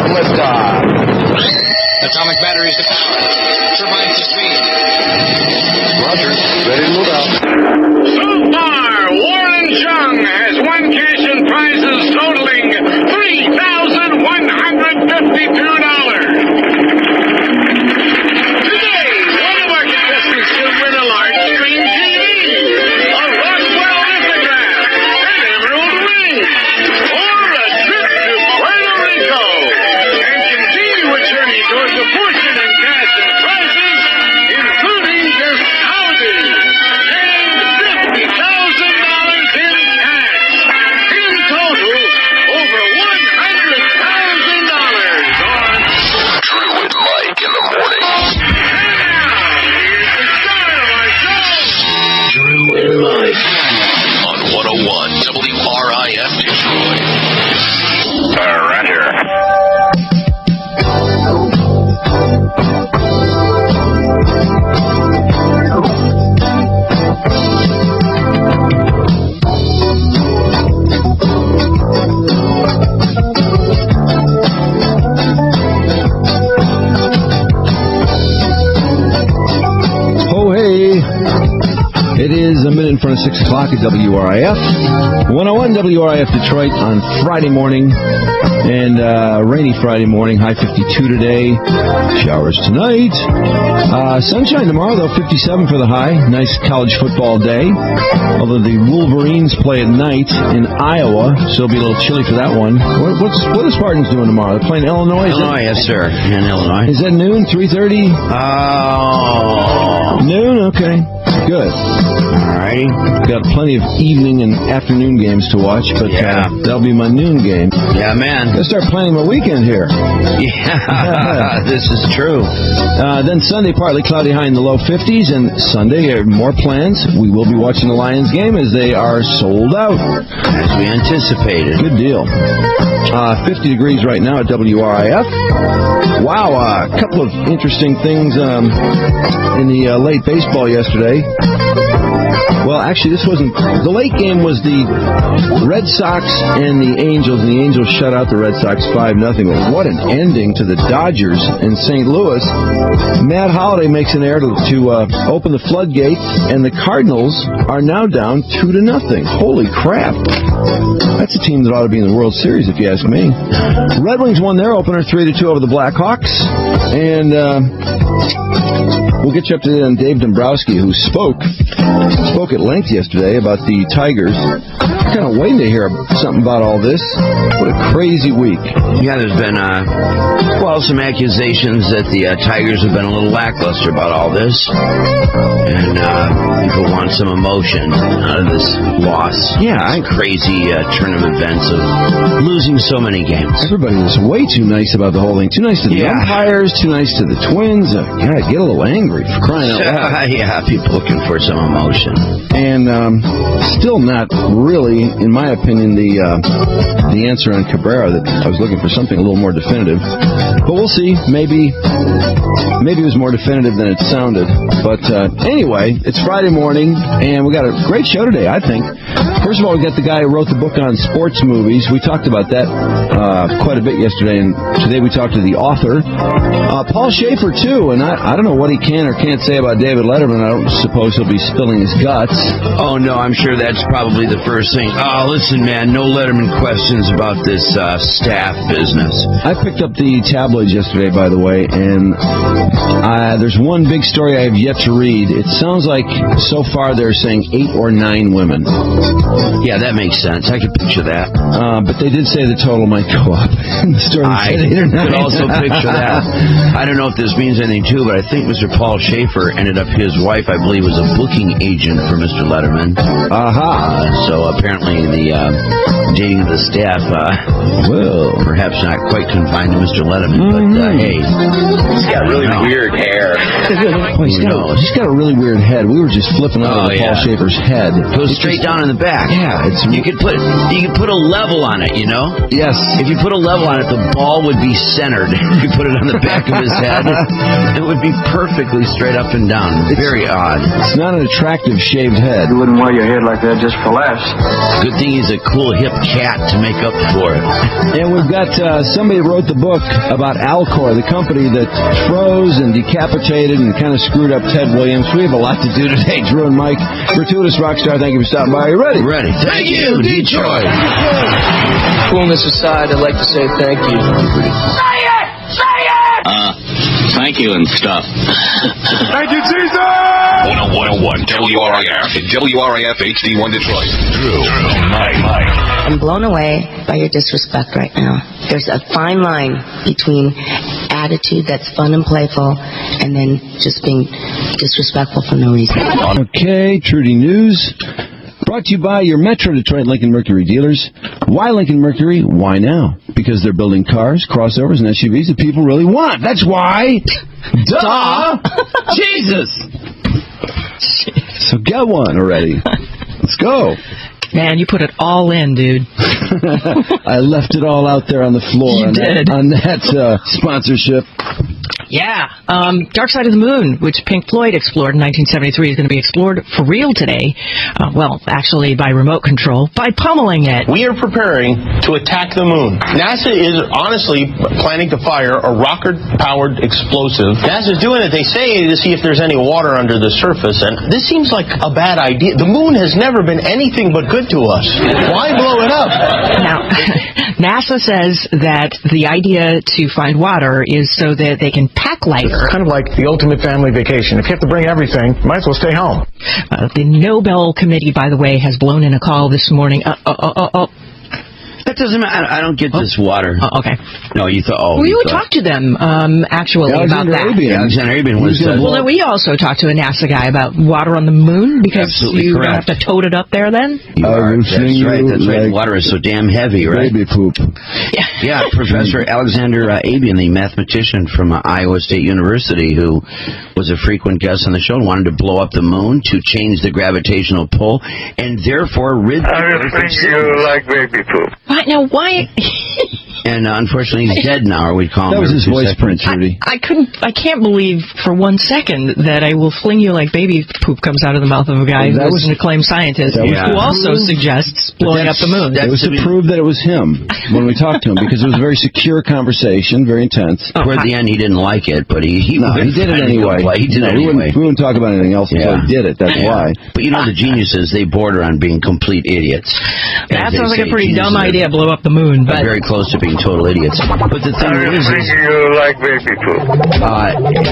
liftoff. Atomic batteries to power. Turbines to speed. Roger. Ready to move out. So far, Warren Chung has won cash and prizes totaling $3,152. Today, one of our contestants will win a large screen TV, a Rockwell lithograph, an emerald ring, or a trip to Puerto Rico, and continue a journey towards a fortune in cash and prizes, including just houses and $50,000 in cash. In total, over $100,000 on Drew and Mike in the morning. here's the star of our show. Drew and Mike on 101 WRIF Detroit. Right here. Oh, hey. It is a minute in front of 6 o'clock at WRIF. 101 WRIF Detroit on Friday morning. And rainy Friday morning, high 52 today. Showers tonight. Sunshine tomorrow, though, 57 for the high. Nice college football day. Although the Wolverines play at night in Iowa, so it'll be a little chilly for that one. What are Spartans doing tomorrow? They're playing Illinois? Illinois, yes, sir. In Illinois. Is that noon, 3:30? Oh. Noon? Okay. Good. All righty. Got plenty of evening and afternoon games to watch, but Yeah. that'll be my noon game. Yeah, man. Gotta start planning my weekend here. Yeah, this is true. Then Sunday, partly cloudy, high in the low 50s, and Sunday, more plans. We will be watching the Lions game as they are sold out. As we anticipated. Good deal. 50 degrees right now at WRIF. Wow, a couple of interesting things in the late baseball yesterday. Well, actually, this wasn't... The late game was the Red Sox and the Angels shut out the Red Sox 5-0. But what an ending to the Dodgers in St. Louis. Matt Holliday makes an error to open the floodgates, and the Cardinals are now down 2-0. Holy crap. That's a team that ought to be in the World Series, if you ask me. Red Wings won their opener 3-2 over the Blackhawks, and we'll get you up to date on Dave Dombrowski, who spoke at length yesterday about the Tigers. I'm kind of waiting to hear something about all this. What a crazy week. Yeah, there's been, some accusations that the Tigers have been a little lackluster about all this. And people want some emotion out of this loss. Yeah, this crazy turn of events of losing so many games. Everybody was way too nice about the whole thing. Too nice to the umpires, too nice to the Twins. God, get a little angry for crying out loud. Yeah, people looking for some emotion. And still not really, in my opinion, the answer on Cabrera. That I was looking for something a little more definitive. But we'll see. Maybe it was more definitive than it sounded. But anyway, it's Friday morning, and we got a great show today, I think. First of all, we got the guy who wrote the book on sports movies. We talked about that quite a bit yesterday, and today we talked to the author. Paul Shaffer, too, and I don't know what he can or can't say about David Letterman. I don't suppose he'll be spilling his guts. Oh, no, I'm sure that's probably the first thing. Oh, listen, man, no Letterman questions about this staff business. I picked up the tabloids yesterday, by the way, and there's one big story I have yet to read. It sounds like so far they're saying 8 or 9 women. Yeah, that makes sense. I could picture that. But they did say the total might go up. The story I said 8 or 9. could also picture that. I don't know if this means anything, too, but I think Mr. Paul Shaffer ended up, his wife, I believe, was a booking agent for Mr. Letterman. So apparently the dating of the staff, perhaps not quite confined to Mr. Letterman, but hey. He's got really weird hair. He's got a really weird head. We were just flipping out of Paul Shaffer's head. Goes straight down in the back. Yeah, you could put a level on it, you know? Yes. If you put a level on it, the ball would be centered. If you put it on the back of his head, it would be perfectly straight up and down. Very odd. It's not an attractive shaved head. You wouldn't wear your head like that just for laughs. Good thing he's a cool, hip cat to make up for it. And we've got somebody wrote the book about Alcor, the company that froze and decapitated and kind of screwed up Ted Williams. We have a lot to do today. Drew and Mike, gratuitous rock star, thank you for stopping by. Are you ready? Ready. Thank you, Detroit. Coolness aside, I'd like to say thank you. Thank you and stuff. Thank you, Jesus! 101 WRIF and WRIF HD1 Detroit. Drew, Mike. I'm blown away by your disrespect right now. There's a fine line between attitude that's fun and playful and then just being disrespectful for no reason. Okay, Trudi News. Brought to you by your Metro Detroit Lincoln Mercury dealers. Why Lincoln Mercury? Why now? Because they're building cars, crossovers, and SUVs that people really want. That's why. Duh! Jesus! So get one already. Let's go. Man, you put it all in, dude. I left it all out there on the floor. You did. On that sponsorship. Yeah. Dark Side of the Moon, which Pink Floyd explored in 1973, is going to be explored for real today. Well, actually by remote control, by pummeling it. We are preparing to attack the moon. NASA is honestly planning to fire a rocket-powered explosive. NASA's doing it, they say, to see if there's any water under the surface, and this seems like a bad idea. The moon has never been anything but good to us. Why blow it up? Now, NASA says that the idea to find water is so that they can pack lighter. Kind of like the ultimate family vacation. If you have to bring everything, might as well stay home. The Nobel Committee, by the way, has blown in a call this morning. That doesn't matter. I don't get this water. Okay. No, you thought. Well, you would talk to them, actually, about that. Alexander Abian was. Well, we also talked to a NASA guy about water on the moon because Absolutely you correct. have to tote it up there then. You are. That's right. That's right. Water is so damn heavy, right? Baby poop. Yeah, Professor Alexander Abian, the mathematician from Iowa State University, who was a frequent guest on the show, wanted to blow up the moon to change the gravitational pull and therefore rid the Earth of silver. like baby poop. Now, why? And unfortunately, he's dead now, or we'd call him. That was his voice print, Trudi. I can't believe for 1 second that I will fling you like baby poop comes out of the mouth of a guy who was an acclaimed scientist who also suggests blowing up the moon. That was to prove that it was him when we talked to him, because it was a very secure conversation, very intense. Toward the end, he didn't like it, but he did it anyway. He did it anyway. We wouldn't talk about anything else until he did it. That's why. But you know, the geniuses, they border on being complete idiots. That sounds like a pretty dumb idea, blow up the moon. But very close to being total idiots. But the thing is you like baby poop.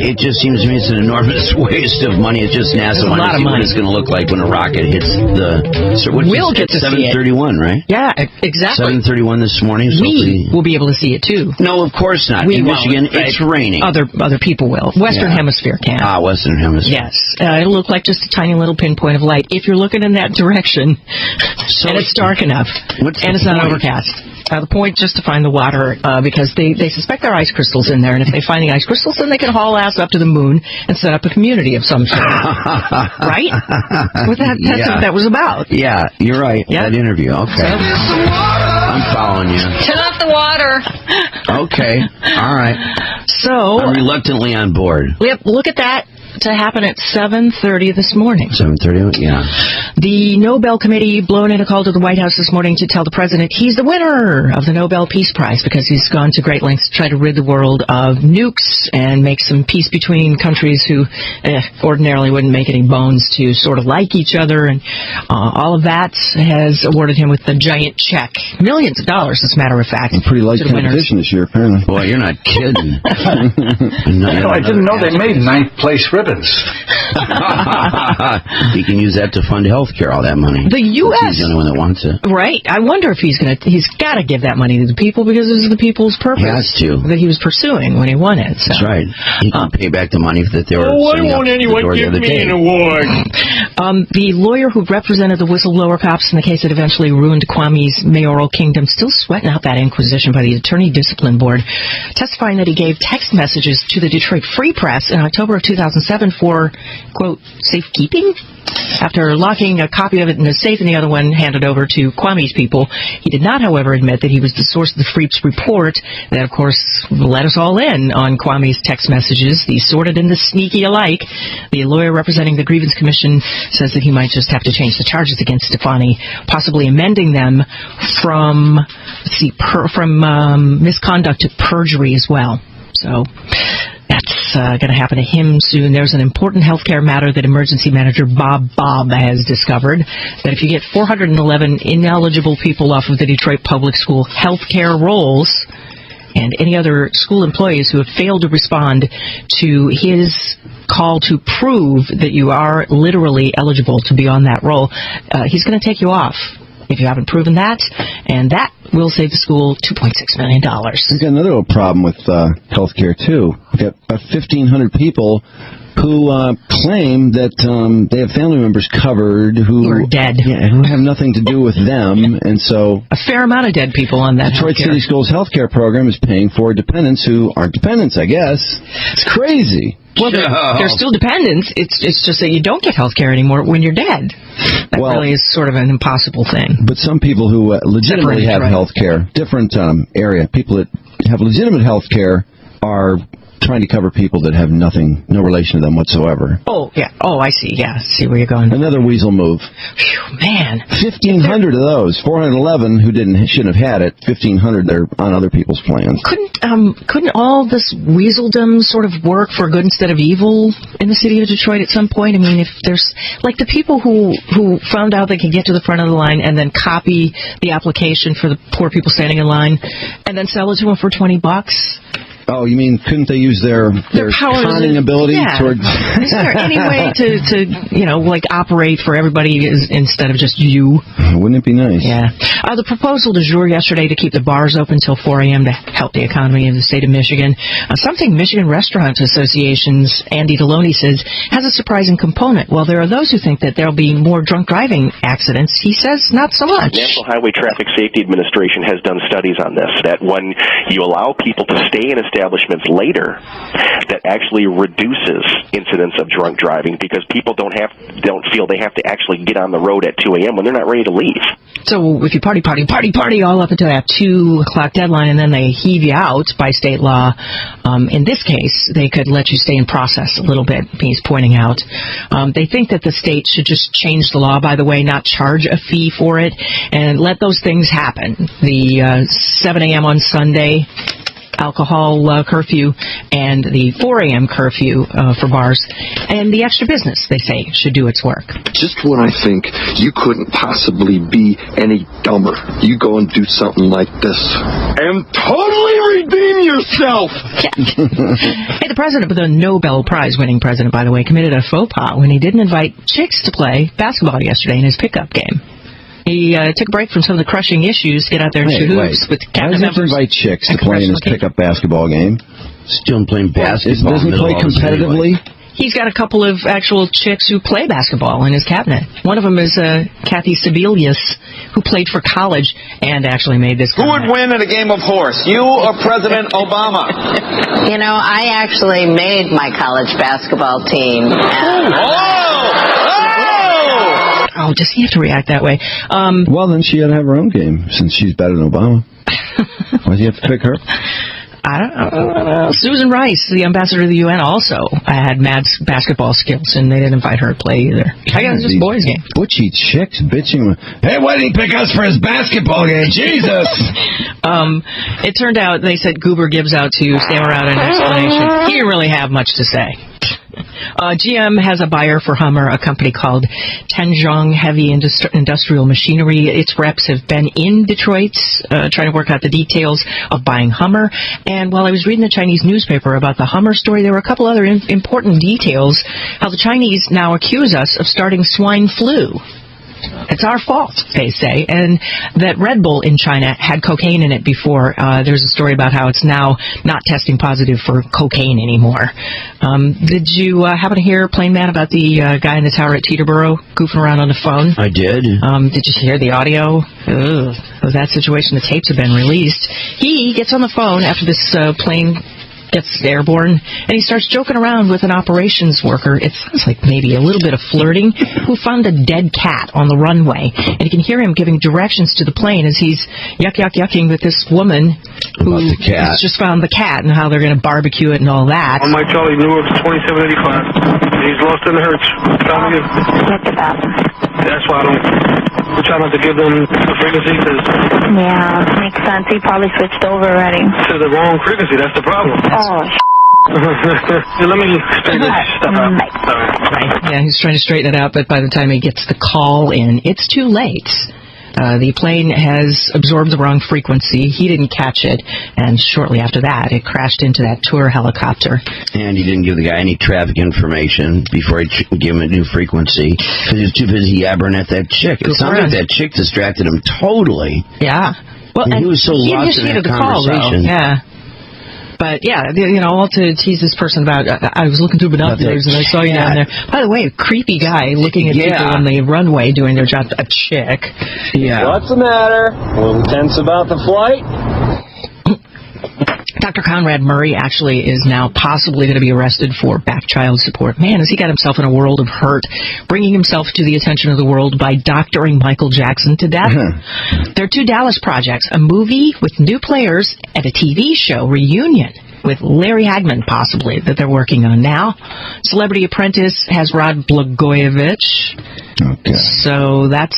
it just seems to me it's an enormous waste of money. It's just NASA wanting to see what it's going to look like when a rocket hits the... So we'll get to see it. 7:31, right? Yeah, exactly. 7:31 this morning. So we will be able to see it, too. No, of course not. In Michigan, it's raining. Other people will. Western Hemisphere can. Western Hemisphere. Yes. It'll look like just a tiny little pinpoint of light if you're looking in that direction. And it's dark enough. And it's not overcast. The point just to find the water, because they suspect there are ice crystals in there, and if they find the ice crystals, then they can haul ass up to the moon and set up a community of some sort. Right? That's what that was about. Yeah, you're right. That interview. Okay. I'm following you. Turn off the water. Okay. All right. So I'm reluctantly on board. Yep, look at that. To happen at 7:30 this morning. 7:30, yeah. The Nobel Committee blown in a call to the White House this morning to tell the president he's the winner of the Nobel Peace Prize because he's gone to great lengths to try to rid the world of nukes and make some peace between countries who ordinarily wouldn't make any bones to sort of like each other, and all of that has awarded him with a giant check, millions of dollars, as a matter of fact. Pretty light competition this year, apparently. Boy, you're not kidding. I didn't know they made 9th place ribbons. He can use that to fund health care, all that money. The U.S. He's the only one that wants it. Right. I wonder if he's got to give that money to the people because this is the people's purpose. He has to. That he was pursuing when he won it. So. That's right. He can pay back the money that they were why won't anyone give me an award? The lawyer who represented the whistleblower cops in the case that eventually ruined Kwame's mayoral kingdom, still sweating out that inquisition by the Attorney Discipline Board, testifying that he gave text messages to the Detroit Free Press in October of 2007 $1,700 for, quote, safekeeping? After locking a copy of it in a safe and the other one handed over to Kwame's people, he did not, however, admit that he was the source of the Freeps report that, of course, let us all in on Kwame's text messages, the sordid and the sneaky alike. The lawyer representing the Grievance Commission says that he might just have to change the charges against Stefani, possibly amending them from, misconduct to perjury as well. So that's going to happen to him soon. There's an important healthcare matter that emergency manager Bob has discovered, that if you get 411 ineligible people off of the Detroit Public School healthcare rolls, and any other school employees who have failed to respond to his call to prove that you are literally eligible to be on that roll, he's going to take you off if you haven't proven that, and that will save the school $2.6 million. We've got another little problem with health care, too. We've got about 1,500 people who claim that they have family members covered who are dead. Yeah, who have nothing to do with them, and so a fair amount of dead people on that Detroit City Schools health care program is paying for dependents who aren't dependents, I guess. It's crazy. Well, they're still dependents. It's just that you don't get health care anymore when you're dead. That really is sort of an impossible thing. But some people who legitimately have health care, different area, people that have legitimate health care are trying to cover people that have no relation to them whatsoever. Oh, yeah. Oh, I see. Yeah, see where you're going. Another weasel move. Whew, man. 1,500 of those. 411 who shouldn't have had it. 1,500 they're on other people's plans. Couldn't all this weaseldom sort of work for good instead of evil in the city of Detroit at some point? I mean, if there's like the people who found out they could get to the front of the line and then copy the application for the poor people standing in line and then sell it to them for $20. Oh, you mean couldn't they use their conning ability towards... Is there any way to operate for everybody instead of just you? Wouldn't it be nice? Yeah. The proposal du jour yesterday to keep the bars open till 4 a.m. to help the economy of the state of Michigan, something Michigan Restaurant Association's Andy Deloney says has a surprising component. While there are those who think that there will be more drunk driving accidents, he says not so much. National Highway Traffic Safety Administration has done studies on this, that when you allow people to stay in establishments later, that actually reduces incidents of drunk driving because people don't feel they have to actually get on the road at 2 a.m. when they're not ready to leave. So if you party all up until that 2 o'clock deadline and then they heave you out by state law, in this case, they could let you stay in process a little bit, he's pointing out. They think that the state should just change the law, by the way, not charge a fee for it, and let those things happen. The 7 a.m. on Sunday alcohol curfew and the 4 a.m. curfew for bars, and the extra business, they say, should do its work. Just when I think you couldn't possibly be any dumber, you go and do something like this and totally redeem yourself. Hey, the president, the Nobel Prize-winning president, by the way, committed a faux pas when he didn't invite chicks to play basketball yesterday in his pickup game. He took a break from some of the crushing issues, get out there and shoot hoops with cabinet members. Why does he invite chicks to play in his pickup basketball game? Still playing basketball. Doesn't he play competitively? He's got a couple of actual chicks who play basketball in his cabinet. One of them is Kathy Sebelius, who played for college and actually made this Who would win in a game of horse, you or President Obama? You know, I actually made my college basketball team. Oh, does he have to react that way? Well, then she ought to have her own game, since she's better than Obama. Why does he have to pick her? I don't know. Susan Rice, the ambassador to the UN, also had mad basketball skills, and they didn't invite her to play either. I guess it's just boys' game. Butchy chicks bitching. Hey, why didn't he pick us for his basketball game? Jesus! It turned out, they said Goober gives out to stammer out an explanation. He didn't really have much to say. GM has a buyer for Hummer, a company called Tenjong Heavy Industrial Machinery. Its reps have been in Detroit trying to work out the details of buying Hummer. And while I was reading the Chinese newspaper about the Hummer story, there were a couple other important details. How the Chinese now accuse us of starting swine flu. It's our fault, they say, and that Red Bull in China had cocaine in it before. There's a story about how it's now not testing positive for cocaine anymore. Did you happen to hear, Plain Man, about the guy in the tower at Teterboro goofing around on the phone? I did. Did you hear the audio? Of that situation, the tapes have been released. He gets on the phone after this plane gets airborne, and he starts joking around with an operations worker. It sounds like maybe a little bit of flirting, who found a dead cat on the runway. And you can hear him giving directions to the plane as he's yucking with this woman who has just found the cat and how they're going to barbecue it and all that. On my Charlie Newark 2785. He's lost in the hertz. That's why we try not to give them the frequency because... Yeah, makes sense. He probably switched over already. To the wrong frequency, that's the problem. Oh, Let me straighten this stuff out. Right. Yeah, he's trying to straighten it out, but by the time he gets the call in, it's too late. The plane has absorbed the wrong frequency. He didn't catch it, and shortly after that, it crashed into that tour helicopter. And he didn't give the guy any traffic information before he gave him a new frequency because he was too busy yabbering at that chick. It sounded like that chick distracted him totally. Yeah. Well, and he was so lost in that conversation. Yeah. But, yeah, all to tease this person about, I was looking through binoculars and I saw you down there. By the way, a creepy guy looking at people on the runway doing their job. A chick. Yeah. What's the matter? A little tense about the flight? Dr. Conrad Murray actually is now possibly going to be arrested for back child support. Man, has he got himself in a world of hurt, bringing himself to the attention of the world by doctoring Michael Jackson to death. There are two Dallas projects, a movie with new players and a TV show reunion with Larry Hagman, possibly, that they're working on now. Celebrity Apprentice has Rod Blagojevich. Okay. So that's...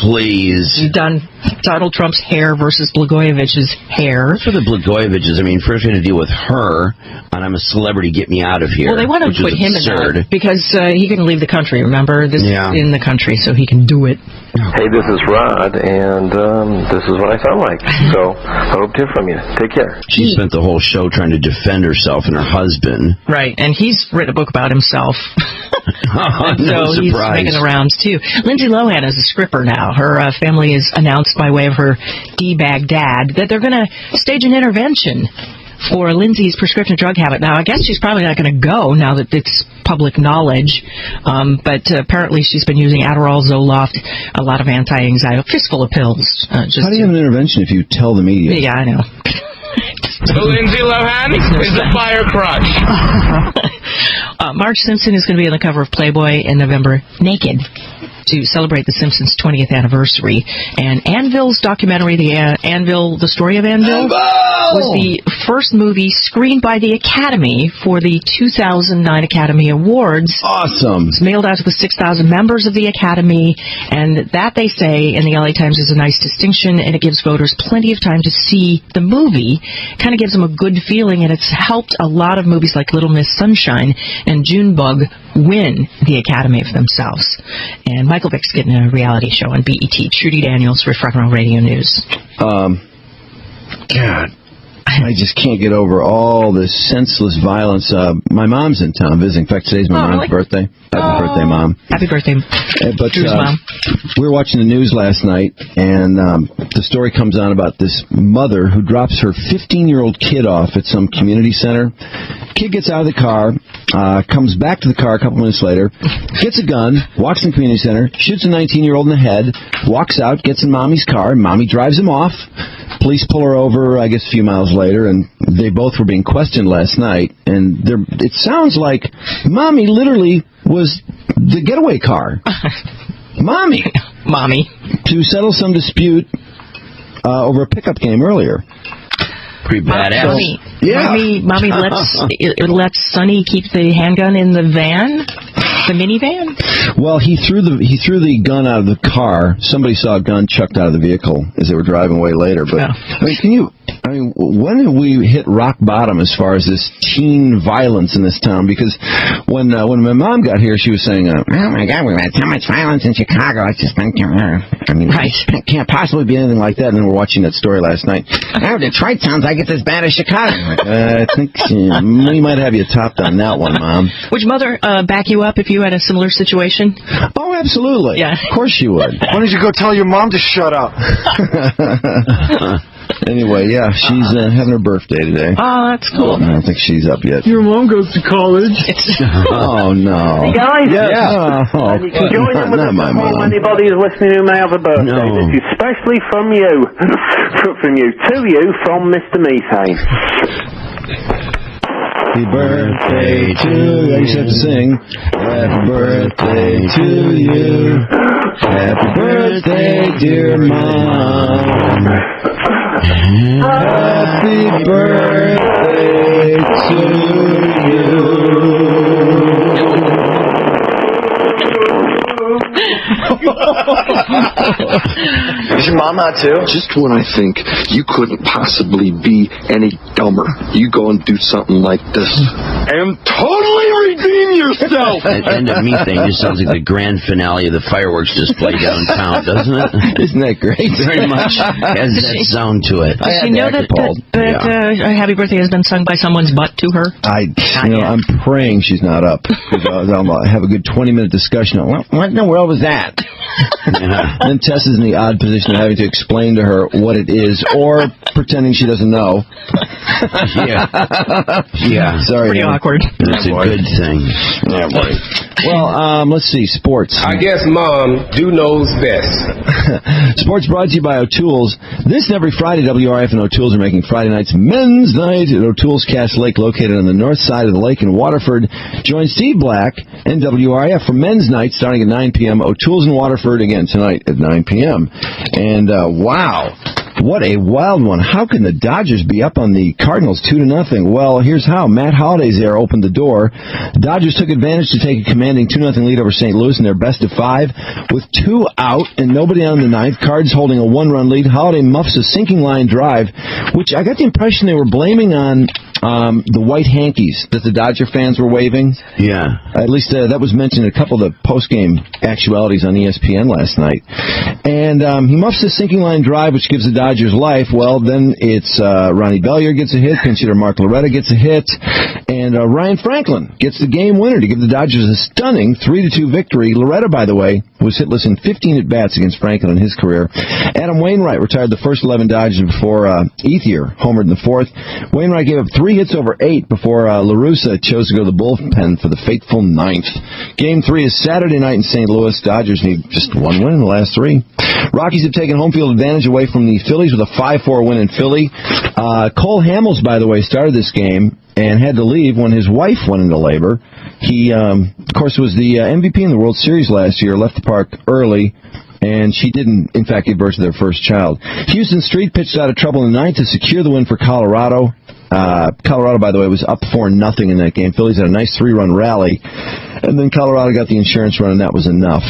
Please. Done Donald Trump's hair versus Blagojevich's hair. For the Blagojeviches, I mean, first we had to deal with her, and I'm a celebrity, get me out of here. Well, they want to put him in there because he can leave the country, remember? This is in the country, so he can do it. Hey, this is Rod, and this is what I sound like. So, I hope to hear from you. Take care. She spent the whole show trying to defend herself and her husband. Right, and he's written a book about himself. No so he's making the rounds, too. Lindsay Lohan is a scripper now. Her family has announced by way of her D-bag dad that they're going to stage an intervention for Lindsay's prescription drug habit. Now, I guess she's probably not going to go now that it's public knowledge, but apparently she's been using Adderall, Zoloft, a lot of anti-anxiety, a fistful of pills. How do you have an intervention if you tell the media? Yeah, I know. Lindsay Lohan is the fire crush. Marge Simpson is going to be on the cover of Playboy in November, naked, to celebrate the Simpsons' 20th anniversary. And Anvil's documentary, The Story of Anvil, was the first movie screened by the Academy for the 2009 Academy Awards. Awesome. It's mailed out to the 6,000 members of the Academy, and that, they say, in the LA Times is a nice distinction, and it gives voters plenty of time to see the movie. Kind of gives them a good feeling, and it's helped a lot of movies like Little Miss Sunshine and Junebug win the Academy for themselves. And Michael Vick's getting a reality show on BET. Trudi Daniels for Front Row Radio News. God, I just can't get over all this senseless violence. My mom's in town visiting. In fact, today's my mom's birthday. Happy birthday, Mom. Happy birthday, Mom. We were watching the news last night, and the story comes on about this mother who drops her 15-year-old kid off at some community center. Kid gets out of the car, comes back to the car a couple minutes later, gets a gun, walks in the community center, shoots a 19-year-old in the head, walks out, gets in Mommy's car, and Mommy drives him off. Police pull her over, I guess, a few miles later, and they both were being questioned last night. And it sounds like Mommy literally was the getaway car. Mommy. To settle some dispute over a pickup game earlier. Pretty badass. Mommy lets Sonny keep the handgun in the van, the minivan. Well, he threw the gun out of the car. Somebody saw a gun chucked out of the vehicle as they were driving away later. But when did we hit rock bottom as far as this teen violence in this town? Because when my mom got here, she was saying, "Oh my God, we've had so much violence in Chicago. I just think, it can't possibly be anything like that." And then we're watching that story last night. Oh, Detroit sounds like it's as bad as Chicago. I think we might have you topped on that one, Mom. Would your mother back you up if you had a similar situation? Oh, absolutely. Yeah. Of course she would. Why don't you go tell your mom to shut up? Anyway, yeah, she's having her birthday today. Oh, that's cool. I don't think she's up yet. Your mom goes to college. Oh, no. Hey, guys. Yeah. And you can join in with us before anybody is listening who may have a birthday. No. This is especially from you. To you, from Mr. Methane. Happy birthday to you. I just have to sing. Happy birthday to you. Happy birthday, dear Mom. Happy birthday to you. Is your mom hot too? Just when I think you couldn't possibly be any dumber, you go and do something like this and totally redeem yourself. That end of me thing just sounds like the grand finale of the fireworks display downtown, doesn't it? Isn't that great? Very much has that sound to it. Does she know that Happy Birthday has been sung by someone's butt to her? I'm praying she's not up. I'll have a good 20-minute discussion. What in the world was that? Then Tess is in the odd position of having to explain to her what it is, or pretending she doesn't know. Yeah. Sorry. Pretty awkward. That's a good thing. Yeah, boy. Well, let's see. Sports. I guess Mom knows best. Sports brought to you by O'Toole's. This and every Friday, WRF and O'Toole's are making Friday nights men's night at O'Toole's Cass Lake, located on the north side of the lake in Waterford. Join Steve Black and WRF for men's night starting at 9 p.m. O'Toole's in Waterford again tonight at 9 p.m. And wow. What a wild one. How can the Dodgers be up on the Cardinals 2-0? Well, here's how. Matt Holliday's there opened the door. The Dodgers took advantage to take a commanding 2-0 lead over St. Louis in their best of 5. With 2 out and nobody on in the ninth, Cards holding a 1-run lead. Holliday muffs a sinking line drive, which I got the impression they were blaming on the white hankies that the Dodger fans were waving. Yeah. At least that was mentioned in a couple of the post-game actualities on ESPN last night. And he muffs a sinking line drive, which gives the Dodgers life. Well, then it's Ronnie Bellier gets a hit, pinch hitter Mark Loretta gets a hit, and Ryan Franklin gets the game winner to give the Dodgers a stunning 3-2 victory. Loretta, by the way, was hitless in 15 at-bats against Franklin in his career. Adam Wainwright retired the first 11 Dodgers before Ethier homered in the 4th. Wainwright gave up 3 hits over 8 before LaRussa chose to go to the bullpen for the fateful 9th. Game 3 is Saturday night in St. Louis. Dodgers need just 1 win in the last 3. Rockies have taken home field advantage away from the Phillies with a 5-4 win in Philly. Cole Hamels, by the way, started this game and had to leave when his wife went into labor. He, of course, was the MVP in the World Series last year, left the park early, and she didn't, in fact, give birth to their first child. Houston Street pitched out of trouble in the 9th to secure the win for Colorado. Colorado, by the way, was up 4-0 in that game. Phillies had a nice 3-run rally, and then Colorado got the insurance run, and that was enough.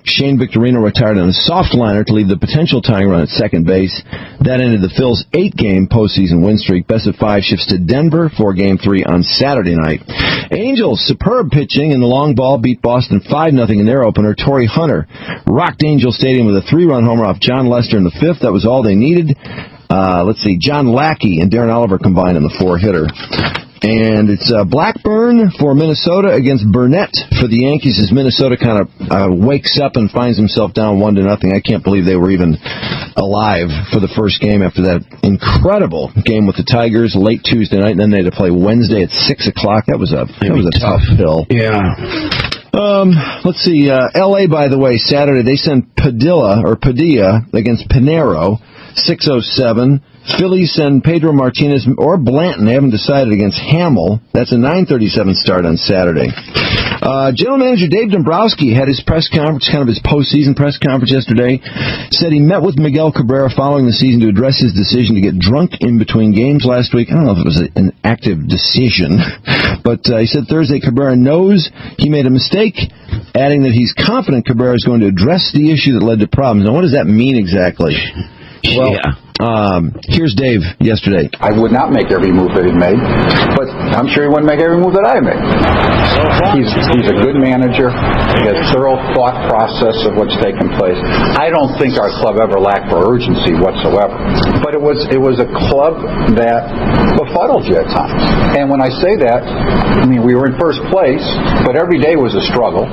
Shane Victorino retired on a soft liner to leave the potential tying run at second base. That ended the Phils' 8-game postseason win streak. Best of 5 shifts to Denver for Game 3 on Saturday night. Angels, superb pitching in the long ball, beat Boston 5-0 in their opener. Torrey Hunter rocked Angel Stadium with a 3-run homer off John Lester in the 5th. That was all they needed. Let's see, John Lackey and Darren Oliver combined in the 4-hitter. And it's Blackburn for Minnesota against Burnett for the Yankees as Minnesota kind of wakes up and finds himself down 1-0. I can't believe they were even alive for the first game after that incredible game with the Tigers late Tuesday night, and then they had to play Wednesday at 6 o'clock. That was a tough pill. Yeah. Let's see, L.A., by the way, Saturday, they sent Padilla against Pinero, 6:07. Phillies send Pedro Martinez or Blanton. They haven't decided against Hamill. That's a 9:37 start on Saturday. General Manager Dave Dombrowski had his press conference, kind of his postseason press conference yesterday. Said he met with Miguel Cabrera following the season to address his decision to get drunk in between games last week. I don't know if it was an active decision, but he said Thursday Cabrera knows he made a mistake, adding that he's confident Cabrera is going to address the issue that led to problems. Now, what does that mean exactly? Well, here's Dave yesterday. I would not make every move that he made, but I'm sure he wouldn't make every move that I made. He's a good manager. He has thorough thought process of what's taken place. I don't think our club ever lacked for urgency whatsoever, but it was a club that befuddled you at times. And when I say that, I mean we were in first place, but every day was a struggle.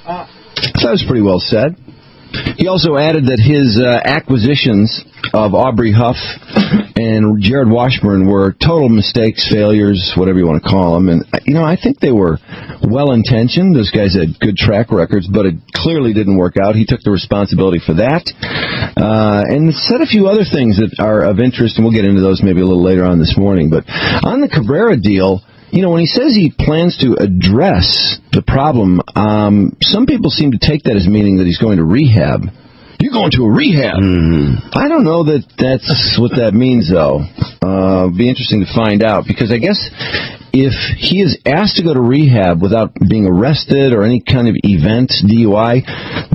That was pretty well said. He also added that his acquisitions of Aubrey Huff and Jared Washburn were total mistakes, failures, whatever you want to call them. And, I think they were well-intentioned. Those guys had good track records, but it clearly didn't work out. He took the responsibility for that. And said a few other things that are of interest, and we'll get into those maybe a little later on this morning. But on the Cabrera deal, when he says he plans to address the problem, some people seem to take that as meaning that he's going to rehab. You're going to a rehab. I don't know that that's what that means, though. It'd be interesting to find out, because I guess if he is asked to go to rehab without being arrested or any kind of event, DUI,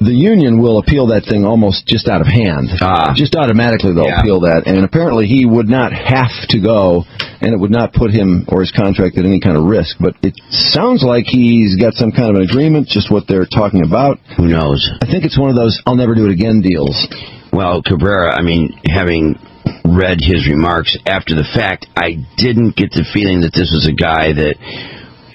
the union will appeal that thing almost just out of hand. Just automatically they'll appeal that. And apparently he would not have to go, and it would not put him or his contract at any kind of risk. But it sounds like he's got some kind of an agreement, just what they're talking about. Who knows? I think it's one of those I'll never do it again deals. Well, Cabrera, having read his remarks after the fact, I didn't get the feeling that this was a guy that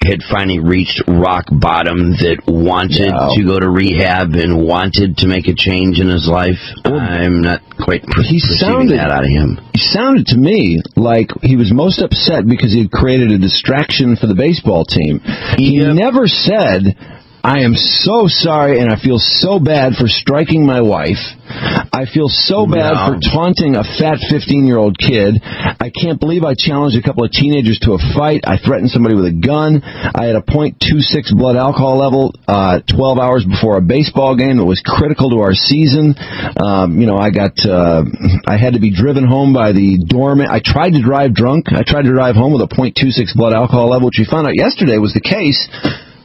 had finally reached rock bottom, that wanted to go to rehab and wanted to make a change in his life. I'm not quite perceiving that out of him. He sounded to me like he was most upset because he had created a distraction for the baseball team. He never said, I am so sorry and I feel so bad for striking my wife. I feel so bad for taunting a fat 15-year-old kid. I can't believe I challenged a couple of teenagers to a fight. I threatened somebody with a gun. I had a .26 blood alcohol level 12 hours before a baseball game that was critical to our season. I had to be driven home by the doorman. I tried to drive drunk. I tried to drive home with a .26 blood alcohol level, which we found out yesterday was the case.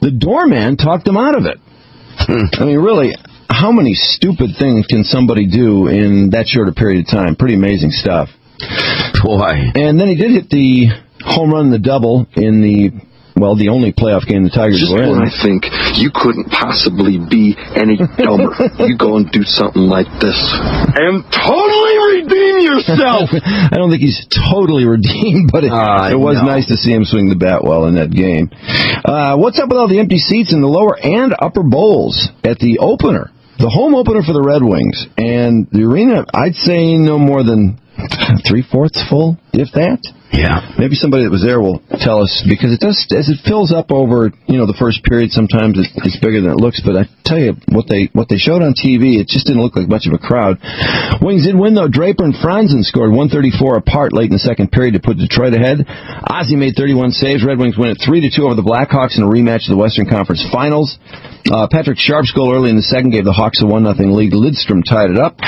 The doorman talked him out of it. I mean, really, how many stupid things can somebody do in that short a period of time? Pretty amazing stuff. Boy. And then he did hit the home run and the double in the only playoff game the Tigers were in. I think you couldn't possibly be any dumber. You go and do something like this and totally redeem yourself. I don't think he's totally redeemed, but it was nice to see him swing the bat well in that game. What's up with all the empty seats in the lower and upper bowls at the opener? The home opener for the Red Wings. And the arena, I'd say no more than 3/4 full, if that. Yeah. Maybe somebody that was there will tell us, because it does, as it fills up over, the first period, sometimes it's bigger than it looks, but I tell you, what they showed on TV, it just didn't look like much of a crowd. Wings did win, though. Draper and Franzen scored 134 apart late in the second period to put Detroit ahead. Ozzie made 31 saves. Red Wings win it 3-2 over the Blackhawks in a rematch of the Western Conference Finals. Patrick Sharp's goal early in the second gave the Hawks a 1-0 lead. Lidstrom tied it up.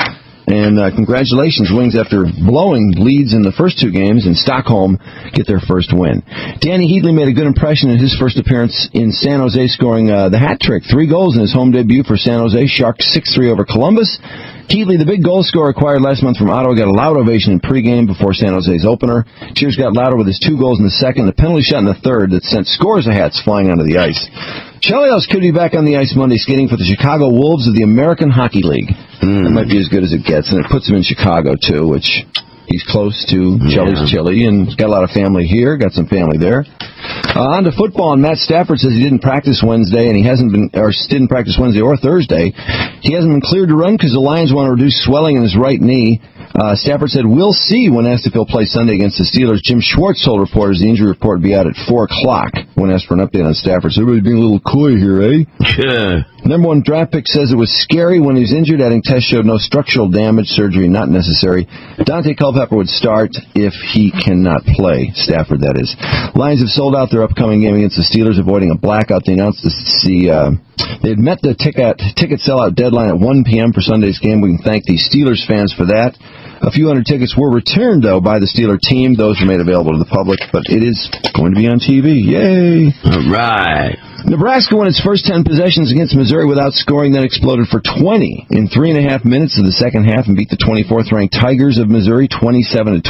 And congratulations, Wings, after blowing leads in the first two games in Stockholm, get their first win. Danny Heatley made a good impression in his first appearance in San Jose, scoring the hat trick. 3 goals in his home debut for San Jose. Sharks 6-3 over Columbus. Heatley, the big goal scorer acquired last month from Ottawa, got a loud ovation in pregame before San Jose's opener. Cheers got louder with his 2 goals in the second, the penalty shot in the third that sent scores of hats flying onto the ice. Chelios could be back on the ice Monday skating for the Chicago Wolves of the American Hockey League. That might be as good as it gets, and it puts him in Chicago, too, which he's close to Cheli's Chili, and he's got a lot of family here, got some family there. On to football, and Matt Stafford says he didn't practice Wednesday, and didn't practice Wednesday or Thursday. He hasn't been cleared to run because the Lions want to reduce swelling in his right knee. Stafford said, we'll see when asked if he'll play Sunday against the Steelers. Jim Schwartz told reporters the injury report would be out at 4 o'clock when asked for an update on Stafford. So everybody's being a little coy here, eh? Yeah. Number 1 draft pick says it was scary when he was injured, adding tests showed no structural damage, surgery not necessary. Dante Culpepper would start if he cannot play. Stafford, that is. Lions have sold out their upcoming game against the Steelers, avoiding a blackout. They announced they had met the ticket sellout deadline at 1 p.m. for Sunday's game. We can thank the Steelers fans for that. A few hundred tickets were returned, though, by the Steeler team. Those were made available to the public, but it is going to be on TV. Yay! All right. Nebraska won its first 10 possessions against Missouri without scoring, then exploded for 20 in 3.5 minutes of the second half and beat the 24th-ranked Tigers of Missouri 27-12.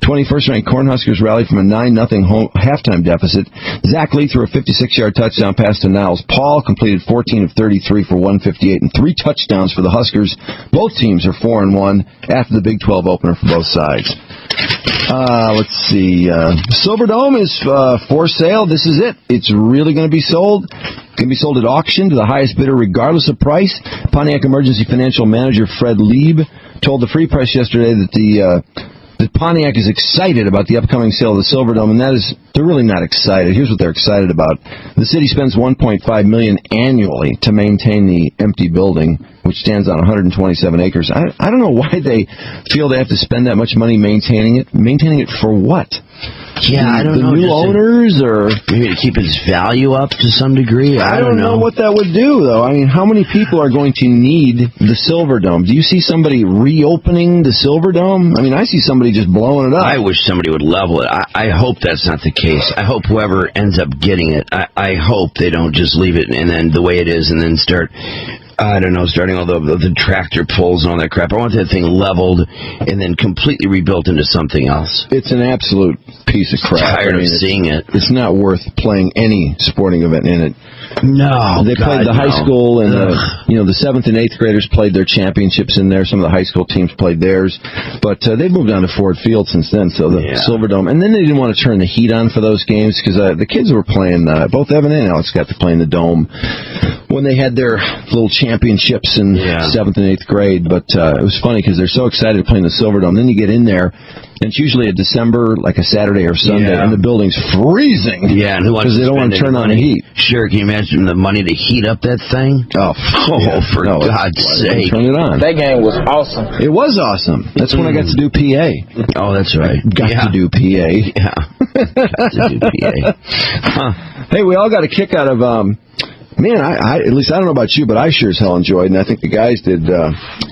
21st-ranked Cornhuskers rallied from a 9-0 halftime deficit. Zach Lee threw a 56-yard touchdown pass to Niles Paul, completed 14 of 33 for 158 and 3 touchdowns for the Huskers. Both teams are 4-1 after the Big 12 opener for both sides. Let's see. Silverdome is for sale. This is it. It's really going to be sold. It can be sold at auction to the highest bidder regardless of price. Pontiac Emergency Financial Manager Fred Lieb told the Free Press yesterday that that Pontiac is excited about the upcoming sale of the Silverdome, and that is, they're really not excited. Here's what they're excited about. The city spends $1.5 million annually to maintain the empty building, which stands on 127 acres. I don't know why they feel they have to spend that much money maintaining it. Maintaining it for what? Yeah, I don't know. The new owners, or maybe to keep its value up to some degree. I don't know what that would do, though. I mean, how many people are going to need the Silverdome? Do you see somebody reopening the Silverdome? I mean, I see somebody just blowing it up. I wish somebody would level it. I hope that's not the case. I hope whoever ends up getting it, I hope they don't just leave it and then the way it is and then start, I don't know, starting all the tractor pulls and all that crap. I want that thing leveled and then completely rebuilt into something else. It's an absolute piece of crap. Tired of seeing it. It's not worth playing any sporting event in it. No, they played the high school, and the 7th and 8th graders played their championships in there. Some of the high school teams played theirs, but they've moved on to Ford Field since then. So the Silverdome, and then they didn't want to turn the heat on for those games because the kids were playing. Both Evan and Alex got to play in the dome when they had their little championships in 7th and 8th grade. But it was funny because they're so excited to play in the Silverdome. Then you get in there. And it's usually a December, like a Saturday or Sunday, and the building's freezing. Yeah, and who wants because they don't want to turn on the heat. Sure, can you imagine the money to heat up that thing? For God's sake. Turn it on. That game was awesome. It was awesome. That's when I got to do PA. Oh, that's right. Got to do PA. Yeah. Got to do PA. Hey, we all got a kick out of... Man, I at least I don't know about you, but I sure as hell enjoyed, and I think the guys did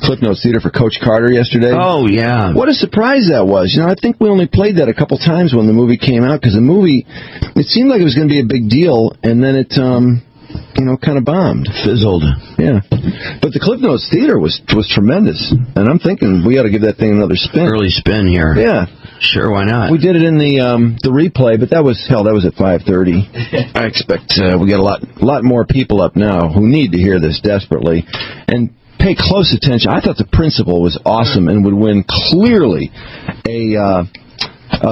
Cliff Notes Theater for Coach Carter yesterday. Oh, yeah. What a surprise that was. You know, I think we only played that a couple times when the movie came out, because the movie, it seemed like it was going to be a big deal, and then it, kind of bombed. Fizzled. Yeah. But the Cliff Notes Theater was tremendous, and I'm thinking we ought to give that thing another spin. Early spin here. Yeah. Sure, why not? We did it in the replay, but that was at 5:30. I expect we got a lot more people up now who need to hear this desperately and pay close attention. I thought the principal was awesome and would win clearly a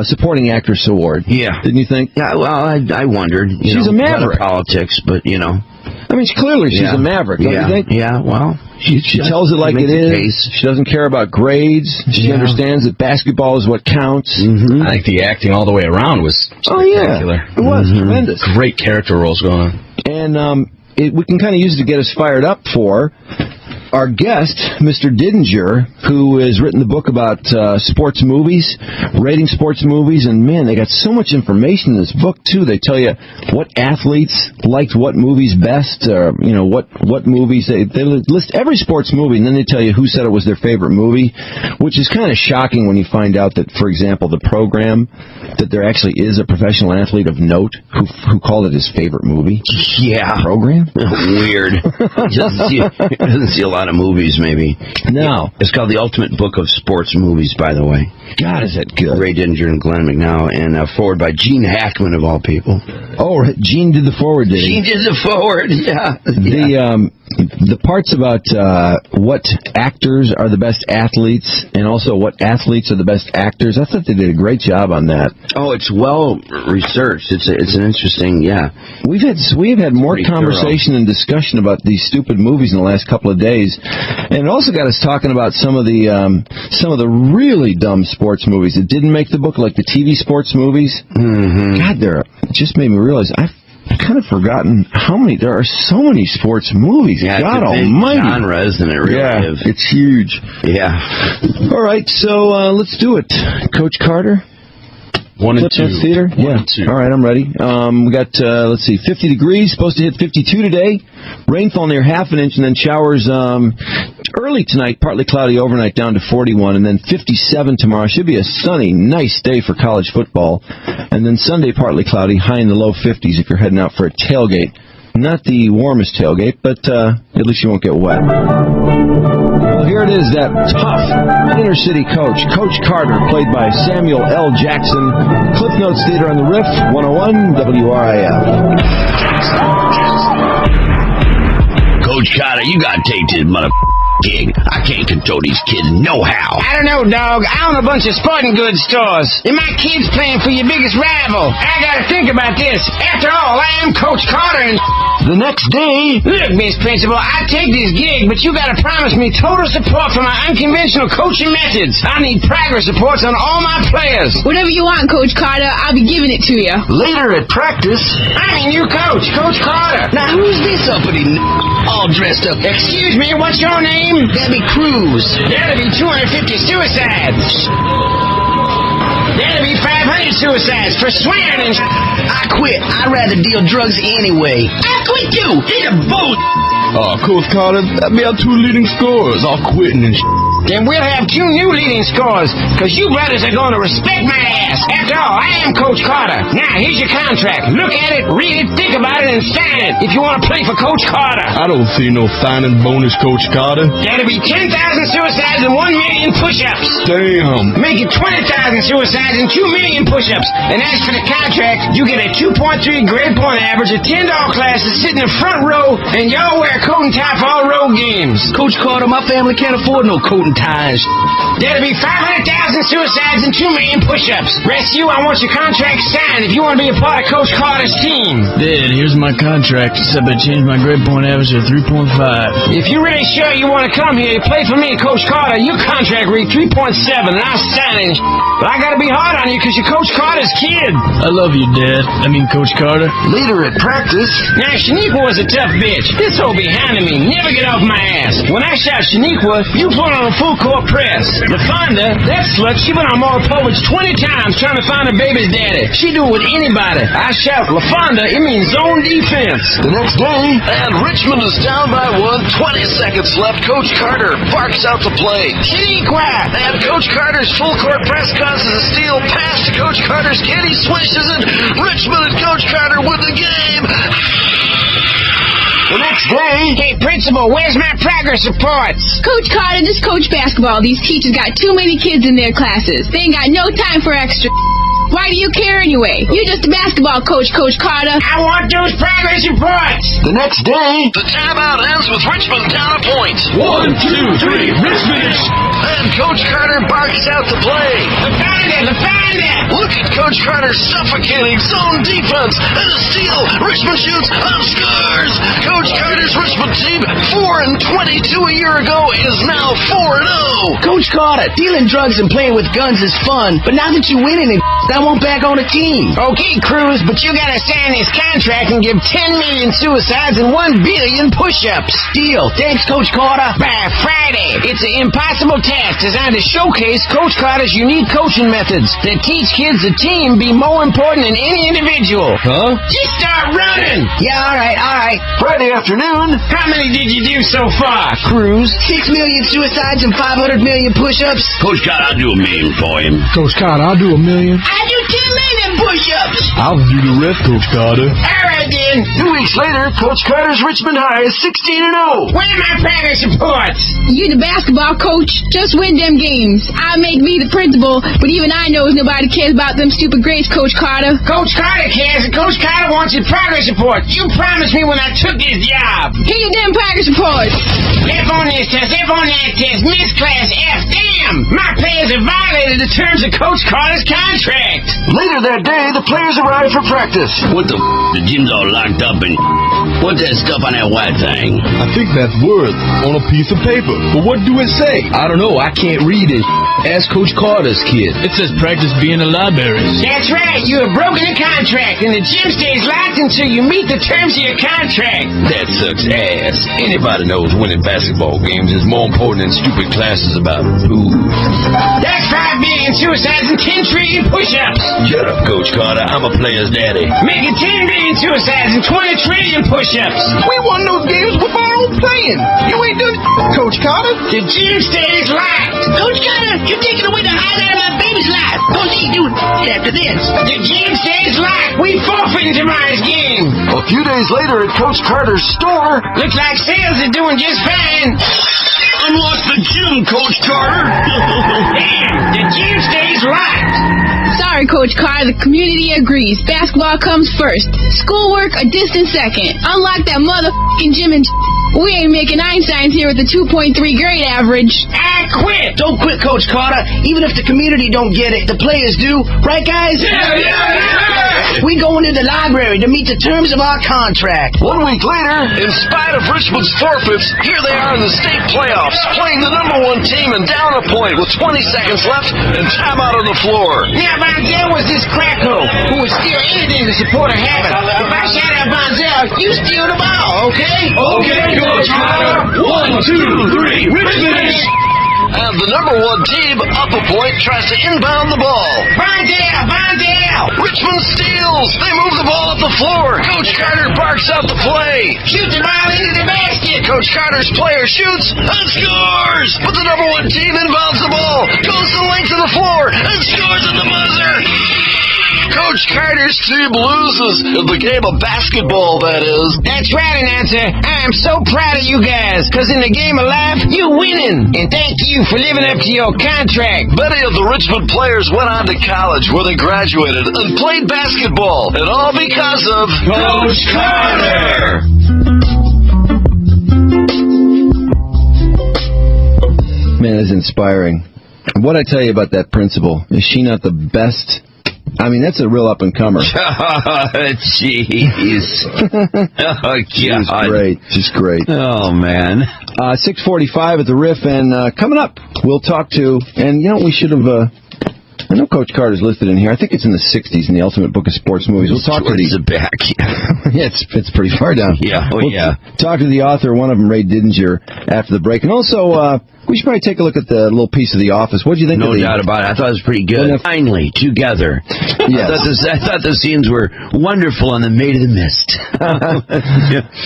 supporting actress award. Yeah, didn't you think? Yeah, well, I wondered. She's a maverick. A lot of politics, but I mean, clearly she's a maverick, don't you think? Yeah, well, she tells it like it is. She doesn't care about grades. She understands that basketball is what counts. Mm-hmm. I think the acting all the way around was spectacular. It was tremendous. Great character roles going on. And we can kind of use it to get us fired up for our guest, Mr. Didinger, who has written the book about sports movies, rating sports movies, and man, they got so much information in this book too. They tell you what athletes liked what movies best, or what movies they list every sports movie, and then they tell you who said it was their favorite movie, which is kind of shocking when you find out that, for example, the Program, that there actually is a professional athlete of note who called it his favorite movie. Yeah, Program. Weird. Doesn't see a lot of movies, maybe. No. It's called The Ultimate Book of Sports Movies, by the way. God, is that good. Ray Didinger and Glenn McNow, and forward by Gene Hackman, of all people. Oh, Gene did the forward, did he? Gene did the forward, yeah. The parts about what actors are the best athletes, and also what athletes are the best actors, I thought they did a great job on that. Oh, it's well researched. It's an interesting, We've had more conversation and discussion about these stupid movies in the last couple of days, and it also got us talking about some of the really dumb sports movies that didn't make the book, like the TV sports movies. Mm-hmm. God, it just made me realize I've kind of forgotten there are so many sports movies. Yeah, God it's a big almighty. genre, isn't it? Really? Yeah, it's huge. Yeah. All right, so let's do it. Coach Carter? 1 and 2. Theater? Yeah. 1 and 2. All right, I'm ready. We got, 50 degrees, supposed to hit 52 today. Rainfall near half an inch, and then showers early tonight, partly cloudy overnight, down to 41, and then 57 tomorrow. Should be a sunny, nice day for college football. And then Sunday, partly cloudy, high in the low 50s if you're heading out for a tailgate. Not the warmest tailgate, but at least you won't get wet. Well, here it is, that tough inner-city coach, Coach Carter, played by Samuel L. Jackson. Cliff Notes Theater on the Riff, 101 WRIF. Coach Carter, you gotta take this gig. I can't control these kids no how. I don't know, dog. I own a bunch of sporting goods stores, and my kid's playing for your biggest rival. I gotta think about this. After all, I am Coach Carter, and the next day... Look, Miss Principal, I take this gig, but you gotta promise me total support for my unconventional coaching methods. I need progress reports on all my players. Whatever you want, Coach Carter, I'll be giving it to you. Later at practice, I mean you, Coach Carter. Now, who's this uppity all dressed up? Excuse me, what's your name? Debbie Cruz. That'll be 250 suicides. That'll be 500 suicides for swearing and I quit. I'd rather deal drugs anyway. I quit too. It's a vote. Coach Carter, that'd be our 2 leading scorers, all quitting and Then we'll have 2 new leading scorers, because you brothers are going to respect my ass. After all, I am Coach Carter. Now, here's your contract. Look at it, read it, think about it, and sign it if you want to play for Coach Carter. I don't see no signing bonus, Coach Carter. That'll be 10,000 suicides and 1 million push-ups. Damn. Make it 20,000 suicides and 2 million push-ups. And as for the contract, you get a 2.3 grade point average, a $10 classes, sit in the front row, and y'all wear coat and tie for all road games. Coach Carter, my family can't afford no coat and ties. That'll be 500,000 suicides and 2 million push-ups. Rest you, I want your contract signed if you want to be a part of Coach Carter's team. Dad, here's my contract, except I changed my grade point average to 3.5. If you're really sure you want to come here to play for me, Coach Carter, your contract read 3.7, and I'll sign it. But I gotta be hard on you because you're Coach Carter's kid. I love you, Dad. I mean, Coach Carter. Leader at practice. Now, Shaniqua was a tough bitch. This hoe behind me never get off my ass. When I shot Shaniqua, you put on a full court press. LaFonda, that slut, she went on Maury-Povich 20 times trying to find her baby's daddy. She do it with anybody. I shout LaFonda, it means zone defense. The next day, and Richmond is down by 1, 20 seconds left. Coach Carter barks out the play. Shaniqua! And Coach Carter's full court press causes a steal pass to Coach Carter's kid. He swishes it. Richmond and Coach Carter win the game. The next day, hey, principal, where's my progress reports? Coach Carter, just coach basketball. These teachers got too many kids in their classes. They ain't got no time for extra. Why do you care anyway? You're just a basketball coach, Coach Carter. I want those progress reports. The next day, the timeout ends with Richmond down a point. 1, 2, 3, Richmond! And Coach Carter barks out the play. LaFonda! Look at Coach Carter suffocating zone defense and a steal. Richmond shoots and scores. Coach Carter's Richmond team, 4-22 a year ago, is now 4-0. Coach Carter, dealing drugs and playing with guns is fun, but now that you're winning it, I won't back on a team. Okay, Cruz, but you gotta sign this contract and give 10 million suicides and 1 billion push-ups. Deal. Thanks, Coach Carter. By Friday, it's an impossible task designed to showcase Coach Carter's unique coaching methods that teach kids the team be more important than any individual. Huh? Just start running. Yeah, all right. Friday afternoon. How many did you do so far, Cruz? 6 million suicides and 500 million push-ups. Coach Carter, I'll do $1 million for him. Coach Carter, I'll do $1 million. I do 10 million push-ups. I'll do the rest, Coach Carter. All right, then. 2 weeks later, Coach Carter's Richmond High is 16-0. Where are my progress reports? You the basketball coach. Just win them games. I make me the principal, but even I knows nobody cares about them stupid grades, Coach Carter. Coach Carter cares, and Coach Carter wants your progress report. You promised me when I took this job. Here your damn progress report. F on this test, F on that test, miss class F. Damn! My players have violated the terms of Coach Carter's contract. Later that day, the players arrive for practice. What the The gym's all locked up and what's that stuff on that white thing? I think that's words on a piece of paper. But what do it say? I don't know. I can't read it. Ask Coach Carter's kid. It says practice being a library. That's right. You have broken the contract, and the gym stays locked until you meet the terms of your contract. That sucks ass. Anybody knows winning basketball games is more important than stupid classes about food. That's 5 billion suicides and 10 trillion push-ups. Shut up, Coach Carter. I'm a player's daddy. Make it 10 billion suicides and 20 trillion push-ups. We won those games with our own playing. You ain't done Coach Carter. The gym stays locked. Coach Carter, you're taking away the highlight of my baby's life. Coach, you do after this. The gym stays locked. We forfeit tomorrow's game. A few days later at Coach Carter's store, looks like sales are doing just fine. Unlock the gym, Coach Carter. Damn, the gym stays locked. Sorry, Coach Carter, the community agrees. Basketball comes first. Schoolwork a distant second. Unlike that motherfucking gym and we ain't making Einsteins here with a 2.3 grade average. I quit. Don't quit, Coach Carter. Even if the community don't get it, the players do. Right, guys? Yeah. We going to the library to meet the terms of our contract. 1 week later, in spite of Richmond's forfeits, here they are in the state playoffs, playing the #1 team and down a point with 20 seconds left and time out on the floor. Now, Bonzel was this crackle who would steal anything to support a habit. If I shout out Bonzel, you steal the ball, okay? Okay, Coach Carter. 1, 2, 3, Richmond! And the #1 team, up a point, tries to inbound the ball. Bonzel! Wow! Richmond steals! They move the ball up the floor! Coach Carter barks out the play! Shoot the ball into the basket! Coach Carter's player shoots and scores! But the number one team inbounds the ball, goes the length of the floor, and scores at the buzzer! Coach Carter's team loses in the game of basketball, that is. That's right, announcer. I am so proud of you guys, because in the game of life, you're winning. And thank you for living up to your contract. Many of the Richmond players went on to college where they graduated and played basketball, and all because of Coach Carter! Man, it's inspiring. What I tell you about that principal, is she not the best? I mean, that's a real up-and-comer. Jeez. Oh, God. She's great. She's great. Oh, man. 6:45 at the Riff, and coming up, we'll talk to, and you know, we should have, I know Coach Carter's listed in here. I think it's in the 60s in the Ultimate Book of Sports Movies. We'll talk to the back. Yeah, it's pretty far down. Yeah, we'll talk to the author, one of them, Ray Didinger, after the break. And also, we should probably take a look at the little piece of The Office. What do you think of No doubt about it. I thought it was pretty good. Finally, together. Yes. I thought the scenes were wonderful on the Maid of the Mist.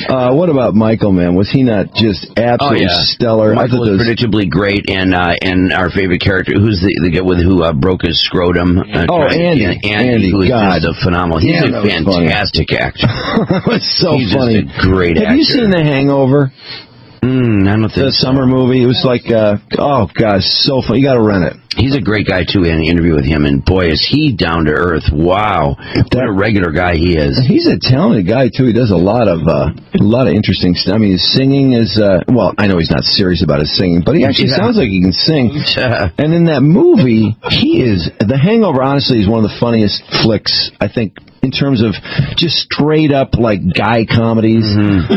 What about Michael, man? Was he not just absolutely stellar? Michael was predictably great, and our favorite character, who's the guy who broke his scrotum. Andy. Andy, who is just a phenomenal. He's a fantastic actor. That was so He's funny. Just a great actor. Have you seen The Hangover? I don't think the summer movie. It was like, oh gosh, so fun. You got to rent it. He's a great guy too. In an interview with him, and boy, is he down to earth! Wow, what a regular guy he is. He's a talented guy too. He does a lot of interesting stuff. I mean, his singing is well, I know he's not serious about his singing, but he actually sounds like he can sing. And in that movie, The Hangover. Honestly, is one of the funniest flicks I think. In terms of just straight up like guy comedies,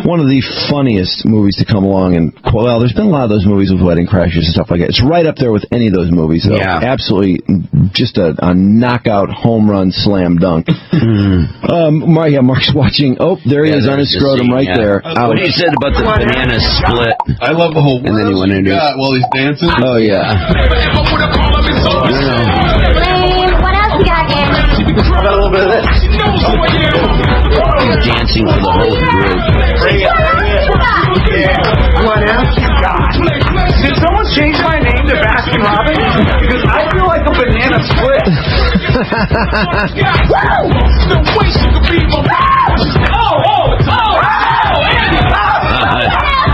one of the funniest movies to come along. And well, there's been a lot of those movies with wedding crashers and stuff like that. It's right up there with any of those movies. Though. Yeah, absolutely, just a knockout home run slam dunk. Mark's watching. Oh, there he is on his scrotum right there. What he said about the banana split. I love the whole. And then he went into while he's dancing. Oh yeah. What else you got, Andy? How about a little bit of this? He's dancing for the whole group. What else you got? Did someone change my name to Baskin Robbins? Because I feel like a banana split.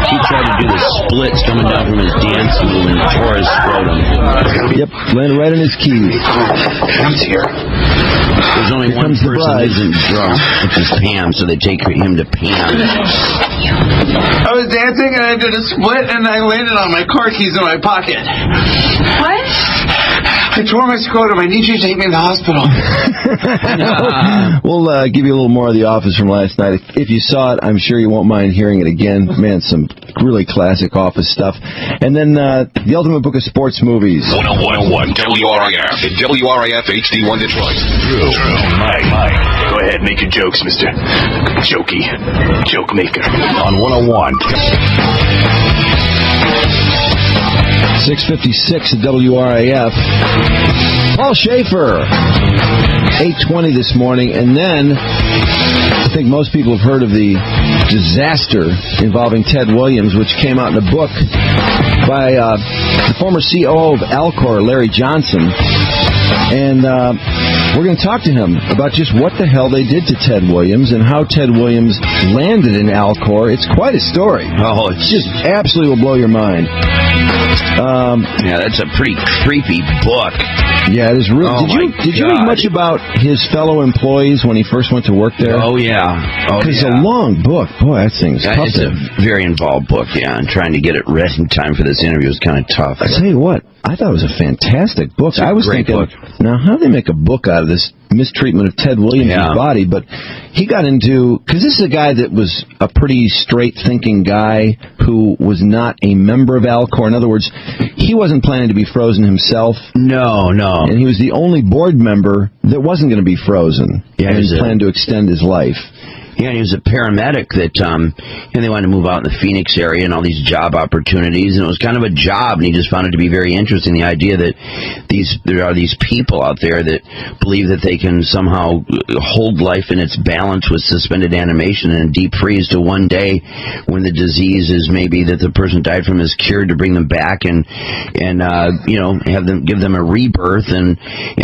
He tried to do the splits coming down from his dance move and tore his scrotum. Yep, landed right on his keys. He's here. There's only one person who isn't drunk, which is Pam, so they take him to Pam. I was dancing and I did a split and I landed on my car keys in my pocket. What? I tore my scrotum. I need you to take me to the hospital. We'll give you a little more of The Office from last night. If you saw it, I'm sure you won't mind hearing it again. Man, some really classic Office stuff. And then the Ultimate Book of Sports Movies. 101 WRIF in WRIF HD1 Detroit. Drew, Mike. Go ahead, make your jokes, Mr. Jokey. Joke maker. On 101. 6:56 at WRIF. Paul Shaffer, 8:20 this morning, and then I think most people have heard of the disaster involving Ted Williams, which came out in a book by the former COO of Alcor, Larry Johnson. And we're going to talk to him about just what the hell they did to Ted Williams and how Ted Williams landed in Alcor. It's quite a story. Oh, it's just absolutely will blow your mind. Yeah, that's a pretty creepy book. Yeah, it is real. Did you read much about his fellow employees when he first went to work there? Oh, yeah. Because it's a long book. Boy, that thing's tough. It's a very involved book, yeah, and trying to get it read in time for this interview was kind of tough. I tell you what, I thought it was a fantastic book. I was thinking, now how do they make a book out of this mistreatment of Ted Williams' body? But he got into, because this is a guy that was a pretty straight-thinking guy who was not a member of Alcor. In other words, he wasn't planning to be frozen himself. No. And he was the only board member that wasn't going to be frozen. Yeah, and planned to extend his life. Yeah, and he was a paramedic that, and they wanted to move out in the Phoenix area and all these job opportunities, and it was kind of a job, and he just found it to be very interesting, the idea that there are these people out there that believe that they can somehow hold life in its balance with suspended animation and deep freeze to one day when the disease is maybe that the person died from is cured, to bring them back and give them a rebirth and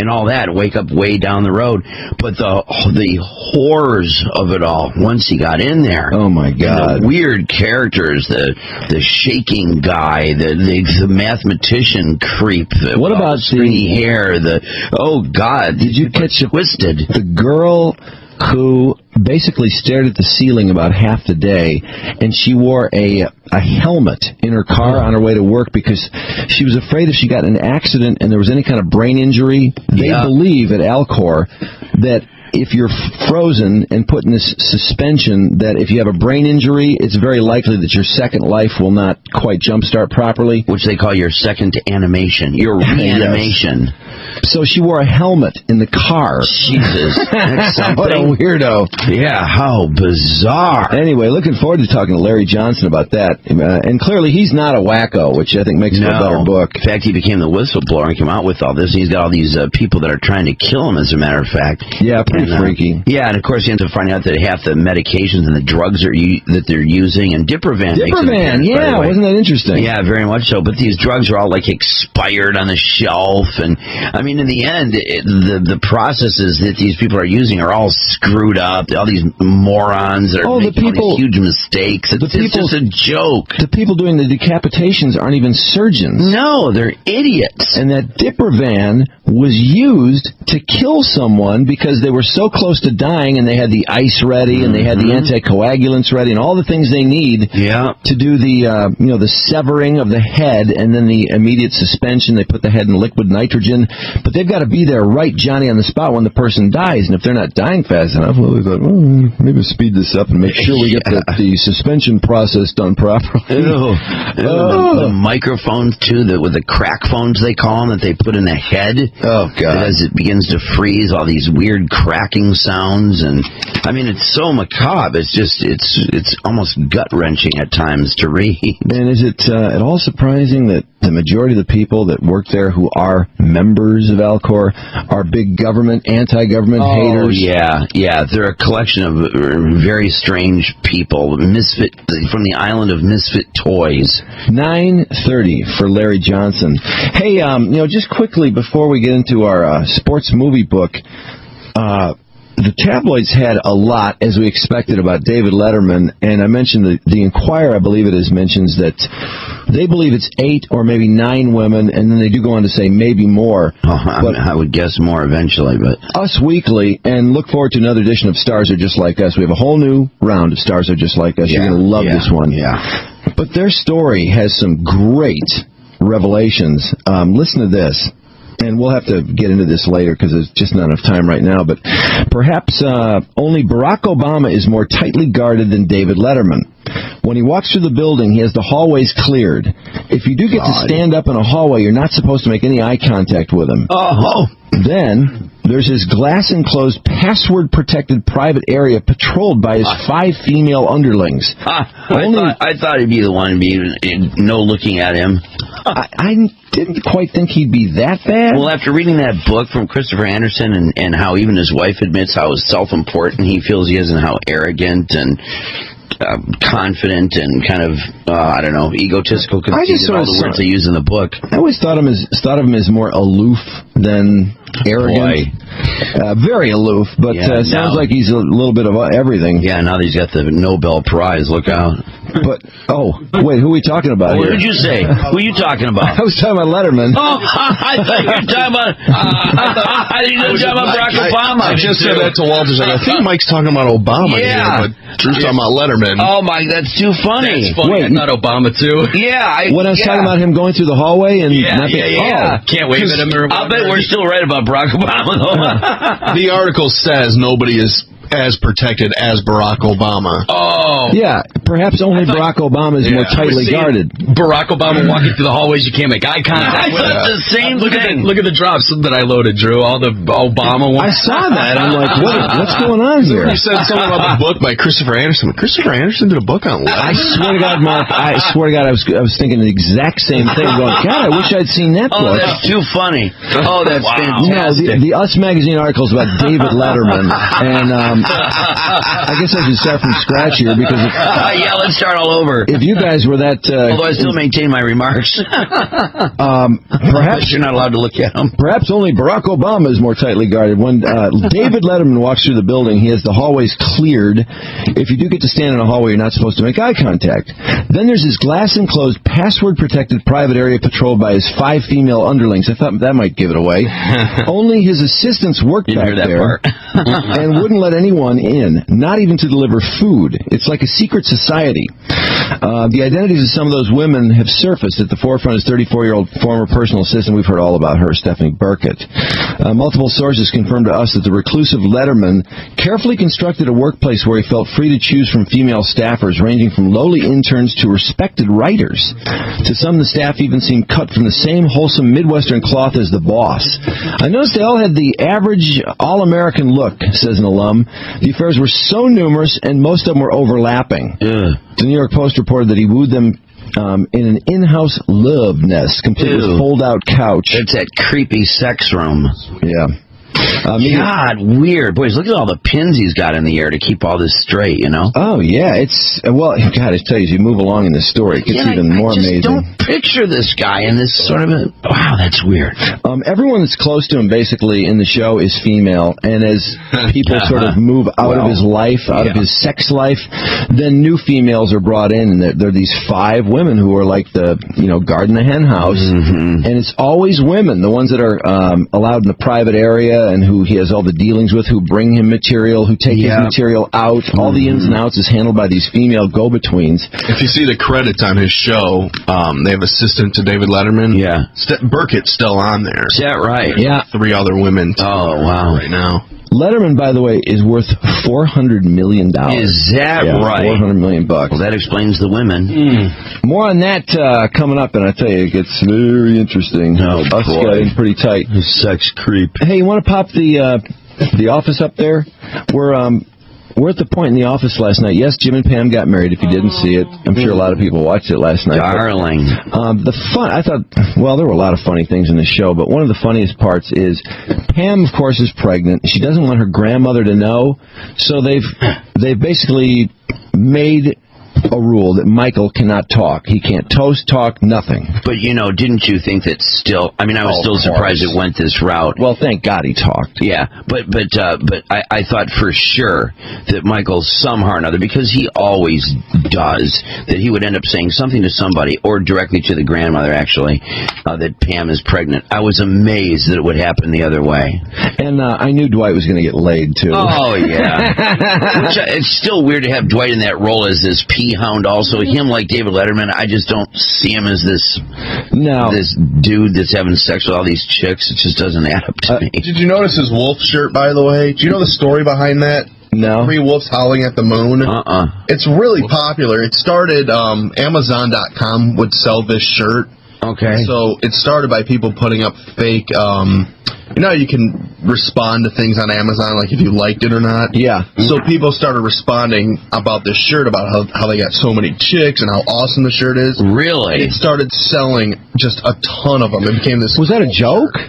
all that, wake up way down the road. But the horrors of it all, once he got in there. Oh my God. The weird characters, the shaking guy, the mathematician creep. What about the stringy hair? Oh God, did you catch it twisted? The girl who basically stared at the ceiling about half the day, and she wore a helmet in her car on her way to work because she was afraid if she got in an accident and there was any kind of brain injury, they believe at Alcor that if you're frozen and put in this suspension, that if you have a brain injury, it's very likely that your second life will not quite jumpstart properly. Which they call your second animation, your reanimation. So she wore a helmet in the car. Jesus. That's something. What a weirdo. Yeah, how bizarre. Anyway, looking forward to talking to Larry Johnson about that. And clearly he's not a wacko, which I think makes it a better book. In fact, he became the whistleblower and came out with all this. He's got all these people that are trying to kill him, as a matter of fact. Yeah, pretty freaky. Yeah, and of course you end up finding out that half the medications and the drugs that they're using, and Diprovan. Yeah, wasn't that interesting? Yeah, very much so. But these drugs are all like expired on the shelf, and I mean, in the end, the processes that these people are using are all screwed up. All these morons that are making all these huge mistakes. It's just a joke. The people doing the decapitations aren't even surgeons. No, they're idiots. And that Diprovan was used to kill someone because they were so close to dying, and they had the ice ready, and they had the anticoagulants ready, and all the things they need to do the severing of the head, and then the immediate suspension. They put the head in liquid nitrogen, but they've got to be there right Johnny on the spot when the person dies, and if they're not dying fast enough, well, they thought, maybe speed this up and make sure we get the suspension process done properly. The microphones, too, with the crack phones, they call them, that they put in the head. Oh, God. As it begins to freeze, all these weird cracking sounds, and I mean, it's so macabre. It's just, it's almost gut-wrenching at times to read. And is it at all surprising that the majority of the people that work there who are members of Alcor are big government, anti-government haters? Yeah. They're a collection of very strange people, misfit from the island of misfit toys. 9:30 for Larry Johnson. Hey, just quickly before we get into our sports movie book, the tabloids had a lot, as we expected, about David Letterman, and I mentioned the Inquirer, I believe it is, mentions that they believe it's 8 or maybe 9 women, and then they do go on to say maybe more. But I would guess more eventually. But Us Weekly, and look forward to another edition of Stars Are Just Like Us. We have a whole new round of Stars Are Just Like Us. You're going to love this one. Yeah. But their story has some great revelations. Listen to this. And we'll have to get into this later because there's just not enough time right now. But perhaps only Barack Obama is more tightly guarded than David Letterman. When he walks through the building, he has the hallways cleared. If you do get to stand up in a hallway, you're not supposed to make any eye contact with him. Then there's his glass-enclosed, password-protected private area patrolled by his 5 female underlings. I thought he'd be the one to be no looking at him. I didn't quite think he'd be that bad. Well, after reading that book from Christopher Anderson and how even his wife admits how self-important he feels he is and how arrogant and confident and kind of, egotistical, conceited, all the words they use in the book. I always thought of him as more aloof than arrogant. Very aloof, but sounds like he's a little bit of everything. Yeah, now that he's got the Nobel Prize, look out. But, wait, who are we talking about here? What did you say? Who are you talking about? I was talking about Letterman. I thought you were talking about... I didn't know you were talking about Barack Obama. I just said that to Walter. I think Mike's talking about Obama here, but Drew's talking about Letterman. Oh, my, that's too funny. That's funny. Wait, I thought Obama, too. Yeah. When I was talking about him going through the hallway and... Can't wave at him or I'll bet we're still right about Barack Obama, though. The article says nobody is as protected as Barack Obama. Oh. Yeah, perhaps only Barack Obama is more tightly guarded. Barack Obama walking through the hallways, you can't make eye contact. I thought the same thing. Look at the drops that I loaded, Drew. All the Obama ones. I saw that. I'm like, what's going on here? You said something about the book by Christopher Anderson. Christopher Anderson did a book on Letterman. I swear to God, Mark, I was thinking the exact same thing. Going, God, I wish I'd seen that book. Oh, that's too funny. Oh, that's fantastic. No, the Us Magazine article is about David Letterman, and I guess I should start from scratch here because yeah, let's start all over. If you guys were that, although I still maintain my remarks, perhaps you're not allowed to look at them. Perhaps only Barack Obama is more tightly guarded. When David Letterman walks through the building, he has the hallways cleared. If you do get to stand in a hallway, you're not supposed to make eye contact. Then there's his glass-enclosed, password-protected private area patrolled by his 5 female underlings. I thought that might give it away. Only his assistants worked back there and wouldn't let anyone in, not even to deliver food. It's like a secret society. The identities of some of those women have surfaced. At the forefront is 34-year-old former personal assistant. We've heard all about her, Stephanie Burkett. Multiple sources confirmed to us that the reclusive Letterman carefully constructed a workplace where he felt free to choose from female staffers, ranging from lowly interns to respected writers. To some, the staff even seemed cut from the same wholesome Midwestern cloth as the boss. I noticed they all had the average all-American look, says an alum. The affairs were so numerous, and most of them were overlapping. The New York Post reported that he wooed them in an in-house love nest, complete with fold-out couch. It's that creepy sex room. Yeah. God, weird. Boys, look at all the pins he's got in the air to keep all this straight, you know? Oh, yeah. It's, well, God, I tell you, as you move along in this story, it gets even more amazing. Don't picture this guy in this sort of a... Wow, that's weird. Everyone that's close to him, basically, in the show is female, and as people sort of move out of his life, out of his sex life, then new females are brought in, and there are these 5 women who are like the, guarding the hen house, and it's always women, the ones that are allowed in the private area, and who he has all the dealings with, who bring him material, who take his material out. All the ins and outs is handled by these female go-betweens. If you see the credits on his show, they have assistant to David Letterman. Yeah. Burkett's still on there. Is that right? Yeah. 3 other women. Oh, wow. Right now. Letterman, by the way, is worth $400 million. Is that right? $400 million. Well, that explains the women. More on that coming up, and I tell you, it gets very interesting. Us getting pretty tight. Sex creep. Hey, you want to pop the office up there? We're at the point in the office last night. Yes, Jim and Pam got married. If you didn't see it, I'm sure a lot of people watched it last night. Darling. I thought, well, there were a lot of funny things in the show, but one of the funniest parts is Pam, of course, is pregnant. She doesn't want her grandmother to know, so they've basically made a rule that Michael cannot talk. He can't toast, talk, nothing. But, didn't you think that still... I mean, I was still surprised it went this route. Well, thank God he talked. Yeah, but I thought for sure that Michael, somehow or another, because he always does, that he would end up saying something to somebody, or directly to the grandmother, actually, that Pam is pregnant. I was amazed that it would happen the other way. And I knew Dwight was going to get laid, too. Oh, yeah. It's still weird to have Dwight in that role as this hound. Also, him like David Letterman, I just don't see him as this dude that's having sex with all these chicks. It just doesn't add up to me. Did you notice his wolf shirt, by the way? Do you know the story behind that? No. 3 wolves howling at the moon? It's really popular. It started, Amazon.com would sell this shirt. Okay. So it started by people putting up fake, you can respond to things on Amazon, like if you liked it or not. Yeah. So people started responding about this shirt, about how they got so many chicks and how awesome the shirt is. Really? And it started selling just a ton of them. It became this... Was that a joke?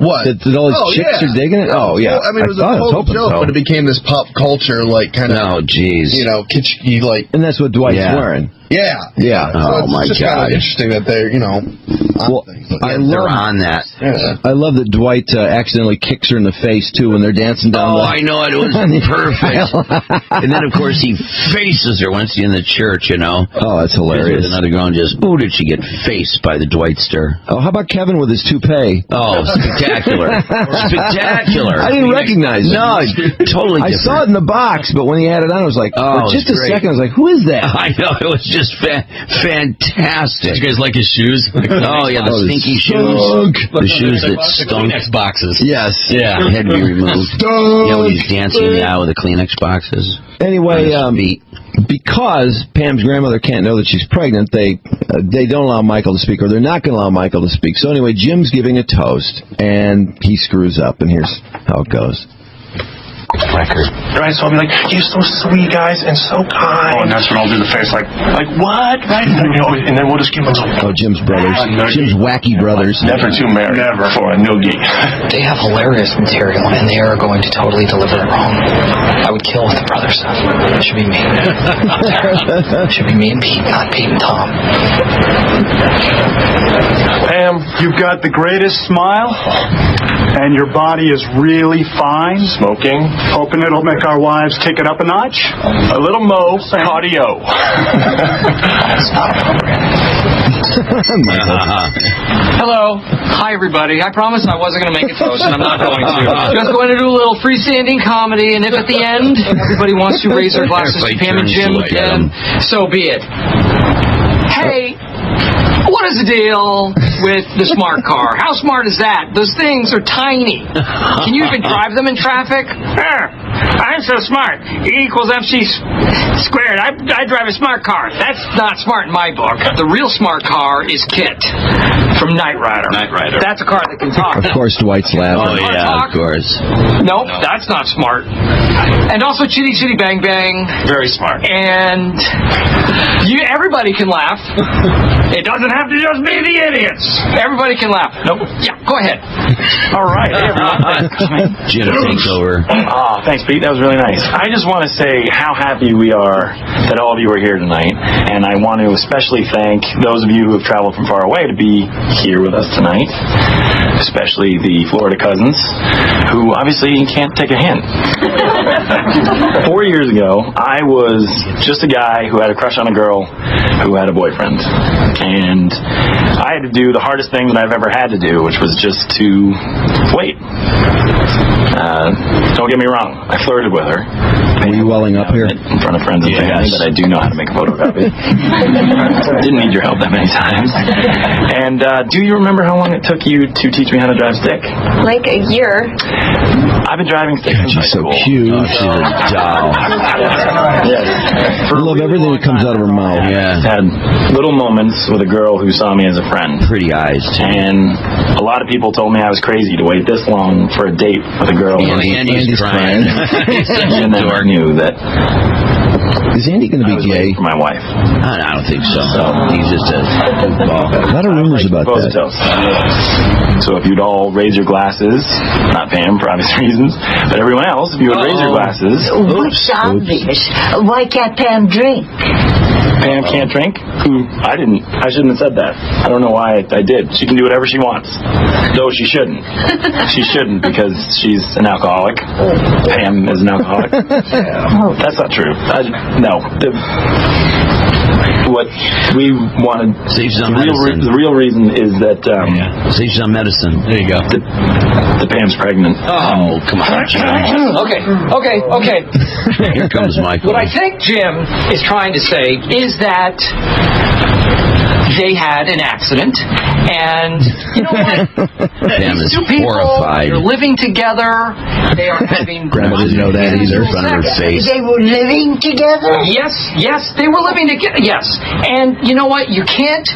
What? That all these chicks are digging it? Oh, yeah. Well, I mean, it was a total joke, but it became this pop culture, kind of... Oh, jeez. Kitschy, And that's what Dwight's wearing. Yeah. Yeah. Oh, my God. It's just kind of interesting that they're, they're on that. Yeah. I love that Dwight accidentally kicks her in the face, too, when they're dancing down I know. It was perfect. And then, of course, he faces her once he's in the church, Oh, that's hilarious. Another girl and just, did she get faced by the Dwightster. Oh, how about Kevin with his toupee? Oh, spectacular. spectacular. Spectacular. I didn't recognize it. No, totally different. I saw it in the box, but when he had it on, I was like, for just a second, I was like, who is that? I know, it was just fantastic. Did you guys like his shoes? Oh, yeah, the stinky shoes. The shoes that stunk. Kleenex boxes. Yes. Yeah. They had to be removed. Yeah, when he's dancing in the aisle with the Kleenex boxes. Anyway, because Pam's grandmother can't know that she's pregnant, they don't allow Michael to speak, or they're not going to allow Michael to speak. So anyway, Jim's giving a toast, and he screws up, and here's how it goes. Record. Right, so I'll be like, you're so sweet, guys, and so kind. Oh, and that's when I'll do the face like what? Right? And then we'll just give them Jim's brothers. Jim's wacky brothers. Never too married. Never for a noogie. They have hilarious material, and they are going to totally deliver it wrong. I would kill with the brothers. It should be me. It should be me and Pete, not Pete and Tom. Pam, you've got the greatest smile, and your body is really fine. Smoking. Hoping it'll make our wives kick it up a notch. A little Mo cardio. That's not appropriate. Hello. Hi, everybody. I promised I wasn't going to make a toast, and I'm not going to. Just going to do a little freestanding comedy, and if at the end everybody wants to raise their glasses to Pam and Jim, then so be it. Hey, what is the deal with the smart car? How smart is that? Those things are tiny. Can you even drive them in traffic? I'm so smart. E equals MC squared. I drive a smart car. That's not smart in my book. The real smart car is Kit from Knight Rider. That's a car that can talk. Of course, Dwight's laughing. Oh, yeah, of course. Nope, that's not smart. And also Chitty Chitty Bang Bang. Very smart. And everybody can laugh. It doesn't have to just be the idiots. Everybody can laugh. Nope. Yeah, go ahead. All right. Hey, everyone. Jim takes over. Thanks, Pete. That was really nice. I just want to say how happy we are that all of you are here tonight. And I want to especially thank those of you who have traveled from far away to be here with us tonight. Especially the Florida cousins, who obviously can't take a hint. 4 years ago, I was just a guy who had a crush on a girl who had a boyfriend. And I had to do the hardest thing that I've ever had to do, which was just to wait. Don't get me wrong, I flirted with her. Were you welling up here? In front of friends and family, but I do know how to make a photocopy. Didn't need your help that many times. And do you remember how long it took you to teach me how to drive stick? Like a year. I've been driving stick since high school. She's so cute. Oh, she's a doll. Yes. I love everything that comes out of her mouth. Yeah. Had little moments with a girl who saw me as a friend. Pretty eyes, too. And a lot of people told me I was crazy to wait this long for a date with a girl. Andy's crying. And then I knew that. Is Andy going to be gay? For my wife. I don't think so. He's just a goofball. A lot of rumors about that. So if you'd all raise your glasses, not Pam for obvious reasons, but everyone else, if you would raise your glasses. What's obvious? Why can't Pam drink? Pam can't drink? I shouldn't have said that. I don't know why I did. She can do whatever she wants. Though she shouldn't. She shouldn't because she's an alcoholic. Pam is an alcoholic. That's not true. No. What we wanted. Saves on medicine. The real reason is that. Saves on medicine. There you go. The Pam's pregnant. Oh, come on, Jim. Okay. Here comes Michael. What I think Jim is trying to say is that they had an accident, and you know what? Pam is two people horrified. are living together. They are having. Grandma didn't know that either. In front of her face. They were living together? Yes, they were living together. Yes, and you know what? You can't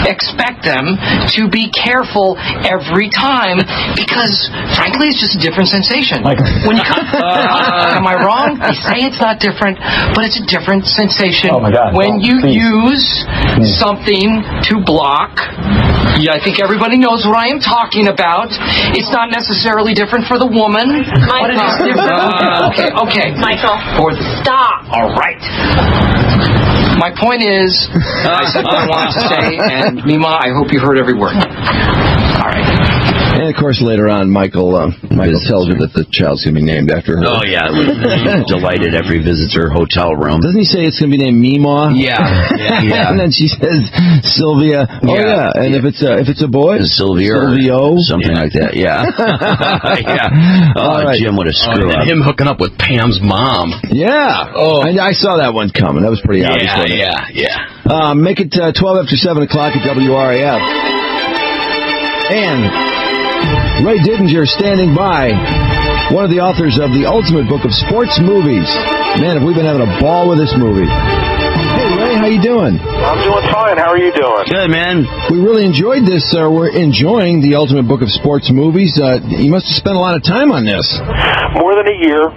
expect them to be careful every time because, frankly, it's just a different sensation. When you come, am I wrong? They say it's not different, but it's a different sensation. Oh my God! When you use something to block. Yeah, I think everybody knows what I am talking about. It's not necessarily different for the woman, but it is different. Okay. Michael, stop. All right. My point is, I said what I wanted to say, and Mima, I hope you heard every word. All right. And, of course, later on, Michael tells her that the child's going to be named after her. Oh, yeah. Delighted every visits her hotel room. Doesn't he say it's going to be named Meemaw? Yeah. And then she says Sylvia. Oh, yeah. And if it's a boy? Silvio. Something like that, yeah. All right. Jim, what a screw up. And him hooking up with Pam's mom. Yeah. Oh. I saw that one coming. That was pretty obvious. Yeah. Make it 12 after 7 o'clock at WRAF. And Ray Didinger standing by, one of the authors of the Ultimate Book of Sports Movies. Man, have we been having a ball with this movie. Hey, Ray, how you doing? I'm doing fine. How are you doing? Good, man. We really enjoyed this. We're enjoying the Ultimate Book of Sports Movies. You must have spent a lot of time on this. More than a year.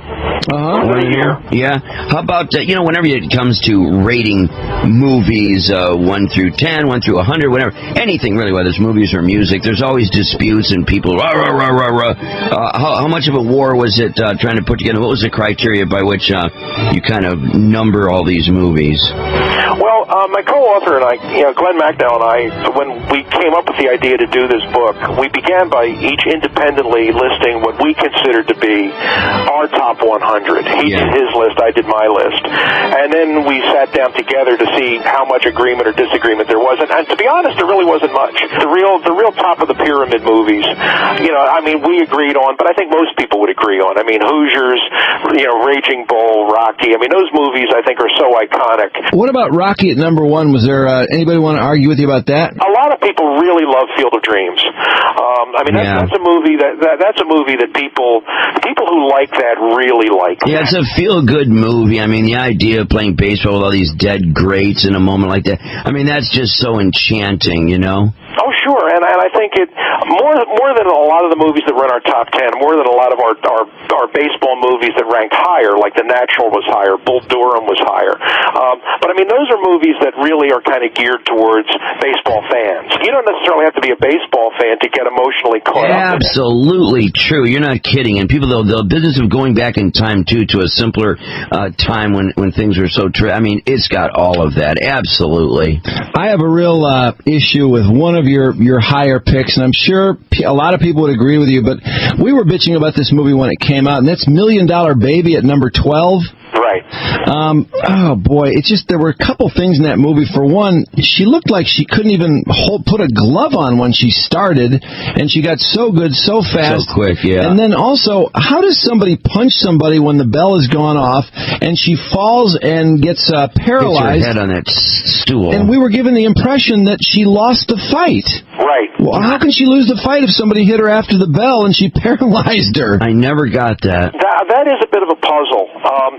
More than a year. Yeah. How about, whenever it comes to rating movies, 1 through 10, 1 through 100, whatever, anything really, whether it's movies or music, there's always disputes and people, rah, rah, rah, rah, rah. How much of a war was it trying to put together? What was the criteria by which you kind of number all these movies? Well, my co-author and I, Glenn MacDowell and I, when we came up with the idea to do this book, we began by each independently listing what we considered to be our top 100. He did his list, I did my list. And then we sat down together to see how much agreement or disagreement there was. And to be honest, there really wasn't much. The real top of the pyramid movies, we agreed on, but I think most people would agree on. Hoosiers, Raging Bull, Rocky. Those movies I think are so iconic. What about Rocky at number 1? Was there anybody want to argue with you about that? A lot of people really love Field of Dreams. That's a movie that's a movie that people who like that really like. Yeah, it's a feel-good movie. The idea of playing baseball with all these dead greats in a moment like that, that's just so enchanting, Oh, sure, and I think it more than a lot of the movies that were in our top 10, more than a lot of our baseball movies that ranked higher, like The Natural was higher, Bull Durham was higher. But those are movies that really are kind of geared towards baseball fans. You don't necessarily have to be a baseball fan to get emotionally caught up. Absolutely true. You're not kidding. And people, the business of going back in time too to a simpler time when things were so true. It's got all of that. Absolutely. I have a real issue with one of your higher picks, and I'm sure a lot of people would agree with you, but we were bitching about this movie when it came out, and that's $1 Million Baby at number 12. Right. Oh, boy. It's just there were a couple things in that movie. For one, she looked like she couldn't even put a glove on when she started, and she got so good so fast. So quick, yeah. And then also, how does somebody punch somebody when the bell has gone off, and she falls and gets paralyzed? Hits her head on that stool. And we were given the impression that she lost the fight. Right. Well, how can she lose the fight if somebody hit her after the bell and she paralyzed her? I never got that. That is a bit of a puzzle.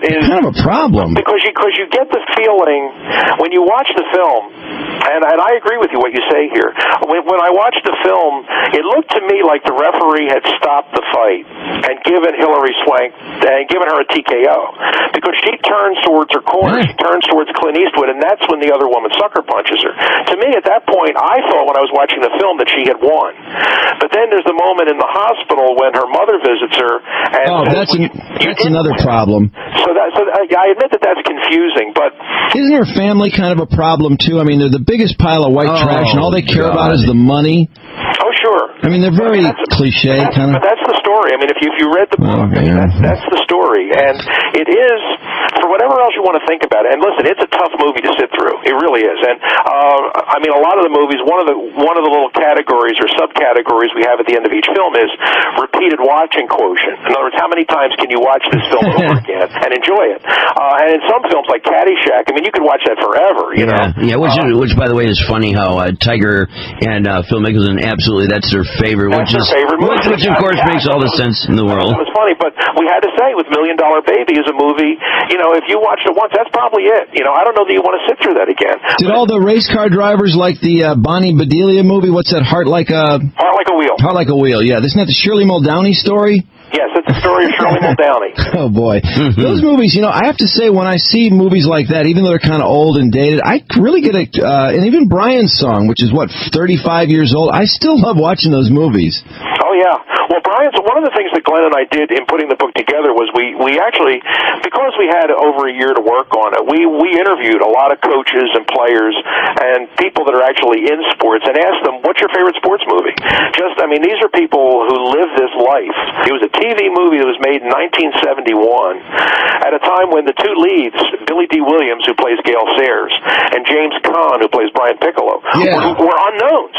It's kind of a problem. Because you get the feeling when you watch the film, and I agree with you what you say here. When I watched the film, it looked to me like the referee had stopped the fight and given Hilary Swank and given her a TKO, because she turns towards her corner, she turns towards Clint Eastwood, and that's when the other woman sucker punches her. To me, at that point, I thought when I was watching the film that she had won. But then there's the moment in the hospital when her mother visits her, and that's another problem. So I admit that that's confusing, but isn't her family kind of a problem too? They're the biggest pile of white trash, and all they care about is the money. Oh, sure. They're very cliche kind of. But that's the story. If you read the book, that's the story, and it is, for whatever else you want to think about it. And listen, it's a tough movie to sit through. It really is. And a lot of the movies, one of the little categories or subcategories we have at the end of each film is repeated watching quotient. In other words, how many times can you watch this film over again and enjoy it? And in some films like Caddyshack, you could watch that forever. You know. Yeah. Which by the way is funny how Tiger and Phil Mickelson, absolutely, that's their favorite. That's their favorite movie. Which of course makes all the sense in the world. It was funny, but we had to say with $1 Million Baby is a movie. If you watched it once, that's probably it. I don't know that you want to sit through that again. Did all the race car drivers like the Bonnie Bedelia movie? What's that? Heart Like a Wheel. Heart Like a Wheel. Yeah, isn't that the Shirley Muldowney story? Yes, it's the story of Shirley Muldowney. Oh, boy. Those movies, I have to say, when I see movies like that, even though they're kind of old and dated, I really get and even Brian's Song, which is, 35 years old, I still love watching those movies. Oh, yeah. Well, Brian, so one of the things that Glenn and I did in putting the book together was we actually, because we had over a year to work on it, we interviewed a lot of coaches and players and people that are actually in sports and asked them, what's your favorite sports movie? These are people who live this life. It was a TV movie that was made in 1971 at a time when the two leads, Billy D. Williams, who plays Gale Sayers, and James Caan, who plays Brian Piccolo, were unknowns.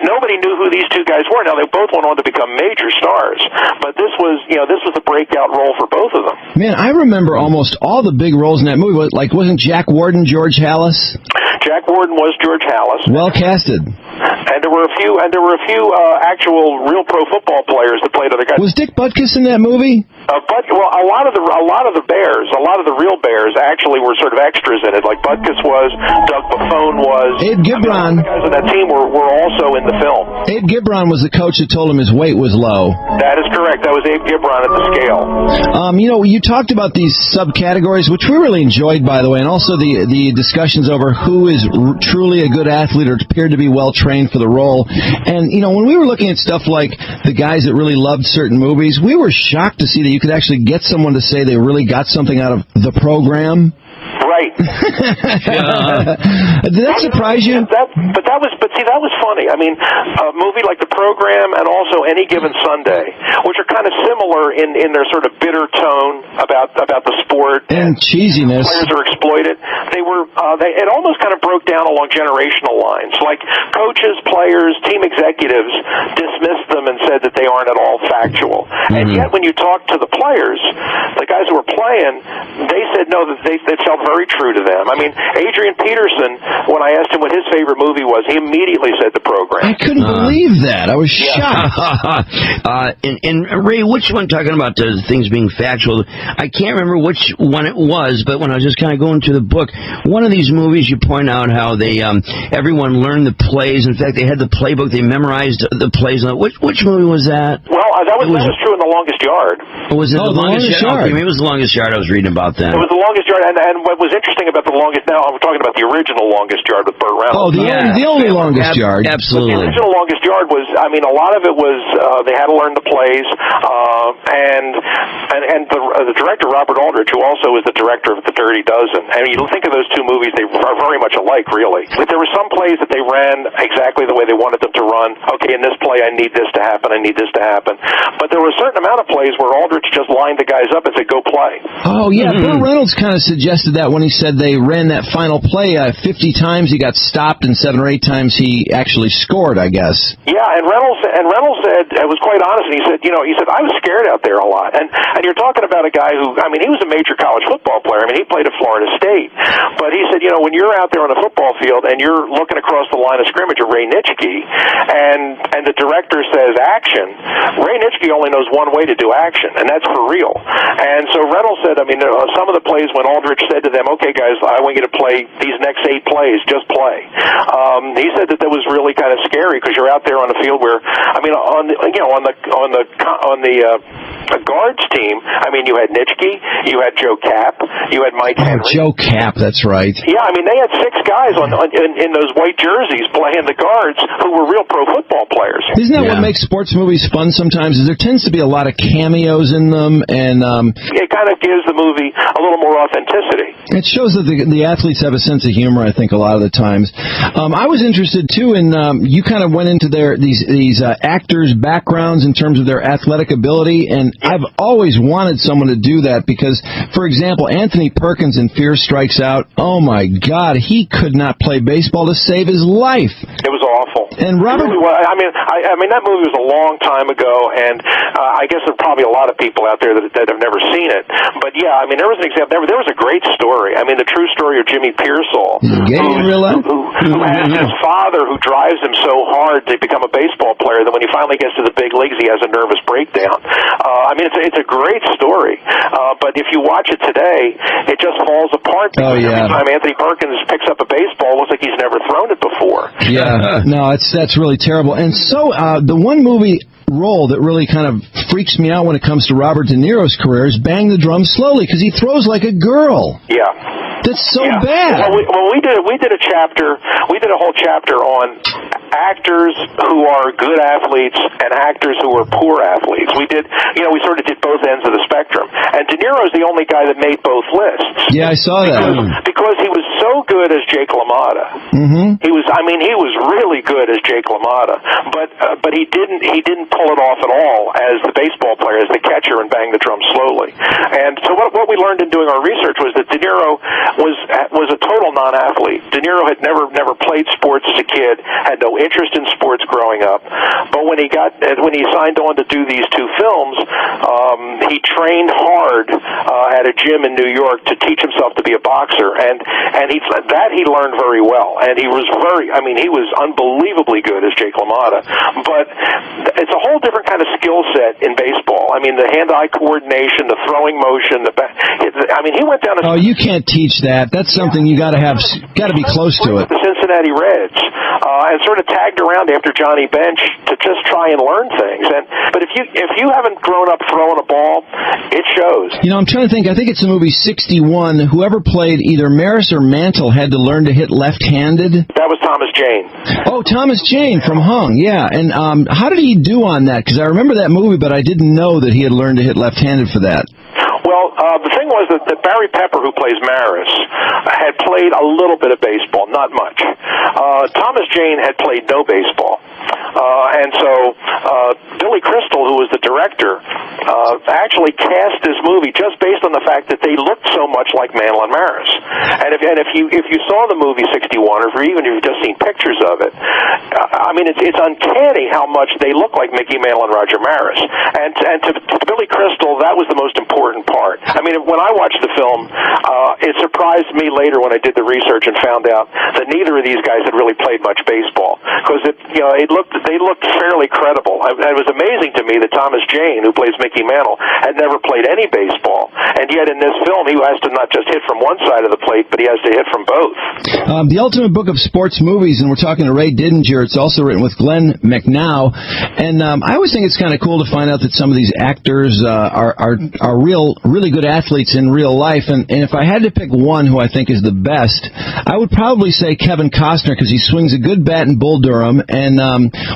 Nobody knew who these two guys were. Now, they both went on to become major stars, but this was the breakout role for both of them. Man, I remember almost all the big roles in that movie. Like, wasn't Jack Warden George Halas? Jack Warden was George Halas. Well casted. And there were a few actual real pro football players that played other guys. Was Dick Butkus in that movie? A lot of the Bears, a lot of the real Bears actually were sort of extras in it. Like Butkus was, Doug Buffone was. Abe Gibron. The guys on that team were also in the film. Abe Gibron was the coach that told him his weight was low. That is correct. That was Abe Gibron at the scale. You talked about these subcategories, which we really enjoyed, by the way, and also the discussions over who is truly a good athlete or appeared to be well trained for the role. And when we were looking at stuff like the guys that really loved certain movies, we were shocked to see that you could actually get someone to say they really got something out of the program. Right. Did that surprise you? That was funny. A movie like The Program and also Any Given Sunday, which are kind of similar in their sort of bitter tone about the sport and cheesiness. Players are exploited. It almost kind of broke down along generational lines. Like coaches, players, team executives dismissed them and said that they aren't at all factual. And yet, when you talk to the players, the guys who were playing, they said no, that they felt very true to them. Adrian Peterson, when I asked him what his favorite movie was, he immediately said The Program. I couldn't believe that. I was shocked. And Ray, which one, talking about the things being factual, I can't remember which one it was, but when I was just kind of going through the book, one of these movies you point out how they everyone learned the plays. In fact, they had the playbook. They memorized the plays. Which movie was that? Well, that was true in The Longest Yard. Was it The Longest Yard? Okay, maybe it was The Longest Yard I was reading about then. It was The Longest Yard, and what was interesting about The Longest, now I'm talking about the original Longest Yard with Burt Reynolds. Oh, the only Longest Yard. Absolutely. But the original Longest Yard was, a lot of it was they had to learn the plays, and the director, Robert Aldrich, who also is the director of The Dirty Dozen, and you think of those two movies, they are very much alike, really. But there were some plays that they ran exactly the way they wanted them to run. Okay, in this play, I need this to happen, I need this to happen. But there were a certain amount of plays where Aldrich just lined the guys up and said, go play. Oh, yeah, Burt Reynolds kind of suggested that when he said they ran that final play 50 times, he got stopped, and 7 or 8 times he actually scored, I guess. Yeah, and Reynolds said, it was quite honest, and he said, I was scared out there a lot. And you're talking about a guy who, he was a major college football player. He played at Florida State. But he said, when you're out there on a football field and you're looking across the line of scrimmage at Ray Nitschke, and the director says action, Ray Nitschke only knows one way to do action, and that's for real. And so Reynolds said, some of the plays when Aldrich said to them, okay, guys, I want you to play these next 8 plays, just play. He said that was really kind of scary because you're out there on a field where, on the guards team, you had Nitschke, you had Joe Kapp, you had Mike Henry. Joe Kapp, that's right. Yeah, they had 6 guys in those white jerseys playing the guards who were real pro football players. Isn't that what makes sports movies fun sometimes? Is there tends to be a lot of cameos in them, and it kind of gives the movie a little more authenticity. It shows that the athletes have a sense of humor, I think, a lot of the times. I was interested, too, in you kind of went into these actors' backgrounds in terms of their athletic ability, and I've always wanted someone to do that because, for example, Anthony Perkins in Fear Strikes Out, oh my God, he could not play baseball to save his life. It was awful. And Robert, that movie was a long time ago, and I guess there are probably a lot of people out there that have never seen it. But yeah, there was an example. There was a great story. The true story of Jimmy Pearsall, who has his father who drives him so hard to become a baseball player that when he finally gets to the big leagues, he has a nervous breakdown. It's a great story. But if you watch it today, it just falls apart. Every time Anthony Perkins picks up a baseball, it looks like he's never thrown it before. Yeah, no, that's really terrible. And so the one movie role that really kind of freaks me out when it comes to Robert De Niro's career is Bang the Drum Slowly, because he throws like a girl. Yeah. That's so bad. Well, we did a chapter. We did a whole chapter on actors who are good athletes and actors who are poor athletes. We sort of did both ends of the spectrum. And De Niro's the only guy that made both lists. Yeah, I saw that. Because he was so good as Jake LaMotta. Mm-hmm. He was really good as Jake LaMotta. But he didn't pull it off at all as the baseball player, as the catcher, and bang the drum slowly. And so what we learned in doing our research was that De Niro was a total non-athlete. De Niro had never played sports as a kid, had no interest in sports growing up. But when he signed on to do these two films, he trained hard at a gym in New York to teach himself to be a boxer, and he learned very well. And he was unbelievably good as Jake LaMotta. But it's a whole different kind of skill set in baseball. I mean, the hand-eye coordination, the throwing motion, he went down. You can't teach that. That's something you got to be close to it. The Cincinnati Reds, and sort of tagged around after Johnny Bench to just try and learn things. But if you haven't grown up throwing a ball, it shows. I'm trying to think. I think it's the movie 61. Whoever played either Maris or Mantle had to learn to hit left-handed. That was Thomas Jane. Oh, Thomas Jane from Hung, yeah. And how did he do on that? Because I remember that movie, but I didn't know that he had learned to hit left-handed for that. Well, the thing was that Barry Pepper, who plays Maris, had played a little bit of baseball, not much. Thomas Jane had played no baseball. And so Billy Crystal, who was the director, actually cast this movie just based on the fact that they looked so much like Mantle and Maris. And if you saw the movie 61, or even if you've just seen pictures of it, it's uncanny how much they look like Mickey Mantle and Roger Maris. And to Billy Crystal, that was the most important part. When I watched the film, it surprised me later when I did the research and found out that neither of these guys had really played much baseball, because they looked fairly credible. It was amazing to me that Thomas Jane, who plays Mickey Mantle, had never played any baseball, and yet in this film he has to not just hit from one side of the plate, but he has to hit from both. The Ultimate Book of Sports Movies, and we're talking to Ray Didinger. It's also written with Glenn McNow, and I always think it's kind of cool to find out that some of these actors are really good athletes in real life. And if I had to pick one who I think is the best, I would probably say Kevin Costner, because he swings a good bat in Bull Durham. And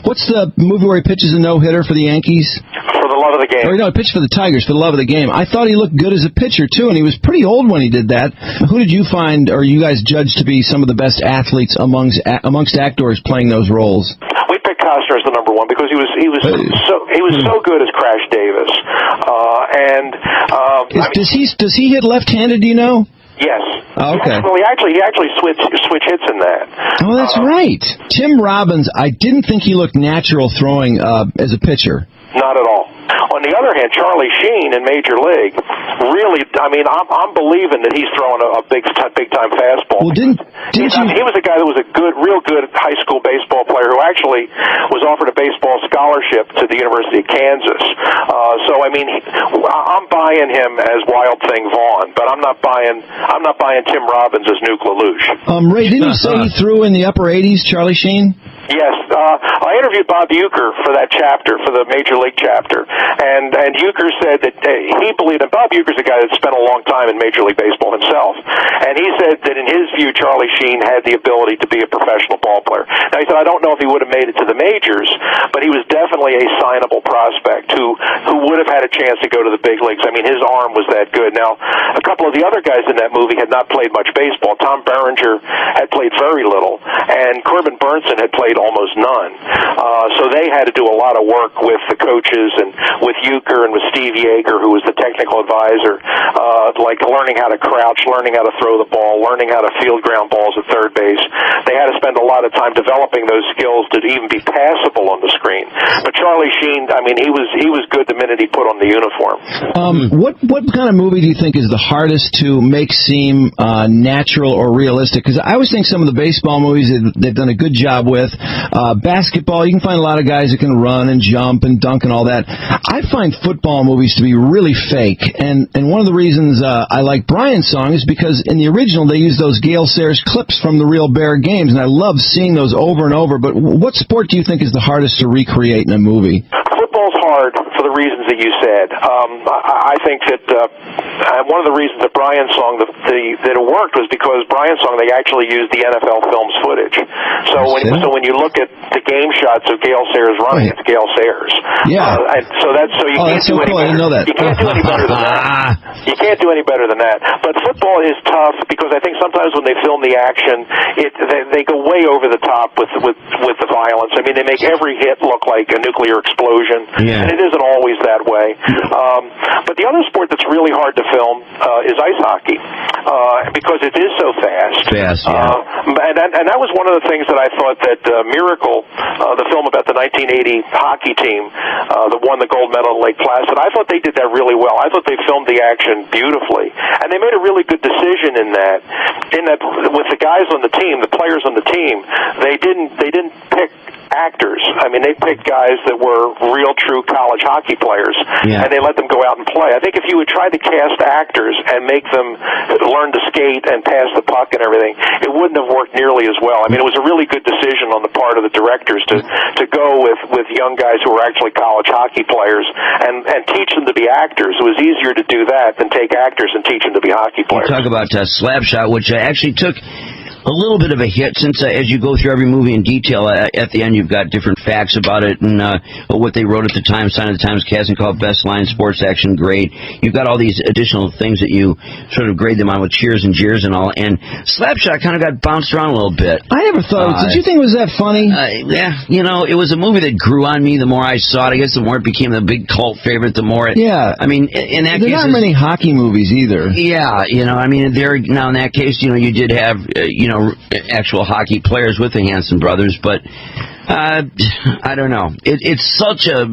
what's the movie where he pitches a no-hitter for the Yankees? For the Love of the Game. Or no, he pitched for the Tigers, for the Love of the Game. I thought he looked good as a pitcher, too, and he was pretty old when he did that. Who did you find, or you guys judge to be some of the best athletes amongst actors playing those roles? We picked Costner as the number one because he was so good as Crash Davis. Does he hit left-handed, do you know? Yes. Oh, okay. Well, he actually switch hits in that. Oh, that's right. Tim Robbins, I didn't think he looked natural throwing as a pitcher. Not at all. On the other hand, Charlie Sheen in Major League, really, I'm believing that he's throwing a big time fastball. Well, he was a guy that was a real good high school baseball player who actually was offered a baseball scholarship to the University of Kansas. I'm buying him as Wild Thing Vaughn, but I'm not buying Tim Robbins as Nuke LaLoosh. Ray, didn't you say he threw in the upper 80s, Charlie Sheen? Yes, I interviewed Bob Uecker for that chapter, for the Major League chapter, and Uecker said that he believed, and Bob Uecker's a guy that spent a long time in Major League Baseball himself, and he said that in his view, Charlie Sheen had the ability to be a professional ball player. Now, he said, I don't know if he would have made it to the majors, but he was definitely a signable prospect who would have had a chance to go to the big leagues. His arm was that good. Now, a couple of the other guys in that movie had not played much baseball. Tom Berenger had played very little, and Corbin Burnson had played almost none. So they had to do a lot of work with the coaches and with Uecker and with Steve Yeager, who was the technical advisor, like learning how to crouch, learning how to throw the ball, learning how to field ground balls at third base. They had to spend a lot of time developing those skills to even be passable on the screen. But Charlie Sheen, he was good the minute he put on the uniform. What kind of movie do you think is the hardest to make seem natural or realistic? Because I always think some of the baseball movies they've done a good job with. Basketball, you can find a lot of guys that can run and jump and dunk and all that. I find football movies to be really fake, and one of the reasons I like Brian's song is because in the original they use those Gale Sayers clips from the real Bear games, and I love seeing those over and over. But what sport do you think is the hardest to recreate in a movie? Football's hard for the reasons that you said. I think that one of the reasons that Brian's song that it worked was because Brian's song they actually used the NFL films footage. So when you look at the game shots of Gale Sayers running, it's Gale Sayers. Yeah. And so you can't that's do so any cool. better. I didn't know that. You can't do any better than that. You can't do any better than that. But football is tough because I think sometimes when they film the action, they go way over the top with the violence. I mean, they make every hit look like a nuclear explosion, and it isn't always that way. But the other sport that's really hard to film is ice hockey because it is so fast. And that was one of the things that I thought that Miracle, the film about the 1980 hockey team that won the gold medal in Lake Placid, I thought they did that really well. I thought they filmed the action beautifully, and they made a really good decision in that with the guys on the team, the players on the team, they didn't pick actors. I mean, they picked guys that were real, true college hockey players, and they let them go out and play. I think if you would try to cast actors and make them learn to skate and pass the puck and everything, it wouldn't have worked nearly as well. I mean, it was a really good decision on the part of the directors to go with young guys who were actually college hockey players and teach them to be actors. It was easier to do that than take actors and teach them to be hockey players. You talk about Slapshot, which I actually took a little bit of a hit since as you go through every movie in detail, at the end you've got different facts about it and what they wrote at the time, Sign of the Times casting called Best Line Sports Action Grade. You've got all these additional things that you sort of grade them on with cheers and jeers and all, and Slapshot kind of got bounced around a little bit. I never thought, did you think it was that funny? Yeah, it was a movie that grew on me the more I saw it. I guess the more it became the big cult favorite, the more it... Yeah. I mean, in that case... There aren't many hockey movies either. Yeah, I mean, now in that case, you did have, actual hockey players with the Hanson brothers, but I don't know. It's such a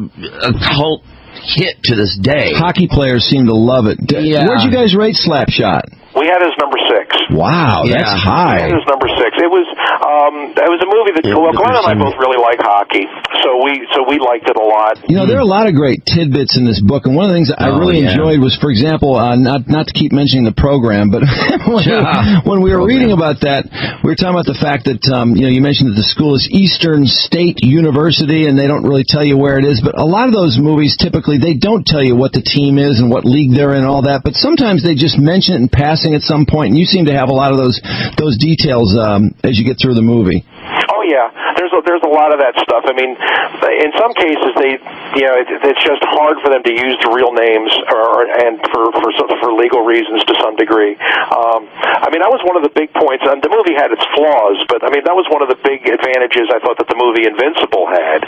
cult hit to this day. Hockey players seem to love it. Where'd you guys rate Slapshot? We had it as number 6. Wow, that's high. It was number 6. It was a movie that Glenn and I both really like hockey, so we liked it a lot. There are a lot of great tidbits in this book, and one of the things that I really enjoyed was, for example, not to keep mentioning the program, but when we were reading about that, we were talking about the fact that you mentioned that the school is Eastern State University, and they don't really tell you where it is. But a lot of those movies, typically, they don't tell you what the team is and what league they're in, and all that. But sometimes they just mention it in passing at some point, and you seem to have a lot of those details as you get through the movie. Oh yeah, there's a lot of that stuff. I mean, in some cases it's just hard for them to use the real names and for legal reasons to some degree. I mean, that was one of the big points. And the movie had its flaws, but I mean that was one of the big advantages I thought that the movie Invincible had,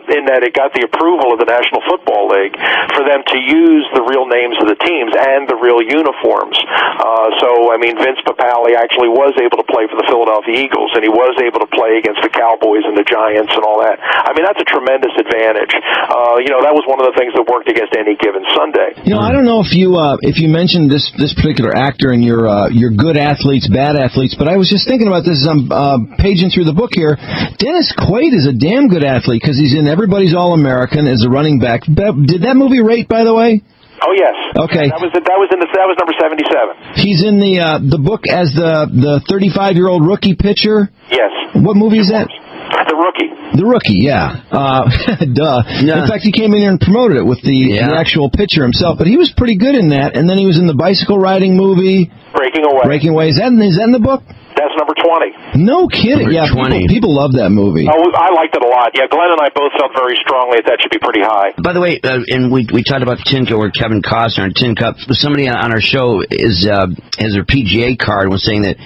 in that it got the approval of the National Football League for them to use the real names of the teams and the real uniforms. So I mean, Vince Papale actually was able to play for the Philadelphia Eagles, and he was able to play against the Cowboys and the Giants and all that. I mean, that's a tremendous advantage. That was one of the things that worked against any given Sunday. I don't know if you mentioned this particular actor in your good athletes, bad athletes, but I was just thinking about this as I'm paging through the book here. Dennis Quaid is a damn good athlete because he's in Everybody's All-American as a running back. Did that movie rate, by the way? Oh yes. Okay. That was number 77. He's in the book as the 35-year-old rookie pitcher. Yes. What movie is that? The Rookie. The Rookie, yeah. Duh. Yeah. In fact, he came in here and promoted it with the actual pitcher himself, but he was pretty good in that. And then he was in the bicycle riding movie. Breaking Away. Is that in the book? That's number 20. No kidding. Number 20. People love that movie. Oh, I liked it a lot. Yeah, Glenn and I both felt very strongly that should be pretty high. By the way, and we talked about Tin Cup, or Kevin Costner and Tin Cup. Somebody on our show has their PGA card was saying that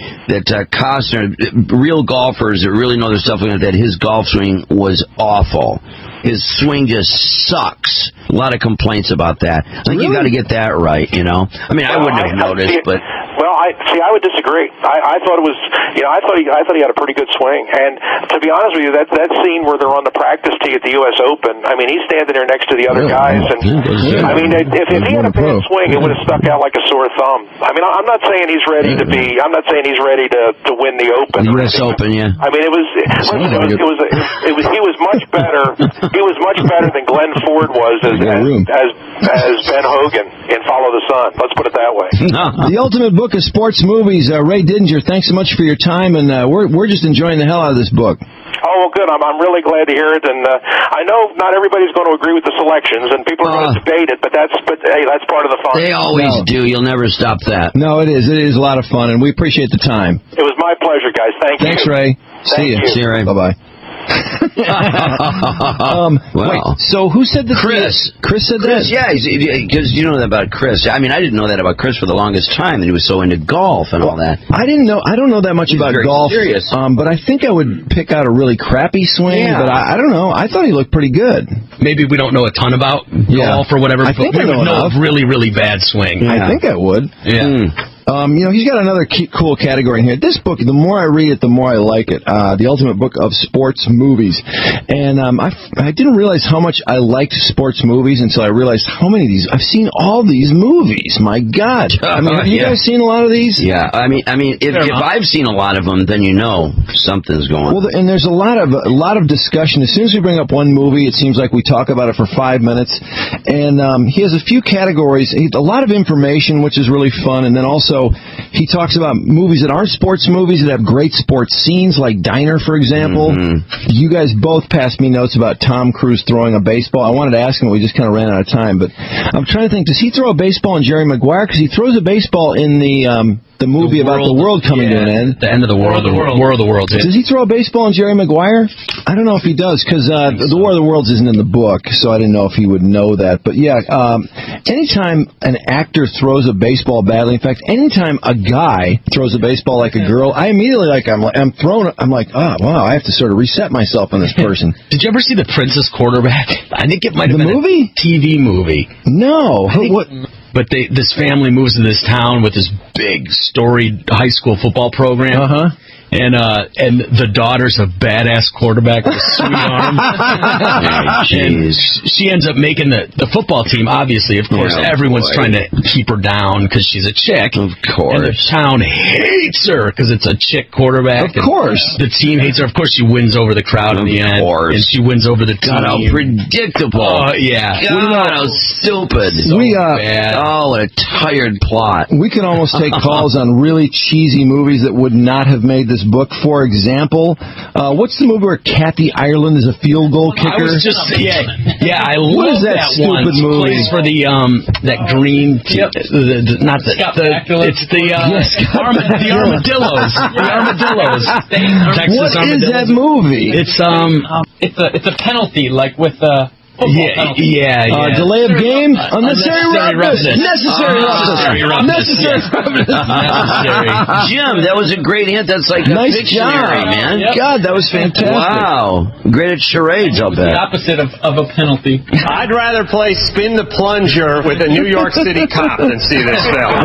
Costner, real golfers that really know their stuff, that his golf swing was awful. His swing just sucks. A lot of complaints about that. I think you got to get that right, I mean, I wouldn't have noticed, but... Well, I would disagree. I thought it was, I thought he had a pretty good swing. And to be honest with you, that scene where they're on the practice tee at the U.S. Open, I mean, he's standing there next to the other guys, and I mean, if he had a bad swing, it would have stuck out like a sore thumb. I mean, I'm not saying he's ready to win the Open. The U.S. Open, yeah. I mean, he was much better. He was much better than Glenn Ford was as Ben Hogan in Follow the Sun. Let's put it that way. The ultimate book of sports movies. Ray Didinger, thanks so much for your time, and we're just enjoying the hell out of this book. Oh, well, good. I'm really glad to hear it, and I know not everybody's going to agree with the selections, and people are going to debate it, but hey, that's part of the fun. They always do. You'll never stop that. No, it is. It is a lot of fun, and we appreciate the time. It was my pleasure, guys. Thank you. Thanks, Ray. See you. See you, Ray. Bye-bye. Wait, so who said that? Chris. Chris said Chris, that? yeah, because you know that about Chris. I mean, I didn't know that about Chris for the longest time, that he was so into golf and all that. I don't know that much about golf. Serious. But I think I would pick out a really crappy swing. Yeah. But I don't know. I thought he looked pretty good. Maybe we don't know a ton about golf or whatever. I think but we I know would know enough. a really, really bad swing. I think I would. Yeah. He's got another cool category in here. This book, the more I read it, the more I like it. The Ultimate Book of Sports Movies. And I didn't realize how much I liked sports movies until I realized how many of these. I've seen all these movies. My God. I mean, have you guys seen a lot of these? Yeah. I mean, if I've seen a lot of them, then you know something's going on. Well, and there's a lot of discussion. As soon as we bring up one movie, it seems like we talk about it for 5 minutes. And he has a few categories, a lot of information, which is really fun. And then also, he talks about movies that aren't sports movies that have great sports scenes, like Diner, for example. Mm-hmm. You guys both passed me notes about Tom Cruise throwing a baseball. I wanted to ask him, but we just kind of ran out of time. But I'm trying to think, does he throw a baseball in Jerry Maguire? Because he throws a baseball in the movie about the world coming to an end. The end of the world. War of the Worlds. Does he throw a baseball in Jerry Maguire? I don't know if he does, because the War of the Worlds isn't in the book, so I didn't know if he would know that. But yeah, anytime an actor throws a baseball badly, in fact, anytime a guy throws a baseball like a girl, I immediately I'm like, oh wow, I have to sort of reset myself on this person. Did you ever see The Princess Quarterback? I think it might have been movie? A TV movie. No. What? But this family moves to this town with this big, storied high school football program. Uh-huh. And the daughter's a badass quarterback with a sweet arm. And she ends up making the football team, obviously. Of course, everyone's trying to keep her down because she's a chick. Of course. And the town hates her because it's a chick quarterback. Of course. The team hates her. Of course, she wins over the crowd in the end. Of course. And she wins over the team. God, how predictable. Oh, yeah. God, how stupid. Bad. Oh, what a tired plot. We can almost take calls on really cheesy movies that would not have made this book. For example, what's the movie where Kathy Ireland is a field goal kicker? I was just I love what is that stupid one. movie? Plays for the that green not the it's the armadillos. The armadillos. Texas what is that movie? It's a penalty, like with delay of game, unnecessary roughness. Necessary roughness. Jim, that was a great hint. That's like a nice dictionary, job, man. Yep. God, that was fantastic. Wow, great at charades, I'll bet. The opposite of a penalty. I'd rather play Spin the Plunger with a New York City cop than see this film.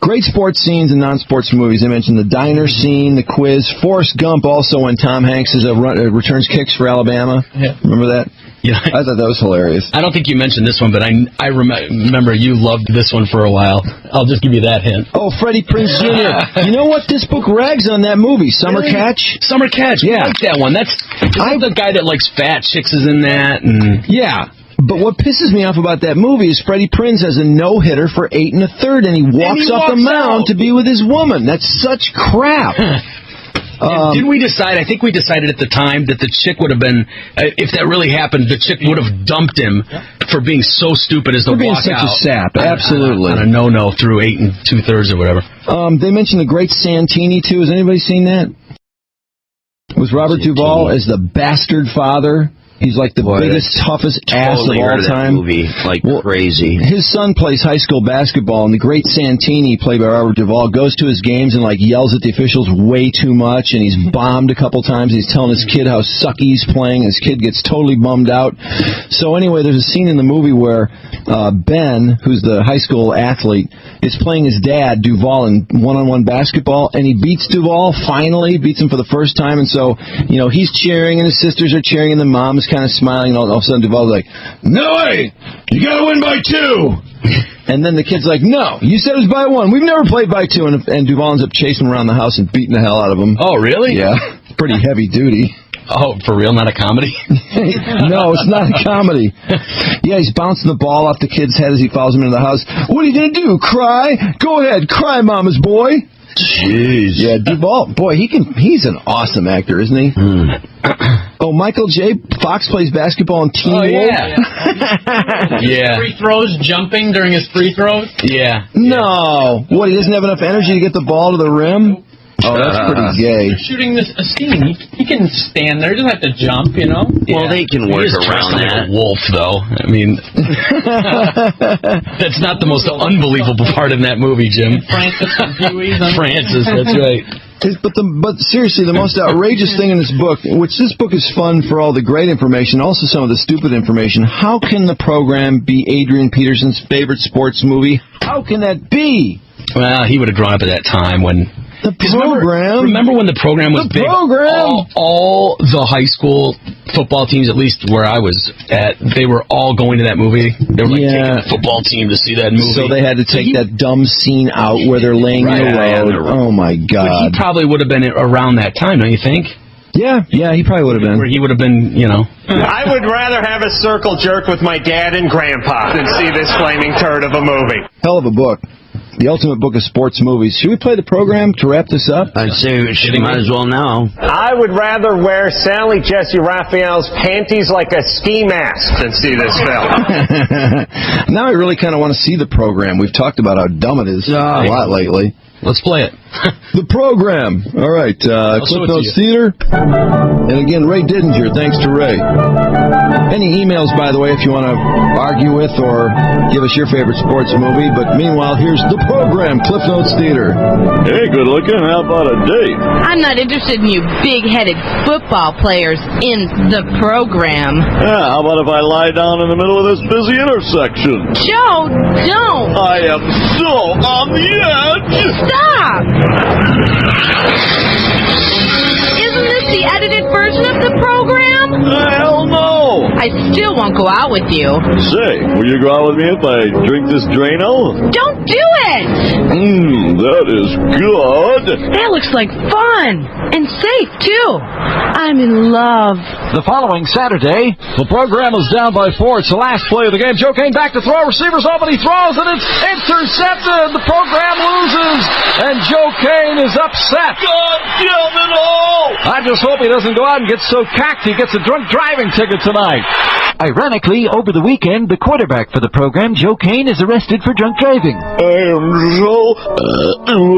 Great sports scenes and non-sports movies. I mentioned the diner scene, the quiz. Forrest Gump also, when Tom Hanks returns kicks for Alabama. Yeah. Remember that? Yeah. I thought that was hilarious. I don't think you mentioned this one, but I remember you loved this one for a while. I'll just give you that hint. Oh, Freddie Prinze Jr. You know what? This book rags on that movie, Summer Catch. Summer Catch. Yeah. I like that one. I'm the guy that likes fat chicks is in that. And yeah. But what pisses me off about that movie is Freddie Prinze has a no-hitter for 8 1/3, and he walks off the mound to be with his woman. That's such crap. Didn't we decide? I think we decided at the time that the chick would have been, if that really happened, the chick would have dumped him for being so stupid as to being walk such out. a sap. Absolutely. On a no-no through 8 2/3 or whatever. They mentioned The Great Santini, too. Has anybody seen that? With Robert Duvall as the bastard father. He's like the biggest, toughest ass of all time. Movie, crazy. His son plays high school basketball, and the great Santini, played by Robert Duvall, goes to his games and yells at the officials way too much, and he's bombed a couple times. He's telling his kid how sucky he's playing, and his kid gets totally bummed out. So anyway, there's a scene in the movie where Ben, who's the high school athlete, is playing his dad, Duvall, in one-on-one basketball, and he beats Duvall, finally, beats him for the first time, and so, he's cheering, and his sisters are cheering, and the mom's kind of smiling, and all of a sudden Duvall's like, "No way! You gotta win by 2!" And then the kid's like, "No, you said it was by 1. We've never played by 2." And Duvall ends up chasing him around the house and beating the hell out of him. Oh, really? Yeah. Pretty heavy duty. Oh, for real? Not a comedy? No, it's not a comedy. Yeah, he's bouncing the ball off the kid's head as he follows him into the house. "What are you going to do, cry? Go ahead, cry, mama's boy." Jeez. Yeah, Duvall, boy, he's an awesome actor, isn't he? Oh, Michael J. Fox plays basketball in Teen Wolf? Yeah. Free throws, jumping during his free throws? Yeah. No. What, he doesn't have enough energy to get the ball to the rim? Oh, that's pretty gay. They're shooting a scene. He can stand there. He doesn't have to jump, you know? Well, they can work around that. Like a wolf, though. I mean, that's not the most unbelievable part in that movie, Jim. Francis and Pee-wee's. Francis, that's right. But seriously, the most outrageous thing in this book, which this book is fun for all the great information, also some of the stupid information. How can the program be Adrian Peterson's favorite sports movie? How can that be? Well, he would have grown up at that time when... The program. Remember when the program was big? All the high school football teams, at least where I was at, they were all going to that movie. They were like taking the football team to see that movie. So they had to take that dumb scene out where they're laying in the road. Oh my God! But he probably would have been around that time, don't you think? Yeah, he probably would have been. Where he would have been, you know. I would rather have a circle jerk with my dad and grandpa than see this flaming turd of a movie. Hell of a book. The ultimate book of sports movies. Should we play the program to wrap this up? I'd say we might as well now. I would rather wear Sally Jesse Raphael's panties like a ski mask than see this film. Now I really kind of want to see the program. We've talked about how dumb it is a lot lately. Let's play it. The program. All right. Cliff Notes Theater. And again, Ray Didinger. Thanks to Ray. Any emails, by the way, if you want to argue with or give us your favorite sports movie. But meanwhile, here's the program, Cliff Notes Theater. Hey, good looking. How about a date? I'm not interested in you big-headed football players in the program. Yeah, how about if I lie down in the middle of this busy intersection? Joe, don't! I am so on the edge! Stop! Isn't this the edited version of the program? Hell no! I still won't go out with you. Say, will you go out with me if I drink this Drano? Don't do it! That is good. That looks like fun. And safe, too. I'm in love. The following Saturday, the program is down by 4. It's the last play of the game. Joe Kane back to throw. Receivers open. He throws, and it's intercepted. The program loses, and Joe Kane is upset. God damn it all! I just hope he doesn't go out and get so cacked he gets a drunk driving ticket tonight. Ironically, over the weekend, the quarterback for the program, Joe Kane, is arrested for drunk driving. I am so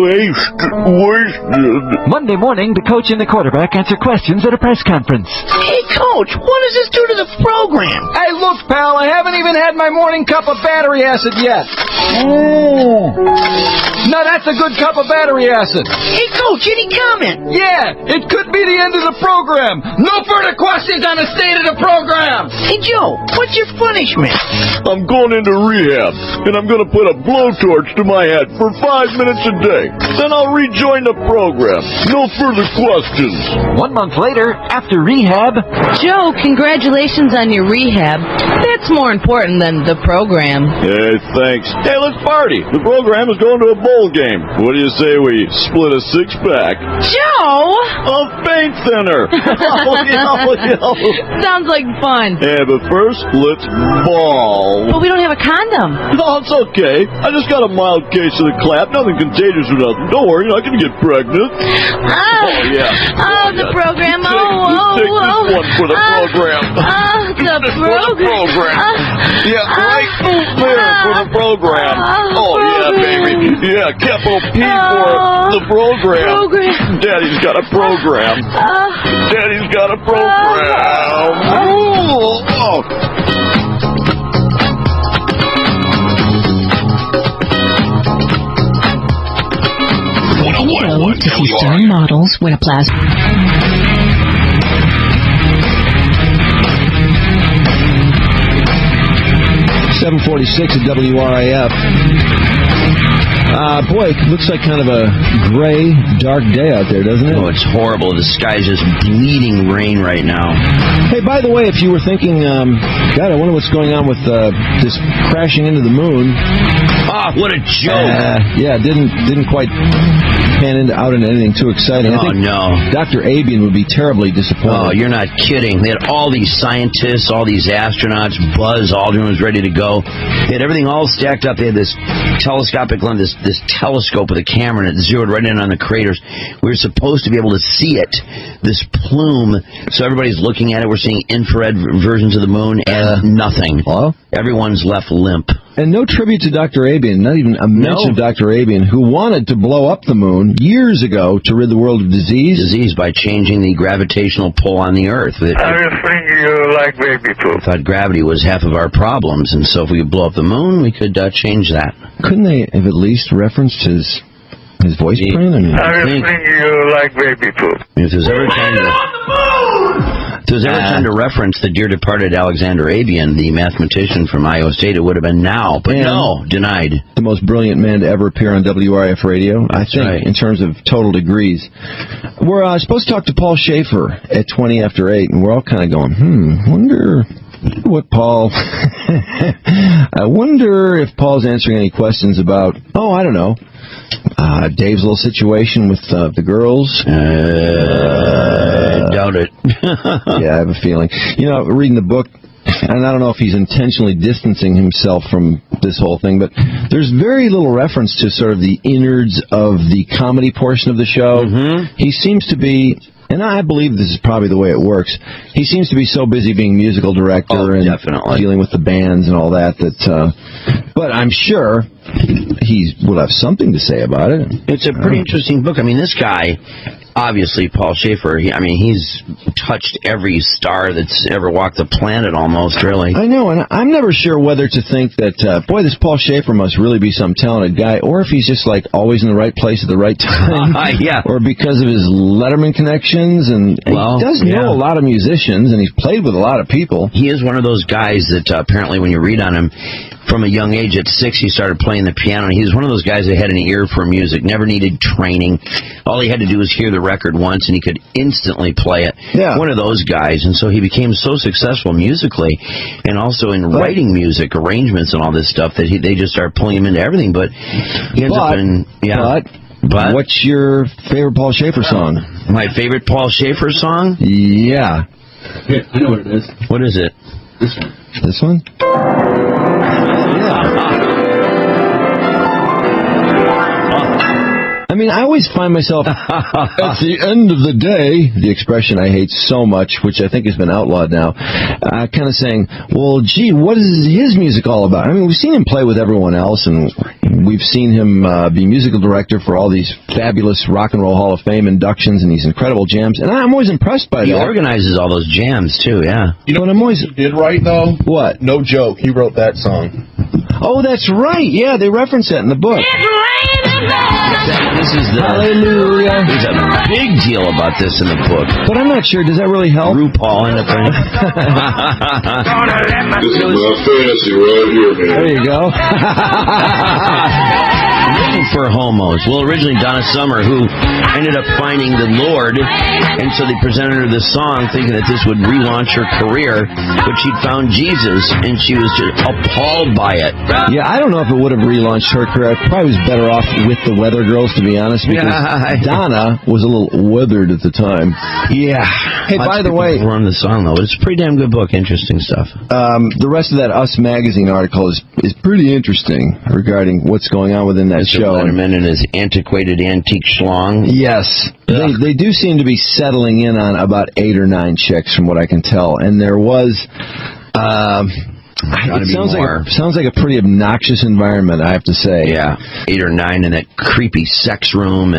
wasted. Monday morning, the coach and the quarterback answer questions at a press conference. Hey, Coach, what does this do to the program? Hey, look, pal, I haven't even had my morning cup of battery acid yet. Now, that's a good cup of battery acid. Hey, Coach, any comment? Yeah, it could be the end of the program. No further questions on the state of the program. Hey, Joe, what's your punishment? I'm going into rehab, and I'm going to put a blowtorch to my head for 5 minutes a day. Then I'll rejoin the program. No further questions. 1 month later, after rehab... Joe, congratulations on your rehab. That's more important than the program. Hey, thanks. Hey, let's party. The program is going to a bowl game. What do you say we split a six-pack? Joe! Of paint thinner. Sounds like fun. Yeah, but first, let's ball. But we don't have a condom. No, it's okay. I just got a mild case of the clap. Nothing contagious or nothing. Don't worry, you're not going to get pregnant. The program. Take this one for the program. The program. Yeah, right there for the program. Yeah, baby. Yeah, capital P for the program. Daddy's got a program. Daddy's got a program. To see stunning models win a plasma. .746 at WRIF. Boy, it looks like kind of a gray, dark day out there, doesn't it? Oh, it's horrible. The sky's just bleeding rain right now. Hey, by the way, if you were thinking, God, I wonder what's going on with this crashing into the moon. Ah, what a joke! Yeah, didn't quite pan out into anything too exciting. I think Dr. Abian would be terribly disappointed. Oh, you're not kidding. They had all these scientists, all these astronauts. Buzz Aldrin was ready to go. They had everything all stacked up. They had this telescopic lens, this telescope with a camera, and it zeroed right in on the craters. We were supposed to be able to see it, this plume. So everybody's looking at it. We're seeing infrared versions of the moon, and nothing. Hello? Everyone's left limp. And no tribute to Dr. Abian, not even a mention of Dr. Abian, who wanted to blow up the moon years ago to rid the world of disease. By changing the gravitational pull on the Earth. I just think you like baby poop. I thought gravity was half of our problems, and so if we could blow up the moon, we could change that. Couldn't they have at least referenced his voice print? I just think you like baby poop. If there's ever time to reference the dear departed Alexander Abian, the mathematician from Iowa State, it would have been now, but no, denied. The most brilliant man to ever appear on WRIF radio, I think, in terms of total degrees. We're supposed to talk to Paul Shaffer at 20 after 8, and we're all kind of going, wonder what Paul... I wonder if Paul's answering any questions about, I don't know, Dave's little situation with the girls. I doubt it. Yeah, I have a feeling. Reading the book, and I don't know if he's intentionally distancing himself from this whole thing, but there's very little reference to sort of the innards of the comedy portion of the show. He seems to be... And I believe this is probably the way it works. He seems to be so busy being musical director and dealing with the bands and all that. But I'm sure he will have something to say about it. It's a pretty interesting book. I mean, this guy, obviously, Paul Shaffer, he's touched every star that's ever walked the planet almost, really. I know, and I'm never sure whether to think that, this Paul Shaffer must really be some talented guy, or if he's just, always in the right place at the right time. Or because of his Letterman connections, and he does know a lot of musicians, and he's played with a lot of people. He is one of those guys that apparently when you read on him, from a young age, at 6, he started playing the piano. He was one of those guys that had an ear for music, never needed training. All he had to do was hear the record once, and he could instantly play it. Yeah. One of those guys. And so he became so successful musically, and also in writing music, arrangements, and all this stuff, that they just started pulling him into everything. But he ends up in... But what's your favorite Paul Shaffer song? My favorite Paul Shaffer song? Yeah. Yeah, I know what it is. What is it? This one. This one? I mean, I always find myself, at the end of the day, the expression I hate so much, which I think has been outlawed now, kind of saying, well, gee, what is his music all about? I mean, we've seen him play with everyone else, and we've seen him be musical director for all these fabulous Rock and Roll Hall of Fame inductions and these incredible jams, and I'm always impressed by that. He organizes all those jams, too, yeah. You know what I'm always did right, though? What? No joke, he wrote that song. Oh, that's right. Yeah, they reference that in the book. This is Hallelujah. There's a big deal about this in the book. But I'm not sure. Does that really help? RuPaul ended up in This is my fantasy right here, man. There you go. Looking for homos. Well, originally Donna Summer, who ended up finding the Lord, and so they presented her this song thinking that this would relaunch her career, but she'd found Jesus, and she was just appalled by it. Yeah, I don't know if it would have relaunched her career. I probably was better off with the Weather Girls, to be honest, because Donna was a little weathered at the time. Yeah. Hey, by the way, run the song though. It's a pretty damn good book. Interesting stuff. The rest of that Us Magazine article is pretty interesting regarding what's going on within that show. Letterman and his antiquated antique schlong. Yes. They do seem to be settling in on about 8 or 9 chicks, from what I can tell. And there was... It sounds like a pretty obnoxious environment, I have to say. Yeah, 8 or 9 in that creepy sex room,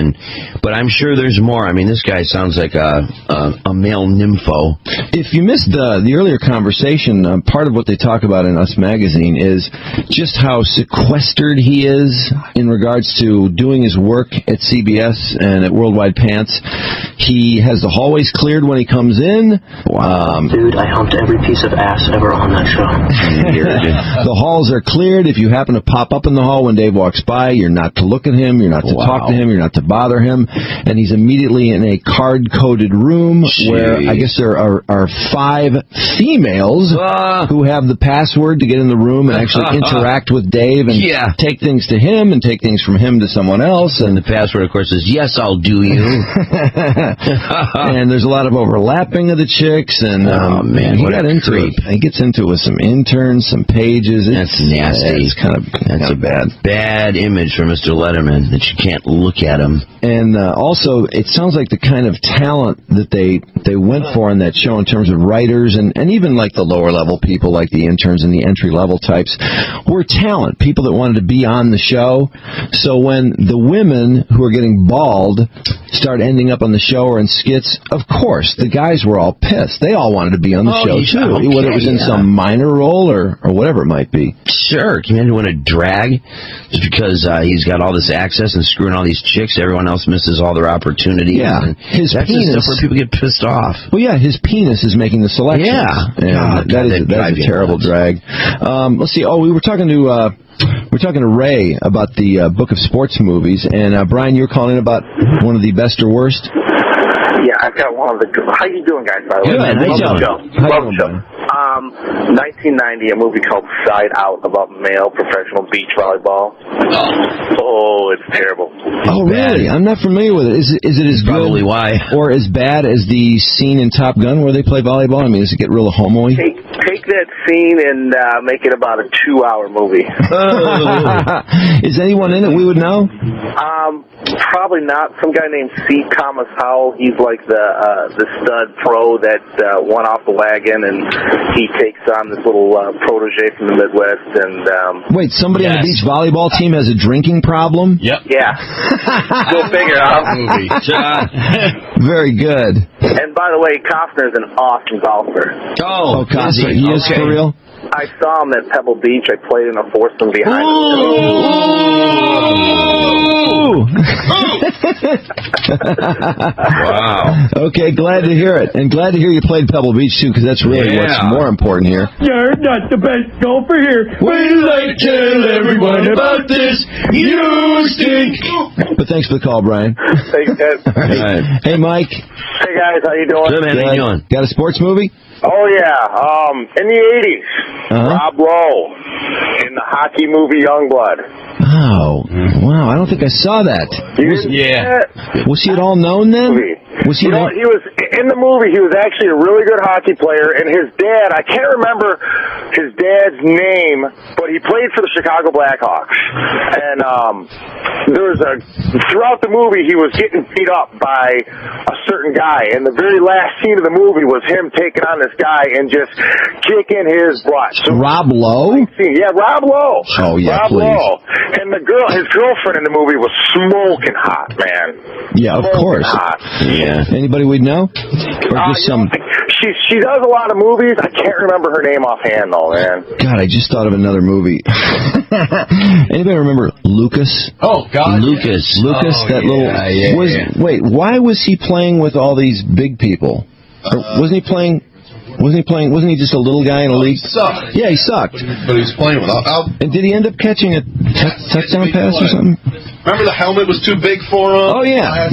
but I'm sure there's more. I mean, this guy sounds like a male nympho. If you missed the earlier conversation, part of what they talk about in Us Magazine is just how sequestered he is in regards to doing his work at CBS and at Worldwide Pants. He has the hallways cleared when he comes in. Dude, I humped every piece of ass ever on that show. The halls are cleared. If you happen to pop up in the hall when Dave walks by, you're not to look at him, you're not to talk to him, you're not to bother him. And he's immediately in a card-coded room where I guess there are 5 females who have the password to get in the room and actually interact with Dave and take things to him and take things from him to someone else. And the password, of course, is, yes, I'll do you. And there's a lot of overlapping of the chicks. And man, he got into it. He gets into it with some interns, some pages. That's nasty. That's a bad image for Mr. Letterman, that you can't look at him. And also, it sounds like the kind of talent that they went for in that show in terms of writers and even like the lower level people, like the interns and the entry level types, were talent, people that wanted to be on the show. So when the women who are getting bald start ending up on the show or in skits, of course, the guys were all pissed. They all wanted to be on the show, too. Whether it was in some minor role or whatever it might be. Sure. Can you imagine what a drag? Just because he's got all this access and screwing all these chicks, everyone else misses all their opportunities. Yeah. And his that's penis. the stuff where people get pissed off. Well, yeah, his penis is making the selection. Yeah. And that is a terrible drag. Let's see. Oh, we were talking to Ray about the book of sports movies, and Brian, you're calling in about one of the best or worst. Yeah, I've got one of the. How you doing, guys? By the way, love the show. 1990, a movie called Side Out about male professional beach volleyball. Oh, it's terrible. Oh, really? I'm not familiar with it. Is it as probably good why, or as bad as the scene in Top Gun where they play volleyball? I mean, does it get real homo-y? Take that scene and make it about a 2-hour movie. Is anyone in it we would know? Probably not. Some guy named C. Thomas Howell. He's like the stud pro that won off the wagon, and he takes on this little protege from the Midwest. And wait, somebody on the beach volleyball team has a drinking problem? Yep. Yeah. Go figure out. Movie. Very good. And by the way, Costner's an awesome golfer. Oh, Costner. He is for real? I saw him at Pebble Beach. I played in a foursome behind him. Wow. Okay, glad to hear it. And glad to hear you played Pebble Beach, too, because that's really what's more important here. You're not the best golfer here. We'd like to tell everyone about this. You stink. But thanks for the call, Brian. Thanks, guys. Right. Hey, Mike. Hey, guys. How you doing? Good, man. How you doing? Got a sports movie? Oh, yeah. In the 80s, Rob Lowe in the hockey movie Youngblood. Oh, wow. I don't think I saw that. Was he at all known then? Was he? He was in the movie. He was actually a really good hockey player, and his dad, I can't remember his dad's name, but he played for the Chicago Blackhawks. And throughout the movie, he was getting beat up by a certain guy, and the very last scene of the movie was him taking on this guy and just kicking his butt. So, Rob Lowe? Yeah, Rob Lowe. Oh, yeah, Rob please. Lowe. And his girlfriend in the movie was smoking hot, man. Yeah, of course. Hot. Yeah. Anybody we'd know? Or just some... She does a lot of movies. I can't remember her name offhand, though, man. God, I just thought of another movie. Anybody remember Lucas? Oh, God. Lucas. That little... Wait, why was he playing with all these big people? Or wasn't he playing... Wasn't he just a little guy in a league? He sucked. Yeah, he sucked. But he was playing with And did he end up catching a touchdown pass or something? Remember the helmet was too big for him? Oh, yeah.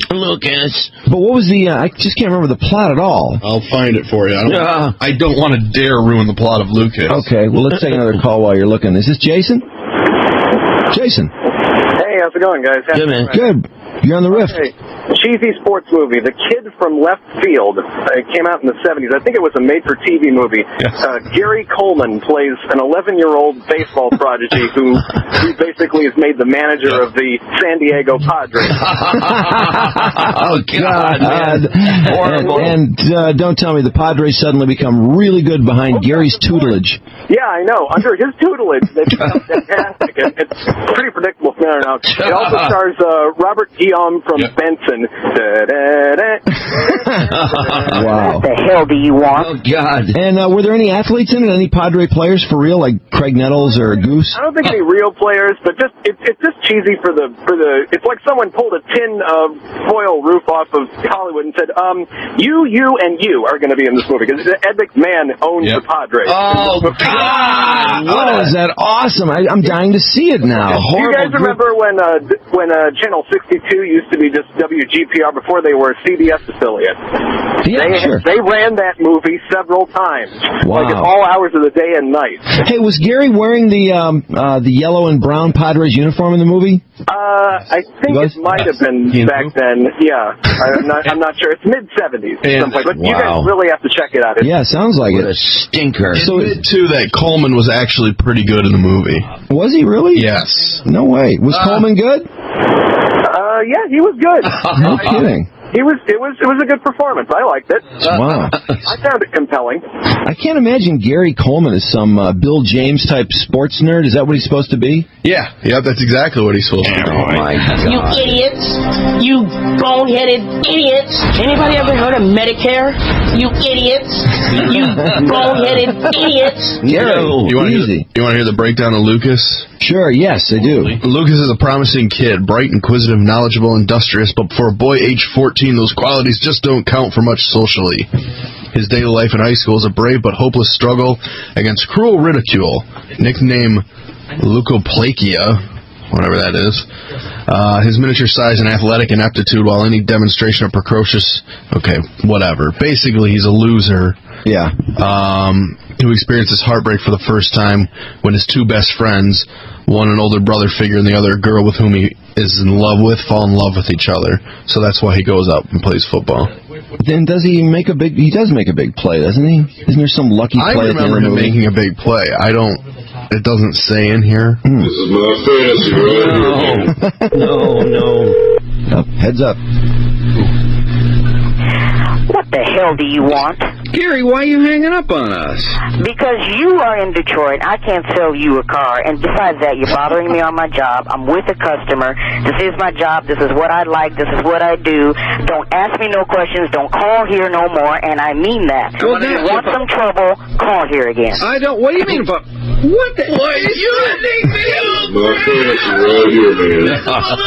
Lucas. But what was the... I just can't remember the plot at all. I'll find it for you. I don't want to dare ruin the plot of Lucas. Okay, well, let's take another call while you're looking. Is this Jason? Jason. Hey, how's it going, guys? Good, man. Good. You're on the riff. Hey, cheesy sports movie. The Kid from Left Field. It came out in the 70s. I think it was a made-for-TV movie. Gary Coleman plays an 11-year-old baseball prodigy who basically is made the manager of the San Diego Padres. Oh, God, man. Horrible. And don't tell me the Padres suddenly become really good behind Gary's tutelage. Yeah, I know. Under his tutelage, they become fantastic. It's a pretty predictable No. It also stars Robert Guillaume from Benson. Wow. What the hell do you want? Oh, God. And were there any athletes in it? Any Padre players for real, like Craig Nettles or Goose? I don't think any real players, but it's just cheesy for the. It's like someone pulled a tin foil roof off of Hollywood and said, you and you are going to be in this movie because Ed McMahon owns the Padres. Oh, God! Oh, is that awesome? I'm dying to see it now. Do you guys remember when Channel 62 used to be just WGPR before they were a CBS affiliate? Yeah, sure. They ran that movie several times, like at all hours of the day and night. Hey, was Gary wearing the yellow and brown Padres uniform in the movie? I think it might have been back then. Yeah, I'm not sure. It's mid-70s or something, but you guys really have to check it out. Yeah, sounds like it. What a stinker. So too that Coleman was actually pretty good in the movie. Was he really? Yes. No way. Was Coleman good? Yeah, he was good. No kidding. It was a good performance. I liked it. Wow. I found it compelling. I can't imagine Gary Coleman is some Bill James type sports nerd. Is that what he's supposed to be? Yeah, that's exactly what he's supposed to be. Oh my God. You idiots! You bone-headed idiots! Anybody ever heard of Medicare? You idiots! You bone-headed idiots! Gary, you want to hear the breakdown of Lucas? Sure, yes, I do. Lucas is a promising kid, bright, inquisitive, knowledgeable, industrious, but for a boy age 14, those qualities just don't count for much socially. His daily life in high school is a brave but hopeless struggle against cruel ridicule. Nickname leukoplakia, whatever that is. His miniature size and athletic ineptitude, while any demonstration of precocious... Okay, whatever. Basically, he's a loser. Yeah. Who experiences heartbreak for the first time when his two best friends, one an older brother figure and the other a girl with whom he is in love with, fall in love with each other. So that's why he goes out and plays football. Then does he make a big... He does make a big play, doesn't he? Isn't there some lucky play at the end of the movie? I remember him making a big play. It doesn't say in here. This is my fantasy right here. No. Heads up. What the hell do you want? Gary, why are you hanging up on us? Because you are in Detroit. I can't sell you a car. And besides that, you're bothering me on my job. I'm with a customer. This is my job. This is what I like. This is what I do. Don't ask me no questions. Don't call here no more. And I mean that. If you want some trouble, call here again. I don't... What do you mean? What the... What? You letting me up? My fantasy right here, man.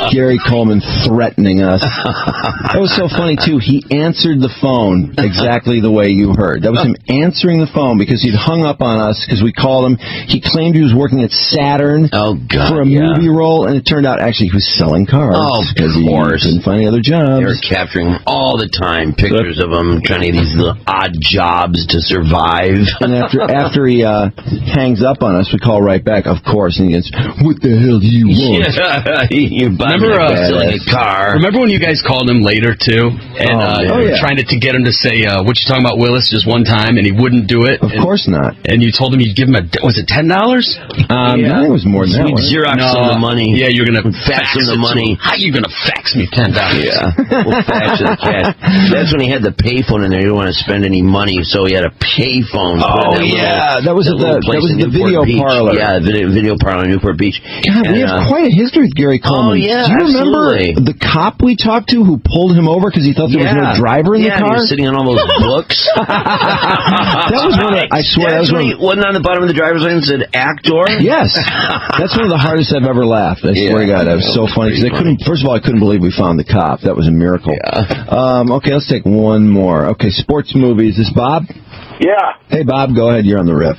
Gary Coleman threatening us. That was so funny, too. He answered the phone exactly the way you heard. That was him answering the phone because he'd hung up on us because we called him. He claimed he was working at Saturn for a movie role, and it turned out actually he was selling cars. Oh, because he couldn't find any other jobs. They were capturing all the time pictures of him trying to get these little odd jobs to survive. And after he hangs up on us, we call right back, of course, and he goes, "What the hell do you want?" You're selling a car. Remember when you guys called him later too, and trying to get him to say what you talking about, Willis, just one time, and he wouldn't do it. Of course not. And you told him you'd give him was it $10? I think it was more than that. Xerox him the money. Yeah, you're gonna fax him the money. How are you gonna fax me $10? Yeah, we'll fax you the cash. That's when he had the payphone in there. He didn't want to spend any money, so he had a payphone. That was the video parlor. Yeah, video parlor in Newport Beach. God, we have quite a history with Gary Coleman. Oh yeah, do you remember the cop we talked to who pulled him over because he thought there was no driver in the car? He was sitting on all those books. That was one. I swear, that was one. Wasn't on the bottom of the driver's license said actor. Yes, that's one of the hardest I've ever laughed. I swear to God, that was so funny because first of all, I couldn't believe we found the cop. That was a miracle. Yeah. Okay, let's take one more. Okay, sports movies. Is this Bob? Yeah. Hey, Bob, go ahead. You're on the riff.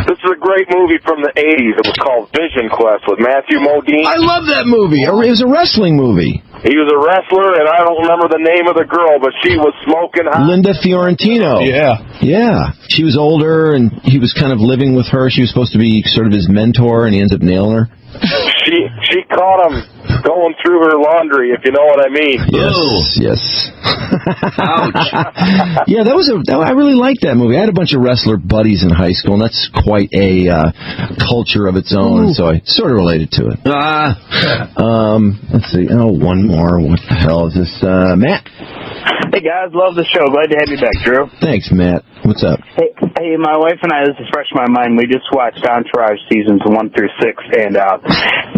This is a great movie from the 80s. It was called Vision Quest with Matthew Modine. I love that movie. It was a wrestling movie. He was a wrestler, and I don't remember the name of the girl, but she was smoking hot. Linda Fiorentino. Yeah. She was older, and he was kind of living with her. She was supposed to be sort of his mentor, and he ends up nailing her. She caught him going through her laundry, if you know what I mean. Yes. Ouch. Yeah, I really liked that movie. I had a bunch of wrestler buddies in high school, and that's quite a culture of its own, so I sort of related to it. Let's see. One more. What the hell is this? Matt? Hey, guys. Love the show. Glad to have you back, Drew. Thanks, Matt. What's up? Hey, my wife and I, this is fresh in my mind, we just watched Entourage seasons 1 through 6, and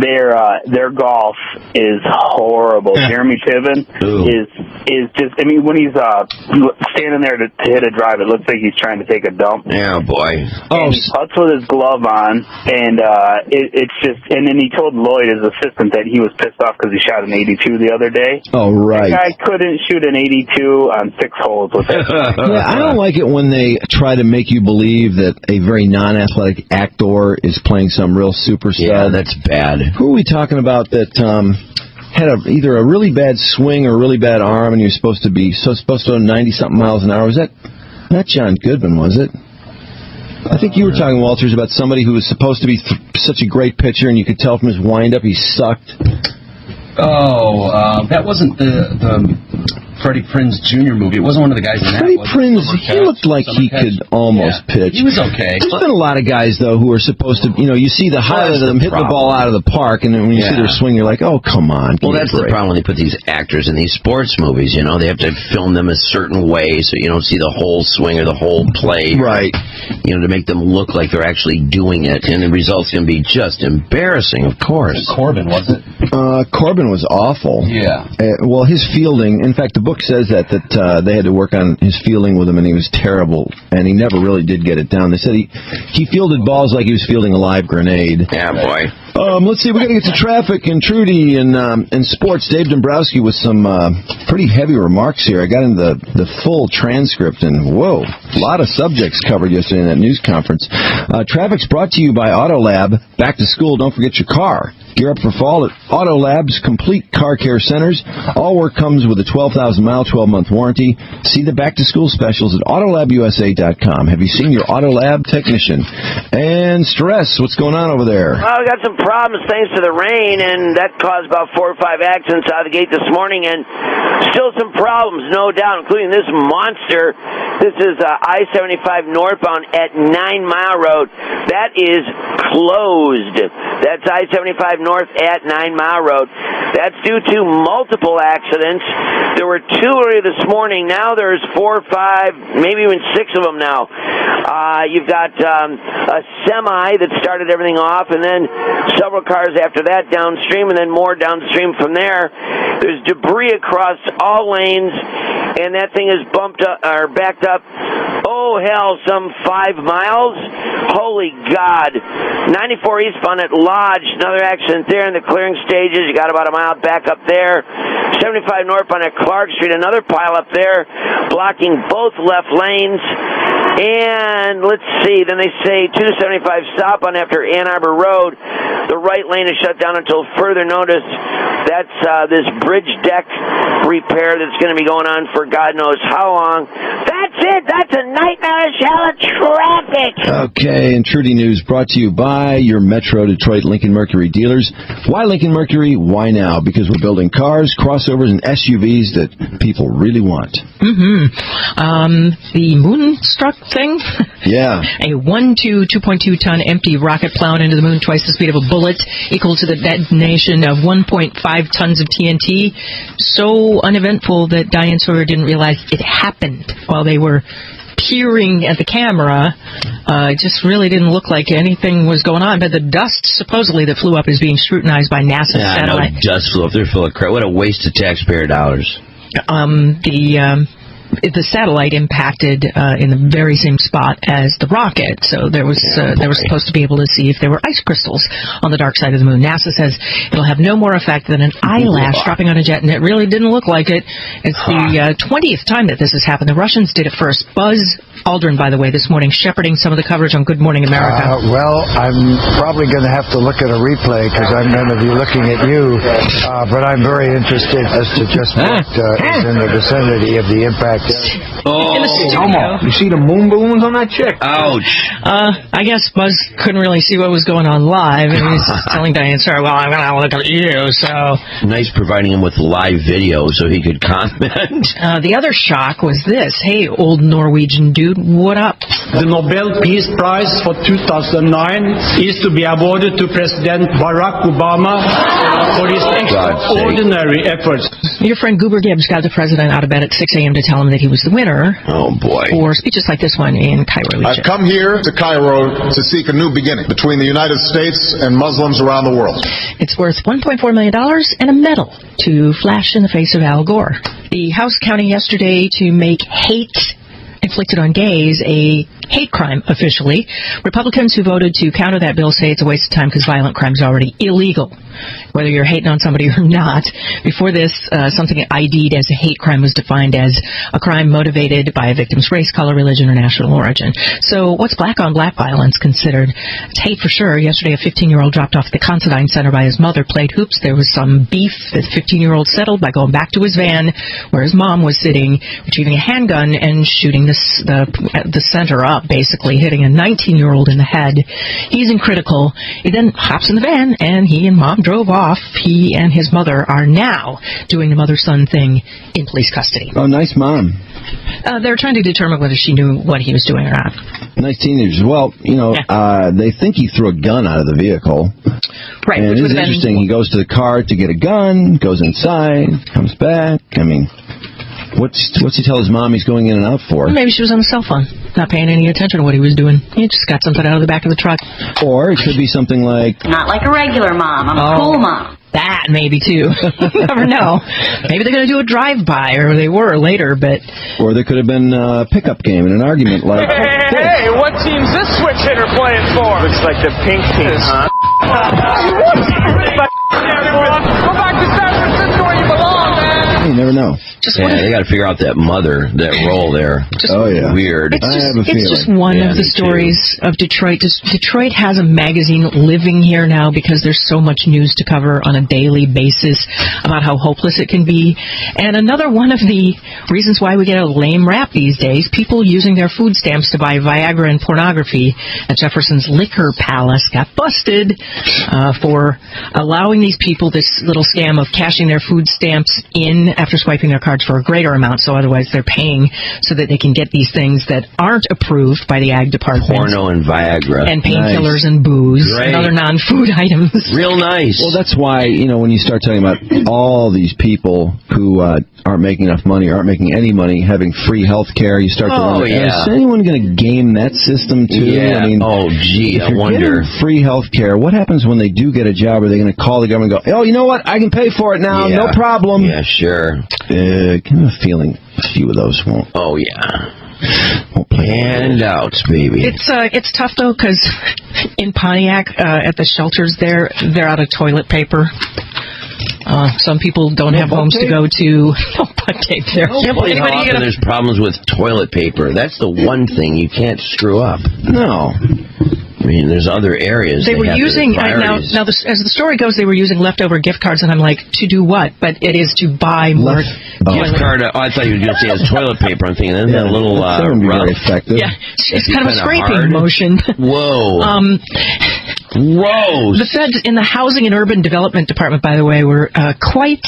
their golf is horrible. Jeremy Piven is just. I mean, when he's standing there to hit a drive, it looks like he's trying to take a dump. Yeah, boy. And he putts with his glove on, and it's just. And then he told Lloyd, his assistant, that he was pissed off because he shot an 82 the other day. Oh, right. That guy couldn't shoot an 82 on 6 holes with it. Yeah, I don't like it when they try to make you believe that a very non-athletic actor is playing some real superstar. Yeah, that's bad. Who are we talking about that had either a really bad swing or a really bad arm, and you're supposed to go 90-something miles an hour? Was that not John Goodman, was it? I think you were talking, Walters, about somebody who was supposed to be such a great pitcher, and you could tell from his wind-up he sucked. That wasn't the Freddie Prinze Jr. movie. It wasn't one of the guys in that. Freddie Prinze, he looked like he could almost pitch. He was okay. There's been a lot of guys, though, who are supposed to, you see the highlight of them hitting the ball out of the park, and then when you see their swing, you're like, oh, come on. Well, that's the problem when they put these actors in these sports movies, They have to film them a certain way so you don't see the whole swing or the whole play. Right. To make them look like they're actually doing it, and the results can be just embarrassing, of course. Corbin, was it? Corbin was awful. Yeah. Well, his fielding, in fact, the book says that they had to work on his fielding with him, and he was terrible, and he never really did get it down. They said he fielded balls like he was fielding a live grenade. Yeah, boy. Let's see, we got to get to traffic and Trudi and sports. Dave Dombrowski with some pretty heavy remarks here. I got into the full transcript, and whoa, a lot of subjects covered yesterday in that news conference. Traffic's brought to you by Autolab. Back to school, don't forget your car. Gear up for fall at Autolab's complete car care centers. All work comes with a 12,000-mile, 12-month warranty. See the back-to-school specials at AutolabUSA.com. Have you seen your Autolab technician? And Stress, what's going on over there? Well, we got some problems thanks to the rain, and that caused about 4 or 5 accidents out of the gate this morning, and still some problems, no doubt, including this monster. This is I-75 northbound at 9 Mile Road. That is closed. That's I-75 north at 9 Mile Road. That's due to multiple accidents. There were 2 earlier this morning. Now there's 4 or 5, maybe even 6 of them now. You've got a semi that started everything off, and then several cars after that downstream, and then more downstream from there. There's debris across all lanes, and that thing is backed up. Oh, hell, some 5 miles? Holy God. 94 eastbound at Lodge, another accident there in the clearing stages. You got about a mile back up there. 75 northbound at Clark Street, another pile up there, blocking both left lanes. And let's see, then they say 275 southbound after Ann Arbor Road. The right lane is shut down until further notice. That's this bridge deck repair that's going to be going on for God knows how long. That's it. That's a nightmarish hell of traffic. Okay, and Trudi News brought to you by your Metro Detroit Lincoln Mercury dealers. Why Lincoln Mercury? Why now? Because we're building cars, crossovers, and SUVs that people really want. The Moonstruck thing? Yeah. A 2.2-ton empty rocket plowed into the moon twice the speed of a bullet, equal to the detonation of 1.5 tons of TNT. So uneventful that Diane Sawyer didn't realize it happened while they were peering at the camera. It just really didn't look like anything was going on. But the dust, supposedly, that flew up is being scrutinized by NASA's satellite. I know, dust flew up. They're full of crap. What a waste of taxpayer dollars. The satellite impacted in the very same spot as the rocket, so they were supposed to be able to see if there were ice crystals on the dark side of the moon. NASA says it'll have no more effect than an eyelash dropping on a jet, and it really didn't look like it. It's the 20th time that this has happened. The Russians did it first. Buzz Aldrin, by the way, this morning, shepherding some of the coverage on Good Morning America. Well, I'm probably going to have to look at a replay because I'm going to be looking at you, but I'm very interested as to just what is in the vicinity of the impact. In the studio. You see the moon balloons on that chick? Ouch. I guess Buzz couldn't really see what was going on live, and he's telling Diane Sawyer, well, I'm going to look at you, so... Nice providing him with live video so he could comment. The other shock was this. Hey, old Norwegian dude, what up? The Nobel Peace Prize for 2009 is to be awarded to President Barack Obama for for his extraordinary efforts. Your friend Goober Gibbs got the president out of bed at 6 a.m. to tell him that he was the winner. Oh, boy. For speeches like this one in Cairo, I've Egypt. come here to Cairo to seek a new beginning between the United States and Muslims around the world. It's worth $1.4 million and a medal to flash in the face of Al Gore. The House counting yesterday to make hate inflicted on gays a hate crime officially. Republicans who voted to counter that bill say it's a waste of time because violent crime is already illegal, whether you're hating on somebody or not. Before this, something ID'd as a hate crime was defined as a crime motivated by a victim's race, color, religion, or national origin. So what's black-on-black violence considered? It's hate for sure. Yesterday, a 15-year-old dropped off at the Considine Center by his mother, played hoops. There was some beef that the 15-year-old settled by going back to his van where his mom was sitting, retrieving a handgun and shooting the center up, basically hitting a 19-year-old in the head. He's in critical. He then hops in the van, and he and mom drove off. He and his mother are now doing the mother-son thing in police custody. Oh, nice mom. They're trying to determine whether she knew what he was doing or not. Nice teenagers. Well, they think he threw a gun out of the vehicle. Right. And it is interesting. He goes to the car to get a gun, goes inside, comes back. I mean, what's he tell his mom he's going in and out for? Maybe she was on the cell phone, not paying any attention to what he was doing. He just got something out of the back of the truck. Or it could be something like... Not like a regular mom. I'm a cool mom. That maybe, too. You never know. Maybe they're going to do a drive-by, or they were later, but... Or there could have been a pickup game and an argument like... Hey, what team's this switch hitter playing for? Looks like the pink team, huh? Go back to San Francisco where you belong, man. You never know. They got to figure out that role there. Weird. It's just one of the stories of Detroit. Detroit has a magazine living here now because there's so much news to cover on a daily basis about how hopeless it can be. And another one of the reasons why we get a lame rap these days, people using their food stamps to buy Viagra and pornography at Jefferson's Liquor Palace got busted for allowing these people this little scam of cashing their food stamps in after swiping their cards for a greater amount, so otherwise they're paying so that they can get these things that aren't approved by the Ag Department. Porno and Viagra. And painkillers and booze and other non-food items. Real nice. Well, that's why, when you start talking about all these people who aren't making enough money, aren't making any money, having free health care, you start to wonder, is anyone going to game that system too? Yeah. I mean, I wonder. Free health care, what happens when they do get a job? Are they going to call the government and go, oh, you know what, I can pay for it now, no problem? Yeah, sure. Kind of a feeling a few of those won't. Oh, yeah. Handouts, baby. It's tough, though, because in Pontiac, at the shelters there, they're out of toilet paper. Some people don't have homes to go to. No butt tape there. Often there's problems with toilet paper. That's the one thing you can't screw up. No. I mean, there's other areas. They were using, as the story goes, they were using leftover gift cards, and I'm like, to do what? But it is to buy more. Gift card, I thought you were going to say as toilet paper. I'm thinking, isn't that a little that would be very effective. Yeah, it's kind of a scraping motion. Whoa. Whoa. The feds in the Housing and Urban Development Department, by the way, were quite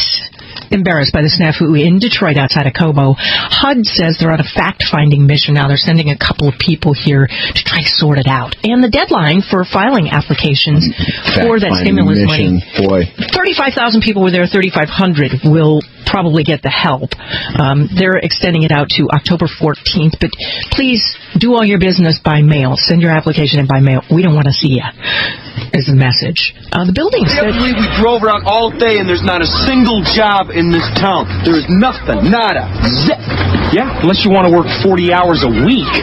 embarrassed by the snafu in Detroit outside of Cobo. HUD says they're on a fact-finding mission now. They're sending a couple of people here to try to sort it out. And the deadline for filing applications for that stimulus money. Boy. 35,000 people were there. 3,500 will probably get the help. They're extending it out to October 14th. But please do all your business by mail. Send your application in by mail. We don't want to see you, is the message. The buildings. I can't believe we drove around all day and there's not a single job in this town. There's nothing. Nada. Zip. Yeah, unless you want to work 40 hours a week.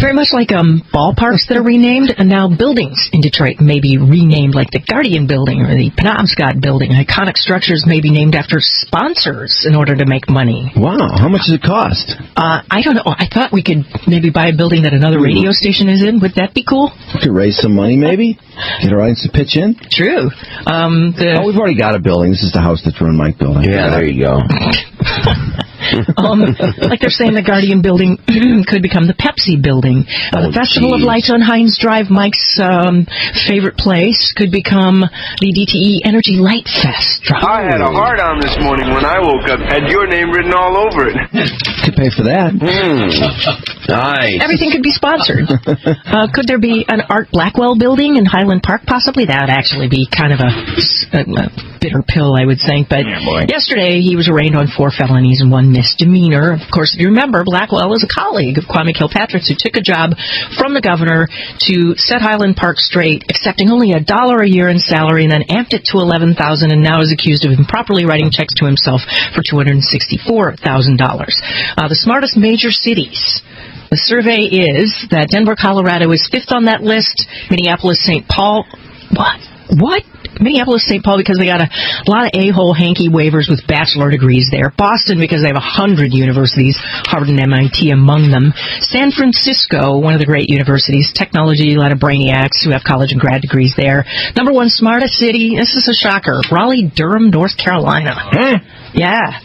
Very much like ballparks that are renamed, and now buildings in Detroit may be renamed, like the Guardian Building or the Penobscot Building. Iconic structures may be named after sponsors in order to make money. Wow, how much does it cost? I don't know. I thought we could maybe buy a building that another radio station is in. Would that be cool? We could raise some money, maybe. Get our audience to pitch in. True. We've already got a building. This is the house that Drew and Mike built. Yeah, there you go. Like they're saying the Guardian building could become the Pepsi building. The Festival of Lights on Heinz Drive, Mike's favorite place, could become the DTE Energy Light Fest. I had a hard-on this morning when I woke up. Had your name written all over it. Could pay for that. Nice. Everything could be sponsored. Could there be an Art Blackwell building in Highland Park? Possibly. That would actually be kind of a bitter pill, I would think. But yesterday he was arraigned on 4 felonies and 1 misdemeanor. Of course, if you remember, Blackwell was a colleague of Kwame Kilpatrick's who took a job from the governor to set Highland Park straight, accepting only $1 a year in salary, and then amped it to $11,000, and now is accused of improperly writing checks to himself for $264,000. The smartest major cities. The survey is that Denver, Colorado is 5th on that list. Minneapolis, St. Paul. What? Minneapolis, St. Paul, because they got a lot of a-hole hanky waivers with bachelor degrees there. Boston, because they have 100 universities, Harvard and MIT among them. San Francisco, one of the great universities, technology, a lot of brainiacs who have college and grad degrees there. Number 1 smartest city, this is a shocker, Raleigh-Durham, North Carolina. Yeah.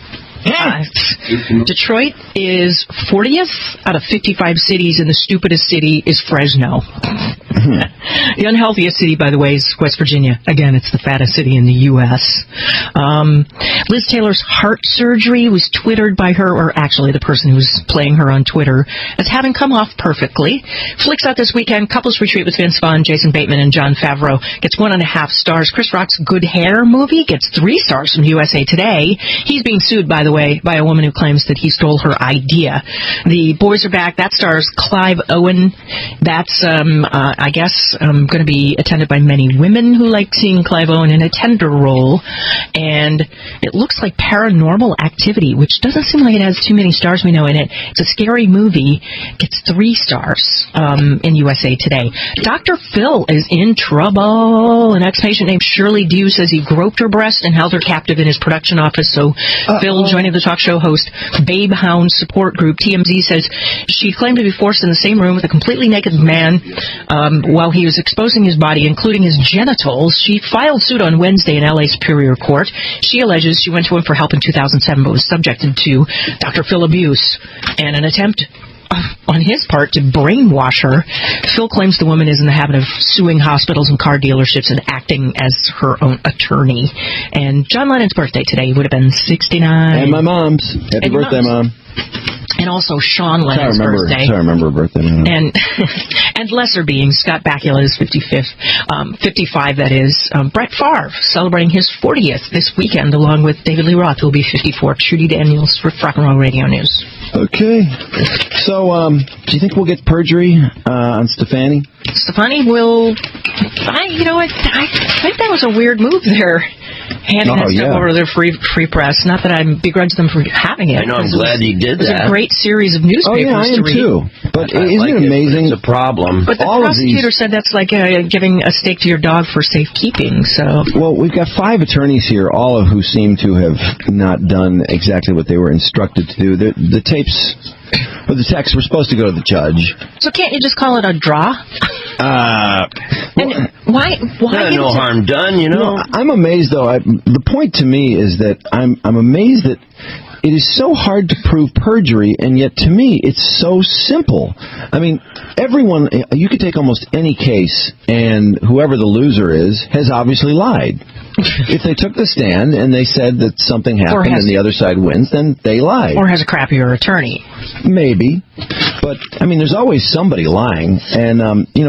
Detroit is 40th out of 55 cities, and the stupidest city is Fresno. The unhealthiest city, by the way, is West Virginia. Again, it's the fattest city in the U.S. Liz Taylor's heart surgery was twittered by her, or actually the person who's playing her on Twitter, as having come off perfectly. Flicks out this weekend, Couples Retreat with Vince Vaughn, Jason Bateman, and Jon Favreau gets 1.5 stars. Chris Rock's Good Hair movie gets 3 stars from USA Today. He's being sued, by the way, by a woman who claims that he stole her idea. The Boys Are Back, that stars Clive Owen. That's, I guess, going to be attended by many women who like seeing Clive Owen in a tender role. And it looks like Paranormal Activity, which doesn't seem like it has too many stars we know in it. It's a scary movie. Gets 3 stars in USA Today. Dr. Phil is in trouble. An ex-patient named Shirley Dew says he groped her breast and held her captive in his production office. So Phil, joining the talk show host Babe Hound support group TMZ, says she claimed to be forced in the same room with a completely naked man while he was exposing his body, including his genitals. She filed suit on Wednesday in LA Superior Court. She alleges she went to him for help in 2007 but was subjected to Dr. Phil abuse and an attempt on his part to brainwash her. Phil claims the woman is in the habit of suing hospitals and car dealerships and acting as her own attorney. And John Lennon's birthday today would have been 69. And my mom's. Happy birthday, Mom. And also Sean Lennon's birthday. I remember her birthday. And lesser beings, Scott Bakula is 55, that is. Brett Favre celebrating his 40th this weekend, along with David Lee Roth, who will be 54. Trudy Daniels for Rock and Roll Radio News. Okay. So, do you think we'll get perjury on Stefani? Stefani will... I think that was a weird move there. Handing that stuff over to their free press. Not that I begrudge them for having it. I know, I'm glad he did that. It was a great series of newspapers to read. Too. But isn't it amazing? It's a problem. But the prosecutor said that's like giving a steak to your dog for safekeeping. So, well, we've got 5 attorneys here, all of who seem to have not done exactly what they were instructed to do. The tapes, or the texts were supposed to go to the judge. So can't you just call it a draw? And why no harm done, you know? I'm amazed, though. The point to me is that I'm amazed that it is so hard to prove perjury, and yet to me it's so simple. I mean, everyone, you could take almost any case, and whoever the loser is has obviously lied. If they took the stand and they said that something happened and the other side wins, then they lied. Or has a crappier attorney. Maybe. But, I mean, there's always somebody lying. And,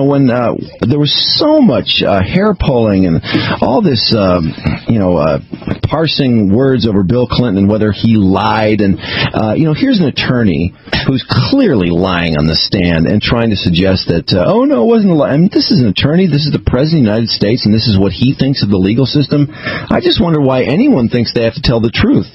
when there was so much hair pulling and all this, parsing words over Bill Clinton and whether he lied. And, here's an attorney who's clearly lying on the stand and trying to suggest that, oh, no, it wasn't a lie. I mean, this is an attorney. This is the President of the United States, and this is what he thinks of the legal system. I just wonder why anyone thinks they have to tell the truth.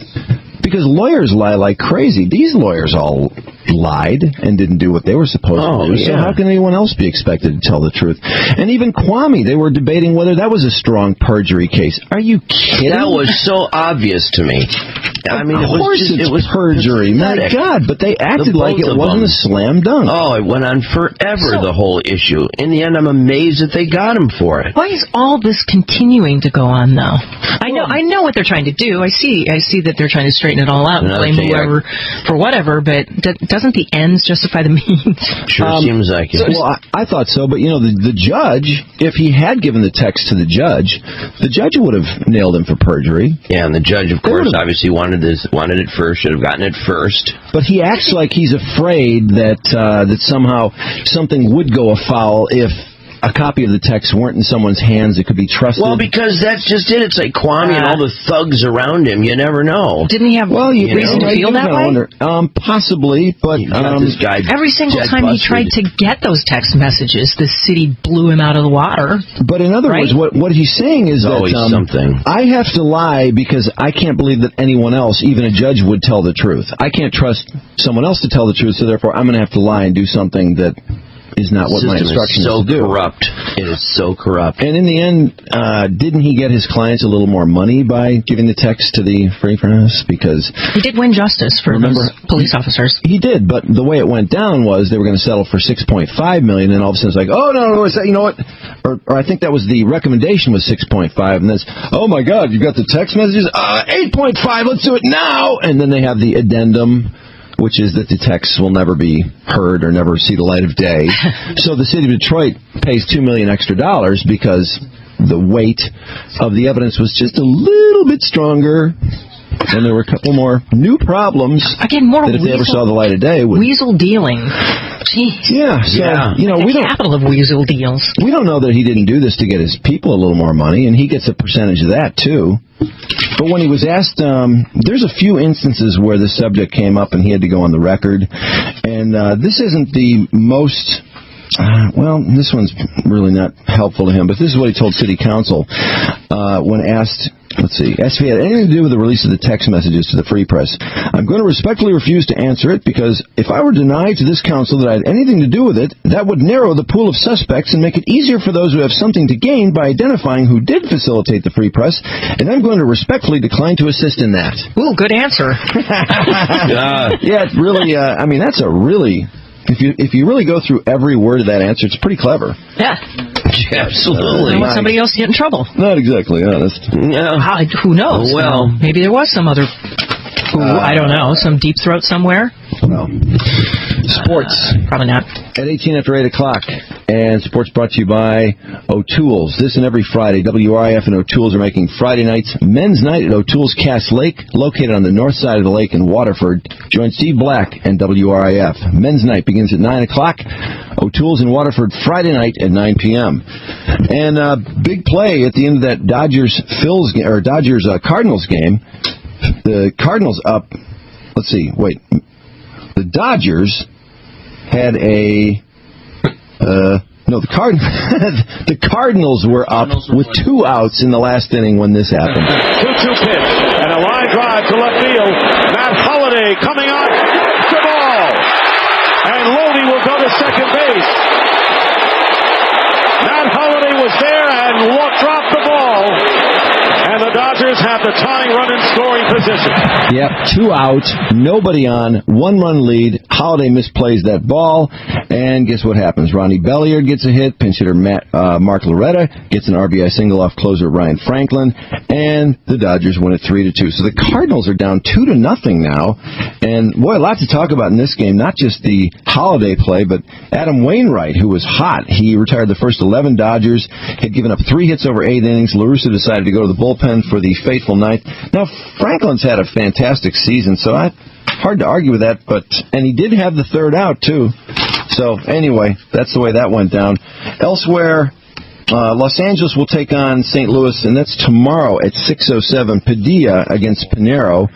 Because lawyers lie like crazy. These lawyers all lied and didn't do what they were supposed to do. So how can anyone else be expected to tell the truth? And even Kwame, they were debating whether that was a strong perjury case. Are you kidding? That was so obvious to me. I mean, of course it was perjury. My God, but they acted like it wasn't a slam dunk. Oh, it went on forever, the whole issue. In the end, I'm amazed that they got him for it. Why is all this continuing to go on, though? I know what they're trying to do. I see that they're trying to straighten it all out and blame whoever for whatever, but doesn't the ends justify the means? Sure seems like it. Well, I thought so, but the judge, if he had given the text to the judge would have nailed him for perjury. Yeah, and the judge, of course, obviously wanted it first, should have gotten it first. But he acts like he's afraid that somehow something would go afoul if a copy of the text weren't in someone's hands that could be trusted. Well, because that's just it. It's like Kwame and all the thugs around him. You never know. Didn't he have reason to feel that way? Possibly, but this guy every single time he tried to get those text messages, the city blew him out of the water. But in other words, what he's saying is that something. I have to lie because I can't believe that anyone else, even a judge, would tell the truth. I can't trust someone else to tell the truth, so therefore I'm going to have to lie and do something that is not what my instruction is to do. Corrupt. It is so corrupt. And in the end, didn't he get his clients a little more money by giving the text to the Free Press? Because he did win justice for those police officers. He did, but the way it went down was they were going to settle for $6.5 million, and all of a sudden it's like, oh no, you know what? Or I think that was the recommendation was 6.5, and then oh my God, you got the text messages? 8.5. Let's do it now. And then they have the addendum, which is that the texts will never be heard or never see the light of day. So the city of Detroit pays $2 million extra because the weight of the evidence was just a little bit stronger, and there were a couple more new problems. Again, more that if they ever saw the light of day, weasel dealing. Jeez. Yeah, so we don't capital of weasel deals. We don't know that he didn't do this to get his people a little more money, and he gets a percentage of that too. But when he was asked, there's a few instances where the subject came up and he had to go on the record, and this isn't the most. This one's really not helpful to him, but this is what he told City Council when asked. Let's see. Asked if he had anything to do with the release of the text messages to the Free Press. I'm going to respectfully refuse to answer it because if I were denied to this council that I had anything to do with it, that would narrow the pool of suspects and make it easier for those who have something to gain by identifying who did facilitate the Free Press, and I'm going to respectfully decline to assist in that. Ooh, good answer. Yeah, it really, that's a really... If you really go through every word of that answer, it's pretty clever. Yeah. Absolutely. I want somebody else to get in trouble. Not exactly honest. Who knows? Well, maybe there was some other, I don't know, some deep throat somewhere. Well, sports. Probably not. At 18 after 8 o'clock. And sports brought to you by O'Toole's. This and every Friday, WRIF and O'Toole's are making Friday nights men's night at O'Toole's Cass Lake, located on the north side of the lake in Waterford. Join Steve Black and WRIF. Men's night begins at 9 o'clock. O'Toole's in Waterford Friday night at 9 p.m. And big play at the end of that Cardinals game. The Cardinals up. Let's see. Wait. The Dodgers had the Cardinals were up with 2 outs in the last inning when this happened. 2-2 pitch and a line drive to left field. Matt Holliday coming out, the ball, and Looney will go to second base. Matt Holliday was there and dropped the ball, and the Dodgers have the tying run in scoring position. Yep, 2 out, nobody on, 1-run lead. Holliday misplays that ball, and guess what happens? Ronnie Belliard gets a hit, pinch hitter Mark Loretta gets an RBI single off closer Ryan Franklin, and the Dodgers win it 3-2. So the Cardinals are down 2-0 now, and boy, a lot to talk about in this game. Not just the Holliday play, but Adam Wainwright, who was hot. He retired the first 11 Dodgers, had given up 3 hits over 8 innings. La Russa decided to go to the bullpen for the fateful 9th. Now, Franklin's had a fantastic season, so hard to argue with that, and he did have the 3rd out, too. So, anyway, that's the way that went down. Elsewhere, Los Angeles will take on St. Louis, and that's tomorrow at 6:07. Padilla against Pinero.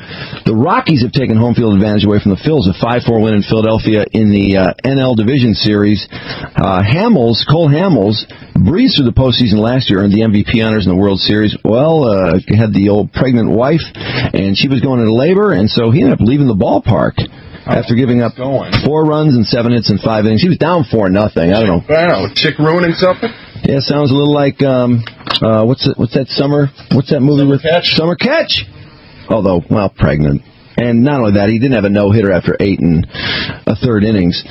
The Rockies have taken home field advantage away from the Phils, a 5-4 win in Philadelphia in the NL Division Series. Cole Hamels, breezed through the postseason last year, earned the MVP honors in the World Series. Well, had the old pregnant wife, and she was going into labor, and so he ended up leaving the ballpark. After giving up 4 runs and 7 hits in 5 innings. He was down 4-0. I don't know. I don't know. Chick ruining something? Yeah, sounds a little like, what's that movie with? Catch. Summer Catch. although, well, pregnant. And not only that, he didn't have a no-hitter after 8 1/3 innings.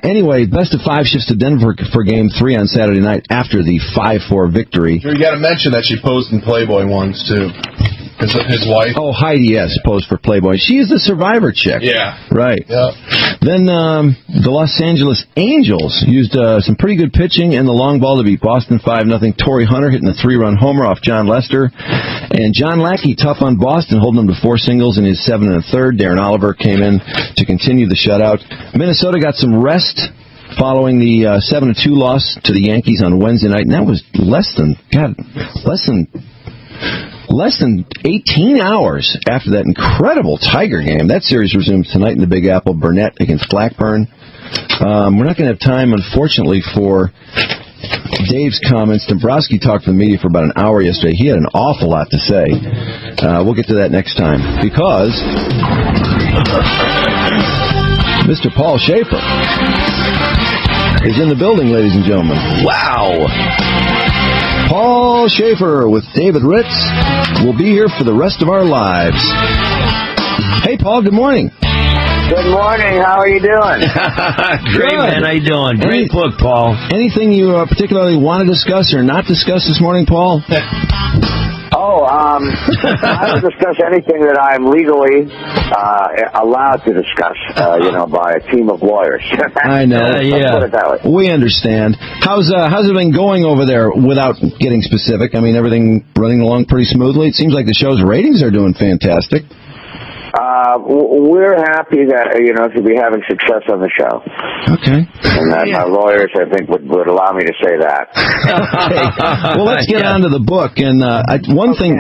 Anyway, best of 5 shifts to Denver for Game 3 on Saturday night after the 5-4 victory. You got to mention that she posed in Playboy once, too. His wife. Oh, Heidi, yes, posed for Playboy. She is the Survivor chick. Yeah. Right. Yeah. Then the Los Angeles Angels used some pretty good pitching and the long ball to beat Boston 5-0. Torrey Hunter hitting a 3-run homer off John Lester. And John Lackey tough on Boston, holding them to 4 singles in his 7 1/3. Darren Oliver came in to continue the shutout. Minnesota got some rest following the 7-2 loss to the Yankees on Wednesday night, and that was less than 18 hours after that incredible Tiger game. That series resumes tonight in the Big Apple. Burnett against Blackburn. We're not going to have time, unfortunately, for Dave's comments. Dombrowski talked to the media for about an hour yesterday. He had an awful lot to say. We'll get to that next time, because Mr. Paul Shaffer is in the building, ladies and gentlemen. Wow! Paul Shaffer with David Ritz will be here for the rest of our lives. Hey, Paul, good morning. Good morning. How are you doing? Great, man. How you doing? Great book, Paul. Anything you particularly want to discuss or not discuss this morning, Paul? I don't discuss anything that I'm legally allowed to discuss, by a team of lawyers. I know. Let's put it that way. We understand. How's it been going over there without getting specific? I mean, everything running along pretty smoothly? It seems like the show's ratings are doing fantastic. We're happy that, to be having success on the show. Okay. And that my lawyers, I think, would allow me to say that. Okay. Well, let's get on to the book. And one thing...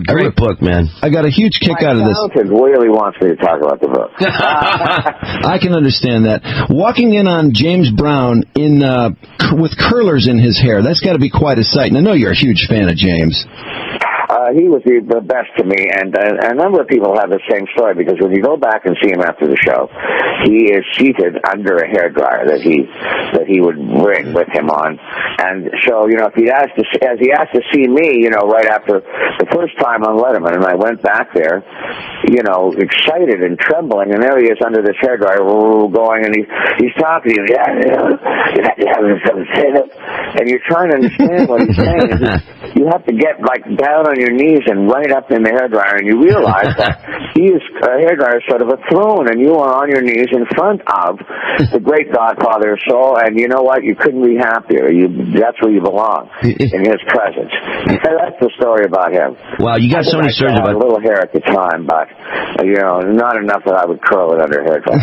Great book, man. I got a huge kick out of this. My accountant really wants me to talk about the book. I can understand that. Walking in on James Brown with curlers in his hair, that's got to be quite a sight. And I know you're a huge fan of James. He was the best to me, and a number of people have the same story, because when you go back and see him after the show, he is seated under a hairdryer that he would bring with him on. And so, if he asked to see me, right after the first time on Letterman, and I went back there, excited and trembling, and there he is under this hairdryer going, and he's talking to you, and you're trying to understand what he's saying. You have to get down on your knees and right up in the hairdryer, and you realize that a hairdryer is sort of a throne, and you are on your knees in front of the great Godfather of Soul, and you know what? You couldn't be happier. That's where you belong, in his presence. And that's the story about him. Wow, you got so many stories about... I had a little hair at the time, but, not enough that I would curl it under a hairdryer.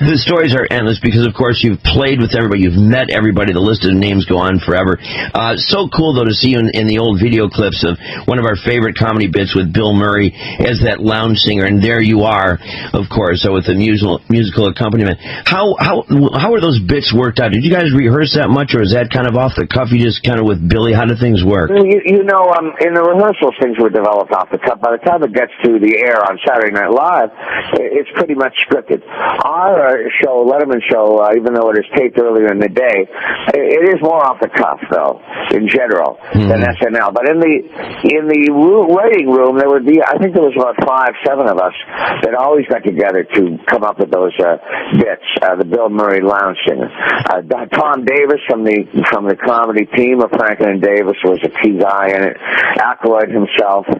The stories are endless because, of course, you've played with everybody, you've met everybody, the list of names go on forever. So cool, though, to see you in the old video clips of one of our favorite comedy bits with Bill Murray as that lounge singer, and there you are, of course, with the musical accompaniment. How were those bits worked out? Did you guys rehearse that much, or is that kind of off the cuff? You just kind of with Billy, how do things work? In the rehearsals, things were developed off the cuff. By the time it gets to the air on Saturday Night Live, it's pretty much scripted. Our show, Letterman show, even though it is taped earlier in the day, it is more off the cuff, though, in general, than SNL. But in the writing room, there would be, I think there was about 5-7 of us that always got together to come up with those bits. The Bill Murray lounge singer, Tom Davis from the comedy team of Franklin and Davis was a key guy in it. Aykroyd himself, who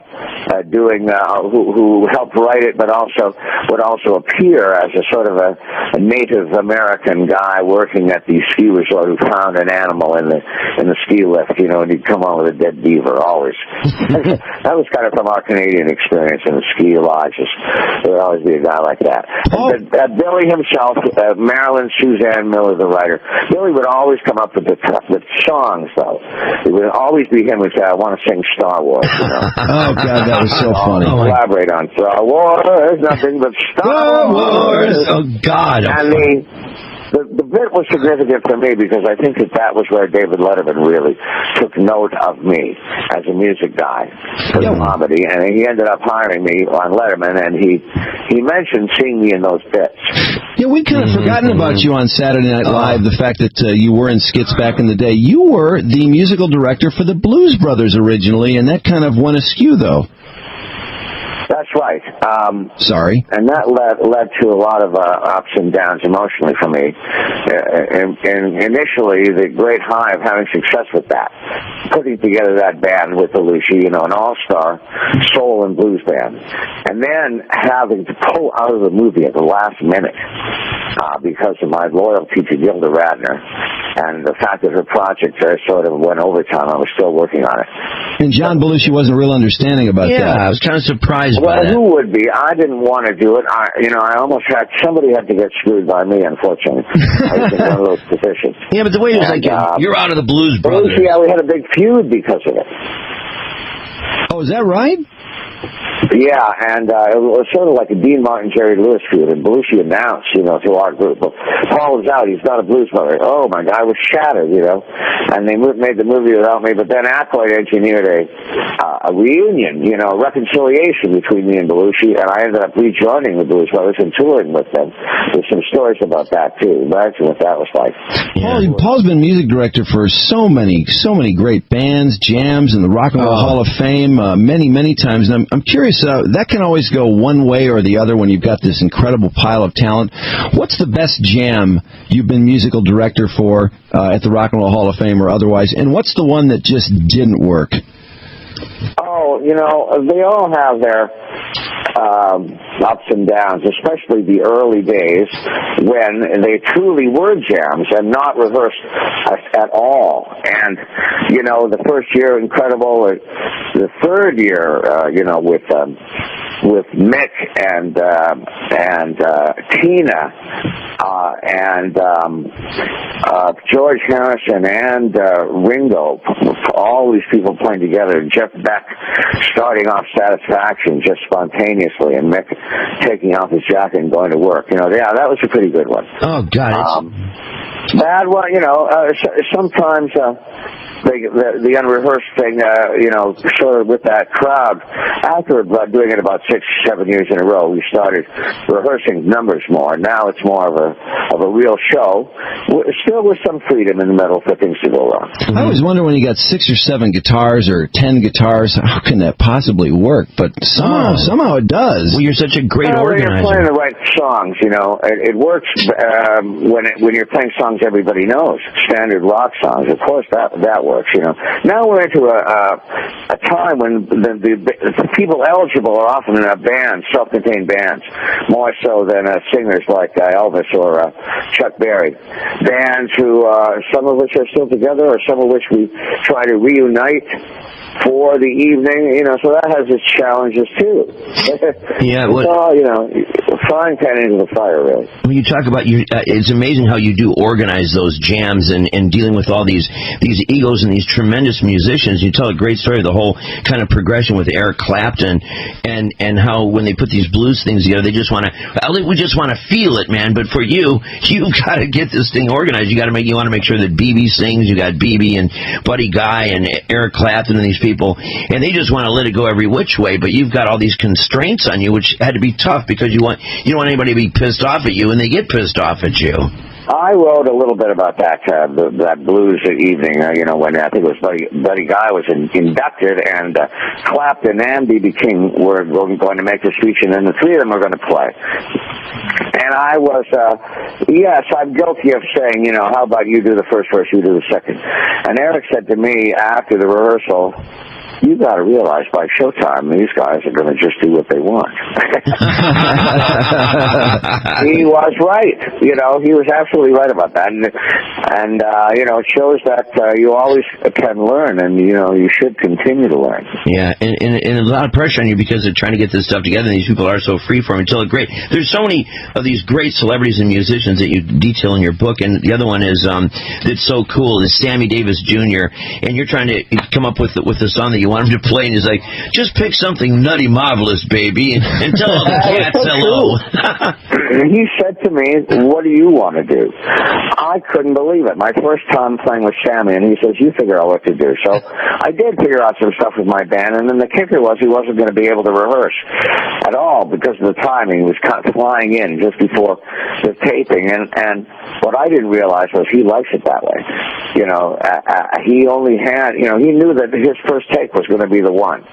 helped write it, but would also appear as a sort of a Native American guy working at the ski resort who found an animal in the ski lift, and he'd come on with a dead beaver always. That was kind of from our Canadian experience in the ski lodges. There would always be a guy like that. But Billy himself, Marilyn Suzanne Miller, the writer, Billy would always come up with the songs, though. It would always be him who said, "I want to sing Star Wars." Oh, God, that was so funny. Collaborate on Star Wars, nothing but Star Wars. Oh, God. And the bit was significant for me because I think that was where David Letterman really took note of me as a music guy for comedy, and he ended up hiring me on Letterman, and he mentioned seeing me in those bits. Yeah, we'd kind of forgotten about you on Saturday Night Live, the fact that you were in skits back in the day. You were the musical director for the Blues Brothers originally, and that kind of went askew, though. That's right. Sorry. And that led to a lot of ups and downs emotionally for me. And initially, the great high of having success with that, putting together that band with Belushi, an all-star soul and blues band, and then having to pull out of the movie at the last minute because of my loyalty to Gilda Radner and the fact that her project sort of went overtime. I was still working on it. And John Belushi wasn't real understanding about that. Yeah, I was kind of surprised by that. Well, who would be? I didn't want to do it. I almost had somebody had to get screwed by me, unfortunately. I was in one of those positions. Yeah, but the way it was like, you're out of the Blues Brothers. Yeah, we had a big feud because of it. Oh, is that right? Yeah, and it was sort of like a Dean Martin, Jerry Lewis feud, and Belushi announced, to our group, Paul is out, he's not a blues brother. Oh, my God, I was shattered, and they made the movie without me, but then Aykroyd engineered a reunion, a reconciliation between me and Belushi, and I ended up rejoining the Blues Brothers and touring with them. There's some stories about that, too. Imagine what that was like. Paul's been music director for so many great bands, jams, and the Rock and Roll Hall of Fame many times, and I'm curious, that can always go one way or the other when you've got this incredible pile of talent. What's the best jam you've been musical director for at the Rock and Roll Hall of Fame or otherwise, and what's the one that just didn't work? Oh, they all have their ups and downs, especially the early days when they truly were jams and not rehearsed at all. And, the first year, incredible. The third year, with Mick and Tina and George Harrison and Ringo, all these people playing together, and Jeff Beck starting off Satisfaction just spontaneously, and Mick taking off his jacket and going to work. That was a pretty good one. Oh, God. Bad one, sometimes the unrehearsed thing, sort of with that crowd, after doing it about 6 or 7 years in a row, we started rehearsing numbers more. Now it's more of a real show, still with some freedom in the middle for things to go wrong. I always wonder when you got 6 or 7 guitars or 10 guitars, how can that possibly work? But somehow it does. Well, you're such a great organizer. When you're playing the right songs, it works when you're playing songs everybody knows, standard rock songs. Of course, that works. Now we're into a time when the people eligible are often in a band, self-contained bands, more so than singers like Elvis or Chuck Berry. Bands who, some of which are still together, or some of which we try to reunite for the evening, so that has its challenges too. Yeah, it's all, frying pan into the fire, really. When you talk about it's amazing how you do organize those jams and dealing with all these egos and these tremendous musicians. You tell a great story of the whole kind of progression with Eric Clapton and how when they put these blues things together, we just want to feel it, man. But for you've got to get this thing organized. You want to make sure that BB sings. You got BB and Buddy Guy and Eric Clapton and these people, and they just want to let it go every which way, but you've got all these constraints on you, which had to be tough because you don't want anybody to be pissed off at you, and they get pissed off at you. I wrote a little bit about that blues evening, when I think it was Buddy Guy was inducted, and Clapton and B.B. King were going to make the speech, and then the three of them were going to play. And I was, yes, I'm guilty of saying, how about you do the first verse, you do the second. And Eric said to me after the rehearsal, you got to realize by showtime these guys are going to just do what they want. He was right. He was absolutely right about that. And it shows that you always can learn, and, you should continue to learn. Yeah, and a lot of pressure on you because they're trying to get this stuff together, and these people are so freeform until it's great. There's so many of these great celebrities and musicians that you detail in your book, and the other one is that's so cool is Sammy Davis Jr., and you're trying to come up with the song that you want him to play, and he's like, just pick something nutty marvelous, baby, and tell all the cats hello. He said to me, what do you want to do? I couldn't believe it. My first time playing with Sammy, and he says, you figure out what to do. So I did figure out some stuff with my band, and then the kicker was he wasn't going to be able to rehearse at all because of the timing. He was kind of flying in just before the taping, and what I didn't realize was he likes it that way. He only had, he knew that his first take was going to be the one.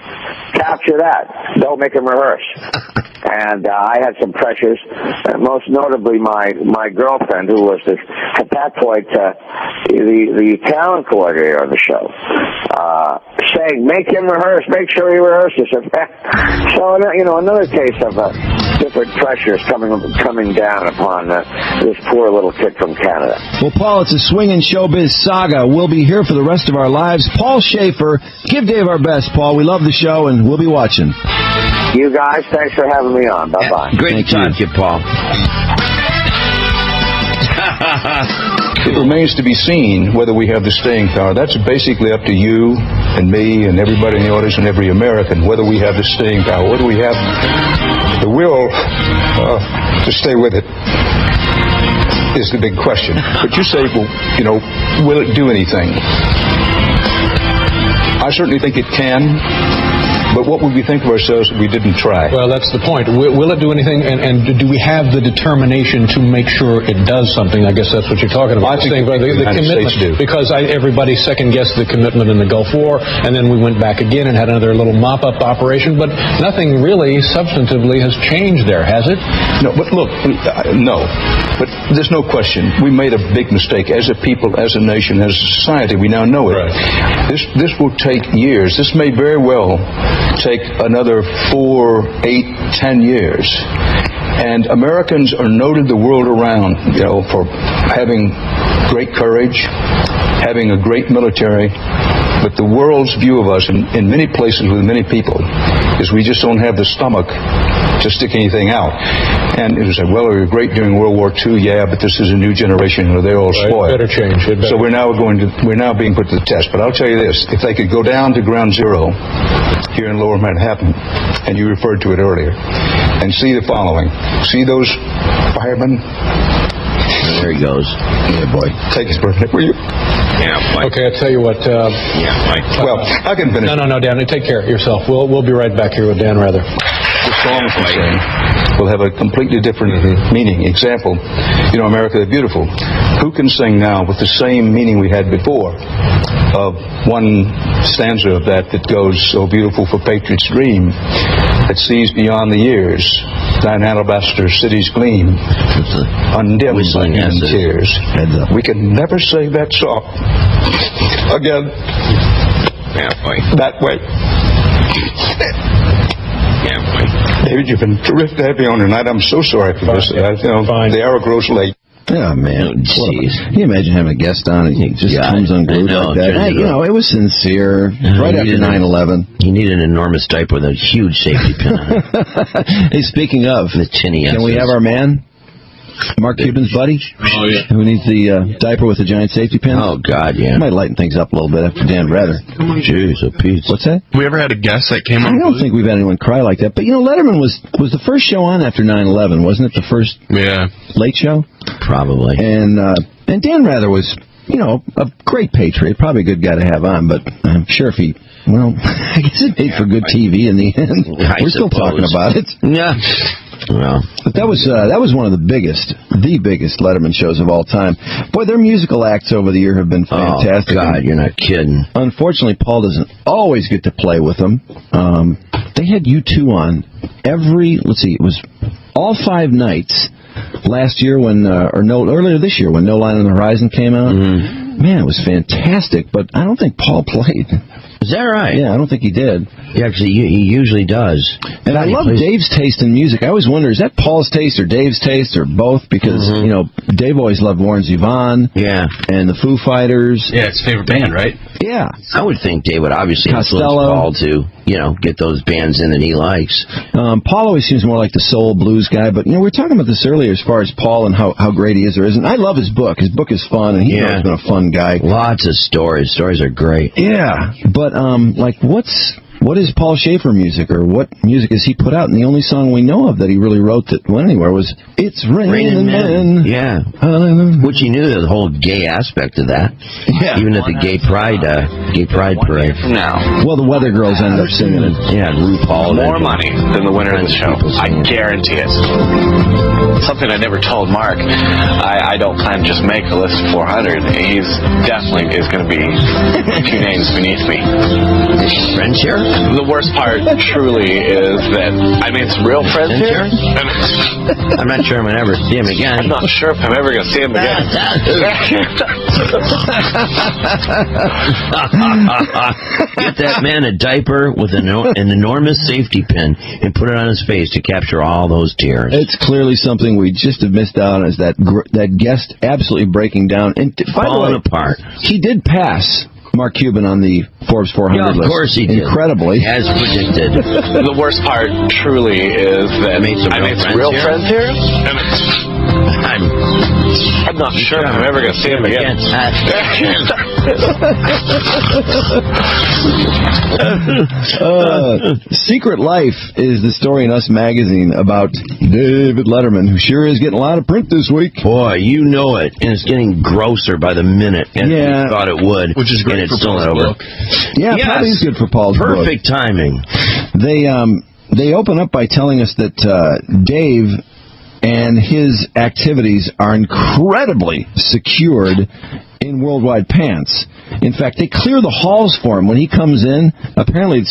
Capture that. Don't make him rehearse. And I had some pressures, most notably my girlfriend, who was at that point the talent coordinator of the show, saying, "Make him rehearse. Make sure he rehearses." So another case of different pressures coming down upon this poor little kid from Canada. Well, Paul, it's a swinging showbiz saga. We'll be here for the rest of our lives. Paul Shaffer, give Dave our best, Paul. We love the show, and we'll be watching. You guys, thanks for having me on. Bye-bye. Great to talk to you, Paul. It remains to be seen whether we have the staying power. That's basically up to you and me and everybody in the audience and every American, whether we have the staying power, whether we have the will to stay with it is the big question. But you say, well, will it do anything? I certainly think it can. But what would we think of ourselves if we didn't try? Well, that's the point. Will it do anything, and do we have the determination to make sure it does something? I guess that's what you're talking about. I think the United States do. Because everybody second-guessed the commitment in the Gulf War, and then we went back again and had another little mop-up operation, but nothing really substantively has changed there, has it? No, but look, no. But there's no question. We made a big mistake as a people, as a nation, as a society. We now know it. Right. This will take years. This may very well take another 4, 8, 10 years. And Americans are noted the world around, for having great courage, having a great military. But the world's view of us in many places with many people is we just don't have the stomach to stick anything out. And it was like, well, we were great during World War II, yeah, but this is a new generation, they're all spoiled. Better change. So we're now being put to the test. But I'll tell you this, if they could go down to ground zero here in Lower Manhattan, and you referred to it earlier, and see the following. See those firemen? There he goes. Yeah, boy. Take his birthday, will you? Yeah, Mike. Okay, I'll tell you what. Mike. Well, I can finish. No, Dan, take care of yourself. We'll be right back here with Dan Rather. The songs we sing will have a completely different meaning. Example, America the Beautiful. Who can sing now with the same meaning we had before of one stanza of that goes, "So beautiful for patriot's dream, that sees beyond the years, thine alabaster cities gleam, undimmed by human tears." We can never sing that song again that way. David, you've been terrific to have you on tonight. I'm so sorry for this. The hour grows late. Oh, man. Jeez. Can you imagine having a guest on and he just comes unglued like that? It was sincere. Right after 9/11. He needed an enormous diaper with a huge safety pin on it. Hey, speaking of, the tinny can we have our man? Mark Cuban's buddy? Oh, yeah. Who needs the diaper with a giant safety pin? Oh, God, yeah. Might lighten things up a little bit after Dan Rather. Jeez, a piece. What's that? We ever had a guest that came on? I don't think we've had anyone cry like that. But, Letterman was the first show on after 9/11, wasn't it? The first late show? Probably. And Dan Rather was, a great patriot, probably a good guy to have on, but I'm sure if he, I guess it made for good TV in the end. We're still talking about it. Yeah. Well, but that was one of the biggest Letterman shows of all time. Boy, their musical acts over the year have been fantastic. Oh, God, you're not kidding. Unfortunately, Paul doesn't always get to play with them. They had U2 on it was all 5 nights last year earlier this year when No Line on the Horizon came out. Mm-hmm. Man, it was fantastic, but I don't think Paul played. Is that right? Yeah, I don't think he did. Yeah, because he usually does. And I love Dave's taste in music. I always wonder, is that Paul's taste or Dave's taste or both? Because, Dave always loved Warren Zevon. Yeah. And the Foo Fighters. Yeah, it's his favorite band, right? Yeah. I would think Dave would obviously influence Paul to, get those bands in that he likes. Paul always seems more like the soul blues guy, but, we were talking about this earlier as far as Paul and how great he is or isn't. I love his book. His book is fun, and he's always been a fun guy. Lots of stories. Stories are great. Yeah. But, what is Paul Shaffer music, or what music has he put out? And the only song we know of that he really wrote that went anywhere was "It's Raining Men." Yeah, which he knew the whole gay aspect of that. Yeah, even at the gay pride parade. Now, well, the Weather Girls ended up singing it. Yeah, RuPaul. More money than the winner of the show. I guarantee it. Something I never told Mark. I don't plan to just make a list of 400. He's definitely is going to be a few names beneath me. Friends here? The worst part, truly, is that I made some real friends here. I'm not sure I'm going to ever see him again. I'm not sure if I'm ever going to see him again. Get that man a diaper with an enormous safety pin and put it on his face to capture all those tears. It's clearly something we just have missed out on, is that guest absolutely breaking down and falling apart. He did pass Mark Cuban on the Forbes 400 list. Of course he did. Incredibly. As predicted. The worst part, truly, is that I made some real friends here. I'm not sure if I'm ever going to see him again. Secret Life is the story in Us Magazine about David Letterman, who sure is getting a lot of print this week. Boy, you know it. And it's getting grosser by the minute, as we thought it would. Which is great and it's for still Paul's not over. book. Yeah, yes. probably is good for Paul's book. Perfect timing. They open up by telling us that Dave and his activities are incredibly secured in Worldwide Pants. In fact, they clear the halls for him when he comes in. Apparently,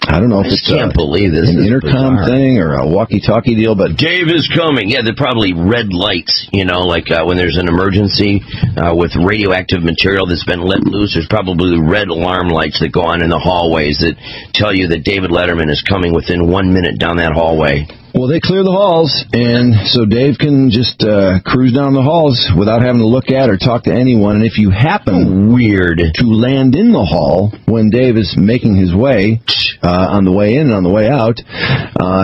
I don't know if it's can't believe this an intercom thing or a walkie-talkie deal, but Dave is coming. Yeah, they're probably red lights, like when there's an emergency with radioactive material that's been let loose. There's probably red alarm lights that go on in the hallways that tell you that David Letterman is coming within 1 minute down that hallway. Well, they clear the halls, and so Dave can just cruise down the halls without having to look at or talk to anyone. And if you happen to land in the hall when Dave is making his way on the way in and on the way out,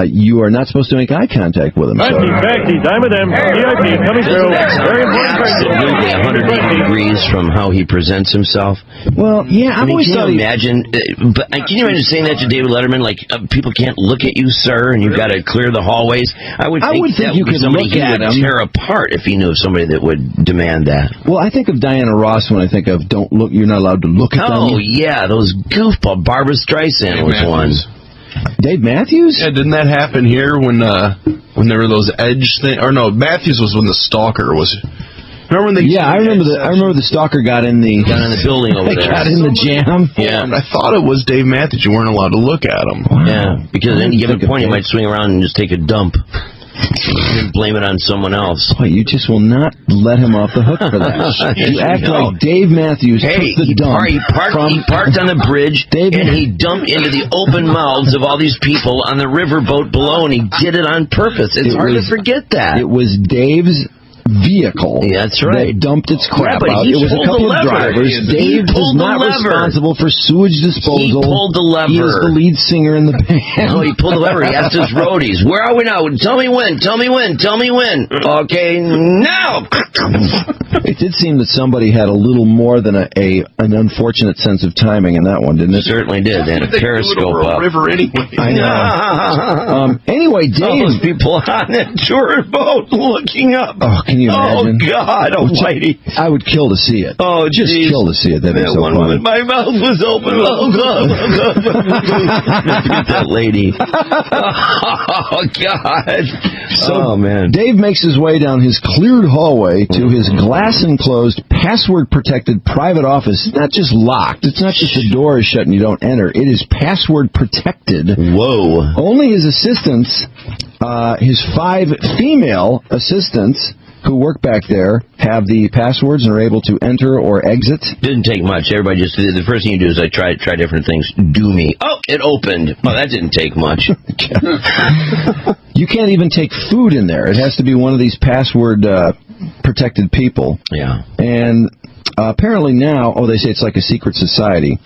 you are not supposed to make eye contact with him. Taxis, I'm with them. VIP coming through. Very important person. Absolutely 180 degrees from how he presents himself. Well, yeah, I've always thought. Can you imagine saying that to David Letterman? Like, people can't look at you, sir, and you've got to clear the hallways. I would think that you would be could somebody look he at would him. tear apart if he knew somebody that would demand that. Well, I think of Diana Ross when I think of don't look. You're not allowed to look at them. Oh yeah, those goofball. Barbara Streisand was one. Dave Matthews? Yeah, didn't that happen here when there were those edge things? Or no, Matthews was when the stalker was. Remember when they? Yeah, I remember the stalker got in the building over there. Got in the jam. Yeah, I thought it was Dave Matthews. You weren't allowed to look at him. Wow. Yeah, because at any given point he might swing around and just take a dump. And blame it on someone else. Boy, you just will not let him off the hook for that. You act like Dave Matthews took the dump. He parked on the bridge and he dumped into the open mouths of all these people on the riverboat below, and he did it on purpose. It's hard to forget that. It was Dave's vehicle that's right. that dumped its crap out. It was a couple of drivers. Dave was not responsible for sewage disposal. He pulled the lever. He is the lead singer in the band. No, he pulled the lever. He asked his roadies, where are we now? Tell me when. Okay, now. It did seem that somebody had a little more than an unfortunate sense of timing in that one, didn't it? Certainly did. They had a periscope up. River anyway. I know. Anyway, Dave. All those people on that tour boat looking up. Oh, can you imagine? Oh, God almighty. I would kill to see it. Oh, just kill to see it. That'd be so fun. My mouth was open. Oh, God. Forget that lady. Oh, God. So, man. Dave makes his way down his cleared hallway to his glass-enclosed, password-protected private office. It's not just locked. It's not just the door is shut and you don't enter. It is password-protected. Whoa. Only his assistants, his 5 female assistants who work back there, have the passwords and are able to enter or exit. Didn't take much. Everybody just, the first thing you do is try different things. Do me. Oh, it opened. Oh, that didn't take much. You can't even take food in there. It has to be one of these password protected people. Yeah. And apparently now, they say it's like a secret society.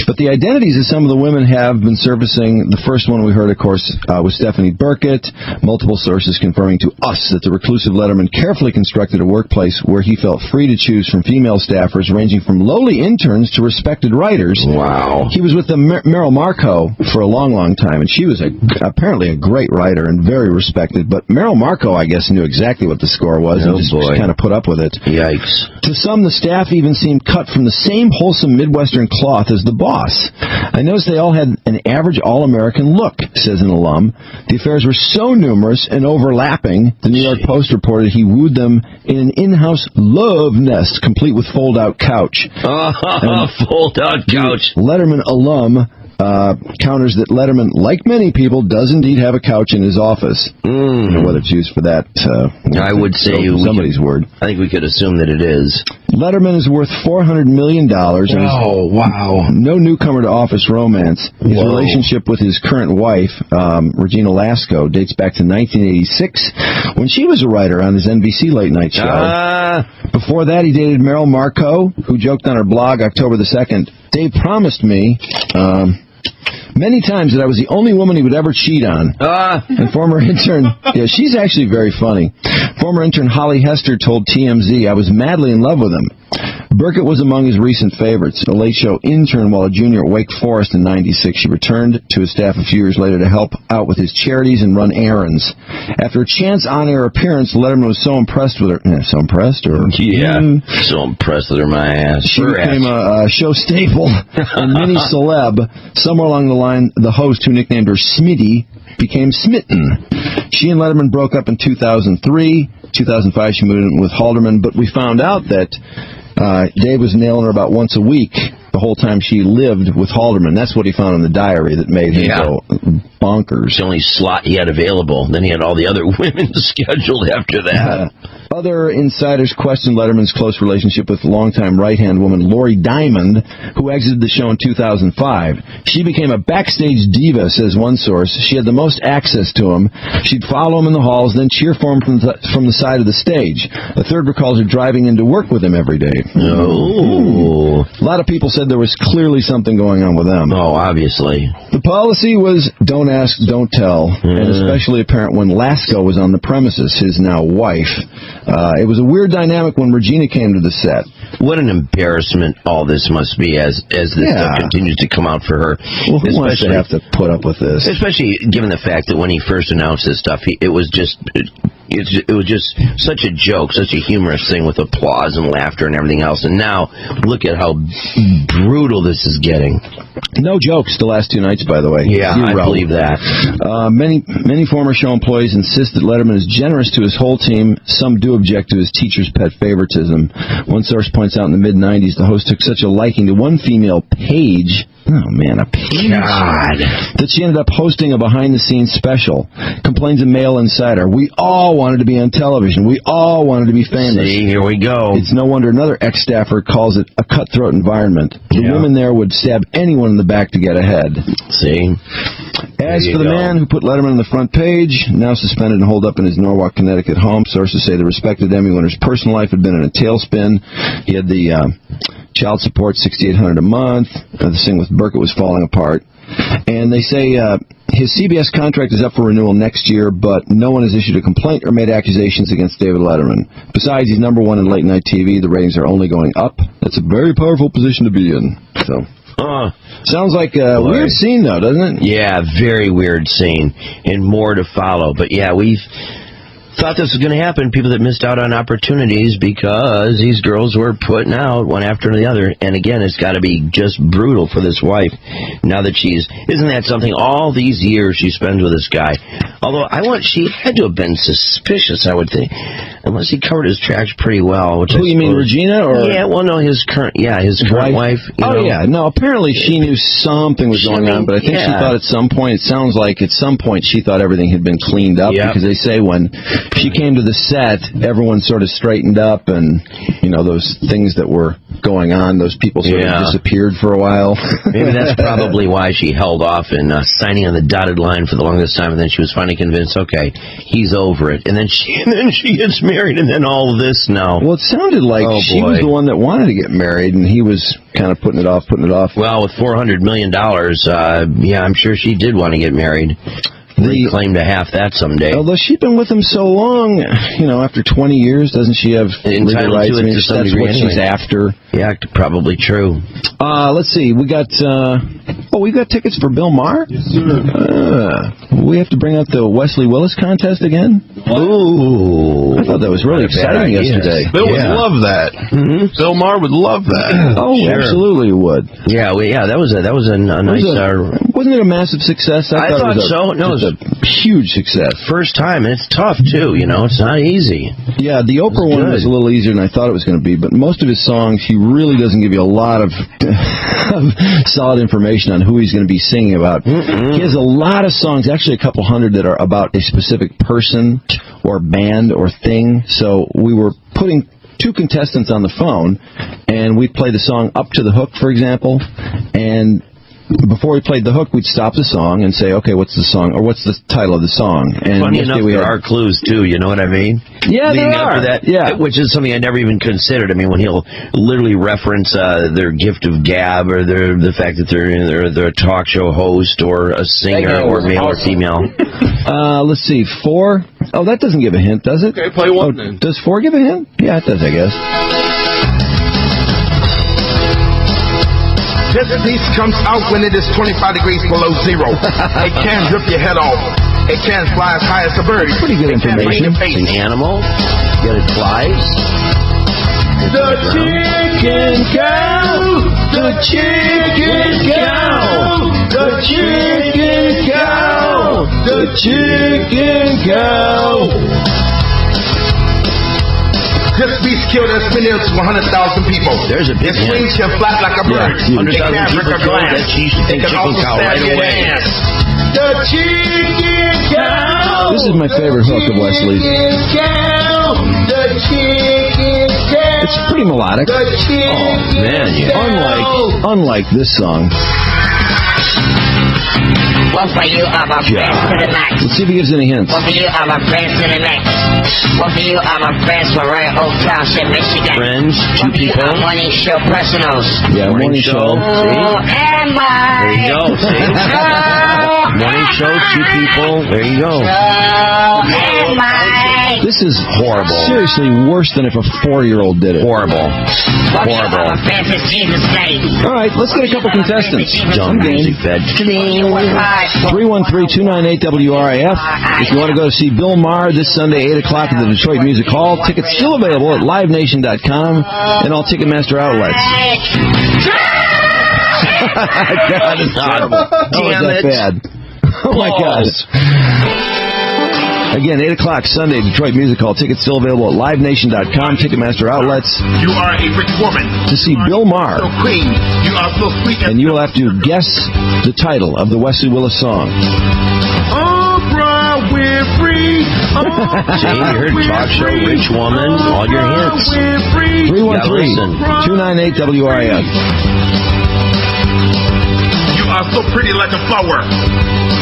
But the identities of some of the women have been surfacing. The first one we heard, of course, was Stephanie Burkett. Multiple sources confirming to us that the reclusive Letterman carefully constructed a workplace where he felt free to choose from female staffers ranging from lowly interns to respected writers. Wow. He was with Meryl Marco for a long, long time, and she was apparently a great writer and very respected. But Meryl Marco, I guess, knew exactly what the score was and just kind of put up with it. Yikes. To some, the staff even seemed cut from the same wholesome Midwestern cloth as the boss. I noticed they all had an average all-American look, says an alum. The affairs were so numerous and overlapping, the New York Post reported he wooed them in an in-house love nest, complete with fold-out couch. Fold-out couch. Letterman alum counters that Letterman, like many people, does indeed have a couch in his office. I don't know whether it's used for that. I would say somebody's word. I think we could assume that it is. Letterman is worth $400 million. Oh, wow. No newcomer to office romance. His relationship with his current wife, Regina Lasco, dates back to 1986, when she was a writer on his NBC late night show. Before that, he dated Meryl Marco, who joked on her blog October the 2nd, "Dave promised me many times that I was the only woman he would ever cheat on." And former intern, she's actually very funny. Former intern Holly Hester told TMZ, "I was madly in love with him." Burkett was among his recent favorites. A Late Show intern while a junior at Wake Forest in 96. She returned to his staff a few years later to help out with his charities and run errands. After a chance on-air appearance, Letterman was so impressed with her. So impressed? So impressed with her, my ass. She became a show staple, a mini celeb. Somewhere along the line, the host, who nicknamed her Smitty, became smitten. She and Letterman broke up in 2003. 2005, she moved in with Halderman, but we found out that Dave was nailing her about once a week the whole time she lived with Halderman. That's what he found in the diary that made him go bonkers. The only slot he had available. Then he had all the other women scheduled after that. Other insiders questioned Letterman's close relationship with longtime right-hand woman Lori Diamond, who exited the show in 2005. She became a backstage diva, says one source. She had the most access to him. She'd follow him in the halls, then cheer for him from the side of the stage. A third recalls her driving into work with him every day. Oh. A lot of people said there was clearly something going on with them. Oh, obviously. The policy was don't ask, don't tell, and especially apparent when Lasco was on the premises, his now wife. It was a weird dynamic when Regina came to the set. What an embarrassment all this must be as this stuff continues to come out for her. Well, who wants to have to put up with this? Especially given the fact that when he first announced this stuff, it was just such a joke, such a humorous thing with applause and laughter and everything else. And now, look at how brutal this is getting. No jokes the last two nights, by the way. Yeah, I believe that. Many former show employees insist that Letterman is generous to his whole team. Some do object to his teacher's pet favoritism. One source points out in the mid-'90s, the host took such a liking to one female, Paige. Oh, man, a Paige. God. That she ended up hosting a behind-the-scenes special. Complains a male insider. We all wanted to be on television. We all wanted to be famous. See, here we go. It's no wonder another ex-staffer calls it a cutthroat environment. The women there would stab anyone in the back to get ahead. See? As for the man who put Letterman on the front page, now suspended and holed up in his Norwalk, Connecticut home, sources say the respected Emmy winner's personal life had been in a tailspin. He had the child support, $6,800 a month. The thing with Burkett was falling apart. And they say his CBS contract is up for renewal next year, but no one has issued a complaint or made accusations against David Letterman. Besides, he's number one in late-night TV. The ratings are only going up. That's a very powerful position to be in. So... sounds like a weird scene, though, doesn't it? Yeah, very weird scene, and more to follow. But yeah, we've thought this was going to happen. People that missed out on opportunities because these girls were putting out one after the other. And again, it's got to be just brutal for this wife. Now that isn't that something? All these years she spends with this guy. Although she had to have been suspicious, I would think, unless he covered his tracks pretty well. Who, you mean Regina? Or? Yeah, well, no, his current wife. No, apparently she knew something was going on, but I think she thought at some point, it sounds like at some point she thought everything had been cleaned up, because they say when she came to the set, everyone sort of straightened up, and, those things that were going on. Those people sort of disappeared for a while. Maybe that's probably why she held off in signing on the dotted line for the longest time, and then she was finally convinced, okay, he's over it. And then she gets married, and then all of this now. Well, it sounded like she was the one that wanted to get married, and he was kind of putting it off. Well, with $400 million, I'm sure she did want to get married. Claim to half that someday. Although she's been with him so long, after 20 years, doesn't she have legal rights? To it to some degree what she's after. Yeah, probably true. Let's see. We got we've got tickets for Bill Maher. Yes, sir. We have to bring up the Wesley Willis contest again. Ooh, I thought that was really exciting yesterday. Bill would love that. Mm-hmm. Bill Maher would love that. Oh, sure. Absolutely would. Yeah, that was a nice. Wasn't it a massive success? I thought so. No, it was a huge success. First time, and it's tough too. It's not easy. Yeah, the Oprah one was a little easier than I thought it was going to be, but most of his songs, he really doesn't give you a lot of solid information on who he's going to be singing about. He has a lot of songs, actually a couple hundred, that are about a specific person or band or thing. So we were putting two contestants on the phone, and we'd play the song Up to the Hook, for example, and before we played the hook, we'd stop the song and say, okay, what's the song, or what's the title of the song? And funny enough, there are clues, too, you know what I mean? Yeah, Leading there are. Up to that, which is something I never even considered. I mean, when he'll literally reference their gift of gab, or the fact that they're a talk show host, or a singer, or male or female. Let's see, 4. Oh, that doesn't give a hint, does it? Okay, play one then. Does 4 give a hint? Yeah, it does, I guess. This piece comes out when it is 25 degrees below zero. It can rip your head off. It can fly as high as a bird. Pretty good information. It's an animal. Yet it flies. The chicken cow. The chicken cow. The chicken cow. The chicken cow. This beast killed as many as 100,000 people. There's a big Its wings can flap like a bird. Yeah, 100,000 people killed. That she should think chicken cow right away. The chicken cow. This is my favorite hook of Wesley's. The chicken cow. It's pretty melodic. Oh man, yeah. Unlike this song. One for you, I'm a friends to the max. Let's see if he gives any hints. One for you, I'm a friends to the max. One for you, I'm a friends for Royal Oak Township, Michigan. Friends, two people. Morning show personals. Yeah, morning show. See? Am I? There you go, see? Morning show, two people. There you go. Am I? This is horrible. Seriously, worse than if a 4-year-old did it. Horrible. Horrible. All right, let's get a couple contestants. Dumb music fed. 313-298-WRIF. If you want to go to see Bill Maher this Sunday, 8 o'clock at the Detroit Music Hall, tickets still available at livenation.com and all Ticketmaster outlets. God, it's horrible. Damn that bad. Oh, my God. Again, 8 o'clock Sunday, Detroit Music Hall. Tickets still available at livenation.com, Ticketmaster outlets. You are a rich woman. To see Bill Maher. So queen. You are so sweet. And you will have to guess the title of the Wesley Willis song. Oprah Winfrey. See, you heard talk show, rich woman, all your hits. 313-298-WRIF. You are so pretty like a flower.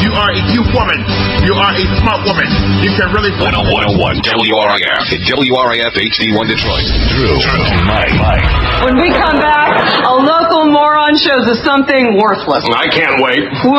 You are a cute woman. You are a smart woman. You can really... 101 WRIF at WRIF HD1 Detroit. Drew Mike. When we come back, a local moron shows us something worthless. I can't wait. Woo.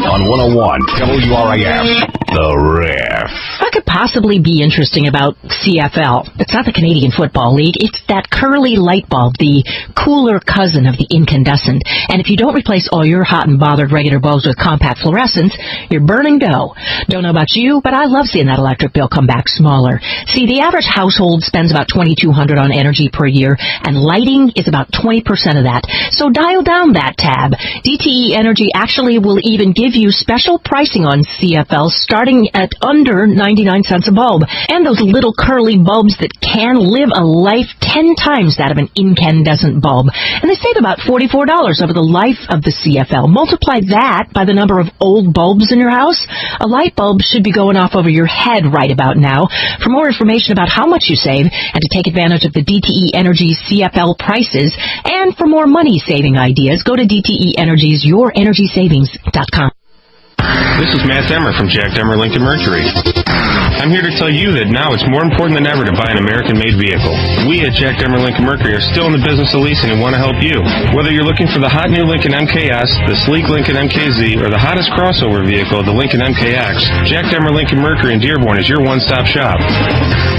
On 101 WRIF, The Ref. What could possibly be interesting about CFL? It's not the Canadian Football League. It's that curly light bulb, the cooler cousin of the incandescent. And if you don't replace all your hot and bothered regular bulbs with compact fluorescents, you're burning dough. Don't know about you, but I love seeing that electric bill come back smaller. See, the average household spends about $2,200 on energy per year, and lighting is about 20% of that. So dial down that tab. DTE Energy actually will even give you special pricing on CFL starting at under 99 cents a bulb. And those little curly bulbs that can live a life 10 times that of an incandescent bulb. And they save about $44 over the life of the CFL. Multiply that by the number of old bulbs bulbs in your house? A light bulb should be going off over your head right about now. For more information about how much you save and to take advantage of the DTE Energy's CFL prices, and for more money-saving ideas, go to DTE Energy's YourEnergySavings.com. This is Matt Demmer from Jack Demmer Lincoln Mercury. I'm here to tell you that now it's more important than ever to buy an American-made vehicle. We at Jack Demmer Lincoln Mercury are still in the business of leasing and want to help you. Whether you're looking for the hot new Lincoln MKS, the sleek Lincoln MKZ, or the hottest crossover vehicle, the Lincoln MKX, Jack Demmer Lincoln Mercury in Dearborn is your one-stop shop.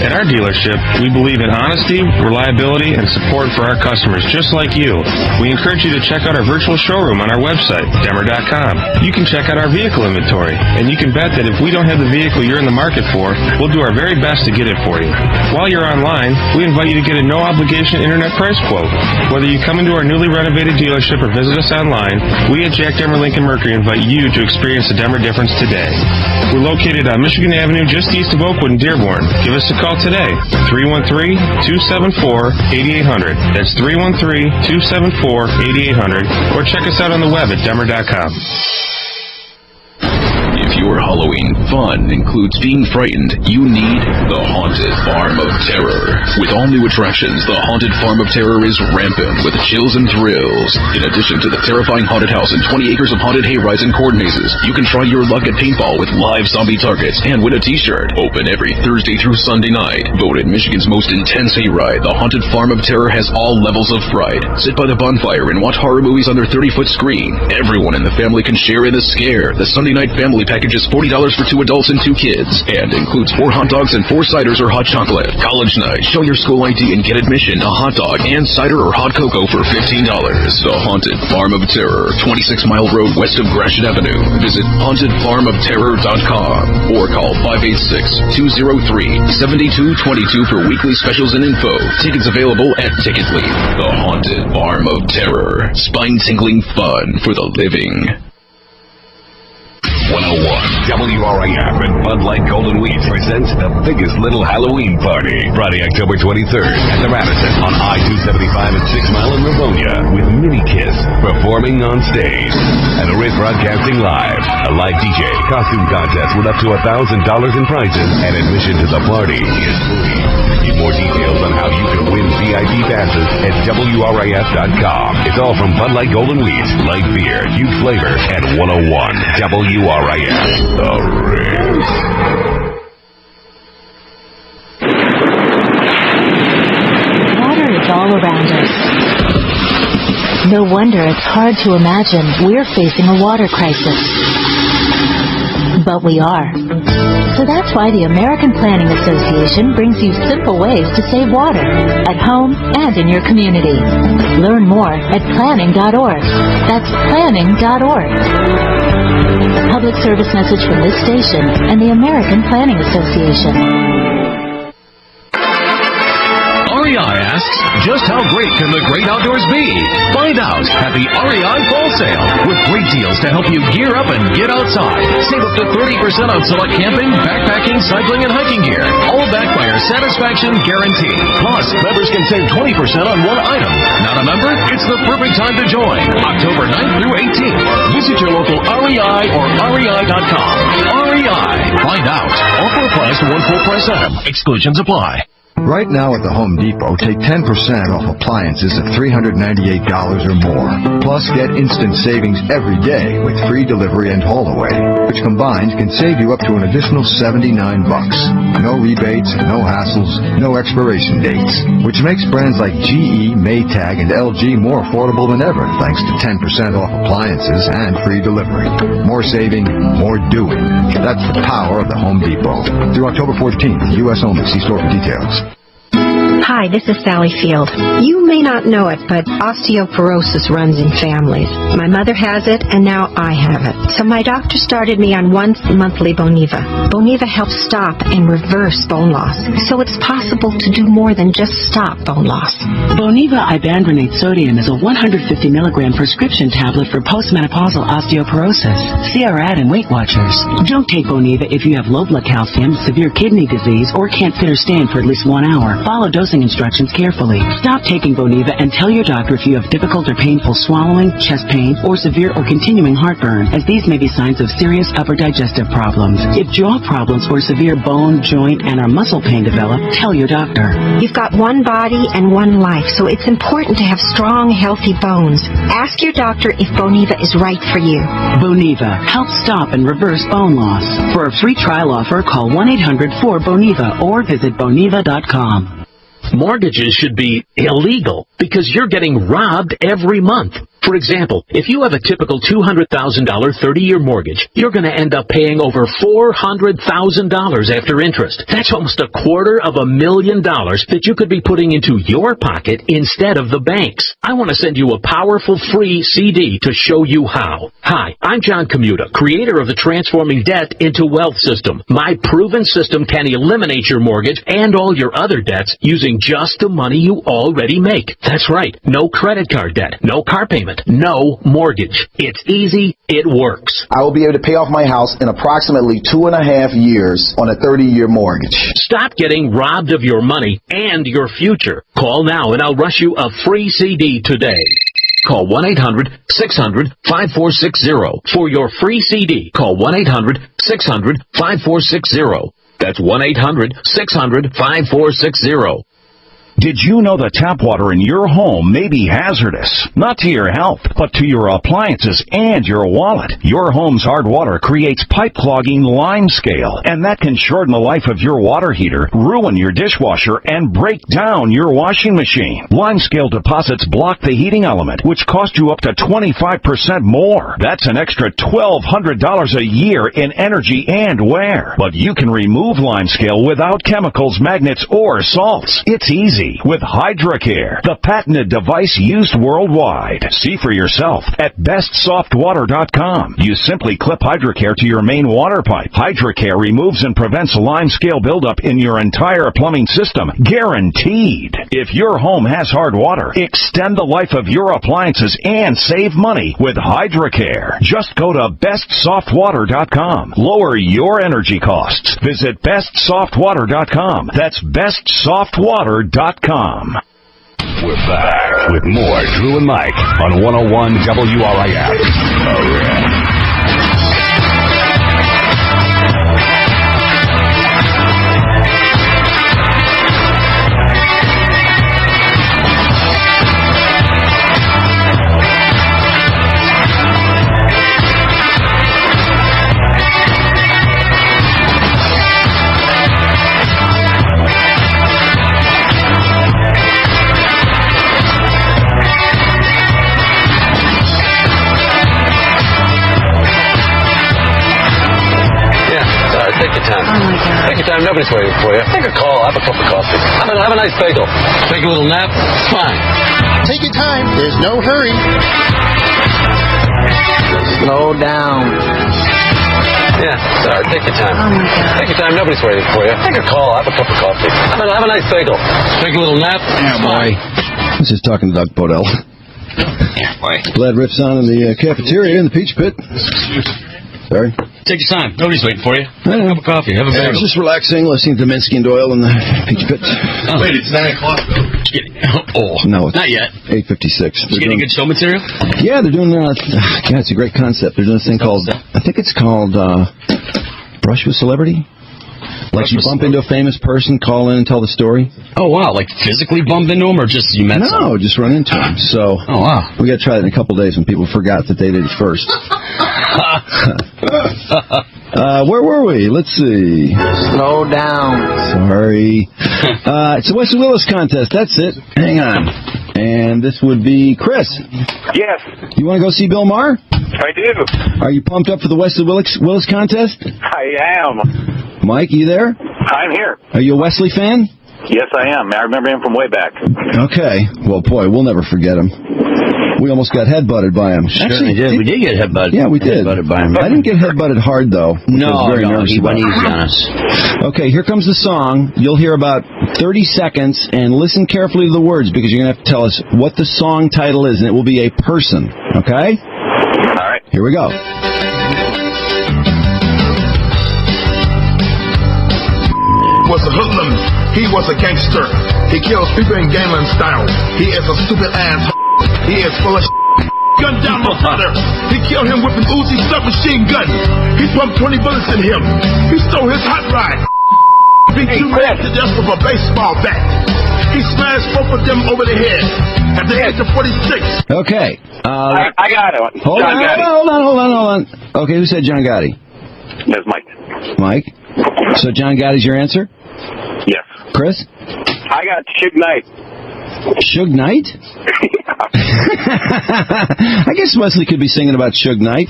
At our dealership, we believe in honesty, reliability, and support for our customers, just like you. We encourage you to check out our virtual showroom on our website, Demmer.com. You can check out our vehicle inventory, and you can bet that if we don't have the vehicle you're in the market for, we'll do our very best to get it for you. While you're online, we invite you to get a no-obligation internet price quote. Whether you come into our newly renovated dealership or visit us online, we at Jack Demmer Lincoln Mercury invite you to experience the Demmer difference today. We're located on Michigan Avenue just east of Oakwood in Dearborn. Give us a call today, 313-274-8800. That's 313-274-8800, or check us out on the web at Demmer.com. If your Halloween fun includes being frightened, you need the Haunted Farm of Terror. With all new attractions, the Haunted Farm of Terror is rampant with chills and thrills. In addition to the terrifying haunted house and 20 acres of haunted hayrides and corn mazes, you can try your luck at paintball with live zombie targets and win a t-shirt. Open every Thursday through Sunday night. Voted Michigan's most intense hayride, the Haunted Farm of Terror has all levels of fright. Sit by the bonfire and watch horror movies on their 30-foot screen. Everyone in the family can share in the scare. The Sunday night family package is $40 for 2 adults and 2 kids, and includes 4 hot dogs and 4 ciders or hot chocolate. College night, show your school ID and get admission, a hot dog, and cider or hot cocoa for $15. The Haunted Farm of Terror, 26 Mile Road west of Gratiot Avenue. Visit hauntedfarmofterror.com or call 586-203-7222 for weekly specials and info. Tickets available at Ticketly. The Haunted Farm of Terror, spine-tingling fun for the living. 101 WRIF and Bud Light Golden Wheat presents the biggest little Halloween party. Friday, October 23rd at the Radisson on I-275 at 6 Mile in Livonia with Mini Kiss performing on stage. And Rick broadcasting live. A live DJ, costume contest with up to $1,000 in prizes, and admission to the party is free. Get more details on how you can win VIP passes at WRIF.com. It's all from Bud Light Golden Wheat, light beer, huge flavor, and 101 WRIF. The Riz. Water is all around us. No wonder it's hard to imagine we're facing a water crisis. But we are. So that's why the American Planning Association brings you simple ways to save water at home and in your community. Learn more at planning.org. That's planning.org. Public service message from this station and the American Planning Association. REI asks, just how great can the great outdoors be? Find out at the REI Fall Sale with great deals to help you gear up and get outside. Save up to 30% on select camping, backpacking, cycling, and hiking gear. All backed by our satisfaction guarantee. Plus, members can save 20% on one item. Not a member? It's the perfect time to join. October 9th through 18th. Visit your local REI or REI.com. REI. Find out. Offer applies to one full price item. Exclusions apply. Right now at the Home Depot, take 10% off appliances of $398 or more. Plus, get instant savings every day with free delivery and haul away, which combined can save you up to an additional $79. No rebates, no hassles, no expiration dates, which makes brands like GE, Maytag, and LG more affordable than ever thanks to 10% off appliances and free delivery. More saving, more doing. That's the power of the Home Depot. Through October 14th, U.S. only. See store for details. Hi, this is Sally Field. You may not know it, but osteoporosis runs in families. My mother has it, and now I have it. So my doctor started me on once-monthly Boniva. Boniva helps stop and reverse bone loss, so it's possible to do more than just stop bone loss. Boniva ibandronate sodium is a 150-milligram prescription tablet for postmenopausal osteoporosis. See our ad in Weight Watchers. Don't take Boniva if you have low blood calcium, severe kidney disease, or can't sit or stand for at least 1 hour. Follow dosing dosing instructions carefully. Stop taking Boniva and tell your doctor if you have difficult or painful swallowing, chest pain, or severe or continuing heartburn, as these may be signs of serious upper digestive problems. If jaw problems or severe bone, joint, and or muscle pain develop, tell your doctor. You've got one body and one life, so it's important to have strong, healthy bones. Ask your doctor if Boniva is right for you. Boniva helps stop and reverse bone loss. For a free trial offer, call 1-800-4BONIVA or visit Boniva.com. Mortgages should be illegal because you're getting robbed every month. For example, if you have a typical $200,000 30-year mortgage, you're going to end up paying over $400,000 after interest. That's almost $250,000 that you could be putting into your pocket instead of the bank's. I want to send you a powerful free CD to show you how. Hi, I'm John Commuta, creator of the Transforming Debt into Wealth system. My proven system can eliminate your mortgage and all your other debts using just the money you already make. That's right, no credit card debt, no car payment, no mortgage. It's easy, it works. I will be able to pay off my house in approximately 2.5 years on a 30-year mortgage. Stop getting robbed of your money and your future. Call now and I'll rush you a free CD today. Call 1-800-600-5460 for your free CD. Call 1-800-600-5460. That's 1-800-600-5460. Did you know that tap water in your home may be hazardous? Not to your health, but to your appliances and your wallet. Your home's hard water creates pipe-clogging limescale, and that can shorten the life of your water heater, ruin your dishwasher, and break down your washing machine. Limescale deposits block the heating element, which cost you up to 25% more. That's an extra $1,200 a year in energy and wear. But you can remove limescale without chemicals, magnets, or salts. It's easy with HydroCare, the patented device used worldwide. See for yourself at bestsoftwater.com. You simply clip HydroCare to your main water pipe. HydroCare removes and prevents limescale buildup in your entire plumbing system. Guaranteed. If your home has hard water, extend the life of your appliances and save money with HydroCare. Just go to bestsoftwater.com. Lower your energy costs. Visit bestsoftwater.com. That's bestsoftwater.com. We're back with more Drew and Mike on 101 WRIF. Take your time. Oh, my God. Take your time. Nobody's waiting for you. Take a call. Have a cup of coffee. Have a nice bagel. Take a little nap. Fine. Take your time. There's no hurry. Slow down. Yeah, sorry. Take your time. Oh, my God. Take your time. Nobody's waiting for you. Take a call. Have a cup of coffee. Have a nice bagel. Take a little nap. Yeah, boy. I was just talking to Doug Podell. Yeah, boy. Glad Riff's on in the cafeteria in the Peach Pit. Sorry. Take your time. Nobody's waiting for you. Have a cup of coffee. Have a bagel. I was just relaxing, listening to Minsky and Doyle in the Peach Pit. Oh. Wait, it's 9 o'clock, though. Oh. No, it's not yet. 8:56. You getting good show material? Yeah, they're doing, yeah, it's a great concept. They're doing this thing called, I think it's called Brush with Celebrity. Like you bump into a famous person, call in and tell the story. Oh, wow. Like physically bump into him or just you met someone? No, just run into him. So, oh, wow. We got to try that in a couple days when people forgot that they did it first. Where were we? Let's see. Slow down. Sorry. It's the Wesley Willis contest. That's it. Hang on. And this would be Chris. Yes. You want to go see Bill Maher? I do. Are you pumped up for the Wesley Willis contest? I am. Mike, you there? I'm here. Are you a Wesley fan? Yes, I am. I remember him from way back. Okay. Well, boy, we'll never forget him. We almost got headbutted by him. Actually, we did get headbutted. Yeah, we did. Headbutted by him. I didn't get headbutted hard, though. No, he went easy on us. Okay, here comes the song. You'll hear about 30 seconds, and listen carefully to the words, because you're going to have to tell us what the song title is, and it will be a person. Okay? All right. Here we go. Was a hoodlum He was a gangster. He kills people in gambling style. He is a stupid ass. He is full of gunned down my brother. He killed him with an Uzi submachine gun. He pumped 20 bullets in him. He stole his hot rod. Beat two men to death with a baseball bat. He smashed both of them over the head at the age of 46. Okay. I got it. Hold on. Okay, who said John Gotti? That's Mike. Mike? So John Gotti's your answer? Yes. Chris? I got Suge Knight. Suge Knight? I guess Wesley could be singing about Suge Knight.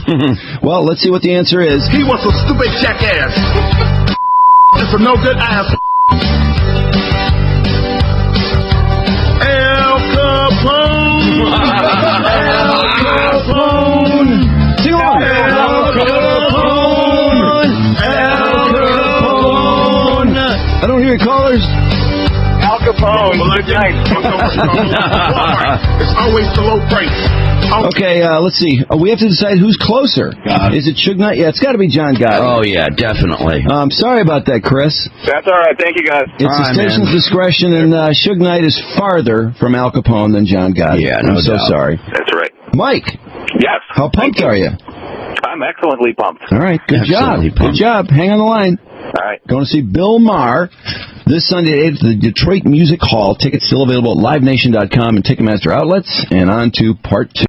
Well, let's see what the answer is. He was a stupid jackass. Just a no good ass. Al Capone. Al Capone. Sing along. Al Capone. Al Capone. I don't hear your callers. Al Capone. Good night. It's always the low price. Okay, let's see. We have to decide who's closer. Is it Suge Knight? Yeah, it's got to be John Gotti. Oh, yeah, definitely. Sorry about that, Chris. That's all right. Thank you, guys. It's the station's discretion, and Suge Knight is farther from Al Capone than John Gotti. Yeah, I'm so sorry. That's right. Mike. Yes. How pumped are you? I'm excellently pumped. All right, good job. Good job. Hang on the line. All right. Going to see Bill Maher this Sunday at the Detroit Music Hall. Tickets still available at livenation.com and Ticketmaster outlets. And on to part 2.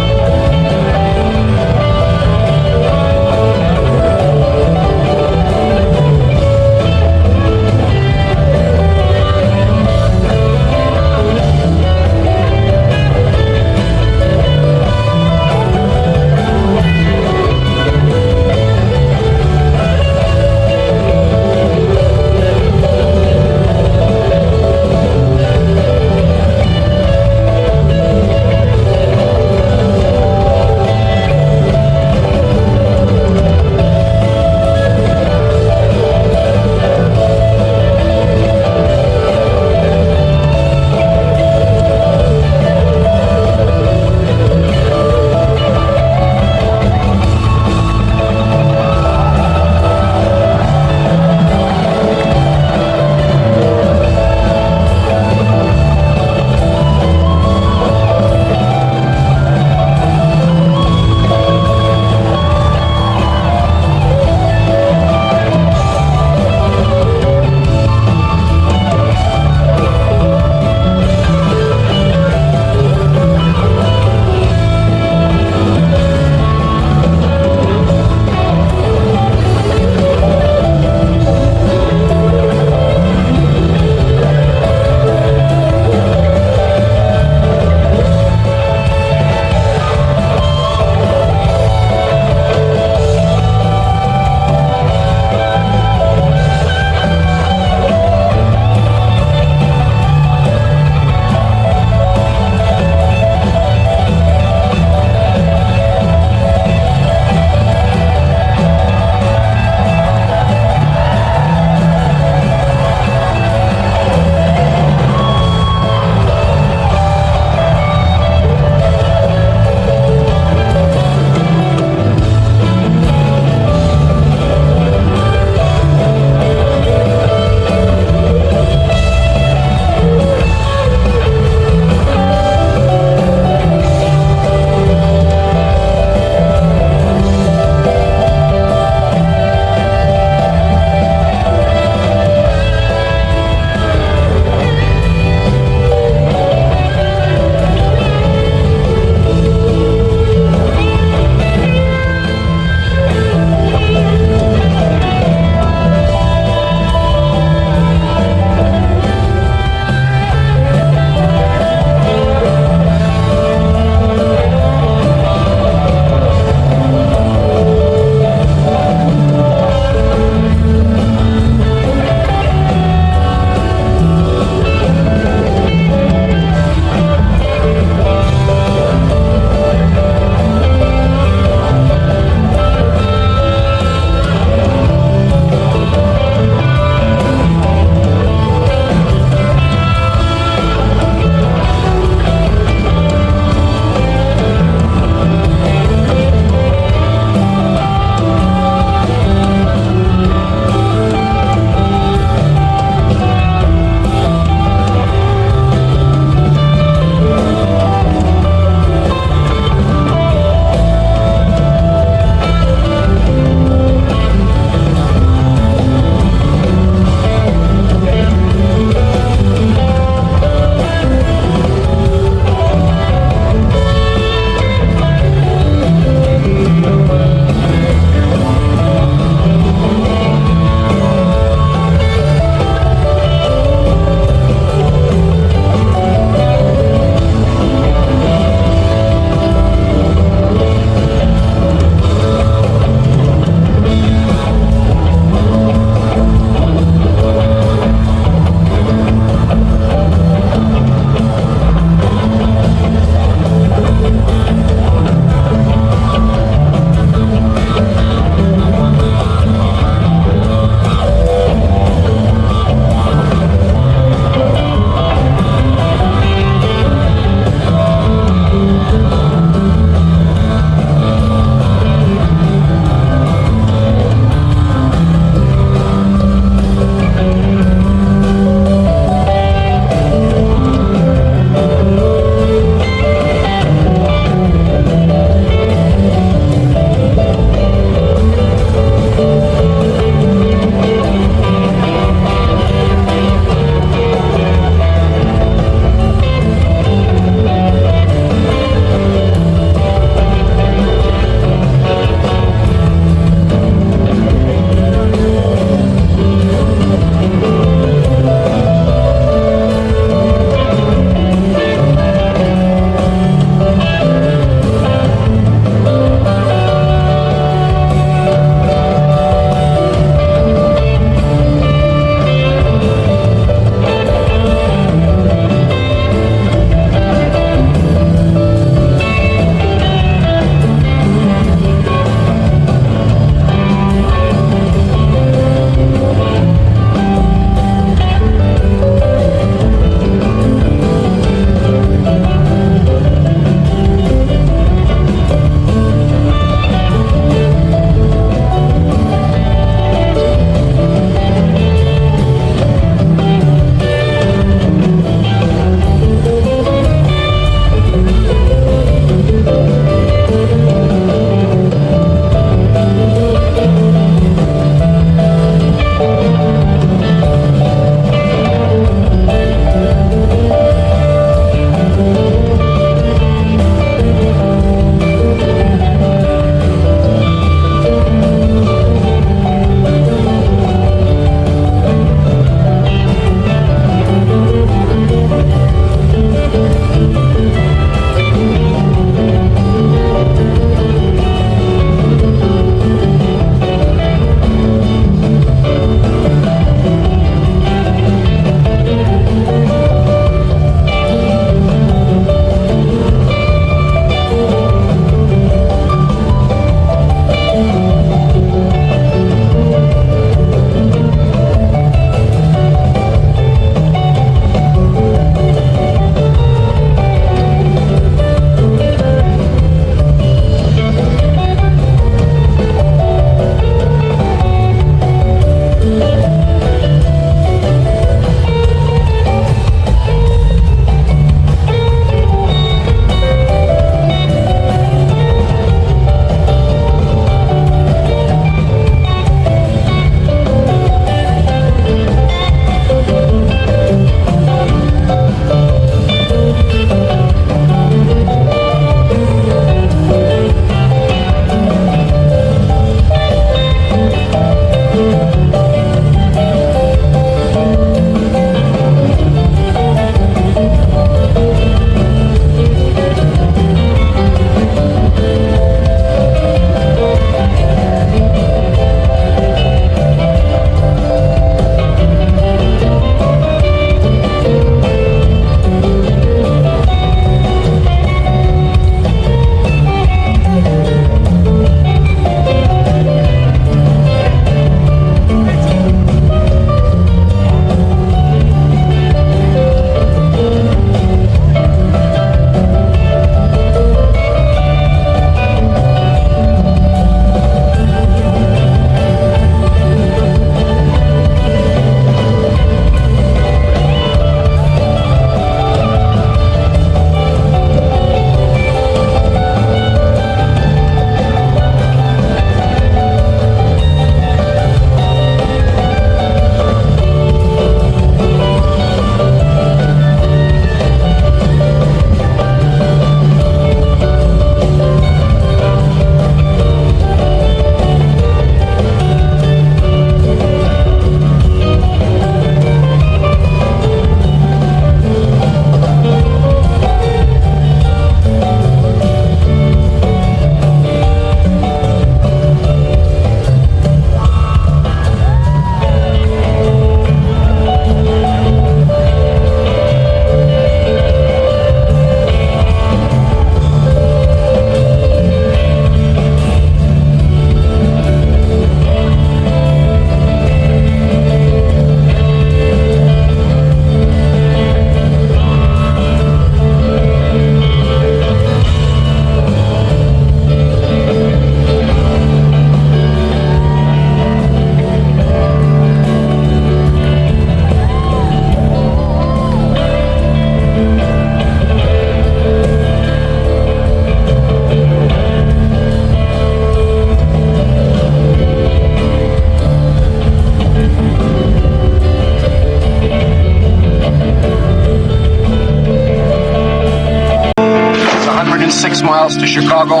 106 miles to Chicago.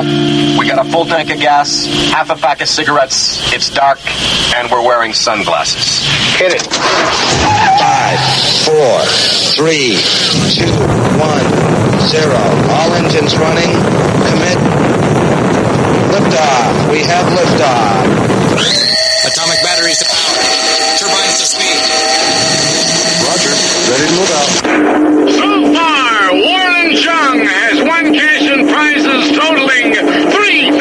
We got a full tank of gas, half a pack of cigarettes. It's dark, and we're wearing sunglasses. Hit it. 5, 4, 3, 2, 1, 0. All engines running. Commit. Liftoff. We have liftoff. Atomic batteries to power. Turbines to speed. Roger. Ready to move out. So far, Warren Jung has won cash and prizes totaling $3,152.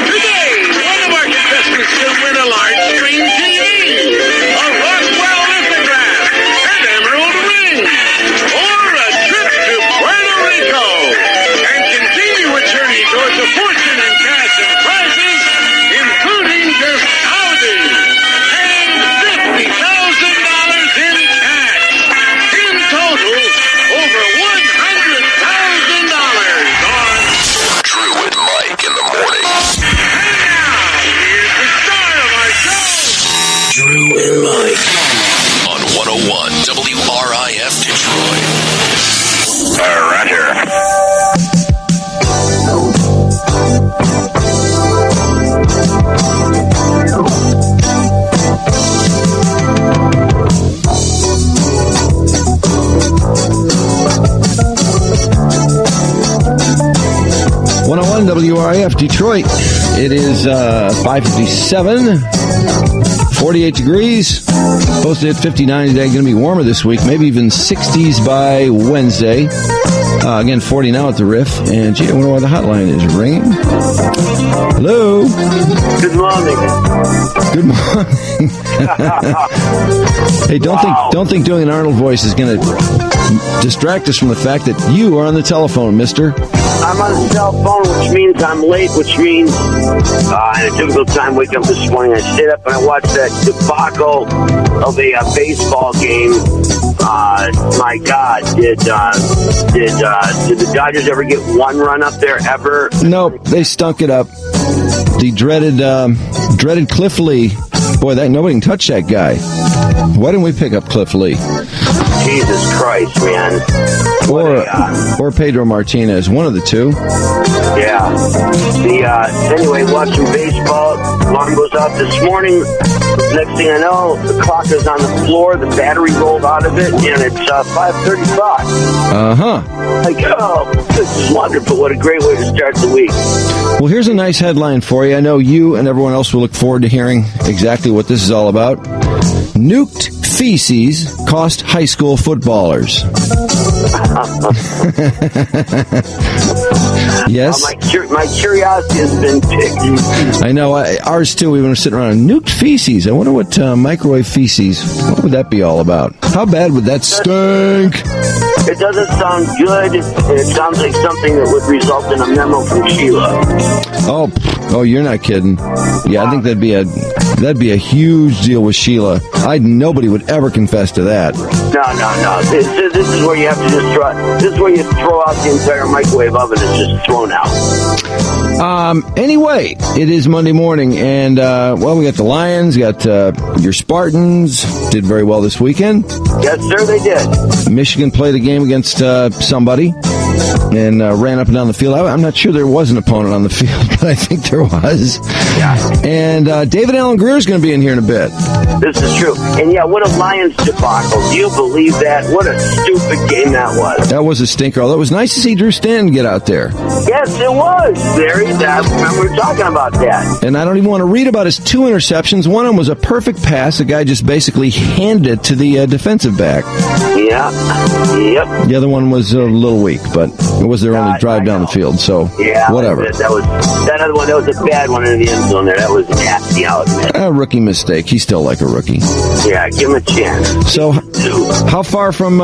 Today, one of our contestants will win a large screen TV, a Roswell lithograph, an emerald ring, or a trip to Puerto Rico, and continue a journey towards a fortune in cash and prizes, including just housing and $50,000 in cash. In total, over $100,000 on Drew and Mike in the morning. And now, here's the star of our show, Drew and Mike on 101 WRIF Detroit. Roger. 101 WRIF Detroit. It is 5:57, 48 degrees. Supposed to hit 59 today. Going to be warmer this week. Maybe even 60s by Wednesday. Again, 40 now at the Riff. And gee, I wonder why the hotline is ringing. Hello. Good morning. Good morning. Hey, don't think doing an Arnold voice is going to distract us from the fact that you are on the telephone, mister. I'm on the cell phone, which means I'm late, which means I had a difficult time waking up this morning. I stayed up and I watched that debacle of a baseball game. My God, did the Dodgers ever get one run up there ever? Nope, they stunk it up. The dreaded Cliff Lee. Boy, nobody can touch that guy. Why didn't we pick up Cliff Lee? Jesus Christ, man. Or Pedro Martinez, one of the two. Yeah. Anyway, watching baseball, alarm goes off this morning. Next thing I know, the clock is on the floor, the battery rolled out of it, and it's 5:35. Uh-huh. Like, oh, this is wonderful. What a great way to start the week. Well, here's a nice headline for you. I know you and everyone else will look forward to hearing exactly what this is all about. Nuked feces cost high school footballers. Yes. My curiosity has been piqued. I know. Ours too. We were sitting around. Nuked feces. I wonder what microwave feces. What would that be all about? How bad would that stink? It doesn't sound good. It sounds like something that would result in a memo from Sheila. Oh, you're not kidding. Yeah, I think that'd be a huge deal with Sheila. Nobody would ever confess to that. No. This is where you have to just this is where you throw out the entire microwave oven. It's just thrown out. Anyway, it is Monday morning, and we got the Lions, got your Spartans, did very well this weekend. Yes, sir, they did. Michigan played a game against somebody and ran up and down the field. I'm not sure there was an opponent on the field, but I think there was. Yeah. And David Allen Grier is going to be in here in a bit. This is true. And yeah, what a Lions debacle. Do you believe that? What a stupid game that was. That was a stinker. Although it was nice to see Drew Stanton get out there. Yes, it was. I remember we were talking about that. And I don't even want to read about his two interceptions. One of them was a perfect pass. The guy just basically handed it to the defensive back. Yeah. Yep. The other one was a little weak, but it was their only drive down the field, so yeah, whatever. That other one, that was a bad one in the end zone there. That was nasty out there. A rookie mistake. He's still like a rookie. Yeah, give him a chance. So, how far from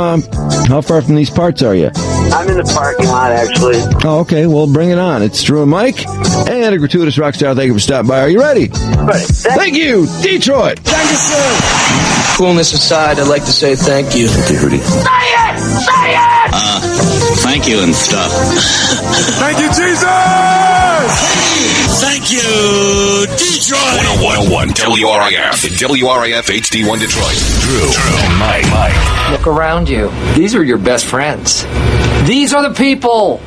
these parts are you? I'm in the parking lot, actually. Oh, okay. Well, bring it on. It's Drew and Mike, and a gratuitous rock star. Thank you for stopping by. Are you ready? Ready. Thank you, Detroit. Thank you, sir. Coolness aside, I'd like to say thank you. Thank you, Rudy. Say it! Say it! Thank you and stuff. Thank you, Jesus! Thank you, Detroit! 101 WRIF and WRIF HD1 Detroit. Drew and Mike. Look around you. These are your best friends. These are the people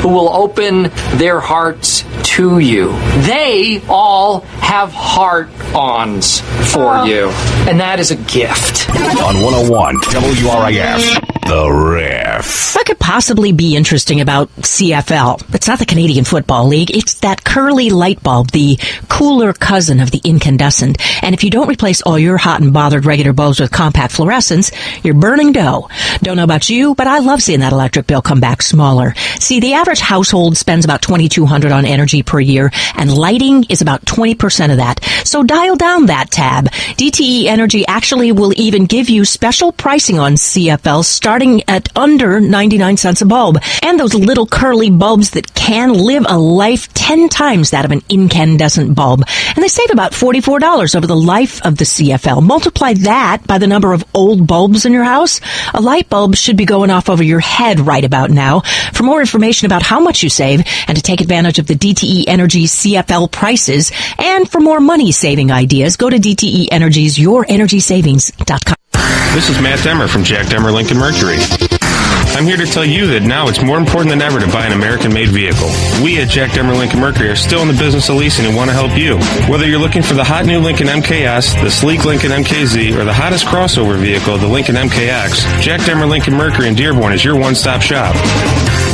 who will open their hearts to you. They all have heart-ons for you. And that is a gift. On 101 WRIF, The Ref. What could possibly be interesting about CFL? It's not the Canadian Football League. It's that curly light bulb, the cooler cousin of the incandescent. And if you don't replace all your hot and bothered regular bulbs with compact fluorescents, you're burning dough. Don't know about you, but I love seeing that electric bill come back smaller. See, the average household spends about $2,200 on energy per year, and lighting is about 20% of that. So dial down that tab. DTE Energy actually will even give you special pricing on CFL starting at under 99 cents a bulb. And those little curly bulbs that can live a life 10 times that of an incandescent bulb. And they save about $44 over the life of the CFL. Multiply that by the number of old bulbs in your house. A light bulb should be going off over your head right about now. For more information about how much you save and to take advantage of the DTE Energy CFL prices, and for more money-saving ideas, go to DTE Energy's YourEnergySavings.com. This is Matt Demmer from Jack Demmer Lincoln Mercury. I'm here to tell you that now it's more important than ever to buy an American-made vehicle. We at Jack Demmer Lincoln Mercury are still in the business of leasing and want to help you. Whether you're looking for the hot new Lincoln MKS, the sleek Lincoln MKZ, or the hottest crossover vehicle, the Lincoln MKX, Jack Demmer Lincoln Mercury in Dearborn is your one-stop shop.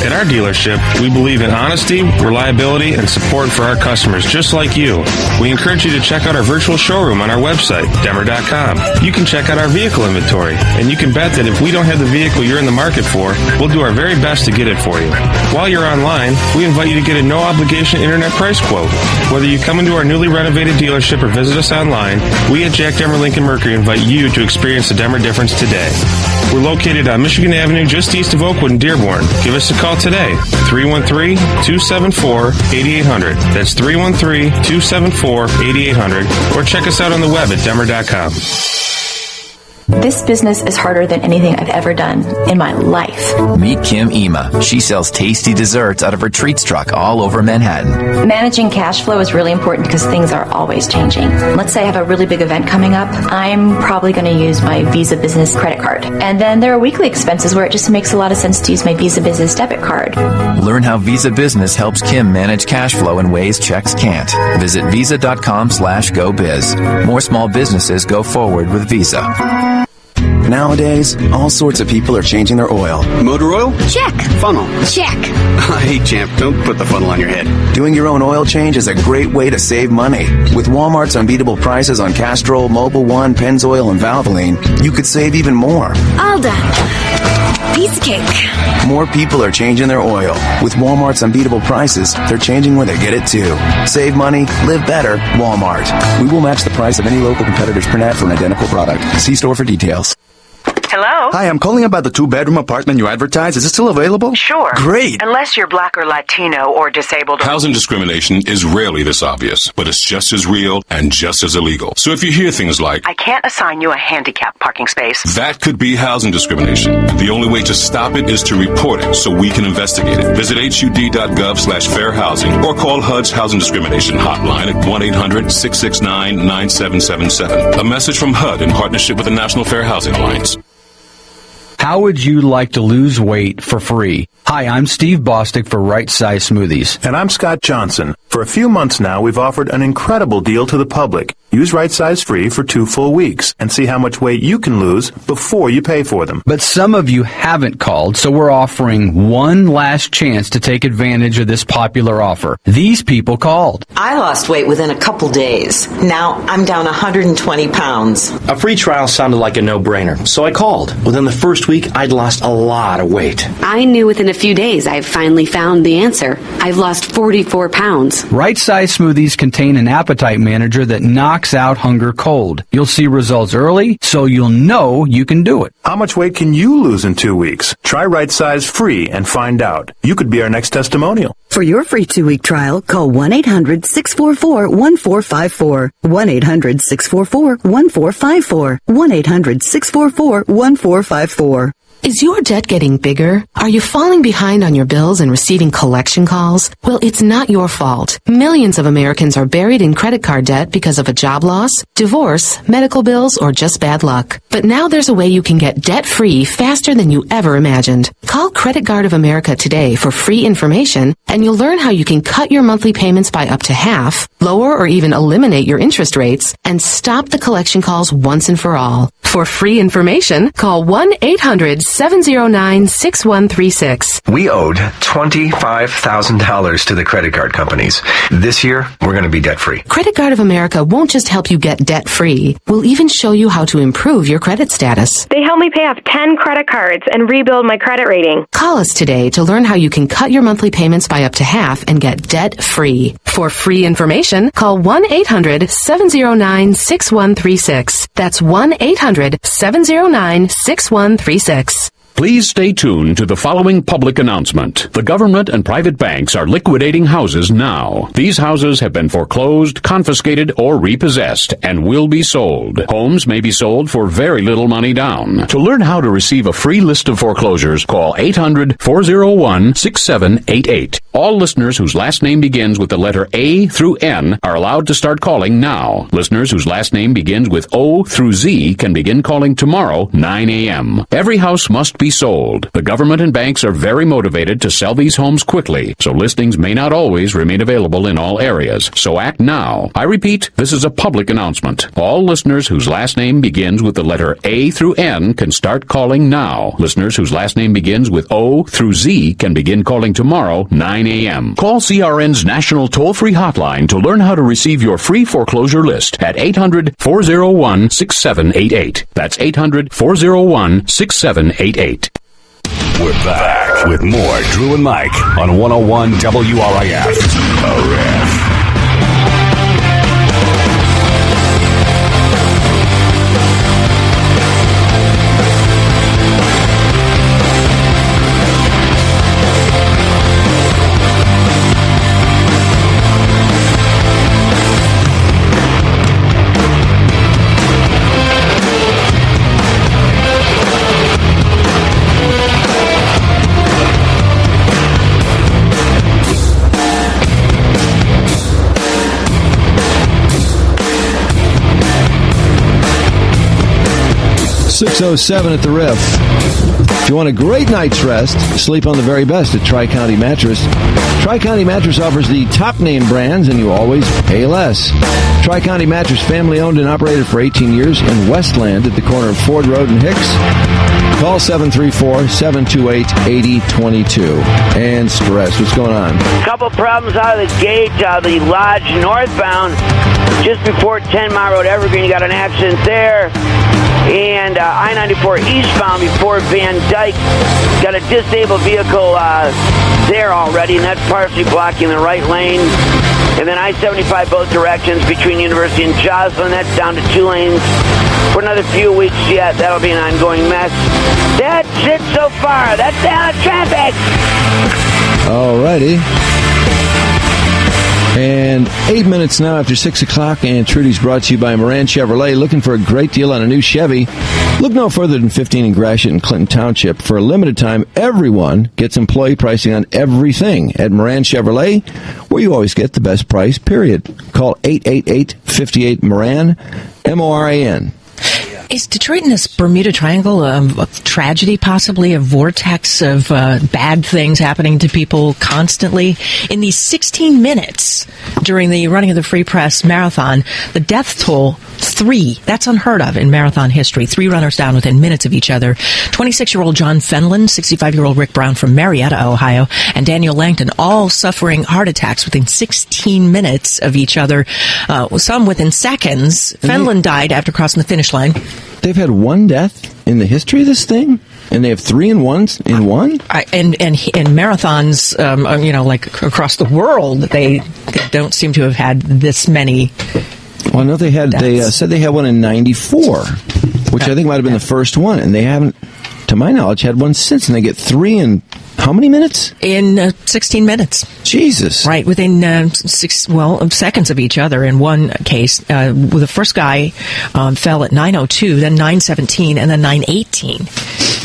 At our dealership, we believe in honesty, reliability, and support for our customers, just like you. We encourage you to check out our virtual showroom on our website, Demmer.com. You can check out our vehicle inventory, and you can bet that if we don't have the vehicle you're in the market for, we'll do our very best to get it for you. While you're online, we invite you to get a no-obligation internet price quote. Whether you come into our newly renovated dealership or visit us online, we at Jack Demmer Lincoln Mercury invite you to experience the Demmer difference today. We're located on Michigan Avenue, just east of Oakwood in Dearborn. Give us a call today, 313-274-8800. That's 313-274-8800. Or check us out on the web at Demmer.com. This business is harder than anything I've ever done in my life. Meet Kim Ema. She sells tasty desserts out of her treats truck all over Manhattan. Managing cash flow is really important because things are always changing. Let's say I have a really big event coming up. I'm probably going to use my Visa Business credit card. And then there are weekly expenses where it just makes a lot of sense to use my Visa Business debit card. Learn how Visa Business helps Kim manage cash flow in ways checks can't. Visit visa.com/gobiz. More small businesses go forward with Visa. Nowadays, all sorts of people are changing their oil. Motor oil? Check. Funnel? Check. Hey, champ, don't put the funnel on your head. Doing your own oil change is a great way to save money. With Walmart's unbeatable prices on Castrol, Mobil 1, Pennzoil, and Valvoline, you could save even more. All done. Piece of cake. More people are changing their oil. With Walmart's unbeatable prices, they're changing where they get it too. Save money, live better, Walmart. We will match the price of any local competitors per net for an identical product. See store for details. Hello? Hi, I'm calling about the 2-bedroom apartment you advertised. Is it still available? Sure. Great. Unless you're black or Latino or disabled. Housing discrimination is rarely this obvious, but it's just as real and just as illegal. So if you hear things like, I can't assign you a handicapped parking space, that could be housing discrimination. The only way to stop it is to report it so we can investigate it. Visit hud.gov/fair housing or call HUD's Housing Discrimination Hotline at 1-800-669-9777. A message from HUD in partnership with the National Fair Housing Alliance. How would you like to lose weight for free? Hi, I'm Steve Bostic for Right Size Smoothies. And I'm Scott Johnson. For a few months now, we've offered an incredible deal to the public. Use Right Size free for 2 full weeks and see how much weight you can lose before you pay for them. But some of you haven't called, so we're offering one last chance to take advantage of this popular offer. These people called. I lost weight within a couple days. Now I'm down 120 pounds. A free trial sounded like a no-brainer, so I called. Within the first week, I'd lost a lot of weight. I knew within a few days I've finally found the answer. I've lost 44 pounds. Right Size Smoothies contain an appetite manager that knocks out hunger cold. You'll see results early, so you'll know you can do it. How much weight can you lose in 2 weeks? Try Right Size free and find out. You could be our next testimonial. For your free 2-week trial, call 1-800-644-1454. 1-800-644-1454. 1-800-644-1454. Is your debt getting bigger? Are you falling behind on your bills and receiving collection calls? Well, it's not your fault. Millions of Americans are buried in credit card debt because of a job loss, divorce, medical bills, or just bad luck. But now there's a way you can get debt-free faster than you ever imagined. Call Credit Card of America today for free information, and you'll learn how you can cut your monthly payments by up to half, lower or even eliminate your interest rates, and stop the collection calls once and for all. For free information, call 1-800-709-6136. We owed $25,000 to the credit card companies. This year, we're going to be debt-free. Credit Card of America won't just help you get debt-free. We'll even show you how to improve your credit status. They helped me pay off 10 credit cards and rebuild my credit rating. Call us today to learn how you can cut your monthly payments by up to half and get debt-free. For free information, call 1-800-709-6136. That's 1-800-709-6136. Please stay tuned to the following public announcement. The government and private banks are liquidating houses now. These houses have been foreclosed, confiscated, or repossessed and will be sold. Homes may be sold for very little money down. To learn how to receive a free list of foreclosures, call 800-401-6788. All listeners whose last name begins with the letter A through N are allowed to start calling now. Listeners whose last name begins with O through Z can begin calling tomorrow, 9 a.m. Every house must be sold. The government and banks are very motivated to sell these homes quickly, so listings may not always remain available in all areas. So act now. I repeat, this is a public announcement. All listeners whose last name begins with the letter A through N can start calling now. Listeners whose last name begins with O through Z can begin calling tomorrow, 9 a.m. Call CRN's national toll-free hotline to learn how to receive your free foreclosure list at 800-401-6788. That's 800-401-6788. We're back with more Drew and Mike on 101 WRIF. RF. 6:07 at the Riff. If you want a great night's rest, sleep on the very best at Tri-County Mattress. Tri-County Mattress offers the top name brands, and you always pay less. Tri-County Mattress, family owned and operated for 18 years in Westland at the corner of Ford Road and Hicks. Call 734-728-8022. And Stress, what's going on? Couple problems out of the gate, the Lodge northbound, just before 10 Mile Road, Evergreen. You got an accident there. And I-94 eastbound before Van Dyke, got a disabled vehicle there already, and that's partially blocking the right lane. And then I-75 both directions between University and Joslin, that's down to 2 lanes for another few weeks yet. That'll be an ongoing mess. That's it so far. That's down to traffic. Alrighty. And 8 minutes now after 6 o'clock, and Trudy's brought to you by Moran Chevrolet. Looking for a great deal on a new Chevy? Look no further than 15 in Gratiot and Clinton Township. For a limited time, everyone gets employee pricing on everything at Moran Chevrolet, where you always get the best price, period. Call 888-58-MORAN, M-O-R-A-N. Is Detroit in this Bermuda Triangle a tragedy, possibly a vortex of bad things happening to people constantly? In these 16 minutes during the running of the Free Press Marathon, the death toll, 3. That's unheard of in marathon history. 3 runners down within minutes of each other. 26-year-old John Fenlon, 65-year-old Rick Brown from Marietta, Ohio, and Daniel Langton, all suffering heart attacks within 16 minutes of each other, some within seconds. Fenlon died after crossing the finish line. They've had 1 death in the history of this thing? And they have 3 in one? And marathons, like across the world, they don't seem to have had this many. Well, I know they had. They said they had one in '94, which I think might have been the first one, and they haven't, to my knowledge, had one since. And they get 3 in how many minutes? In 16 minutes. Jesus! Right, within seconds of each other. In one case, the first guy fell at 9:02, then 9:17, and then 9:18.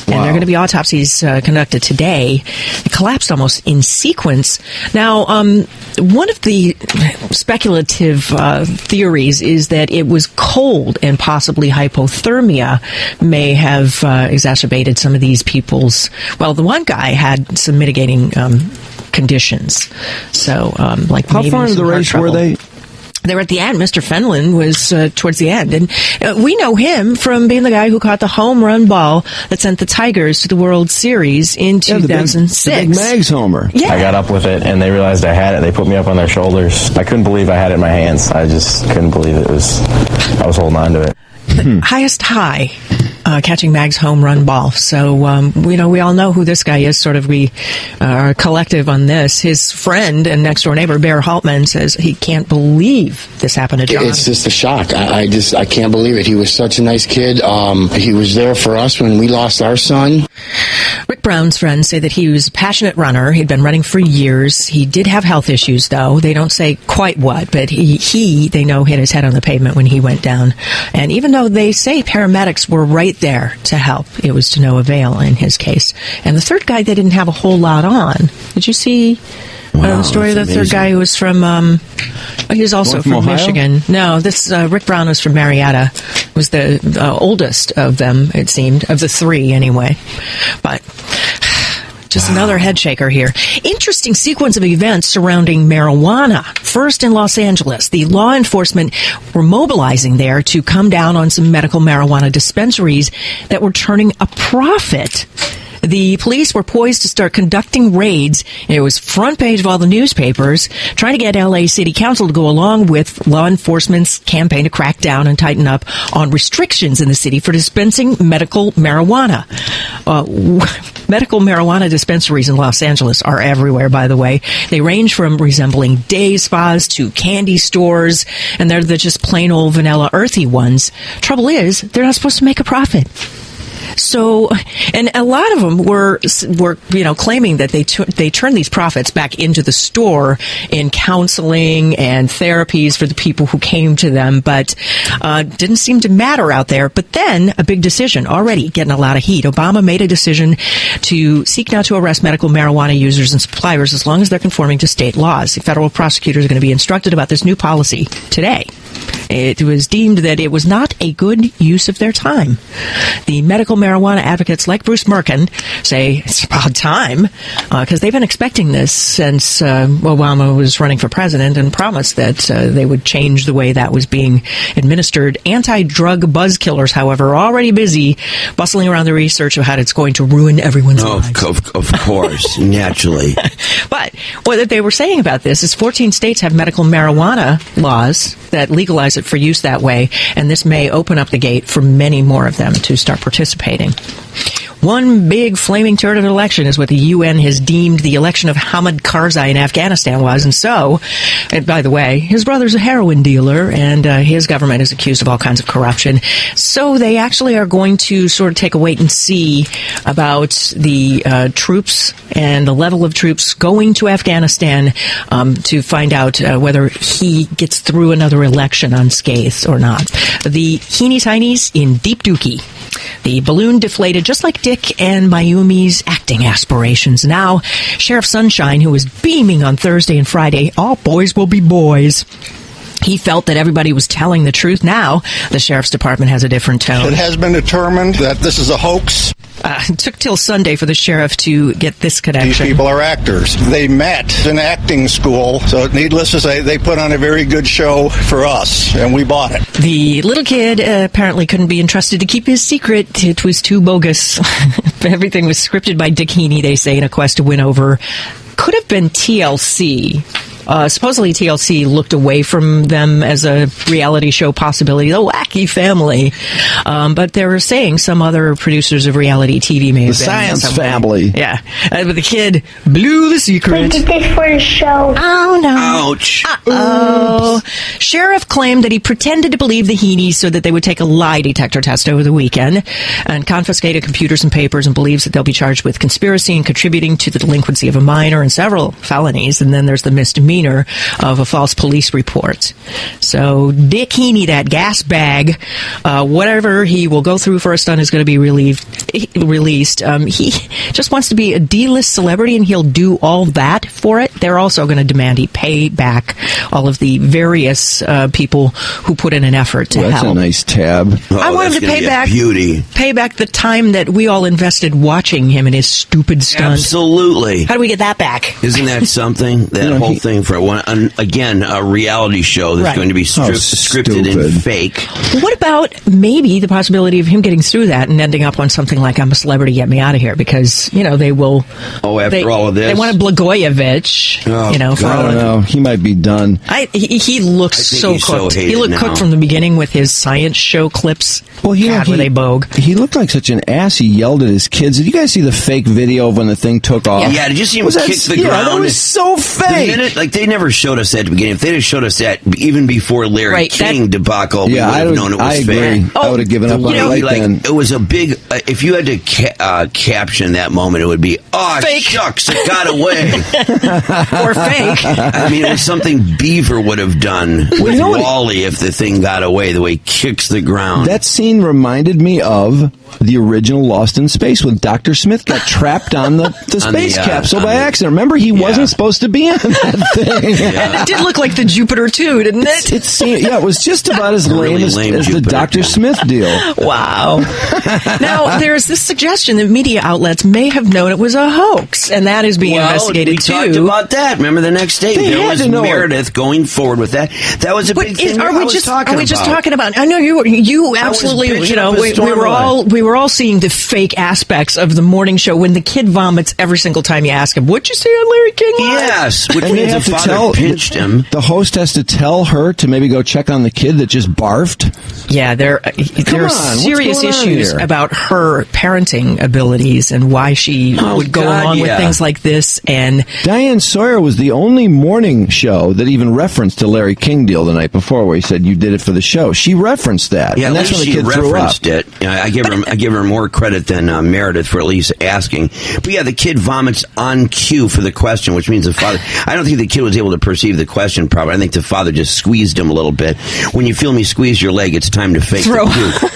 and there are going to be autopsies conducted today. It collapsed almost in sequence. Now, one of the speculative theories is that it was cold and possibly hypothermia may have exacerbated some of these people's... Well, the one guy had some mitigating conditions. So, like how far into the race were they? They were at the end. Mr. Fenlon was towards the end. And we know him from being the guy who caught the home run ball that sent the Tigers to the World Series in 2006. The big Mags homer. Yeah. I got up with it, and they realized I had it. They put me up on their shoulders. I couldn't believe I had it in my hands. I just couldn't believe I was holding on to it. Highest high. Catching Mag's home run ball. So, we all know who this guy is. Sort of, we are collective on this. His friend and next door neighbor, Bear Haltman, says he can't believe this happened to John. It's just a shock. I can't believe it. He was such a nice kid. He was there for us when we lost our son. Rick Brown's friends say that he was a passionate runner. He'd been running for years. He did have health issues, though. They don't say quite what, but they know, hit his head on the pavement when he went down. And even though they say paramedics were right there to help, it was to no avail in his case. And the third guy, they didn't have a whole lot on. Did you see the story of the third guy who was from... he was also from Michigan. No, this Rick Brown was from Marietta. Was the oldest of them, it seemed, of the three anyway. But just another head shaker here. Interesting sequence of events surrounding marijuana. First in Los Angeles, the law enforcement were mobilizing there to come down on some medical marijuana dispensaries that were turning a profit. The police were poised to start conducting raids. It was front page of all the newspapers, trying to get L.A. City Council to go along with law enforcement's campaign to crack down and tighten up on restrictions in the city for dispensing medical marijuana. Medical marijuana dispensaries in Los Angeles are everywhere, by the way. They range from resembling day spas to candy stores, and they're the just plain old vanilla earthy ones. Trouble is, they're not supposed to make a profit. So, and a lot of them were claiming that they turn these profits back into the store in counseling and therapies for the people who came to them, but didn't seem to matter out there. But then a big decision, already getting a lot of heat. Obama made a decision to seek not to arrest medical marijuana users and suppliers as long as they're conforming to state laws. The federal prosecutors are going to be instructed about this new policy today. It was deemed that it was not a good use of their time. The medical marijuana advocates like Bruce Merkin say it's about time because they've been expecting this since Obama was running for president and promised that they would change the way that was being administered. Anti-drug buzz killers, however, are already busy bustling around the research of how it's going to ruin everyone's lives. Of course, naturally. But what they were saying about this is 14 states have medical marijuana laws that legalize it for use that way, and this may open up the gate for many more of them to start participating. One big flaming turd of an election is what the UN has deemed the election of Hamid Karzai in Afghanistan was. And by the way, his brother's a heroin dealer, and his government is accused of all kinds of corruption. So they actually are going to sort of take a wait and see about the troops and the level of troops going to Afghanistan to find out whether he gets through another election unscathed or not. The Heenies in deep dookie. The balloon deflated just like Dick and Mayumi's acting aspirations. Now, Sheriff Sunshine, who was beaming on Thursday and Friday, all boys will be boys. He felt that everybody was telling the truth. Now, the Sheriff's Department has a different tone. It has been determined that this is a hoax. It took till Sunday for the sheriff to get this connection. These people are actors. They met in acting school, so needless to say, they put on a very good show for us, and we bought it. The little kid apparently couldn't be entrusted to keep his secret. It was too bogus. Everything was scripted by Dick Haney, they say, in a quest to win over. Could have been TLC. Supposedly TLC looked away from them as a reality show possibility, the Wacky Family. But they were saying some other producers of reality TV may have been. The Science Family. Yeah. But the kid blew the secret. We did this for a show. Oh, no. Ouch. Uh-oh. Sheriff claimed that he pretended to believe the Heenies so that they would take a lie detector test over the weekend and confiscated computers and papers, and believes that they'll be charged with conspiracy and contributing to the delinquency of a minor and several felonies. And then there's the misdemeanor misdemeanor of a false police report. So Dick Haney, that gas bag, whatever he will go through for a stunt is going to be released. He just wants to be a D-list celebrity, and he'll do all that for it. They're also going to demand he pay back all of the various people who put in an effort to help. That's a nice tab. I want him to pay back the time that we all invested watching him and his stupid stunt. Absolutely. How do we get that back? Isn't that something? That whole thing for again, a reality show that's going to be scripted and fake. What about maybe the possibility of him getting through that and ending up on something like "I'm a Celebrity, Get Me Out of Here"? Because they will. Oh, after all of this, they want a Blagojevich. I don't know. He might be done. He looks so cooked. He looked cooked from the beginning with his science show clips. Well, were they bogue? He looked like such an ass. He yelled at his kids. Did you guys see the fake video of when the thing took off? Yeah, did you see him kick the ground? That was so fake. They never showed us that at the beginning. If they'd have showed us that even before Larry King debacle, we would have known it was fake. I would have given up on it then. It was a big. If you had to caption that moment, it would be, fake. Shucks, it got away. Or fake. I mean, it was something Beaver would have done with Wally if the thing got away, the way he kicks the ground. That scene reminded me of the original Lost in Space when Dr. Smith got trapped on the space capsule by accident. Remember, he wasn't supposed to be on that thing. And it did look like the Jupiter, too, didn't it? It was just about as lame as the Dr. Smith deal. Wow. Now, there's this suggestion that media outlets may have known it was a hoax, and that is being investigated, too. We talked about that. Remember the next day? There was Meredith going forward with that. That was a big thing. Are we just talking about? I know you absolutely, we were all seeing the fake aspects of the morning show when the kid vomits every single time you ask him, "What'd you say on Larry King Live?" Yes, which means the father pinched him. The host has to tell her to maybe go check on the kid that just barfed. Yeah, there are serious issues about her parenting abilities and why she would go along with things like this. And Diane Sawyer was the only morning show that even referenced the Larry King deal the night before, where he said you did it for the show. She referenced that. Yeah, and that's when the kid referenced threw up. it. I give her more credit than Meredith for at least asking. But yeah, the kid vomits on cue for the question, which means the father. I don't think the kid was able to perceive the question properly. I think the father just squeezed him a little bit. When you feel me squeeze your leg, it's time to fake the puke.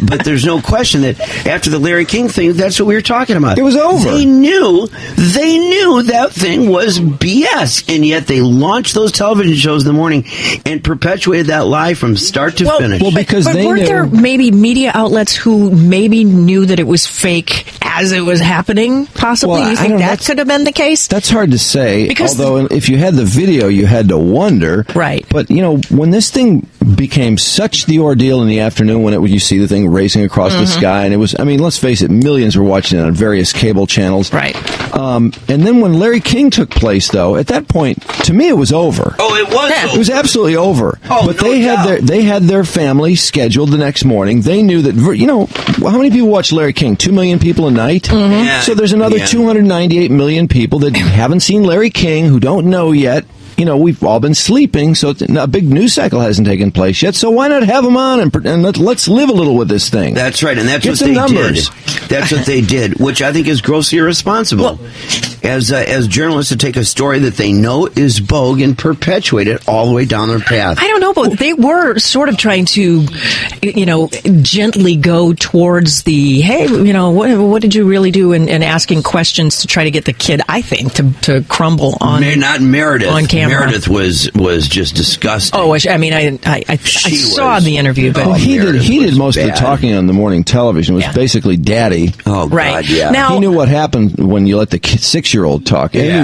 But there's no question that after the Larry King thing, that's what we were talking about. It was over. They knew that thing was BS, and yet they launched those television shows in the morning and perpetuated that lie from start to finish. Well, because but weren't there maybe media outlets who maybe knew that it was fake as it was happening? Possibly, well, you think that could have been the case? That's hard to say. Because although, if you had the video, you had to wonder. Right. But when this thing became such the ordeal in the afternoon, when you see the thing racing across the sky, and it was, let's face it, millions were watching it on various cable channels. Right. And then when Larry King took place, though, at that point, to me, it was over. Oh, it was over. It was absolutely over. Oh, but they had their family scheduled the next morning. They knew that, how many people watch Larry King? 2 million people a night? Mm-hmm. Yeah, so there's another 298 million people that haven't seen Larry King, who don't know yet. We've all been sleeping, so a big news cycle hasn't taken place yet. So why not have them on and let's live a little with this thing? That's right, and that's Get what some they numbers. did. That's what they did, which I think is grossly irresponsible. As journalists, to take a story that they know is bogue and perpetuate it all the way down their path. I don't know, but they were sort of trying to, gently go towards the, hey, what did you really do, and asking questions to try to get the kid, I think, to crumble on not Meredith. On camera. Meredith was just disgusting. Oh, I saw the interview, but he did most of the talking on the morning television. It was basically daddy. Oh, right. God, yeah. Now, he knew what happened when you let the 6-year-old talk. Yeah.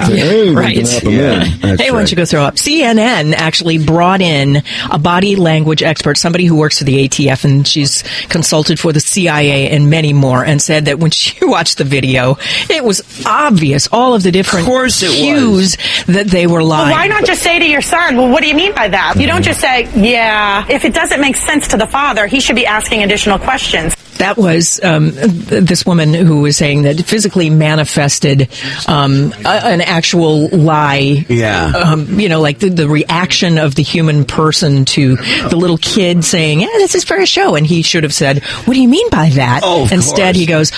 Right. Hey, why don't you go throw up? CNN actually brought in a body language expert, somebody who works for the ATF, and she's consulted for the CIA and many more, and said that when she watched the video, it was obvious, all of the different cues that they were lying. Well, why not just say to your son, well, what do you mean by that? You don't just say, yeah. If it doesn't make sense to the father, he should be asking additional questions. That was this woman who was saying that physically manifested an actual lie. Yeah. Like the reaction of the human person to the little kid saying, this is for a show. And he should have said, what do you mean by that? Oh, Instead, he goes,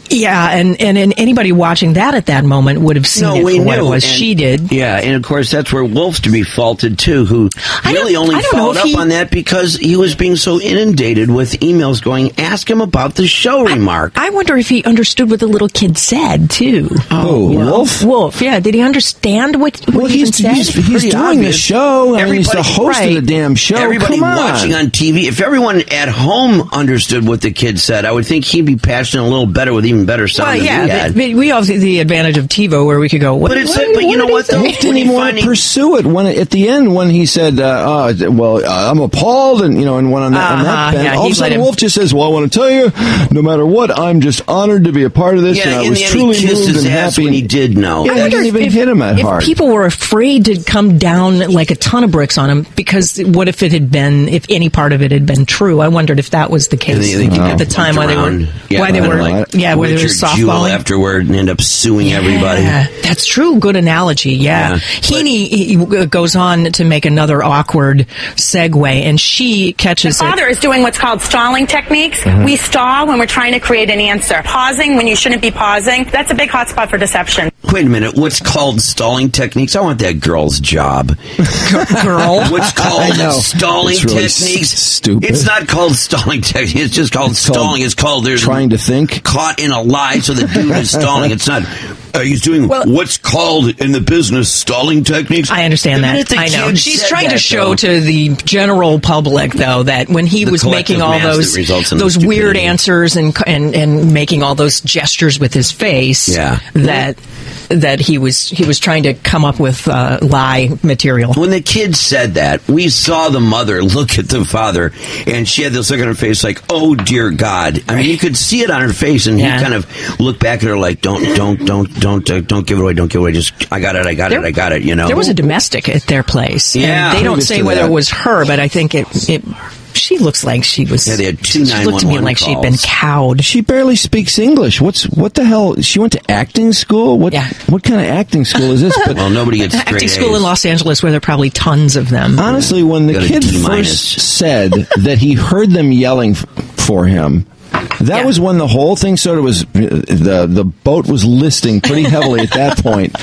Yeah, and anybody watching that at that moment would have seen it for what it was. She did. Yeah, and of course that's where Wolf's to be faulted too, who really only followed up on that because he was being so inundated with emails going, ask him about the show remark. I wonder if he understood what the little kid said, too. Oh, Wolf? Wolf, yeah. Did he understand what he even said? He's doing the show. I mean, he's the host of the damn show. Everybody watching on TV, if everyone at home understood what the kid said, I would think he'd be passionate a little better with even better sound than we had. We have the advantage of TiVo where we could go, but you know what, though? Didn't even pursue it at the end when he said, I'm appalled, and went on that bend. All of a sudden, Wolf just says, well, I want to tell you, no matter what, I'm just honored to be a part of this, and I was truly moved and happy. When he did know. Yeah, I didn't even hit him that hard. If people were afraid to come down like a ton of bricks on him, because what if if any part of it had been true? I wondered if that was the case at the time why they were softballing afterward and end up suing everybody. That's true. Good analogy. Yeah. Haney goes on to make another awkward segue, and she catches The father is doing what's called stalling techniques. We stall when we're trying to create an answer. Pausing when you shouldn't be pausing. That's a big hotspot for deception. Wait a minute. What's called stalling techniques? I want that girl's job. Girl? What's called stalling really techniques? Stupid. It's not called stalling techniques. It's just called stalling. It's called there's trying to think. Caught in a lie, so the dude is stalling. It's not. He's doing what's called in the business stalling techniques. I understand that. I know. She's trying to show to the general public, though, that when he was making all those weird answers and making all those gestures with his face, that he was trying to come up with lie material. When the kid said that, we saw the mother look at the father, and she had this look on her face like, "Oh dear God!" I mean, you could see it on her face, and he kind of looked back at her like, "Don't give it away, don't give it away. Just I got it." You know, there was a domestic at their place. Yeah, and they don't say whether it was her, but I think it. She looks like she was. Yeah, they had 2 911 She looked to me like she'd been cowed. She barely speaks English. What the hell? She went to acting school. What kind of acting school is this? But well, nobody gets straight acting school in Los Angeles, where there are probably tons of them. Honestly, when the kid first said that he heard them yelling for him. That was when the whole thing sort of was, the boat was listing pretty heavily at that point.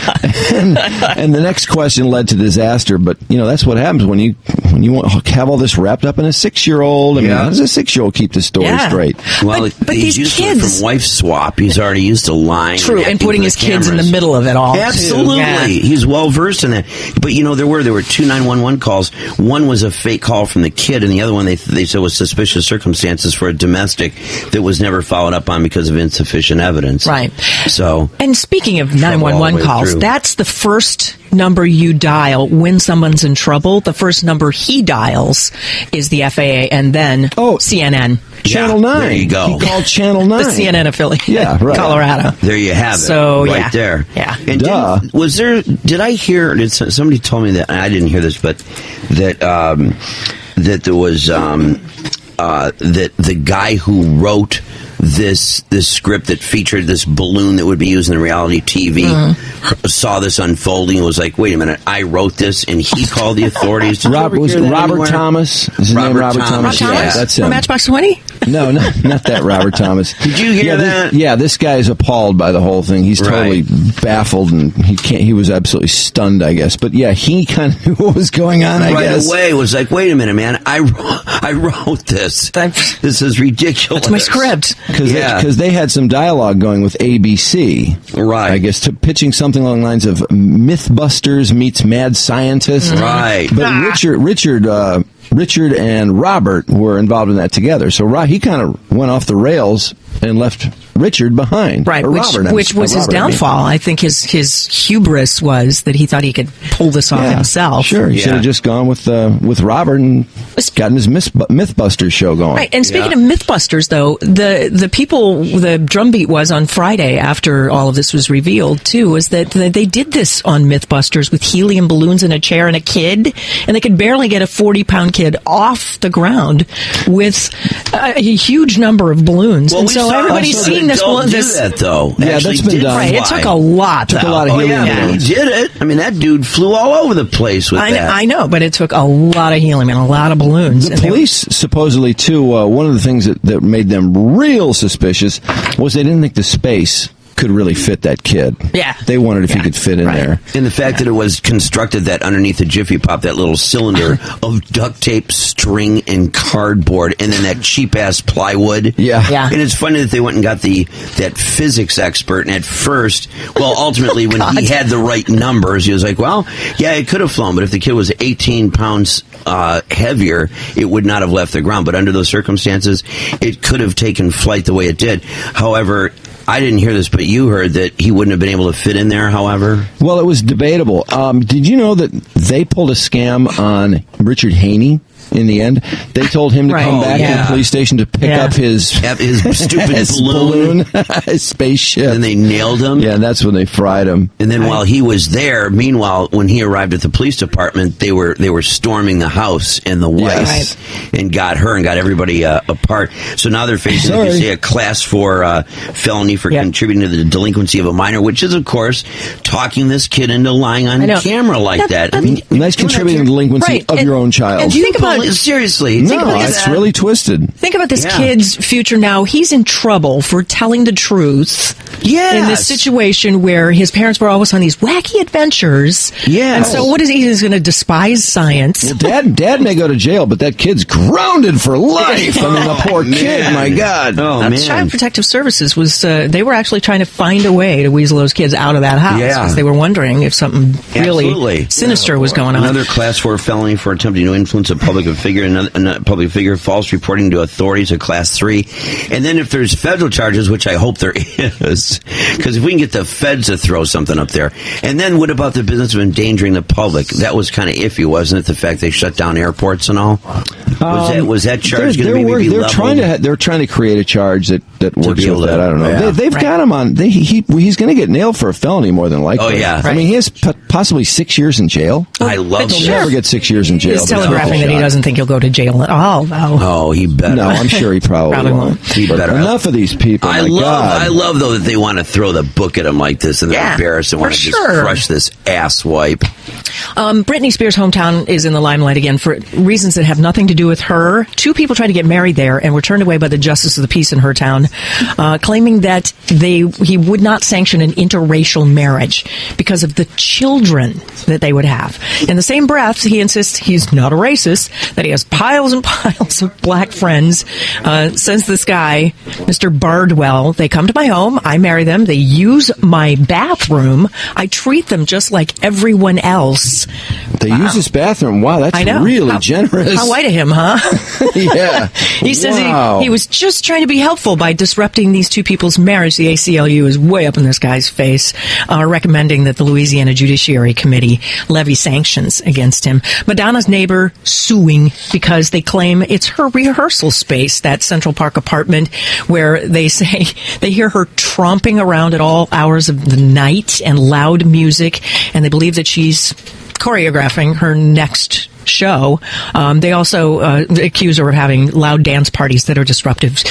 And the next question led to disaster. But, that's what happens when you have all this wrapped up in a 6-year-old. I mean, how does a 6-year-old keep the story straight? Well, but he's these used kids, to it from wife swap. He's already used to lying. True, and putting his kids in the middle of it all. Absolutely. Yeah. He's well versed in that. But, there were 2 911 calls. One was a fake call from the kid, and the other one they said was suspicious circumstances for a domestic that was never followed up on because of insufficient evidence. Right. So, and speaking of 911 calls, that's the first number you dial when someone's in trouble. The first number he dials is the FAA, and then CNN. Channel 9. There you go. He called Channel 9. The CNN affiliate. Yeah, right. Colorado. There you have it. So, right there. Yeah. And did I hear, somebody told me that, I didn't hear this, but that there was, that the guy who wrote this script that featured this balloon that would be used in reality TV saw this unfolding and was like, wait a minute, I wrote this, and he called the authorities. Robert Thomas. Is his name Robert Thomas? Yeah, that's him. From Matchbox 20? No, not that Robert Thomas. Did you hear that? This guy is appalled by the whole thing. He's totally baffled, and he was absolutely stunned, I guess. But he kind of knew what was going on, I guess. Right away was like, wait a minute, man, I wrote this. This is ridiculous. That's my script. Because they had some dialogue going with ABC. Right. I guess pitching something along the lines of Mythbusters meets Mad Scientist. Right. But Richard and Robert were involved in that together. So he kind of went off the rails and left Richard behind. Right, which was his downfall. I think his hubris was that he thought he could pull this off himself. Sure, he should have just gone with Robert and gotten his Mythbusters show going. Right, and speaking of Mythbusters, though, the drumbeat was on Friday after all of this was revealed, too, was that they did this on Mythbusters with helium balloons in a chair and a kid, and they could barely get a 40-pound kid off the ground with a huge number of balloons. Well, and so everybody's seen Some adult do that, though. Yeah, Actually that's been did done. fly. Right, it took a lot, Took a though. lot of helium. Yeah. He did it. I mean, that dude flew all over the place with that. I know, but it took a lot of helium and a lot of balloons. The police supposedly, too, one of the things that made them real suspicious was they didn't think the space could really fit that kid. Yeah. They wondered if he could fit in there. And the fact that it was constructed that underneath the Jiffy Pop, that little cylinder of duct tape, string, and cardboard, and then that cheap-ass plywood. Yeah. And it's funny that they went and got that physics expert, and at first, ultimately, when he had the right numbers, he was like, well, yeah, it could have flown, but if the kid was 18 pounds heavier, it would not have left the ground. But under those circumstances, it could have taken flight the way it did. However, I didn't hear this, but you heard that he wouldn't have been able to fit in there, however? Well, it was debatable. Did you know that they pulled a scam on Richard Haney? In the end, they told him to come back to the police station to pick up his stupid balloon, his spaceship. And they nailed him. Yeah, and that's when they fried him. And then while he was there, meanwhile, when he arrived at the police department, they were storming the house and the wife and got her and got everybody apart. So now they're facing, like you say, a class 4 felony for contributing to the delinquency of a minor, which is, of course, talking this kid into lying on camera like that. I mean, that's contributing to delinquency of your own child. And think about seriously. No, it's really twisted. Think about this kid's future now. He's in trouble for telling the truth in this situation where his parents were always on these wacky adventures. Yeah. And so what is he? He's going to despise science. Well, Dad may go to jail, but that kid's grounded for life. I mean, the poor kid, my God. Oh, man. Child Protective Services was, they were actually trying to find a way to weasel those kids out of that house. Because they were wondering if something really sinister was going on. Another class 4 felony for attempting to influence a public figure, another public figure, false reporting to authorities, a class 3. And then if there's federal charges, which I hope there is, because if we can get the feds to throw something up there. And then what about the business of endangering the public? That was kind of iffy, wasn't it? The fact they shut down airports and all? Was that charge going to maybe be leveled? They're trying to create a charge that works with that. I don't know. Yeah. They've got him on. He's going to get nailed for a felony more than likely. Oh, yeah. I mean, he has possibly 6 years in jail. I love He'll never get 6 years in jail. He's telegraphing that he doesn't think he'll go to jail at all, though. Oh, he better. No, I'm sure he probably won't. He better. Enough of these people. I love, though, that they want to throw the book at him like this and they're embarrassed and want to just crush this ass wipe. Britney Spears' hometown is in the limelight again for reasons that have nothing to do with her. 2 people tried to get married there and were turned away by the Justice of the Peace in her town, claiming that he would not sanction an interracial marriage because of the children that they would have. In the same breath, he insists he's not a racist, that he has piles and piles of black friends. Says this guy, Mr. Bardwell, they come to my home, I marry them, they use my bathroom, I treat them just like everyone else. They use his bathroom. Wow, that's really generous. How white of him, huh? Yeah. He says he was just trying to be helpful by disrupting these 2 people's marriage. The ACLU is way up in this guy's face, recommending that the Louisiana Judiciary Committee levy sanctions against him. Madonna's neighbor suing because they claim it's her rehearsal space, that Central Park apartment where they say they hear her tromping around at all hours of the night and loud music, and they believe that she's choreographing her next show. They also accuse her of having loud dance parties that are disruptive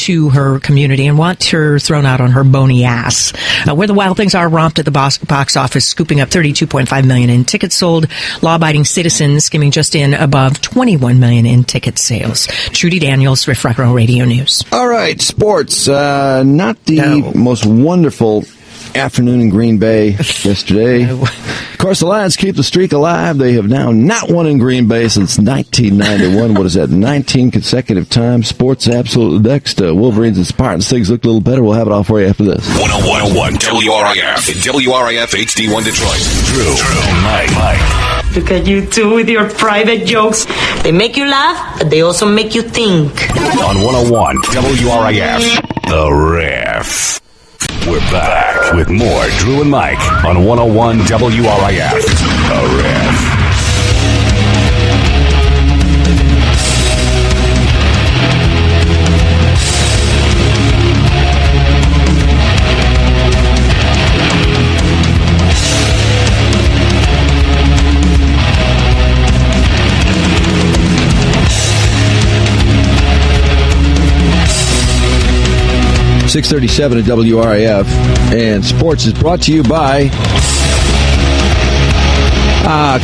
to her community and want her thrown out on her bony ass. Where the Wild Things Are romped at the box office, scooping up $32.5 million in tickets sold. Law-abiding citizens skimming just in above $21 million in ticket sales. Trudi Daniels, Riff Rock Radio News. All right, sports. Not the most wonderful afternoon in Green Bay yesterday. Of course, the Lions keep the streak alive. They have now not won in Green Bay since 1991. What is that? 19 consecutive times. Sports absolutely next. Wolverines and Spartans. Things look a little better. We'll have it all for you after this. 101 WRIF. WRIF HD1 Detroit. Drew and Mike. Look at you two with your private jokes. They make you laugh, but they also make you think. On 101 WRIF. The Riff. We're back with more Drew and Mike on 101 WRIF. The Riff. 637 at WRIF. And sports is brought to you by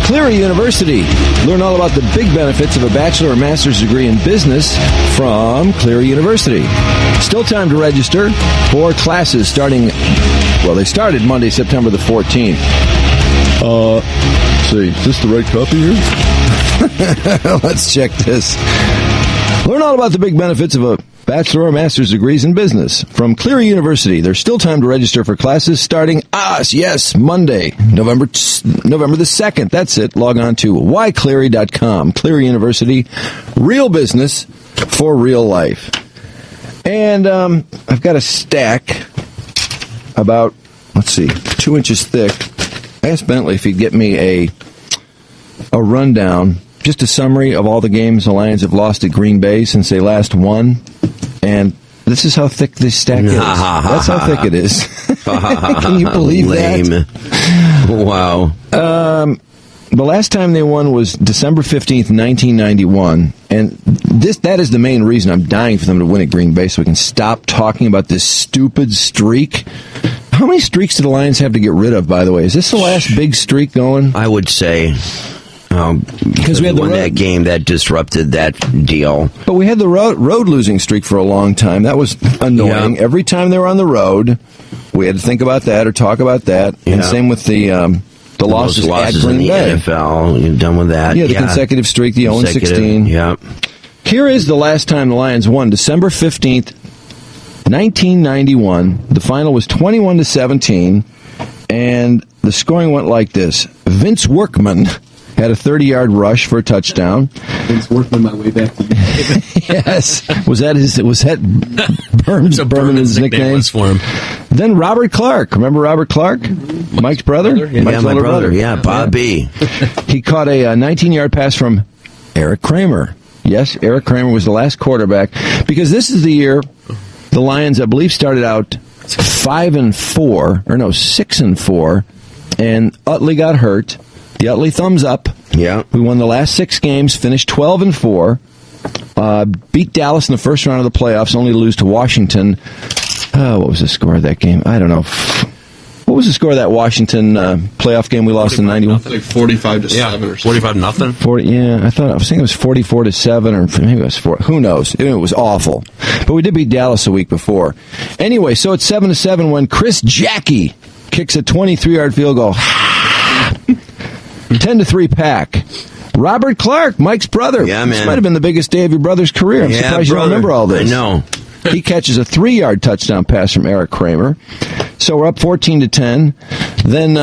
Cleary University. Learn all about the big benefits of a bachelor or master's degree in business from Cleary University. Still time to register for classes starting, they started Monday, September the 14th. See, is this the right copy here? Let's check this. Learn all about the big benefits of a bachelor or master's degrees in business from Cleary University. There's still time to register for classes starting, Monday, November the 2nd. That's it. Log on to ycleary.com. Cleary University, real business for real life. And I've got a stack about, 2 inches thick. I asked Bentley if he'd get me a rundown, just a summary of all the games the Lions have lost at Green Bay since they last won. And this is how thick this stack is. That's how thick it is. Can you believe that? Wow. The last time they won was December 15th, 1991. And that is the main reason I'm dying for them to win at Green Bay, so we can stop talking about this stupid streak. How many streaks do the Lions have to get rid of, by the way? Is this the last big streak going? I would say... because we had that game that disrupted that deal. But we had the road losing streak for a long time. That was annoying. Yeah. Every time they were on the road, we had to think about that or talk about that. Yeah. And same with the losses at Green Bay. In the NFL. You're done with that. Yeah, the consecutive streak, the 0-16. Yeah. Here is the last time the Lions won, December 15th, 1991. The final was 21-17, and the scoring went like this. Vince Workman had a 30-yard rush for a touchdown. Vince Workman, my way back to you. Yes. Was that Berman's nickname? Was for him. Then Robert Clark. Remember Robert Clark? Mm-hmm. Mike's brother? Yeah, Mike's my brother. Yeah, Bob B. He caught a 19-yard pass from Eric Kramer. Yes, Eric Kramer was the last quarterback. Because this is the year the Lions, I believe, started out 6-4, and Utley got hurt. The Utley thumbs up. Yeah. We won the last 6 games, finished 12-4, beat Dallas in the first round of the playoffs, only to lose to Washington. What was the score of that game? I don't know. What was the score of that Washington playoff game we lost in 91? Like 45-7 or something. 45-0? 40, yeah, I was thinking it was 44-7 or maybe it was 4. Who knows? It was awful. But we did beat Dallas a week before. Anyway, so it's 7-7 when Chris Jackie kicks a 23-yard field goal. 10-3 Pack. Robert Clark, Mike's brother. Yeah, man. This might have been the biggest day of your brother's career. I'm surprised you don't remember all this. I know. He catches a 3-yard touchdown pass from Eric Kramer. So we're up 14-10. Then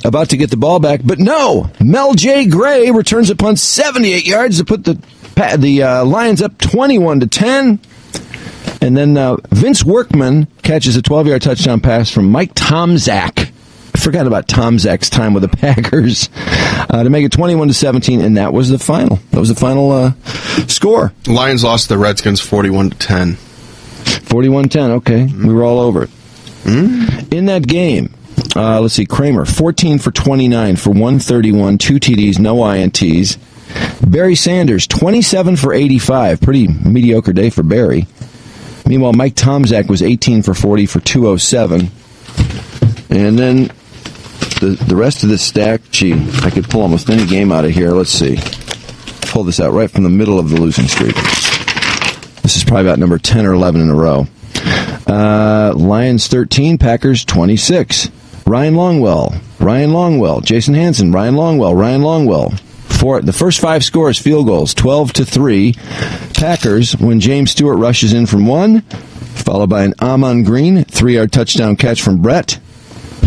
about to get the ball back, but no! Mel J. Gray returns a punt 78 yards to put the Lions up 21-10. And then Vince Workman catches a 12-yard touchdown pass from Mike Tomczak. I forgot about Tomczak's time with the Packers to make it 21-17, and that was the final. That was the final score. The Lions lost the Redskins 41-10. 41-10, okay. We were all over it. In that game, let's see, Kramer, 14 for 29 for 131, 2 TDs, no INTs. Barry Sanders, 27 for 85, pretty mediocre day for Barry. Meanwhile, Mike Tomczak was 18 for 40 for 207. And then the rest of this stack, I could pull almost any game out of here. Let's see. Pull this out right from the middle of the losing streak. This is probably about number 10 or 11 in a row. Lions 13, Packers 26. Ryan Longwell, Jason Hansen, Ryan Longwell. For the first 5 scores, field goals, 12-3. Packers when James Stewart rushes in from 1, followed by an Amon Green 3-yard touchdown catch from Brett.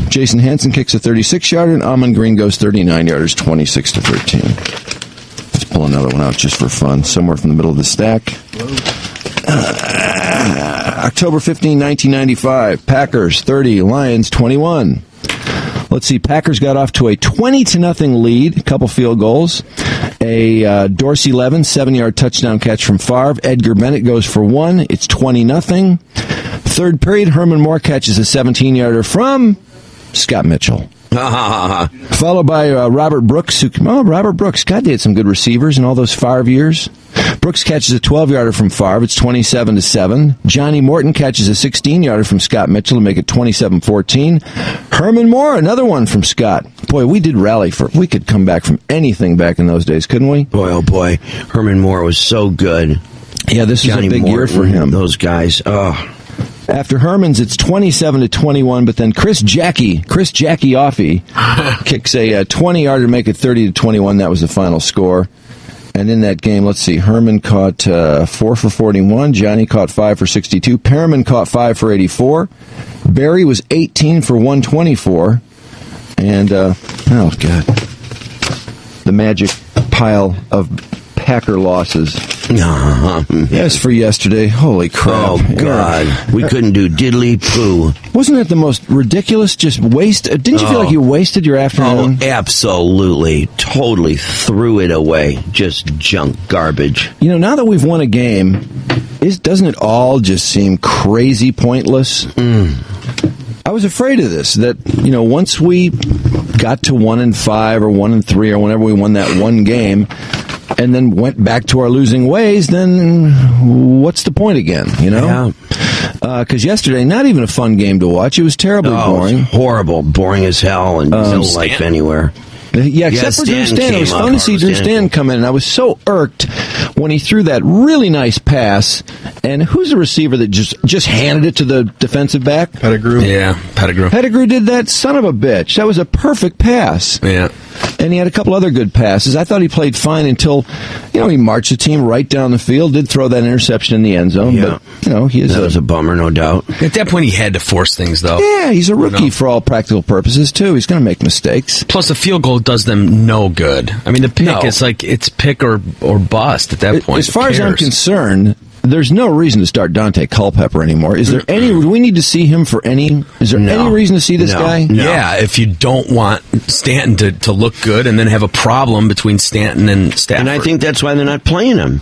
Jason Hansen kicks a 36-yarder, and Amon Green goes 39-yarders, 26-13. Let's pull another one out just for fun, somewhere from the middle of the stack. October 15, 1995, Packers 30, Lions 21. Let's see, Packers got off to a 20-0 lead, a couple field goals. A Dorsey Levin 7-yard touchdown catch from Favre. Edgar Bennett goes for 1. It's 20-0. Third period, Herman Moore catches a 17-yarder from Scott Mitchell. Followed by Robert Brooks. Robert Brooks. God, they had some good receivers in all those Favre years. Brooks catches a 12-yarder from Favre. It's 27-7. Johnny Morton catches a 16-yarder from Scott Mitchell to make it 27-14. Herman Moore, another one from Scott. Boy, we did rally for. We could come back from anything back in those days, couldn't we? Boy, oh boy, Herman Moore was so good. Yeah, this was a big year for him. Those guys. Oh. After Herman's, it's 27-21, but then Chris Jackie Offie kicks a 20-yarder to make it 30-21. That was the final score. And in that game, let's see, Herman caught 4 for 41, Johnny caught 5 for 62, Perriman caught 5 for 84, Barry was 18 for 124, and, oh, God, the magic pile of Packer losses. Yes, for yesterday. Holy crap. Oh, God. We couldn't do diddly poo. Wasn't it the most ridiculous just waste? Didn't you feel like you wasted your afternoon? Oh, absolutely. Totally threw it away. Just junk garbage. You know, now that we've won a game, doesn't it all just seem crazy pointless? I was afraid of this, that, you know, once we got to 1-5 or 1-3 or whenever we won that one game, and then went back to our losing ways, then what's the point again, you know? Because yesterday, not even a fun game to watch. It was terribly boring. It was horrible. Boring as hell, and no life anywhere. Yeah, except for Drew Stanton. It was fun to see Drew Stanton come in, and I was so irked when he threw that really nice pass. And who's the receiver that just handed it to the defensive back? Pettigrew. Yeah, Pettigrew. Pettigrew did that, son of a bitch. That was a perfect pass. Yeah. And he had a couple other good passes. I thought he played fine until, you know, he marched the team right down the field, did throw that interception in the end zone. Yeah. But, you know, that was a bummer, no doubt. At that point, he had to force things, though. Yeah, he's a rookie for all practical purposes, too. He's going to make mistakes. Plus, the field goal does them no good. I mean, the pick is like, it's pick or bust at that point. As far as I'm concerned, there's no reason to start Dante Culpepper anymore. Is there any? Do we need to see him for any? Is there any reason to see this guy? No. Yeah, if you don't want Stanton to look good and then have a problem between Stanton and Stafford. And I think that's why they're not playing him.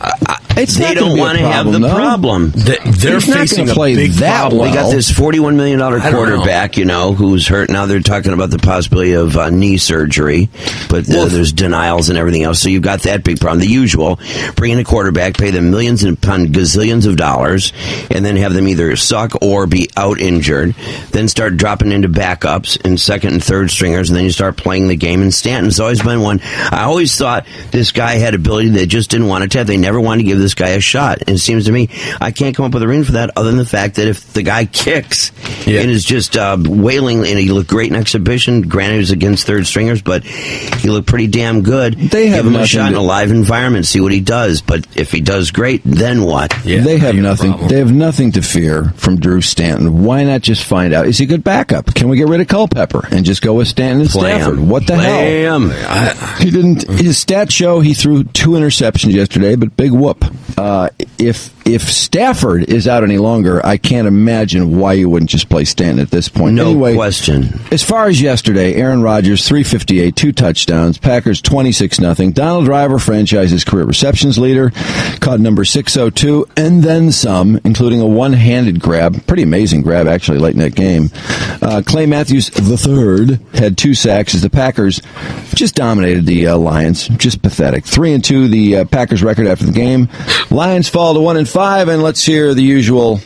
They don't want to have the problem. They're facing a big problem. They got this $41 million quarterback, you know, who's hurt. Now they're talking about the possibility of knee surgery, but there's denials and everything else. So you've got that big problem. The usual, bring in a quarterback, pay them millions and gazillions of dollars, and then have them either suck or be out injured. Then start dropping into backups and second and third stringers, and then you start playing the game. And Stanton's always been one. I always thought this guy had ability they just didn't want to have. They never wanted to give this guy a shot. And it seems to me, I can't come up with a reason for that other than the fact that if the guy kicks and is just wailing, and he looked great in exhibition, granted it was against third stringers, but he looked pretty damn good. They have give him a shot in a live environment, see what he does. But if he does great, then what? Yeah, they have nothing. They have nothing to fear from Drew Stanton. Why not just find out? Is he a good backup? Can we get rid of Culpepper and just go with Stanton and Stafford? What the hell? He didn't. His stats show he threw 2 interceptions yesterday, but big whoop. If Stafford is out any longer, I can't imagine why you wouldn't just play Stanton at this point. No question. As far as yesterday, Aaron Rodgers 358, 2 touchdowns. Packers 26-0. Donald Driver, franchise's career receptions leader, caught number 602 and then some, including a one-handed grab. Pretty amazing grab, actually, late in that game. Clay Matthews III had 2 sacks as the Packers just dominated the Lions. Just pathetic. 3-2 the Packers record after the game. Lions fall to 1-5, and let's hear the usual.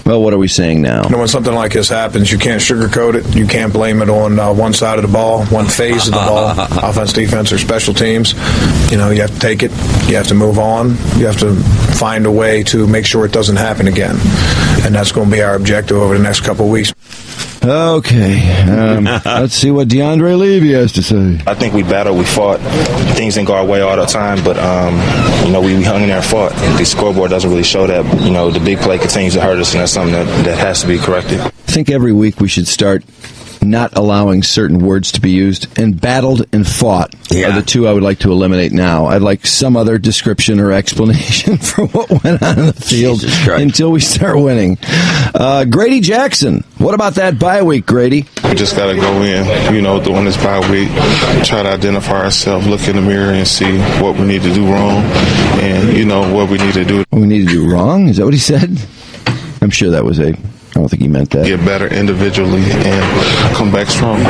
Well, what are we saying now? You know, when something like this happens, you can't sugarcoat it. You can't blame it on one side of the ball, one phase of the ball, offense, defense, or special teams. You know, you have to take it. You have to move on. You have to find a way to make sure it doesn't happen again. And that's going to be our objective over the next couple of weeks. Okay, let's see what DeAndre Levy has to say. I think we battled, we fought. Things didn't go our way all the time, but, you know, we hung in there and fought. The scoreboard doesn't really show that. You know, the big play continues to hurt us, and that's something that has to be corrected. I think every week we should start not allowing certain words to be used, and battled and fought are the 2 I would like to eliminate now. I'd like some other description or explanation for what went on in the field until we start winning. Grady Jackson, what about that bye week, Grady? We just got to go in, you know, during this bye week, try to identify ourselves, look in the mirror and see what we need to do wrong and, you know, what we need to do. What we need to do wrong? Is that what he said? I'm sure that was I don't think he meant that. Get better individually and come back stronger.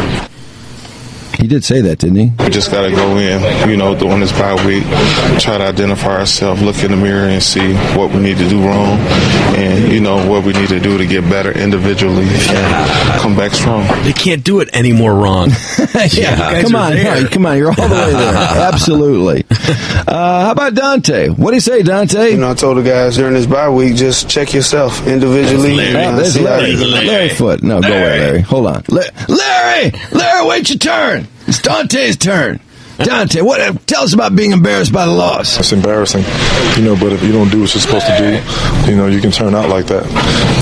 He did say that, didn't he? We just got to go in, during this bye week, try to identify ourselves, look in the mirror and see what we need to do wrong and, what we need to do to get better individually and come back strong. They can't do it any more wrong. Come on, you're all the way there. Absolutely. How about Dante? What do you say, Dante? I told the guys during this bye week, just check yourself individually. There's Larry Foot. No, go away, Larry. Hold on. Larry, wait your turn. It's Dante's turn. Dante, tell us about being embarrassed by the loss. It's embarrassing, but if you don't do what you're supposed to do, you can turn out like that.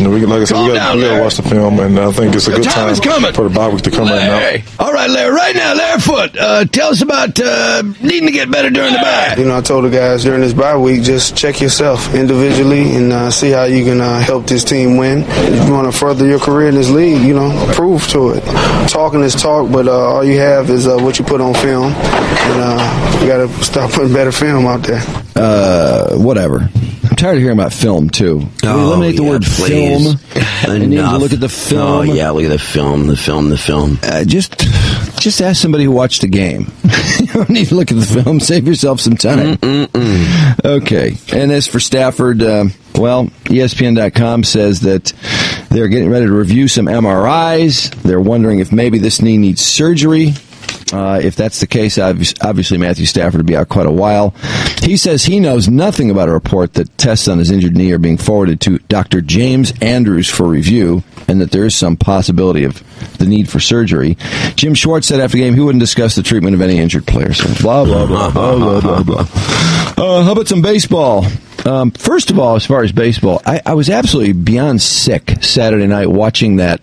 We got to watch the film, and I think it's a good time for the bye week to come right now. All right, Larry, Larry Foot, tell us about needing to get better during the bye. I told the guys during this bye week, just check yourself individually and see how you can help this team win. If you want to further your career in this league, prove to it. Talking is talk, but all you have is what you put on film. And we got to start putting better film out there. Whatever. I'm tired of hearing about film, too. Can we eliminate the word film? And need to look at the film. Oh, yeah, look at the film. Just ask somebody who watched the game. You don't need to look at the film. Save yourself some time. Okay. And as for Stafford, ESPN.com says that they're getting ready to review some MRIs. They're wondering if maybe this knee needs surgery. If that's the case, obviously Matthew Stafford will be out quite a while. He says he knows nothing about a report that tests on his injured knee are being forwarded to Dr. James Andrews for review, and that there is some possibility of the need for surgery. Jim Schwartz said after the game he wouldn't discuss the treatment of any injured players. So blah, blah, blah, blah, blah, blah. How about some baseball? First of all, as far as baseball, I was absolutely beyond sick Saturday night watching that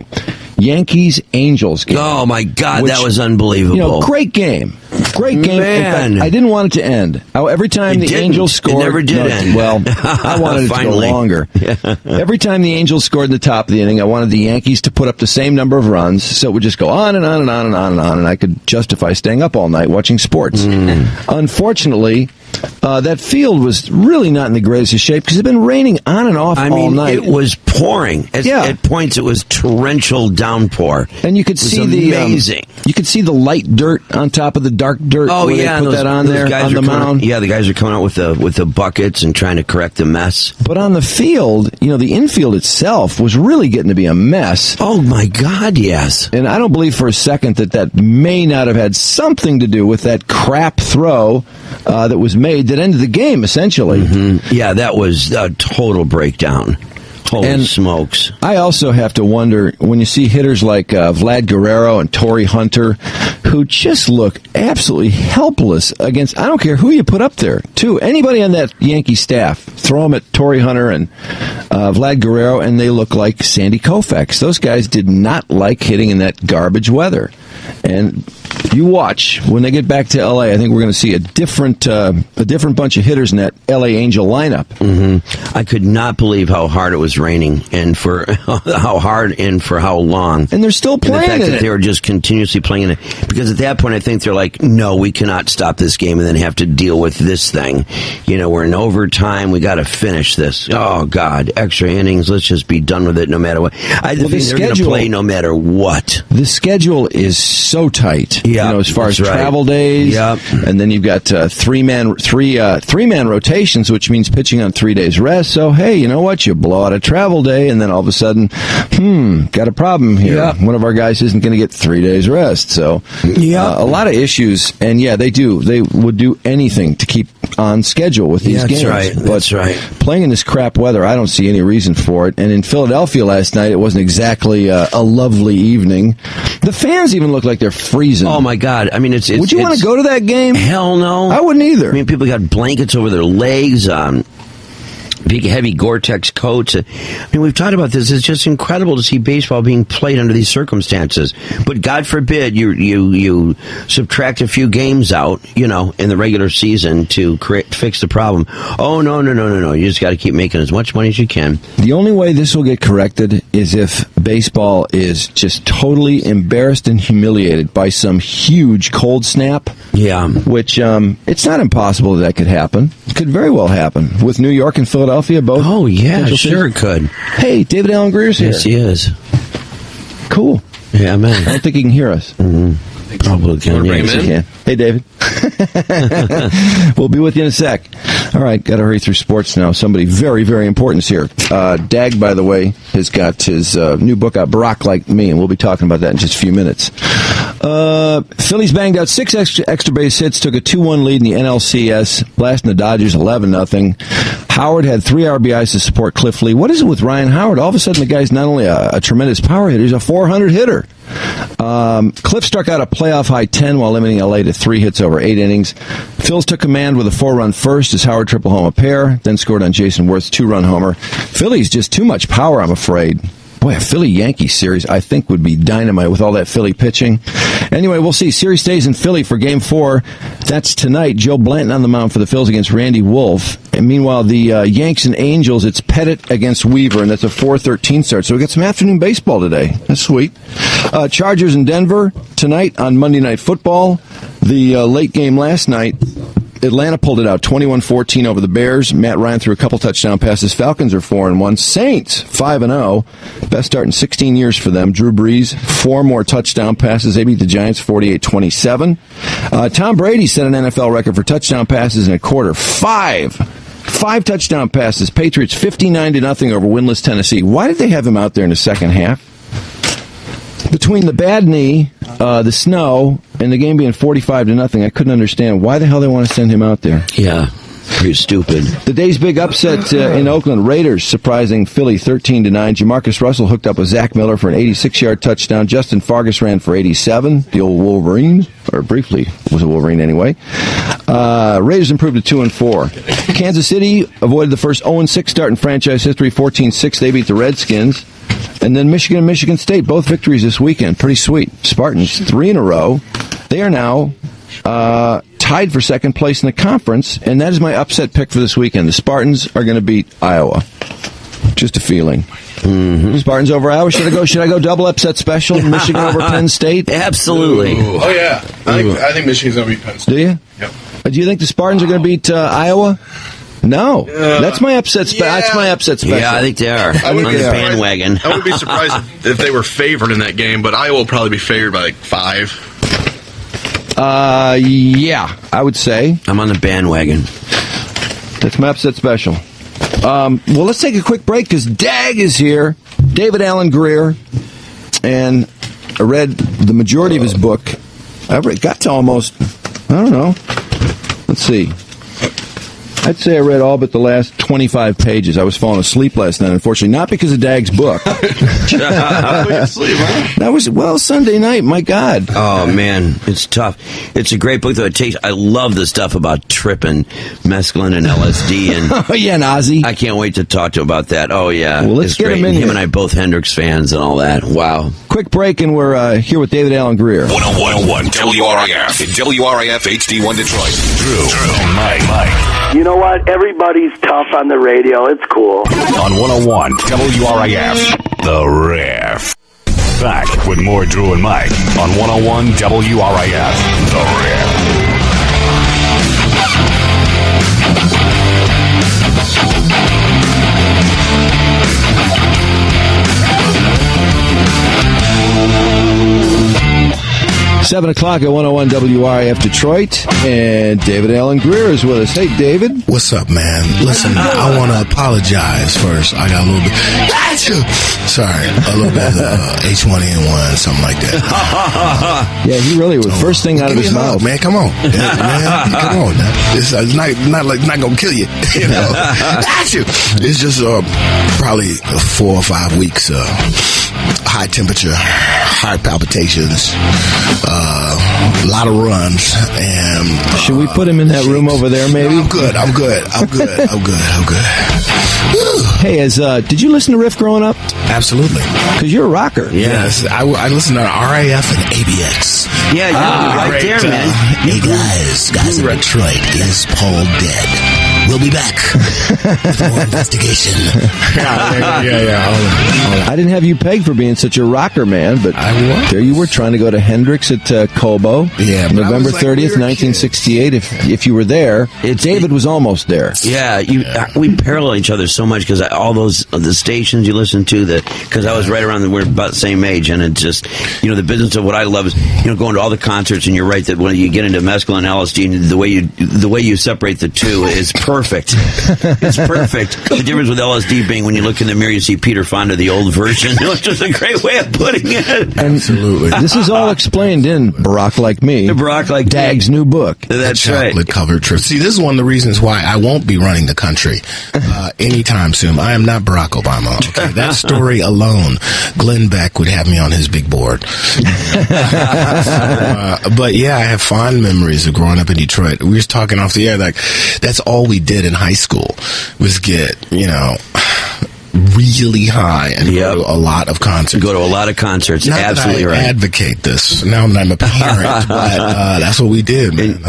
Yankees-Angels game. Oh, my God, that was unbelievable. Great game. Great game. Man. In fact, I didn't want it to end. Every time the Angels scored... It never did end. Well, I wanted it to go longer. Every time the Angels scored in the top of the inning, I wanted the Yankees to put up the same number of runs, so it would just go on and on and on and on and on, and I could justify staying up all night watching sports. Unfortunately... that field was really not in the greatest of shape because it had been raining on and off all night. It was pouring. At points, it was torrential downpour. And you could see amazing. You could see the light dirt on top of the dark dirt. Oh, yeah, they put that on there on the mound. The guys are coming out with the buckets and trying to correct the mess. But on the field, the infield itself was really getting to be a mess. Oh my God, yes. And I don't believe for a second that may not have had something to do with that crap throw that was made that ended the game, essentially. Mm-hmm. Yeah, that was a total breakdown. Holy smokes. I also have to wonder, when you see hitters like Vlad Guerrero and Torrey Hunter, who just look absolutely helpless against, I don't care who you put up there, too. Anybody on that Yankee staff, throw them at Torrey Hunter and Vlad Guerrero, and they look like Sandy Koufax. Those guys did not like hitting in that garbage weather. And you watch, when they get back to L.A., I think we're going to see a different bunch of hitters in that L.A. Angel lineup. Mm-hmm. I could not believe how hard it was raining, and for how hard and for how long. And they're still playing the fact that they were just continuously playing it. Because at that point, I think they're like, no, we cannot stop this game and then have to deal with this thing. We're in overtime. We got to finish this. Oh, God. Extra innings. Let's just be done with it no matter what. I think they're going to play no matter what. The schedule is so tight. As far as travel days, and then you've got three-man rotations, which means pitching on 3 days rest. So hey, you know what? You blow out a travel day, and then all of a sudden, got a problem here. One of our guys isn't going to get 3 days rest. So a lot of issues, and they do. They would do anything to keep on schedule with these games. That's right. Playing in this crap weather, I don't see any reason for it. And in Philadelphia last night, it wasn't exactly a lovely evening. The fans even look like they're freezing. Oh my God! I mean, it's. Would you want to go to that game? Hell no. I wouldn't either. I mean, people got blankets over their legs, big heavy Gore-Tex coats. I mean, we've talked about this. It's just incredible to see baseball being played under these circumstances. But God forbid you subtract a few games out, in the regular season to fix the problem. Oh, no. You just got to keep making as much money as you can. The only way this will get corrected is if baseball is just totally embarrassed and humiliated by some huge cold snap. Yeah. Which, it's not impossible that could happen. It could very well happen with New York and Philadelphia both. Oh, yeah, sure it could. Hey, David Allen Grier's here. Yes, he is. Cool. Yeah, man. I don't think he can hear us. Probably can. Yes, he can. Hey, David. We'll be with you in a sec. All right, got to hurry through sports now. Somebody very, very important is here. Dag, by the way, has got his new book out, Barack Like Me, and we'll be talking about that in just a few minutes. Phillies banged out 6 extra base hits, took a 2-1 lead in the NLCS, blasting the Dodgers 11-0. Howard had 3 RBIs to support Cliff Lee. What is it with Ryan Howard? All of a sudden, the guy's not only a tremendous power hitter, he's a 400 hitter. Cliff struck out a playoff-high 10 while limiting L.A. to 3 hits over 8 innings. Phils took command with a 4-run first as Howard triple home a pair, then scored on Jason Worth's 2-run homer. Philly's just too much power, I'm afraid. Boy, a Philly-Yankee series, I think, would be dynamite with all that Philly pitching. Anyway, we'll see. Series stays in Philly for Game 4. That's tonight. Joe Blanton on the mound for the Phils against Randy Wolf. And meanwhile, the Yanks and Angels, it's Pettit against Weaver, and that's a 4:13 start. So we got some afternoon baseball today. That's sweet. Chargers in Denver tonight on Monday Night Football. The late game last night, Atlanta pulled it out 21-14 over the Bears. Matt Ryan threw a couple touchdown passes. Falcons are 4-1. Saints 5-0. Best start in 16 years for them. Drew Brees, 4 more touchdown passes. They beat the Giants 48-27. Tom Brady set an NFL record for touchdown passes in a quarter. 5 touchdown passes. Patriots 59-0 over winless Tennessee. Why did they have him out there in the second half? Between the bad knee, the snow, and the game being 45-0, I couldn't understand why the hell they want to send him out there. Yeah, pretty stupid. The day's big upset in Oakland, Raiders surprising Philly 13-9. Jamarcus Russell hooked up with Zach Miller for an 86-yard touchdown. Justin Fargas ran for 87. The old Wolverine, or briefly was a Wolverine anyway. Raiders improved to 2-4. Kansas City avoided the first 0-6 start in franchise history, 14-6. They beat the Redskins. And then Michigan and Michigan State, both victories this weekend. Pretty sweet. Spartans, 3 in a row. They are now tied for second place in the conference, and that is my upset pick for this weekend. The Spartans are going to beat Iowa. Just a feeling. Mm-hmm. Spartans over Iowa. Should I go double upset special? Michigan over Penn State? Absolutely. Ooh. Oh, yeah. I think Michigan's going to beat Penn State. Do you? Yep. Do you think the Spartans are going to beat Iowa? No, that's my upset. That's my upset special. Yeah, I think they are. I would on the bandwagon. I would be surprised if they were favored in that game, but Iowa will probably be favored by like 5. Yeah, I would say I'm on the bandwagon. That's my upset special. Well, let's take a quick break because Dag is here. David Allen Grier, and I read the majority of his book. I got to almost, I don't know. Let's see. I'd say I read all but the last 25 pages. I was falling asleep last night, unfortunately. Not because of Dag's book. That was, Sunday night. My God. Oh, man. It's tough. It's a great book, though. I love the stuff about tripping, mescaline, and LSD. And oh, yeah, and Ozzy. I can't wait to talk to him about that. Oh, yeah. Well, let's get him in here. Him and I both Hendrix fans and all that. Wow. Quick break, and we're here with David Allen Greer. 101 WRIF in WRIF HD1 Detroit. Drew and Mike. You know what? Everybody's tough on the radio. It's cool. On 101 WRIF, The Riff. Back with more Drew and Mike on 101 WRIF, The Riff. 7 o'clock at 101 WRIF Detroit, and David Allen Greer is with us. Hey, David. What's up, man? Listen, I want to apologize first. I got a little bit, a little bit of H1N1, something like that. Yeah, he really was. First thing out of his mouth. Man, come on. Yeah, man, come on. It's not going to kill you. You know? It's just probably 4 or 5 weeks high temperature, heart palpitations, a lot of runs, and should we put him in that room over there? Maybe. I'm good. Hey, did you listen to Riff growing up? Absolutely. Because you're a rocker. Yes, I listened to RAF and ABX. Yeah, right there, man. Hey guys in Detroit, is Paul dead? We'll be back with more investigation. Yeah. All that. I didn't have you pegged for being such a rocker, man, but there you were trying to go to Hendrix at Cobo. Yeah, but November 30th, 1968. If you were there, David was almost there. Yeah, we parallel each other so much because all the stations you listen to, because I was right around, we're about the same age, and it just, the business of what I love is, going to all the concerts, and you're right that when you get into mescaline and LSD, the way you separate the two is perfect. It's perfect. The difference with LSD being when you look in the mirror, you see Peter Fonda, the old version. It's just a great way of putting it. Absolutely. This is all explained in Barack Like Me. Barack Like Dag's new book. That's right. Chocolate covered trip. See, this is one of the reasons why I won't be running the country anytime soon. I am not Barack Obama. Okay? That story alone, Glenn Beck would have me on his big board. But yeah, I have fond memories of growing up in Detroit. We were talking off the air, like, that's all we did in high school was get, really high and go to a lot of concerts. Go to a lot of concerts. Not Absolutely that I right. Advocate this now that I'm a parent, but that's what we did. Man.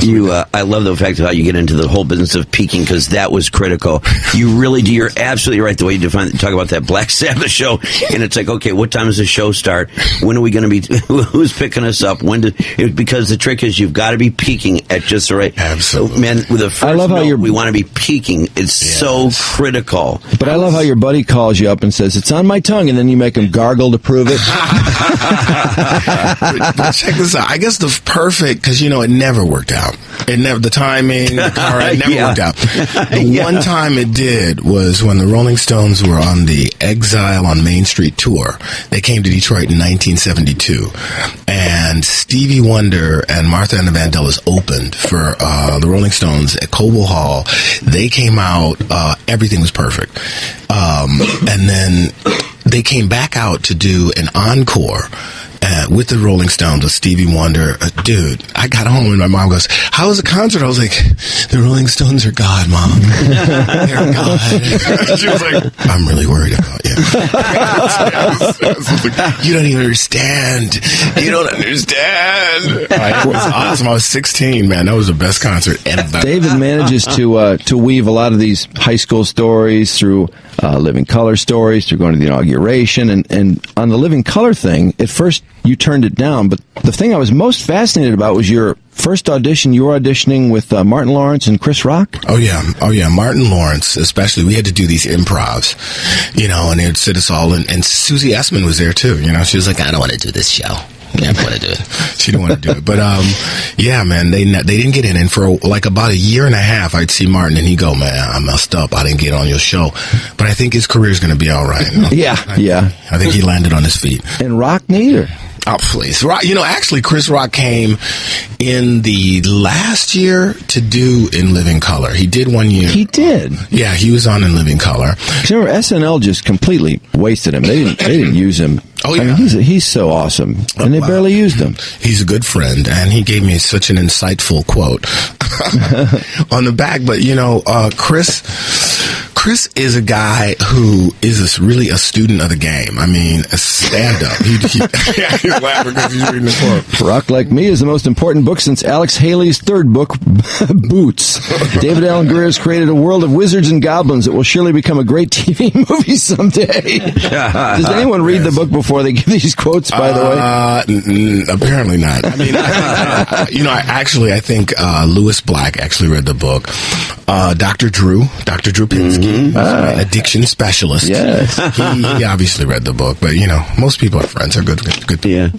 I love the fact of how you get into the whole business of peaking because that was critical. You really do. You're absolutely right. The way you talk about that Black Sabbath show, and it's like, okay, what time does the show start? When are we going to be? Who's picking us up? Because the trick is you've got to be peaking at just the right. Absolutely, man. With the first I love how we want to be peaking. It's so critical. But I love how your buddy calls you up and says, it's on my tongue, and then you make him gargle to prove it. But check this out. I guess the perfect, because, it never worked out. The timing, the car, it never worked out. The one time it did was when the Rolling Stones were on the Exile on Main Street tour. They came to Detroit in 1972. And Stevie Wonder and Martha and the Vandellas opened for the Rolling Stones at Cobo Hall. They came out, everything was perfect. And then they came back out to do an encore with the Rolling Stones with Stevie Wonder. Dude, I got home and my mom goes, how was the concert? I was like, the Rolling Stones are God, Mom. They're God. She was like, I'm really worried about you. You don't even understand. You don't understand. It was awesome. I was 16, man. That was the best concert ever. David manages to weave a lot of these high school stories through Living Color stories, through going to the inauguration, and on the Living Color thing, at first you turned it down, but the thing I was most fascinated about was your first audition. You were auditioning with Martin Lawrence and Chris Rock? Oh yeah. Martin Lawrence, especially, we had to do these improvs, and they would sit us all, and Susie Essman was there too, she was like, I don't want to do this show. Yeah, I want to do it. She didn't want to do it. But, yeah, man, they didn't get in. And for like about a year and a half, I'd see Martin and he'd go, man, I messed up. I didn't get on your show. But I think his career's going to be all right. Yeah. I think he landed on his feet. And Rock neither. Oh, please. Rock, actually, Chris Rock came in the last year to do In Living Color. He did 1 year. He did? Yeah, he was on In Living Color. Remember, SNL just completely wasted him. They didn't use him. Oh, yeah. I mean, he's so awesome. And they barely used him. He's a good friend, and he gave me such an insightful quote on the back. But, Chris is a guy who is really a student of the game. I mean, a stand-up. He's laughing because he's reading the quote. Rock Like Me is the most important book since Alex Haley's third book, Boots. David Allen Grier has created a world of wizards and goblins that will surely become a great TV movie someday. Does anyone read the book before they give these quotes, by the way? Apparently not. I mean, I think Lewis Black actually read the book. Dr. Drew Pinsky, addiction specialist. Yes. He obviously read the book, but most people are friends. Are good people. Yeah.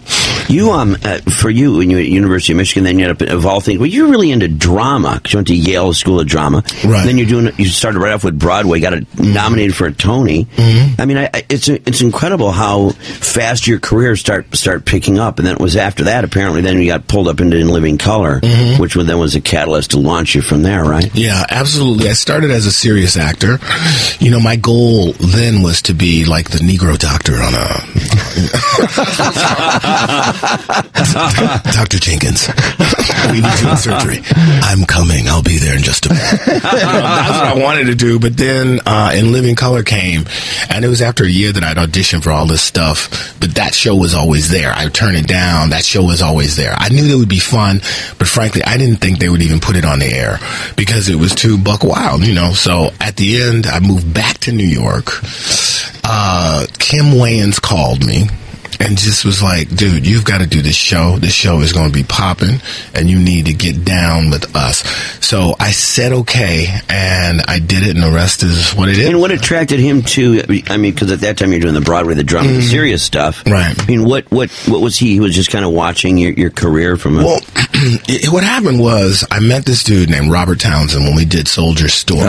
You for you when you were at University of Michigan, then you ended up of all things. Well, you're really into drama because you went to Yale School of Drama. Right. Then you started right off with Broadway, got nominated for a Tony. Mm-hmm. I mean, it's incredible how fast your career start picking up, and then it was after that apparently. Then you got pulled up into In Living Color, which then was a catalyst to launch you from there, right? Yeah, absolutely. I started as a serious actor, my goal then was to be like the Negro doctor on Dr. Jenkins, we need you in surgery. I'm coming. I'll be there in just a minute. That's what I wanted to do. But then In Living Color came, and it was after a year that I'd auditioned for all this stuff. But that show was always there. I turned it down. That show was always there. I knew it would be fun, but frankly, I didn't think they would even put it on the air because it was too buck wild, So at the end, I moved back to New York. Kim Wayans called me and just was like, dude, you've got to do this show. This show is going to be popping, and you need to get down with us. So I said okay, and I did it, and the rest is what it is. And what attracted him to, because at that time you're doing the Broadway, the drama, the serious stuff. Right. What was he? He was just kind of watching your career from Well, what happened was I met this dude named Robert Townsend when we did Soldier Story.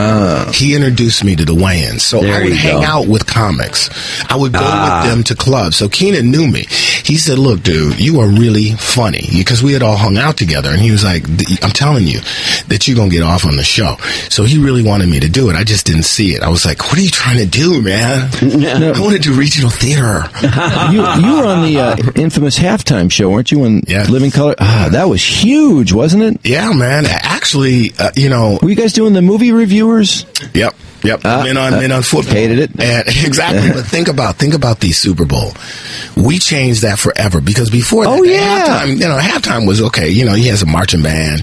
He introduced me to the Wayans. So I would hang out with comics. I would go with them to clubs. So Keenan knew me. He said, look, dude, you are really funny, because we had all hung out together, and he was like, I'm telling you that you're going to get off on the show. So he really wanted me to do it. I just didn't see it. I was like, what are you trying to do, man? I want to do regional theater. You were on the infamous halftime show, weren't you, in Living Color? That was huge, wasn't it? Yeah, man. Actually, were you guys doing the movie reviewers? Yep. Men on football. Hated it. And, exactly. But think about the Super Bowl. We changed that forever, because before that, halftime was okay. You had some marching band.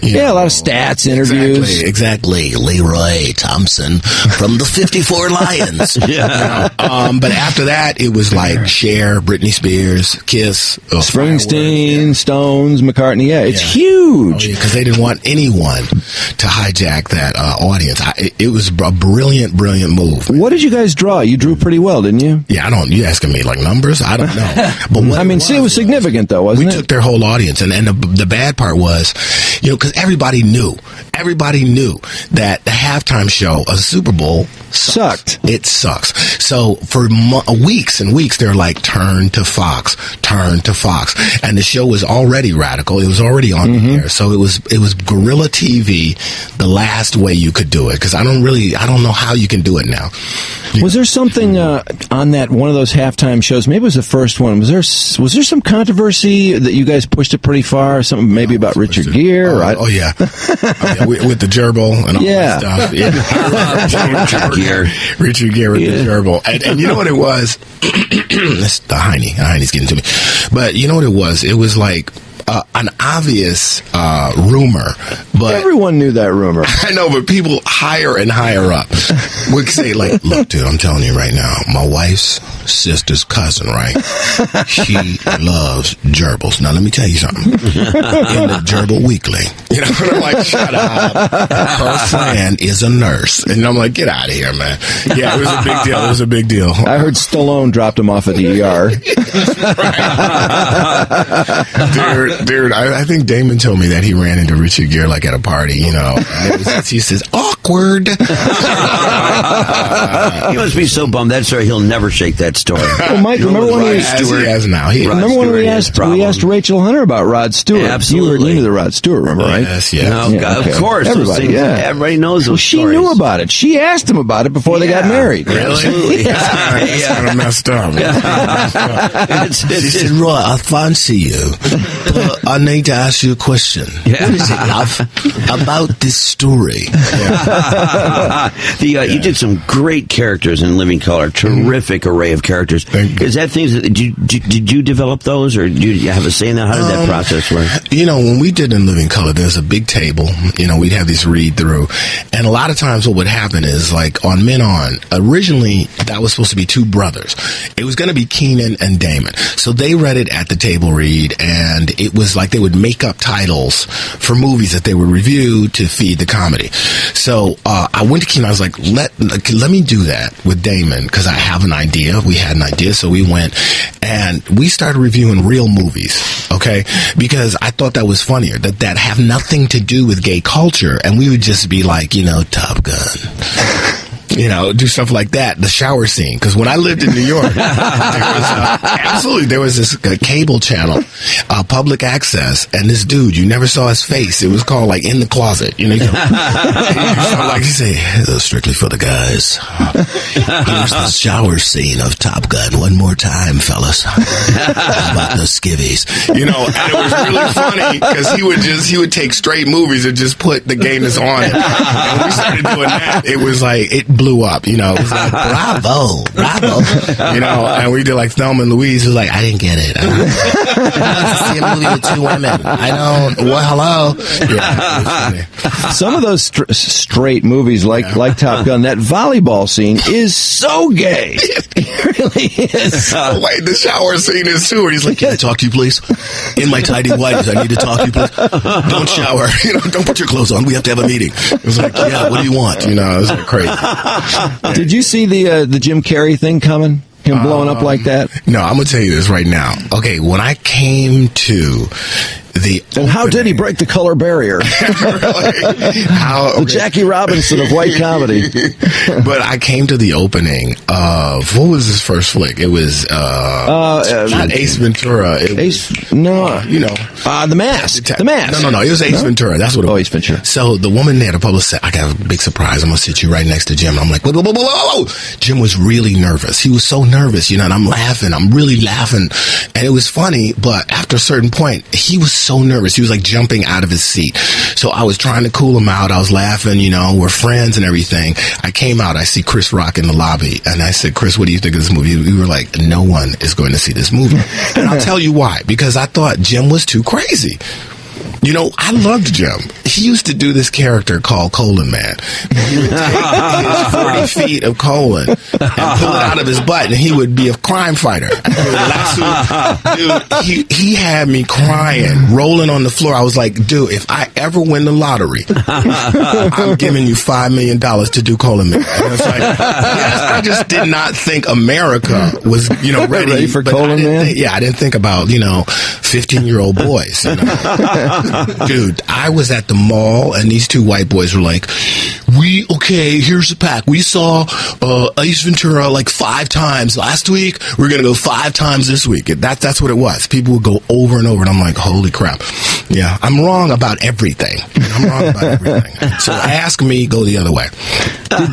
A lot of stats, interviews. Exactly. Leroy Thompson from the 54 Lions. But after that, it was like Cher, Britney Spears, Kiss, Springsteen, Stones, McCartney. Yeah, it's huge. Because they didn't want anyone to hijack that audience. It was a brilliant move. What did you guys draw? You drew pretty well, didn't you? Yeah, you asking me like numbers? I don't know. But it was significant though, wasn't it? We took their whole audience, and the bad part was, because everybody knew that the halftime show of the Super Bowl sucked. It sucks. So for weeks and weeks, they're like, turn to Fox, and the show was already radical. It was already on the air, so it was guerrilla TV, the last way you could do it. Because I don't know how you can do it now. Was there something on that one of those halftime shows? Maybe it was the first one. Was there some controversy that you guys pushed it pretty far? Something maybe about Richard Gere? With the gerbil and all that stuff. Yeah. Richard Gere with the gerbil. And you know what it was? That's the Haney. Haney's getting to me. But you know what it was? It was like an obvious rumor, but everyone knew that rumor. I know, but people higher and higher up would say, like, "Look, dude, I'm telling you right now, my wife's sister's cousin, right? She loves gerbils. Now, let me tell you something. In the Gerbil Weekly, and I'm like, shut up. Her friend is a nurse, and I'm like, get out of here, man. Yeah, it was a big deal. It was a big deal. I heard Stallone dropped him off at the ER. Dude, I think Damon told me that he ran into Richard Gere like at a party, he says, awkward. He must be so bummed. That story, he'll never shake that story. Well, Mike, remember when we asked Rachel Hunter about Rod Stewart? Absolutely. You knew the Rod Stewart rumor, right? Yes. Of course. Everybody knows those stories. She knew about it. She asked him about it before they got married. Really? Absolutely. That's kind of messed up. She said, Roy, I fancy you. But I need to ask you a question. What is it, love? About this story. You did some great characters in Living Color. Terrific array of characters. Is that things that did you develop those, or did you have a say in that? How did that process work? When we did in Living Color, there's a big table. We'd have this read through, and a lot of times what would happen is, like on Men On, originally that was supposed to be two brothers. It was going to be Keenan and Damon. So they read it at the table read, and it was like they would make up titles for movies that they would review to feed the comedy. So I went to Keenan. I was like, let me do that with Damon, because I have an idea. We had an idea, so we went and we started reviewing real movies, okay? Because I thought that was funnier, that have nothing to do with gay culture, and we would just be like, Top Gun. do stuff like that. The shower scene. Because when I lived in New York, there was this cable channel, public access, and this dude, you never saw his face. It was called like In the Closet. You like you say, strictly for the guys. Here's the shower scene of Top Gun. One more time, fellas. How about the skivvies? And it was really funny because he would take straight movies and just put the gayness on it. And we started doing that. It was like, it blew up, it was like, bravo. And we did like Thelma and Louise. It was like, I didn't get it. I don't see a movie with two women. Hello. Yeah, it was funny. Some of those straight movies like Top Gun, that volleyball scene is so gay. It really is. Wait, the shower scene is too. Where he's like, "Can I talk to you, please? In my tidy whities, I need to talk to you, please. Don't shower. Don't put your clothes on. We have to have a meeting." It was like, "Yeah, what do you want?" It was like crazy. Did you see the Jim Carrey thing coming? Him blowing up like that? No, I'm gonna tell you this right now. Okay, when I came to and how did he break the color barrier? The Jackie Robinson of white comedy. But I came to the opening of, what was his first flick? It was not Ace Ventura. The Mask. The Mask. No. It was Ace Ventura. That's what it was. Ace Ventura. So the woman there, the publicist said, "I got a big surprise. I'm gonna sit you right next to Jim." And I'm like, whoa. Jim was really nervous. He was so nervous, and I'm laughing. I'm really laughing, and it was funny. But after a certain point, he was so nervous. He was like jumping out of his seat. So I was trying to cool him out. I was laughing, we're friends and everything. I came out, I see Chris Rock in the lobby, and I said, "Chris, what do you think of this movie?" We were like, "No one is going to see this movie." And I'll tell you why. Because I thought Jim was too crazy. I loved Jim. He used to do this character called Colon Man. He would take his 40 feet of colon and pull it out of his butt, and he would be a crime fighter. Dude, he had me crying, rolling on the floor. I was like, "Dude, if I ever win the lottery, I'm giving you $5 million to do Colon Man." And it's like, I just did not think America was, ready for Colon Man. I didn't think about, 15-year-old boys. Dude, I was at the mall, and these two white boys were like, here's the pack. We saw Ace Ventura like 5 times last week. We're going to go 5 times this week. That's what it was. People would go over and over, and I'm like, holy crap. Yeah, I'm wrong about everything. So ask me, go the other way.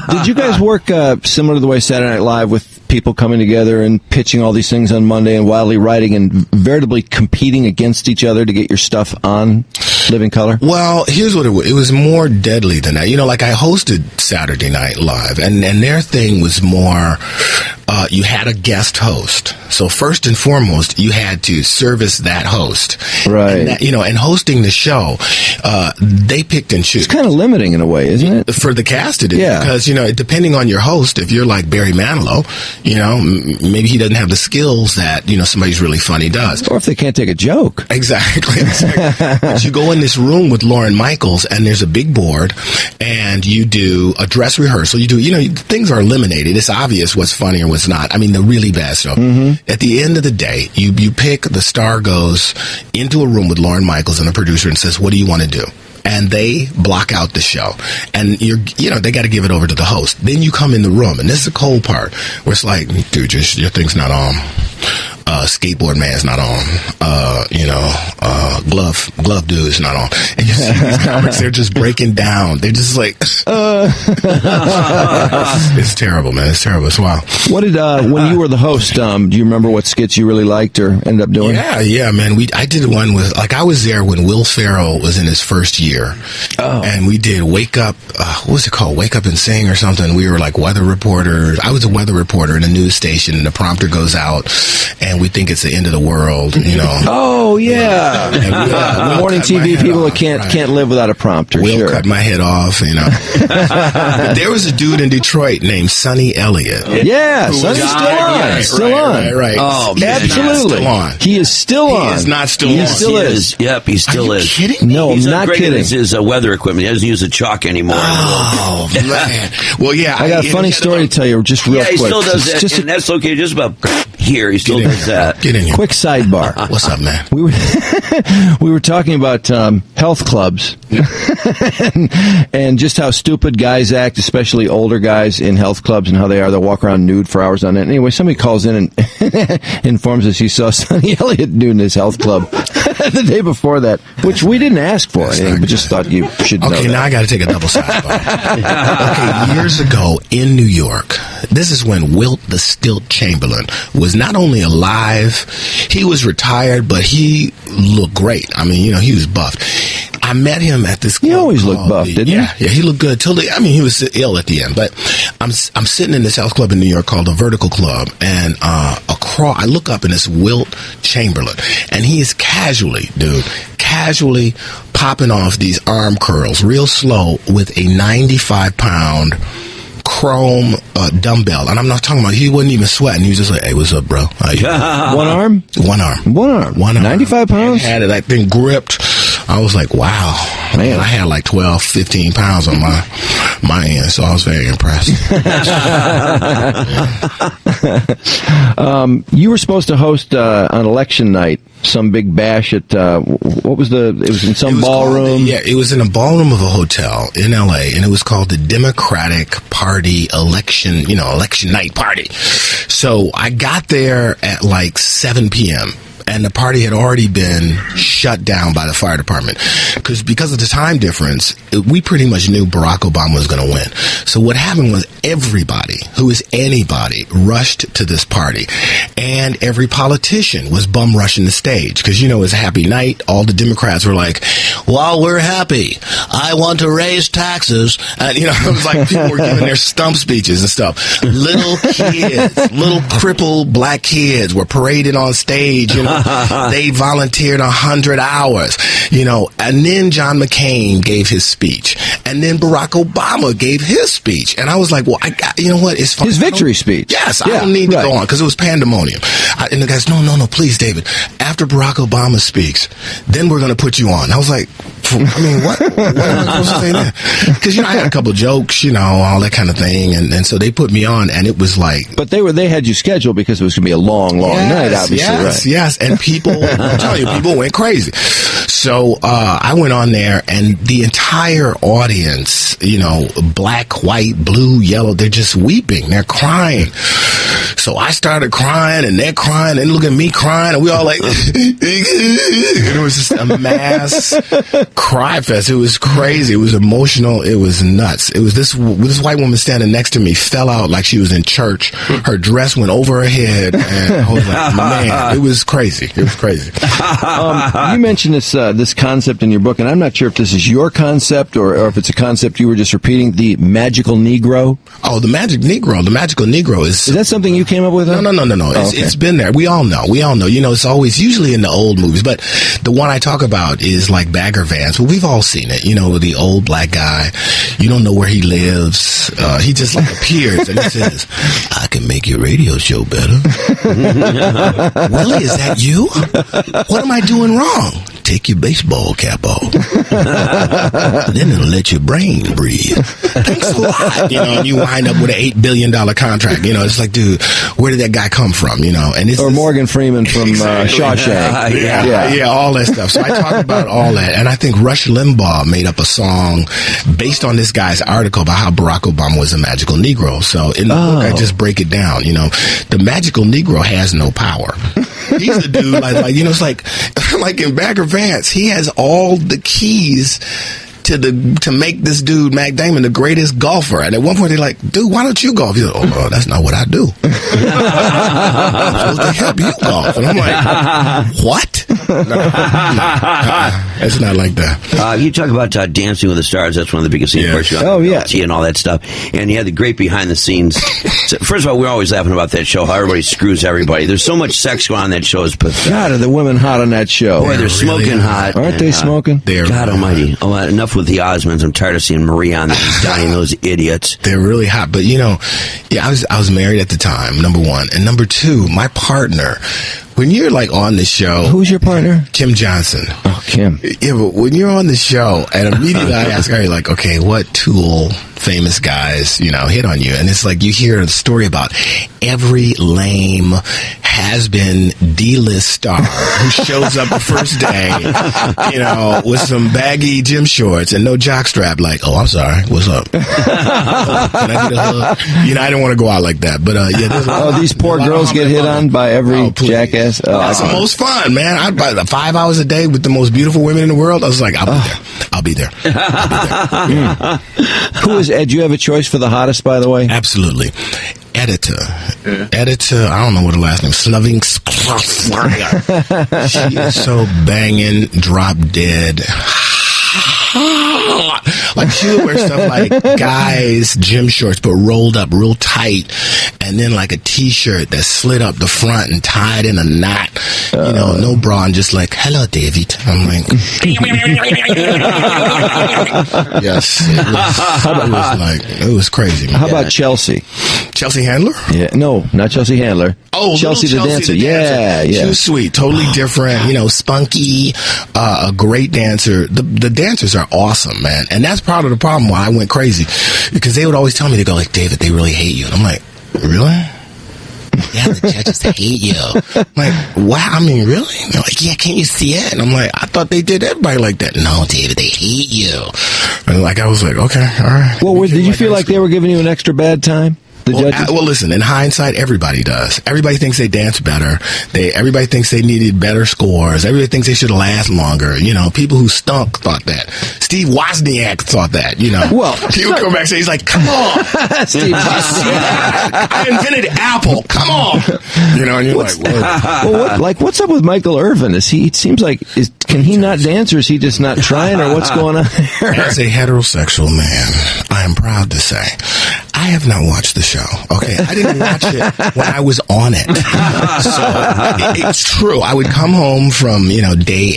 Did you guys work similar to the way Saturday Night Live, with people coming together and pitching all these things on Monday and wildly writing and veritably competing against each other to get your stuff on Living Color? Well, here's what it was. It was more deadly than that. Like I hosted Saturday Night Live, and their thing was more, you had a guest host. So first and foremost, you had to service that host. Right. And and hosting the show, they picked and choose. It's kind of limiting in a way, isn't it? For the cast it is. Yeah. Because, depending on your host, if you're like Barry Manilow, maybe he doesn't have the skills that, somebody's really funny does. Or if they can't take a joke. Exactly. But you go in this room with Lorne Michaels, and there's a big board, and you do a dress rehearsal. You do, things are eliminated. It's obvious what's funny or what's not. I mean, the really bad stuff. Mm-hmm. At the end of the day, you pick, the star goes into a room with Lorne Michaels and a producer and says, "What do you want to do?" And they block out the show, and they got to give it over to the host. Then you come in the room, and this is the cold part, where it's like, "Dude, your thing's not on. Skateboard man's not on. Glove dude is not on." And you see these comics, they're just breaking down. They're just like, it's terrible, man. It's terrible. It's wild. What did when you were the host? Do you remember what skits you really liked or ended up doing? Yeah, man. I did one with, I was there when Will Ferrell was in his first year, and we did Wake Up. What was it called? Wake Up and Sing or something. We were like weather reporters. I was a weather reporter in a news station, and the prompter goes out, and we think it's the end of the world. Oh yeah. Morning TV people that can't live without a prompter. Will cut my head off. There was a dude in Detroit named Sonny Elliott. Yeah, Sonny's still on. Right. Oh, absolutely. He is still on. He is not still on. He still is. Yep, he still is. Are you kidding me? No, I'm not kidding. His weather equipment. He doesn't use a chalk anymore. Oh, man. Well, yeah. I got a funny story to tell you just real quick. He still does that, and that's okay. Just about here. He still does that. Get in here. Quick sidebar. What's up, man? We were talking about health clubs and just how stupid guys act, especially older guys in health clubs, and how they'll walk around nude for hours on end. Anyway, somebody calls in and informs us he saw Sonny Elliott nude in his health club the day before that, which we didn't ask for, but just thought you should know. Okay, now I got to take a double sidebar. Okay, years ago in New York, this is when Wilt the Stilt Chamberlain was not only alive, he was retired, but he looked great. I mean, he was buffed. I met him at this club. He always looked buff, didn't he? Yeah, he looked good. He was ill at the end. But I'm sitting in this health club in New York called the Vertical Club, and I look up and it's Wilt Chamberlain, and he is casually popping off these arm curls real slow with a 95-pound chrome dumbbell. And I'm not talking about, he wasn't even sweating. He was just like, hey, what's up, bro? One arm? One arm. 95 pounds? Had it like been gripped. I was like, wow. Man, I had like 12, 15 pounds on my end, so I was very impressed. You were supposed to host on election night some big bash at it was in some ballroom. It was in a ballroom of a hotel in LA, and it was called the Democratic Party election night party. So I got there at like 7 p.m. and the party had already been shut down by the fire department because of the time difference. We pretty much knew Barack Obama was going to win. So what happened was everybody who is anybody rushed to this party, and every politician was bum rushing the stage because it's a happy night. All the Democrats were like, "Well, we're happy. I want to raise taxes," and it was like people were giving their stump speeches and stuff. Little kids, little crippled black kids were paraded on stage. They volunteered 100 hours, and then John McCain gave his speech, and then Barack Obama gave his speech, and I was like, well, it's fine. His victory speech. Yes, I don't need to go on because it was pandemonium. And the guys, no, please, David, after Barack Obama speaks, then we're going to put you on. I was like, what am I supposed to say there? Because, I had a couple jokes, all that kind of thing, and so they put me on, and it was like... But they had you scheduled because it was going to be a long night, obviously, right? Yes, and people, I'm telling you, people went crazy. So I went on there, and the entire audience, black, white, blue, yellow, they're just weeping. They're crying. So I started crying, and they're crying, and look at me crying, and we all like... It was just a mass cry fest. It was crazy. It was emotional. It was nuts. It was this white woman standing next to me fell out like she was in church. Her dress went over her head, and I was like, man, it was crazy. It was crazy. You mentioned this concept in your book, and I'm not sure if this is your concept or if it's a concept you were just repeating, the magical Negro. Oh, the magical Negro is that something you came up with? No. It's been there. We all know. It's always usually in the old movies, but the one I talk about is like Bagger Vance. But we've all seen it. The old black guy. You don't know where he lives. He just like appears and he says, "I can make your radio show better." Willie, is that you? What am I doing wrong? Take your baseball cap off. Then it'll let your brain breathe. Thanks a lot. And you wind up with an $8 billion contract. It's like, dude, where did that guy come from? And it's Morgan Freeman from Shawshank. Yeah, all that stuff. So I talk about all that. And I think Rush Limbaugh made up a song based on this guy's article about how Barack Obama was a magical Negro. So in the book, I just break it down. The magical Negro has no power. He's a dude it's like in Bagger Vance, he has all the keys to make this dude, Mac Damon, the greatest golfer. And at one point, they're like, dude, why don't you golf? He's like, oh, that's not what I do. I'm supposed to help you golf. And I'm like, what? It's not like that. You talk about Dancing with the Stars. That's one of the biggest scenes. And all that stuff. And you had the great behind the scenes. So, first of all, we're always laughing about that show, how everybody screws everybody. There's so much sex going on in that show. It's pathetic. God, are the women hot on that show? Boy, they're smoking hot. Aren't they smoking? God almighty. Enough with the Osmonds. I'm tired of seeing Marie on there dying those idiots. They're really hot. But, I was married at the time, number one. And number two, my partner, when you're like on the show... Who's your partner? Kim Johnson. Oh, Kim. Yeah, but when you're on the show, and immediately I ask her, like, okay, what tool famous guys, hit on you. And it's like you hear a story about every lame has-been D-list star who shows up the first day, with some baggy gym shorts and no jockstrap, like, oh, I'm sorry, what's up? Can I get a hug? I didn't want to go out like that, but these poor girls get hit on by every jackass. That's the most fun, man. I'd buy 5 hours a day with the most beautiful women in the world. I was like, I'll be there. Who is Ed? Do you have a choice for the hottest, by the way? Absolutely. Editor, I don't know what her last name is. She is so banging, drop dead. Like she would wear stuff like guys' gym shorts, but rolled up real tight, and then like a t-shirt that slid up the front and tied in a knot. No bra, and just like, hello, David. I'm like, yes, it was crazy. Man. How about Chelsea? Chelsea Handler? Yeah, no, not Chelsea Handler. Oh, Chelsea the dancer. Yeah. She was sweet, totally different. Spunky, a great dancer. The dancers are awesome, man, and that's part of the problem why I went crazy, because they would always tell me, they go like, David, they really hate you, and I'm like, really? Yeah, the judges hate you. I'm like, wow, I mean, really? And they're like, yeah, can't you see it? And I'm like, I thought they did everybody like that. No, David, they hate you. And I was like, okay, all right. Well, did you feel like they were giving you an extra bad time? Well, listen, in hindsight, everybody does. Everybody thinks they dance better. Everybody thinks they needed better scores. Everybody thinks they should last longer. People who stunk thought that. Steve Wozniak thought that, Well, people come back and say, he's like, come on. Steve Wozniak. I invented Apple. Come on. And you're like, whoa. Well, what's up with Michael Irvin? It seems like, can he not dance, or is he just not trying, or what's going on there? As a heterosexual man, I am proud to say, I have not watched the show. Okay, I didn't watch it when I was on it. So it's true. I would come home from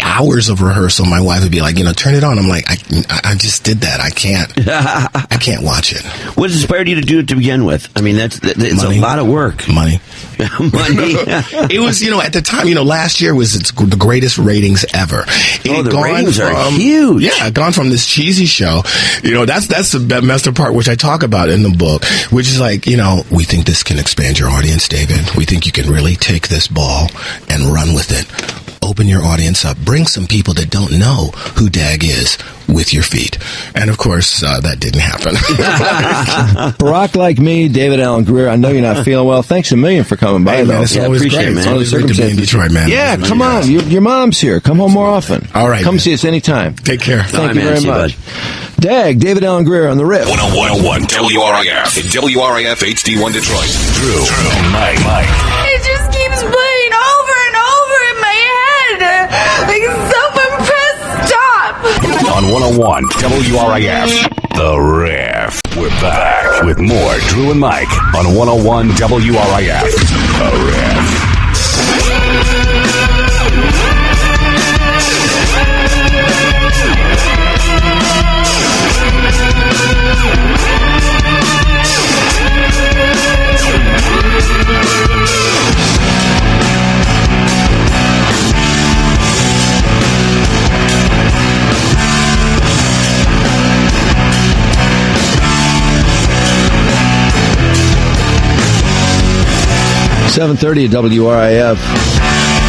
hours of rehearsal. My wife would be like, turn it on. I'm like, I just did that. I can't watch it. What inspired you to do it to begin with? I mean, it's a lot of work. Money. It was, at the time, last year was the greatest ratings ever. The ratings are huge. Yeah, gone from this cheesy show. That's the messed up part, which I talk about in the book, which is like, we think this can expand your audience, David. We think you can really take this ball and run with it. Open your audience up. Bring some people that don't know who Dag is with your feet. And, of course, that didn't happen. Barack like me, David Allen Grier, I know you're not feeling well. Thanks a million for coming by, though. Man, it's always great, man. It's always great to be in Detroit, man. Yeah, come on. Your mom's here. Come home more often. All right. Come see us anytime. Take care. Thank you very much. Dag, David Allen Grier on the Riff. 101 WRIF. WRIF HD1 Detroit. Drew and Mike. It just keeps playing over and over in my head. Like, someone press stop. On 101 WRIF. The Riff. We're back with more Drew and Mike on 101 WRIF. The Riff. 7:30 at WRIF.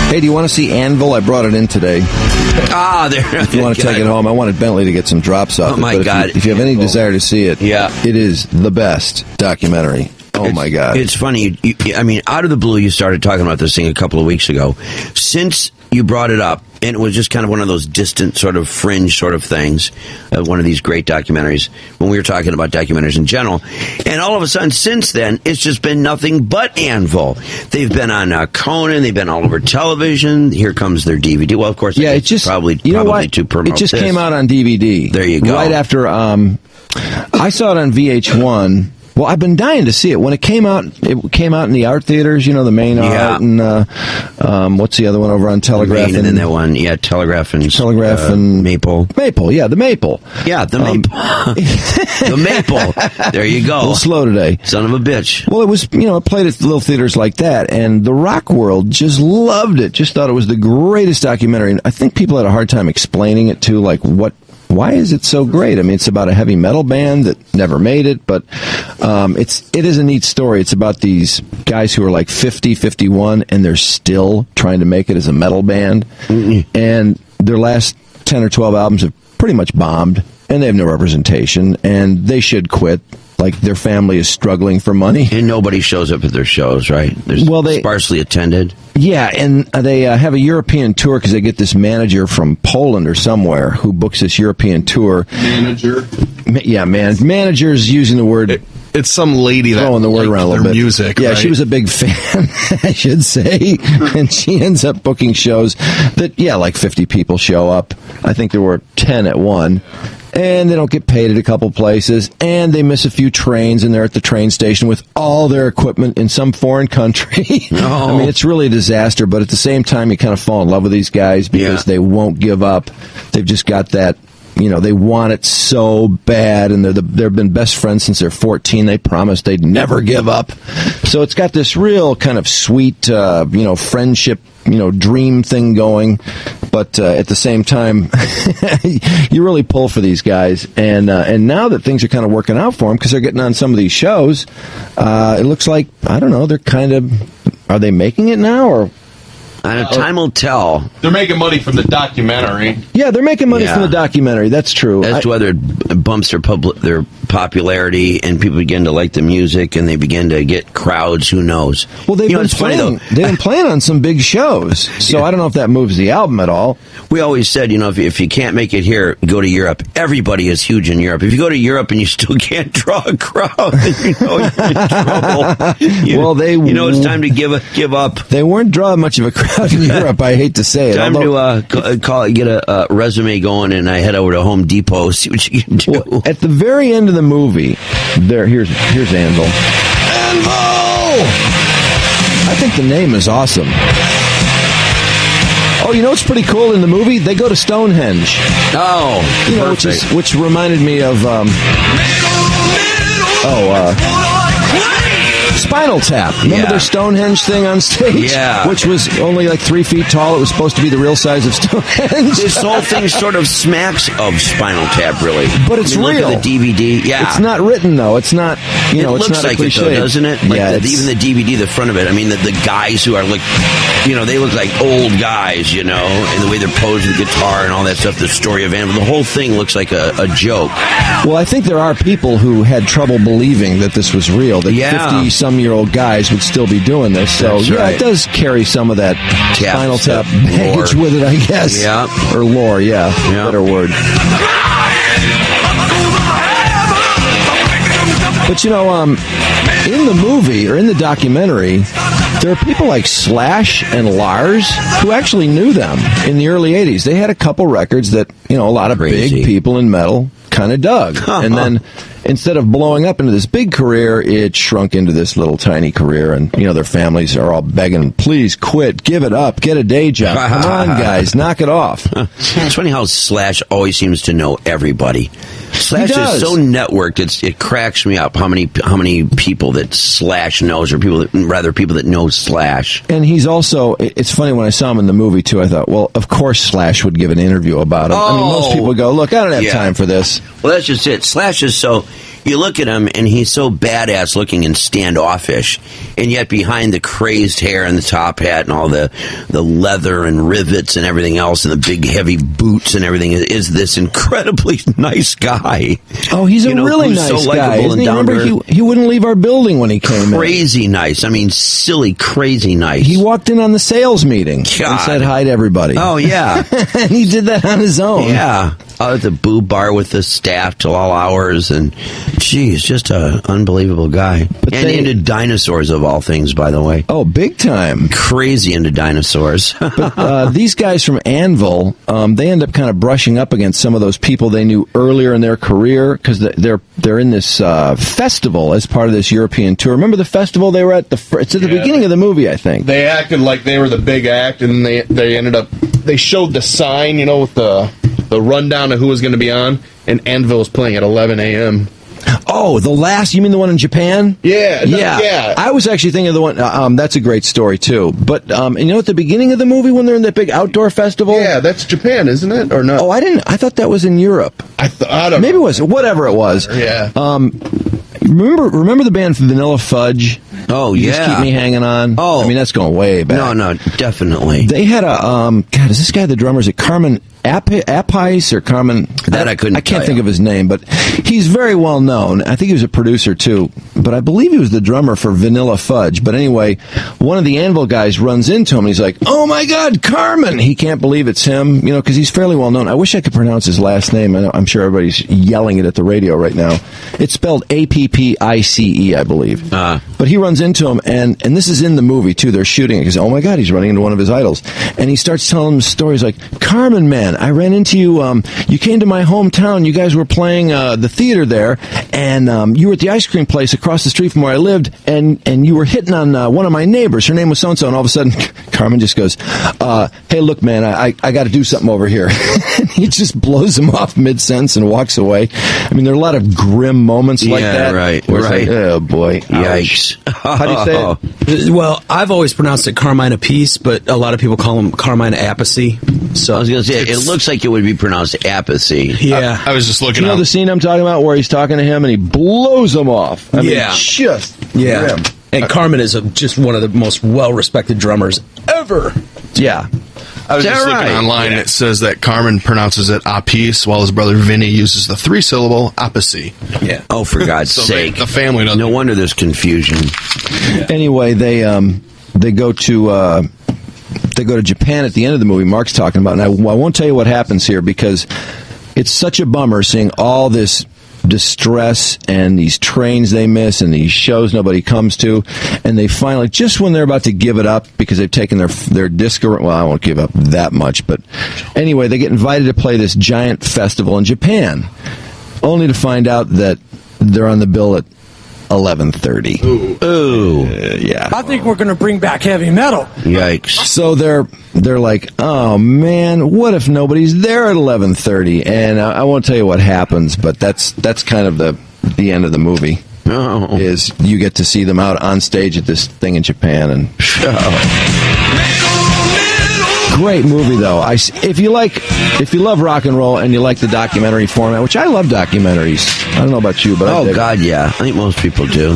Hey, do you want to see Anvil? I brought it in today. There. If you want to take it home, I wanted Bentley to get some drops off. Oh, my God. If you have any desire to see it, it is the best documentary. Oh, my God. It's funny. I mean, out of the blue, you started talking about this thing a couple of weeks ago. Since you brought it up, and it was just kind of one of those distant sort of fringe sort of things, one of these great documentaries, when we were talking about documentaries in general. And all of a sudden, since then, it's just been nothing but Anvil. They've been on Conan. They've been all over television. Here comes their DVD. Well, of course, it just probably to promote it just this. came out on DVD. There you go. Right after I saw it on VH1. Well, I've been dying to see it. When it came out in the art theaters, the main art, and what's the other one over on Telegraph? And then that one, Telegraph and Maple. Maple, the Maple. Yeah, the Maple. The Maple. There you go. A little slow today. Son of a bitch. Well, it was, it played at little theaters like that, and the rock world just loved it. Just thought it was the greatest documentary. And I think people had a hard time explaining it, too, like what why is it so great? I mean, it's about a heavy metal band that never made it, but it is a neat story. It's about these guys who are like 50, 51, and they're still trying to make it as a metal band. Mm-hmm. And their last 10 or 12 albums have pretty much bombed, and they have no representation, and they should quit. Like, their family is struggling for money. And nobody shows up at their shows, right? They're sparsely attended. Yeah, and they have a European tour because they get this manager from Poland or somewhere who books this European tour. Manager? Yeah, manager's using the word... It's some lady that throwing the word around a little bit. Music, yeah, right? She was a big fan, I should say, and she ends up booking shows that, like 50 people show up. I think there were 10 at one. And they don't get paid at a couple places, and they miss a few trains, and they're at the train station with all their equipment in some foreign country. I mean, it's really a disaster, but at the same time, you kind of fall in love with these guys because they won't give up. They've just got that, they want it so bad, and they've been best friends since they're 14. They promised they'd never give up. So it's got this real kind of sweet, friendship, dream thing going. But at the same time, you really pull for these guys. And now that things are kind of working out for them because they're getting on some of these shows, it looks like, I don't know, they're kind of, are they making it now? Or time will tell. They're making money from the documentary. Yeah, they're making money from the documentary. That's true. As to whether it bumps their popularity and people begin to like the music and they begin to get crowds, who knows? Well, they've been playing on some big shows, so I don't know if that moves the album at all. We always said, if you can't make it here, go to Europe. Everybody is huge in Europe. If you go to Europe and you still can't draw a crowd, then you're in trouble. It's time to give up. They weren't drawing much of a crowd in Europe, I hate to say it. Time to get a resume going, and I head over to Home Depot, see what you can do. Well, at the very end of the movie, here's Anvil. Anvil! I think the name is awesome. Oh, what's pretty cool in the movie? They go to Stonehenge. Oh, which reminded me of Spinal Tap. Remember their Stonehenge thing on stage? Yeah. Which was only like 3 feet tall. It was supposed to be the real size of Stonehenge. This whole thing sort of smacks of Spinal Tap, really. But it's real. Look at the DVD. Yeah. It's not written, though. It's not, it it's looks not like a cliche. it, though, doesn't it? Even the DVD, the front of it. I mean, the guys who are like, they look like old guys, and the way they're posing the guitar and all that stuff, the story of Anvil, the whole thing looks like a joke. Well, I think there are people who had trouble believing that this was real, that 50-some-year-old guys would still be doing this. So, it does carry some of that Spinal Tap baggage with it, I guess. Yeah. Or lore, better word. But, in the movie, or in the documentary, there are people like Slash and Lars who actually knew them in the early 80s. They had a couple records that, a lot of big people in metal kind of dug. And then instead of blowing up into this big career, it shrunk into this little tiny career. And, their families are all begging, please quit, give it up, get a day job. Come on, guys, knock it off. It's funny how Slash always seems to know everybody. Slash is so networked, it cracks me up how many people that Slash knows, or people that know Slash. And he's also, it's funny, when I saw him in the movie too, I thought, well, of course Slash would give an interview about him. I mean, most people go, look, I don't have time for this. Well, that's just it. Slash is so, you look at him and he's so badass looking and standoffish, and yet behind the crazed hair and the top hat and all the leather and rivets and everything else and the big heavy boots and everything is this incredibly nice guy. Oh, he's a really nice so guy. And Remember, he wouldn't leave our building when he came in. Crazy nice. I mean, silly, crazy nice. He walked in on the sales meeting and said hi to everybody. Oh, yeah. And he did that on his own. Yeah. Out at the boob bar with the staff till all hours, and geez, just an unbelievable guy. Into dinosaurs, of all things, by the way. Oh, big time. Crazy into dinosaurs. But these guys from Anvil, they end up kind of brushing up against some of those people they knew earlier in their career, because they're in this festival as part of this European tour. Remember the festival they were at? It's at the beginning of the movie, I think. They acted like they were the big act, and they ended up, they showed the sign, with the rundown of who was going to be on, and Anvil was playing at 11 a.m. Oh, the last, you mean the one in Japan? Yeah. Yeah. I was actually thinking of the one, that's a great story, too. But, and you know, at the beginning of the movie when they're in that big outdoor festival? Yeah, that's Japan, isn't it? Or no? Oh, I thought that was in Europe. I don't know. Maybe it was, whatever it was. Yeah. Remember the band Vanilla Fudge? Oh, You yeah. Just Keep Me Hanging On? Oh. I mean, that's going way back. No, definitely. They had a, God, is this guy the drummer? Is it Carmen Appice or Carmen? I couldn't I can't tell think you. of his name, but he's very well known. I think he was a producer too, but I believe he was the drummer for Vanilla Fudge. But anyway, one of the Anvil guys runs into him and he's like, "Oh my God, Carmen!" He can't believe it's him, you know, because he's fairly well known. I wish I could pronounce his last name. I'm sure everybody's yelling it at the radio right now. It's spelled Appice, I believe. But he runs into him, and this is in the movie too. They're shooting it because, oh my God, he's running into one of his idols, and he starts telling him stories like, "Carmen, man, I ran into you. You came to my hometown. You guys were playing the theater there, and you were at the ice cream place across the street from where I lived, and you were hitting on one of my neighbors. Her name was so and so." And all of a sudden, Carmen just goes, "Hey, look, man, I got to do something over here." And he just blows him off mid-sentence and walks away. I mean, there are a lot of grim moments like that. Right. where it's like, oh boy, Yikes! How do you say it? Well, I've always pronounced it Carmine Appice, but a lot of people call him Carmine Appice. So I was going to say, it looks like it would be pronounced apathy. Yeah. I was just looking You know up. the scene I'm talking about where he's talking to him and he blows him off? I mean, Yeah. just Yeah. grim. And Carmen is just one of the most well-respected drummers ever. Yeah. I was Is that just looking right? online, and it says that Carmen pronounces it Appice, while his brother Vinny uses the 3-syllable Appice. Yeah. Oh, for God's So sake! the family doesn't. No wonder there's confusion. Anyway, they go to Japan at the end of the movie Mark's talking about, and I won't tell you what happens here because it's such a bummer seeing all this distress and these trains they miss and these shows nobody comes to, and they finally, just when they're about to give it up because they've taken their disc, well, I won't give up that much, but anyway, they get invited to play this giant festival in Japan, only to find out that they're on the bill at 11:30. Ooh. Yeah. I think we're going to bring back heavy metal. Yikes! So they're like, oh man, what if nobody's there at 11:30? And I won't tell you what happens, but that's kind of the end of the movie. Oh. Is you get to see them out on stage at this thing in Japan, and great movie though. If you love rock and roll and you like the documentary format, which I love documentaries. I don't know about you, but I Oh dig. God, yeah. I think most people do.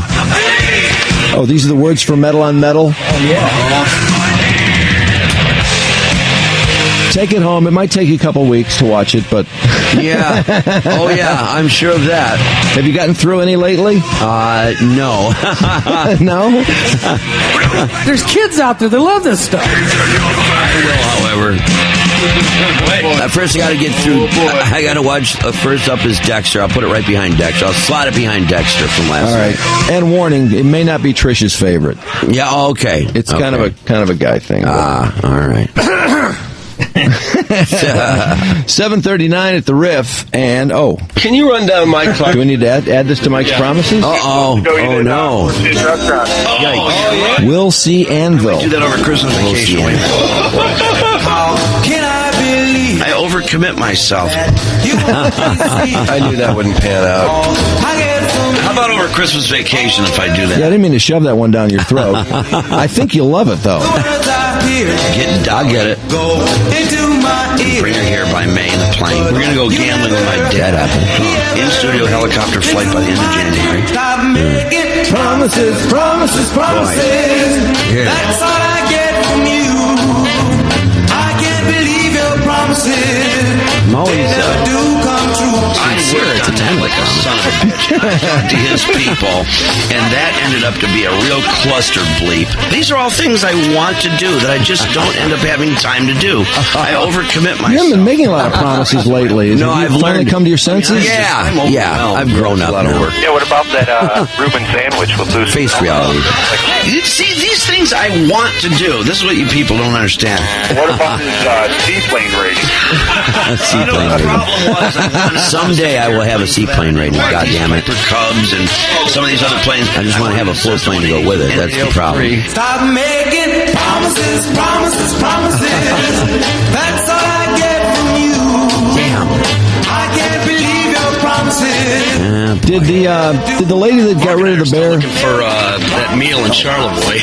Oh, these are the words for Metal on Metal. Oh, yeah. Take it home. It might take you a couple weeks to watch it, but Yeah. Oh yeah, I'm sure of that. Have you gotten through any lately? No. No? There's kids out there that love this stuff. I will, however. First, I got to get through. I got to watch. First up is Dexter. I'll put it right behind Dexter. I'll slot it behind Dexter from last All right. night. And warning, it may not be Trish's favorite. Yeah. Okay. It's kind of a guy thing. All right. 7:39 at the Riff, and Can you run down Mike Clark? do we need to add this to Mike's promises? Oh no! Yikes. We'll see Anvil. Do that over Christmas vacation. I overcommit myself. I knew that wouldn't pan out. How about over Christmas vacation if I do Yeah, I that? didn't mean to shove that one down your throat. I think you'll love it, though. I'll get it. Bring her here by May in the plane. We're gonna go gambling with my dad. In studio helicopter flight by the end of January. Promises, promises, promises. Yeah. That's all I get from you. I can't believe your promises. I'm always Never do come true. I worked on that like a son of a bitch. I talked to his people, and that ended up to be a real cluster bleep. These are all things I want to do that I just don't end up having time to do. I overcommit myself. You haven't been making a lot of promises lately. No, Have you I've finally learned. come to your senses? Yeah, I've grown up now. Yeah, what about that Reuben sandwich with loose Face reality. You see, these things I want to do. This is what you people don't understand. What about his seaplane rating? Seaplane rating. Someday I will have a seaplane rating. God damn it. Cubs and some of these other planes. I just want to have a full plane to go with it. That's the problem. Stop making promises, promises, promises. That's all I get from you. Damn. I can't believe your promises. Did the lady that got rid of the bear? Looking for that meal in Charlevoix.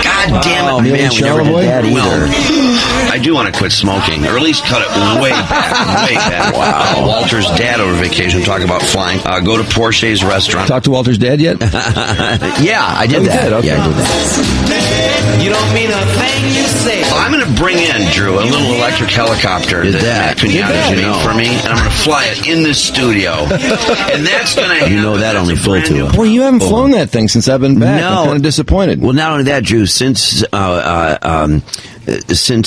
God damn it, man! We never did that either. Well, I do want to quit smoking, or at least cut it way back. Way back. Wow. Walter's dad over vacation talking about flying. Go to Porsche's restaurant. Talk to Walter's dad yet? Yeah, I did that. Okay. Yeah, I did that. You don't mean a thing you say. Well, I'm going to bring in, Drew, a little electric helicopter that Pinata's made for me, and I'm going to fly it in the studio. And that's going to that only flew to Boy, you haven't flown that thing since I've been back. I'm kind of disappointed. Well, not only that, Drew, since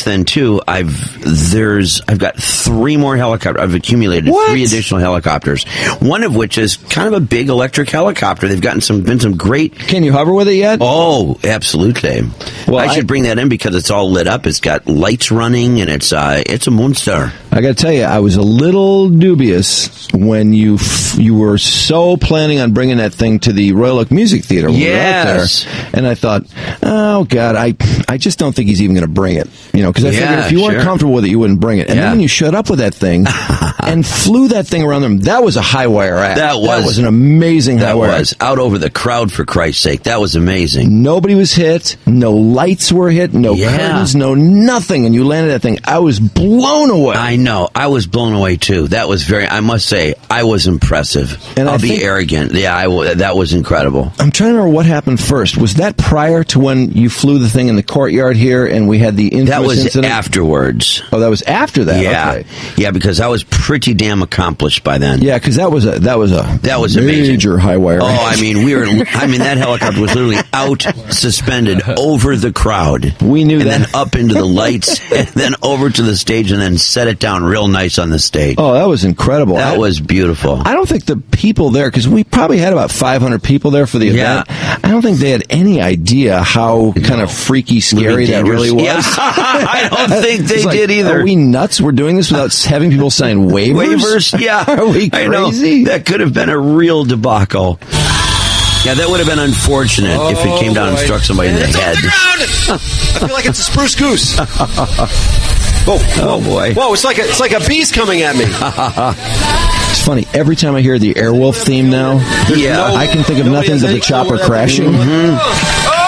then too, I've got 3 more helicopters. I've accumulated 3 additional helicopters. One of which is kind of a big electric helicopter. They've been some great. Can you hover with it yet? Oh, absolutely. Well, I should bring that in because it's all lit up. It's got lights running, and it's a monster. I got to tell you, I was a little dubious when you were so planning on bringing that thing to the Royal Oak Music Theater when we were out there, and I thought, oh God, I just don't think he's even going to bring it, because I figured if you weren't comfortable with it, you wouldn't bring it. And then when you showed up with that thing and flew that thing around them, that was a high wire act. That was an amazing high wire act. Out over the crowd, for Christ's sake. That was amazing. Nobody was hit. No lights were hit. No curtains. No nothing. And you landed that thing. I was blown away. I know. I was blown away too. That was I must say, I was impressive. And I'll be arrogant. Yeah, that was incredible. I'm trying to remember what happened first. Was that prior to when you flew the thing in the courtyard here and we had the infamous incident? That was afterwards. Oh, that was after that? Yeah. Okay. Yeah, because I was pretty damn accomplished by then. Yeah, because that was major high wire. Oh, I mean, that helicopter was literally out suspended over the crowd. We knew that. And then up into the lights, and then over to the stage, and then set it down real nice on the stage. Oh, that was incredible. That was beautiful. I don't think the people there, because we probably had about 500 people there for the event, I don't think they had any idea how kind of freaky, scary that really was. Yeah. I don't think they did either. Are we nuts? We're doing this without having people sign waivers? Yeah. Are we crazy? I know. That could have been a real debacle. Yeah, that would have been unfortunate if it came down and struck somebody in the head. I feel like it's a spruce goose. Oh boy! Whoa! It's like a bee's coming at me. It's funny. Every time I hear the Airwolf theme now, I can think of nothing but the chopper crashing.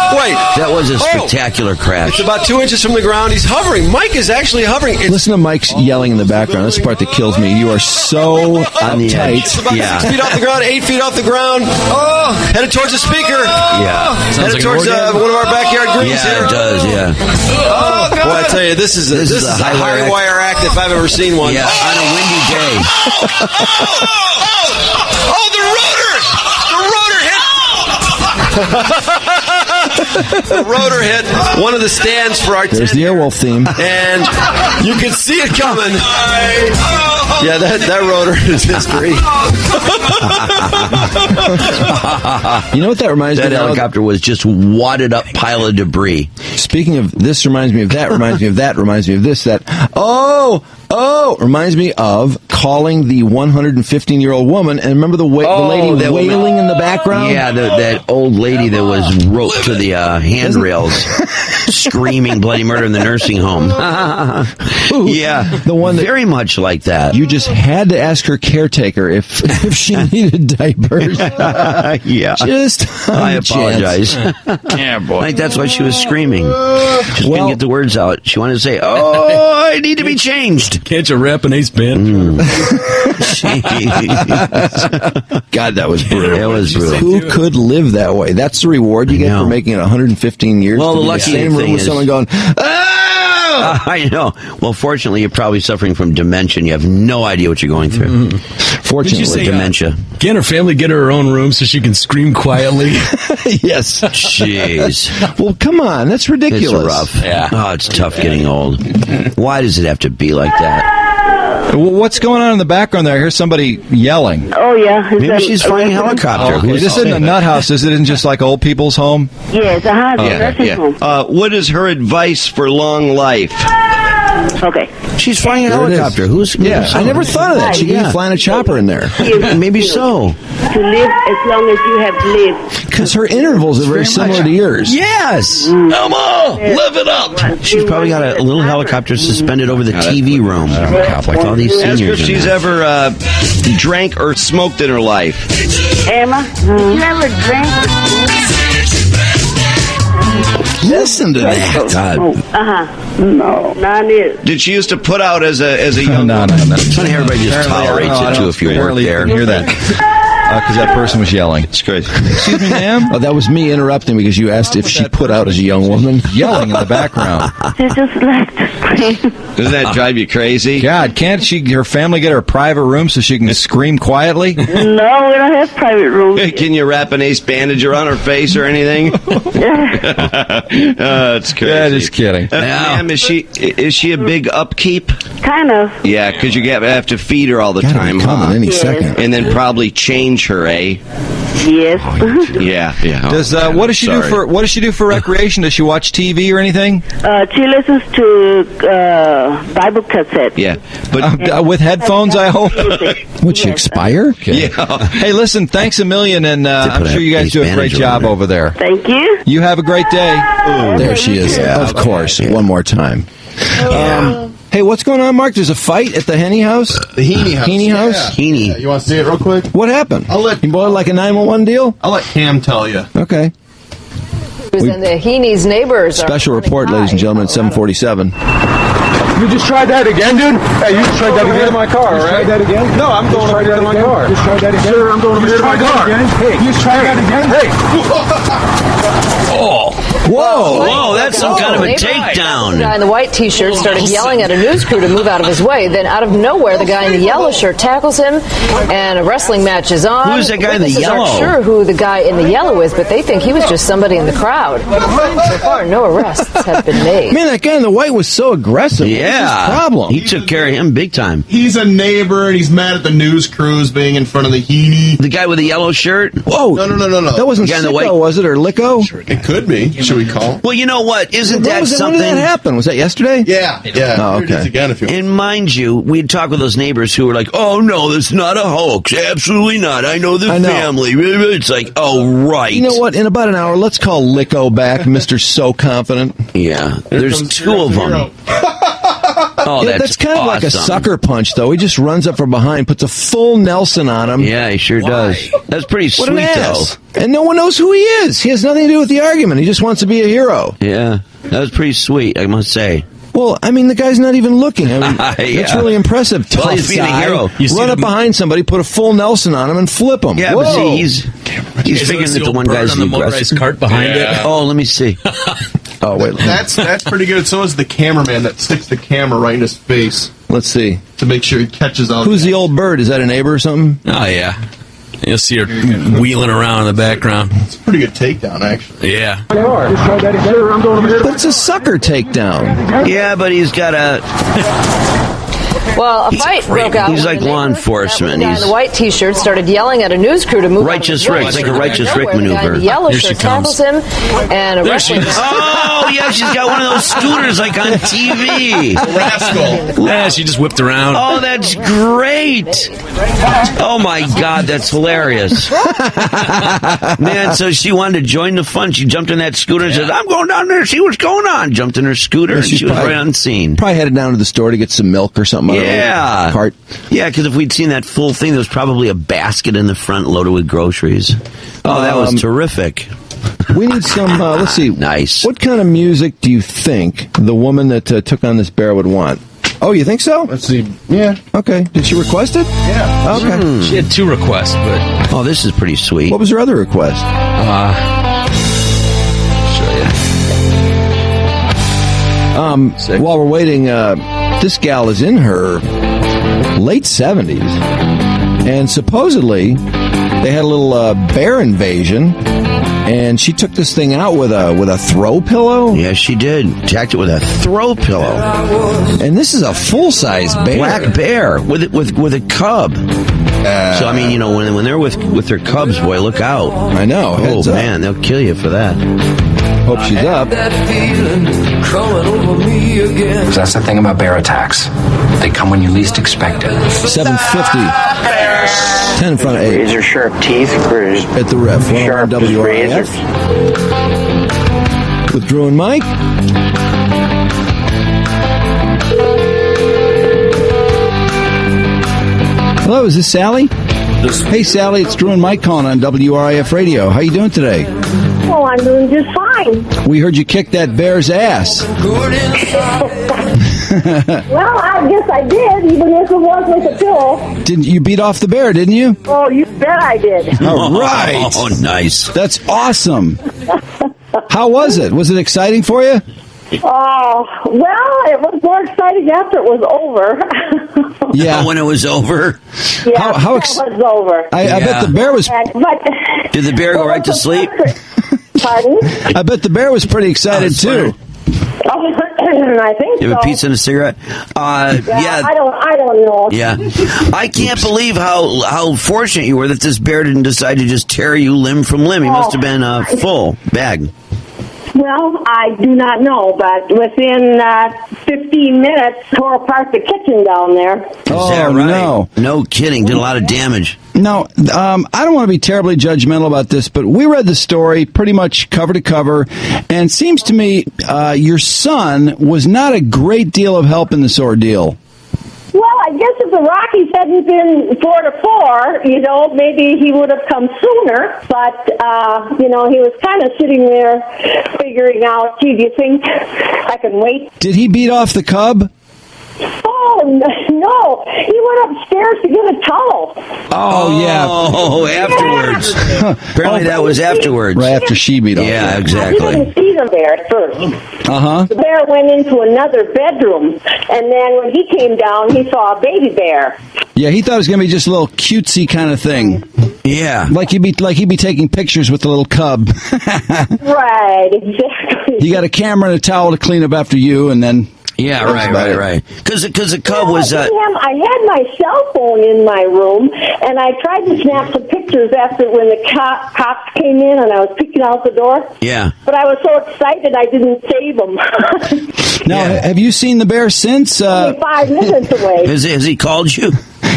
Wait, that was a spectacular crash. It's about 2 inches from the ground. He's hovering. Mike is actually hovering. Listen to Mike's yelling in the background. That's the part that kills me. You are so on the uptight. It's about 6 feet off the ground, 8 feet off the ground. Oh, headed towards the speaker. Yeah, headed towards one of our backyard greens here. Yeah, it does. Yeah. Oh, God. Boy, I tell you, this is a high wire act if I've ever seen one. Yeah, on a windy day. The rotor! The rotor hit one of the stands for our There's the Airwolf theme. And you can see it coming. Yeah, that rotor is history. You know what that reminds me of? That helicopter was just wadded up pile of debris. Speaking of this reminds me of that, reminds me of that, reminds me of this, that. Reminds me of calling the 115-year-old woman, and remember the lady wailing in the background? Yeah, that old lady that was roped to the handrails, screaming bloody murder in the nursing home. Yeah, the one that, very much like that. You just had to ask her caretaker if she needed diapers. Yeah, just I apologize. Yeah, boy. I think that's why she was screaming. Just couldn't get the words out. She wanted to say, "Oh, I need to be changed." Can't you rap an ace band? God, that was brutal. That was brutal. Who could live that way? That's the reward you get for making it 115 years. Well, to the be lucky in the same room thing with is, someone going, "Ah!" I know. Well, fortunately, you're probably suffering from dementia. You have no idea what you're going through. Fortunately, Did you say, dementia. Can her family get her own room so she can scream quietly? Yes. Jeez. Well, come on. That's ridiculous. It's rough. Yeah. Oh, it's tough getting old. Why does it have to be like that? Well, what's going on in the background there? I hear somebody yelling. Oh, yeah. Maybe she's flying a helicopter. Oh, okay. This isn't a nut house. This isn't just like old people's home? Yeah, it's a nursing home. What is her advice for long life? Okay. She's flying a There it is. helicopter. Who's I never thought of that. She could be flying a chopper in there. Maybe so. To live as long as you have lived. Because her intervals are very similar to yours. Yes. Emma, live it up. She's probably got a little helicopter suspended over the TV room. Like all these Ask her seniors. if she's ever drank or smoked in her life. Emma, you ever drank or Listen to that. God. No, none is. Did she used to put out as a young No. It's funny everybody just tolerates it too if you work there. Hear that? Because that person was yelling. It's crazy. Excuse me, ma'am? Oh, that was me interrupting because you asked if she put out as a young woman. Yelling in the background. She just like to scream. Doesn't that drive you crazy? God, can't her family get her a private room so she can scream quietly? No, we don't have private rooms. Can you wrap an ace bandage around her face or anything? It's crazy. Yeah, just kidding. Ma'am, is she a big upkeep? Kind of. Yeah, because you have to feed her all the Gotta be time, coming huh? any second. And then probably change her, eh? Yes. Yeah. Does what does she do for recreation? Does she watch TV or anything? She listens to Bible cassette. Yeah, but with headphones, I hope. Would she expire? Okay. Yeah. Hey, listen, thanks a million, and I'm sure you guys do a great job over there. Thank you. You have a great day. There she is. Of course. One more time. Hey, what's going on, Mark? There's a fight at the Haney House? The Haney House. Haney House? Haney. You want to see it real quick? What happened? You bought like a 911 deal? I'll let Cam tell you. Okay. And the Haney's neighbors are Special report, ladies and gentlemen, at 747. You just tried that again, dude? Hey, you just tried that again? My car, right? Tried that again? No, I'm going over here to my car. Just tried that again? Sir, I'm going over here to my car. Hey, you just tried that again? Hey! Oh. Whoa, that's some kind of a takedown. The guy in the white t-shirt started yelling at a news crew to move out of his way. Then out of nowhere, the guy in the yellow shirt tackles him, and a wrestling match is on. Who's that guy in the Witnesses yellow? aren't sure who the guy in the yellow is, but they think he was just somebody in the crowd. So far, no arrests have been made. Man, that guy in the white was so aggressive. Yeah. What was his problem? He took care of him big time. He's a neighbor, and he's mad at the news crews being in front of the Haney. The guy with the yellow shirt? Whoa. No. That wasn't The guy in the Sicko, white- was it? Or Licko? It could be. Should we call? Well, you know what? Isn't that When something? did that happen? Was that yesterday? Yeah. Oh, Here it is okay. again if you And mind you, we'd talk with those neighbors who were like, "Oh no, that's not a hoax. Absolutely not. I know the family." It's like, "Oh right." You know what? In about an hour, let's call Licko back, Mr. So Confident. Yeah, there's two of them. Oh, Yeah, that's kind of like a awesome. sucker punch, though. He just runs up from behind, puts a full Nelson on him. Yeah, he sure does. That's pretty What sweet, an though. ass. And no one knows who he is. He has nothing to do with the argument. He just wants to be a hero. Yeah, that was pretty sweet, I must say. Well, I mean, the guy's not even looking. I mean, Yeah. that's really impressive. Well, Tough he's being a guy. hero. You see Run up the- behind somebody, put a full Nelson on him, and flip him. Yeah, Whoa. but see, he's figuring that the one guy's on the the motorized aggressor. cart behind it. Oh, let me see. Oh, wait. That's pretty good. So is the cameraman that sticks the camera right in his face Let's see. to make sure he catches on. Who's the old bird? Is that a neighbor or something? Oh, yeah. You'll see her wheeling around in the background. It's a pretty good takedown, actually. Yeah. Just tried that again? Sir, I'm going over here. That's a sucker takedown. Yeah, but he's got a... Well, a fight broke out. He's when like the law neighbor- enforcement. The guy in He's the white t-shirt started yelling at a news crew to move Righteous out of his Rick. way. It's like a Out of Righteous Rick nowhere, the guy in maneuver. the yellow Here she shirt tackles comes. him, and a There she wrestling is. Oh, yeah, she's got one of those scooters like on TV. Rascal. Yeah, she just whipped around. Oh, that's great. Oh, my God, that's hilarious. Man, so she wanted to join the fun. She jumped in that scooter and said, I'm going down there to see what's going on. Jumped in her scooter, and she's she was probably- right on scene. Probably headed down to the store to get some milk or something. out of Yeah. the cart. Yeah, because if we'd seen that full thing, there was probably a basket in the front loaded with groceries. Oh, that was terrific. We need some, let's see. Nice. What kind of music do you think the woman that took on this bear would want? Oh, you think so? Let's see. Yeah. Okay. Did she request it? Yeah. Okay. She had 2 requests, but... Oh, this is pretty sweet. What was her other request? Show you. While we're waiting, this gal is in her late 70s, and supposedly they had a little bear invasion, and she took this thing out with a throw pillow. Yeah, she did. Attacked it with a throw pillow. And this is a full-size bear. Black bear with a cub. So I mean, you know, when they're with their cubs, boy, look out. I know. Oh Heads up. man, they'll kill you for that. Hope she's up. That's the thing about bear attacks. They come when you least expect it. 7:50. 10 in front of 8. Razor sharp teeth. At the ref. Sharp WRIF. With Drew and Mike. Hello, is this Sally? Hey, Sally, it's Drew and Mike calling on WRIF Radio. How you doing today? Oh, I'm doing just fine. We heard you kick that bear's ass. Well, I guess I did, even if it was with a pillow. Didn't you beat off the bear, didn't you? Oh, you bet I did. All right. Oh, nice. That's awesome. How was it? Was it exciting for you? Oh, well, it was more exciting after it was over. Yeah. When it was over? Yeah, it was over. I bet the bear was... Did the bear go right to sleep? Pardon? I bet the bear was pretty excited, too. I think You have so. a pizza and a cigarette? Yeah. I don't know. Yeah. I can't believe how fortunate you were that this bear didn't decide to just tear you limb from limb. He must have been a full bag. Well, I do not know, but within 15 minutes, tore apart the kitchen down there. Is that right? No kidding. Did a lot of damage. No, I don't want to be terribly judgmental about this, but we read the story pretty much cover to cover, and it seems to me your son was not a great deal of help in this ordeal. Well, I guess if the Rockies hadn't been 4-4, maybe he would have come sooner. But, he was kind of sitting there figuring out, gee, do you think I can wait? Did he beat off the cub? Oh, no. He went upstairs to get a towel. Oh, yeah. Oh, afterwards. Apparently that was afterwards. Right after she beat off. Yeah, He exactly. didn't see the bear at first. Uh-huh. The bear went into another bedroom, and then when he came down, he saw a baby bear. Yeah, he thought it was going to be just a little cutesy kind of thing. Yeah. Like he'd be taking pictures with the little cub. Right, exactly. You got a camera and a towel to clean up after you, and then... Yeah, right. Because the cub was... I had my cell phone in my room, and I tried to snap some pictures after when the cops came in, and I was peeking out the door. Yeah. But I was so excited I didn't save them. Now, have you seen the bear since? Only 5 minutes away. Has he called you?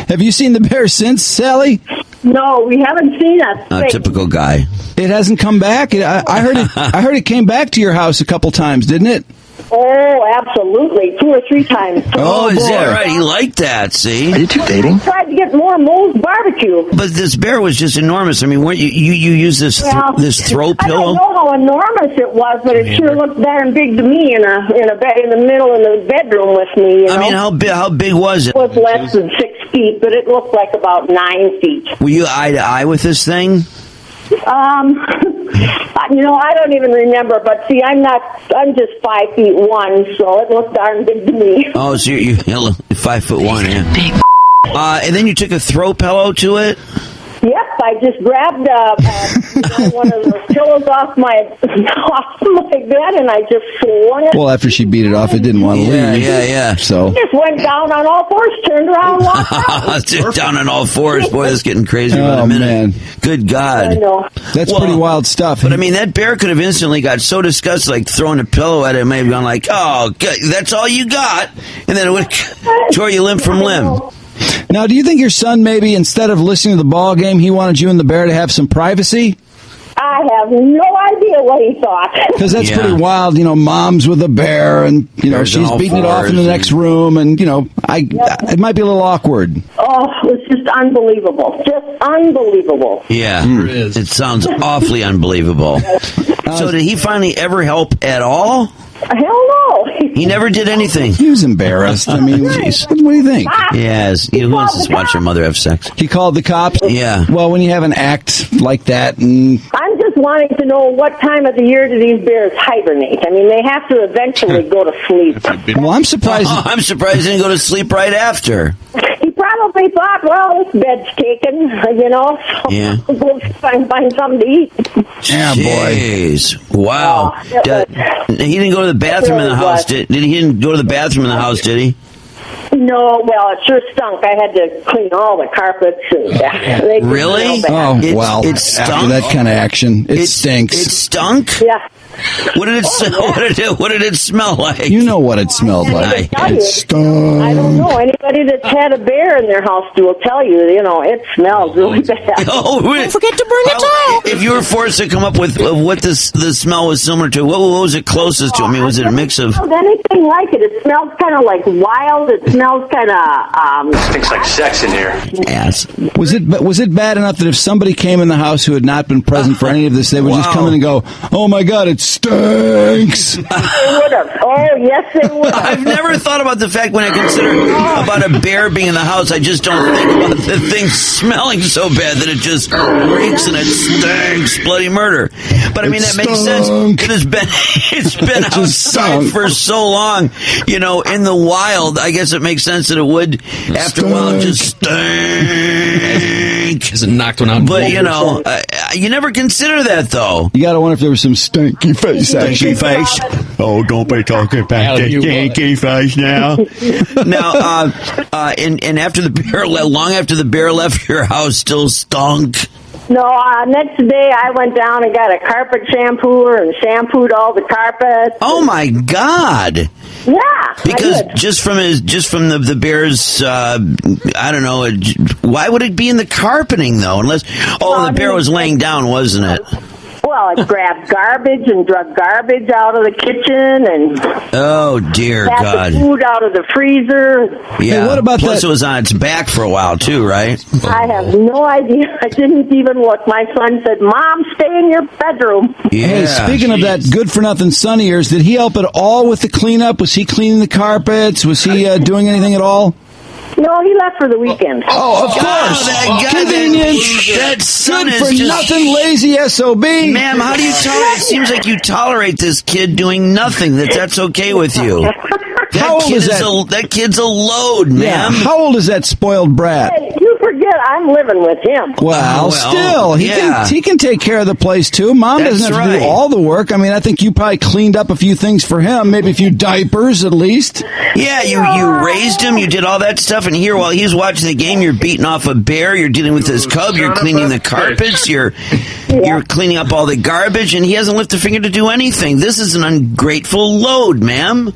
Have you seen the bear since, Sally? No, we haven't seen it. Typical guy. It hasn't come back? I heard it. I heard it came back to your house a couple times, didn't it? Oh, absolutely. 2 or 3 times. Oh, is that right? He liked that, see? Are you two dating? Tried to get more Moe's barbecue. But this bear was just enormous. I mean, weren't you used this this throw pillow? I don't know how enormous it was, but it sure looked darn big to me in a bed in the middle of the bedroom with me. I mean, how big was it? It was less than 6 feet, but it looked like about 9 feet. Were you eye to eye with this thing? I don't even remember, but see, I'm just 5'1", so it looked darn big to me. Oh, so you're 5'1", yeah. Big. And then you took a throw pillow to it? Yep, I just grabbed one of the pillows off my bed, and I just swung it. Well, after she beat it off, it didn't want to leave. Yeah. So just went down on all fours, turned around, walked out. Down on all fours. Boy, that's getting crazy by the minute. Man. Good God. I know. That's pretty wild stuff. But, I mean, that bear could have instantly got so disgusted, like throwing a pillow at it, may have gone like, oh, that's all you got? And then it would tore you limb from limb. Now, do you think your son maybe, instead of listening to the ball game, he wanted you and the bear to have some privacy? I have no idea what he thought. Because that's pretty wild, mom's with a bear, and, she's beating it off in the next room, and, it might be a little awkward. Oh, it's just unbelievable. Just unbelievable. Yeah, it sounds awfully unbelievable. So did he finally ever help at all? Hell no. He never did anything. He was embarrassed. I mean, jeez. What do you think? Yes. Who wants to watch your mother have sex? He called the cops? Yeah. Well, when you have an act like that... I'm just wanting to know what time of the year do these bears hibernate? I mean, they have to eventually go to sleep. Well, I'm surprised... I'm surprised he didn't go to sleep right after. He probably thought, well, this bed's taken, so yeah. We'll find something to eat. Yeah, boy. Jeez. Wow. He didn't go to the bathroom in the house, did he? He didn't go to the bathroom in the house, did he? No, well, it sure stunk. I had to clean all the carpets. Really? Oh, well. It stunk? After that kind of action, it stinks. It stunk? Yeah. What did it smell like? You know what it smelled like. I don't know. Anybody that's had a bear in their house will tell you, it smells really bad. Oh, don't forget to bring a towel. If you were forced to come up with what the smell was similar to, what was it closest to? I mean, was it a mix of... anything like it. It smells kind of like wild. It smells kind of... Stinks like sex in here. Ass. Was it bad enough that if somebody came in the house who had not been present for any of this, they would just come in and go, "Oh my God, it stinks"? They would have. Oh, yes, they would have. I've never thought about the fact when I consider about a bear being in the house, I just don't think about the thing smelling so bad that it just reeks and it stinks bloody murder. But I mean, that makes sense. It's been outside for so long, in the wild. I guess it makes sense that it would, after a while, just stink. Because it knocked one out. But, you never consider that, though. You gotta wonder if there was some stinky face action. Oh, don't be talking about the stinky face now. Now, and after the bear, long after the bear left your house, still stunk. No, next day I went down and got a carpet shampooer and shampooed all the carpets. Oh my God! Yeah, because just from the bear's, I don't know. Why would it be in the carpeting though? Unless the bear was laying down, wasn't it? Well, it grabbed garbage and drug garbage out of the kitchen and oh dear God, the food out of the freezer. Yeah. Hey, what about Plus, it was on its back for a while too, right? I have no idea. I didn't even look. My son said, "Mom, stay in your bedroom." Yeah, hey, speaking of that good-for-nothing son of yours, did he help at all with the cleanup? Was he cleaning the carpets? Was he doing anything at all? No, he left for the weekend. Oh, of course. Convenient. That son good is for just nothing, lazy SOB. Ma'am, how do you tolerate? It seems like you tolerate this kid doing nothing. That's okay with you. How old is that? That kid's a load, ma'am. Yeah. How old is that spoiled brat? Hey, you forget I'm living with him. Well, still, he can take care of the place too. Mom doesn't have to do all the work. I mean, I think you probably cleaned up a few things for him, maybe a few diapers at least. Yeah, you raised him, you did all that stuff, and here while he's watching the game, you're beating off a bear, you're dealing with his cub, you're cleaning the carpets, you're cleaning up all the garbage, and he hasn't lifted a finger to do anything. This is an ungrateful load, ma'am.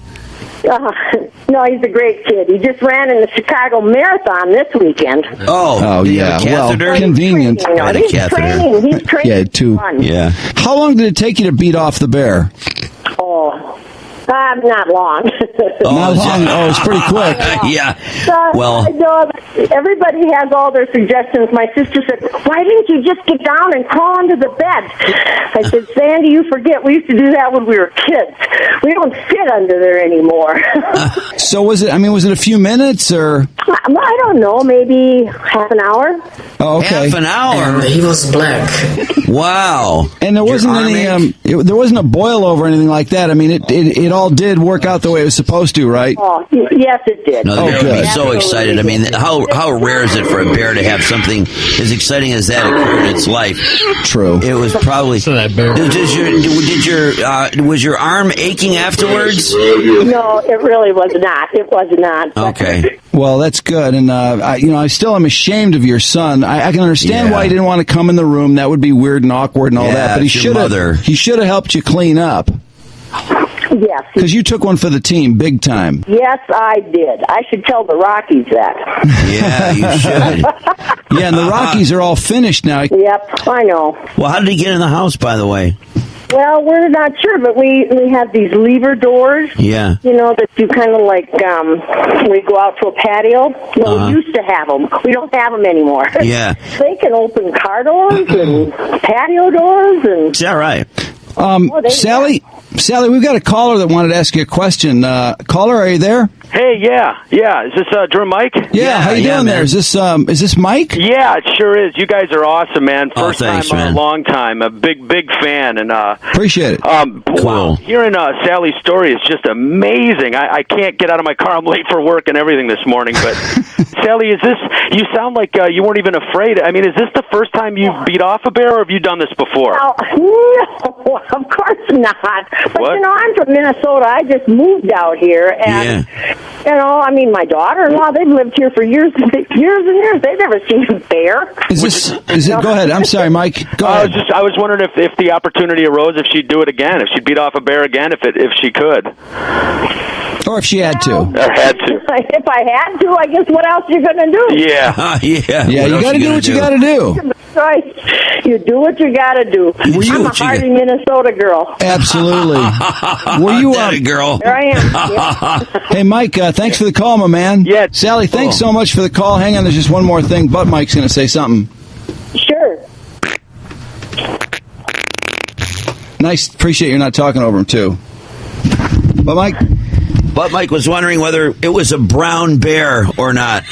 No, he's a great kid. He just ran in the Chicago Marathon this weekend. Oh yeah. Well, convenient. He's training. He's training. Yeah, too. Yeah. How long did it take you to beat off the bear? Not long. Not long. Oh, it's pretty quick. Yeah. I know everybody has all their suggestions. My sister said, "Why didn't you just get down and crawl under the bed?" I said, "Sandy, you forget we used to do that when we were kids. We don't sit under there anymore." So was it a a few minutes or? I don't know, maybe half an hour. Oh, okay. Half an hour. And he was black. Wow. And there wasn't any. There wasn't a boil over or anything like that. I mean, it all did work out the way it was supposed to, right? Oh, yes, it did. No, the bear would be so excited. I mean, how rare is it for a bear to have something as exciting as that occur in its life? True. It was probably. So that bear. Was your arm aching afterwards? No, it really was not. It was not. Okay. Well, that's good, and I still am ashamed of your son. I can understand why he didn't want to come in the room. That would be weird and awkward and all that. But he should have helped you clean up. Yes. Because you took one for the team, big time. Yes, I did. I should tell the Rockies that. Yeah, you should. Yeah, and the Rockies are all finished now. Yep, I know. Well, how did he get in the house, by the way? Well, we're not sure, but we have these lever doors. Yeah. That you kind of like, we go out to a patio. We used to have them. We don't have them anymore. Yeah. They can open car doors and patio doors. And is that right? Sally, we've got a caller that wanted to ask you a question. Caller, are you there? Hey, yeah. Is this Drew Mike? Yeah, how you doing there? Is this Mike? Yeah, it sure is. You guys are awesome, man. First thanks, time man. in a long time. A big fan, and appreciate it. Cool. Wow, hearing Sally's story is just amazing. I can't get out of my car. I'm late for work and everything this morning. But Sally, you sound like you weren't even afraid. I mean, is this the first time you've beat off a bear, or have you done this before? No, of course not. But what? I'm from Minnesota. I just moved out here, and You know, I mean, my daughter-in-law, they've lived here for years and years. They've never seen a bear. Is it? Go ahead. I'm sorry, Mike. Go ahead. I was wondering if the opportunity arose, if she'd do it again, if she'd beat off a bear again, if she could. Or if she had to. Or had to. If I had to, I guess what else are you going to do? Yeah. Yeah, you got to do what you got to do. Right. You do what you got to do. I'm a hardy Minnesota girl. Absolutely. Were you a girl? There I am. Yeah. Hey, Mike, thanks for the call, my man. Yeah. Sally, thanks so much for the call. Hang on, there's just one more thing. But Mike's going to say something. Sure. Nice. Appreciate you're not talking over him, too. But Mike was wondering whether it was a brown bear or not.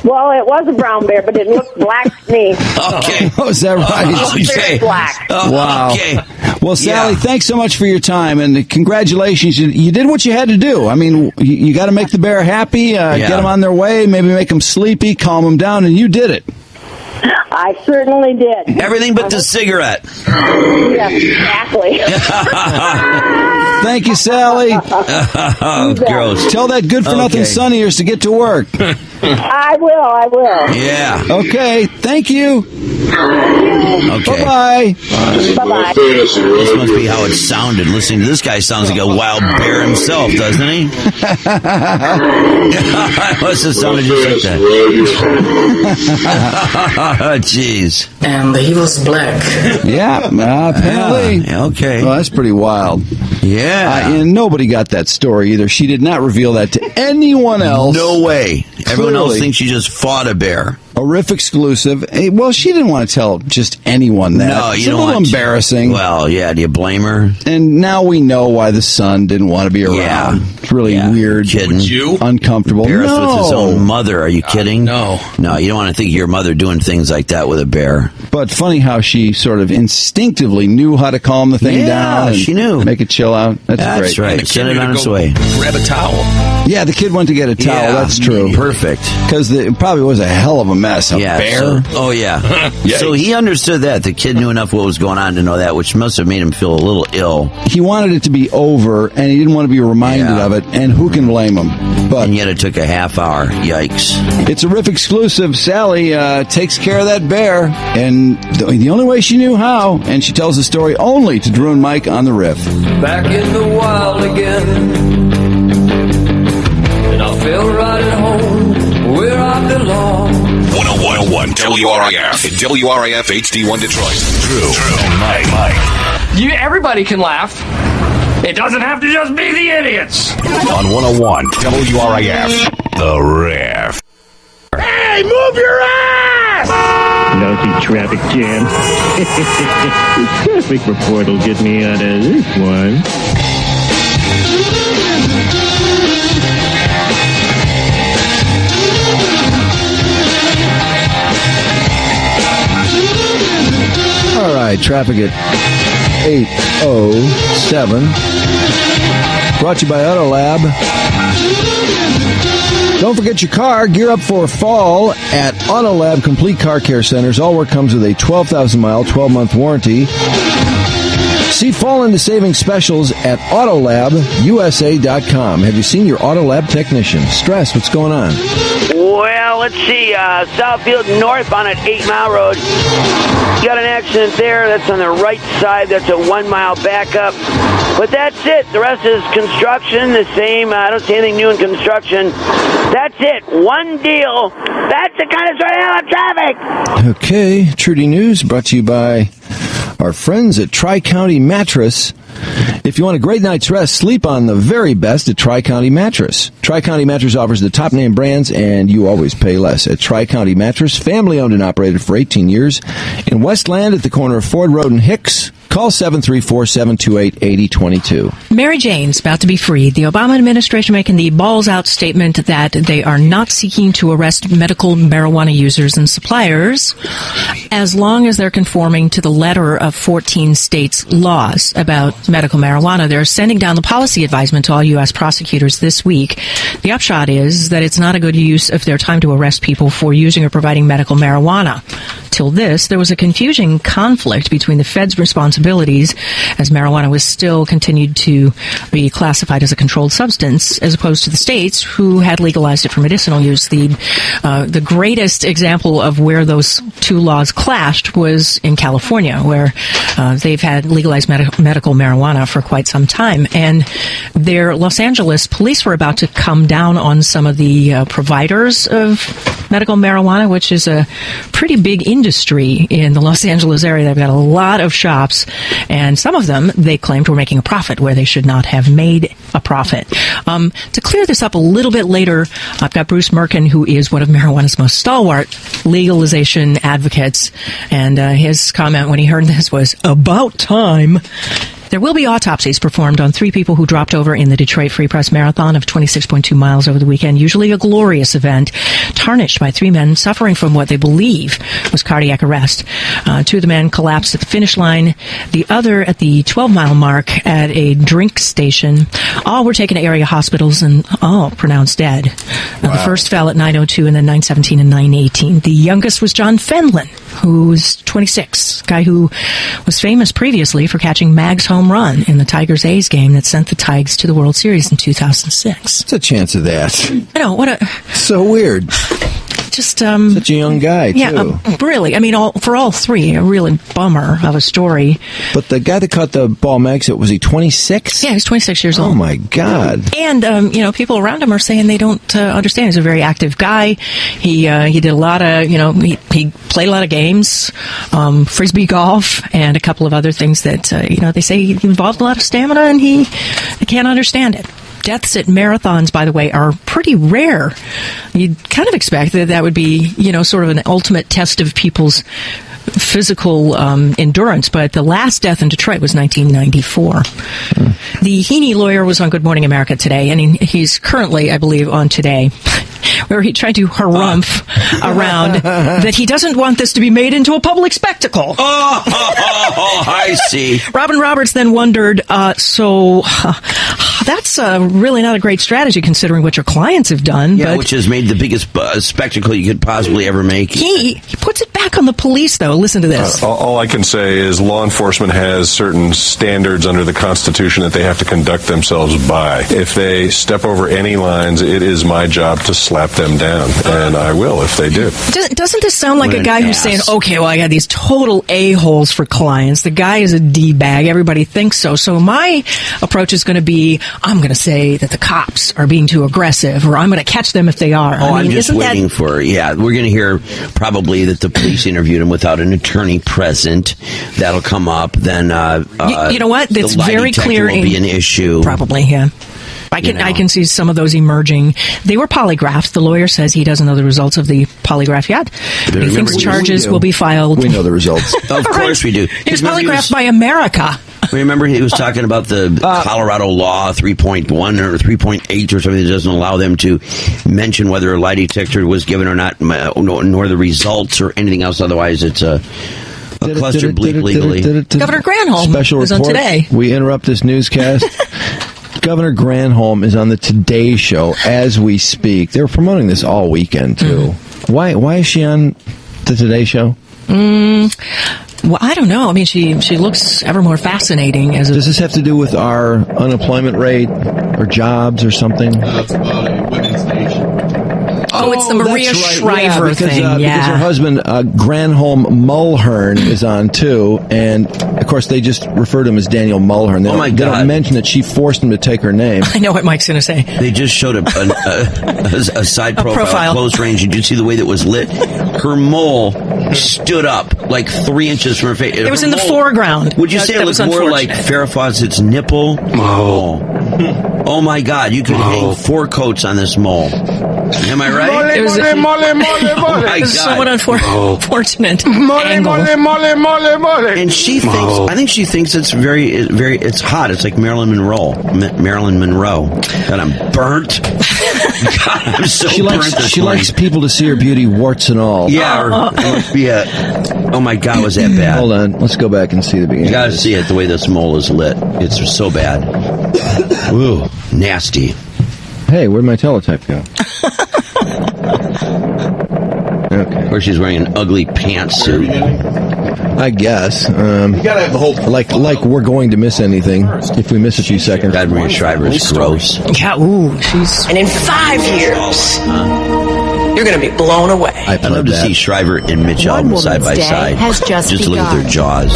Well, it was a brown bear, but it looked black to me. Okay. Oh, is that right? Very black. Wow. Okay. Well, Sally, thanks so much for your time, and congratulations. You did what you had to do. I mean, you got to make the bear happy, get them on their way, maybe make them sleepy, calm them down, and you did it. I certainly did. Everything but the cigarette. Yes, exactly. Thank you, Sally. Gross. Tell that good-for-nothing son of yours to get to work. I will. Yeah. Okay, thank you. Okay. Bye-bye. Bye-bye. This must be how it sounded. Listening to this guy sounds like a wild bear himself, doesn't he? Must have sounded just like that. Jeez. And he was black. Yeah, apparently. Okay. Well, that's pretty wild. Yeah. And nobody got that story either. She did not reveal that to anyone else. No way. Everyone else thinks she just fought a bear. A Riff exclusive. Well, she didn't want to tell just anyone that. No, it's you a don't little want embarrassing. Well, yeah, do you blame her? And now we know why the son didn't want to be around. Yeah. It's really weird. Kidding. Would you? Uncomfortable. Embarrassed No. with his own mother. Are you kidding? No. No, you don't want to think of your mother doing things like that with a bear. But funny how she sort of instinctively knew how to calm the thing down. And she knew. Make it chill out. That's great. Right. Send it on its way. Grab a towel. Yeah, the kid went to get a towel. Yeah, That's true. Perfect. Because it probably was a hell of a mess. A bear. Oh, yeah. So he understood that. The kid knew enough what was going on to know that, which must have made him feel a little ill. He wanted it to be over, and he didn't want to be reminded of it, and who can blame him? But and yet it took a half hour. Yikes. It's a Riff exclusive. Sally takes care of that bear, and the only way she knew how, and she tells the story only to Drew and Mike on the Riff. Back in the wild again, and I feel right at home where I belong. 101 WRIF, WRIF HD1 Detroit. Drew and Mike. Everybody can laugh. It doesn't have to just be the idiots. On 101 WRIF, The Riff. Hey, move your ass! Nosy traffic jam. Traffic report will get me out of this one. All right, traffic at 8:07. Brought to you by Autolab. Don't forget your car. Gear up for fall at Autolab Complete Car Care Centers. All work comes with a 12,000-mile, 12-month warranty. See fall into savings specials at AutolabUSA.com. Have you seen your Autolab technician? Stress, what's going on? Well, let's see. Southfield northbound at 8 Mile Road. Got an accident there. That's on the right side. That's a 1 mile backup. But that's it. The rest is construction. The same. I don't see anything new in construction. That's it. One deal. That's the kind of story on traffic. Okay. Trudi News brought to you by our friends at Tri-County Mattress. If you want a great night's rest, sleep on the very best at Tri-County Mattress. Tri-County Mattress offers the top name brands, and you always pay less. At Tri-County Mattress, family owned and operated for 18 years. In Westland at the corner of Ford Road and Hicks, call 734-728-8022. Mary Jane's about to be freed. The Obama administration making the balls-out statement that they are not seeking to arrest medical marijuana users and suppliers As long as they're conforming to the letter of 14 states' laws about medical marijuana. They're sending down the policy advisement to all U.S. prosecutors this week. The upshot is that it's not a good use of their time to arrest people for using or providing medical marijuana. Till this, there was a confusing conflict between the Fed's responsibilities, as marijuana was still continued to be classified as a controlled substance, as opposed to the states who had legalized it for medicinal use. The greatest example of where those two laws clashed was in California, where they've had legalized medical marijuana for quite some time. And their Los Angeles police were about to come down on some of the providers of medical marijuana, which is a pretty big industry in the Los Angeles area. They've got a lot of shops, and some of them, they claimed, were making a profit where they should not have made a profit. To clear this up a little bit later, I've got Bruce Merkin, who is one of marijuana's most stalwart legalization advocates, and his comment when he heard this was, "About time." There will be autopsies performed on 3 people who dropped over in the Detroit Free Press Marathon of 26.2 miles over the weekend, usually a glorious event, tarnished by 3 men suffering from what they believe was cardiac arrest. 2 of the men collapsed at the finish line, the other at the 12-mile mark at a drink station. All were taken to area hospitals and all pronounced dead. The first fell at 9:02 and then 9:17 and 9:18. The youngest was John Fenlon, who's 26, guy who was famous previously for catching Mag's home run in the Tigers-A's game that sent the Tigers to the World Series in 2006. What's the chance of that? I know, what a... So weird. Just, such a young guy, too. Yeah, really. I mean, for all 3, a really bummer of a story. But the guy that caught the ball, Max, was he 26? Yeah, he's 26 years old. Oh, my God. And, people around him are saying they don't understand. He's a very active guy. He did a lot of, he played a lot of games, frisbee golf, and a couple of other things that, they say he involved a lot of stamina, and they can't understand it. Deaths at marathons, by the way, are pretty rare. You'd kind of expect that would be, sort of an ultimate test of people's physical endurance, but the last death in Detroit was 1994. The Haney lawyer was on Good Morning America today, and he's currently, I believe, on Today, where he tried to harumph around that he doesn't want this to be made into a public spectacle. I see. Robin Roberts then wondered, that's really not a great strategy considering what your clients have done. Yeah, but which has made the biggest spectacle you could possibly ever make. He puts it back on the police, though. Listen to this. All I can say is law enforcement has certain standards under the Constitution that they have to conduct themselves by. If they step over any lines, it is my job to slap them down, and I will if they do. Doesn't this sound like a guy who's saying, okay, well, I got these total a-holes for clients. The guy is a D-bag. Everybody thinks so. So my approach is going to be, I'm going to say that the cops are being too aggressive, or I'm going to catch them if they are. I'm just waiting we're going to hear probably that the police interviewed him without an attorney present. That'll come up. Then, you know what? That's very clear. Will be an issue. Probably, yeah. I can see some of those emerging. They were polygraphed. The lawyer says he doesn't know the results of the polygraph yet. He thinks charges will be filed. We know the results. Of course we do. He was polygraphed by America. Remember, he was talking about the Colorado law 3.1 or 3.8 or something that doesn't allow them to mention whether a lie detector was given or not, nor the results or anything else. Otherwise, it's a cluster bleep legally. Governor Granholm Special was on report. Today. We interrupt this newscast. Governor Granholm is on the Today Show as we speak. They were promoting this all weekend, too. Why is she on the Today Show? Well, I don't know. I mean, she looks ever more fascinating. Does this have to do with our unemployment rate or jobs or something? That's about a women's nation. Oh, it's the Maria Shriver thing. Because her husband, Granholm Mulhern, is on too, and of course they just refer to him as Daniel Mulhern. They don't mention that she forced him to take her name. I know what Mike's going to say. They just showed a side profile, close range. Did you see the way that was lit? Her mole stood up like 3 inches from her face. It was in the foreground. Would you say it looked more like Farrah Fawcett's nipple? Oh my God! You could hang 4 coats on this mole. Am I right? It was somewhat unfortunate angle. And she thinks, I think she thinks it's it's hot. It's like Marilyn Monroe. That I'm burnt. God, I'm so She burnt this she morning. likes people to see her beauty, warts and all. Yeah, it must be oh my God, was that bad? Hold on, let's go back and see the beginning. You gotta see it, the way this mole is lit. It's so bad. Ooh, nasty. Hey, where'd my teletype go? Okay. Of course, she's wearing an ugly pantsuit. I guess. You gotta have the whole... Like we're going to miss anything if we miss a few seconds. God, Maria Shriver is gross. Yeah, ooh, she's... And in 5 years, you're going to be blown away. I'd love to see Shriver and Mitch Albom side by side. has just to look at their begun. jaws.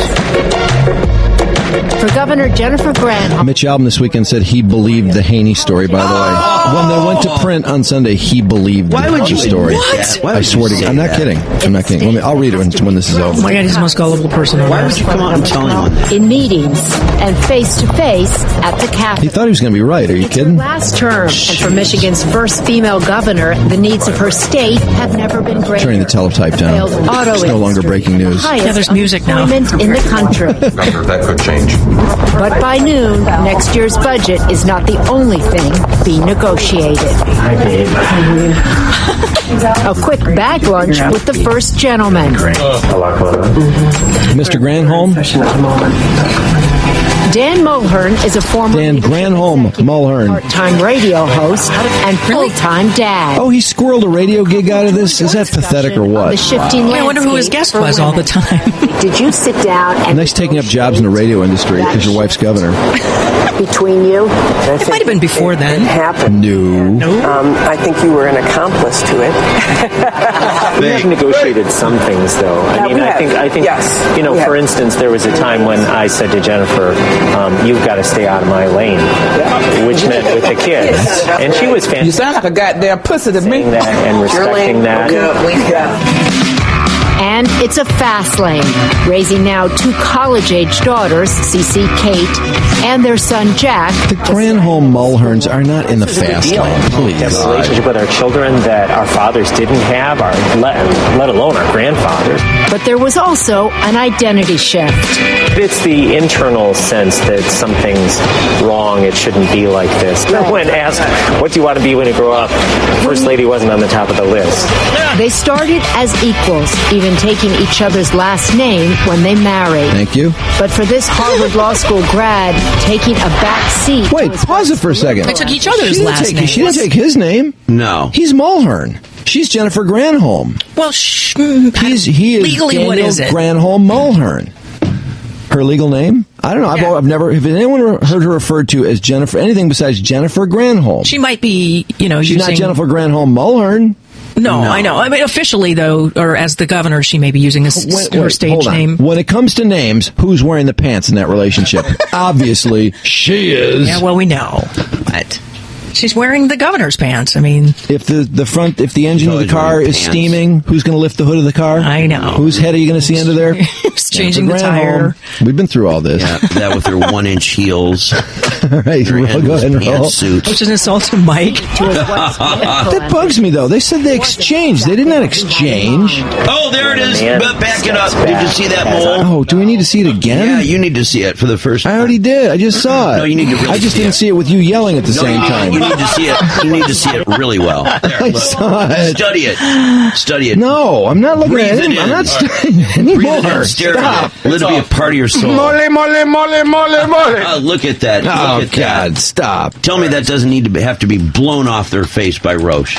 For Governor Jennifer Granholm. Mitch Albom this weekend said he believed the Haney story, by the way. When they went to print on Sunday, he believed the story. I swear to God. I'm not kidding. I'm not kidding. I'll read it when this is over. Oh my God, he's the most gullible person on Why earth. would you come out and tell him that? In meetings and face-to-face at the Capitol. He thought he was going to be right. Are you It's her kidding? last term, and for Michigan's first female governor, the needs of her state have never been greater. Turning the teletype down. It's no longer breaking news. Yeah, there's music now. Unemployment in the country. Governor, that could change. But by noon, next year's budget is not the only thing being negotiated. A quick bag lunch with the first gentleman. Mr. Granholm? Dan Mulhern is a former Dan Granholm Mulhern. part-time radio host and full-time dad. Oh, he squirreled a radio gig out of this? Is that pathetic or what? The shifting I wonder who his guest landscape was for all the women. time. Did you sit down and Nice taking up jobs in the radio industry because your wife's governor. between you? It might have been before then. Happened. No. I think you were an accomplice to it. We have negotiated some things, though. Yeah, we have. I think, Yes, you know, we for have. instance, there was a time when I said to Jennifer, "You've got to stay out of my lane," which meant with the kids, and she was fantastic. You sound like a goddamn pussy to me. That and respecting that. And it's a fast lane, raising now 2 college-age daughters, Cece Kate, and their son Jack. The Granholm Mulherns are not in the fast lane, We have a please. relationship with our children that our fathers didn't have, let alone our grandfathers. But there was also an identity shift. It's the internal sense that something's wrong. It shouldn't be like this. When asked, "What do you want to be when you grow up?" First lady wasn't on the top of the list. They started as equals, even taking each other's last name when they married. Thank you. But for this Harvard Law School grad, taking a back seat. Wait, pause it for a second. They took each other's She didn't last take- names. She didn't take his name. No. He's Mulhern. She's Jennifer Granholm. Well, He is legally, Daniel what is it? Granholm Mulhern. Her legal name? I don't know. I've never. Have anyone heard her referred to as Jennifer? Anything besides Jennifer Granholm? She might be, She's using... not Jennifer Granholm Mulhern. No, I know. I mean, officially, though, or as the governor, she may be using her stage hold on. name. When it comes to names, who's wearing the pants in that relationship? Obviously, she is. Yeah, well, we know. But she's wearing the governor's pants. I mean... If the engine of the car is steaming, who's going to lift the hood of the car? I know. Whose head are you going to see under there? Who's changing the Granholm. tire? We've been through all this. Yeah, that with their 1-inch heels. All right, go ahead and roll. Which is an assault to Mike. That bugs me, though. They said they exchanged. They did not exchange. Oh, there it is. Back it up. Did you see that mole? Oh, do we need to see it again? Yeah, you need to see it for the first time. I already did. I just saw it. No, you need to really I just see didn't it. see it with you yelling at the same time. You need to see it. You need to see it really well. There, I saw it. Study it. Study it. No, I'm not looking Breathe at it him. in. I'm not studying it Breathe anymore. it in. Stare Stop. at it. Let it be a part of your soul. Mole. Look at that. Oh, Look at God, that. stop. Tell me that doesn't need to have to be blown off their face by Roche.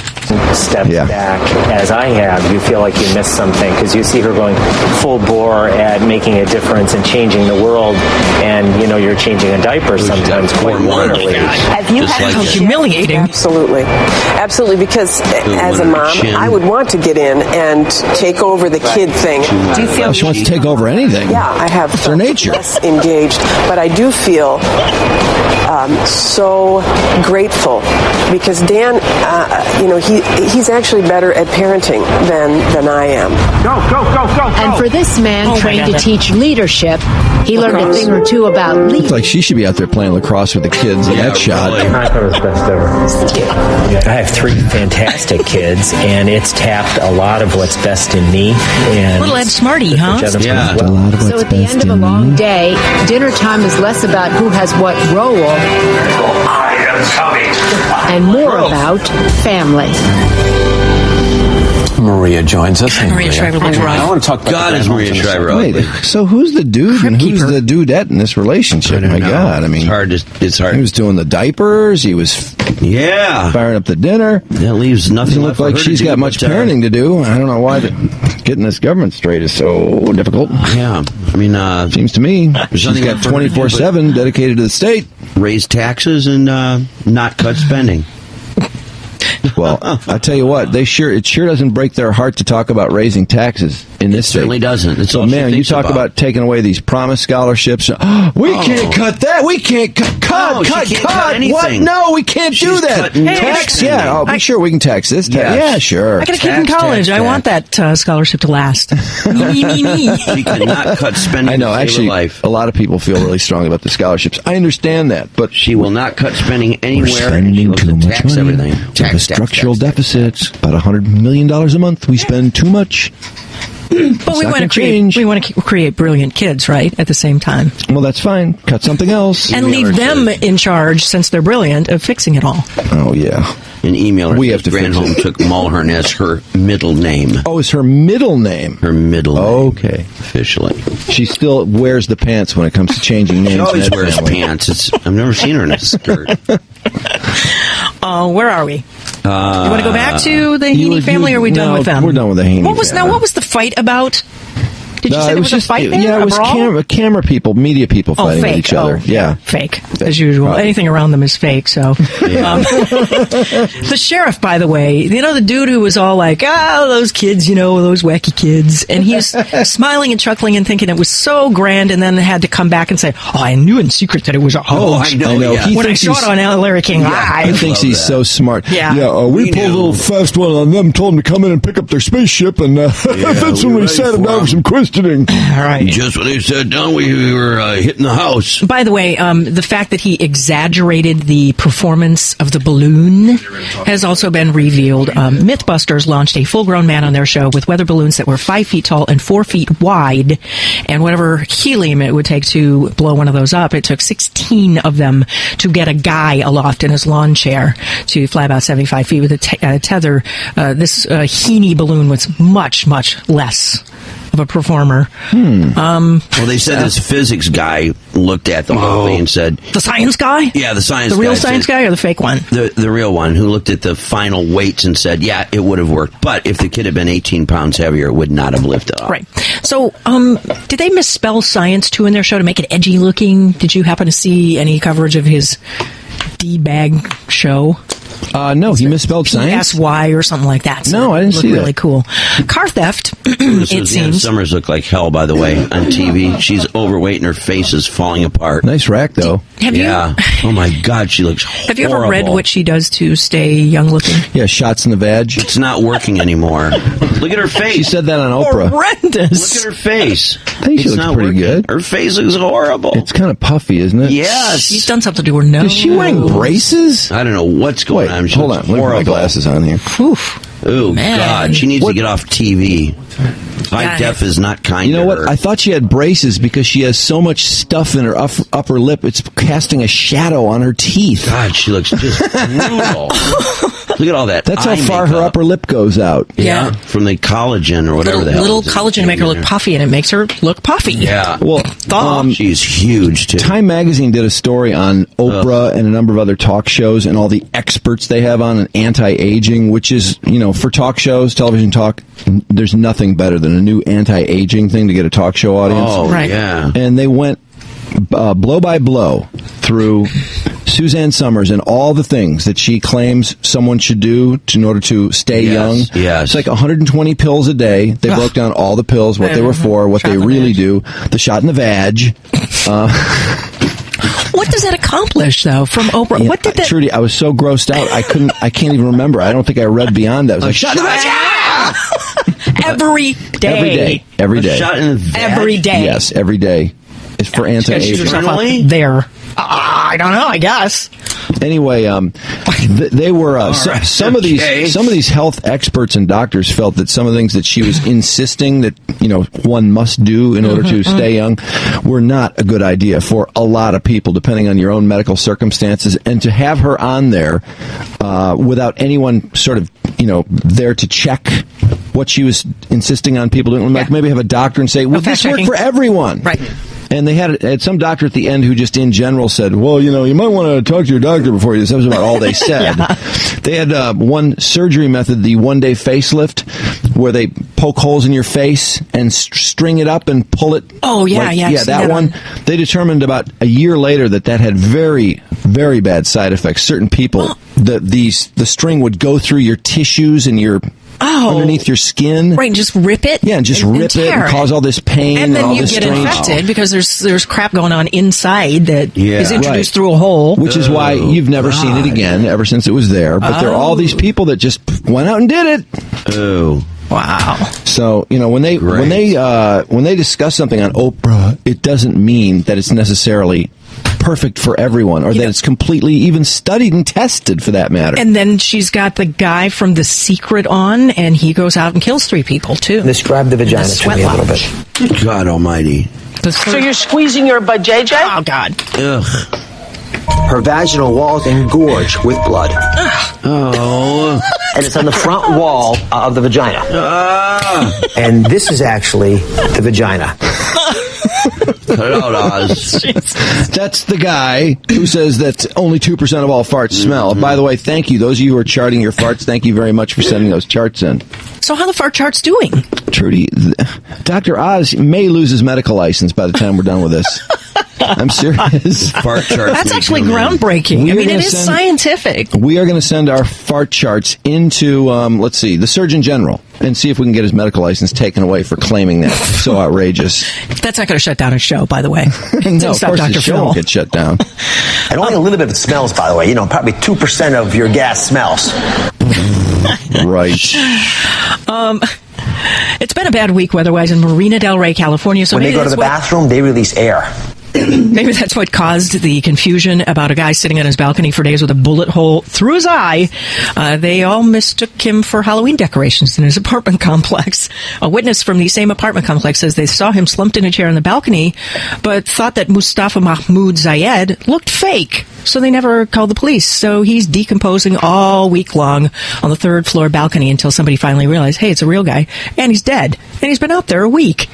Step back, as I have, you feel like you missed something because you see her going full bore at making a difference and changing the world, and you're changing a diaper sometimes quite literally. Have you Just had like How that. humiliating. Absolutely, because as a one mom, chin. I would want to get in and take over the kid thing. Do you feel? She wants to take over anything. Yeah, I have. It's her nature. Less engaged, but I do feel so grateful because Dan, he's actually better at parenting than I am. And for this man trained to teach leadership, he learned a thing or two about Looks leadership. like she should be out there playing lacrosse with the kids in that shot. I have 3 fantastic kids, and it's tapped a lot of what's best in me. And Little Ed Smarty, huh? Yeah. A lot of So what's at the best end of a in long me. day, dinner time is less about who has what role I am it's coming. And more about family. Maria joins us. Maria Shriver looks rough. I want to talk about God, is Maria Shriver Wait, ugly. so who's the dude and who's the dudette in this relationship? My God, I mean, it's hard. He was doing the diapers. He was firing up the dinner. That leaves nothing. Doesn't look like she's got much parenting to do. I don't know why getting this government straight is so difficult. Yeah, I mean, seems to me she's nothing got for her to do 24/7 dedicated to the state. Raise taxes and not cut spending. Well, I tell you what, it sure doesn't break their heart to talk about raising taxes in this state. It certainly doesn't. It's so, all she man, you thinks talk about taking away these promised scholarships. We can't cut that. We can't cut. What? No, we can't do that. Tax? Yeah. Oh, sure, we can tax this. Yeah, sure. I got a kid in college. I want that scholarship to last. me. She cannot cut spending. I know. To save Actually, her life. a lot of people feel really strong about the scholarships. I understand that, but she will not cut spending anywhere. We're spending too much tax money. everything. Tax structural deficits, about $100 million a month. We spend too much. But we want to create brilliant kids, right? At the same time. Well, that's fine. Cut something else. And leave them in charge, since they're brilliant, of fixing it all. Oh, yeah. An emailer. We have to Granholm took Mulhern as her middle name. Oh, it's her middle name. Her middle name. Okay. Officially. She still wears the pants when it comes to changing names. She always wears pants. I've never seen her in a skirt. Where are we? You want to go back to the Haney family, or are we done with them? We're done with the Haney family. What was the fight about? Did you say there was a fight there? Yeah, it was camera people, media people fighting with each other. Yeah. Fake, as usual. Anything around them is fake, so. The sheriff, by the way, the dude who was all like, those kids, those wacky kids. And he was smiling and chuckling and thinking it was so grand, and then had to come back and say, I knew in secret that it was a hoax. I know. Yeah. When I saw it on Larry King Live. He thinks he's so smart. Yeah. We pulled a little fast one on them, told them to come in and pick up their spaceship, and that's when we sat them down for some questioning. All right. Just when they sat down, we were hitting the house. By the way, the fact that he exaggerated the performance of the balloon has also been revealed. Mythbusters launched a full-grown man on their show with weather balloons that were 5 feet tall and 4 feet wide, and whatever helium it would take to blow one of those up, it took 16 of them to get a guy aloft in his lawn chair to fly about 75 feet with a tether. This Haney balloon was much, much less of a performer. Well, they said this physics guy looked at the whole thing and said... The science guy? Yeah, the science guy. The real science guy or the fake one? The real one, who looked at the final weights and said, yeah, it would have worked. But if the kid had been 18 pounds heavier, it would not have lifted up. Right. So, did they misspell science, too, in their show to make it edgy looking? Did you happen to see any coverage of his D-bag show? No, he misspelled science. PSY or something like that. So no, I didn't see that. Really cool. Car theft. It seems. Summers look like hell, by the way, on TV. She's overweight and her face is falling apart. Nice rack, though. Have you? Oh my God, she looks horrible. Have you ever read what she does to stay young looking? Yeah, shots in the vag. It's not working anymore. Look at her face. She said that on Oprah. Horrendous. Look at her face. I think she looks pretty good. Her face looks horrible. It's kind of puffy, isn't it? Yes. She's done something to her nose. Is she wearing braces? I don't know what's going on. Hold on. Let me put my glasses on here. Oof. Oh, God. She needs to get off TV. High def is not kind to her. You know what? I thought she had braces because she has so much stuff in her upper lip. It's casting a shadow on her teeth. God, she looks just brutal. Look at all that. That's how far her upper lip goes out. Yeah. From the collagen or whatever the hell. Little collagen to make her look puffy, and it makes her look puffy. Yeah. Well, she's huge, too. Time Magazine did a story on Oprah and a number of other talk shows and all the experts they have on anti-aging, which is, for talk shows, television talk, there's nothing better than a new anti-aging thing to get a talk show audience. Oh, right. Yeah. And they went blow by blow through Suzanne Summers and all the things that she claims someone should do in order to stay young. Yes. It's like 120 pills a day. They broke down all the pills, what they were for, what they really do, the shot in the vag. What does that accomplish, though, from Oprah? What did that... Trudi, I was so grossed out, I can't even remember. I don't think I read beyond that. I was like, shot in the vag! Every day. Every day. Shot in the vag? Every day. Yes, every day. It's for anti-aging. There. I don't know, I guess. Anyway, they were some of these health experts and doctors felt that some of the things that she was insisting that one must do in order to stay young were not a good idea for a lot of people, depending on your own medical circumstances. And to have her on there without anyone sort of there to check what she was insisting on people doing, like maybe have a doctor and say, "Well, this work for everyone?" Right. And they had some doctor at the end who just in general said, well, you might want to talk to your doctor before you. That was about all they said. They had one surgery method, the one-day facelift, where they poke holes in your face and string it up and pull it. Oh, yeah, yeah. That one. They determined about a year later that had very, very bad side effects. Certain people, the string would go through your tissues and your... underneath your skin. Right, just rip it. Yeah, just rip it and cause all this pain and then all you this get strange... infected because there's crap going on inside that is introduced through a hole. Which is why you've never seen it again ever since it was there. But there are all these people that just went out and did it. Oh. Wow. So, when they discuss something on Oprah, it doesn't mean that it's necessarily perfect for everyone, or that it's completely even studied and tested for that matter. And then she's got the guy from The Secret on, and he goes out and kills 3 people, too. Describe the vagina to me a little bit. God almighty. So you're squeezing your butt, JJ? Oh, God. Ugh. Her vaginal walls engorge with blood. Oh. And it's on the front wall of the vagina. And this is actually the vagina. That's the guy who says that only 2% of all farts smell. By the way, thank you. Those of you who are charting your farts, thank you very much for sending those charts in. So how the fart chart's doing? Trudy, Dr. Oz may lose his medical license by the time we're done with this. I'm serious. Fart charts. That's actually groundbreaking. It is scientific. We are going to send our fart charts into, the Surgeon General and see if we can get his medical license taken away for claiming that. So outrageous. That's not going to shut down his show, by the way. No, of course the show won't get shut down. And only a little bit of it smells, by the way. Probably 2% of your gas smells. Right. It's been a bad week weather-wise in Marina Del Rey, California. So when they go to the bathroom, they release air. Maybe that's what caused the confusion about a guy sitting on his balcony for days with a bullet hole through his eye. They all mistook him for Halloween decorations in his apartment complex. A witness from the same apartment complex says they saw him slumped in a chair on the balcony, but thought that Mustafa Mahmoud Zayed looked fake. So they never called the police. So he's decomposing all week long on the 3rd floor balcony until somebody finally realized, hey, it's a real guy. And he's dead. And he's been out there a week.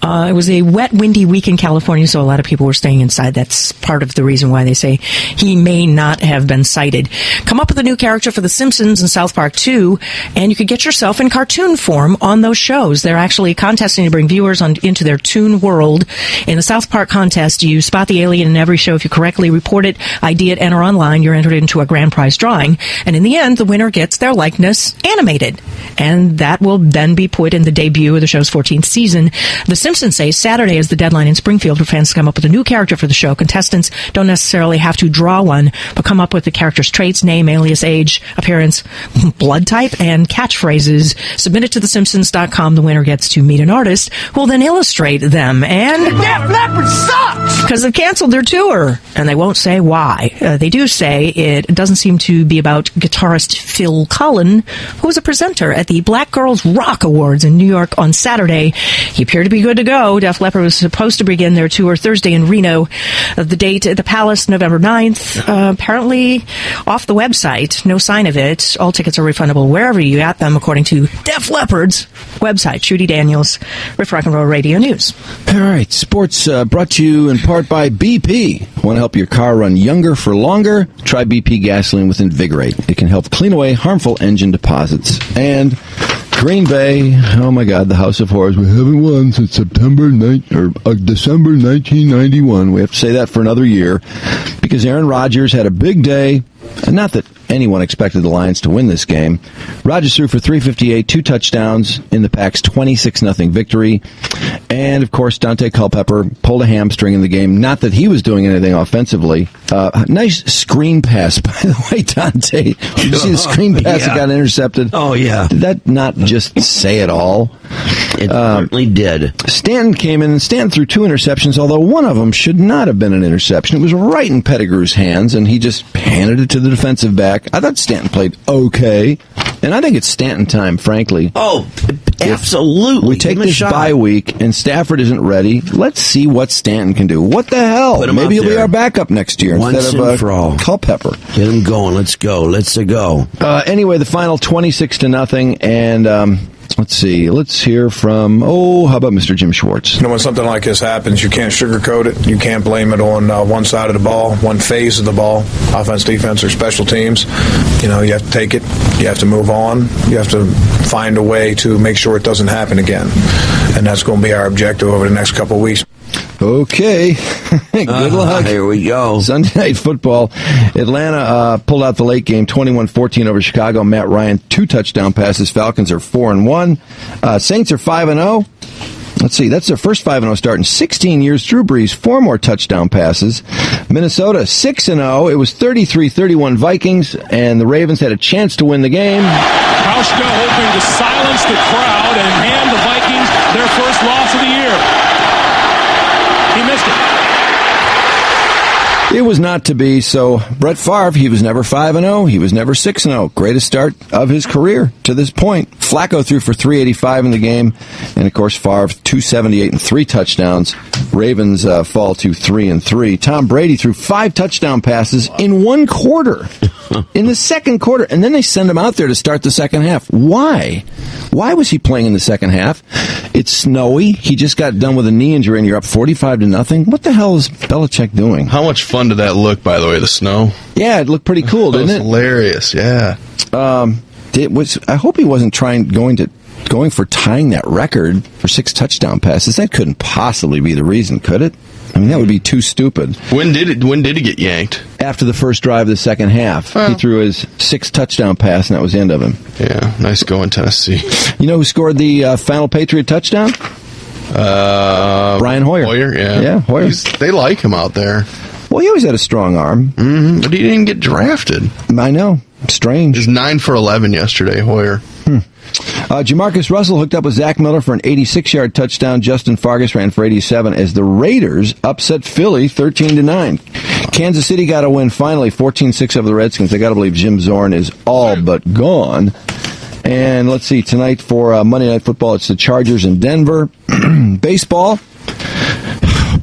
It was a wet, windy week in California, so a lot of people were staying inside. That's part of the reason why they say he may not have been sighted. Come up with a new character for The Simpsons and South Park 2, and you could get yourself in cartoon form on those shows. They're actually contesting to bring viewers into their Toon world. In the South Park contest, you spot the alien in every show. If you correctly report it, ID it, enter online, you're entered into a grand prize drawing. And in the end, the winner gets their likeness animated. And that will then be put in the debut of the show's 14th season. The Simpsons say Saturday is the deadline in Springfield for fans to come up with a new character for the show. Contestants don't necessarily have to draw one, but come up with the character's traits, name, alias, age, appearance, blood type, and catchphrases. Submit it to thesimpsons.com. The winner gets to meet an artist who will then illustrate them. And Def Leppard sucks! Because they've canceled their tour, and they won't say why. They do say it doesn't seem to be about guitarist Phil Collin, who was a presenter at the Black Girls Rock Awards in New York on Saturday. He appeared to be good to go. Def Leppard was supposed to begin their tour Thursday in Reno. The date at the Palace, November 9th. Apparently off the website. No sign of it. All tickets are refundable wherever you got them, according to Def Leppard's website. Trudi Daniels, Riff Rock and Roll Radio News. All right. Sports brought to you in part by BP. Want to help your car run younger for longer? Try BP gasoline with Invigorate. It can help clean away harmful engine deposits. And Green Bay, oh my God, the House of Horrors. We haven't won since December 1991. We have to say that for another year because Aaron Rodgers had a big day. Not that anyone expected the Lions to win this game. Rodgers threw for 358, 2 touchdowns in the Pack's 26-0 victory. And, of course, Dante Culpepper pulled a hamstring in the game. Not that he was doing anything offensively. Nice screen pass, by the way, Dante. Did you see the screen pass that got intercepted? Oh, yeah. Did that not just say it all? It certainly did. Stanton came in, and Stanton threw 2 interceptions, although one of them should not have been an interception. It was right in Pettigrew's hands, and he just handed it to the defensive back. I thought Stanton played okay, and I think it's Stanton time, frankly. Oh, absolutely. We take this bye week, and Stafford isn't ready. Let's see what Stanton can do. What the hell? Maybe he'll be our backup next year instead of Culpepper. Get him going. Let's go. Let's go. Anyway, the final 26-0, and let's see. Let's hear from, how about Mr. Jim Schwartz? You know, when something like this happens, you can't sugarcoat it. You can't blame it on one side of the ball, one phase of the ball, offense, defense, or special teams. You know, you have to take it. You have to move on. You have to find a way to make sure it doesn't happen again. And that's going to be our objective over the next couple of weeks. Okay. Good luck. Here we go. Sunday Night Football. Atlanta pulled out the late game 21-14 over Chicago. Matt Ryan, 2 touchdown passes. Falcons are 4-1. Saints are 5-0. Let's see, that's their first 5-0 start in 16 years. Drew Brees, 4 more touchdown passes. Minnesota, 6-0. It was 33-31 Vikings, and the Ravens had a chance to win the game. Hauschka hoping to silence the crowd and hand the Vikings their first loss of the year. He missed it. It was not to be, so Brett Favre, he was never 5-0. He was never 6-0. Greatest start of his career to this point. Flacco threw for 385 in the game, and of course Favre, 278 and 3 touchdowns. Ravens fall to 3-3. Tom Brady threw 5 touchdown passes in 1 quarter. In the second quarter, and then they send him out there to start the second half. Why? Why was he playing in the second half? It's snowy. He just got done with a knee injury, and you're up 45-0. What the hell is Belichick doing? How much fun did that look, by the way, the snow? Yeah, it looked pretty cool, didn't it? Hilarious, yeah. I hope he wasn't going for tying that record for 6 touchdown passes. That couldn't possibly be the reason, could it? I mean, that would be too stupid. When did he get yanked? After the first drive of the second half. Oh. He threw his 6th touchdown pass, and that was the end of him. Yeah, nice going, Tennessee. You know who scored the final Patriot touchdown? Brian Hoyer. Yeah, Hoyer. They like him out there. Well, he always had a strong arm. Mm-hmm. But he didn't get drafted. I know. Strange. He was 9 for 11 yesterday, Hoyer. Jamarcus Russell hooked up with Zach Miller for an 86-yard touchdown. Justin Fargas ran for 87 as the Raiders upset Philly 13-9. Kansas City got a win finally, 14-6 over the Redskins. I got to believe Jim Zorn is all but gone. And let's see, tonight for Monday Night Football, it's the Chargers in Denver. Baseball.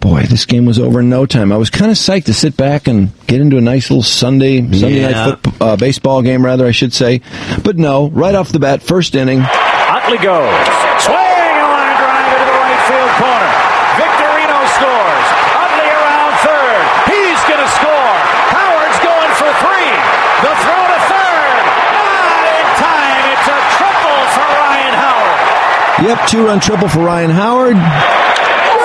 Boy, this game was over in no time. I was kind of psyched to sit back and get into a nice little Sunday night baseball game, rather, I should say. But no, right off the bat, first inning. Utley goes. Swing a line drive into the right field corner. Victorino scores. Utley around third. He's going to score. Howard's going for 3. The throw to third. Not in time. It's a triple for Ryan Howard. Yep, 2-run triple for Ryan Howard.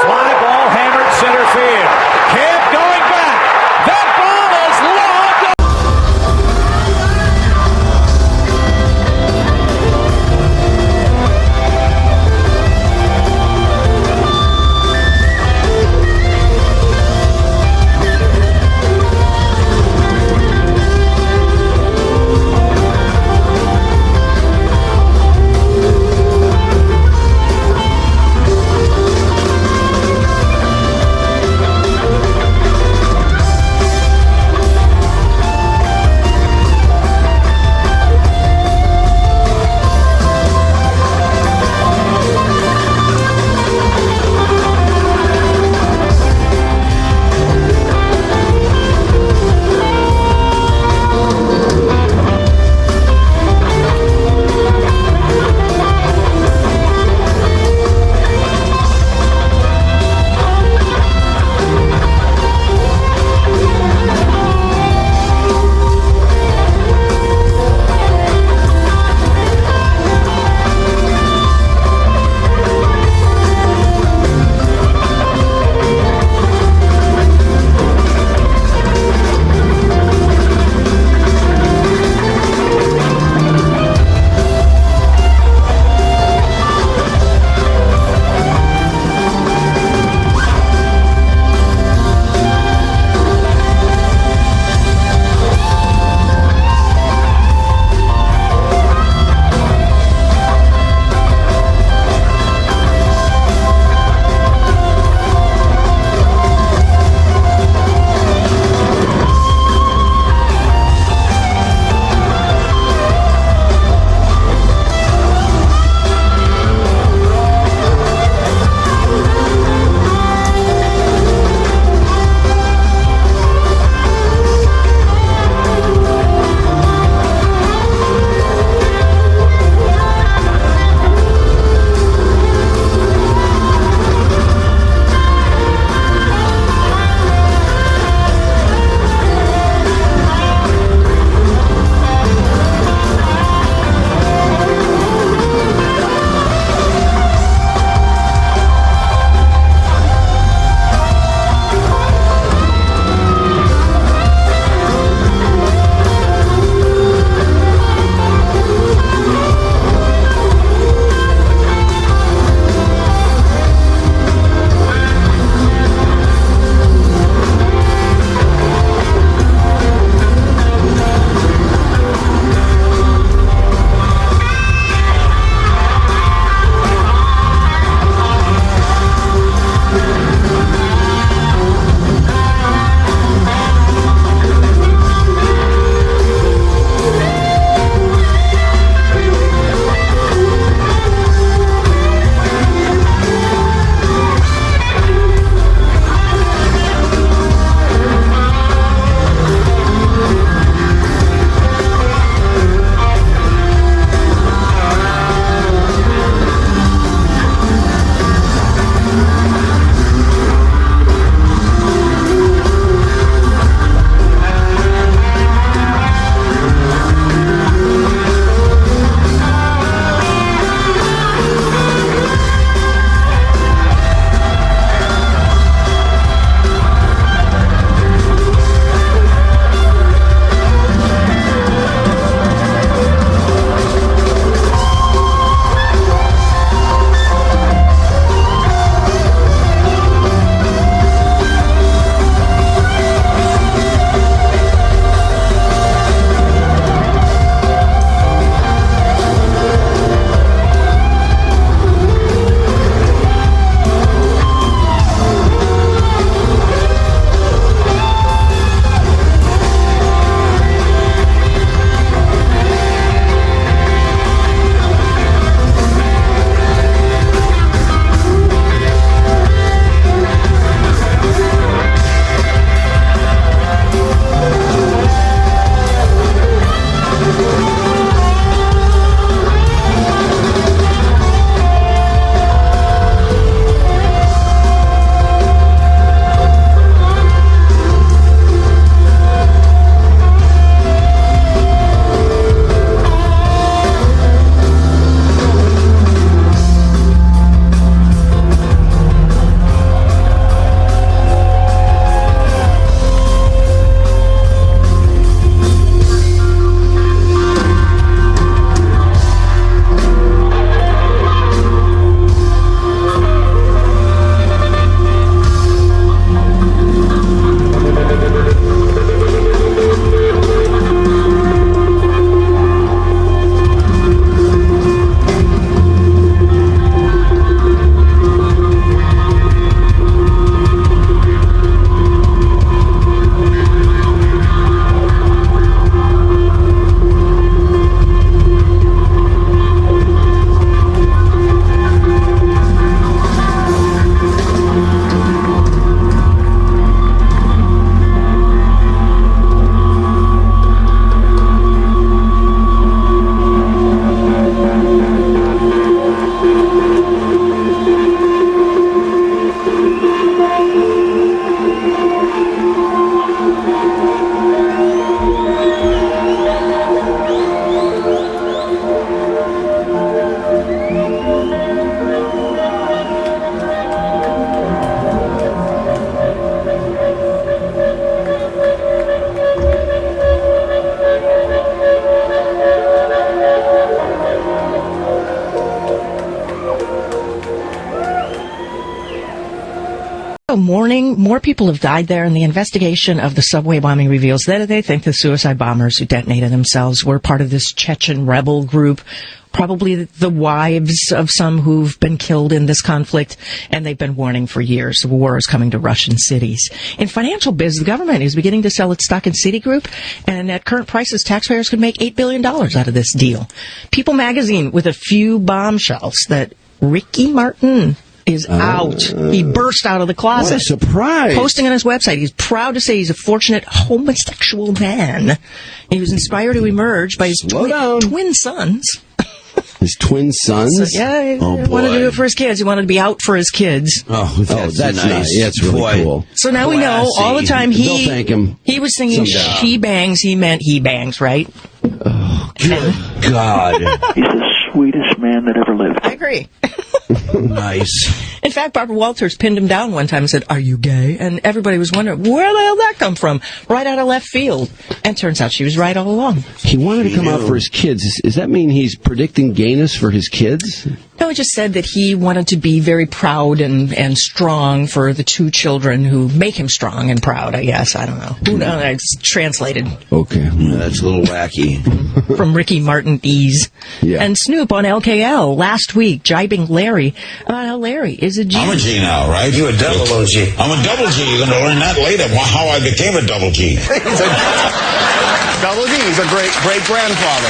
Fly ball hammered center field. Camp going back. That ball is logged. Morning, more people have died there, and the investigation of the subway bombing reveals that they think the suicide bombers who detonated themselves were part of this Chechen rebel group, probably the wives of some who've been killed in this conflict, and they've been warning for years the war is coming to Russian cities. In financial biz, the government is beginning to sell its stock in Citigroup, and at current prices, taxpayers could make $8 billion out of this deal. People magazine with a few bombshells that Ricky Martin is out. He burst out of the closet. What a surprise. Posting on his website, he's proud to say he's a fortunate homosexual man. He was inspired to emerge by his twin sons. His twin sons? So, yeah, he wanted to do it for his kids. He wanted to be out for his kids. Oh, that's nice. Yeah, it's really cool. So now we know all the time They'll thank him he was singing she bangs, he meant he bangs, right? Oh, good God. He's the sweetest man that ever lived. I agree. Nice. In fact, Barbara Walters pinned him down one time and said, "Are you gay?" And everybody was wondering, where the hell did that come from? Right out of left field. And turns out she was right all along. He wanted to come out for his kids. Does that mean he's predicting gayness for his kids? No, he just said that he wanted to be very proud and strong for the two children who make him strong and proud, I guess. I don't know. Who knows? It's translated. Okay. That's a little wacky. From Ricky Martin Ease. Yeah. And Snoop on LKL last week, jibing Larry about how Larry is a G. I'm a G now, right? You're a double G. I'm a double G. You're going to learn that later, how I became a double G. Double G. He's a great grandfather.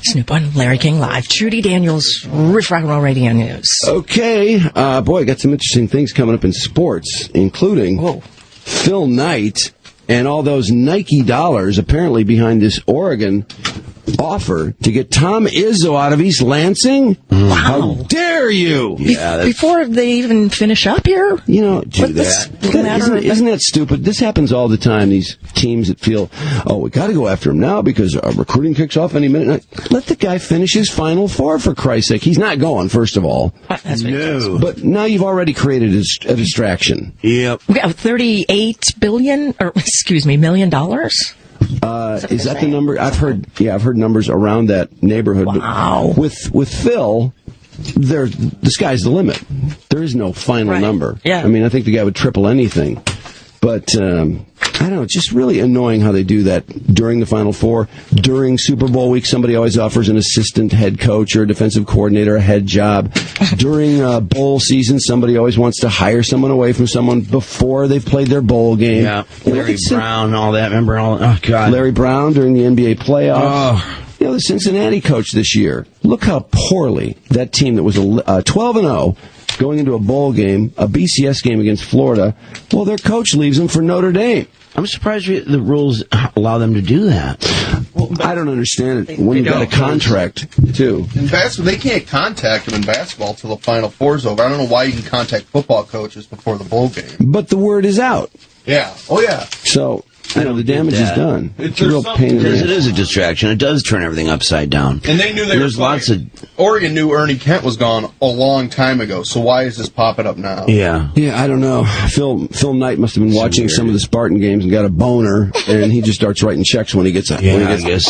Snoop on Larry King Live. Trudi Daniels, Riff Rock and Roll Radio News. Okay. Boy, got some interesting things coming up in sports, including Phil Knight and all those Nike dollars apparently behind this Oregon offer to get Tom Izzo out of East Lansing. Wow. How dare you? Before they even finish up here? You know, isn't that stupid? This happens all the time, these teams that feel, we got to go after him now because recruiting kicks off any minute. Let the guy finish his Final Four, for Christ's sake. He's not going, first of all. No. But now you've already created a distraction. Yep. We got $38 million? Is that the number? I've heard numbers around that neighborhood. Wow. But with Phil, the sky's the limit. There is no final number. Yeah. I mean, I think the guy would triple anything. But, I don't know, it's just really annoying how they do that during the Final Four. During Super Bowl week, somebody always offers an assistant head coach or a defensive coordinator a head job. During bowl season, somebody always wants to hire someone away from someone before they've played their bowl game. Yeah, Larry Brown, all that. Remember all that? Oh, God. Larry Brown during the NBA playoffs. Oh. You know, the Cincinnati coach this year, look how poorly that team that was 12-0 going into a bowl game, a BCS game against Florida, well, their coach leaves them for Notre Dame. I'm surprised the rules allow them to do that. Well, I don't understand it. When you've got a contract, too. In basketball, they can't contact them in basketball till the Final Four's over. I don't know why you can contact football coaches before the bowl game. But the word is out. Yeah. Oh, yeah. So, the damage is done. It's a real pain in the ass. It is a distraction. It does turn everything upside down. And they knew Oregon knew Ernie Kent was gone a long time ago, so why is this popping up now? Yeah, I don't know. Phil Knight must have been watching some of the Spartan games and got a boner, and he just starts writing checks when he gets a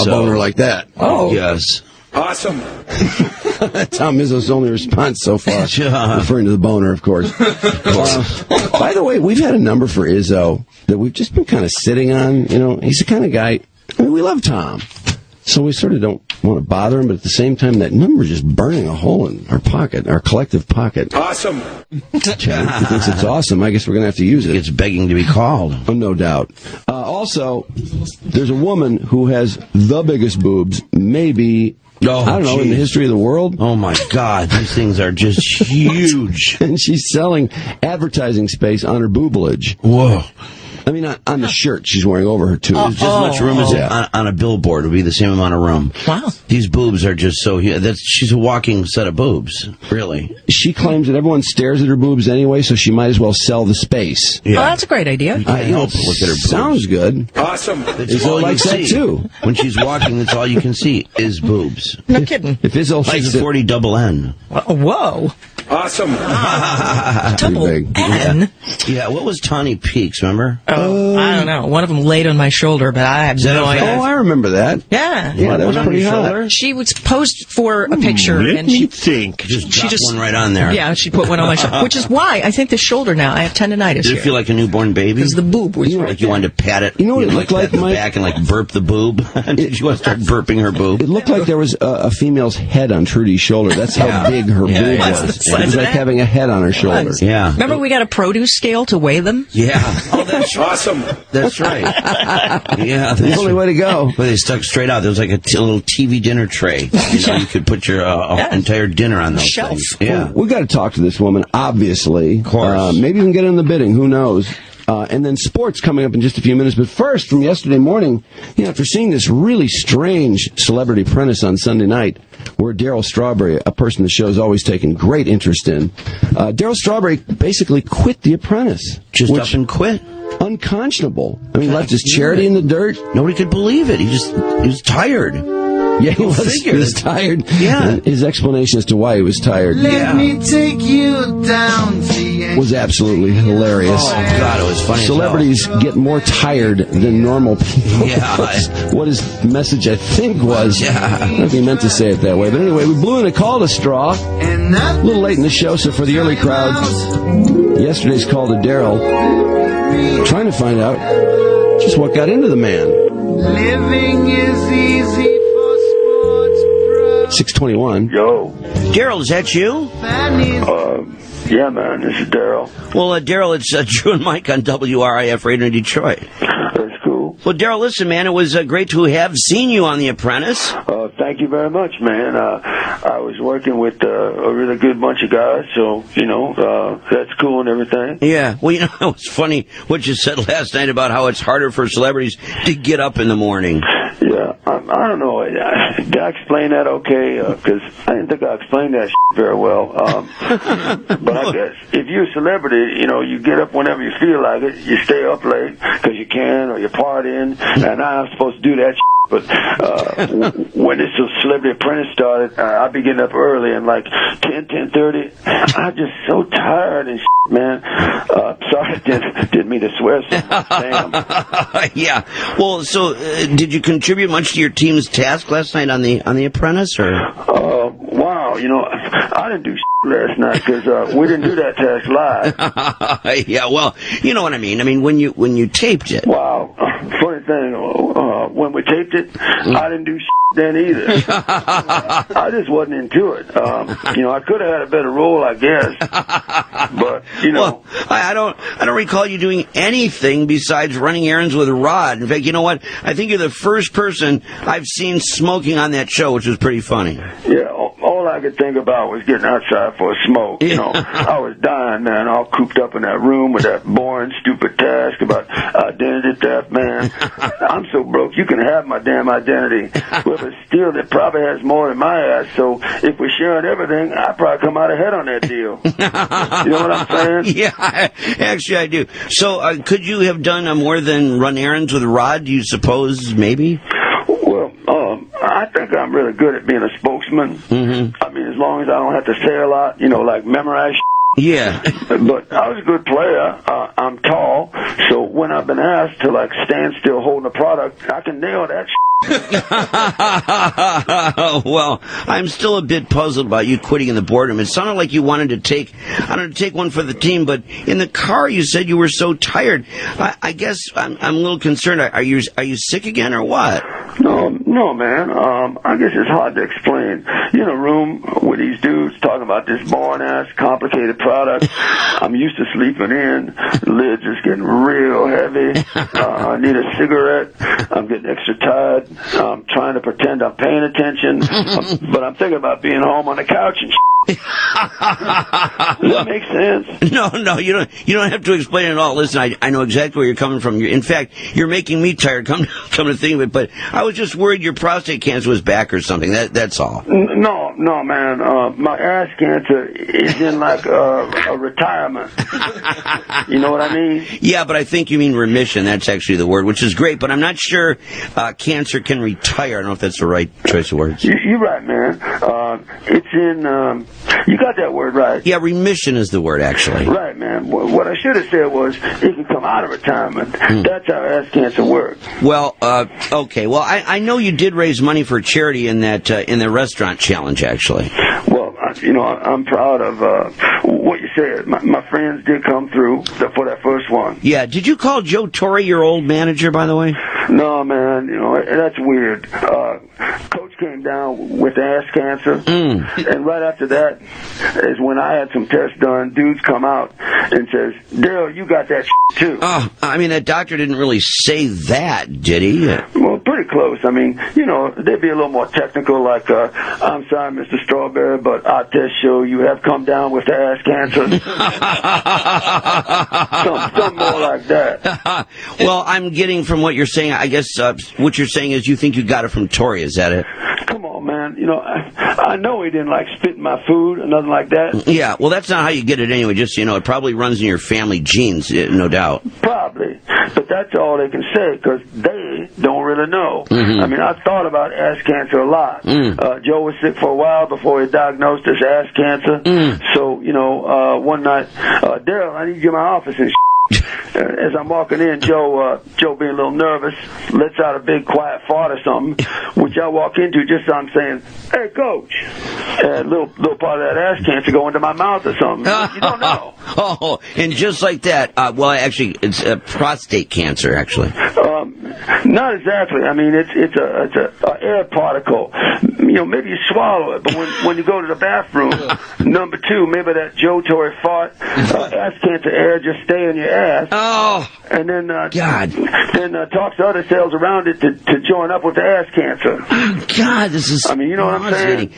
boner like that. Oh, yes. Awesome. Tom Izzo's only response so far, referring to the boner, of course. By the way, we've had a number for Izzo that we've just been kind of sitting on. You know, he's the kind of guy, I mean, we love Tom. So we sort of don't want to bother him, but at the same time, that number is just burning a hole in our pocket, our collective pocket. Awesome. He thinks it's awesome. I guess we're going to have to use it. It's begging to be called. Oh, no doubt. Also, there's a woman who has the biggest boobs, maybe... I don't know, in the history of the world. Oh, my God. These things are just huge. And she's selling advertising space on her boobage. Whoa. I mean, on the shirt she's wearing over her tube. There's just as much room as on a billboard. It would be the same amount of room. Wow. These boobs are just so huge. She's a walking set of boobs, really. She claims that everyone stares at her boobs anyway, so she might as well sell the space. Yeah. Oh, that's a great idea. I hope to look at her boobs. Sounds good. Awesome. Izzo likes that, too. When she's walking, that's all you can see is boobs. No kidding. If Izzo likes She's a 40 double N. Whoa. Awesome. Double N. Yeah, what was Tawny Peaks, remember? Oh, I don't know. One of them laid on my shoulder, but I have no idea. Oh, I remember that. Yeah. Yeah, that was pretty hot. She was posed for a picture, and she Just one right on there. Yeah, she put one on my shoulder, which is why I think the shoulder now. I have tendonitis. Did it feel like a newborn baby? Because the boob was like you wanted to pat it. You know what it looked like, pat the Mike? back and like burp the boob. Did you want to start burping her boob? It looked like there was a female's head on Trudy's shoulder. That's how big her boob was. It was like having a head on her shoulder. Yeah. Remember we got a produce scale to weigh them? Yeah. Oh, that's awesome. That's right. Yeah, the only way to go. But they stuck straight out. There was like a little TV dinner tray. You could put your entire dinner on those things. Yeah. Well, we got to talk to this woman, obviously. Of course. Maybe we can get in the bidding. Who knows? And then sports coming up in just a few minutes. But first, from yesterday morning, after seeing this really strange Celebrity Apprentice on Sunday night, where Darryl Strawberry, a person the show's always taken great interest in, Darryl Strawberry basically quit The Apprentice. Just up and quit. Unconscionable. I mean, left his charity in the dirt. Nobody could believe it. He was tired. Yeah, he was tired. Yeah. And his explanation as to why he was tired Let me take you down to was absolutely hilarious. Oh, God, it was funny. Celebrities get more tired than normal people. Yeah. What his message, I think, was. Yeah. I don't know if he meant to say it that way. But anyway, we blew in a call to Straw. A little late in the show, so for the early crowd, yesterday's call to Darryl, trying to find out just what got into the man. Living is easy. 621. Yo. Darryl, is that you? Yeah, man, this is Darryl. Well, Darryl, it's Drew and Mike on WRIF Radio in Detroit. That's cool. Well, Darryl, listen, man, it was great to have seen you on The Apprentice. Thank you very much, man. I was working with a really good bunch of guys, so, that's cool and everything. Yeah, well, it was funny what you said last night about how it's harder for celebrities to get up in the morning. Yeah, I don't know. Did I explain that okay? Because I didn't think I explained that very well. But I guess if you're a celebrity, you get up whenever you feel like it. You stay up late because you can, or you're partying. And I'm supposed to do that. But when this Celebrity Apprentice started, I'd be getting up early and like 10:30. I'm just so tired and man. Sorry, didn't mean to swear. Damn. Yeah. Well, so did you contribute much to your team's task last night on the Apprentice, or? Wow. I didn't do last night because we didn't do that task live. Yeah. Well, you know what I mean. I mean, when you taped it. Wow. Funny thing. When we taped it, I didn't do then either. I just wasn't into it. I could have had a better role, I guess. But well, I don't recall you doing anything besides running errands with Rod. In fact, you know what? I think you're the first person I've seen smoking on that show, which was pretty funny. Yeah. All I could think about was getting outside for a smoke. I was dying, man, all cooped up in that room with that boring, stupid task about identity theft, man. I'm so broke, you can have my damn identity. Whoever steals it probably has more than my ass, so if we're sharing everything, I'd probably come out ahead on that deal. You know what I'm saying? Yeah, actually I do. So could you have done more than run errands with Rod, do you suppose, maybe? Well, I think I'm really good at being a spokesman. Mm-hmm. I mean, as long as I don't have to say a lot, like memorize. Yeah. But I was a good player. I'm tall, so when I've been asked to stand still holding a product, I can nail that. Well, I'm still a bit puzzled about you quitting in the boardroom. It sounded like you wanted to take one for the team, but in the car you said you were so tired. I guess I'm a little concerned. Are you sick again or what? No, man. I guess it's hard to explain. You're in a room with these dudes talking about this boring-ass, complicated product. I'm used to sleeping in. The lid's just getting real heavy. I need a cigarette. I'm getting extra tired. I'm trying to pretend I'm paying attention. But I'm thinking about being home on the couch and Does that make sense? No, you don't have to explain it at all. Listen, I know exactly where you're coming from. In fact, you're making me tired. Come to think of it, but I was just just worried your prostate cancer was back or something. That's all. No, man. My ass cancer is in like a retirement. You know what I mean? Yeah, but I think you mean remission. That's actually the word, which is great. But I'm not sure cancer can retire. I don't know if that's the right choice of words. You're right, man. It's in. You got that word right. Yeah, remission is the word, actually. Right, man. What I should have said was it can come out of retirement. That's how ass cancer works. Well, okay. Well, I know you did raise money for charity in that in the restaurant challenge, actually. Well, I'm proud of what you said. My friends did come through for that first one. Yeah. Did you call Joe Torre your old manager, by the way? No, man. That's weird. Coach came down with ass cancer, and right after that is when I had some tests done. Dudes come out and says, "Darryl, you got that too." Oh, I mean, that doctor didn't really say that, did he? Well, pretty close. I mean, they'd be a little more technical, like, "I'm sorry, Mr. Strawberry, but our tests show you have come down with the ass cancer." Something more like that. Well, I'm getting from what you're saying, I guess what you're saying is you think you got it from Torre, is that it? Come on, man. I know he didn't like spit in my food or nothing like that. Yeah, well, that's not how you get it anyway. Just, it probably runs in your family genes, no doubt. Probably. But that's all they can say, because they don't really know. I mean, I thought about ass cancer a lot. Joe was sick for a while before he diagnosed his ass cancer. So, one night, Darryl, I need you to get my office and as I'm walking in, Joe being a little nervous, lets out a big quiet fart or something, which I walk into just so I'm saying, "Hey, Coach," a little part of that ass cancer go into my mouth or something. You don't know. Oh, and just like that, well, actually, it's prostate cancer, actually. Not exactly. I mean, it's a air particle. Maybe you swallow it, but when you go to the bathroom, number two, maybe that Joe Torre fart, ass cancer air just stay in your ass. Oh, and then God. Then talks to other cells around it to join up with the ass cancer. God, this is. I mean, you know what I'm saying?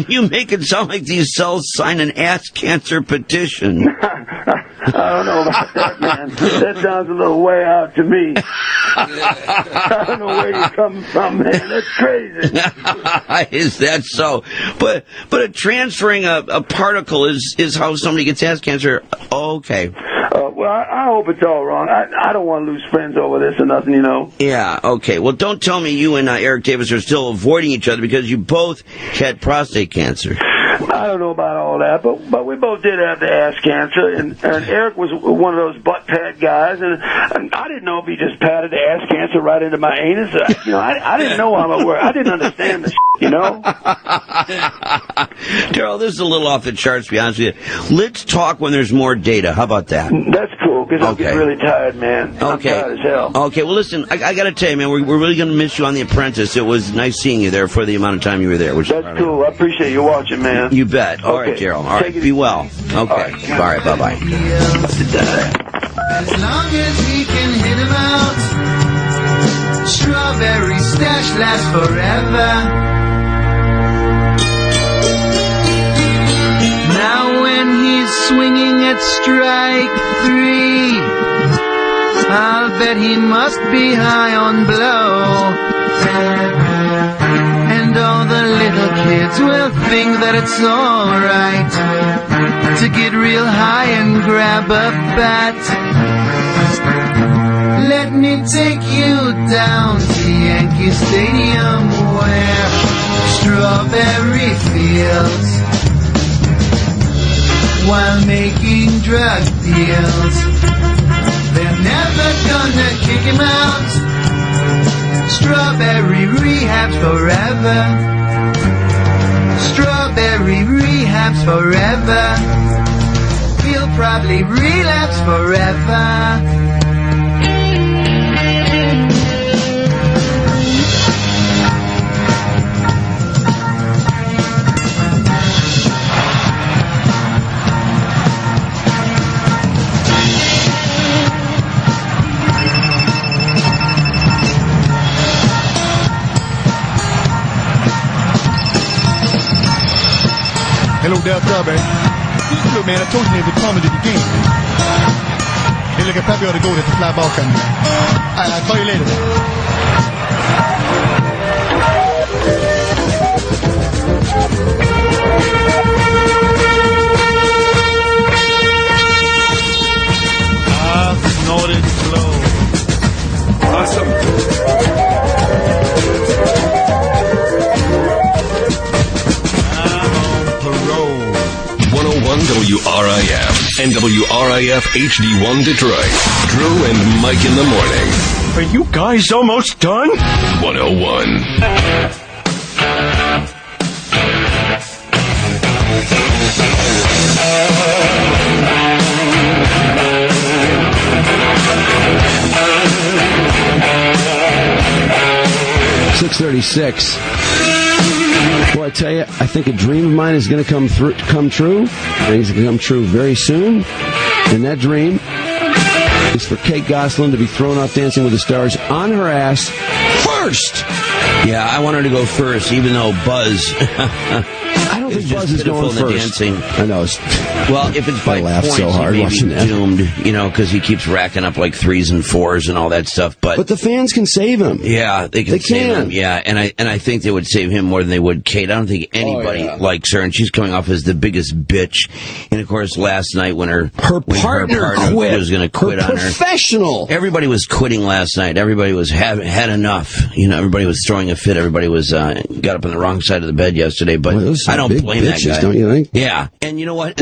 You make it sound like these cells sign an ass cancer petition. I don't know about that, man. That sounds a little way out to me. I don't know where you're coming from, man. That's crazy. Is that so? But transferring a particle is how somebody gets ass cancer. Okay. Well, I hope it's all wrong. I don't want to lose friends over this or nothing, Yeah, okay. Well, don't tell me you and Eric Davis are still avoiding each other because you both had prostate cancer. I don't know about all that, but we both did have the ass cancer, and Eric was one of those butt pat guys, and I didn't know if he just patted the ass cancer right into my anus. I didn't know how it worked. I didn't understand the Darryl, this is a little off the charts, to be honest with you. Let's talk when there's more data. How about that? That's cool, because I'm getting really tired, man. Okay. I'm tired as hell. Okay, well, listen, I got to tell you, man, we're really going to miss you on The Apprentice. It was nice seeing you there for the amount of time you were there. That's cool. I appreciate you watching, man. You bet. All right, Darryl. All right, be well. Okay. All right, bye-bye. As long as he can hit him out, strawberry stash lasts forever. Now when he's swinging at strike 3, I'll bet he must be high on blow. And all the little kids will think that it's alright to get real high and grab a bat. Let me take you down to Yankee Stadium where strawberry fields while making drug deals. They're never gonna kick him out. Strawberry rehabs forever. Strawberry rehabs forever. He'll probably relapse forever. Hello there, Strawberry. Look, man, I told you to call me to the game. Hey, look, I probably ought to go there to fly ball coming. I'll call you later. Snorted slow. Awesome. I'm on parole. 101 WRIF and WRIF HD1 Detroit. Drew and Mike in the morning. Are you guys almost done? 101. .636. Boy, I tell you, I think a dream of mine is going to come true. I think it's going to come true very soon. And that dream is for Kate Gosselin to be thrown off Dancing with the Stars on her ass first. Yeah, I want her to go first, even though Buzz... I don't think Buzz is going first. Dancing. I know. Well, if it's by points, so hard he may watching be that. doomed, because he keeps racking up like 3s and 4s and all that stuff. But the fans can save him. Yeah, they can save him. Yeah, and I think they would save him more than they would Kate. I don't think anybody likes her, and she's coming off as the biggest bitch. And of course, last night when her partner quit, was going to quit on her, professional. Everybody was quitting last night. Everybody was had enough. Everybody was throwing a fit. Everybody was got up on the wrong side of the bed yesterday. But I don't blame that guy. Don't you think? Yeah, and you know what?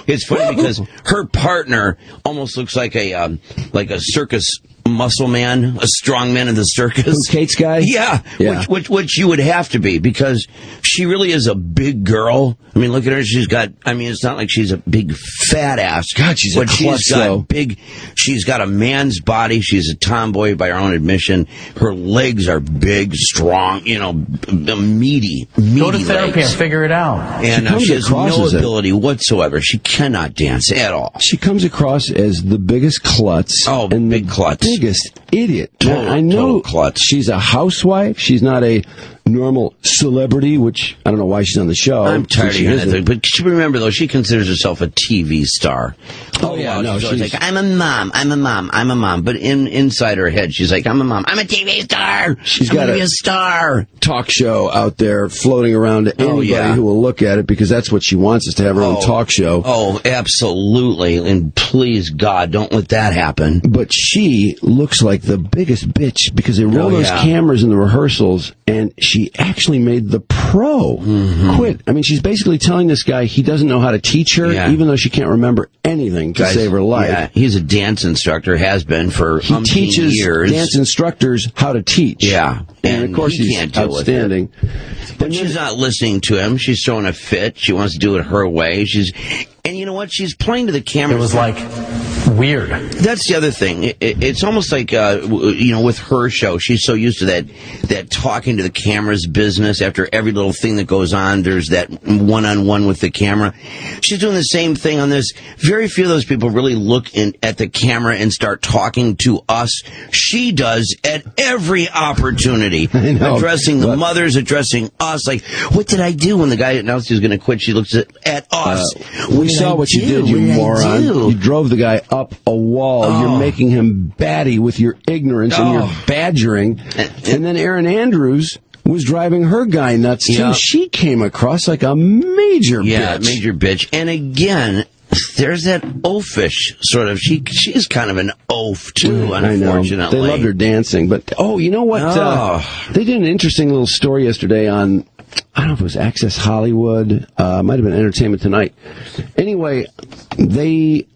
It's funny because her partner almost looks like a circus muscle man, a strong man in the circus. Kate's guy? Yeah. Which you would have to be, because she really is a big girl. I mean, look at her. It's not like she's a big fat ass. God, she's a klutz, though. She's got a man's body. She's a tomboy by her own admission. Her legs are big, strong, meaty Go to therapy legs. and figure it out. And she has no ability whatsoever. She cannot dance at all. She comes across as the biggest klutz. Oh, and big klutz. Biggest idiot. I know klutz. She's a housewife. She's not a normal celebrity, which I don't know why she's on the show. I'm tired of hearing that thing. But remember, though, she considers herself a TV star. Oh, yeah, no, she's like, I'm a mom. But inside her head, she's like, I'm a mom. I'm a TV star. She's got a star. Talk show out there floating around to anybody who will look at it, because that's what she wants, is to have her own talk show. Oh, absolutely. And please, God, don't let that happen. But she looks like the biggest bitch, because they roll those cameras in the rehearsals, and she actually made the pro quit. I mean, she's basically telling this guy he doesn't know how to teach her, even though she can't remember anything to save her life. Yeah, he's a dance instructor, has been for he teaches years. Dance instructors how to teach. Yeah. And of course he's outstanding. But she's not listening to him. She's throwing a fit. She wants to do it her way. And you know what? She's playing to the camera. It was like weird. That's the other thing. It's almost like, with her show, she's so used to that talking to the camera's business. After every little thing that goes on, there's that one-on-one with the camera. She's doing the same thing on this. Very few of those people really look at the camera and start talking to us. She does at every opportunity. Addressing the mothers, addressing us. Like, what did I do when the guy announced he was going to quit? She looks at us. We saw what you did, you moron. You drove the guy up a wall. You're making him batty with your ignorance and your badgering. And then Erin Andrews was driving her guy nuts, too. Yeah. She came across like a major bitch. Yeah, major bitch. And again, there's that oafish sort of. She's kind of an oaf, too, unfortunately. I know. They loved her dancing. But, you know what? They did an interesting little story yesterday on, I don't know if it was Access Hollywood, might have been Entertainment Tonight. Anyway, they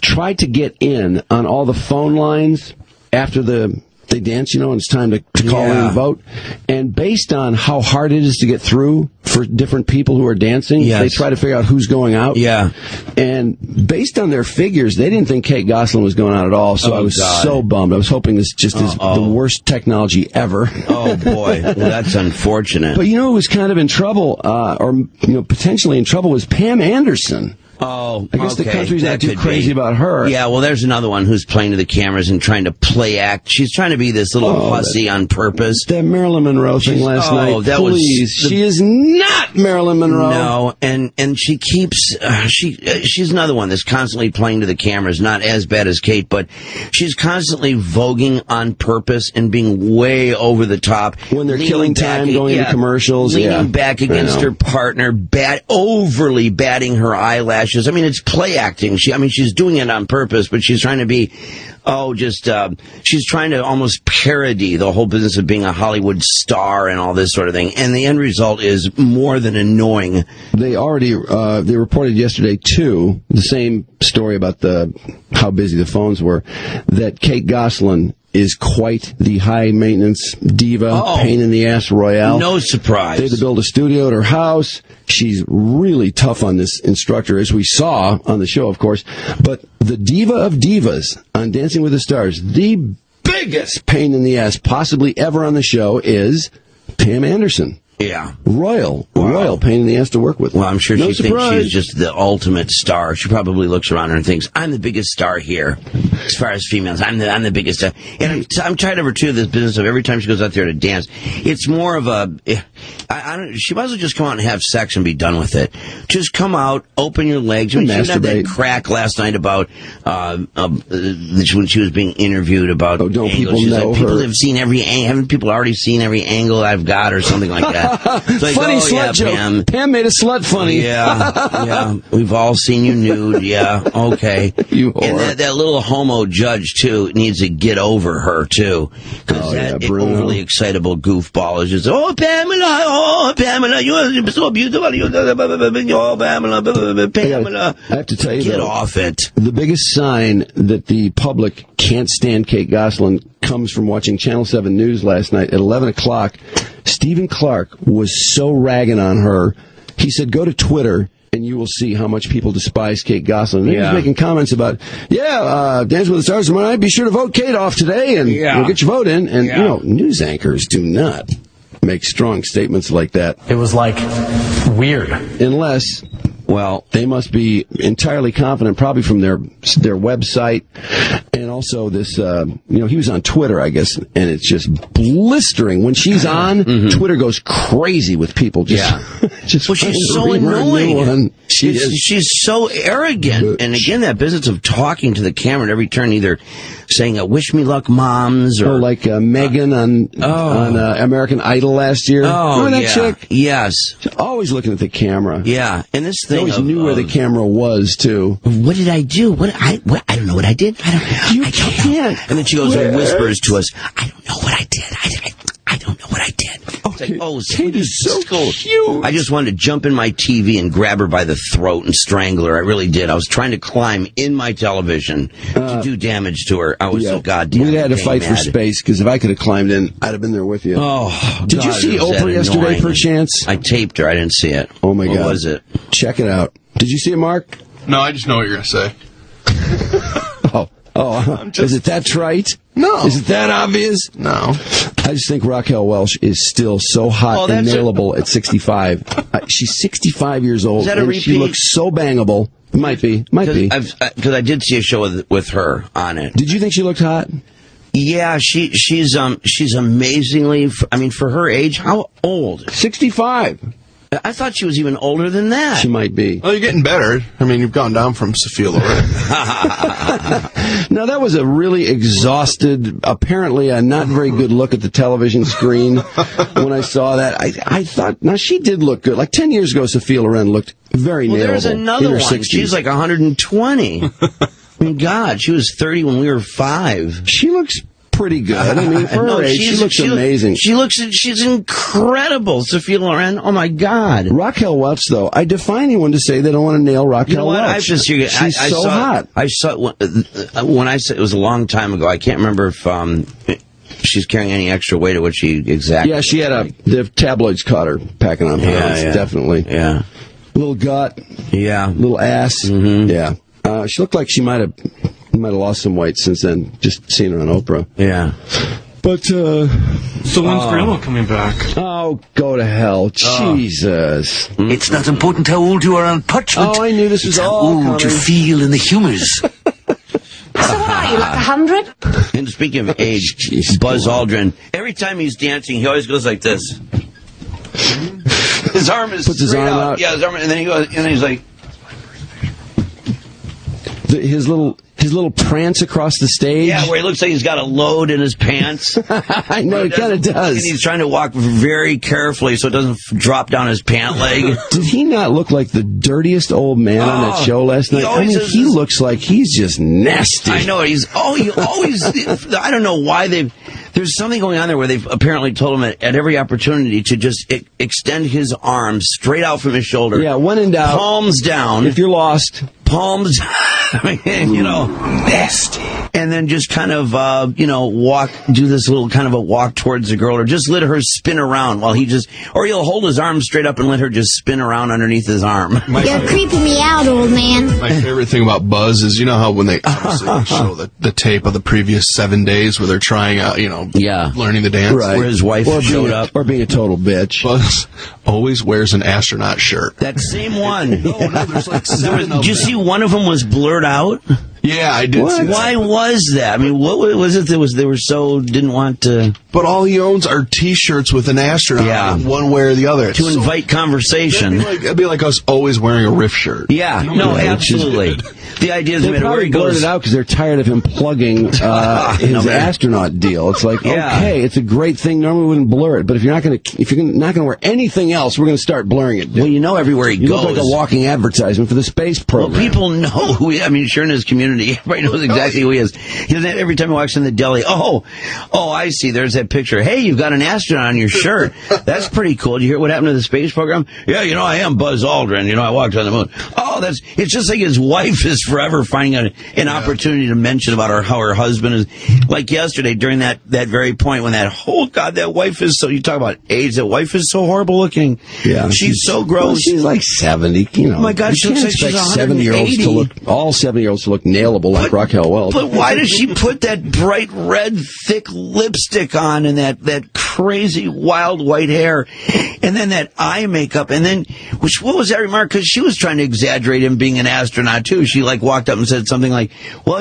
tried to get in on all the phone lines after they dance, and it's time to call in and vote. And based on how hard it is to get through for different people who are dancing, they try to figure out who's going out. Yeah. And based on their figures, they didn't think Kate Gosselin was going out at all, so I was so bummed. I was hoping this just is the worst technology ever. Oh, boy. Well, that's unfortunate. But who was kind of in trouble, or potentially in trouble, was Pam Anderson. Oh, I guess the okay, country's that not too could crazy be. about her. Yeah, well, there's another one who's playing to the cameras and trying to play act. She's trying to be this little hussy on purpose. That Marilyn Monroe thing last night. That Please, she is not Marilyn Monroe. No, and she keeps she's another one that's constantly playing to the cameras. Not as bad as Kate, but she's constantly voguing on purpose and being way over the top when they're killing time, going to commercials, leaning back against her partner, overly batting her eyelashes. I mean, it's play acting. She's doing it on purpose, but she's trying to be, she's trying to almost parody the whole business of being a Hollywood star and all this sort of thing. And the end result is more than annoying. They already, they reported yesterday, too, the same story about how busy the phones were, that Kate Gosselin is quite the high-maintenance diva, pain-in-the-ass royale. No surprise. They had to build a studio at her house. She's really tough on this instructor, as we saw on the show, of course. But the diva of divas on Dancing with the Stars, the biggest pain in the ass possibly ever on the show is Pam Anderson. Yeah. Royal pain in the ass to work with. Well, I'm sure No she surprise. thinks she's just the ultimate star. She probably looks around her and thinks, I'm the biggest star here. As far as females, I'm the biggest star. And I'm tired of her, too, this business of every time she goes out there to dance. It's more of she might as well just come out and have sex and be done with it. Just come out, open your legs. I mean, she had that crack last night about, when she was being interviewed about don't angles. people She's know like, people her? have seen haven't people already seen every angle I've got or something like that? It's like, funny slut joke. Pam. Pam made a slut funny. Yeah. We've all seen you nude. Yeah, okay. You whore. And that little homo judge, too, needs to get over her, too. Because that overly excitable goofball is just, Pamela, you are so beautiful. Pamela. I have to tell you, get off it. The biggest sign that the public can't stand Kate Gosselin comes from watching Channel 7 News last night at 11 o'clock. Stephen Clark was so ragging on her. He said, go to Twitter and you will see how much people despise Kate Gosselin. And he was making comments about, Dance with the Stars tomorrow night, be sure to vote Kate off today and we'll get your vote in. And, news anchors do not make strong statements like that. It was like weird. Unless, they must be entirely confident, probably from their website, and also this. He was on Twitter, I guess, and it's just blistering when she's on. Twitter goes crazy with people. Just well, she's so annoying. She's so arrogant, and again, that business of talking to the camera at every turn, either saying "Wish me luck, moms," or like Megan on American Idol last year. Remember that chick? Yes. She's always looking at the camera. Yeah, and this thing. She always knew where the camera was too. What did I do? I don't know what I did. I can't. And then she goes and whispers to us, I don't know what I did. I don't know what I did. It's like, Kate is so cute. I just wanted to jump in my TV and grab her by the throat and strangle her. I really did. I was trying to climb in my television to do damage to her. I was so goddamn We'd had to fight mad. for space, because if I could have climbed in, I'd have been there with you. Oh, did you see Oprah yesterday, perchance? I taped her. I didn't see it. Oh, my God. What was it? Check it out. Did you see it, Mark? No, I just know what you're going to say. Is it that trite? No. Is it that obvious? No. I just think Raquel Welch is still so hot and nailable at 65. She's 65 years old, and she looks so bangable. Might be. Because I did see a show with her on it. Did you think she looked hot? Yeah, she's amazingly. For her age, how old? 65. I thought she was even older than that. She might be. Well, you're getting better. You've gone down from Sophia Loren. Now, that was a really exhausted, apparently a not very good look at the television screen when I saw that. I thought, now she did look good. Like 10 years ago, Sophia Loren looked very nailable. There's another one. 60s. She's like 120. God, she was 30 when we were 5. She looks pretty good. For her age, she looks amazing. She's incredible, Sophia Loren. Oh my God. Raquel Welch, though, I defy anyone to say they don't want to nail Raquel Welch. She's so hot. I saw when I said it was a long time ago. I can't remember if she's carrying any extra weight or what she exactly. Yeah, she had the tabloids caught her packing on pounds. Definitely. Yeah. Little gut. Yeah. Little ass. Mm-hmm. Yeah. She looked like she might have lost some weight since then, just seeing her on Oprah. Yeah. But, So when's Grandma coming back? Oh, go to hell. Jesus. It's not important how old you are on parchment. Oh, I knew this was how all old you coming. feel in the humors. So what are you, like 100? And speaking of age, Buzz Aldrin, every time he's dancing, he always goes like this. His arm is Puts his straight arm out. out. Yeah, his arm, and then he goes, and then he's like, His little prance across the stage. yeah, where he looks like he's got a load in his pants. I know, it kind of does. And he's trying to walk very carefully so it doesn't drop down his pant leg. Did he not look like the dirtiest old man on that show last night? I mean, he looks like he's just nasty. I know, he always, I don't know why there's something going on there where they've apparently told him at every opportunity to just extend his arms straight out from his shoulder. Yeah, when in doubt. Palms down. If you're lost. Palms, nasty. And then just kind of, do this little kind of a walk towards the girl, or just let her spin around while or he'll hold his arm straight up and let her just spin around underneath his arm. You're creeping me out, old man. My favorite thing about Buzz is, how when they obviously show the tape of the previous 7 days where they're trying out, learning the dance. Right. Where his wife showed up. Or being a total bitch. Buzz always wears an astronaut shirt. That same one. No, there's like 7 Did you see one of them was blurred out? Yeah, I did see that. Why was that? I mean, what was it that they were so didn't want to... But all he owns are T-shirts with an astronaut, one way or the other. To invite conversation. It'd be like us always wearing a riff shirt. Yeah, no, absolutely. The idea is they probably blurred it out because they're tired of him plugging his astronaut deal. It's like, okay, it's a great thing. Normally we wouldn't blur it, but if you're not going to wear anything else, we're going to start blurring it. Well, everywhere he goes, look like a walking advertisement for the space program. Well, people know who he. I mean, sure, in his community, everybody knows exactly who he is. Every time he walks in the deli, I see. There's that picture. Hey, you've got an astronaut on your shirt. That's pretty cool. Did you hear what happened to the space program? Yeah, I am Buzz Aldrin. I walked on the moon. It's just like his wife is forever finding an opportunity to mention about how her husband is. Like yesterday, during that very point when that wife is so, you talk about age, that wife is so horrible looking. Yeah. She's so gross. Well, she's like 70, Oh my God, she looks like she's 70-year-olds all 70-year-olds to look nailable like Raquel Welch. But why does she put that bright red, thick lipstick on and that crazy wild white hair and then that eye makeup and then, what was that remark? Because she was trying to exaggerate him being an astronaut too. She walked up and said something like, well,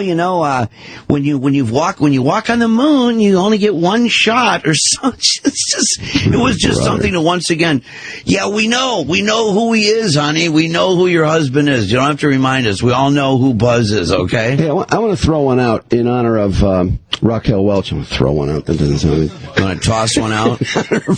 when you walk on the moon, you only get one shot or something. It was just something to once again, we know who he is, honey. We know who your husband is. You don't have to remind us. We all know who Buzz is, okay? Hey, I want to throw one out in honor of Raquel Welch. I'm going to throw one out. That doesn't sound good. You want to toss one out?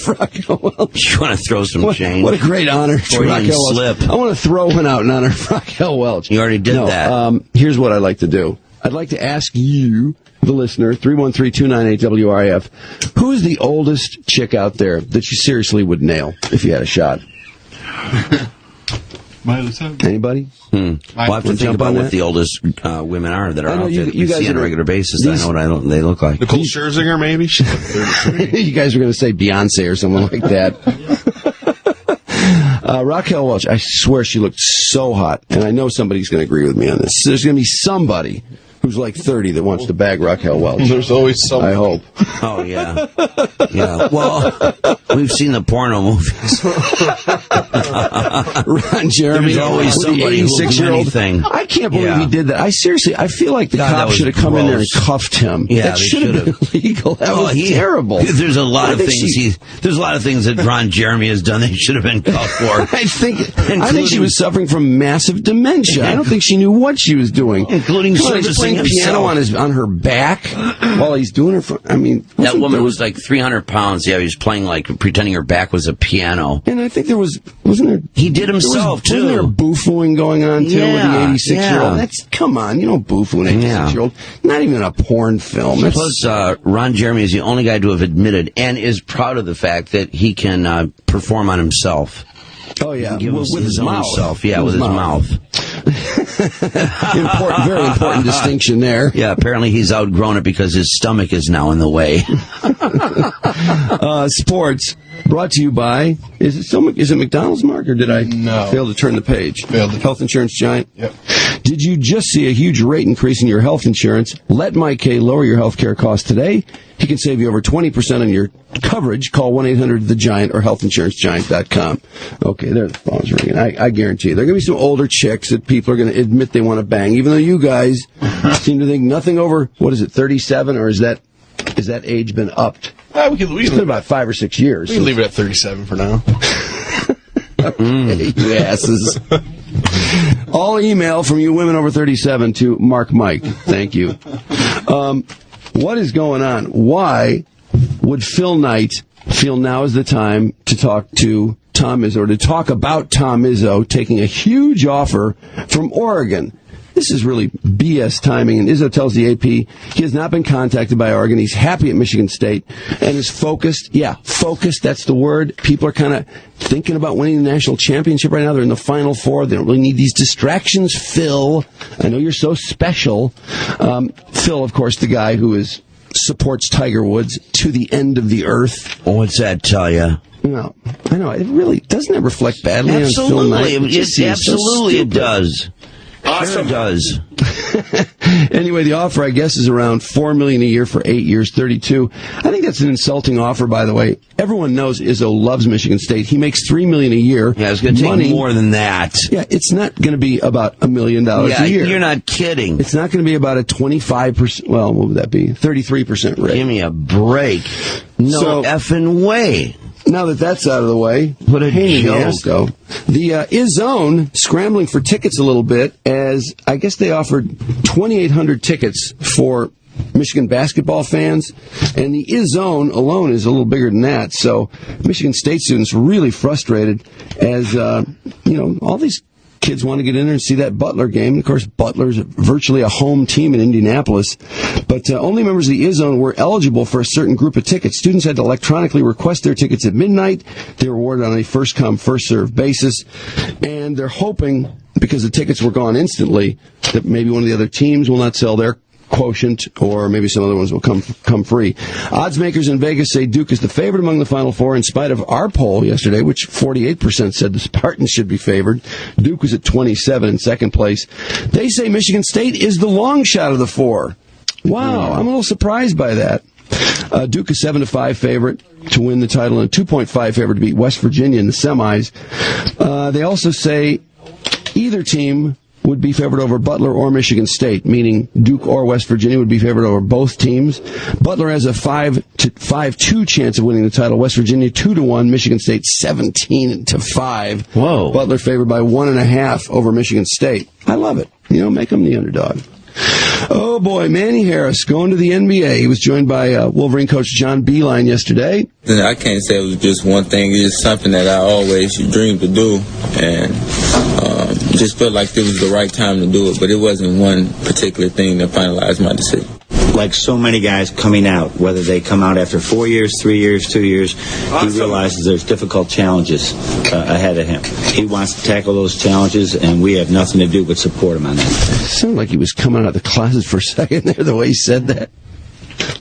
Raquel Welch. You want to throw some change? What a great honor to Raquel Welch. I want to throw one out in honor of Raquel Welch. You already did that. Here's what I'd like to do. I'd like to ask you, the listener, 313-298-WRIF, who is the oldest chick out there that you seriously would nail if you had a shot? Anybody? We'll have to think about what the oldest women are that are out there that we see on a regular basis. I know what they look like. Nicole Scherzinger, maybe? You guys are going to say Beyonce or someone like that. Raquel Welch, I swear she looked so hot, and I know somebody's going to agree with me on this. There's going to be somebody who's like 30 that wants to bag Raquel Welch. There's always somebody. I hope. Oh, yeah. Yeah. Well, we've seen the porno movies. Ron Jeremy. There's always somebody who will do anything. I can't believe he did that. I feel like the cops should have come in there and cuffed him. Yeah, that should have been illegal. That was terrible. There's a lot of things there's a lot of things that Ron Jeremy has done that he should have been cuffed for. I think she was suffering from massive dementia. I don't think she knew what she was doing. Including servicing piano on her back while he's doing her. That woman was like 300 pounds. Yeah, he was playing pretending her back was a piano. And I think wasn't there? He did himself too. Wasn't there boo-fooing going on too with the 86-year-old? Come on, you don't boo-foo an 86-year-old. Not even a porn film. Plus, Ron Jeremy is the only guy to have admitted and is proud of the fact that he can perform on himself. Oh yeah, with his mouth. Yeah, with his mouth. Very important distinction there. Yeah, apparently he's outgrown it because his stomach is now in the way. Sports. Brought to you by, is it McDonald's, Mark, or did I fail to turn the page? Failed. Health Insurance Giant? Yep. Did you just see a huge rate increase in your health insurance? Let Mike K lower your health care costs today. He can save you over 20% on your coverage. Call 1-800-THE-GIANT or healthinsurancegIant.com. Okay, there the phone's ringing. I guarantee you. There are going to be some older chicks that people are going to admit they want to bang, even though you guys seem to think nothing over, 37, or is that age been upped? It's been about 5 or 6 years. We can leave it at 37 for now. Okay, you asses. All email from you women over 37 to Mark Mike. Thank you. What is going on? Why would Phil Knight feel now is the time to talk to Tom Izzo, or to talk about Tom Izzo taking a huge offer from Oregon? This is really BS timing, and Izzo tells the AP he has not been contacted by Oregon. He's happy at Michigan State and is focused. Yeah, focused, that's the word. People are kind of thinking about winning the national championship right now. They're in the Final Four. They don't really need these distractions, Phil. I know you're so special. Phil, of course, the guy who supports Tiger Woods to the end of the earth. What's that tell you? No, I know. It really doesn't reflect badly on Phil Knight. Absolutely, it does. Awesome. Sure it does. Anyway, the offer, I guess, is around $4 million a year for 8 years, 32. I think that's an insulting offer, by the way. Everyone knows Izzo loves Michigan State. He makes $3 million a year. Yeah, it's going to take more than that. Yeah, it's not going to be about $1 million a year. You're not kidding. It's not going to be about a 25%. Well, what would that be? 33% rate. Give me a break. No effing way. Now that that's out of the way, what a Haney joke. House, though. The Izzone scrambling for tickets a little bit, as I guess they offered 2,800 tickets for Michigan basketball fans, and the Izzone alone is a little bigger than that. So Michigan State students really frustrated as all these kids want to get in there and see that Butler game. Of course, Butler's virtually a home team in Indianapolis. But only members of the Izzone were eligible for a certain group of tickets. Students had to electronically request their tickets at midnight. They were awarded on a first-come, first-served basis. And they're hoping, because the tickets were gone instantly, that maybe one of the other teams will not sell their quotient, or maybe some other ones will come free. Odds makers in Vegas say Duke is the favorite among the Final Four, in spite of our poll yesterday, which 48% said the Spartans should be favored. Duke was at 27 in second place. They say Michigan State is the long shot of the four. Wow, I'm a little surprised by that. Duke is 7-5 favorite to win the title, and a 2.5 favorite to beat West Virginia in the semis. They also say either team would be favored over Butler or Michigan State, meaning Duke or West Virginia would be favored over both teams. Butler has a 5-2 chance of winning the title. West Virginia 2-1. Michigan State 17-5. Whoa! Butler favored by 1.5 over Michigan State. I love it. Make them the underdog. Oh boy, Manny Harris going to the NBA. He was joined by Wolverine coach John Beilein yesterday. I can't say it was just one thing. It's just something that I always dreamed to do, and just felt like it was the right time to do it. But it wasn't one particular thing that finalized my decision. Like so many guys coming out, whether they come out after 4 years, 3 years, 2 years, he realizes there's difficult challenges ahead of him. He wants to tackle those challenges, and we have nothing to do but support him on that. It sounded like he was coming out of the closet for a second there, the way he said that.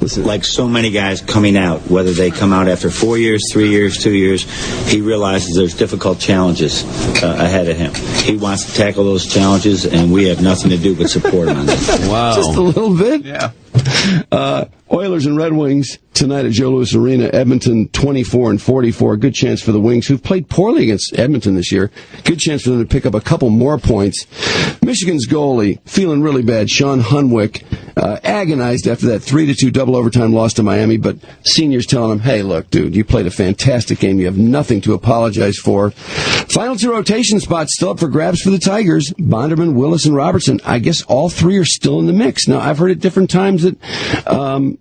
Listen. Like so many guys coming out, whether they come out after 4 years, 3 years, 2 years, he realizes there's difficult challenges ahead of him. He wants to tackle those challenges, and we have nothing to do but support him on that. Wow. Just a little bit? Yeah. Oilers and Red Wings tonight at Joe Louis Arena. Edmonton 24-44. Good chance for the Wings, who've played poorly against Edmonton this year. Good chance for them to pick up a couple more points. Michigan's goalie feeling really bad. Sean Hunwick agonized after that 3-2 double overtime loss to Miami, but seniors telling him, hey, look, dude, you played a fantastic game. You have nothing to apologize for. Final two rotation spots still up for grabs for the Tigers. Bonderman, Willis, and Robertson. I guess all three are still in the mix. Now, I've heard at different times that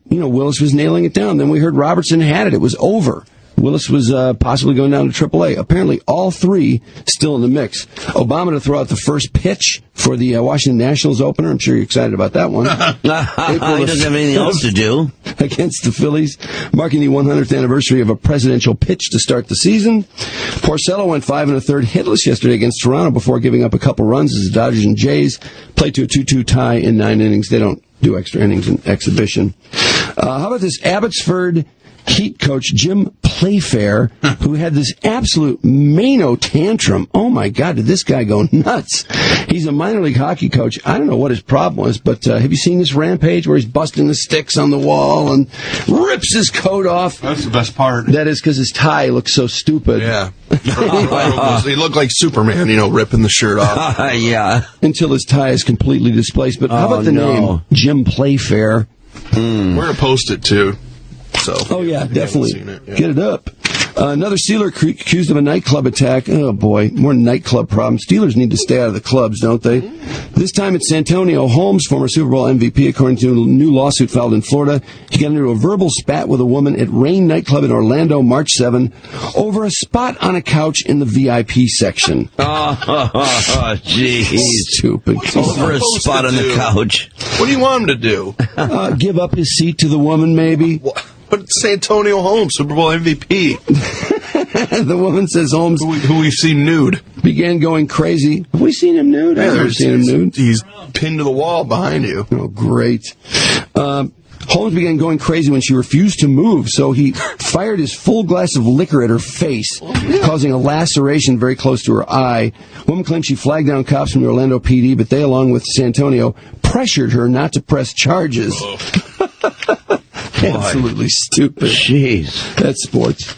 Willis was nailing it down. Then we heard Robertson had it. It was over. Willis was possibly going down to AAA. Apparently, all three still in the mix. Obama to throw out the first pitch for the Washington Nationals opener. I'm sure you're excited about that one. He doesn't have anything else to do. Against the Phillies, marking the 100th anniversary of a presidential pitch to start the season. Porcello went 5 1/3 hitless yesterday against Toronto before giving up a couple runs as the Dodgers and Jays played to a 2-2 tie in 9 innings. They don't do extra innings in exhibition. How about this? Abbotsford Heat coach Jim Playfair, who had this absolute Mano tantrum. Oh my God, did this guy go nuts? He's a minor league hockey coach. I don't know what his problem was, but have you seen this rampage where he's busting the sticks on the wall and rips his coat off? That's the best part. That is because his tie looks so stupid. Yeah. He looked like Superman, ripping the shirt off. Yeah. Until his tie is completely displaced. But how about the name? Jim Playfair. We're going to post it, too. So, oh, yeah, definitely. Get it up. Another Steeler accused of a nightclub attack. Oh, boy, more nightclub problems. Steelers need to stay out of the clubs, don't they? This time it's Santonio Holmes, former Super Bowl MVP, according to a new lawsuit filed in Florida. He got into a verbal spat with a woman at Rain nightclub in Orlando, March 7, over a spot on a couch in the VIP section. Oh, jeez. Stupid. Over a spot on the couch. What do you want him to do? Give up his seat to the woman, maybe? But it's Antonio Holmes, Super Bowl MVP. The woman says Holmes, who we've seen nude, began going crazy. Have we seen him nude? I've never seen him nude. He's pinned to the wall behind you. Oh, great. Holmes began going crazy when she refused to move, so he fired his full glass of liquor at her face, causing a laceration very close to her eye. Woman claimed she flagged down cops from the Orlando PD, but they, along with Santonio, pressured her not to press charges. Absolutely stupid. Jeez. That's sports.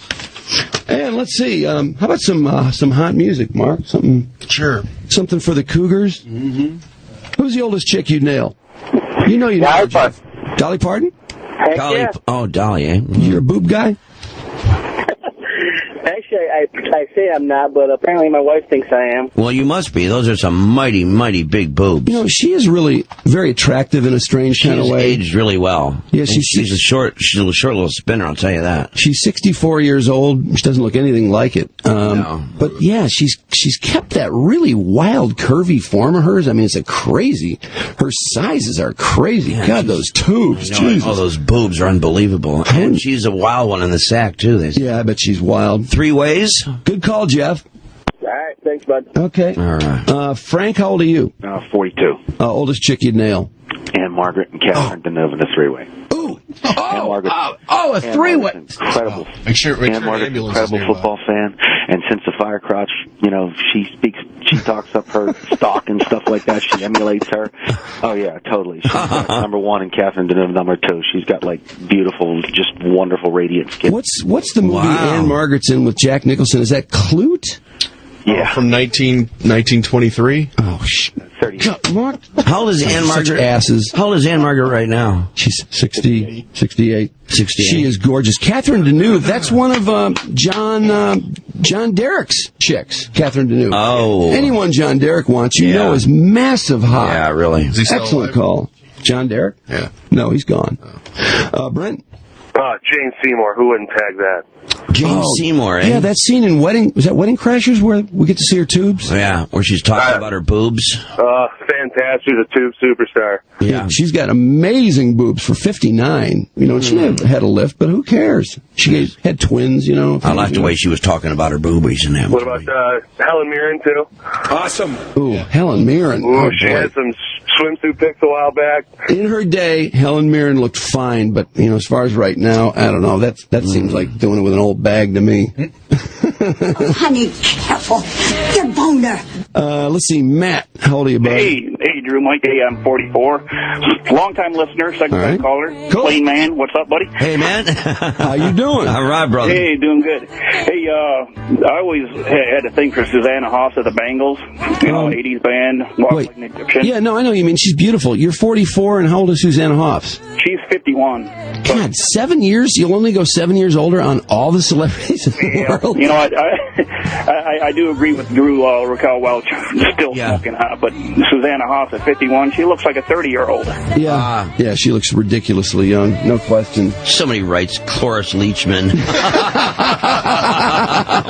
And let's see, how about some hot music, Mark? Something. Sure. Something for the Cougars? Mm-hmm. Who's the oldest chick you'd nail? You know you know. Dolly Parton? Dolly. Yeah. Oh, Dolly, eh? Mm-hmm. You're a boob guy? Actually, I say I'm not, but apparently my wife thinks I am. Well, you must be. Those are some mighty, mighty big boobs. She is really very attractive in a strange kind of way. She's aged really well. Yeah, she's a short little spinner, I'll tell you that. She's 64 years old. She doesn't look anything like it. No. But yeah, she's kept that really wild, curvy form of hers. I mean, it's a crazy. Her sizes are crazy. Yeah, God, those tubes. Oh, those boobs are unbelievable. And she's a wild one in the sack, too. Yeah, I bet she's wild. 3 ways. Good call, Jeff. All right, thanks, bud. Okay. All right. Frank, how old are you? 42. Oldest chick you'd nail? Ann Margaret and Catherine Deneuve in a 3-way. Ooh. A 3-way. Incredible. Make sure Ann Margaret's an incredible football fan, and since the fire crotch, she talks up her stock and stuff like that. She emulates her. Oh yeah, totally. She's number 1 and Catherine Deneuve number 2. She's got beautiful, just wonderful, radiant skin. What's the movie Ann Margaret's in with Jack Nicholson? Is that Clute? Yeah, from 1923. Oh, 30. Mark. How old is Ann Margaret? Asses. How old is Ann Margaret right now? She's 68. 68. She is gorgeous. Catherine Deneuve. That's one of John Derrick's chicks. Catherine Deneuve. Oh. Anyone John Derrick wants, know, is massive hot. Yeah, really. Is he still Excellent alive? call. John Derrick? Yeah. No, he's gone. Brent. Jane Seymour. Who wouldn't tag that? Jane Seymour, eh? Yeah, that scene in Wedding, was that Wedding Crashers where we get to see her tubes? Yeah, where she's talking about her boobs. Fantastic. She's a tube superstar. Yeah. She's got amazing boobs for 59. She may have had a lift, but who cares? She had twins, I like the way she was talking about her boobies and that. What about Helen Mirren, too? Awesome. Ooh, Helen Mirren. Ooh, she had some swimsuit pics a while back. In her day, Helen Mirren looked fine, but, as far as right now, I don't know. That seems like doing it with an old bag to me. Oh, honey, careful. You're boner. Let's see, Matt. How old are you, bud? Hey, Drew, Mike. Hey, I'm 44. Long-time listener, second-time caller. Cool. Plain man. What's up, buddy? Hey, man. How you doing? All right, brother. Hey, doing good. Hey, I always had a thing for Susanna Hoffs of the Bangles. 80s band. Walk like an Egyptian. Yeah, no, I know what you mean. She's beautiful. You're 44, and how old is Susanna Hoffs? She's 51. God, 7 years? You'll only go 7 years older on all the celebrities in the world? I do agree with Drew, Raquel Welch still smoking hot, but Susanna Hoffs at 51, she looks like a 30-year-old. Yeah, yeah, she looks ridiculously young, no question. Somebody writes Cloris Leachman.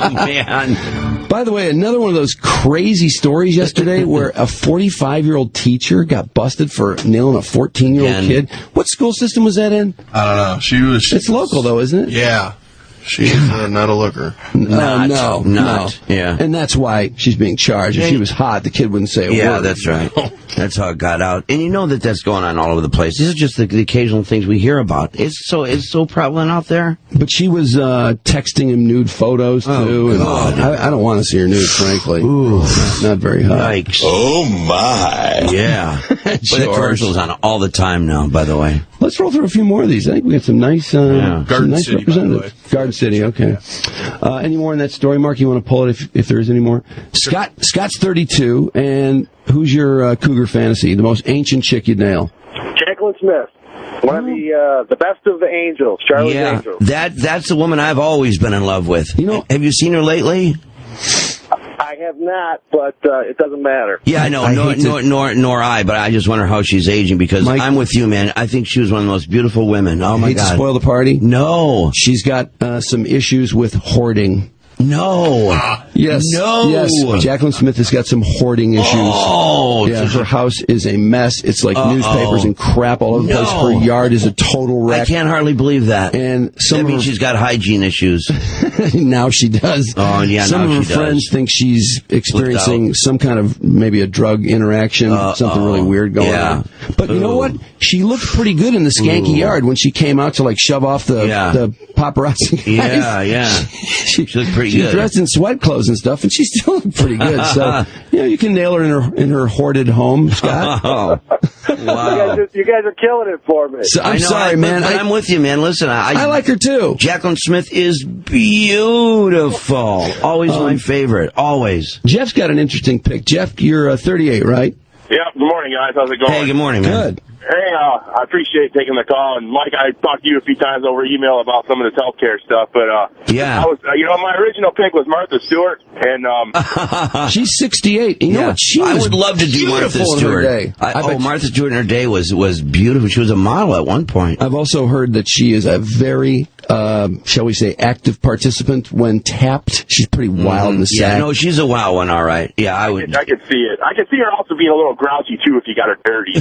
Oh, man. By the way, another one of those crazy stories yesterday where a 45-year-old teacher got busted for nailing a 14-year-old kid. What school system was that in? I don't know. It's local, though, isn't it? Yeah. She's not a looker. Not. Yeah. And that's why she's being charged. If she was hot, the kid wouldn't say a word. Yeah, that's right. That's how it got out. And you know that's going on all over the place. These are just the occasional things we hear about. It's so prevalent out there. But she was texting him nude photos, too. God. And I don't want to see her nude, frankly. Ooh. Not very hot. Yikes. Oh, my. Yeah. But the commercial's on all the time now, by the way. Let's roll through a few more of these. I think we got some nice, Garden City, representatives. Garden City, okay. Any more in that story, Mark? You want to pull it if there is any more? Scott's 32, and who's your cougar fantasy? The most ancient chick you'd nail? Jacqueline Smith. One of the best of the Angels, Charlie's Angels. That's the woman I've always been in love with. Have you seen her lately? I have not, but it doesn't matter. Yeah, I know. Nor I, but I just wonder how she's aging because I'm with you, man. I think she was one of the most beautiful women. Oh, my God. To spoil the party? No. She's got some issues with hoarding. No. Yes. No. Yes. Jacqueline Smith has got some hoarding issues. Oh. Yeah, her house is a mess. It's like newspapers and crap all over the place. Her yard is a total wreck. I can't hardly believe that. And that means she's got hygiene issues. Now she does. Oh, yeah, some of her friends think she's experiencing some kind of maybe a drug interaction, something really weird going on. But you know what? She looked pretty good in the skanky yard when she came out to like shove off the paparazzi guys. Yeah. She looked pretty good. She's dressed in sweat clothes and stuff, and she still looked pretty good. So, you can nail her in her hoarded home, Scott. Wow. You guys are killing it for me. So, I'm sorry, man. I'm with you, man. Listen, I like her too. Jacqueline Smith is beautiful. Always my favorite. Always. Jeff's got an interesting pick. Jeff, you're 38, right? Yeah. Good morning, guys. How's it going? Hey, good morning, man. Good. Hey, I appreciate taking the call, and Mike, I talked to you a few times over email about some of this healthcare stuff, but yeah, I was, my original pick was Martha Stewart, and she's 68. You know what? I would love to do Martha Stewart. Martha Stewart in her day was beautiful. She was a model at one point. I've also heard that she is a very, shall we say, active participant when tapped. She's pretty wild in the sack. Yeah, no, she's a wild one, all right. Yeah, I would. I could see it. I could see her also being a little grouchy too if you got her dirty.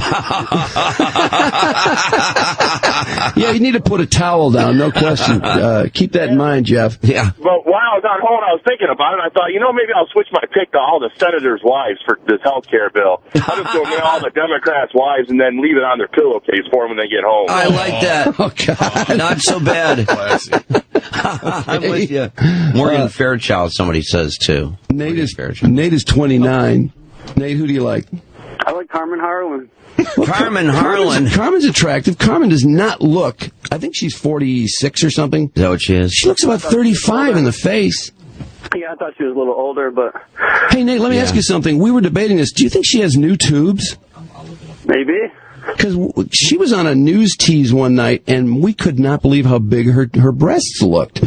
Yeah, you need to put a towel down, no question. Keep that in mind, Jeff. Yeah. But while I was on hold, I was thinking about it, and I thought, maybe I'll switch my pick to all the senators' wives for this health care bill. I'll just go nail all the Democrats' wives and then leave it on their pillowcase for them when they get home. I like that. Oh, God. Not so bad. I'm with you. Morgan Fairchild, somebody says, too. Nate is 29. Nate, who do you like? I like Carmen Harlan. Carmen Harlan. Carmen's attractive. Carmen does not look. I think she's 46 or something. Is that what she is? She looks about 35 in the face. Yeah, I thought she was a little older, but... Hey, Nate, let me ask you something. We were debating this. Do you think she has new tubes? Maybe. Because she was on a news tease one night, and we could not believe how big her breasts looked.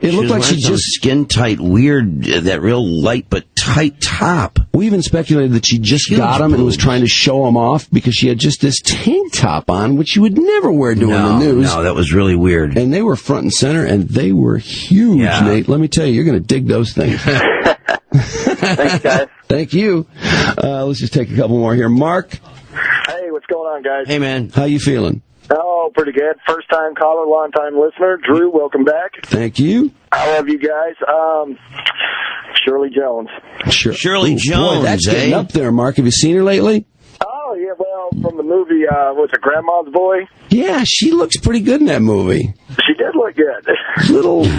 It looked like she just skin tight, weird, that real light but tight top. We even speculated that she just got them and was trying to show them off because she had just this tank top on, which you would never wear doing the news. No, that was really weird. And they were front and center, and they were huge, Nate. Let me tell you, you're going to dig those things. Thanks, guys. Thank you. Let's just take a couple more here. Mark. Hey, what's going on, guys? Hey, man. How you feeling? Oh, pretty good. First-time caller, long-time listener. Drew, welcome back. Thank you. I love you guys. Shirley Jones. Shirley Jones, boy, that's getting up there, Mark. Have you seen her lately? Oh, yeah, well, from the movie, what's it, Grandma's Boy? Yeah, she looks pretty good in that movie. She did look good.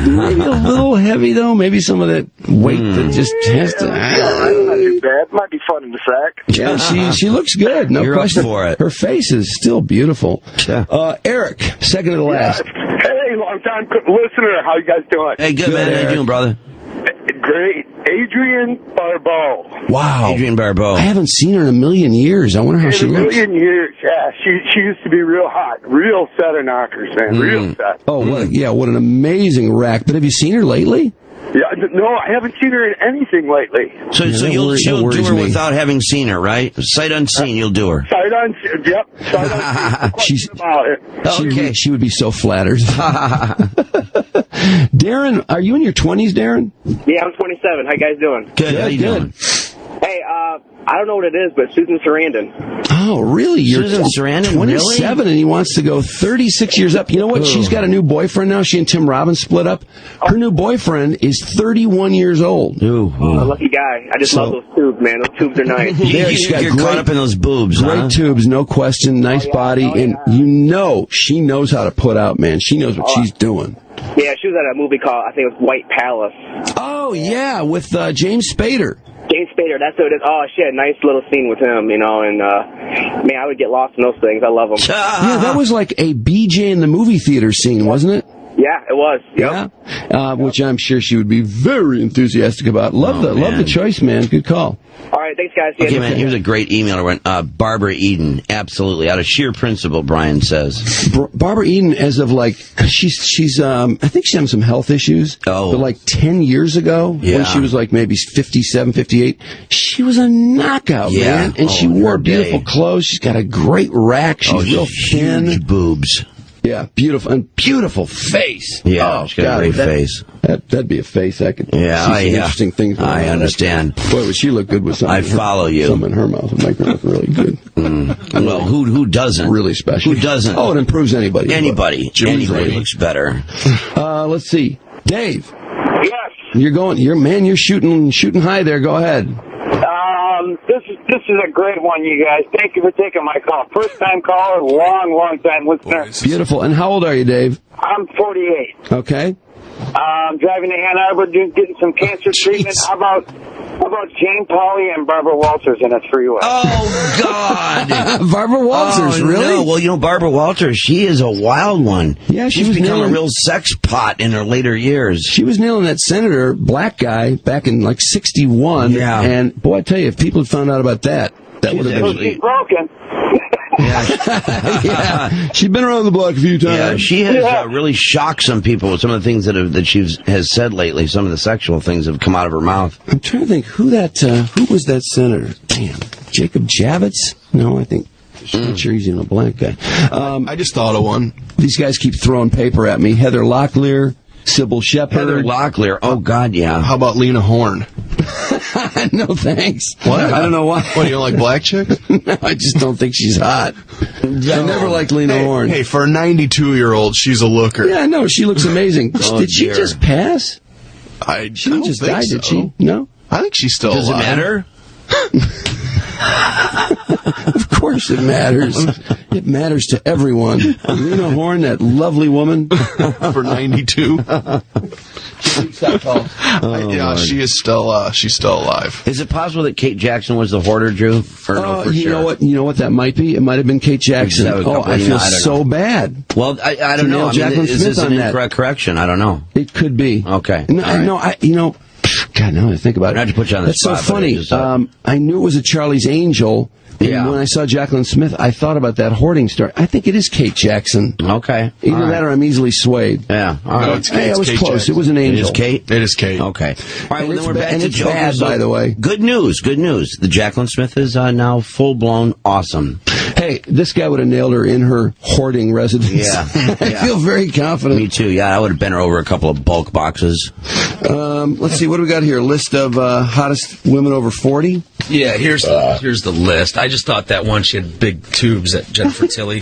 Maybe a little heavy, though. Maybe some of that weight that just has to... Not too bad. Might be fun in the sack. Yeah, she looks good. No question. Up for it. Her face is still beautiful. Yeah. Eric, second to the last. Hey, long-time listener. How you guys doing? Hey, good man. How you doing, brother? Great. Adrienne Barbeau. Wow. Adrienne Barbeau. I haven't seen her in a million years. I wonder how she looks. In a million years, yeah. She used to be real hot. Real set of knockers, man. Real set. Oh, what an amazing rack. But have you seen her lately? Yeah, no, I haven't seen her in anything lately. So you'll do her without having seen her, right? Sight unseen, you'll do her. Sight unseen, yep. Sight unseen. About it. Okay. She would be so flattered. Darren, are you in your 20s, Darren? Yeah, I'm 27. How you guys doing? Good. How you doing? Hey, I don't know what it is, but Susan Sarandon. Oh, really? You're Susan Sarandon, 27, really? and he wants to go 36 years up. You know what? She's got a new boyfriend now. She and Tim Robbins split up. Her new boyfriend is 31 years old. Ooh. A lucky guy. I just love those tubes, man. Those tubes are nice. You're caught up in those boobs, Great huh? tubes, no question. Nice body. And you know she knows how to put out, man. She knows what she's doing. Yeah, she was at a movie called, I think it was White Palace. Oh, yeah, with James Spader. James Spader, that's what it is. Oh, she had a nice little scene with him, you know, and, man, I would get lost in those things. I love them. Yeah, that was like a BJ in the movie theater scene, wasn't it? Yeah, it was. Yep. Yeah, which I'm sure she would be very enthusiastic about. Love the choice, man. Good call. All right, thanks, guys. Okay, man, here's a great email. Barbara Eden, absolutely. Out of sheer principle, Brian says. Barbara Eden, as of like, she's I think she's having some health issues. Oh. But like 10 years ago, when she was like maybe 57, 58, she was a knockout, man. And she wore beautiful clothes. She's got a great rack. She's real thin. Huge boobs. Yeah, beautiful. And beautiful face. Yeah, she's got a great face. That'd be a face I could see some interesting things. I understand. Boy, would she look good with something. I follow you. Something in her mouth would make her look really good. Well, who doesn't? Really special. Who doesn't? Oh, it improves anybody. Anybody looks better. Let's see. Dave. Yes. You're shooting high there. Go ahead. This is a great one, you guys. Thank you for taking my call. First time caller, long time listener. Beautiful. And how old are you, Dave? I'm 48. Okay. I'm driving to Ann Arbor, getting some cancer treatment. How about Jane Pauley and Barbara Walters in a three-way? Oh, God. Barbara Walters, really? No. Well, Barbara Walters, she is a wild one. Yeah, she's become a real sex pot in her later years. She was nailing that senator, black guy, back in like 61. Yeah. And, boy, I tell you, if people had found out about that would have been... She's broken. Yeah, she's been around the block a few times. Yeah, she has really shocked some people with some of the things that she has said lately. Some of the sexual things have come out of her mouth. I'm trying to think who was that senator? Damn, Jacob Javits? No, I think. I'm not sure he's even a black guy. I just thought of one. These guys keep throwing paper at me. Heather Locklear, Sybil Shepherd. Heather Locklear. Oh, God, yeah. How about Lena Horne? No, thanks. What? I don't know why. What, you don't like black chicks? No, I just don't think she's hot. I never liked Lena Horne. Hey, for a 92-year-old, she's a looker. Yeah, no, she looks amazing. Did she just pass? She didn't just die, did she? No? I think she's still alive. Does it matter? Of course it matters. It matters to everyone. Lena Horne, that lovely woman. For 92. She's still alive. Is it possible that Kate Jackson was the hoarder, Drew? You know what that might be? It might have been Kate Jackson. I feel so bad. Well, I don't know. Is this an incorrect correction? I don't know. It could be. Okay. God, now I think about it. I had to put you on the spot. That's so funny. I knew it was a Charlie's Angel. And when I saw Jacqueline Smith, I thought about that hoarding story. I think it is Kate Jackson. Okay. Either that or I'm easily swayed. Yeah. All right. Hey, I was close. Jackson. It was an angel. It is Kate? It is Kate. Okay. All right, well, then we're back to bad, Jokers. by the way. Good news. The Jacqueline Smith is now full-blown awesome. Hey, this guy would have nailed her in her hoarding residence. Yeah. I feel very confident. Me too. Yeah, I would have bent her over a couple of bulk boxes. Let's see. What do we got here? A list of hottest women over 40? Yeah, here's the list. I just thought that one, she had big tubes at Jennifer Tilly.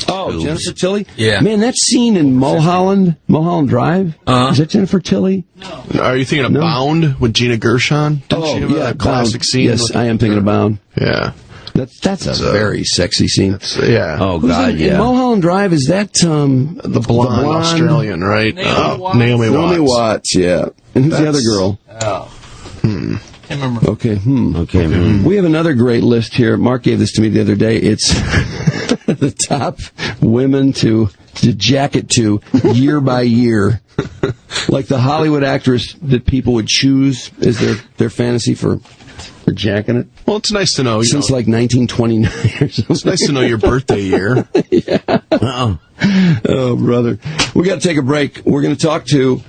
Oh, Jennifer Tilly? Yeah. Man, that scene in Mulholland Drive, is that Jennifer Tilly? No. Are you thinking of Bound with Gina Gershon? Didn't she have that classic scene? Yes, I am thinking of Bound. Yeah. That's a very sexy scene. Oh, God, in Mulholland Drive, is that the blonde Australian, right? Naomi Watts, yeah. And who's the other girl? Can't remember. Okay. We have another great list here. Mark gave this to me the other day. It's the top women to jacket to year by year. Like the Hollywood actress that people would choose as their fantasy for jacking it. Well, it's nice to know. Since like 1929 or something. It's nice to know your birthday year. Yeah. Oh, brother. We got to take a break. We're going to talk to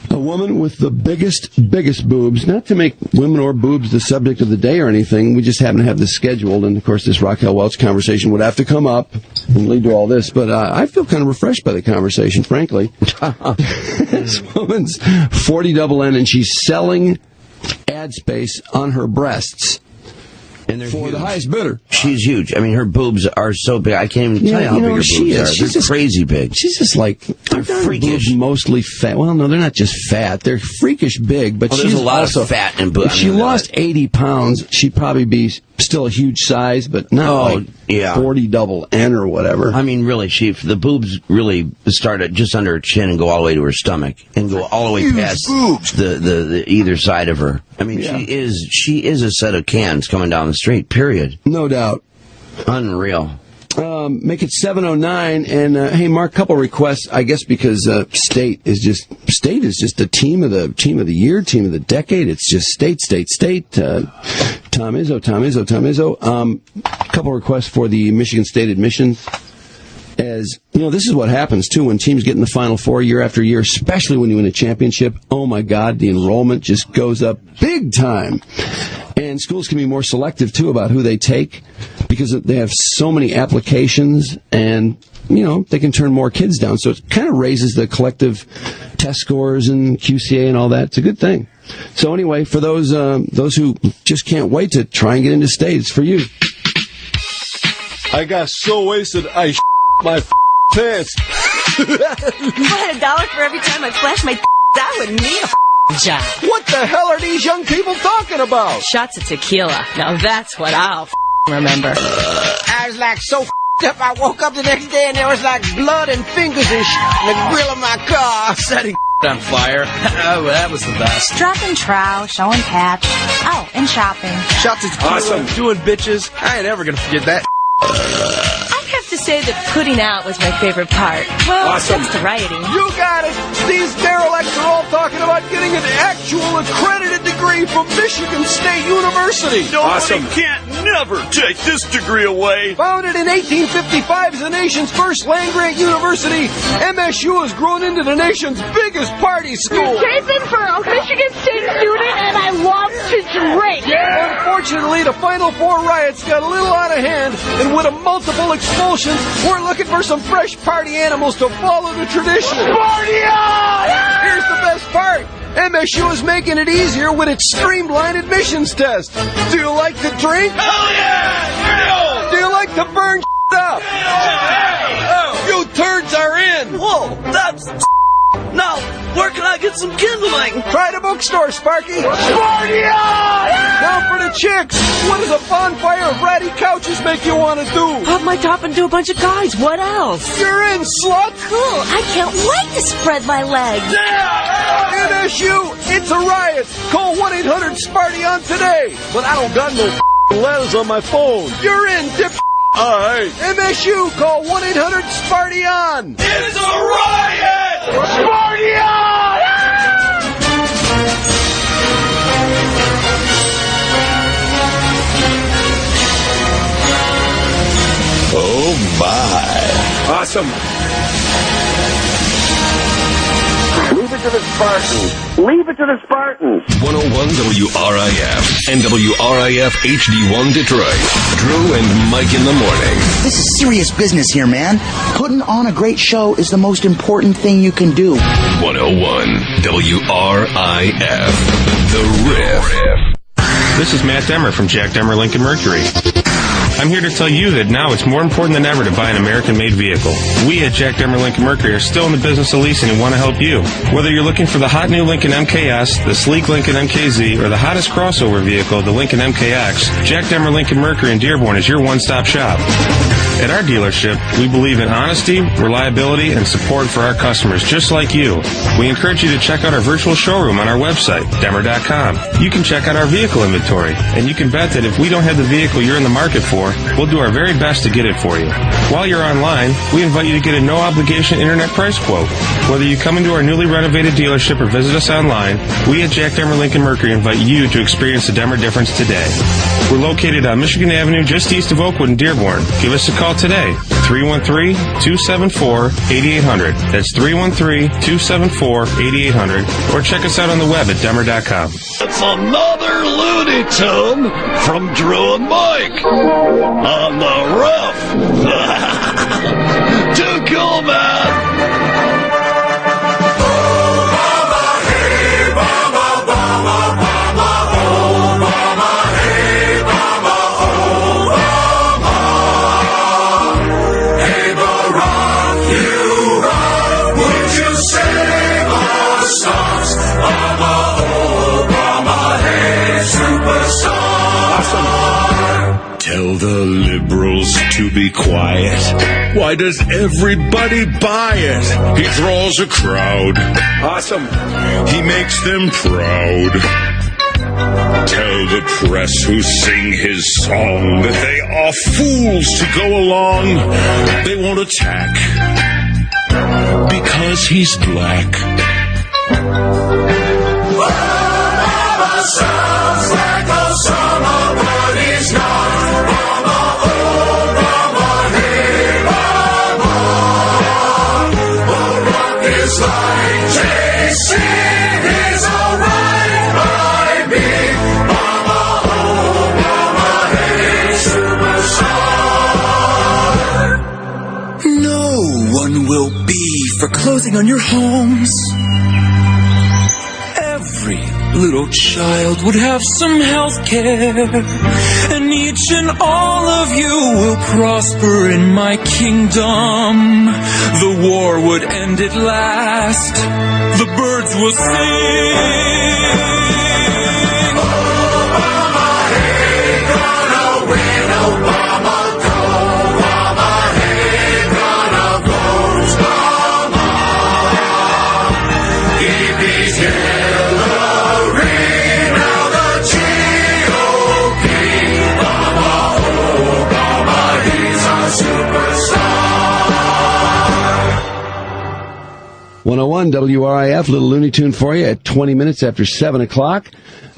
a woman with the biggest boobs. Not to make women or boobs the subject of the day or anything. We just happen to have this scheduled. And, of course, this Raquel Welch conversation would have to come up and lead to all this. But I feel kind of refreshed by the conversation, frankly. This woman's 40 double N, and she's selling ad space on her breasts. And they're for huge. the highest bidder. She's huge. I mean, her boobs are so big. I can't even tell you how big her boobs are. They're just crazy big. She's just like, they're freakish. Boobs mostly fat. Well, no, they're not just fat. They're freakish big, but there's she's a lot also of fat in boobs. If she lost 80 pounds, she'd probably be still a huge size, but not 40 double N or whatever. I mean, really, the boobs really start at just under her chin and go all the way to her stomach and go all the way past the either side of her. I mean, she is a set of cans coming down the street, period. No doubt. Unreal. Make it 7:09, and hey, Mark, couple requests. I guess because State is just the team of the year, team of the decade. It's just State. Tom Izzo. Couple requests for the Michigan State admissions. As you know, this is what happens too when teams get in the Final Four year after year, especially when you win a championship. Oh my God, the enrollment just goes up big time. And schools can be more selective, too, about who they take because they have so many applications and, they can turn more kids down. So it kind of raises the collective test scores and QCA and all that. It's a good thing. So anyway, for those who just can't wait to try and get into State, it's for you. I got so wasted, I my pants. If I had $1 for every time I flash my I wouldn't need a job. What the hell are these young people talking about? Shots of tequila. Now that's what I'll remember. I was like so up. I woke up the next day and there was like blood and fingers and in the grill of my car. Setting on fire. That was the best. Dropping trow, showing patch. Oh, and shopping. Shots of tequila. Awesome. Doing bitches. I ain't ever gonna forget that. I have to say that putting out was my favorite part. Well, awesome. Except the rioting. You got it! These derelicts are all talking about getting an actual accredited degree from Michigan State University. Nobody can't never take this degree away. Founded in 1855 as the nation's first land-grant university, MSU has grown into the nation's biggest party school. Jason for a Michigan State student, and I love to drink. Unfortunately, the Final Four riots got a little out of hand, and with a multiple expulsions, we're looking for some fresh party animals to follow the tradition. Party on! Here's the best part. MSU is making it easier with its streamlined admissions test. Do you like to drink? Hell yeah! Do you like to burn up? Yeah! You turds are in. Whoa, that's... Now, where can I get some kindling? Try the bookstore, Sparky. Party on! Now for the chicks. What does a bonfire of ratty couches make you want to do? Pop my top and do a bunch of guys. What else? You're in, slut. Cool. I can't wait to spread my legs. Yeah! MSU, it's a riot. Call 1-800-SPARTY-ON today. But I don't got no letters on my phone. You're in, dip. All right. MSU, call 1-800-SPARTY-ON. It's a riot! Party on! Oh, my. Awesome. Leave it to the Spartans. Leave it to the Spartans. 101 WRIF and WRIF HD1 Detroit. Drew and Mike in the morning. This is serious business here, man. Putting on a great show is the most important thing you can do. 101 WRIF. The Riff. This is Matt Demmer from Jack Demmer Lincoln Mercury. I'm here to tell you that now it's more important than ever to buy an American-made vehicle. We at Jack Demmer Lincoln Mercury are still in the business of leasing and want to help you. Whether you're looking for the hot new Lincoln MKS, the sleek Lincoln MKZ, or the hottest crossover vehicle, the Lincoln MKX, Jack Demmer Lincoln Mercury in Dearborn is your one-stop shop. At our dealership, we believe in honesty, reliability, and support for our customers, just like you. We encourage you to check out our virtual showroom on our website, Demmer.com. You can check out our vehicle inventory, and you can bet that if we don't have the vehicle you're in the market for, we'll do our very best to get it for you. While you're online, we invite you to get a no-obligation internet price quote. Whether you come into our newly renovated dealership or visit us online, we at Jack Demmer Lincoln Mercury invite you to experience the Demmer difference today. We're located on Michigan Avenue, just east of Oakwood in Dearborn. Give us a call today, 313-274-8800. That's 313-274-8800. Or check us out on the web at Demmer.com. It's another Looney Tune from Drew and Mike on the Riff. Too cool, man. the liberals to be quiet? Why does everybody buy it? He draws a crowd. Awesome. He makes them proud. Tell the press who sing his song that they are fools to go along. They won't attack because he's black. Mama sounds like a summer, but he's not. Mama, oh, mama, hey, mama. Oh, rock is like JC, he's alright by me. Mama, oh, mama, hey, superstar. No one will be foreclosing on your homes. Every little child would have some health care, and each and all of you will prosper in my kingdom. The war would end at last. The birds will sing. Obama, hey, gonna win. Obama, go. Obama, hey, gonna vote. Obama, he beats Hillary, now the GOP. Obama, he's a superstar. 101 WRIF, little Looney Tune for you at 20 minutes after 7 o'clock.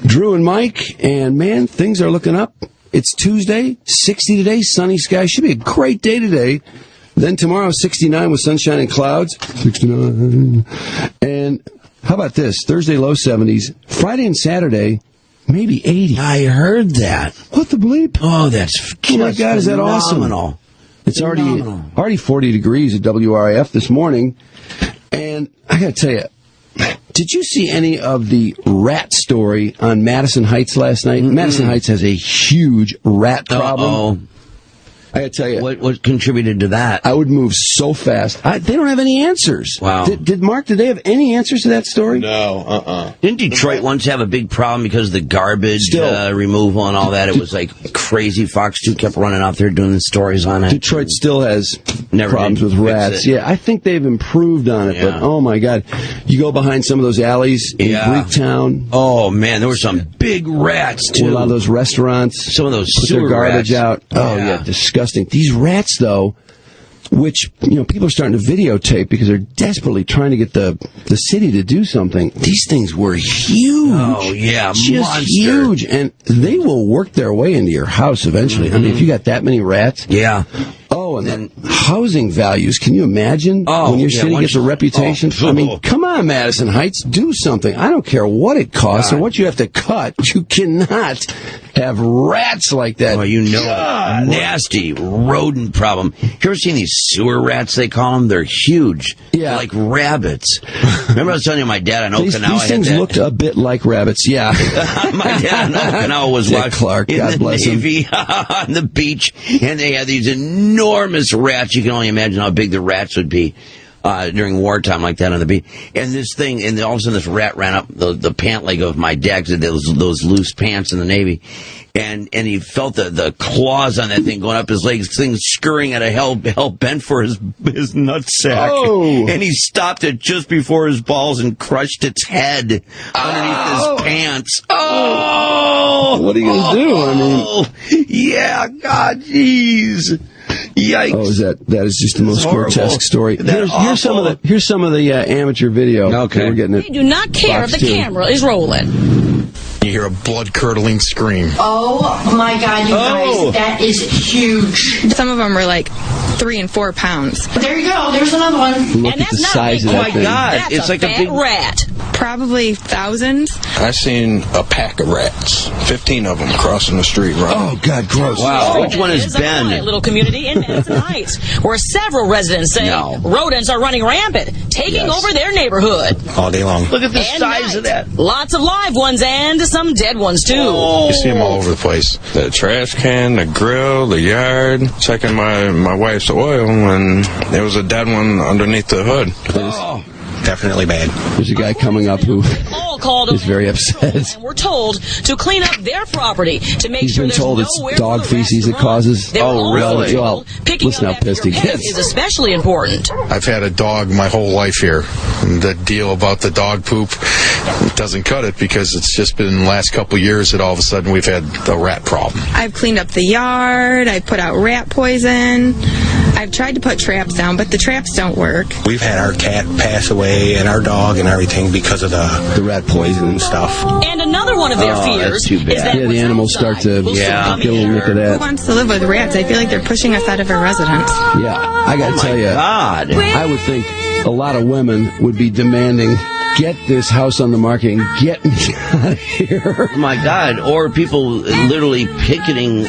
Drew and Mike, and man, things are looking up. It's Tuesday, 60 today, sunny sky. Should be a great day today. Then tomorrow, 69 with sunshine and clouds. 69. And how about this? Thursday, low 70s. Friday and Saturday, maybe 80. I heard that. What the bleep? Oh, that's Oh my God, is that phenomenal. awesome? It's already 40 degrees at WRIF this morning. And I got to tell you, did you see any of the rat story on Madison Heights last night? Mm-mm. Madison Heights has a huge rat problem. Uh-oh. I got to tell you. What contributed to that? I would move so fast. They don't have any answers. Wow. Did Mark, did they have any answers to that story? No, Didn't Detroit once have a big problem because of the garbage removal and all that? It was like crazy. Fox 2 kept running out there doing the stories on it. Detroit still has problems with rats. Yeah, I think they've improved on it, but oh my God. You go behind some of those alleys in Greektown. Oh man, there were some big rats too. A lot of those restaurants. Some of those put their garbage out. Oh yeah, disgusting. These rats, though, which people are starting to videotape because they're desperately trying to get the city to do something. These things were huge. Oh yeah, just monster. Huge, and they will work their way into your house eventually. I mean, if you got that many rats, Oh, and then housing values. Can you imagine when your city gets a reputation? I mean, come on, Madison Heights, do something. I don't care what it costs or what you have to cut. You cannot have rats like that. Oh, a nasty rodent problem. You ever seen these sewer rats, they call them? They're huge. Yeah. They're like rabbits. Remember I was telling you my dad in Okinawa These things looked a bit like rabbits, yeah. My dad in Okinawa was watching Clark, in God the bless Navy on the beach, and they had these enormous rats. You can only imagine how big the rats would be during wartime like that on the beach. And this thing, and all of a sudden this rat ran up the pant leg of my dad, because those loose pants in the Navy. And he felt the claws on that thing going up his legs, thing scurrying at a hell bent for his nutsack. Oh. And he stopped it just before his balls and crushed its head underneath his pants. Oh! What are you going to do? I mean, yeah, God, jeez. Yikes. Oh, that is just the most grotesque story. Here's some of the amateur video. Okay. We're getting it. They do not care if the camera is rolling. You hear a blood-curdling scream. Oh my God, you guys, that is huge. Some of them are like 3 and 4 pounds. There you go, there's another one. Look at the size of that thing. Oh my God, That's it's like a fat big rat. Probably thousands. I seen a pack of rats, 15 of them crossing the street running. Oh God, gross. Wow, which one is It is a Ben? quiet little community in Madison Heights, where several residents say rodents are running rampant, taking over their neighborhood. All day long. Look at the size of that. Lots of live ones and some dead ones too. You see them all over the place. The trash can, the grill, the yard. Checking my wife's oil, and there was a dead one underneath the hood. Oh. Definitely bad. There's a guy coming up who all called is very upset. and were told to clean up their property to make He's sure been there's told it's nowhere dog for the rats feces to it run. causes. They were also Well, told picking listen up how pissed he after your pet gets. is especially important. I've had a dog my whole life here. And the deal about the dog poop doesn't cut it because it's just been the last couple years that all of a sudden we've had a rat problem. I've cleaned up the yard. I've put out rat poison. I've tried to put traps down, but the traps don't work. We've had our cat pass away and our dog and everything because of the rat poison and stuff. And another one of their fears is that Yeah, the animals start to get a little nick of Who that. wants to live with rats? I feel like they're pushing us out of our residence. Yeah, I got to tell you, God. I would think a lot of women would be demanding, get this house on the market and get me out of here. Oh, my God. Or people literally picketing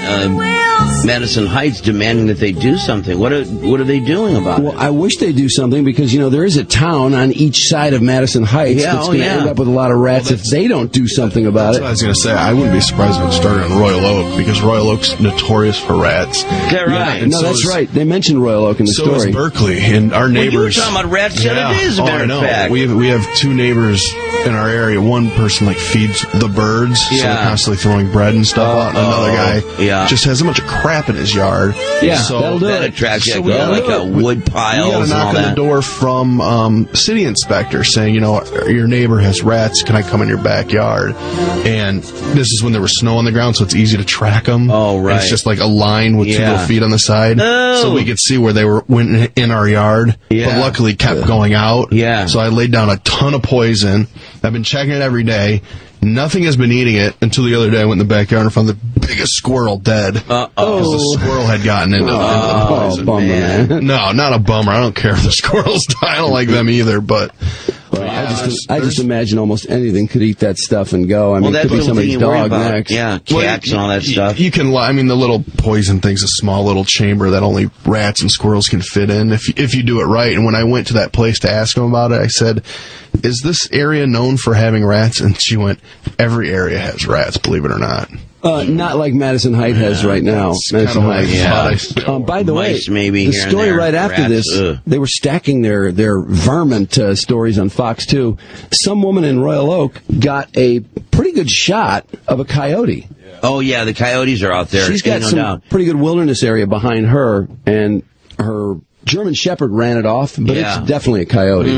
Madison Heights demanding that they do something. What are they doing about it? Well, I wish they do something because, there is a town on each side of Madison Heights that's going to end up with a lot of rats if they don't do something about it. That's what I was going to say. I wouldn't be surprised if it started in Royal Oak because Royal Oak's notorious for rats. They're right. No, that's right. They mentioned Royal Oak in the story. So is Berkeley, and our neighbors. Well, you were talking about rats the other day, as a matter of fact. We have two neighbors in our area. One person feeds the birds, so they're constantly throwing bread and stuff out. And another guy just has a bunch of crap in his yard. Yeah, so that'll do that it. attracts you, So wood piles We got a and all knock on that. the door from city inspector saying, your neighbor has rats. Can I come in your backyard? And this is when there was snow on the ground, so it's easy to track them. Oh, right. And it's just like a line with two little feet on the side, so we could see where they went in our yard. Yeah. But luckily, kept going out. Yeah. So I laid down a ton of poison. I've been checking it every day. Nothing has been eating it until the other day I went in the backyard and found the biggest squirrel dead. Because the squirrel had gotten into the poison. Bummer, man. No, not a bummer. I don't care if the squirrels die. I don't like them either, but... I just imagine almost anything could eat that stuff and go. I mean, it could be somebody's dog next. Yeah, cats and all that stuff. You can, the little poison thing's a small little chamber that only rats and squirrels can fit in if you do it right. And when I went to that place to ask them about it, I said, is this area known for having rats? And she went, every area has rats, believe it or not. Not like Madison Heights has right now. Madison Heights. By the way, the story right after this, they were stacking their varmint stories on Fox 2. Some woman in Royal Oak got a pretty good shot of a coyote. Oh, yeah, the coyotes are out there. She's got some pretty good wilderness area behind her, and her German Shepherd ran it off, but it's definitely a coyote.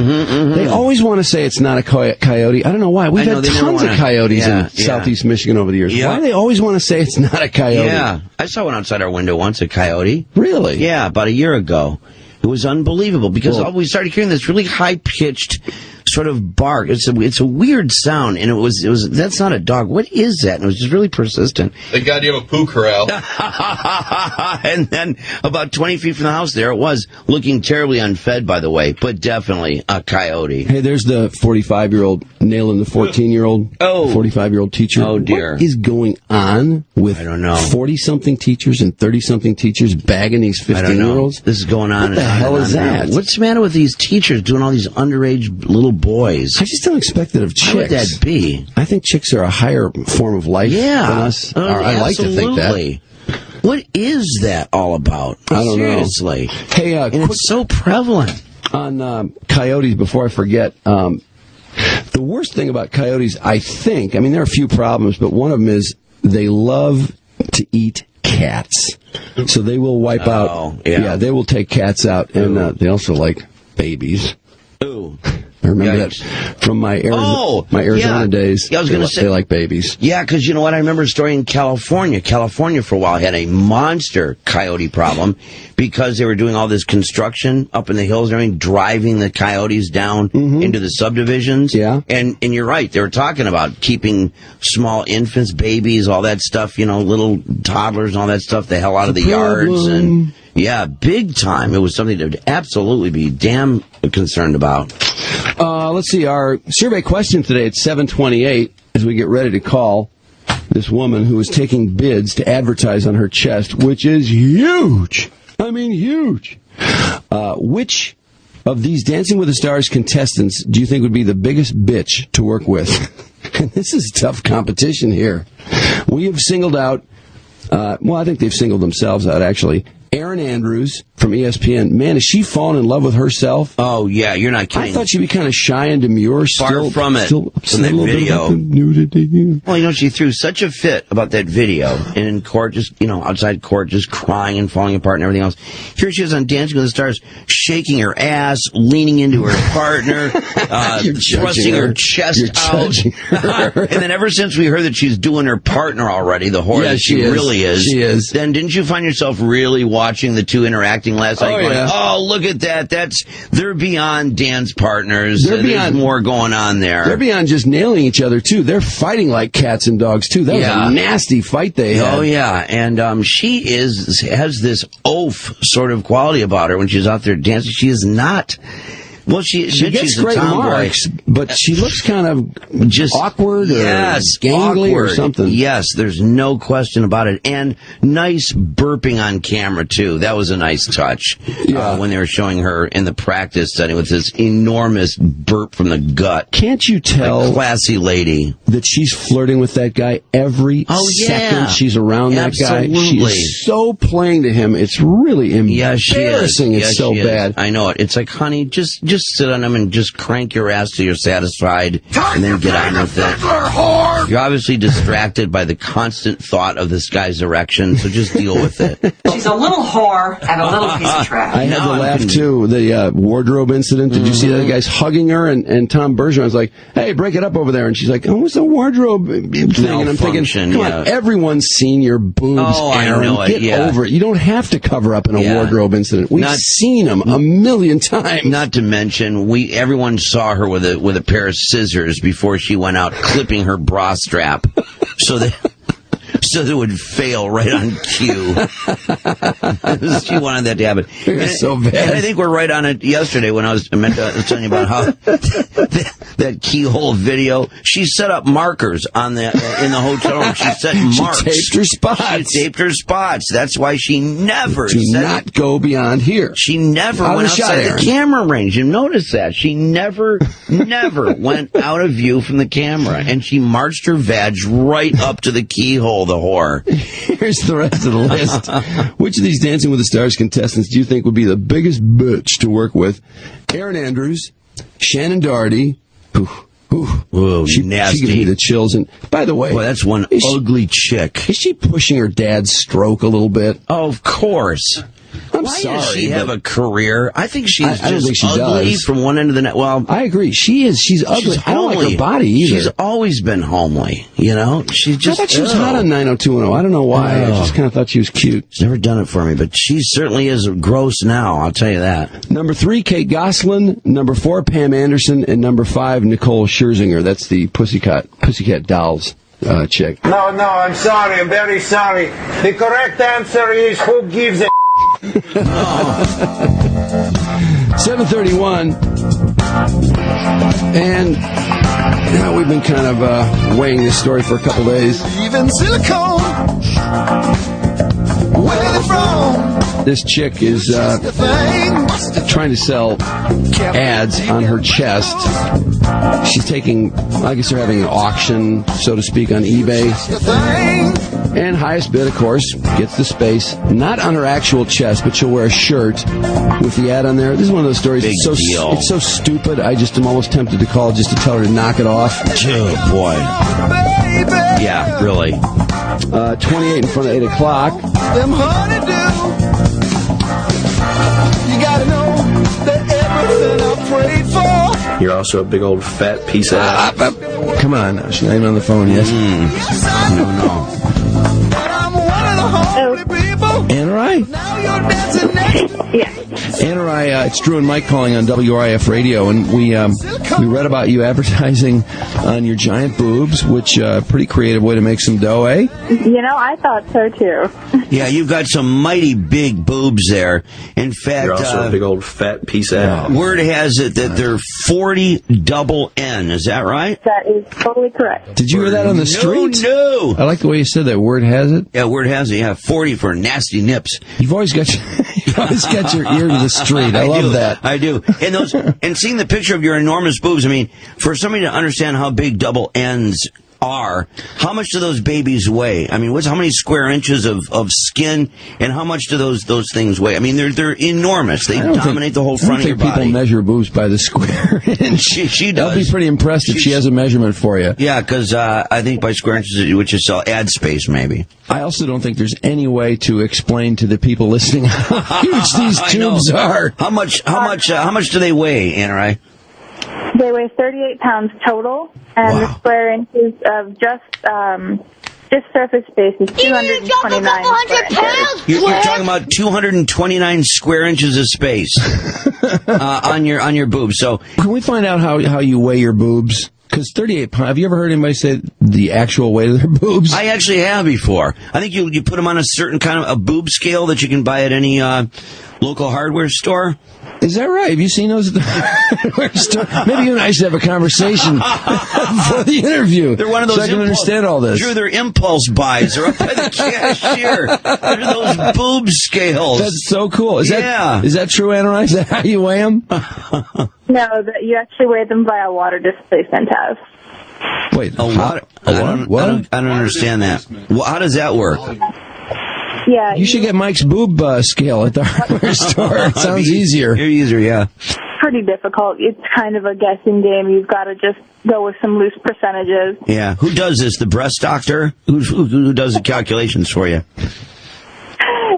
They always want to say it's not a coyote. I don't know why. We've had tons of coyotes in southeast Michigan over the years. Why do they always want to say it's not a coyote? Yeah, I saw one outside our window once, a coyote. Really? Yeah, about a year ago. It was unbelievable because we started hearing this really high-pitched sort of bark. It's a weird sound, and it was that's not a dog. What is that? And it was just really persistent. Thank God you have a poo corral. And then about 20 feet from the house, there it was, looking terribly unfed, by the way, but definitely a coyote. Hey, there's the 45-year-old nailing the 14-year-old, 45-year-old teacher. Oh, dear. What is going on with 40-something teachers and 30-something teachers bagging these 15-year-olds? This is going on. What the hell is that? What's the matter with these teachers doing all these underage little boys? I just don't expect it of chicks. How would that be? I think chicks are a higher form of life than us. I like to think that. What is that all about? I don't know. Seriously. Hey, and it's so prevalent. On coyotes, before I forget, the worst thing about coyotes, I think, there are a few problems, but one of them is they love to eat cats. So they will wipe out. Yeah, they will take cats out, and they also like babies. Ooh. I remember that from my Arizona days. Yeah, I was going to say they like babies. Yeah, because you know what? I remember a story in California. California for a while had a monster coyote problem because they were doing all this construction up in the hills and everything, driving the coyotes down into the subdivisions. Yeah, and you're right. They were talking about keeping small infants, babies, all that stuff. Little toddlers and all that stuff. The hell out of the yards and. Yeah, big time. It was something to absolutely be damn concerned about. Let's see, our survey question today at 7:28 as we get ready to call this woman who is taking bids to advertise on her chest, which is huge. Huge. Which of these Dancing with the Stars contestants do you think would be the biggest bitch to work with? And this is tough competition here. We have singled out, I think they've singled themselves out, actually. Erin Andrews from ESPN. Man, is she falling in love with herself? Oh, yeah, you're not kidding. I thought she'd be kind of shy and demure. Far from it. Still From that video. Nudity. Well, she threw such a fit about that video. And in court, outside court, just crying and falling apart and everything else. Here she is on Dancing with the Stars, shaking her ass, leaning into her partner, thrusting her chest out. And then ever since we heard that she's doing her partner already, the whore that she really is. She is. Then didn't you find yourself really watching the two interacting last night? Oh, look at that. They're beyond dance partners. There's more going on there. They're beyond just nailing each other, too. They're fighting like cats and dogs, too. That was a nasty fight they had. Oh, yeah. And she has this oaf sort of quality about her when she's out there dancing. She is not... Well, she gets great marks, but she looks kind of just awkward or gangly or something. Yes, there's no question about it. And nice burping on camera, too. That was a nice touch when they were showing her in the practice setting with this enormous burp from the gut. Can't you tell? A classy lady. That she's flirting with that guy every second she's around that guy. She's so playing to him. It's really embarrassing. It's so bad. I know it. It's like, honey, just sit on him and just crank your ass till you're satisfied and then get on with it. You're obviously distracted by the constant thought of this guy's erection, so just deal with it. She's a little whore and a little piece of trash. I had to laugh, too. The wardrobe incident. Did you see that? The guy's hugging her, and Tom Bergeron's like, hey, break it up over there. And she's like, oh, what's the wardrobe thing? And I'm thinking, come on, everyone's seen your boobs, Aaron. I know it. Get over it. You don't have to cover up in a wardrobe incident. We've seen them a million times. Not to mention, everyone saw her with a pair of scissors before she went out clipping her bra strap, so that it would fail right on cue. She wanted that to happen. So bad. And I think we're right on it yesterday when I was telling you about how that keyhole video. She set up markers in the hotel room. She set marks. She taped her spots. She taped her spots. That's why she never do not go beyond here. She never went outside the camera range. You notice that she never went out of view from the camera, and she marched her vag right up to the keyhole. The whore. Here's the rest of the list. Which of these Dancing with the Stars contestants do you think would be the biggest bitch to work with? Erin Andrews, Shannon Doherty. Ooh, she nasty. She gives me the chills. And by the way, that's one ugly chick. Is she pushing her dad's stroke a little bit? Oh, of course. I'm Why sorry. Does she have a career? I think she's I don't think she ugly does. from one end of the net. Well, I agree. She's ugly. I don't like her body either. She's always been homely. She's just. I thought she was hot on 90210. I don't know why. I just kind of thought she was cute. She's never done it for me, but she certainly is gross now. I'll tell you that. Number 3, Kate Gosselin. Number 4, Pam Anderson, and number 5, Nicole Scherzinger. That's the Pussycat Dolls chick. No, I'm sorry. I'm very sorry. The correct answer is who gives a 7:31, and now we've been kind of weighing this story for a couple days. Even silicone. Where they from? This chick is trying to sell ads on her chest. She's taking, I guess they're having an auction, so to speak, on eBay. And highest bid, of course, gets the space. Not on her actual chest, but she'll wear a shirt with the ad on there. This is one of those stories. Big deal. It's so stupid, I just am almost tempted to call just to tell her to knock it off. Oh, boy. Yeah, really. 28 in front of 8 o'clock. Them honeydew. You gotta know that everything I prayed for. You're also a big old fat piece of ass. Come on now. She's not even on the phone yet. No. I'm one of the holy people. Anna Rai? Now you're dancing next. Yes. Anna Rai, it's Drew and Mike calling on WRIF Radio, and we read about you advertising on your giant boobs, which pretty creative way to make some dough, eh? I thought so too. Yeah, you've got some mighty big boobs there. In fact, You're also a big old fat piece of ass. Word has it that they're 40 double N. Is that right? That is totally correct. Did you hear that on the street? No. I like the way you said that. Word has it. Yeah, word has it. Yeah, 40 for nasty nips. You've always got your ear to the street. I love that. I do. And seeing the picture of your enormous boobs, I mean, for somebody to understand how big double N's are, how much do those babies weigh? I mean, how many square inches of skin, and how much do those things weigh? I mean, they're enormous. They dominate the whole front of your body. People measure boobs by the square inch. She does. I'll be pretty impressed if she has a measurement for you. Yeah, because I think by square inches, which is ad space, maybe. I also don't think there's any way to explain to the people listening how huge these tubes are. How much do they weigh, Anna? They weigh 38 pounds total, and the square inches of just surface space is 229 square inches. You're talking about 229 square inches of space on your boobs. So can we find out how you weigh your boobs? Because 38 pounds, have you ever heard anybody say the actual weight of their boobs? I actually have before. I think you put them on a certain kind of a boob scale that you can buy at any local hardware store. Is that right? Have you seen those at the hardware store? Maybe you and I should have a conversation for the interview. They're one of those. So I can understand all this. Drew, they're impulse buys. They're up by the cashier. They're those boob scales. That's so cool. Is that true, Anna? Is that how you weigh them? No, you actually weigh them via water displacement test. Wait, what? I don't understand that. How does that work? Yeah, you should get Mike's boob scale at the hardware store. It sounds easier. Easier, yeah. Pretty difficult. It's kind of a guessing game. You've got to just go with some loose percentages. Yeah. Who does this? The breast doctor? Who does the calculations for you?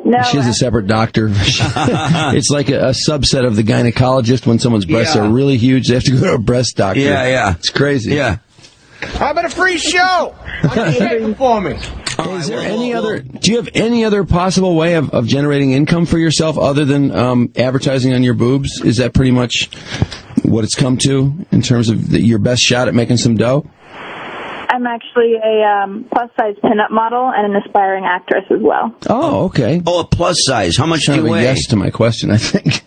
No, she has a separate doctor. It's like a subset of the gynecologist. When someone's breasts are really huge, they have to go to a breast doctor. Yeah. It's crazy. Yeah. How about a free show? For me. Is there any other? Do you have any other possible way of generating income for yourself other than advertising on your boobs? Is that pretty much what it's come to in terms of your best shot at making some dough? I'm actually a plus-size pinup model and an aspiring actress as well. Oh, okay. Oh, a plus size. How much do you weigh? Yes to my question, I think.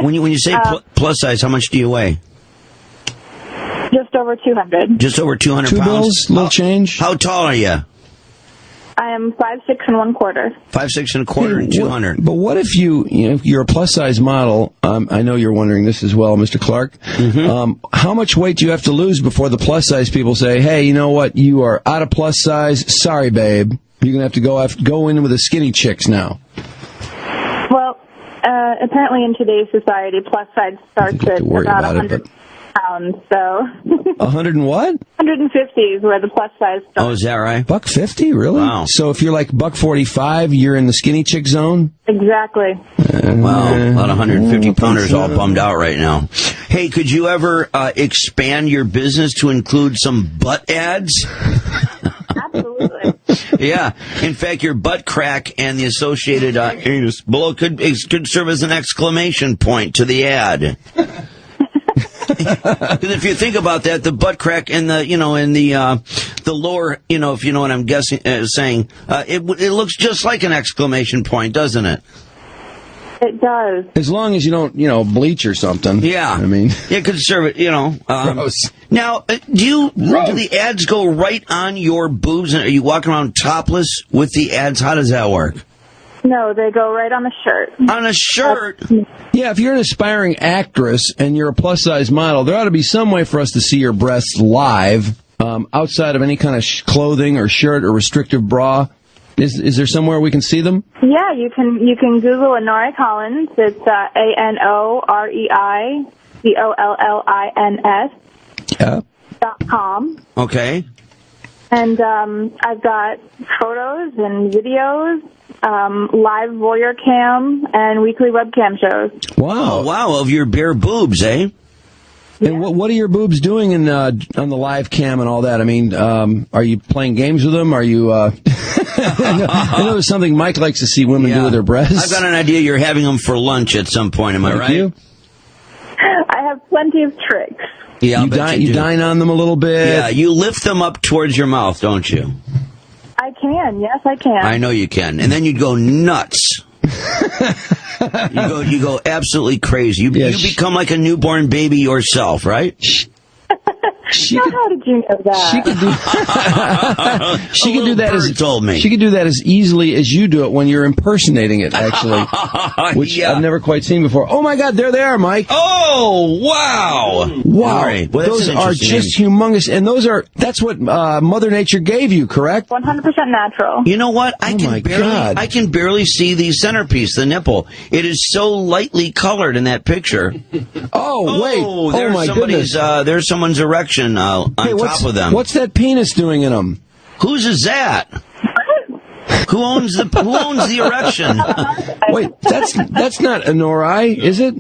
When you say plus size, how much do you weigh? Just over 200. Just over 200 Two pounds? bills, little change. How tall are you? I am 5'6" and 1/4. 5'6" and 1/4 and 200. But what if you're a plus size model? I know you're wondering this as well, Mr. Clark. Mm-hmm. How much weight do you have to lose before the plus size people say, "Hey, you know what? You are out of plus size. Sorry, babe. You're gonna have to go in with the skinny chicks now." Well, apparently in today's society, plus size starts at about 100 pounds. So 100 and what? 150 is where the plus size starts. Oh, is that right? $150, really? Wow. So if you're like $145, you're in the skinny chick zone? Exactly. Wow, a lot of 150 pounders all bummed out right now. Hey, could you ever expand your business to include some butt ads? Absolutely. Yeah. In fact, your butt crack and the associated anus below could serve as an exclamation point to the ad. Because if you think about that, the butt crack and the lower, if you know what I'm saying, it looks just like an exclamation point, doesn't it? It does. As long as you don't, bleach or something. Yeah. I mean, it could serve it, Gross. Now, do the ads go right on your boobs? And are you walking around topless with the ads? How does that work? No, they go right on the shirt. On a shirt? Yeah, if you're an aspiring actress and you're a plus-size model, there ought to be some way for us to see your breasts live outside of any kind of clothing or shirt or restrictive bra. Is there somewhere we can see them? Yeah, you can Google Honore Collins. It's ANOREICOLLINS. Yeah. .com. Okay. And I've got photos and videos, live voyeur cam, and weekly webcam shows. Wow. Oh, wow, of your bare boobs, eh? And what are your boobs doing on the live cam and all that? I mean, are you playing games with them? Are you... I know there's something Mike likes to see women do with their breasts. I've got an idea you're having them for lunch at some point, am I right? You? I have plenty of tricks. Yeah, you dine on them a little bit? Yeah, you lift them up towards your mouth, don't you? I can, yes, I can. I know you can. And then you'd go nuts. You go absolutely crazy. You become like a newborn baby yourself, right? How did you know that? She could do that as told me. She could do that as easily as you do it when you're impersonating it, actually, which I've never quite seen before. Oh my God, there they are, Mike. Oh wow, wow! Right. Well, those are just humongous, and that's what Mother Nature gave you, correct? 100% natural. You know what? I can barely see the centerpiece, the nipple. It is so lightly colored in that picture. Oh wait! There's my goodness! There's someone's erection on top of them. What's that penis doing in them? Whose is that? Who owns the erection? Wait, that's not Anorai, is it?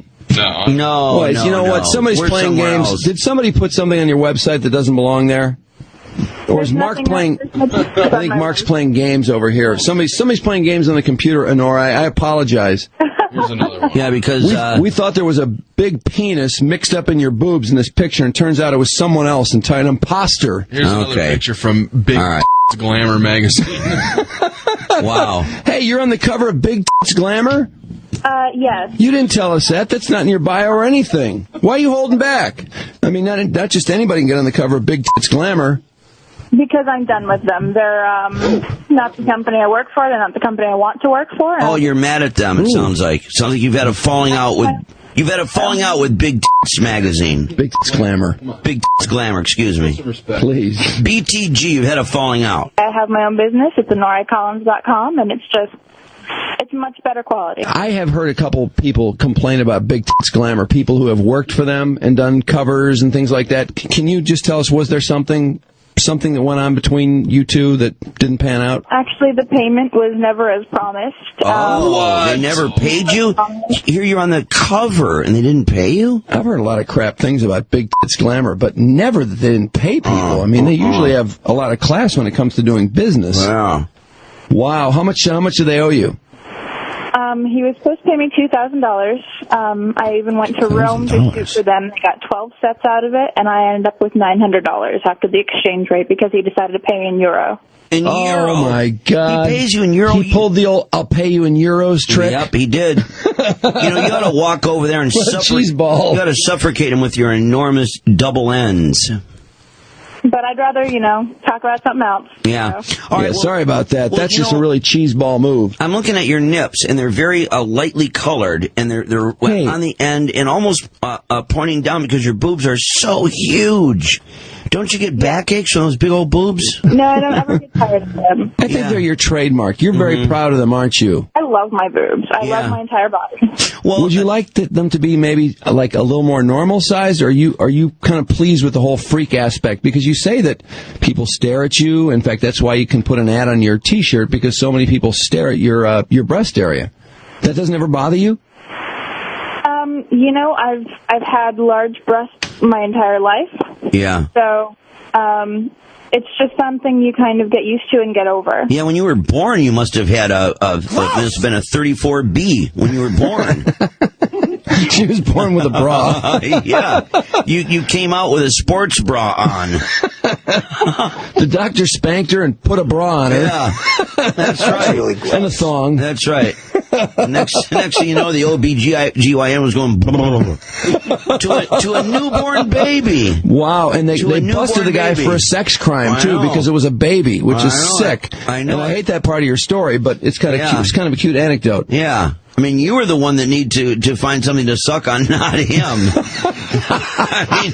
No. Wait, you know what? Somebody's playing games. Else. Did somebody put something on your website that doesn't belong there? Or is Mark playing? I think Mark's playing games over here. Somebody's playing games on the computer, Anorai. I apologize. Here's another one. Yeah, because we thought there was a big penis mixed up in your boobs in this picture, and it turns out it was someone else, an imposter. Here's another picture from Big Glamour magazine. Wow. Hey, you're on the cover of Big Glamour? Yes. You didn't tell us that. That's not in your bio or anything. Why are you holding back? I mean, not just anybody can get on the cover of Big Glamour. Because I'm done with them. They're not the company I work for. They're not the company I want to work for. Oh, you're mad at them. It sounds like you've had a falling out with. You've had a falling out with Big magazine. Big Glamour. Big Glamour. Excuse me. Please. BTG. You've had a falling out. I have my own business. It's AnoriCollins.com, and it's much better quality. I have heard a couple people complain about Big Glamour, people who have worked for them and done covers and things like that. Can you just tell us, was there something that went on between you two that didn't pan out? Actually, the payment was never as promised. They never paid you? Here you're on the cover, and they didn't pay you? I've heard a lot of crap things about Big Glamour, but never that they didn't pay people. I mean, they usually have a lot of class when it comes to doing business. Wow. How much do they owe you? He was supposed to pay me $2,000. I even went to Rome to shoot for them. I got 12 sets out of it, and I ended up with $900 after the exchange rate because he decided to pay me in euro. Oh, my God. He pays you in euro? He pulled the old I'll pay you in euros trick? Yep, he did. You got to walk over there and cheese ball. You got to suffocate him with your enormous double ends. But I'd rather, talk about something else. Yeah. All right. Sorry about that. That's just a really cheeseball move. I'm looking at your nips, and they're very lightly colored, and they're on the end and almost pointing down because your boobs are so huge. Don't you get backaches from those big old boobs? No, I don't ever get tired of them. I think they're your trademark. You're very proud of them, aren't you? I love my boobs. I love my entire body. Well, would you like them to be maybe like a little more normal sized, or are you kind of pleased with the whole freak aspect? Because you say that people stare at you. In fact, that's why you can put an ad on your T-shirt, because so many people stare at your breast area. That doesn't ever bother you? I've had large breasts my entire life. Yeah. So, it's just something you kind of get used to and get over. Yeah, when you were born, you must have had must have been a 34B when you were born. She was born with a bra. Yeah. You came out with a sports bra on. The doctor spanked her and put a bra on her. Yeah. That's right. Really and a thong. That's right. Next thing you know, the OBGYN was going to a newborn baby. Wow, and they busted the guy for a sex crime, too, because it was a baby, which is sick. I know. And I hate that part of your story, but it's kind of cute. It's kind of a cute anecdote. Yeah. I mean, you were the one that need to find something to suck on, not him. I mean,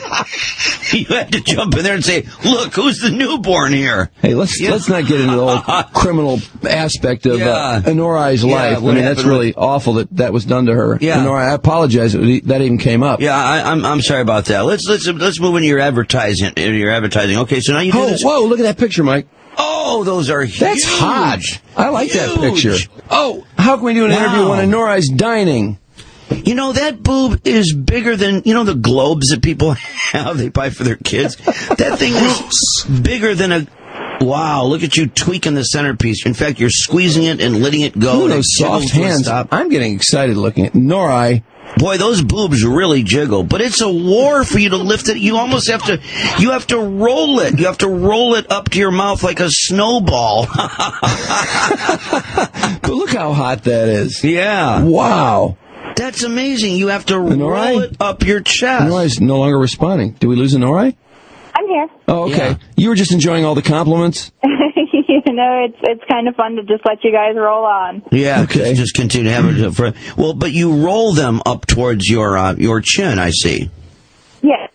you had to jump in there and say, "Look, who's the newborn here?" Hey, let's not get into the whole criminal aspect of Anorai's life. I mean, that's really awful that was done to her. Yeah. Anora, I apologize that even came up. Yeah, I'm sorry about that. Let's move into your advertising. Okay, so now you do this. Whoa! Look at that picture, Mike. Oh, those are huge. That's hot. I like that picture. Oh, how can we do an interview when Anorai's dining? You know, that boob is bigger than, the globes that people have, they buy for their kids. That thing is bigger than a... Wow, look at you tweaking the centerpiece. In fact, you're squeezing it and letting it go. Ooh, those soft hands. I'm getting excited looking at Anorai. Boy, those boobs really jiggle, but it's a war for you to lift it. You almost have to roll it. You have to roll it up to your mouth like a snowball. But look how hot that is. Yeah. Wow. That's amazing. You have to roll it up your chest. Anorai's no longer responding. Did we lose Anorai? I'm Oh, okay. Yeah. You were just enjoying all the compliments? It's kind of fun to just let you guys roll on. Yeah, Okay. just continue to have it. Well, but you roll them up towards your chin, I see. Yes.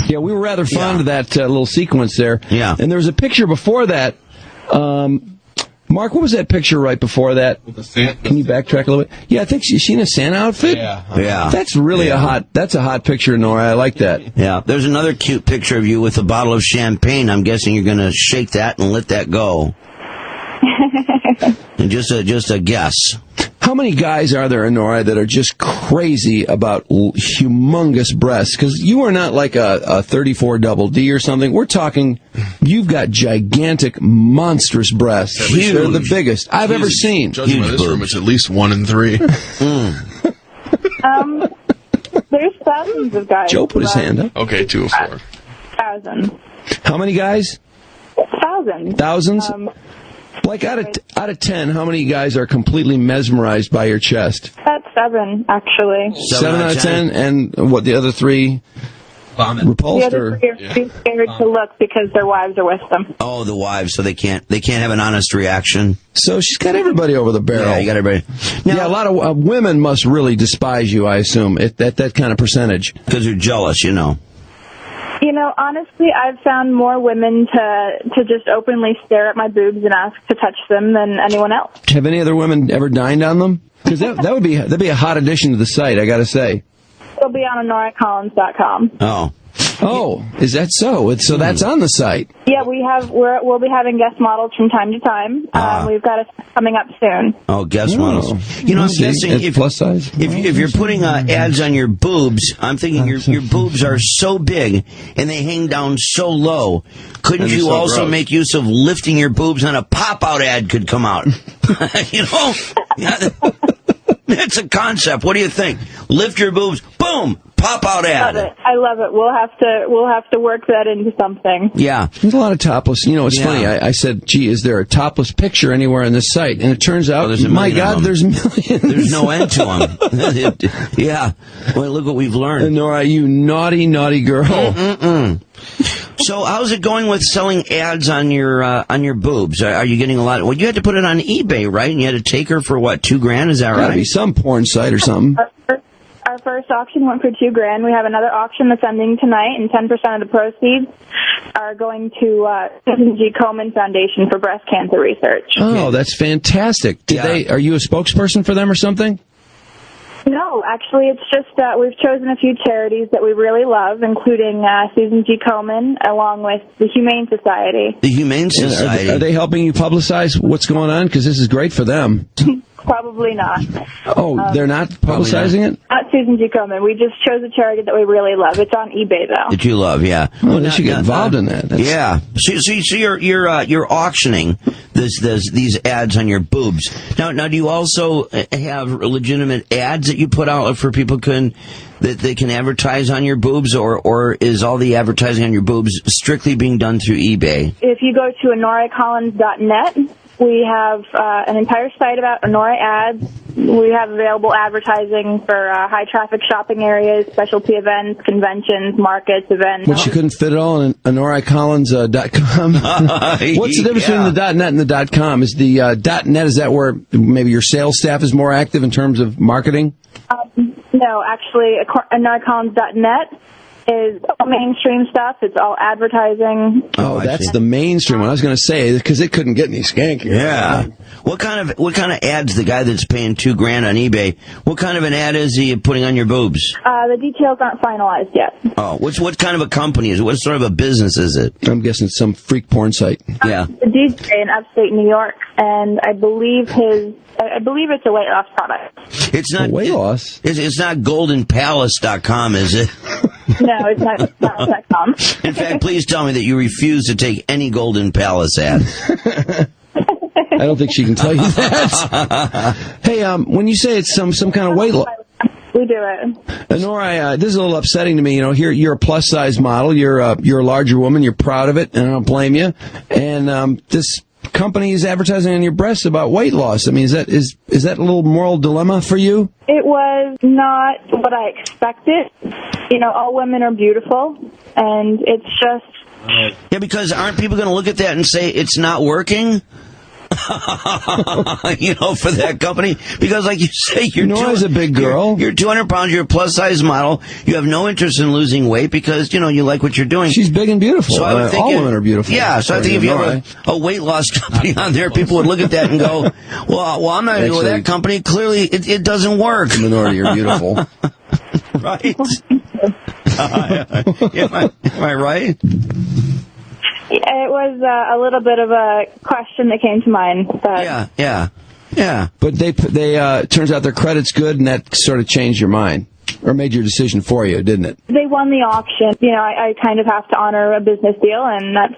Yeah, we were rather fond of that little sequence there. Yeah. And there was a picture before that. Mark, what was that picture right before that? Can you backtrack a little bit? Yeah, I think she's in a Santa outfit. Yeah. That's really a hot picture, Nora. I like that. Yeah. There's another cute picture of you with a bottle of champagne. I'm guessing you're going to shake that and let that go. And just a guess. How many guys are there, Nora, that are just crazy about humongous breasts? Because you are not like a 34 double D or something. We're talking, you've got gigantic, monstrous breasts. Huge. They're the biggest I've ever seen. Judging by this room, it's at least 1 in 3. There's thousands of guys. Joe put his hand up. Okay, 2 of 4. Thousands. How many guys? Thousands. Thousands? Like out of 10, how many guys are completely mesmerized by your chest? That's 7, actually. 7 out of 10, and what, the other 3 repulsed? The other 3 are too scared to look because their wives are with them. Oh, the wives, so they can't have an honest reaction. So she's got everybody over the barrel. Yeah, you got everybody. Now, a lot of women must really despise you, I assume, at that kind of percentage. Because they're jealous, you know. Honestly, I've found more women to just openly stare at my boobs and ask to touch them than anyone else. Have any other women ever dined on them? Because that'd be a hot addition to the site, I got to say. It'll be on HonoraCollins.com. Oh, is that so? So that's on the site. Yeah, we'll be having guest models from time to time. We've got a coming up soon. Oh, guest models. I'm guessing if plus size. If you're putting ads on your boobs, I'm thinking your boobs are so big and they hang down so low. Couldn't you also make use of lifting your boobs and a pop-out ad could come out? That's a concept. What do you think? Lift your boobs, boom, pop-out ad. I love it. We'll have to work that into something. Yeah. There's a lot of topless. It's funny. I said, gee, is there a topless picture anywhere in this site? And it turns out, my God, there's millions. There's no end to them. Yeah. Well, look what we've learned. And Nora, you naughty, naughty girl. So how's it going with selling ads on your boobs? Are you getting a lot? Well, you had to put it on eBay, right? And you had to take her for what, $2,000? Is that right? Gotta be some porn site or something. Our first auction went for $2,000. We have another auction that's ending tonight, and 10% of the proceeds are going to Susan G. Komen Foundation for Breast Cancer Research. Oh, that's fantastic. Are you a spokesperson for them or something? No, actually, it's just we've chosen a few charities that we really love, including Susan G. Komen, along with the Humane Society. The Humane Society. Are they helping you publicize what's going on? Because this is great for them. Probably not. Oh, they're not publicizing it? Not Susan G. Komen. We just chose a charity that we really love. It's on eBay, though. That you love, yeah. Well, they should get involved in that. Yeah. So you're auctioning these ads on your boobs. Now, do you also have legitimate ads that you put out for people that they can advertise on your boobs, or is all the advertising on your boobs strictly being done through eBay? If you go to HonoraCollins.net, we have an entire site about Honora ads. We have available advertising for high-traffic shopping areas, specialty events, conventions, markets, events. But you couldn't fit it all in HonoraCollins.com? What's the difference between the .net and the .com? Is the .net, is that where maybe your sales staff is more active in terms of marketing? No, actually, HonoraCollins.net is all mainstream stuff. It's all advertising. Oh, that's the mainstream one. I was going to say, because it couldn't get any skankier. Yeah. What kind of ads, the guy that's paying $2,000 on eBay, what kind of an ad is he putting on your boobs? The details aren't finalized yet. Oh, what kind of a company is it? What sort of a business is it? I'm guessing some freak porn site. Yeah. The DJ in upstate New York, and I believe it's a weight loss product. It's not weight loss. It's not GoldenPalace.com, is it? No, it's not .com. In fact, please tell me that you refuse to take any Golden Palace ad. I don't think she can tell you that. Hey, when you say it's some kind of weight loss, we do it. Nora, this is a little upsetting to me. Here, you're a plus size model. You're a larger woman. You're proud of it, and I don't blame you. And this company is advertising on your breasts about weight loss. I mean, is that a little moral dilemma for you? It was not what I expected. All women are beautiful, and it's just Yeah, because aren't people going to look at that and say it's not working? For that company, because like you say, Nora's a big girl. You're 200 pounds. You're a plus size model. You have no interest in losing weight because you like what you're doing. She's big and beautiful. So I would think all women are beautiful. Yeah, so I think if you have a weight loss company on there, people would look at that and go, "Well, I'm not going to go with that company. Clearly, it doesn't work." The minority are beautiful, right? Am I right? It was a little bit of a question that came to mind. But yeah. But they turns out their credit's good, and that sort of changed your mind, or made your decision for you, didn't it? They won the auction. I kind of have to honor a business deal, and that's.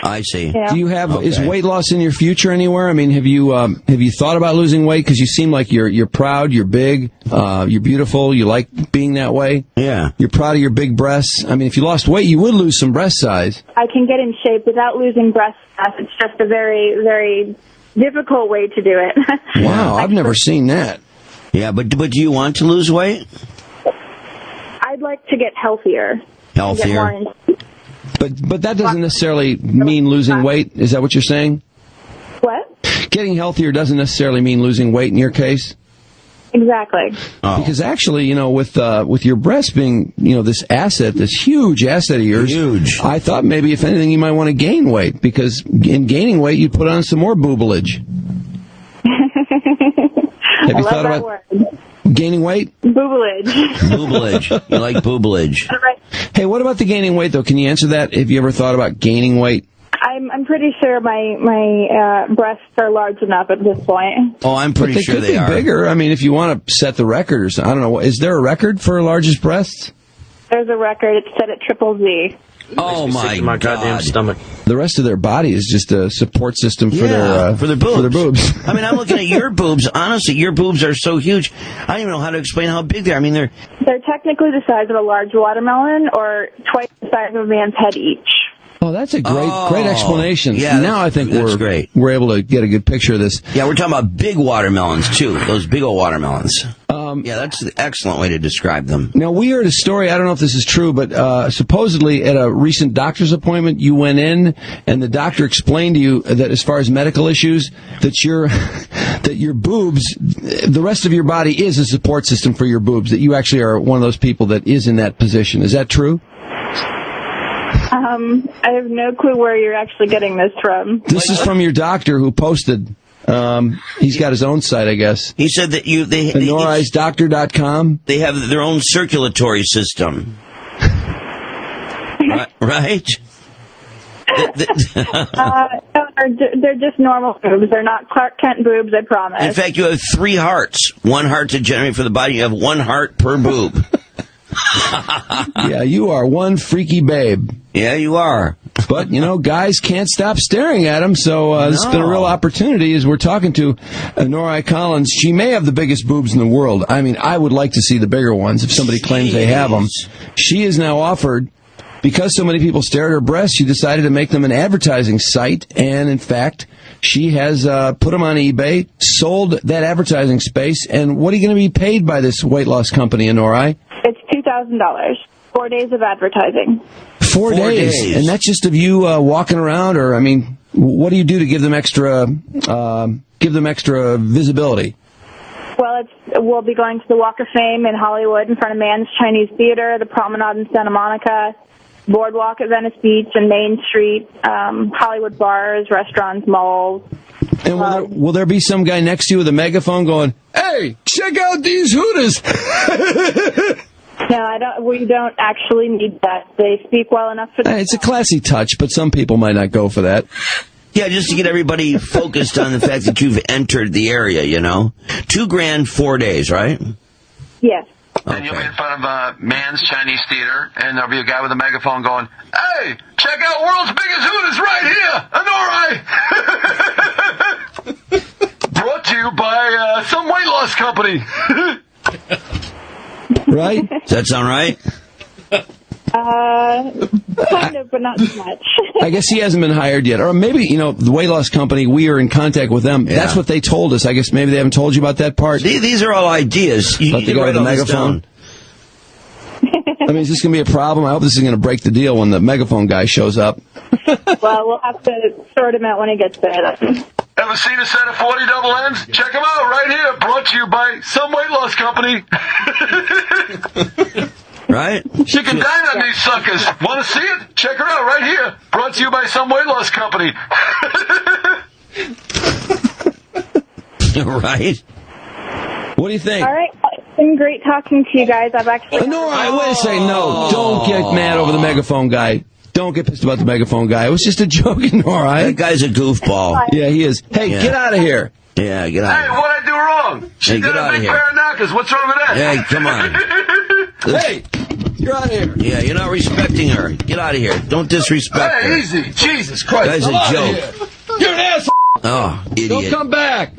I see. Do you have is weight loss in your future anywhere? I mean, have you thought about losing weight? Because you seem like you're proud, you're big, you're beautiful, you like being that way. Yeah. You're proud of your big breasts. I mean, if you lost weight, you would lose some breast size. I can get in shape without losing breast mass. It's just a very, very difficult way to do it. Wow, I've never seen that. Yeah, but do you want to lose weight? I'd like to get healthier. Healthier. But that doesn't necessarily mean losing weight. Is that what you're saying? What? Getting healthier doesn't necessarily mean losing weight in your case. Exactly. Oh. Because actually, with your breast being, this asset, this huge asset of yours, I thought maybe if anything you might want to gain weight, because in gaining weight you'd put on some more boobleage. Have you thought about gaining weight? Boobleage. Boobleage. You like boobleage. Hey, what about the gaining weight, though? Can you answer that? Have you ever thought about gaining weight? I'm pretty sure my breasts are large enough at this point. Oh, I'm pretty sure they are. Bigger. I mean, if you want to set the record, or something, I don't know. Is there a record for largest breasts? There's a record. It's set at triple Z. Oh my goddamn stomach! The rest of their body is just a support system for their boobs. For their boobs. I mean, I'm looking at your boobs. Honestly, your boobs are so huge. I don't even know how to explain how big they are. I mean, they're technically the size of a large watermelon, or twice the size of a man's head each. Oh, that's a great explanation. Yeah, now I think great. We're able to get a good picture of this. Yeah, we're talking about big watermelons too. Those big old watermelons. Yeah, that's an excellent way to describe them. Now, we heard a story, I don't know if this is true, but supposedly at a recent doctor's appointment, you went in and the doctor explained to you that as far as medical issues, that your boobs, the rest of your body is a support system for your boobs, that you actually are one of those people that is in that position. Is that true? I have no clue where you're actually getting this from. This is from your doctor who posted. He's got his own site, I guess. He said that NoraIsDoctor.com. They have their own circulatory system. Right? They're just normal boobs. They're not Clark Kent boobs, I promise. In fact, you have 3 hearts. 1 heart to generate for the body. You have 1 heart per boob. Yeah, you are one freaky babe. Yeah, you are. But, guys can't stop staring at him, so this has been a real opportunity as we're talking to Nora Collins. She may have the biggest boobs in the world. I mean, I would like to see the bigger ones if somebody claims they have them. She is now offered, because so many people stare at her breasts, she decided to make them an advertising site, and in fact, she has put them on eBay, sold that advertising space, and what are you going to be paid by this weight loss company, Nora? It's $2,000. 4 days of advertising. 4 days. And that's just of you walking around, or, I mean, what do you do to give them extra visibility? Well, we'll be going to the Walk of Fame in Hollywood in front of Mann's Chinese Theater, the Promenade in Santa Monica, Boardwalk at Venice Beach and Main Street, Hollywood bars, restaurants, malls. And will there be some guy next to you with a megaphone going, "Hey, check out these Hooters"? No, we don't actually need that. They speak well enough for that. It's a classy touch, but some people might not go for that. Yeah, just to get everybody focused on the fact that you've entered the area, $2,000, 4 days, right? Yes. Okay. And you'll be in front of Mann's Chinese Theater, and there'll be a guy with a megaphone going, "Hey, check out World's Biggest Hooters right here, Honore!" Brought to you by some weight loss company. Right? Does that sound right? Kind of, but not too much. I guess he hasn't been hired yet. Or maybe, the weight loss company, we are in contact with them. Yeah. That's what they told us. I guess maybe they haven't told you about that part. These are all ideas. But they go with the megaphone. I mean, is this going to be a problem? I hope this is going to break the deal when the megaphone guy shows up. Well, we'll have to sort him out when he gets there. Ever seen a set of 40 double M's? Check them out right here. Brought to you by some weight loss company. Right? You can dine on these suckers. Want to see it? Check her out right here. Brought to you by some weight loss company. Right? What do you think? All right. It's been great talking to you guys. I've actually... Nora, wait a second. No, don't get mad over the megaphone guy. Don't get pissed about the megaphone guy. It was just a joke, Nora. That guy's a goofball. Yeah, he is. Hey, get out of here. Yeah, get out of Hey, here. what'd I do wrong? She Hey, did get a out of big here. pair of knockers. What's wrong with that? Hey, come on. Hey, you're out of here. Yeah, you're not respecting her. Get out of here. Don't disrespect her. Hey, easy. Jesus Christ. Guy's I'm a outta joke. here. You're an asshole. Oh, idiot. Don't come back.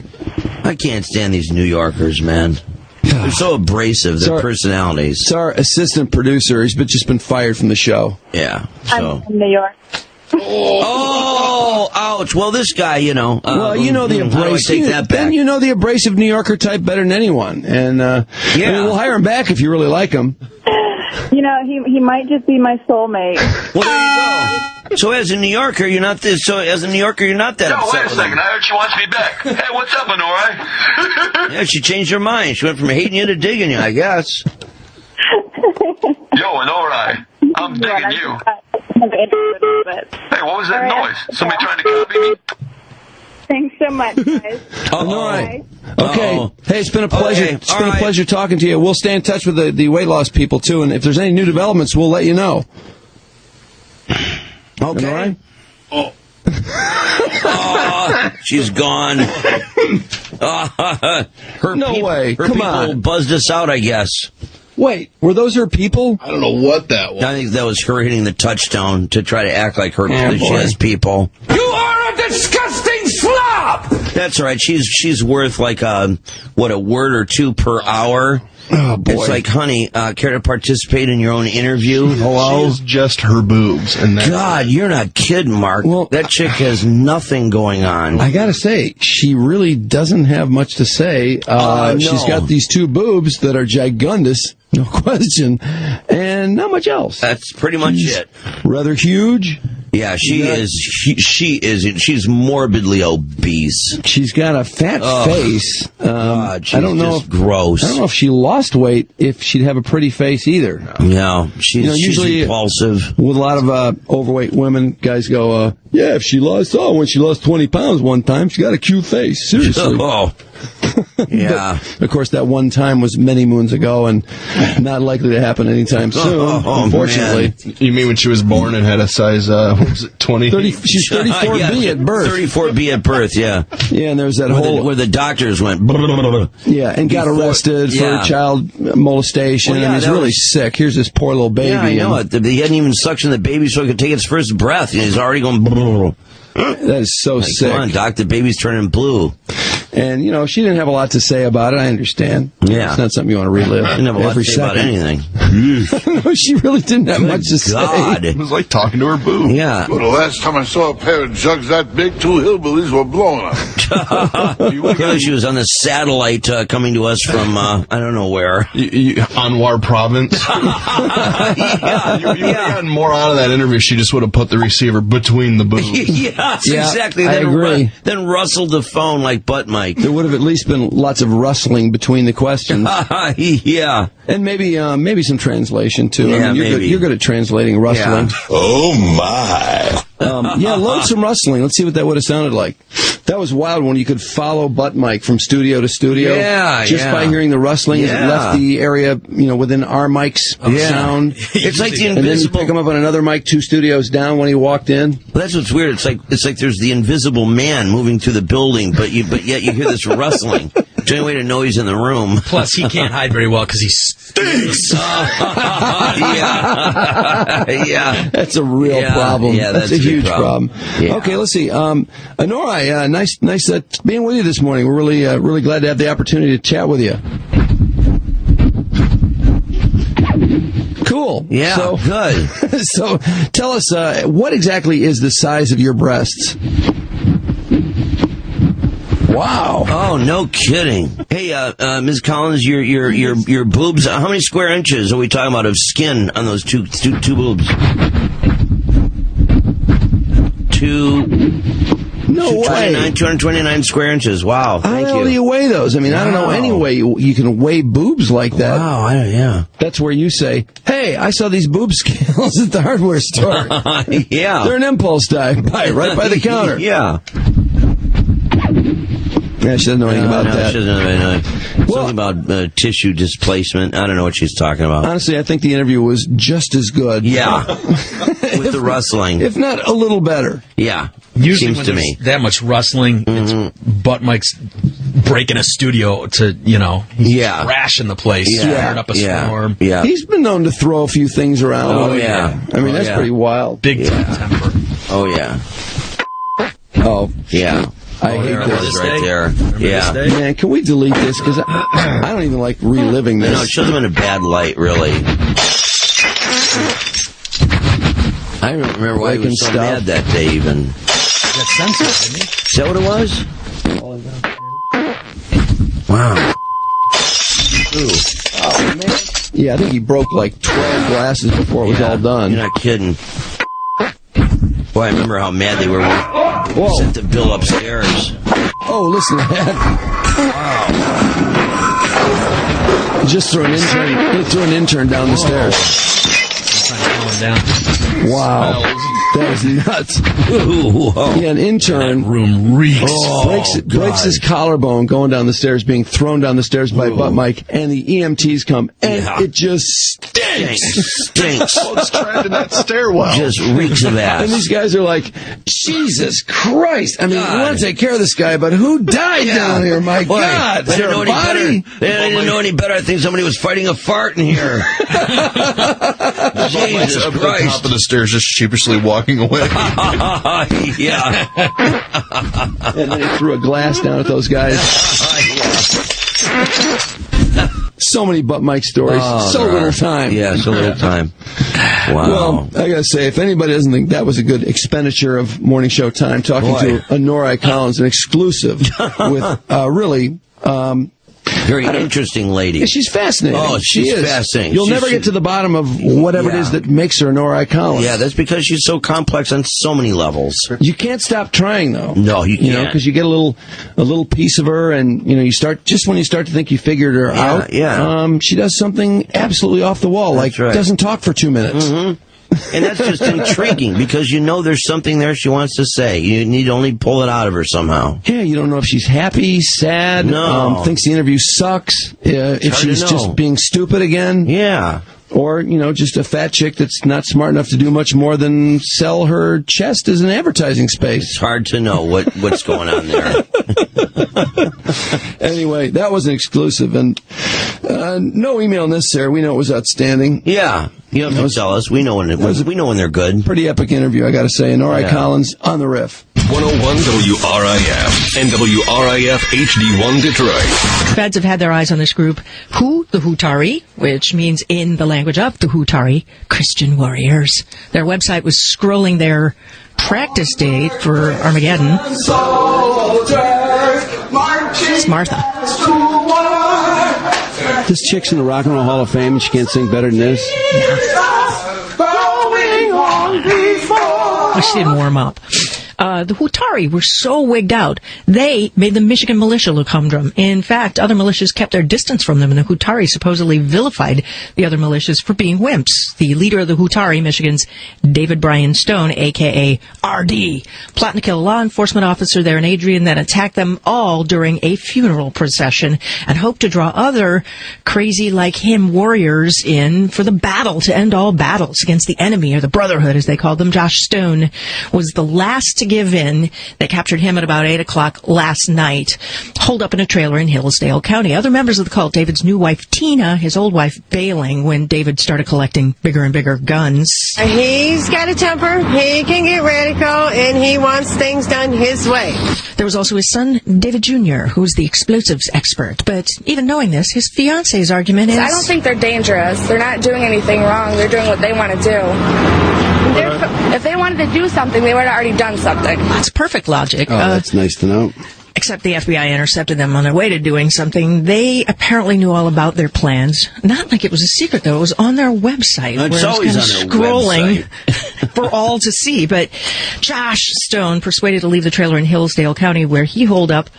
I can't stand these New Yorkers, man. They're so abrasive, their personalities. It's our assistant producer. He's just been fired from the show. Yeah, I'm from New York. Oh, ouch. Well, this guy, well, you know the how do I abrasive. take that back? Then you know the abrasive New Yorker type better than anyone. And I mean, we'll hire him back if you really like him. You know, he might just be my soulmate. Well, there you go. So as a New Yorker, you're not this. So as a New Yorker, you're not that Yo, upset wait a with second. him. I heard she wants me back. Hey, what's up, Honora? Yeah, she changed her mind. She went from hating you to digging you, I guess. Yo, Honora, I'm digging you. Hey, what was that noise? Somebody trying to copy me? Thanks so much, guys. All right. Okay. Hey, it's been a pleasure. Okay. It's been a pleasure talking to you. We'll stay in touch with the weight loss people too, and if there's any new developments, we'll let you know. Okay. All right? Oh, she's gone. Way. Her Come people on. buzzed us out, I guess. Wait, were those her people? I don't know what that was. I think that was her hitting the touchstone to try to act like her Oh, she boy. has people. You are a disgusting slob! That's right. She's worth like a word or two per hour. Oh, boy. It's like, honey, care to participate in your own interview? Hello? She's just her boobs. And that's God, you're not kidding, Mark. Well, that chick has nothing going on. I gotta say, she really doesn't have much to say. No. She's got these two boobs that are gigundous, no question, and not much else. That's pretty much it. Rather huge. Yeah, she's morbidly obese. She's got a fat face. God, she's I don't know just gross. I don't know if she lost weight, if she'd have a pretty face either. No, she's usually repulsive. With a lot of overweight women, guys go, yeah, if she lost 20 pounds one time, she got a cute face. Seriously. Oh. Yeah. But, of course, that one time was many moons ago and not likely to happen anytime soon, unfortunately. Man. You mean when she was born and had a size, what was it, 20? She's 34B at birth. 34B at birth, yeah. Yeah, and there's that where the doctors went. Yeah, and got arrested for child molestation. Well, yeah, I mean, he's really sick. Here's this poor little baby. Yeah, I know it. He hadn't even suctioned the baby so he could take its first breath. And he's already going. That is so sick. Come on, Doc, the baby's turning blue. And, she didn't have a lot to say about it. I understand. Yeah. It's not something you want to relive. She didn't have a lot every to say about second. anything. No, she really didn't have much to God. say. It was like talking to her boob. Yeah. Well, the last time I saw a pair of jugs that big, two hillbillies were blowing up. Clearly she was on the satellite coming to us from, I don't know where. Anwar province. You would have gotten more out of that interview. She just would have put the receiver between the boobs. Yes, Yeah, exactly. I agree. Then rustled the phone like butt Mike. There would have at least been lots of rustling between the questions. Yeah. And maybe some translation, too. Yeah, I mean, maybe. you're good at translating rustling. Yeah. Oh, my. Load some rustling. Let's see what that would have sounded like. That was wild when you could follow Butt Mike from studio to studio. Yeah, just by hearing the rustling as it left the area, within our mics of sound. It's like the and then you invisible. pick him up on another mic 2 studios down when he walked in. Well, that's what's weird. It's like there's the invisible man moving through the building, but yet you hear this rustling. It's the only way to know he's in the room. Plus, he can't hide very well because he stinks. Yeah. That's a real problem. Yeah, that's a huge problem. Yeah. Okay, let's see. Honora, nice being with you this morning. We're really glad to have the opportunity to chat with you. Cool. Yeah, so, good. So, tell us, what exactly is the size of your breasts? Wow. Oh, no kidding. Hey, Ms. Collins, your boobs, how many square inches are we talking about of skin on those two boobs? No way. 229 square inches. Wow. Thank How do you weigh those? I mean, I don't know any way you can weigh boobs like that. Wow, yeah. That's where you say, hey, I saw these boob scales at the hardware store. Yeah. They're an impulse buy right by the counter. Yeah. Yeah, she doesn't know anything about that. She doesn't know anything. Something about tissue displacement. I don't know what she's talking about. Honestly, I think the interview was just as good. Yeah. With the rustling. If not a little better. Yeah. Usually Seems when to there's me. that much rustling, it's butt Mike's breaking a studio to, crashing the place, stirring up a storm. Yeah. He's been known to throw a few things around. Oh, yeah. I mean, that's pretty wild. Big temper. Oh, yeah. Oh, yeah. I hate this right there. Yeah. Man, can we delete this? Because I don't even like reliving this. No, it shows them in a bad light, really. I don't remember why he was so mad that day, even. Got censored, didn't he? Is that what it was? Wow. Ooh. Oh, man. Yeah, I think he broke like 12 glasses before it was all done. You're not kidding. Boy, I remember how mad they were when we sent the bill upstairs. Oh, listen to that. Wow. Just threw an intern down the stairs. Wow. That was nuts. Yeah, an intern. That room reeks. Breaks his collarbone going down the stairs, being thrown down the stairs by Butt Mike, and the EMTs come, and it just stinks. Well, it's trapped in that stairwell. Just reeks of ass. And these guys are like, Jesus Christ. I mean, we want to take care of this guy, but who died down here? My God. Is there a body? They didn't know any better. I think somebody was fighting a fart in here. Jesus up Christ. the top of the stairs, just sheepishly walking away. Yeah. And then he threw a glass down at those guys. So many Butt Mike stories. So little time. Yeah, so little time. Wow. Well, I gotta say, if anybody doesn't think that was a good expenditure of morning show time, talking to Honora Collins, an exclusive with really... very interesting lady. Yeah, she's fascinating. Oh, she's fascinating. You'll never get to the bottom of whatever it is that makes her Honora Collins. Yeah, that's because she's so complex on so many levels. You can't stop trying, though. No, you can't. Because you get a little piece of her, and you start just when you start to think you figured her out. Yeah. She does something absolutely off the wall, doesn't talk for 2 minutes. Mm-hmm. And that's just intriguing because there's something there she wants to say. You need to only pull it out of her somehow. Yeah, you don't know if she's happy, sad, thinks the interview sucks, if she's just being stupid again. Yeah. Or, just a fat chick that's not smart enough to do much more than sell her chest as an advertising space. It's hard to know what's going on there. Anyway, that was an exclusive, and no email necessary. We know it was outstanding. Yeah. You don't have to tell us. We know when they're good. Pretty epic interview, I got to say. And Honora Collins on the riff. 101 WRIF and WRIF HD1 Detroit. Feds have had their eyes on this group, the Hutari, which means in the language of the Hutari, Christian warriors. Their website was scrolling their practice date for Armageddon. It's Martha. This chick's in the Rock and Roll Hall of Fame, and she can't sing better than this. Well, she didn't warm up. The Hutari were so wigged out, they made the Michigan militia look humdrum. In fact, other militias kept their distance from them, and the Hutari supposedly vilified the other militias for being wimps. The leader of the Hutari, Michigan's David Bryan Stone, a.k.a. R.D., plotting to kill a law enforcement officer there in Adrian, then attacked them all during a funeral procession, and hoped to draw other crazy-like-him warriors in for the battle to end all battles against the enemy, or the Brotherhood, as they called them. Josh Stone was the last to give in. They captured him at about 8 o'clock last night, holed up in a trailer in Hillsdale County. Other members of the cult, David's new wife Tina, his old wife bailing when David started collecting bigger and bigger guns. He's got a temper, he can get radical, and he wants things done his way. There was also his son, David Jr., who's the explosives expert. But even knowing this, his fiance's argument is... I don't think they're dangerous. They're not doing anything wrong. They're doing what they want to do. If they wanted to do something, they would have already done something. That's perfect logic. Oh, that's nice to know. Except the FBI intercepted them on their way to doing something. They apparently knew all about their plans. Not like it was a secret, though. It was on their website. It's where always it was on kind their of scrolling website. for all to see. But Josh Stone, persuaded to leave the trailer in Hillsdale County, where he holed up,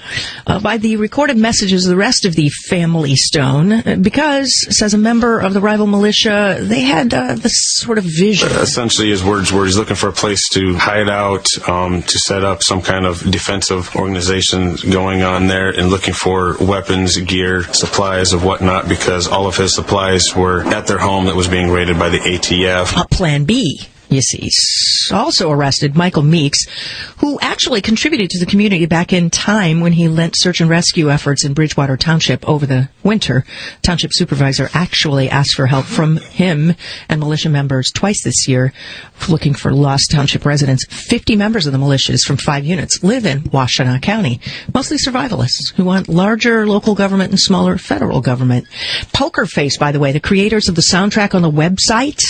by the recorded messages of the rest of the family Stone, because, says a member of the rival militia, they had this sort of vision. Essentially, his words were he's looking for a place to hide out, to set up some kind of defensive organization going on there, and looking for weapons, gear, supplies of whatnot, because all of his supplies were at their home that was being raided by the ATF. Plan B, you see. Also arrested Michael Meeks, who actually contributed to the community back in time when he lent search and rescue efforts in Bridgewater Township over the winter. Township supervisor actually asked for help from him and militia members twice this year, looking for lost township residents. 50 members of the militias from 5 units live in Washtenaw County, mostly survivalists who want larger local government and smaller federal government. Poker Face, by the way, the creators of the soundtrack on the website,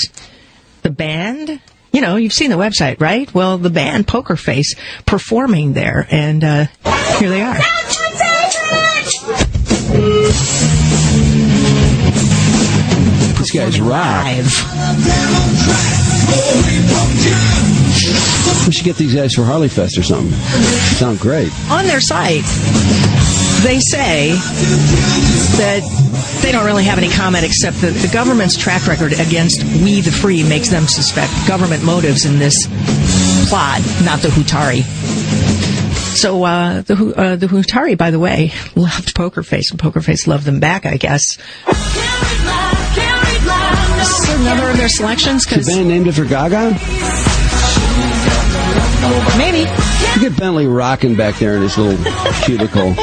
the band, you know, you've seen the website, right? Well, the band Poker Face performing there, and here they are. These guys rock. We should get these guys for Harley Fest or something. Sound great. On their site, they say that they don't really have any comment except that the government's track record against We the Free makes them suspect government motives in this plot, not the Hutari. So the Hutari, by the way, loved Poker Face, and Poker Face loved them back, I guess. This is another of their selections. The band named after Gaga? Maybe. Look at Bentley rocking back there in his little cuticle.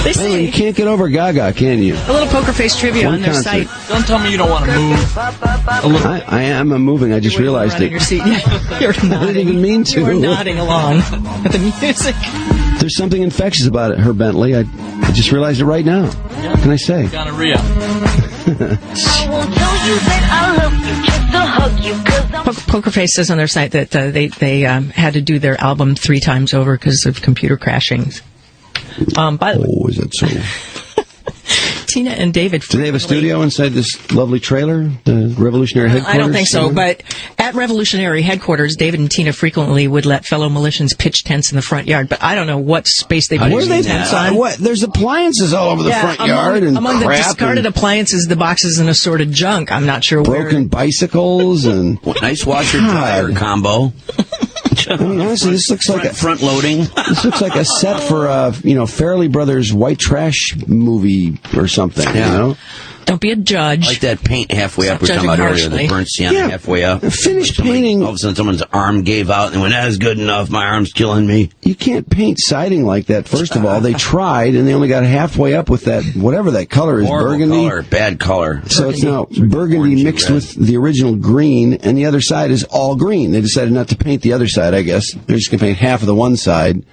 Bentley, you can't get over Gaga, can you? A little Poker Face trivia on their site. Don't tell me you don't want to move. I am moving. I just realized it. Your seat. You're nodding. I didn't even mean to. You were nodding along with the music. There's something infectious about it, her Bentley. I just realized it right now. What can I say? Gonorrhea. Poker Face says on their site that they had to do their album 3 times over because of computer crashing. By the way, is that so? Tina and David. Do they have a studio inside this lovely trailer, the Revolutionary Headquarters? I don't think so, but at Revolutionary Headquarters, David and Tina frequently would let fellow militians pitch tents in the front yard, but I don't know what space they pitch tents on. What? There's appliances all over the front yard and among crap the discarded appliances, the boxes and assorted junk. I'm not sure where. Broken bicycles and nice washer-dryer combo. I mean, honestly, this looks like front loading. This looks like a set for a Farrelly Brothers white trash movie or something. Yeah. You know? Don't be a judge. Like that paint halfway up we're talking about earlier, the burnt sienna halfway up. Finish painting. All of a sudden someone's arm gave out and went, that is good enough, my arm's killing me. You can't paint siding like that, first of all. They tried, and they only got halfway up with that, whatever that color is, horrible burgundy. Color, bad color. So it's now burgundy mixed with the original green, and the other side is all green. They decided not to paint the other side, I guess. They're just going to paint half of the one side.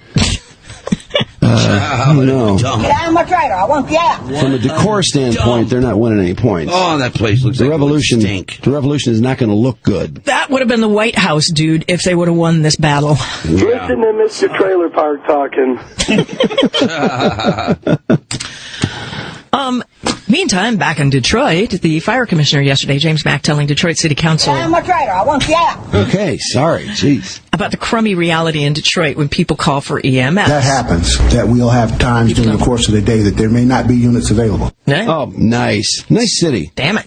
I don't know. Get out of my trailer. I want you out. From a decor standpoint, they're not winning any points. Oh, that place looks the like revolution. It would stink. The revolution is not going to look good. That would have been the White House, dude, if they would have won this battle. Listen to Mr. Trailer Park talking. Meantime, back in Detroit, the fire commissioner yesterday, James Mack, telling Detroit City Council... Get out of my trailer. I want you out. Okay, sorry. Jeez. About the crummy reality in Detroit when people call for EMS. That happens. That we'll have times during the course of the day that there may not be units available. Yeah. Oh, nice. Nice city. Damn it.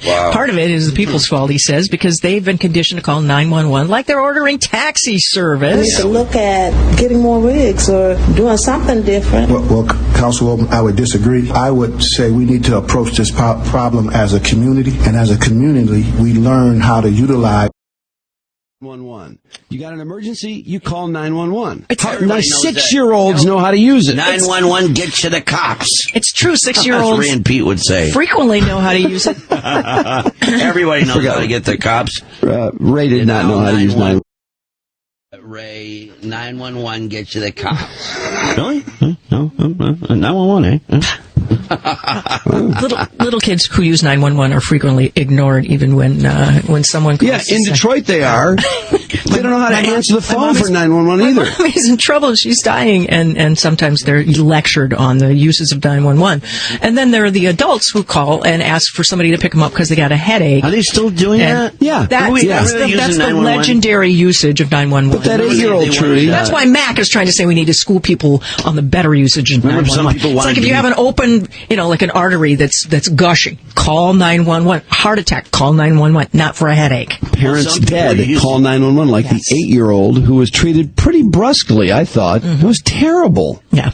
Wow. Part of it is the people's fault, he says, because they've been conditioned to call 911 like they're ordering taxi service. We need to look at getting more rigs or doing something different. Well, Councilwoman, I would disagree. I would say we need to approach this problem as a community, and as a community, we learn how to utilize 911. You got an emergency, you call 911. Nice 6-year-olds know how to use it. 911 gets you the cops. It's true, 6-year-olds. As Ray and Pete would say. Frequently know how to use it. Everybody knows how to get the cops. Ray did not know how to use 911. Ray, 911 gets you the cops. Really? No? 911, eh? Little kids who use 911 are frequently ignored, even when someone calls. Yeah, in Detroit they are. They don't know how to answer the phone for 911 either. My mom is in trouble. She's dying, and sometimes they're lectured on the uses of 911. And then there are the adults who call and ask for somebody to pick them up because they got a headache. Are they still doing that? Yeah. That's the legendary usage of 911. But that 8-year-old, Trudi. That's why Mac is trying to say we need to school people on the better usage of 911. It's like if you have an open, like an artery that's gushing, call 911. Heart attack, call 911. Not for a headache. Parents dead, call 911, like the 8-year-old who was treated pretty brusquely, I thought. It was terrible. Yeah.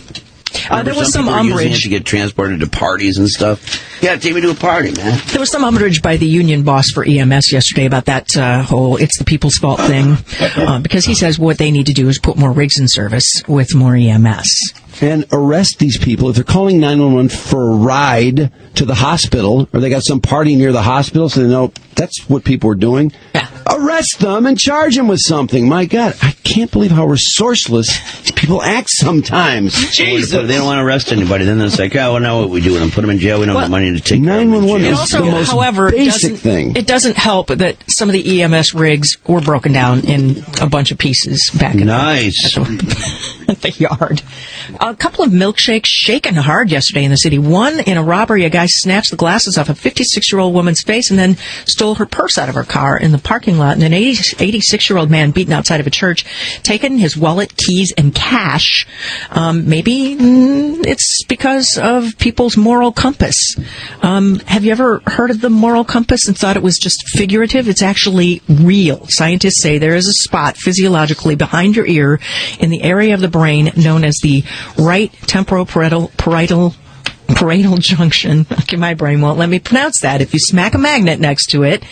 There was some umbrage to get transported to parties and stuff. Yeah, take me to a party, man. There was some umbrage by the union boss for EMS yesterday about that whole "it's the people's fault" thing, because he says what they need to do is put more rigs in service with more EMS. And arrest these people if they're calling 911 for a ride to the hospital, or they got some party near the hospital, so they know that's what people are doing. Yeah. Arrest them and charge them with something. My God, I can't believe how resourceless these people act sometimes. Jesus. They don't want to arrest anybody. Then it's like, oh, well, now what we do with them? Put them in jail. We don't have money to take 911 is also, the most however, basic thing. It doesn't help that some of the EMS rigs were broken down in a bunch of pieces back in at the yard. A couple of milkshakes shaken hard yesterday in the city. One, in a robbery, a guy snatched the glasses off a 56-year-old woman's face and then stole her purse out of her car in the parking lot. And an 86-year-old man beaten outside of a church, taken his wallet, keys, and cash. Maybe it's because of people's moral compass. Have you ever heard of the moral compass and thought it was just figurative? It's actually real. Scientists say there is a spot physiologically behind your ear in the area of the brain known as the right temporoparietal junction. Okay, my brain won't let me pronounce that. If you smack a magnet next to it,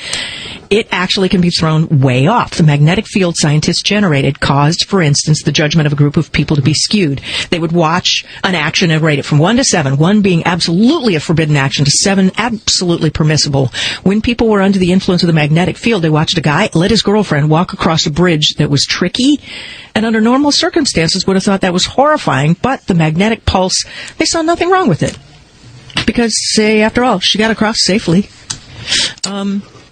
it actually can be thrown way off. The magnetic field scientists generated caused, for instance, the judgment of a group of people to be skewed. They would watch an action and rate it from 1 to 7, 1 being absolutely a forbidden action to 7 absolutely permissible. When people were under the influence of the magnetic field, they watched a guy let his girlfriend walk across a bridge that was tricky, and under normal circumstances would have thought that was horrifying, but the magnetic pulse, they saw nothing wrong with it. Because, after all, she got across safely.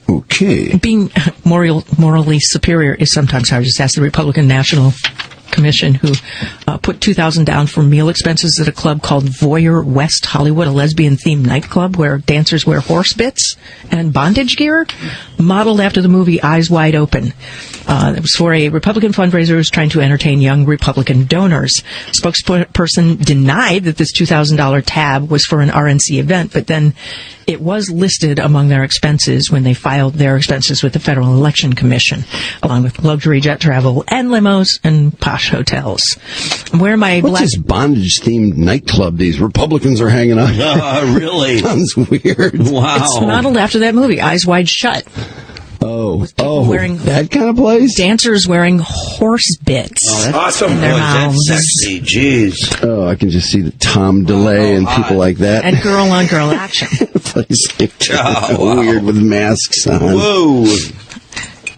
Okay. Being morally superior is sometimes hard. Just ask the Republican National Commission, who put $2,000 down for meal expenses at a club called Voyeur West Hollywood, a lesbian-themed nightclub where dancers wear horse bits and bondage gear, modeled after the movie Eyes Wide Open. It was for a Republican fundraiser who was trying to entertain young Republican donors. Spokesperson denied that this $2,000 tab was for an RNC event, but then it was listed among their expenses when they filed their expenses with the Federal Election Commission, along with luxury jet travel and limos and posh hotels. What's this bondage-themed nightclub these Republicans are hanging out? Really? Sounds weird. Wow. It's modeled after that movie, Eyes Wide Shut. Wearing that kind of place? Dancers wearing horse bits. Oh, that's awesome. In their mouths. That's sexy. Jeez. Oh, I can just see the Tom DeLay and people like that. And girl-on-girl action. Weird with masks on. Whoa.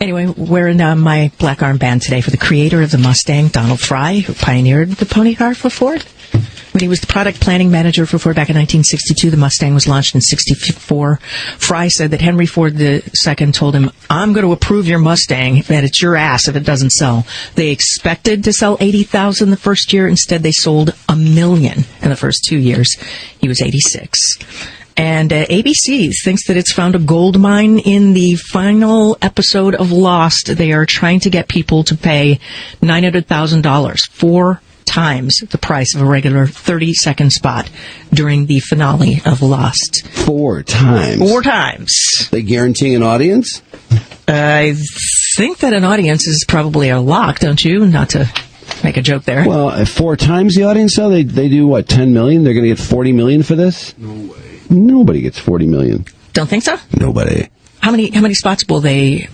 Anyway, we're in my black armband today for the creator of the Mustang, Donald Fry, who pioneered the pony car for Ford. When he was the product planning manager for Ford back in 1962, the Mustang was launched in 1964. Fry said that Henry Ford II told him, "I'm going to approve your Mustang, that it's your ass if it doesn't sell." They expected to sell 80,000 the first year. Instead, they sold 1 million in the first 2 years. He was 86. And ABC thinks that it's found a gold mine in the final episode of Lost. They are trying to get people to pay $900,000, 4 times the price of a regular 30-second spot during the finale of Lost. 4 times? 4 times. They guaranteeing an audience? I think that an audience is probably a lock, don't you? Not to make a joke there. Well, at 4 times the audience, though, they do, what, 10 million? They're going to get 40 million for this? No way. Nobody gets 40 million. Don't think so? Nobody. How many spots will they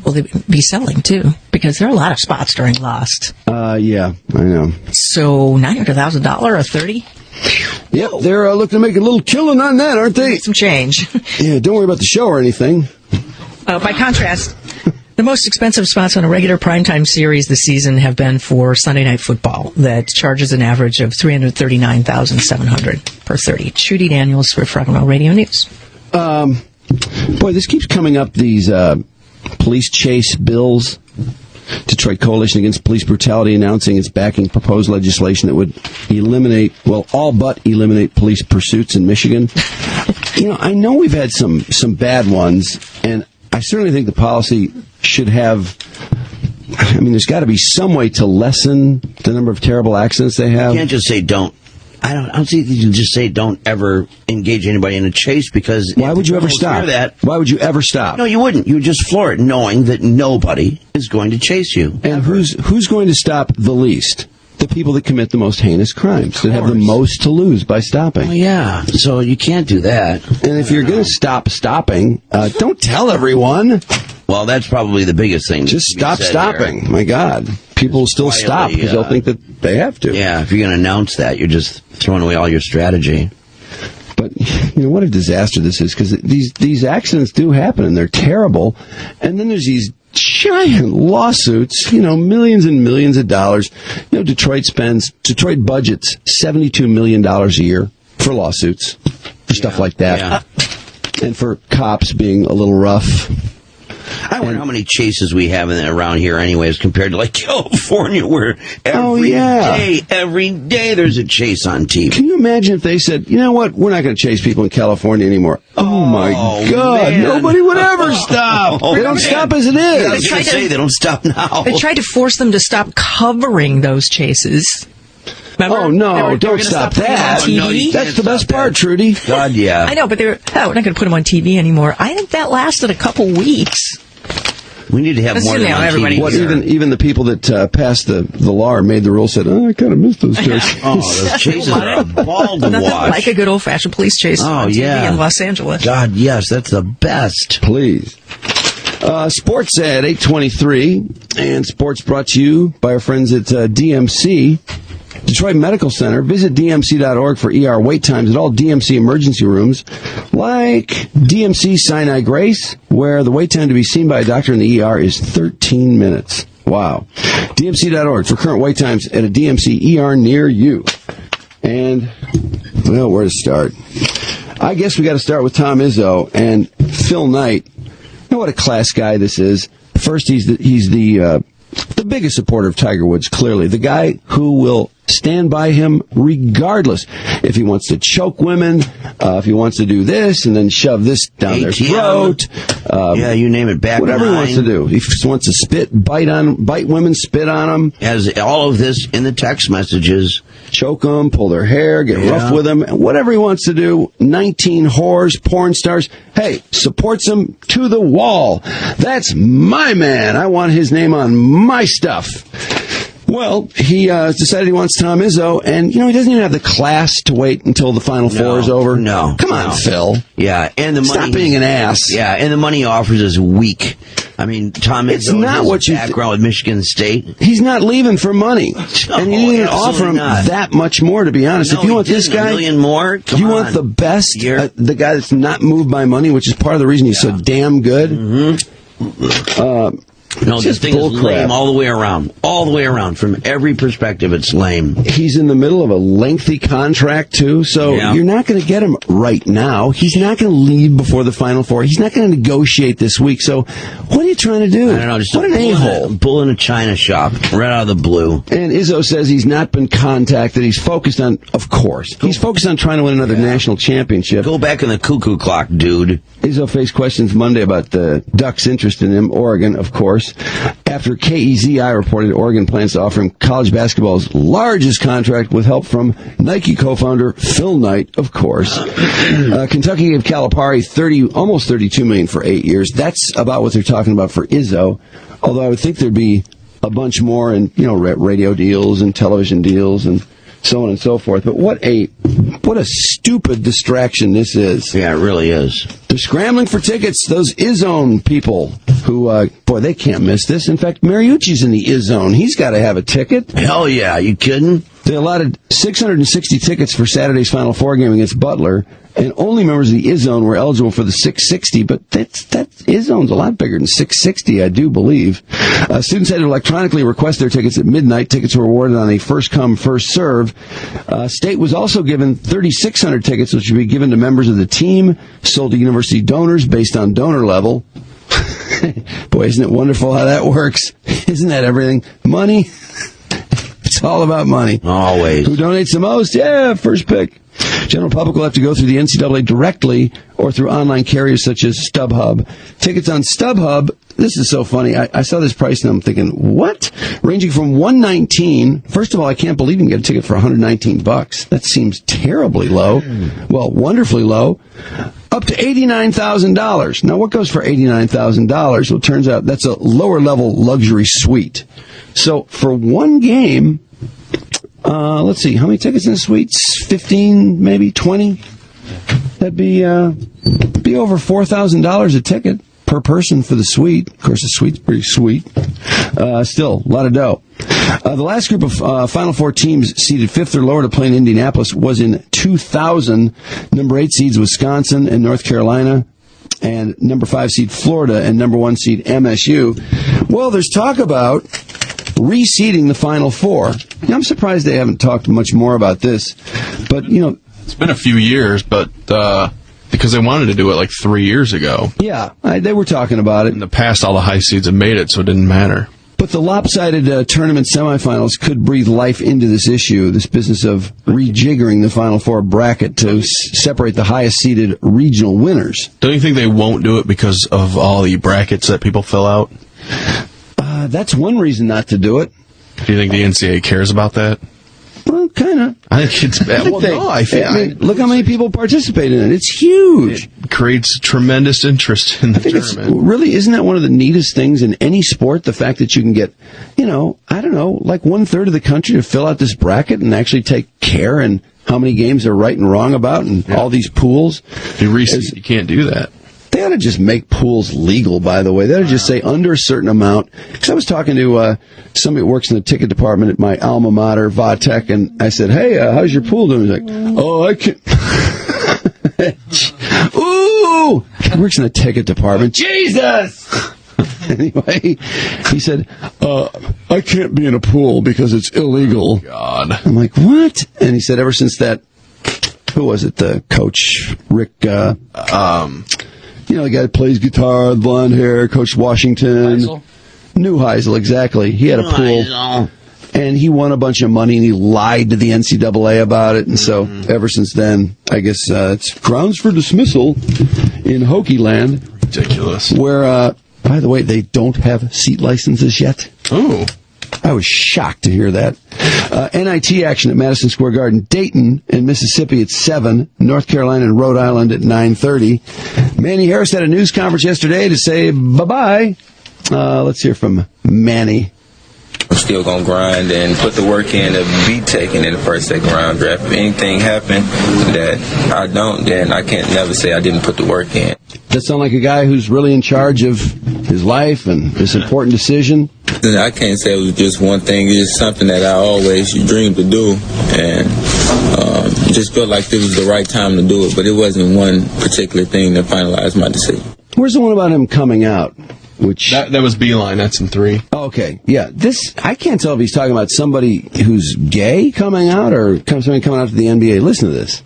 be selling too? Because there are a lot of spots during Lost. Yeah, I know. So $900,000 or 30? Yep, they're looking to make a little killing on that, aren't they? Some change. Yeah, don't worry about the show or anything. By contrast, The most expensive spots on a regular primetime series this season have been for Sunday Night Football, that charges an average of $339,700 per 30. Trudi Daniels for Frogmore Radio News. Boy, this keeps coming up, these police chase bills. Detroit Coalition Against Police Brutality announcing it's backing proposed legislation that would eliminate, well, all but eliminate police pursuits in Michigan. I know we've had some bad ones, and I certainly think the policy should have, there's got to be some way to lessen the number of terrible accidents they have. You can't just say don't. I don't think you can just say don't ever engage anybody in a chase, because why would you ever stop? Why would you ever stop? No, you wouldn't. You would just floor it, knowing that nobody is going to chase you. And who's going to stop the least? The people that commit the most heinous crimes, that have the most to lose by stopping. Well, yeah, so you can't do that. And if you're going to stop stopping, don't tell everyone. Well, that's probably the biggest thing. Just stop stopping. There. My God. People still stop because they'll think that they have to. Yeah, if you're going to announce that, you're just throwing away all your strategy. But, what a disaster this is, because these accidents do happen, and they're terrible. And then there's these giant lawsuits, millions and millions of dollars. Detroit budgets $72 million a year for lawsuits, for stuff like that. Yeah. And for cops being a little rough. I wonder how many chases we have around here anyways, compared to like California, where every day there's a chase on TV. Can you imagine if they said, you know what, we're not going to chase people in California anymore? Oh my God, man. Nobody would ever stop. They don't stop as it is. I was going to say, they don't stop now. They tried to force them to stop covering those chases. Remember? Oh, no, don't stop that. That's the best part, Trudi. God, yeah. I know, but we're not going to put them on TV anymore. I think that lasted a couple weeks. We need to have more than on TV. What, even the people that passed the law or made the rule said, I kind of missed those chases. Those chases are a ball to Nothing watch. like a good old-fashioned police chase on TV in Los Angeles. God, yes, that's the best. Please. Sports at 8:23, and sports brought to you by our friends at DMC. Detroit Medical Center. Visit dmc.org for ER wait times at all DMC emergency rooms, like DMC Sinai Grace, where the wait time to be seen by a doctor in the ER is 13 minutes. Wow. DMC.org for current wait times at a DMC ER near you. And, well, where to start? I guess we got to start with Tom Izzo and Phil Knight. You know what a class guy this is? First, he's the biggest supporter of Tiger Woods, clearly. The guy who will stand by him regardless. If he wants to choke women, if he wants to do this and then shove this down their throat. You name it, back whatever he wants to do. He wants to bite women, spit on them. Has all of this in the text messages. Choke them, pull their hair, get rough with them, whatever he wants to do. 19 whores, porn stars. Hey, supports them to the wall. That's my man. I want his name on my stuff. Well, he decided he wants Tom Izzo, and, he doesn't even have the class to wait until the Final Four is over. No. Come on, Phil. Yeah, and the money... Stop being an ass. Yeah, and the money he offers is weak. I mean, Tom Izzo, background with Michigan State. He's not leaving for money. And you didn't offer him that much more, to be honest. No, if you want this guy... $1 million more? You want the best, the guy that's not moved by money, which is part of the reason he's so damn good. Mm-hmm. No, this thing is lame all the way around. All the way around. From every perspective, it's lame. He's in the middle of a lengthy contract, too, so you're not going to get him right now. He's not going to leave before the Final Four. He's not going to negotiate this week, so what are you trying to do? I don't know, just what an a-hole. Bull in a china shop, right out of the blue. And Izzo says he's not been contacted. He's focused on, of course, he's focused on trying to win another national championship. Go back in the cuckoo clock, dude. Izzo faced questions Monday about the Ducks' interest in him, Oregon, of course. After KEZI reported Oregon plans to offer him college basketball's largest contract with help from Nike co-founder Phil Knight, of course. Kentucky gave Calipari almost $32 million for 8 years. That's about what they're talking about for Izzo. Although I would think there'd be a bunch more in radio deals and television deals and so on and so forth. But what a stupid distraction this is. Yeah, it really is. They're scrambling for tickets. Those Izzone people who, they can't miss this. In fact, Mariucci's in the Izzone. He's got to have a ticket. Hell yeah, you kidding? They allotted 660 tickets for Saturday's Final Four game against Butler. and only members of the I-Zone were eligible for the 660, but that I-Zone's a lot bigger than 660, I do believe. Students had to electronically request their tickets at midnight. Tickets were awarded on a first-come, first-serve. State was also given 3,600 tickets, which would be given to members of the team, sold to university donors based on donor level. Boy, isn't it wonderful how that works? Isn't that everything? Money? It's all about money. Always. Who donates the most? Yeah, first pick. General public will have to go through the NCAA directly or through online carriers such as StubHub. Tickets on StubHub, this is so funny. I saw this price and I'm thinking, what? Ranging from $119. First of all, I can't believe you can get a ticket for $119. That seems terribly low. Well, wonderfully low. Up to $89,000. Now, what goes for $89,000? Well, it turns out that's a lower-level luxury suite. So, for one game, let's see, how many tickets in the suite? 15, maybe 20? That'd be over $4,000 a ticket per person for the suite. Of course, the suite's pretty sweet. Still, a lot of dough. The last group of Final Four teams seeded 5th or lower to play in Indianapolis was in 2000. Number 8 seeds Wisconsin and North Carolina, and number 5 seed Florida, and number 1 seed MSU. Well, there's talk about reseeding the Final Four. Now, I'm surprised they haven't talked much more about this, but, you know... It's been a few years, but... because they wanted to do it like 3 years ago. Yeah, they were talking about it. In the past, all the high seeds have made it, so it didn't matter. But the lopsided tournament semifinals could breathe life into this issue, this business of rejiggering the Final Four bracket to separate the highest-seeded regional winners. Don't you think they won't do it because of all the brackets that people fill out? That's one reason not to do it. Do you think the NCAA cares about that? Well, kind of. I think it's bad. Well, no, I look how many people participate in it. It's huge. It creates tremendous interest in the tournament. Really, isn't that one of the neatest things in any sport? The fact that you can get, I don't know, like 1/3 of the country to fill out this bracket and actually take care in how many games they're right and wrong about, and all these pools. If you reseed, you can't do that. They ought to just make pools legal, by the way. They ought to just say under a certain amount. Because I was talking to somebody who works in the ticket department at my alma mater, Vatech, and I said, hey, how's your pool doing? He's like, oh, I can't. Ooh! He works in the ticket department. Jesus! Anyway, he said, I can't be in a pool because it's illegal. God. I'm like, what? And he said, ever since that, who was it, the coach, Rick, the guy that plays guitar, blonde hair, Coach Washington. Heisel? Heisel, exactly. He had a pool. Heisel. And he won a bunch of money, and he lied to the NCAA about it. And so, ever since then, I guess it's grounds for dismissal in Hokie Land. Ridiculous. Where, by the way, they don't have seat licenses yet. Oh. I was shocked to hear that. NIT action at Madison Square Garden. Dayton in Mississippi at 7. North Carolina and Rhode Island at 9:30. Manny Harris had a news conference yesterday to say bye-bye. Let's hear from Manny. I'm still going to grind and put the work in to be taken in the first, second round draft. If anything happened that I don't, then I can't never say I didn't put the work in. That sound like a guy who's really in charge of his life and this important decision? I can't say it was just one thing. It's just something that I always dreamed to do, and just felt like it was the right time to do it, but it wasn't one particular thing that finalized my decision. Where's the one about him coming out? Which that was Beeline. That's in 3. Oh, okay, yeah. This I can't tell if he's talking about somebody who's gay coming out or somebody coming out to the NBA. Listen to this.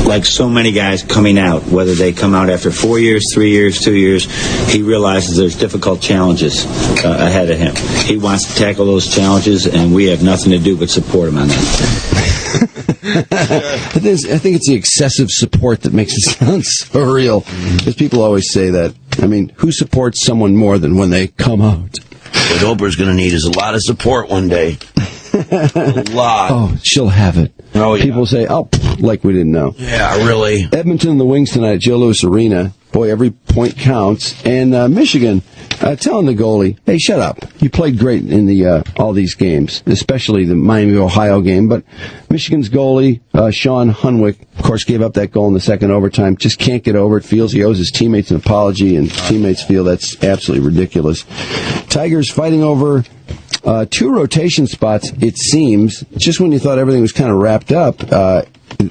Like so many guys coming out, whether they come out after 4 years, 3 years, 2 years, he realizes there's difficult challenges ahead of him. He wants to tackle those challenges, and we have nothing to do but support him on that. I think it's the excessive support that makes it sound so because people always say that. I mean, who supports someone more than when they come out? What Oprah's going to need is a lot of support one day. A lot. Oh, she'll have it. Oh, yeah. People say, like we didn't know. Yeah, really. Edmonton and the Wings tonight at Joe Louis Arena. Boy, every point counts. And Michigan telling the goalie, hey, shut up. You played great in the all these games, especially the Miami-Ohio game. But Michigan's goalie, Sean Hunwick, of course, gave up that goal in the second overtime. Just can't get over it. Feels he owes his teammates an apology, and teammates feel that's absolutely ridiculous. Tigers fighting over 2 rotation spots, it seems, just when you thought everything was kind of wrapped up,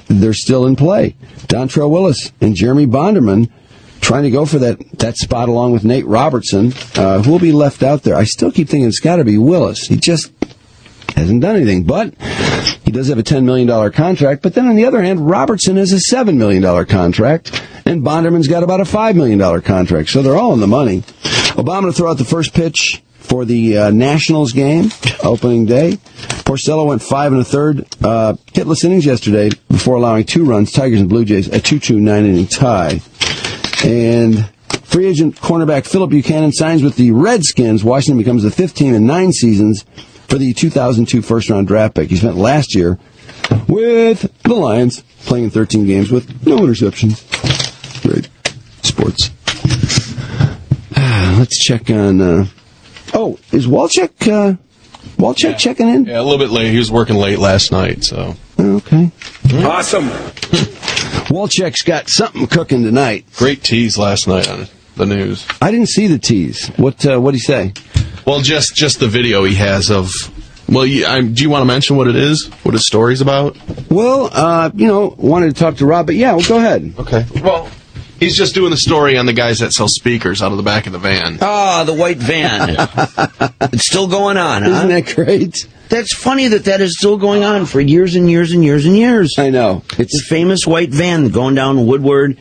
they're still in play. Dontrell Willis and Jeremy Bonderman trying to go for that spot along with Nate Robertson, who will be left out there. I still keep thinking it's got to be Willis. He just hasn't done anything, but he does have a $10 million contract. But then on the other hand, Robertson has a $7 million contract, and Bonderman's got about a $5 million contract. So they're all in the money. Obama to throw out the first pitch for the Nationals game, opening day. Porcello went 5 1/3, hitless innings yesterday before allowing 2 runs. Tigers and Blue Jays, a 2-2 9-inning tie. And free agent cornerback Philip Buchanan signs with the Redskins. Washington becomes the 5th team in 9 seasons for the 2002 first-round draft pick. He spent last year with the Lions, playing in 13 games with no interceptions. Great sports. Let's check on... is Walchek checking in? Yeah, a little bit late. He was working late last night, so... Okay. Awesome! Walchek's got something cooking tonight. Great tease last night on the news. I didn't see the tease. What'd he say? Well, just the video he has of... Well, do you want to mention what it is? What his story's about? Well, wanted to talk to Rob, but yeah, well, go ahead. Okay. Well, he's just doing the story on the guys that sell speakers out of the back of the van. Ah, the white van. It's still going on, huh? Isn't that great? That's funny that is still going on for years and years and years and years. I know. It's a famous white van going down Woodward.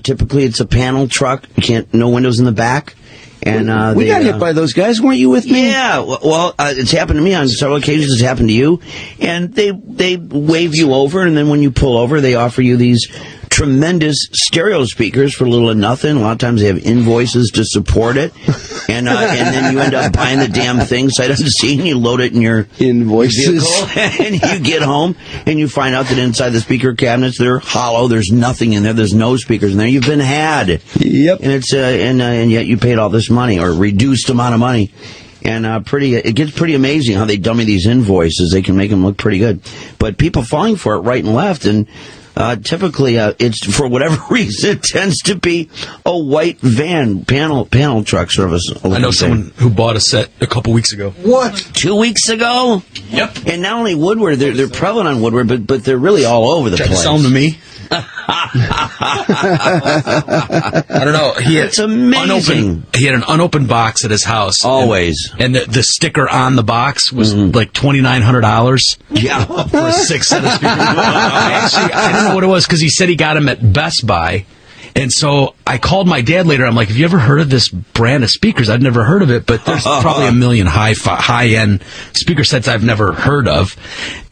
Typically, it's a panel truck. No windows in the back. And we got hit by those guys, weren't you with me? Yeah, well, it's happened to me on several occasions. It's happened to you, and they wave you over, and then when you pull over, they offer you these tremendous stereo speakers for little or nothing. A lot of times they have invoices to support it, and then you end up buying the damn thing sight unseen. You load it in your invoices vehicle, and you get home, and you find out that inside the speaker cabinets they're hollow. There's nothing in there. There's no speakers in there. You've been had. Yep. And it's and yet you paid all this money or reduced amount of money. And it gets pretty amazing how they dummy these invoices. They can make them look pretty good, but people falling for it right and left. And typically, it's for whatever reason, it tends to be a white van panel truck service. I know someone who bought a set a couple weeks ago. What? 2 weeks ago? Yep. And not only Woodward, they're prevalent on Woodward, but they're really all over the place. Tried to sell them to me. I don't know. It's amazing. He had an unopened box at his house. Always. And the sticker on the box was like $2,900. Yeah. For a 6 set of speakers. I don't know what it was because he said he got them at Best Buy. And so I called my dad later. I'm like, have you ever heard of this brand of speakers? I've never heard of it, but there's probably a million high-end speaker sets I've never heard of.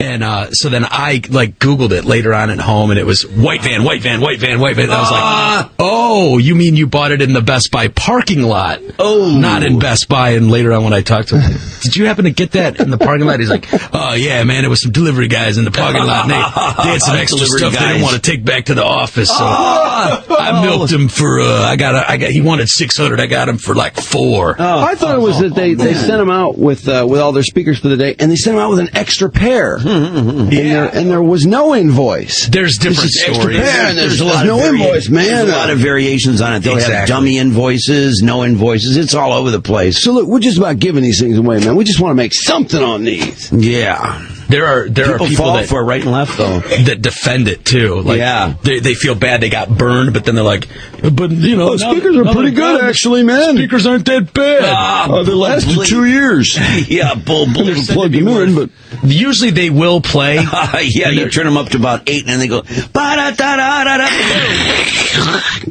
And so then I Googled it later on at home, and it was white van. And I was like, oh, you mean you bought it in the Best Buy parking lot? Oh, not in Best Buy. And later on when I talked to him, did you happen to get that in the parking lot? He's like, oh yeah, man, it was some delivery guys in the parking lot. And they had some extra stuff they didn't want to take back to the office. So I milked him for he wanted 600. I got him for like 4. I thought it was that they sent him out with all their speakers for the day, and they sent him out with an extra pair. And there was no invoice. There's different stories. There's no invoice, man. There's a lot of variations on it. They'll have dummy invoices, no invoices. It's all over the place. So look, we're just about giving these things away, man. We just want to make something on these. Yeah. There are people fall that for it right and left though that defend it too. Like, yeah, they feel bad they got burned, but then they're like, but speakers are pretty good actually, man. Speakers aren't that bad. They lasted 2 years. Yeah, plugged them in, but usually they will play. Yeah, you turn them up to about 8, and then they go.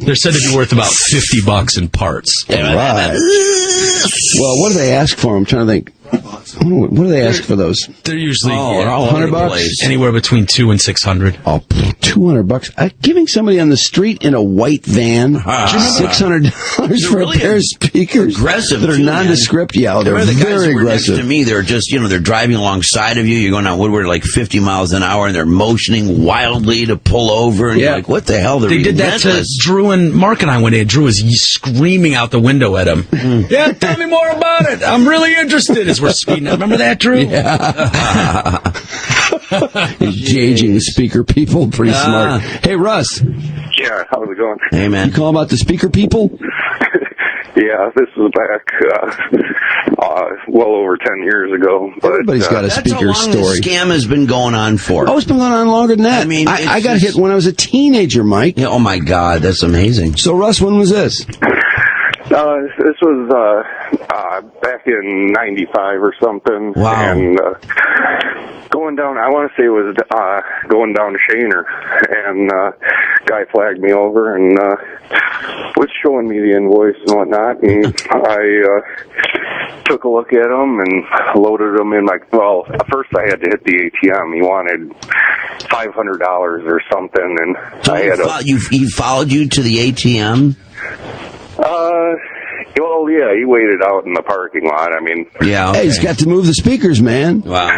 They're said to be worth about $50 in parts. Right. Well, what do they ask for? I'm trying to think. What do they ask for those? They're usually $100, anywhere between $200 and $600. Oh, $200! Giving somebody on the street in a white van $600 for a pair of speakers aggressive that are nondescript. Yeah, they're the very guys aggressive. Next to me, they're just they're driving alongside of you. You're going down Woodward like 50 miles an hour, and they're motioning wildly to pull over. And you're like, what the hell? They did that to Drew and Mark and I one day. Drew was screaming out the window at him. Yeah, tell me more about it. I'm really interested. As we're speeding. Remember that, Drew? Yeah. Engaging the speaker people. Pretty smart. Hey, Russ. Yeah, how's it going? Hey, man. You call about the speaker people? Yeah, this was back well over 10 years ago. But, Everybody's got a speaker That's how long story. the scam has been going on for. Oh, it's been going on longer than that. I mean, I got hit when I was a teenager, Mike. Yeah, oh my God, that's amazing. So, Russ, when was this? This was back in 95 or something. Wow. And going down, I want to say it was going down to Shaner, and guy flagged me over and was showing me the invoice and whatnot, and I took a look at them and loaded them in my, well, first I had to hit the ATM. He wanted $500 or something, and So I had he followed you to the ATM? Well, yeah, he waited out in the parking lot. I mean, Yeah. Okay. Hey, he's got to move the speakers, man. Wow.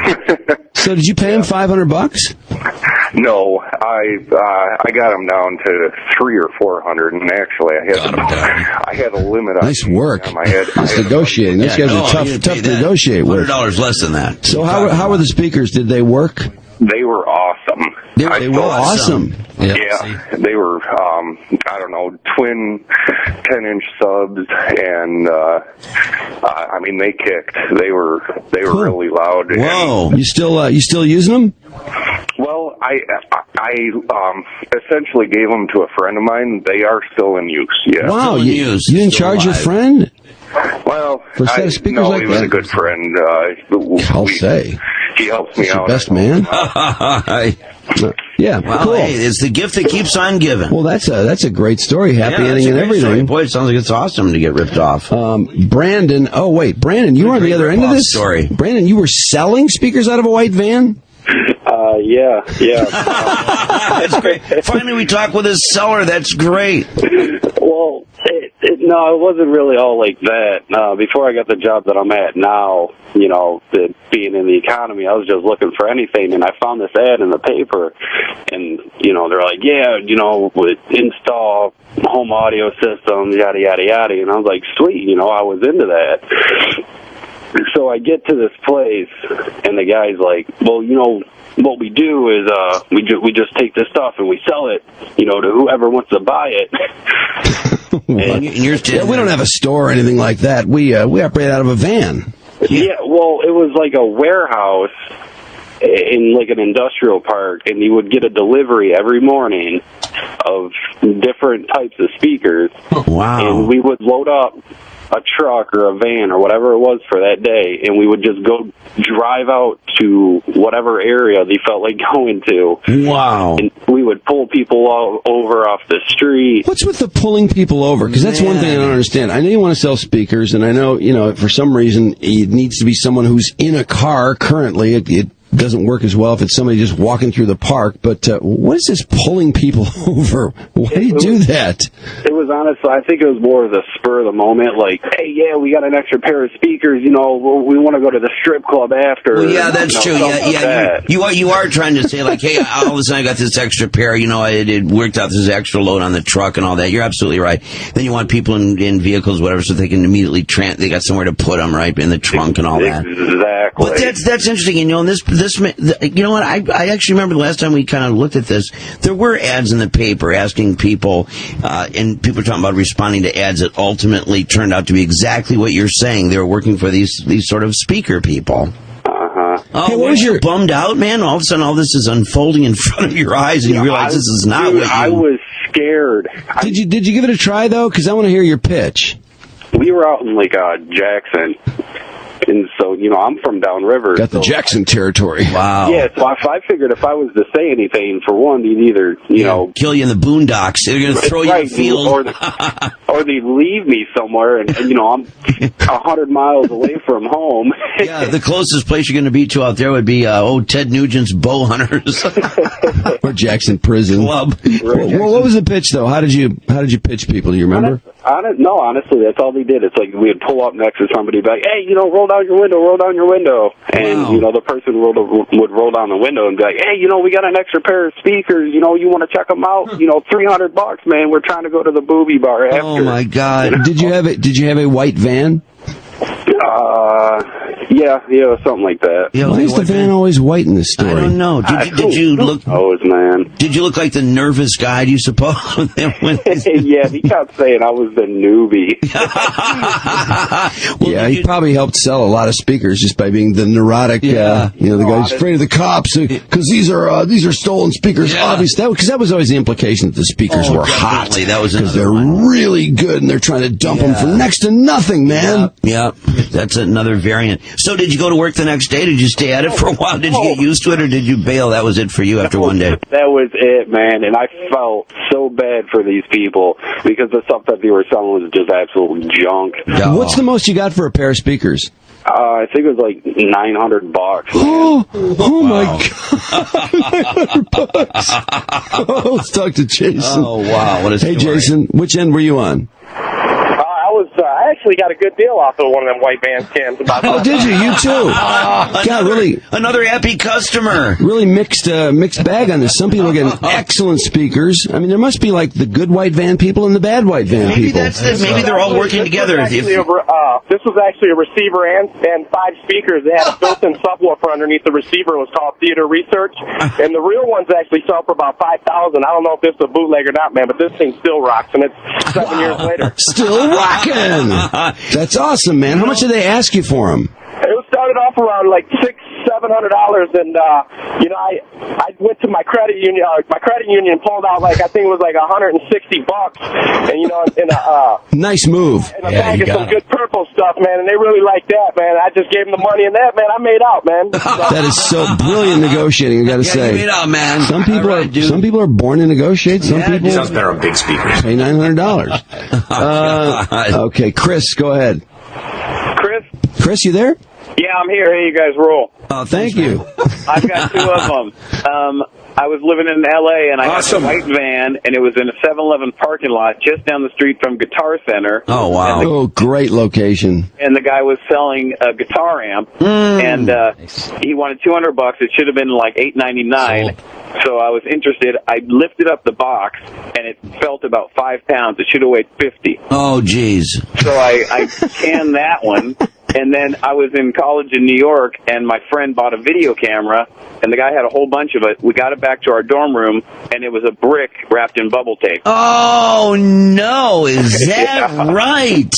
So, did you pay him $500? no, I got him down to $300 or $400, and actually I had a limit on Nice work. him. I had negotiating. Those guys are tough to negotiate with. $100 less than that. So, how were the speakers? Did they work? They were awesome. They were awesome. Yeah, they were, I don't know, twin 10-inch subs, and I mean, they kicked. They were really loud. Whoa! You still using them? Well, I essentially gave them to a friend of mine. They are still in use. Yeah. Wow! You didn't charge your friend? Well, For a set of speakers no, like he was that? a good friend. I'll say. He helps me He's your out. best man. Yeah, Well, cool. hey, it's the gift that keeps on giving. Well, that's a great story. Happy Yeah, ending that's a and great everything. story. Boy, it sounds like it's awesome to get ripped off. Brandon. Oh wait, Brandon, you were on the other end of this story. Brandon, you were selling speakers out of a white van. Yeah. That's great. Finally, we talk with a seller. That's great. Well, no, it wasn't really all like that. Before I got the job that I'm at now, being in the economy, I was just looking for anything, and I found this ad in the paper, and, they're like, with install home audio systems, yada, yada, yada, and I was like, sweet, I was into that. So I get to this place, and the guy's like, well, what we do is we just take this stuff and we sell it, to whoever wants to buy it. And we don't have a store or anything like that. We operate out of a van. Yeah, well, it was like a warehouse in like an industrial park, and you would get a delivery every morning of different types of speakers. Wow. And we would load up a truck or a van or whatever it was for that day, and we would just go drive out to whatever area they felt like going to. Wow. And we would pull people over off the street. What's with the pulling people over? Because that's one thing I don't understand. I know you want to sell speakers, and I know, for some reason, it needs to be someone who's in a car currently. It doesn't work as well if it's somebody just walking through the park. But what is this pulling people over? Why do you do that? It was honestly, I think it was more of the spur of the moment, like, hey, yeah, we got an extra pair of speakers, we want to go to the strip club after. Well, yeah, that's true. Yeah. You are trying to say, like, hey, all of a sudden I got this extra pair, it worked out this extra load on the truck and all that. You're absolutely right. Then you want people in vehicles, whatever, so they can immediately they got somewhere to put them, right, in the trunk and all that. Exactly. But that's interesting. And, you know what? I actually remember the last time we kind of looked at this. There were ads in the paper asking people, and people were talking about responding to ads that ultimately turned out to be exactly what you're saying. They were working for these sort of speaker people. Oh, Hey, what was you bummed out, man? All of a sudden, all this is unfolding in front of your eyes, and you realize this is not what you... I was scared. Did you give it a try, though? Because I want to hear your pitch. We were out in, Jackson. And so, I'm from downriver. Got the Jackson territory. Wow. Yeah, so I figured if I was to say anything, for one, they'd either, kill you in the boondocks. They're going to throw you in the field. Or they'd leave me somewhere, and I'm 100 miles away from home. Yeah, the closest place you're going to be to out there would be, Ted Nugent's Bow Hunters. Or Jackson Prison. Club. Well, what was the pitch, though? How did you pitch people? Do you remember? No, honestly, that's all they did. It's like we'd pull up next to somebody, be like, hey, roll down your window. And, the person would roll down the window and be like, hey, we got an extra pair of speakers, you want to check them out? $300, man. We're trying to go to the booby bar after. Oh, my God. Did you have a white van? Yeah, something like that. Yeah, why is the van always white in this story? I don't know. Did you look? Oh, man. Did you look like the nervous guy? Do you suppose? Yeah, he kept saying I was the newbie. Yeah, he probably helped sell a lot of speakers just by being the neurotic. The guy's afraid of the cops because these are stolen speakers. Obviously, because that was always the implication that the speakers were hot. That was because they're really good and they're trying to dump them for next to nothing, man. Yeah, that's another variant. So, did you go to work the next day? Did you stay at it for a while? Did you get used to it, or did you bail? That was it for you after one day. That was it, man. And I felt so bad for these people because the stuff that they were selling was just absolute junk. What's the most you got for a pair of speakers? I think it was like $900. Oh my God! $900. Oh, let's talk to Jason. Oh wow! What a story. Hey, Jason, which end were you on? I actually got a good deal off of one of them white van scams. Oh, did you? You too? God, really? Another happy customer. Really mixed bag on this. Some people are getting excellent speakers. I mean, there must be like the good white van people and the bad white van people. Maybe they're all working together. This was actually a receiver and 5 speakers. They had a built-in subwoofer underneath the receiver. It was called Theater Research. And the real ones actually sell for about $5,000. I don't know if this is a bootleg or not, man, but this thing still rocks, and it's 7 years later. Still rocking. That's awesome, man. How much did they ask you for them? It started off around like $600-700, and I went to my credit union. My credit union pulled out I think it was like $160, and in a nice move. In a bag of some good purple stuff, man, and they really liked that, man. I just gave them the money, and that, man, I made out, man. That is so brilliant negotiating. I got to say, you made out, man. Some people are born to negotiate. Some people sounds better on big speakers. Pay $900. Okay, Chris, go ahead. Chris, you there? Yeah, I'm here. Hey, you guys roll. Oh, thank you. I've got 2 of them. I was living in L.A., and I had a white van, and it was in a 7-Eleven parking lot just down the street from Guitar Center. Oh, wow. Great location. And the guy was selling a guitar amp, and he wanted $200. It should have been like $8.99. So I was interested. I lifted up the box, and it felt about 5 pounds. It should have weighed 50. Oh, geez. So I canned that one. And then I was in college in New York, and my friend bought a video camera, and the guy had a whole bunch of it. We got it back to our dorm room, and it was a brick wrapped in bubble tape. Oh, no. Is that right?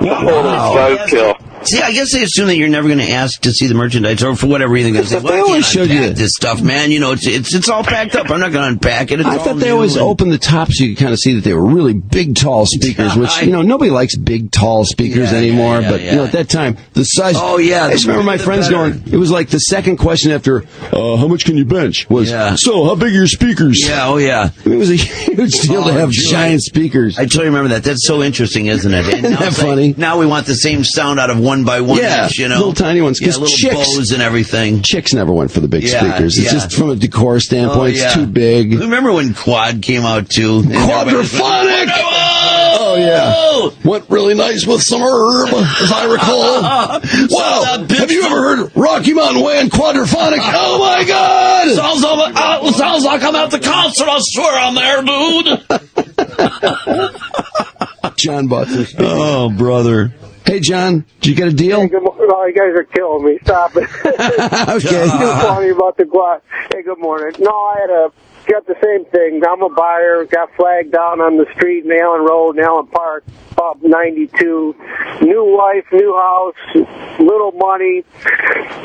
Wow. Buzzkill. See, I guess they assume that you're never going to ask to see the merchandise, or for whatever reason, they say, well, I can't unpack this stuff, man. It's all packed up. I'm not going to unpack it. I thought they always opened the top so you could kind of see that they were really big, tall speakers, which, nobody likes big, tall speakers anymore. But, at that time, the size... Oh, yeah. I just remember my friends going, it was like the second question after, how much can you bench? Was, so, how big are your speakers? Yeah, oh, yeah. It was a huge deal to have giant speakers. I totally remember that. That's so interesting, isn't it? Isn't that funny? Now we want the same sound out of 1x1 inch, little tiny ones. Yeah, little bows and everything. Chicks never went for the big speakers. It's just from a decor standpoint, it's too big. Remember when Quad came out, too? Quadraphonic! Oh, yeah. Went really nice with some herb, if I recall. Wow. Have you ever heard Rocky Mountain Way and Quadraphonic? Oh, my God! Sounds like I'm at the concert, I swear I'm there, dude. John bought this. Oh, brother. Hey, John, did you get a deal? Hey, good morning. Oh, you guys are killing me. Stop it. Okay. You're calling me about the quad. Hey, good morning. No, I got the same thing. I'm a buyer. Got flagged down on the street in Allen Road, in Allen Park, up 92. New wife, new house, little money.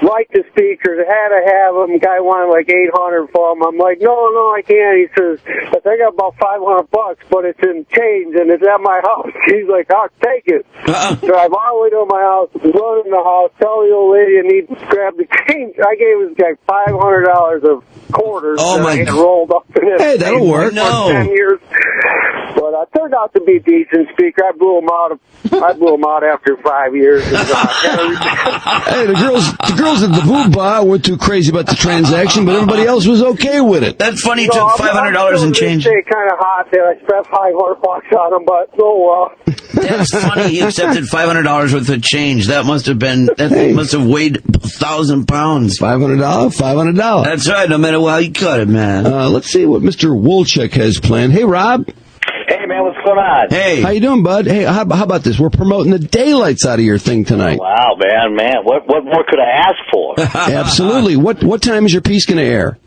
Like the speakers. I had to have them. Guy wanted like $800 for them. I'm like, no, I can't. He says, I think I got about $500, but it's in change and it's at my house. He's like, I'll take it. Drive all the way to my house, run in the house, tell the old lady I need to grab the change. I gave this guy $500 of quarters. Oh, my God. Rolled up in it. Hey, that'll work. No. 10 years. But it turned out to be a decent speaker. I blew him out after 5 years. And, hey, the girls at the Boo Bar weren't too crazy about the transaction, but everybody else was okay with it. That's funny. Took $500 and change. They kind of hot there. I spent $500 on them, but That's funny. He accepted $500 worth of change. That must have been. Must have weighed 1,000 pounds. $500. That's right. No matter how you cut it, man. Let's see what Mr. Wolchek has planned. Hey, Rob. Hey, man. man. What's going on? Hey. How you doing, bud? Hey, how about this? We're promoting the daylights out of your thing tonight. Wow, man. What more could I ask for? Absolutely. What time is your piece going to air?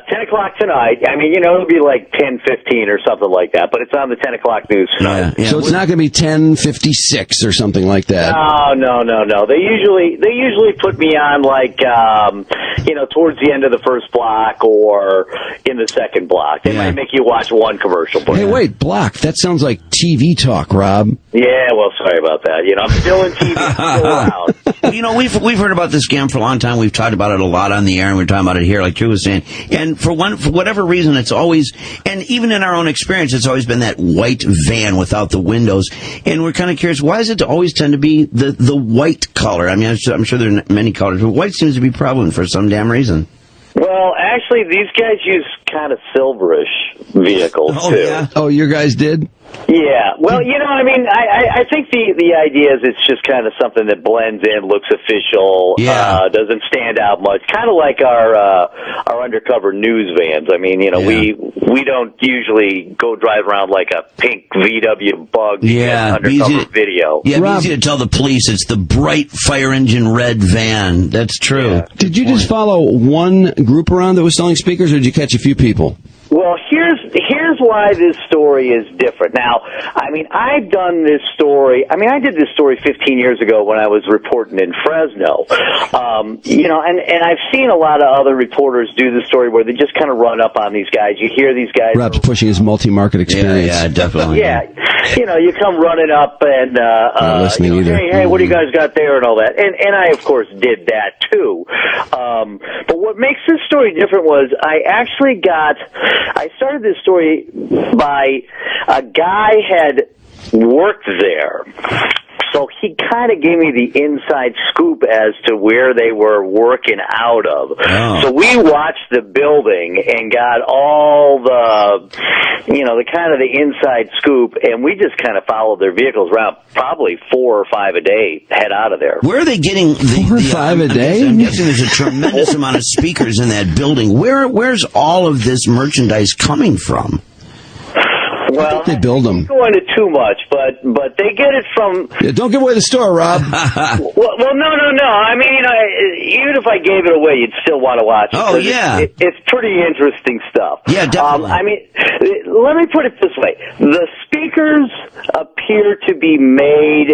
10 o'clock tonight. I mean, it'll be like 10:15 or something like that, but it's on the 10 o'clock news tonight. So it's not going to be 10:56 or something like that. No. They usually put me on like, towards the end of the first block or in the second block. They might make you watch one commercial. Hey, wait, block. That sounds like TV talk, Rob. Yeah, well, sorry about that. I'm still in TV, still around. We've heard about this scam for a long time. We've talked about it a lot on the air, and we're talking about it here, like Drew was saying. And for whatever reason, it's always, and even in our own experience, it's always been that white van without the windows. And we're kind of curious, why does it always tend to be the white color? I mean, I'm sure there are many colors, but white seems to be prevalent for some damn reason. Well, actually, these guys use kind of silverish vehicles, too. Yeah? Oh, your guys did? Yeah. Well, I think the idea is it's just kind of something that blends in, looks official, doesn't stand out much. Kind of like our undercover news vans. I mean, we don't usually go drive around like a pink VW Bug undercover video. Yeah, it's easy to tell the police it's the bright fire engine red van. That's true. Yeah. Did you just follow one group around that was selling speakers, or did you catch a few people? Well, here's why this story is different. Now, I mean, I've done this story. I mean, I did this story 15 years ago when I was reporting in Fresno. And I've seen a lot of other reporters do the story where they just kind of run up on these guys. You hear these guys. Rob's pushing his multi-market experience. Yeah, definitely. Yeah. You come running up and, not listening either. Hey, what do you guys got there and all that? And I, of course, did that too. But what makes this story different was I started this story by a guy had worked there. So he kind of gave me the inside scoop as to where they were working out of. Oh. So we watched the building and got all the kind of the inside scoop, and we just kind of followed their vehicles around, probably 4 or 5 a day, head out of there. Where are they getting 4 or 5 a day? I'm guessing there's a tremendous amount of speakers in that building. Where's all of this merchandise coming from? Well, they build them. I'm not going into too much, but they get it from. Yeah, don't give away the store, Rob. well, no. I mean, even if I gave it away, you'd still want to watch it. Oh, yeah. It's pretty interesting stuff. Yeah, definitely. I mean, let me put it this way: the speakers appear to be made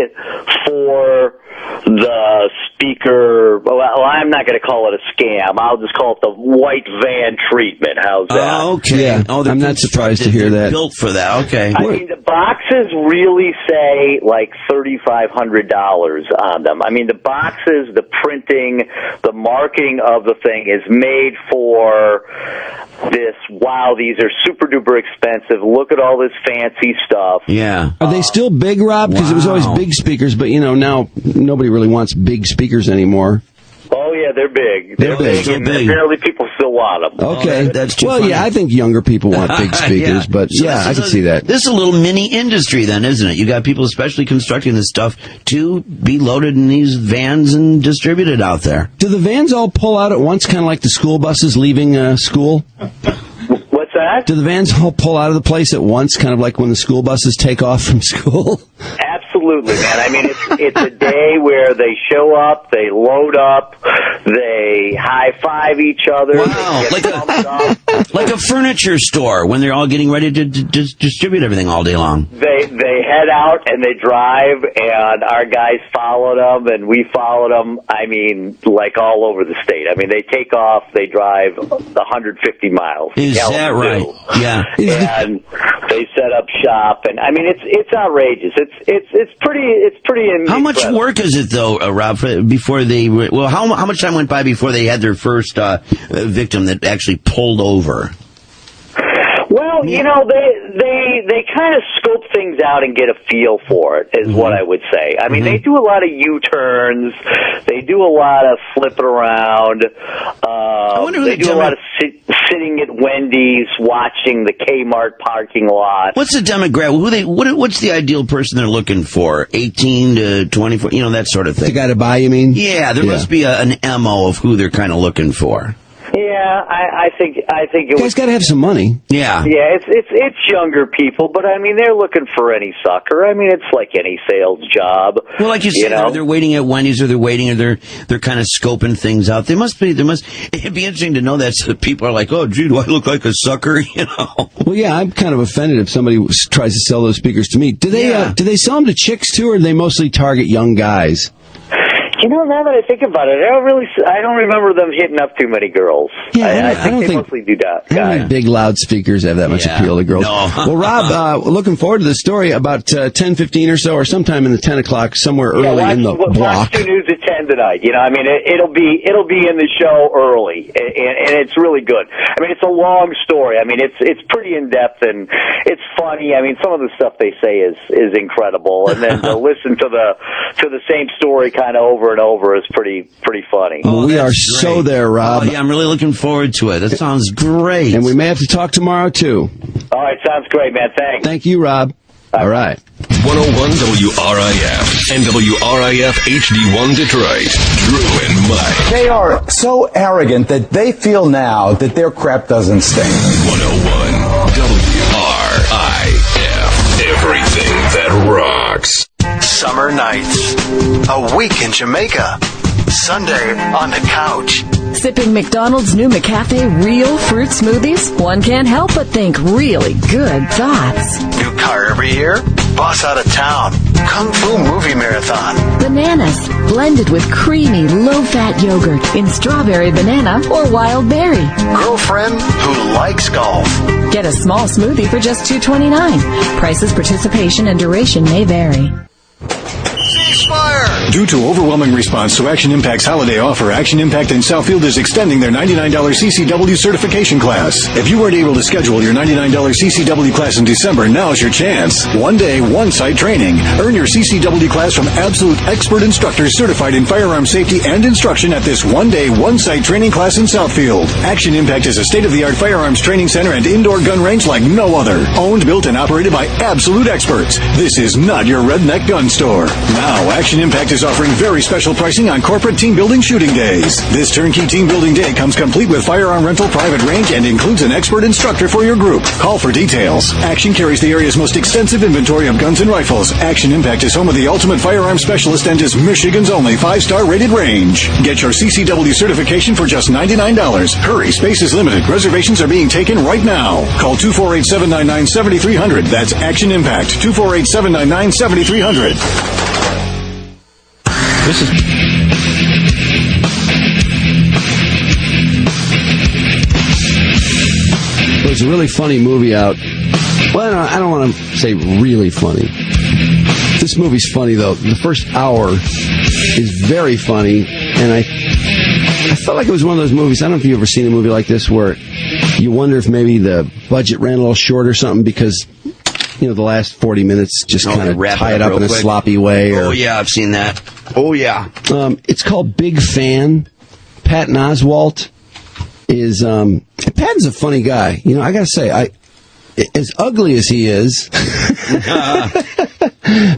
for the speaker. Well, I'm not going to call it a scam. I'll just call it the white van treatment. How's that? Oh, okay. Yeah, I'm not surprised to hear that. Built for that. Okay. I mean, the boxes really say like $3,500 on them. I mean, the boxes, the printing, the marketing of the thing is made for this. Wow, these are super duper expensive. Look at all this fancy stuff. Yeah. Are they still big, Rob? Because it was always big speakers, but now nobody really wants big speakers anymore. Oh, yeah, they're big. They're big. And apparently people still want them. Okay. That's too well, funny. yeah, I think younger people want big speakers, but So yeah, I can see that. This is a little mini industry then, isn't it? You got people especially constructing this stuff to be loaded in these vans and distributed out there. Do the vans all pull out at once, kind of like the school buses leaving school? What's that? Do the vans all pull out of the place at once, kind of like when the school buses take off from school? Absolutely, man. I mean, it's a day where they show up, they load up, they high-five each other. Wow, like a furniture store when they're all getting ready to distribute everything all day long. They head out and they drive, and our guys followed them, and we followed them, I mean, like all over the state. I mean, they take off, they drive 150 miles. Is that right? Yeah. And they set up shop, and I mean, it's outrageous. It's pretty incredible. How much work is it though, Rob? Before they how much time went by before they had their first victim that actually pulled over? Well, they kind of scope things out and get a feel for it, is what I would say. I mean, they do a lot of U-turns. They do a lot of flipping around. They do a lot of sitting at Wendy's watching the Kmart parking lot. What's the demographic? What's the ideal person they're looking for? 18 to 24, that sort of thing. The guy to buy, you mean? Yeah, there must be an MO of who they're kind of looking for. Yeah, I think it You guys got to have some money. Yeah. Yeah, it's younger people, but I mean they're looking for any sucker. I mean it's like any sales job. Well, like you said, they're waiting at Wendy's, or they're kind of scoping things out. It'd be interesting to know that, so that people are like, oh, gee, do I look like a sucker? You know. Well, yeah, I'm kind of offended if somebody tries to sell those speakers to me. Do they sell them to chicks too, or do they mostly target young guys? You know, now that I think about it, I don't remember them hitting up too many girls. Yeah, I think they mostly do that. I don't think big loudspeakers have that much appeal to girls. No. Well, Rob, looking forward to the story about 10:15 or so, or sometime in the 10 o'clock, somewhere early in the block. Watch 2 News at 10 tonight. You know, I mean, it'll be in the show early, and it's really good. I mean, it's a long story. I mean, it's pretty in depth and it's funny. I mean, some of the stuff they say is incredible, and then to listen to the same story kind of over and over is pretty funny. Well, we are so there, Rob. Oh, yeah, I'm really looking forward to it. That sounds great. And we may have to talk tomorrow, too. All right, sounds great, man. Thanks. Thank you, Rob. All right. 101 WRIF and WRIF HD1 Detroit. Drew and Mike. They are so arrogant that they feel now that their crap doesn't stink. 101 WRIF. Everything that rocks. Summer nights. A week in Jamaica. Sunday on the couch. Sipping McDonald's new McCafe real fruit smoothies? One can't help but think really good thoughts. New car every year? Boss out of town. Kung Fu movie marathon. Bananas, blended with creamy, low-fat yogurt in strawberry banana or wild berry. Girlfriend who likes golf. Get a small smoothie for just $2.29. Prices, participation, and duration may vary. Due to overwhelming response to Action Impact's holiday offer, Action Impact in Southfield is extending their $99 CCW certification class. If you weren't able to schedule your $99 CCW class in December, now's your chance. 1 day, 1 site training. Earn your CCW class from absolute expert instructors certified in firearm safety and instruction at this 1 day, 1 site training class in Southfield. Action Impact is a state-of-the-art firearms training center and indoor gun range like no other. Owned, built, and operated by absolute experts. This is not your redneck gun store. Now, Action Impact is offering very special pricing on corporate team building shooting days. This turnkey team building day comes complete with firearm rental, private range, and includes an expert instructor for your group. Call for details. Action carries the area's most extensive inventory of guns and rifles. Action Impact is home of the ultimate firearm specialist and is Michigan's only 5-star rated range. Get your CCW certification for just $99. Hurry, space is limited. Reservations are being taken right now. Call 248-799-7300. That's Action Impact. 248-799-7300. This is... There's a really funny movie out. Well, I don't want to say really funny. This movie's funny, though. The first hour is very funny, and I felt like it was one of those movies. I don't know if you've ever seen a movie like this where you wonder if maybe the budget ran a little short or something because... the last 40 minutes just kind of tie it up in a sloppy way. Oh, yeah, I've seen that. Oh, yeah. It's called Big Fan. Patton Oswalt is... Patton's a funny guy. I got to say, as ugly as he is,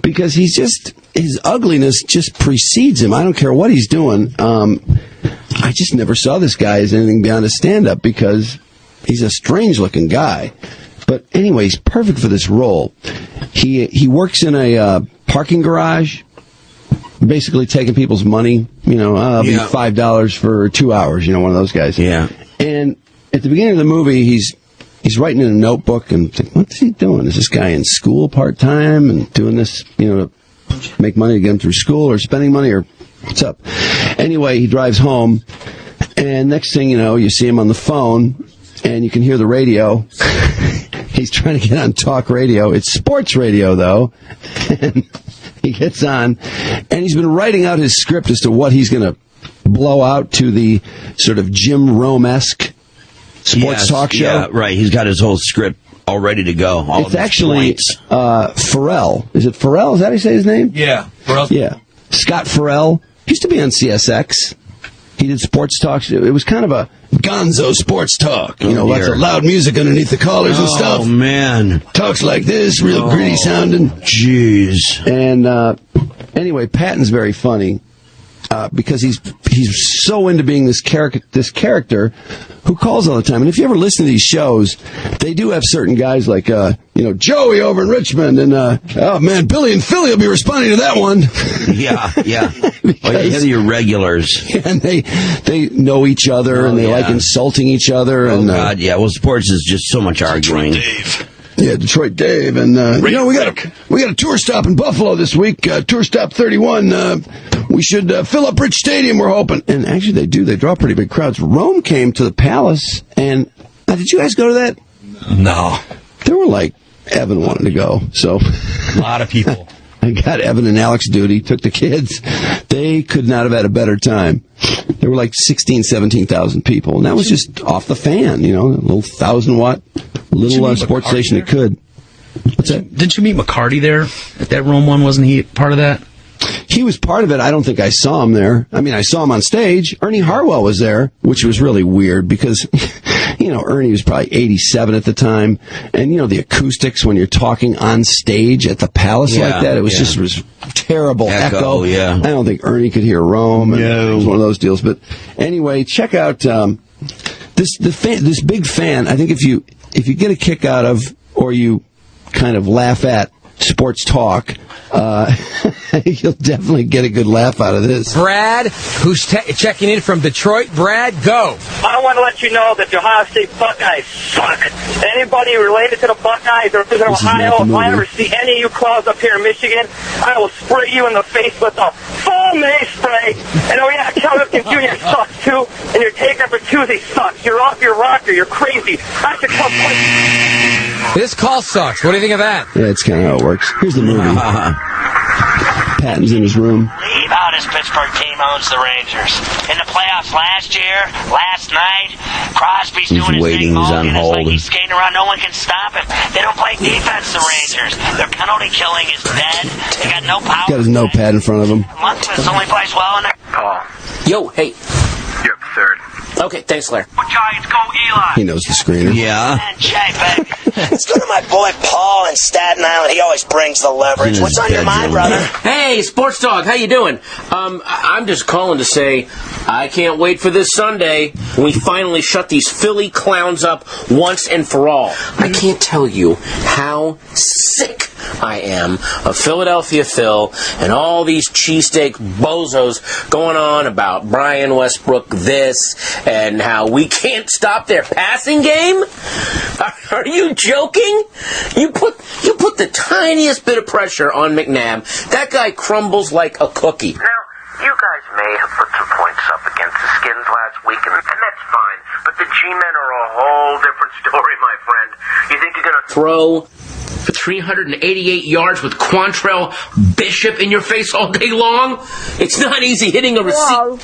because his ugliness just precedes him. I don't care what he's doing. I just never saw this guy as anything beyond a stand-up because he's a strange-looking guy. But anyway, he's perfect for this role. He works in a parking garage, basically taking people's money. I'll be $5 for 2 hours. One of those guys. Yeah. And at the beginning of the movie, he's writing in a notebook and think, what's he doing? Is this guy in school part time and doing this, to make money to get him through school, or spending money, or what's up? Anyway, he drives home, and next thing you know, you see him on the phone, and you can hear the radio. He's trying to get on talk radio. It's sports radio, though. And he gets on, and he's been writing out his script as to what he's going to blow out to the sort of Jim Rome-esque sports talk show. Yeah, right. He's got his whole script all ready to go. It's actually Farrell. Is it Farrell? Is that how you say his name? Yeah, Farrell. Yeah. Scott Farrell. He used to be on CSX. He did sports talk. It was kind of a gonzo sports talk. Lots of loud music underneath the collars and stuff. Oh, man. Talks like this, real gritty sounding. Jeez. And anyway, Patton's very funny. because he's so into being this character who calls all the time. And if you ever listen to these shows, they do have certain guys like Joey over in Richmond, and oh man, Billy in Philly will be responding to that one. Yeah. Because, your regulars, and they know each other, and they like insulting each other. Oh and God, yeah. Well, sports is just so much arguing. Yeah, Detroit Dave, and we got a tour stop in Buffalo this week. Tour stop 31. We should fill up Rich Stadium. We're hoping, and actually they do. They draw pretty big crowds. Rome came to the Palace, and did you guys go to that? No. There were like Evan wanted to go, so a lot of people. I got Evan and Alex duty. Took the kids. They could not have had a better time. There were like 17,000 people, and that was just off the fan. A little 1,000-watt little sports station that could. What's that? Didn't you meet McCarty there at that Rome one? Wasn't he part of that? He was part of it. I don't think I saw him there. I mean, I saw him on stage. Ernie Harwell was there, which was really weird because, Ernie was probably 87 at the time. And, the acoustics when you're talking on stage at the Palace like that, it was just was terrible echo. Yeah. I don't think Ernie could hear Rome. And it was one of those deals. But anyway, check out this big fan. I think if you get a kick out of, or you kind of laugh at sports talk, you'll definitely get a good laugh out of this. Brad, who's checking in from Detroit. Brad, go. I want to let you know that the Ohio State Buckeyes suck. Anybody related to the Buckeyes or visit Ohio, if I ever see any of you clowns up here in Michigan, I will spray you in the face with a full May spray. And oh yeah, Cal Ripken Jr. sucks too, and your take number Tuesday sucks. You're off your rocker. You're crazy. I should come punch. This call sucks. What do you think of that? Yeah, that's kind of how it works. Here's the movie. Patton's in his room. Leave out his Pittsburgh team owns the Rangers. In the playoffs last night, Crosby's doing his thing. It's like he's skating around. No one can stop him. They don't play defense, the Rangers. Their penalty killing is dead. They got no power. Got his notepad in front of him. Lundqvist only plays well in there. Yo, hey. Yep, third. Okay, thanks, Claire. Giants go Eli. He knows the screener. Yeah. Let's go to my boy Paul in Staten Island. He always brings the leverage. What's on your mind, brother? Hey, Sports Dog, how you doing? I'm just calling to say I can't wait for this Sunday when we finally shut these Philly clowns up once and for all. I can't tell you how sick I am of Philadelphia Phil and all these cheesesteak bozos going on about Brian Westbrook this and how we can't stop their passing game. Are you joking? You put the tiniest bit of pressure on McNabb. That guy crumbles like a cookie. Now, you guys may have put some points up against the Skins last week, and that's fine. But the G-men are a whole different story, my friend. You think you're going to throw for 388 yards with Quantrell Bishop in your face all day long? It's not easy hitting a receiver.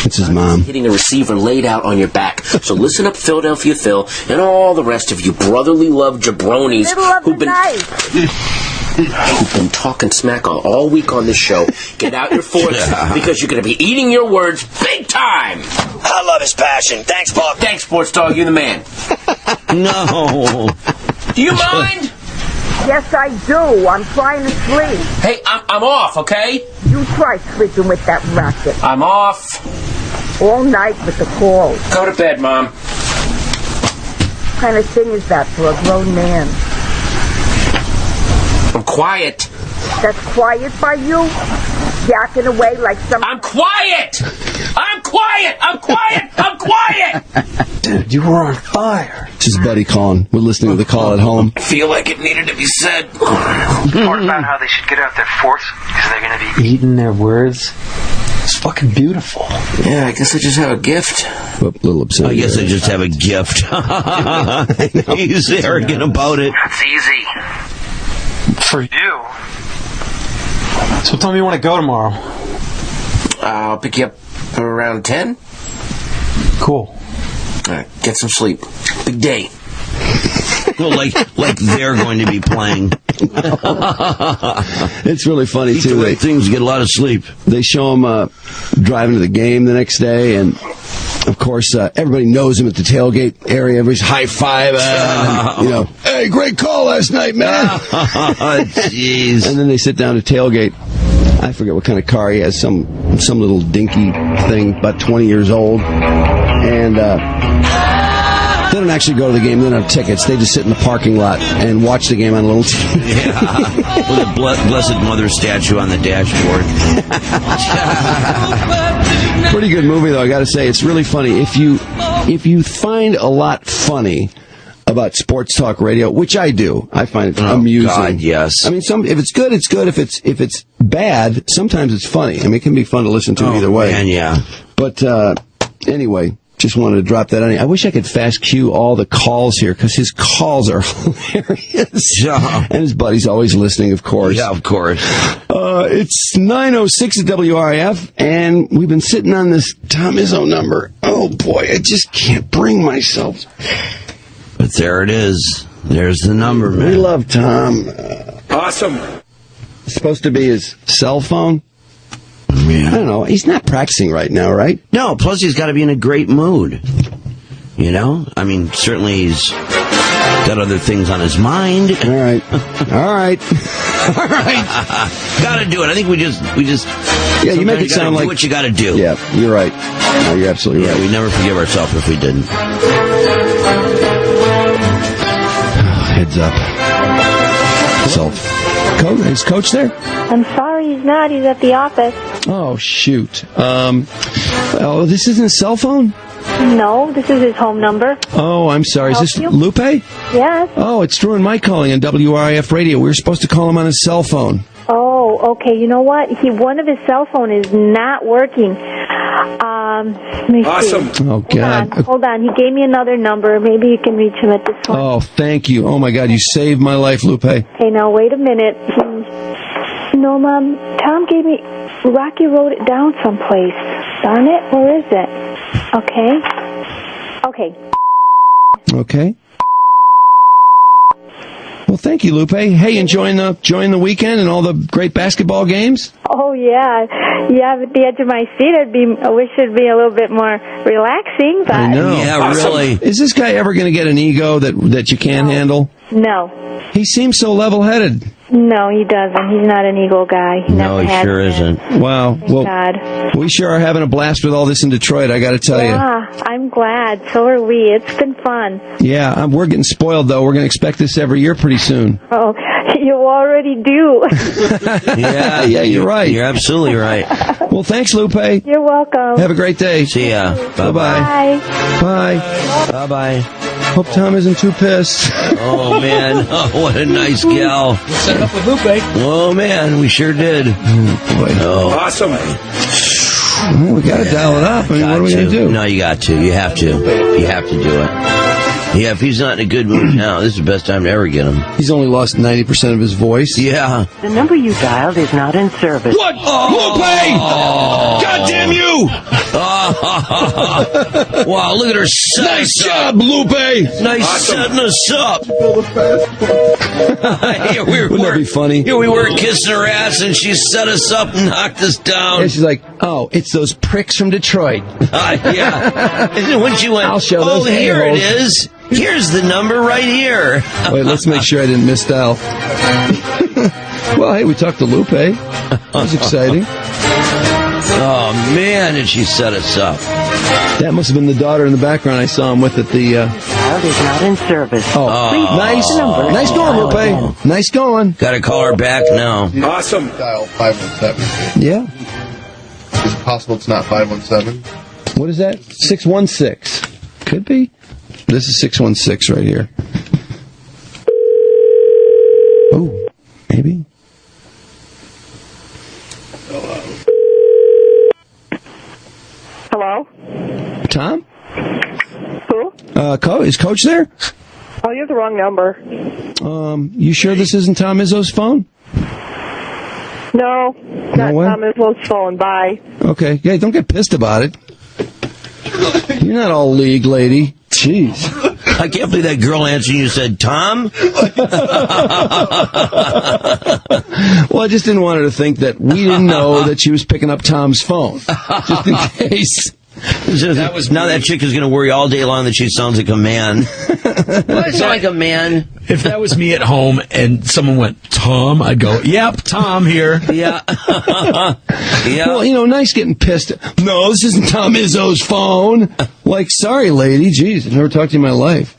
It's his mom. Hitting a receiver laid out on your back. So listen up, Philadelphia Phil, and all the rest of you brotherly love jabronis who've been talking smack all week on this show. Get out your forks because you're going to be eating your words big time. I love his passion. Thanks, Bob. Thanks, Sports Dog. You're the man. No. Do you mind? Yes, I do. I'm trying to sleep. Hey, I'm off, okay? You try sleeping with that racket. I'm off. All night with the calls. Go to bed, Mom. What kind of thing is that for a grown man? I'm quiet. That's quiet by you? Yakking away like some... I'm quiet! I'm quiet! I'm quiet! I'm quiet! Dude, you were on fire. It's his buddy calling. We're listening to the call at home. I feel like it needed to be said. Part about how they should get out their force because they're going to be eating their words. It's fucking beautiful. Yeah, I guess I just have a gift. A little upset. I guess I just have a gift. He's arrogant about it. It's easy. For you. So what time you want to go tomorrow? I'll pick you up around 10. Cool. All right, get some sleep. Big day. Well, like they're going to be playing. It's really funny, too. Great things, get a lot of sleep. They show him driving to the game the next day, and of course, everybody knows him at the tailgate area. Everybody's high-fiving. Hey, great call last night, man. Jeez. And then they sit down to tailgate. I forget what kind of car he has, some little dinky thing, about 20 years old. And they don't actually go to the game. They don't have tickets. They just sit in the parking lot and watch the game on a little TV. Yeah, with a Blessed Mother statue on the dashboard. Pretty good movie, though, I got to say. It's really funny. If you find a lot funny about sports talk radio, which I do, I find it amusing. God, yes. I mean, if it's good, it's good. If it's bad, sometimes it's funny. I mean, it can be fun to listen to either way. Man, yeah. But anyway, just wanted to drop that on you. I wish I could fast queue all the calls here, because his calls are hilarious. Yeah. And his buddy's always listening, of course. Yeah, of course. It's 9:06 at WRIF, and we've been sitting on this Tom Izzo number. Oh, boy, I just can't bring myself. But there it is. There's the number, man. We love Tom. Awesome. It's supposed to be his cell phone. Yeah. I don't know. He's not practicing right now, right? No, plus he's got to be in a great mood. You know? I mean, certainly he's got other things on his mind. All right. All right. All right. Gotta do it. I think we just. Yeah, you make it sound like do what you gotta do. Yeah, you're right. No, you're absolutely right. Yeah, we never forgive ourselves if we didn't. Heads up. Is Coach there? I'm sorry, he's not. He's at the office. Oh, shoot. This isn't his cell phone? No, this is his home number. Oh, I'm sorry. Is this Lupe? Yes. Oh, it's Drew and Mike calling on WRIF radio. We were supposed to call him on his cell phone. Oh, okay. You know what? One of his cell phone is not working. Let me see. Oh, God. Hold on. He gave me another number. Maybe you can reach him at this one. Oh, thank you. Oh, my God. You saved my life, Lupe. Okay, now wait a minute. No, Mom. Tom gave me... Rocky wrote it down someplace. Darn it. Where is it? Okay. Well, thank you, Lupe. Hey, enjoying the weekend and all the great basketball games? Oh, yeah. Yeah, at the edge of my seat, I wish it'd be a little bit more relaxing. But I know. Yeah, really. Is this guy ever going to get an ego that you can't handle? No. He seems so level-headed. No, he doesn't. He's not an eagle guy. No, he sure isn't. Wow. Thank God. We sure are having a blast with all this in Detroit, I got to tell you. Yeah, I'm glad. So are we. It's been fun. Yeah, we're getting spoiled, though. We're going to expect this every year pretty soon. Oh, you already do. Yeah, you're right. You're absolutely right. Well, thanks, Lupe. You're welcome. Have a great day. See ya. Bye. Bye. Bye-bye. Hope Tom isn't too pissed. Oh, man. Oh, what a nice gal. Set up with Lupe. Oh, man. We sure did. Oh, boy. Oh. Awesome. Well, we got to dial it up. I mean, what are we going to do? No, you got to. You have to. You have to do it. Yeah, if he's not in a good mood now, this is the best time to ever get him. He's only lost 90% of his voice. Yeah. The number you dialed is not in service. What? Lupe! God damn you! Wow, look at her setting Nice job, Lupe! Nice setting us up. Wouldn't that be funny? Here we were kissing her ass, and she set us up and knocked us down. And she's like, oh, it's those pricks from Detroit. Yeah. And then when she went, I'll show those here a-holes. it is. Here's the number right here. Wait, let's make sure I didn't miss dial. Well, hey, we talked to Lupe. That was exciting. Oh, man, did she set us up. That must have been the daughter in the background I saw him with at the... Child is not in service. Oh, nice. Nice going, Lupe. Nice going. Got to call her back now. Awesome. Dial 517. Yeah. Is it possible it's not 517? What is that? 616. Could be. This is 616 right here. Oh, maybe. Hello? Tom? Who? Is Coach there? Oh, you have the wrong number. You sure this isn't Tom Izzo's phone? No, not way? Tom Izzo's phone. Bye. Okay. Yeah, don't get pissed about it. You're not all league, lady. Jeez. I can't believe that girl answering you said, Tom? Well, I just didn't want her to think that we didn't know that she was picking up Tom's phone. Just in case. Now that chick is going to worry all day long that she sounds like a man. Well, it's not like a man. If that was me at home and someone went, Tom, I'd go, yep, Tom here. Yeah. Yeah. Well, nice getting pissed. No, this isn't Tom Izzo's phone. Like, sorry, lady. Jeez, I've never talked to you in my life.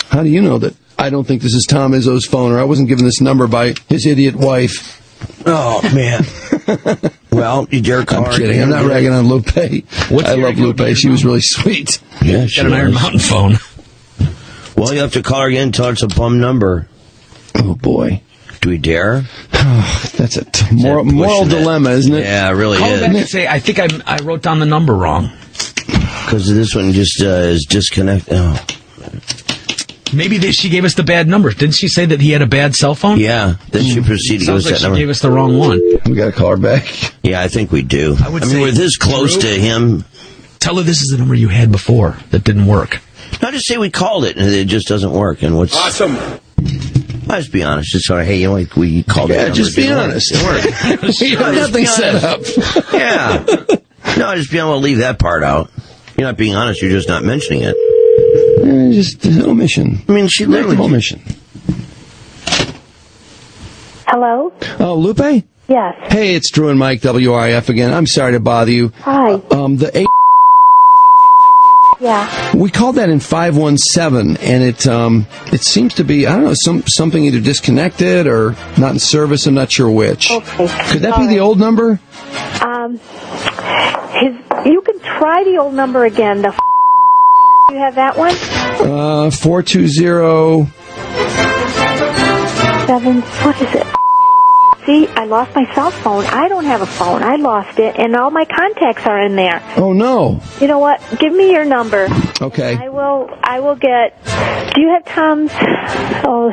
How do you know that I don't think this is Tom Izzo's phone, or I wasn't given this number by his idiot wife? Oh, man. Well, you dare call her. I'm kidding. I'm not ragging on Lupe. I love Lupe. She was really sweet. Yeah, she got an Iron Mountain phone. Well, you have to call her again and tell her it's a bum number. Oh, boy. Do we dare? That's a moral dilemma, isn't it? Yeah, it really Call is. back and say, I think I wrote down the number wrong. Because this one just is disconnected. Oh. Maybe she gave us the bad number. Didn't she say that he had a bad cell phone? Yeah. Then she proceeded to give us Sounds like that number. she gave us the wrong one. We got to call her back. Yeah, I think we do. I mean, we're this close to him. Tell her this is the number you had before that didn't work. Not just say we called it and it just doesn't work. And what's awesome? I'll just be honest. Just sort of, hey, we called it. Yeah, just be honest. It worked. We have nothing set up. Yeah. No, just be able to leave that part out. You're not being honest. You're just not mentioning it. Just omission. I mean, she literally omission. Hello? Oh, Lupe? Yes. Hey, it's Drew and Mike, WRIF again. I'm sorry to bother you. Hi. Yeah. We called that in 517, and it seems to be, I don't know, something either disconnected or not in service. I'm not sure which. Okay. Could that be the old number? You can try the old number again. You have that one? 420. 7. What is it? See, I lost my cell phone. I don't have a phone. I lost it, and all my contacts are in there. Oh, no. You know what? Give me your number. Okay. I will get... Do you have Tom's...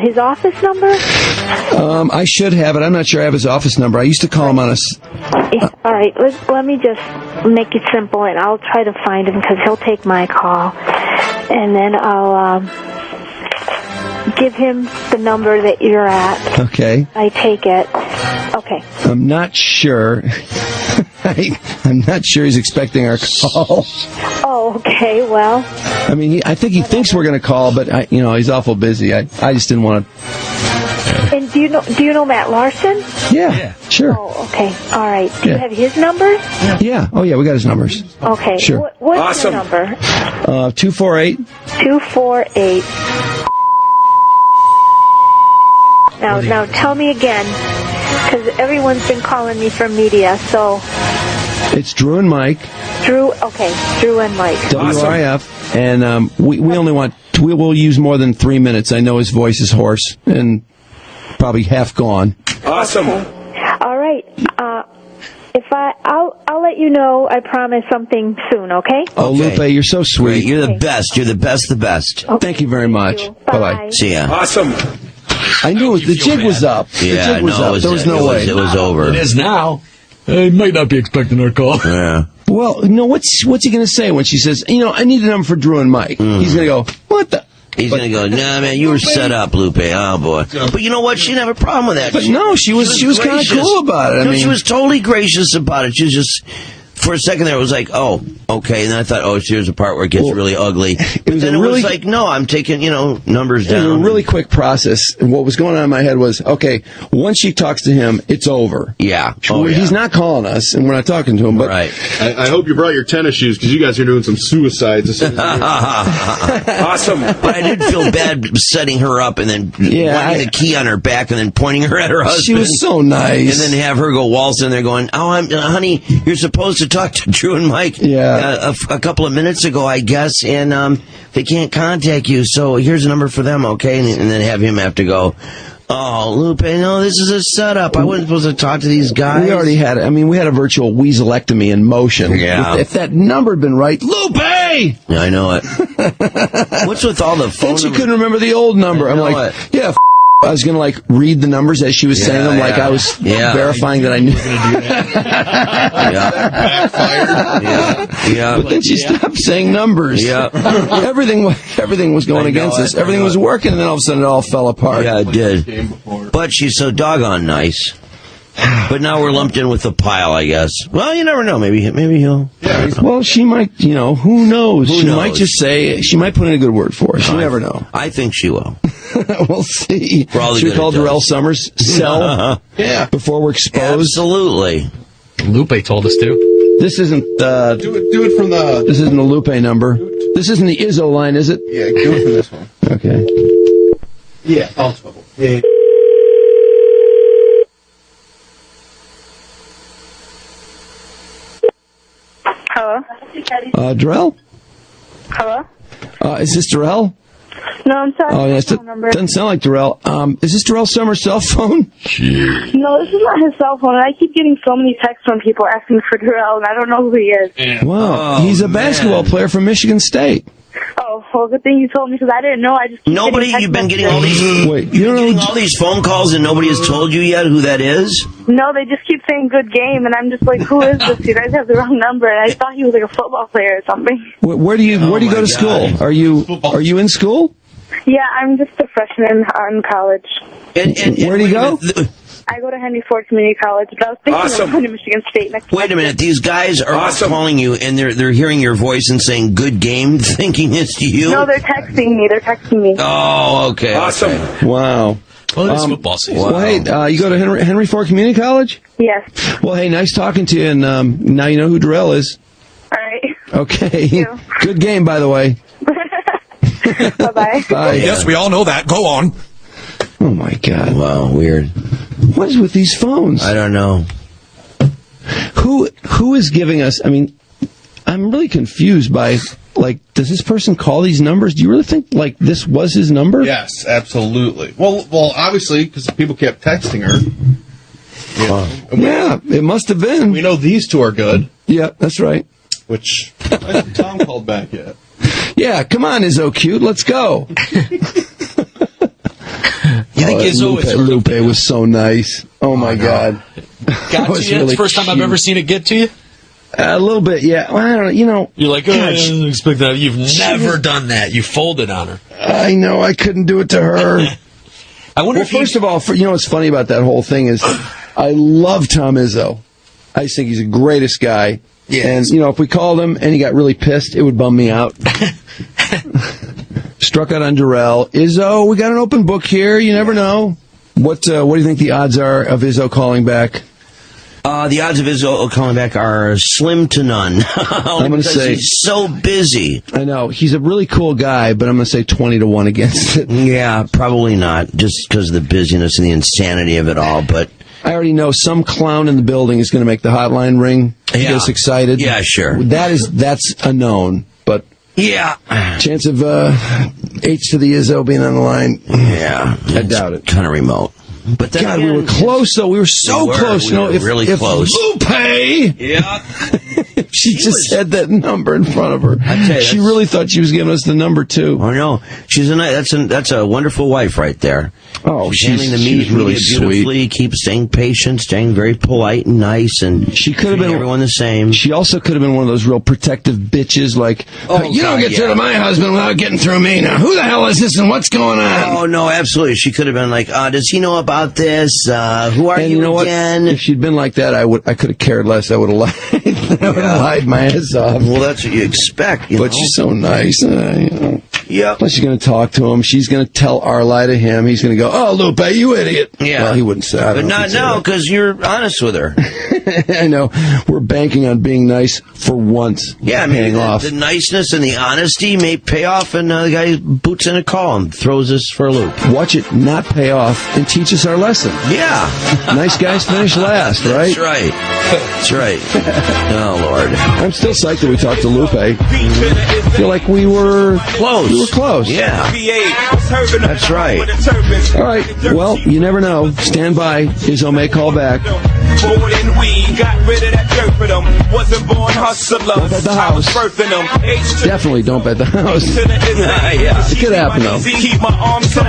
his office number? I should have it. I'm not sure I have his office number. I used to call him on a... All right, let me just make it simple, and I'll try to find him, because he'll take my call. And then I'll... give him the number that you're at. Okay. I take it. Okay. I'm not sure. I'm not sure he's expecting our call. Oh, okay. Well. I mean, I think he thinks we're going to call, but he's awful busy. I just didn't want to. And do you know Matt Larson? Yeah. Sure. Oh, okay. All right. Do you have his number? Yeah. Oh, yeah. We got his numbers. Okay. Sure. What's your number? 248. 248. Now tell me again, because everyone's been calling me from media, so... It's Drew and Mike. Drew and Mike. WRIF, and we only want... We'll use more than 3 minutes. I know his voice is hoarse, and probably half gone. Awesome. Okay. All right. I'll let you know, I promise, something soon, okay? Oh, Okay. Lupe, you're so sweet. Great. You're the best. You're the best. Okay. Thank you very much. Bye-bye. See ya. Awesome. I knew the jig was up. Yeah, the jig was up. There was no way. It was over. It is now. He might not be expecting our call. Yeah. Well, what's he going to say when she says, I need a number for Drew and Mike? He's going to go, what the? He's going to go, nah, man, you were set up, Lupe. Oh, boy. But you know what? She didn't have a problem with that. But no, she was kind of cool about it. She was totally gracious about it. She was just... For a second there, it was like, oh, okay. And then I thought, here's the part where it gets really ugly. But then it was like, no, I'm taking, numbers down. It was a really quick process. And what was going on in my head was, okay, once she talks to him, it's over. Yeah. He's not calling us, and we're not talking to him. But right. I hope you brought your tennis shoes, because you guys are doing some suicides. Awesome. But I did feel bad setting her up and then wanting the key on her back and then pointing her at her husband. She was so nice. And then have her go waltz in there going, honey, you're supposed to talk to Drew and Mike a couple of minutes ago, I guess, and they can't contact you, so here's a number for them, okay? And then have him have to go, oh, Lupe, no, this is a setup. I wasn't supposed to talk to these guys. We already had it. I mean, we had a virtual weaselectomy in motion. Yeah. If that number had been right, Lupe! Yeah, I know it. What's with all the phone And she couldn't remember the old number. I'm like, I was going to read the numbers as she was saying them, like I was verifying that I knew. Yeah. But then she stopped saying numbers. Yeah. Everything was going against us. Everything was working, and then all of a sudden it all fell apart. Yeah, it did. But she's so doggone nice. But now we're lumped in with the pile, I guess. Well, you never know. Maybe he'll. Yeah. Well, she might. Who knows? She might just say. She might put in a good word for us. You never know. I think she will. We'll see. Should we call Darryl Summers? Sell. Yeah. Before we're exposed. Absolutely. Lupe told us to. This isn't. Do it from the. This isn't a Lupe number. This isn't the Izzo line, is it? Yeah, do it from this one. Okay. Yeah, all trouble. Yeah. Hello? Darryl? Hello? Is this Darryl? No, I'm sorry. Oh, yes. Doesn't sound like Darryl. Is this Darryl Summers' cell phone? No, this is not his cell phone. I keep getting so many texts from people asking for Darryl, and I don't know who he is. Wow. He's a basketball player from Michigan State. Oh, well, good thing you told me, because I didn't know. I just keep You've been getting all these. Wait, you've been getting all these phone calls, and nobody has told you yet who that is? No, they just keep saying good game, and I'm just like, who is this? You guys have the wrong number, and I thought he was like a football player or something. Where do you go to school? Are you in school? Yeah, I'm just a freshman in college. And where do you go? I go to Henry Ford Community College, but I was thinking of going to Michigan State next Wait a minute, these guys are calling you, and they're hearing your voice and saying "good game," thinking it's you. No, they're texting me. Oh, okay. Awesome. Okay. Wow. Well, it's football season. Well, hey, you go to Henry Ford Community College? Yes. Well, hey, nice talking to you, and now you know who Darryl is. All right. Okay. Good game, by the way. Bye-bye. Bye. Yes, we all know that. Go on. Oh, my God. Wow, weird. What is with these phones? I don't know. Who is giving us... I mean, I'm really confused by... does this person call these numbers? Do you really think, this was his number? Yes, absolutely. Well, obviously, because people kept texting her. Yeah, it must have been. We know these two are good. Yeah, that's right. Which, hasn't Tom called back yet? Yeah, come on, Izzo Cute, let's go. You think Izzo is Lupe was so nice. Oh, my God. Got to you? It's the first time I've ever seen it get to you? A little bit, yeah. Well, I don't know, You're like, I didn't expect that. You've never done that. You folded on her. I know, I couldn't do it to her. I wonder first of all, what's funny about that whole thing is I love Tom Izzo. I just think he's the greatest guy. Yes. And, if we called him and he got really pissed, it would bum me out. Struck out on Darryl. Izzo, we got an open book here. You never know. What do you think the odds are of Izzo calling back? The odds of Izzo calling back are slim to none. I'm going to say he's so busy. I know. He's a really cool guy, but I'm going to say 20-1 against it. Yeah, probably not, just because of the busyness and the insanity of it all, but... I already know some clown in the building is going to make the hotline ring. He gets excited. Yeah, sure. That's a known, but yeah, chance of H to the Izzo being on the line. Yeah, I doubt it. Kind of remote. But then God, again, we were close though. We were so close. We were really close. Lupe, yeah, she just had that number in front of her. I tell you, she really thought she was giving us the number too. I know. She's that's a wonderful wife right there. Oh, she's handling the media really beautifully. Sweet. Keeps staying patient, staying very polite and nice, and she could have been everyone the same. She also could have been one of those real protective bitches, like, you don't get through to my husband without getting through me. Now, who the hell is this and what's going on? Oh no, absolutely. She could have been like, does he know about this? Who are you again? What? If she'd been like that, I could have cared less. I would have lied. I would have lied my ass off. Well, that's what you expect. But she's so nice. Yeah. Plus, she's going to talk to him. She's going to tell our lie to him. He's going to go, "Oh, Lupe, you idiot." Yeah. Well, he wouldn't say that. But not now, because you're honest with her. I know. We're banking on being nice for once. Yeah, paying off. The niceness and the honesty may pay off, and the guy boots in a call and throws us for a loop. Watch it not pay off and teach us our lesson. Yeah. Nice guys finish last, right? That's right. That's right. Oh, Lord. I'm still psyched that we talked to Lupe. I feel like we were close. We were close. Yeah. That's right. All right. Well, you never know. Stand by. Izzo may call back. Born in weed, got rid of that dirt for them. Wasn't born hustler. Don't bet the house. Definitely don't bet the house. Yeah. It could happen, though. Keep my arms so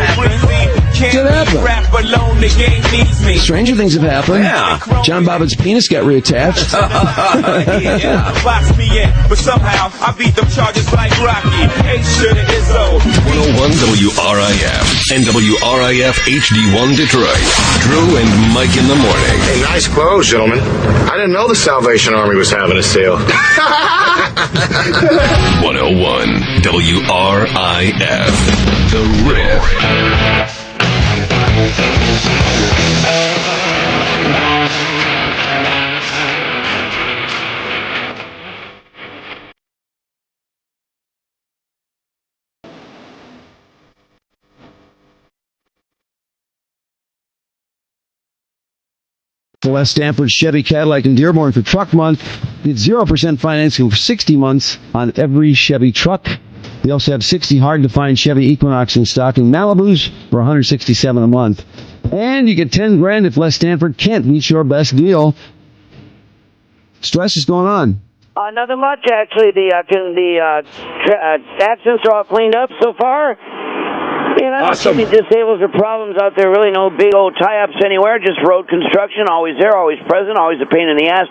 Could happen. Rap alone, the game needs me. Stranger things have happened. Yeah. John Bobbitt's penis got reattached. Box me in, but somehow I beat them charges like Rocky. H to the Izzo. 101 WRIF and WRIF HD1 Detroit. Drew and Mike in the morning. Hey, nice clothes, gentlemen. I didn't know the Salvation Army was having a sale. 101 WRIF. The Riff. The West Stanford Chevy Cadillac in Dearborn for Truck Month. It's 0% financing for 60 months on every Chevy truck. They also have 60 hard-to-find Chevy Equinox in stock in Malibus for $167 a month. And you get $10,000 if West Stanford can't meet your best deal. Stress is going on. Nothing much, actually. The accidents are all cleaned up so far. Man, I don't see any disables or problems out there. Really no big old tie-ups anywhere. Just road construction, always there, always present, always a pain in the ass.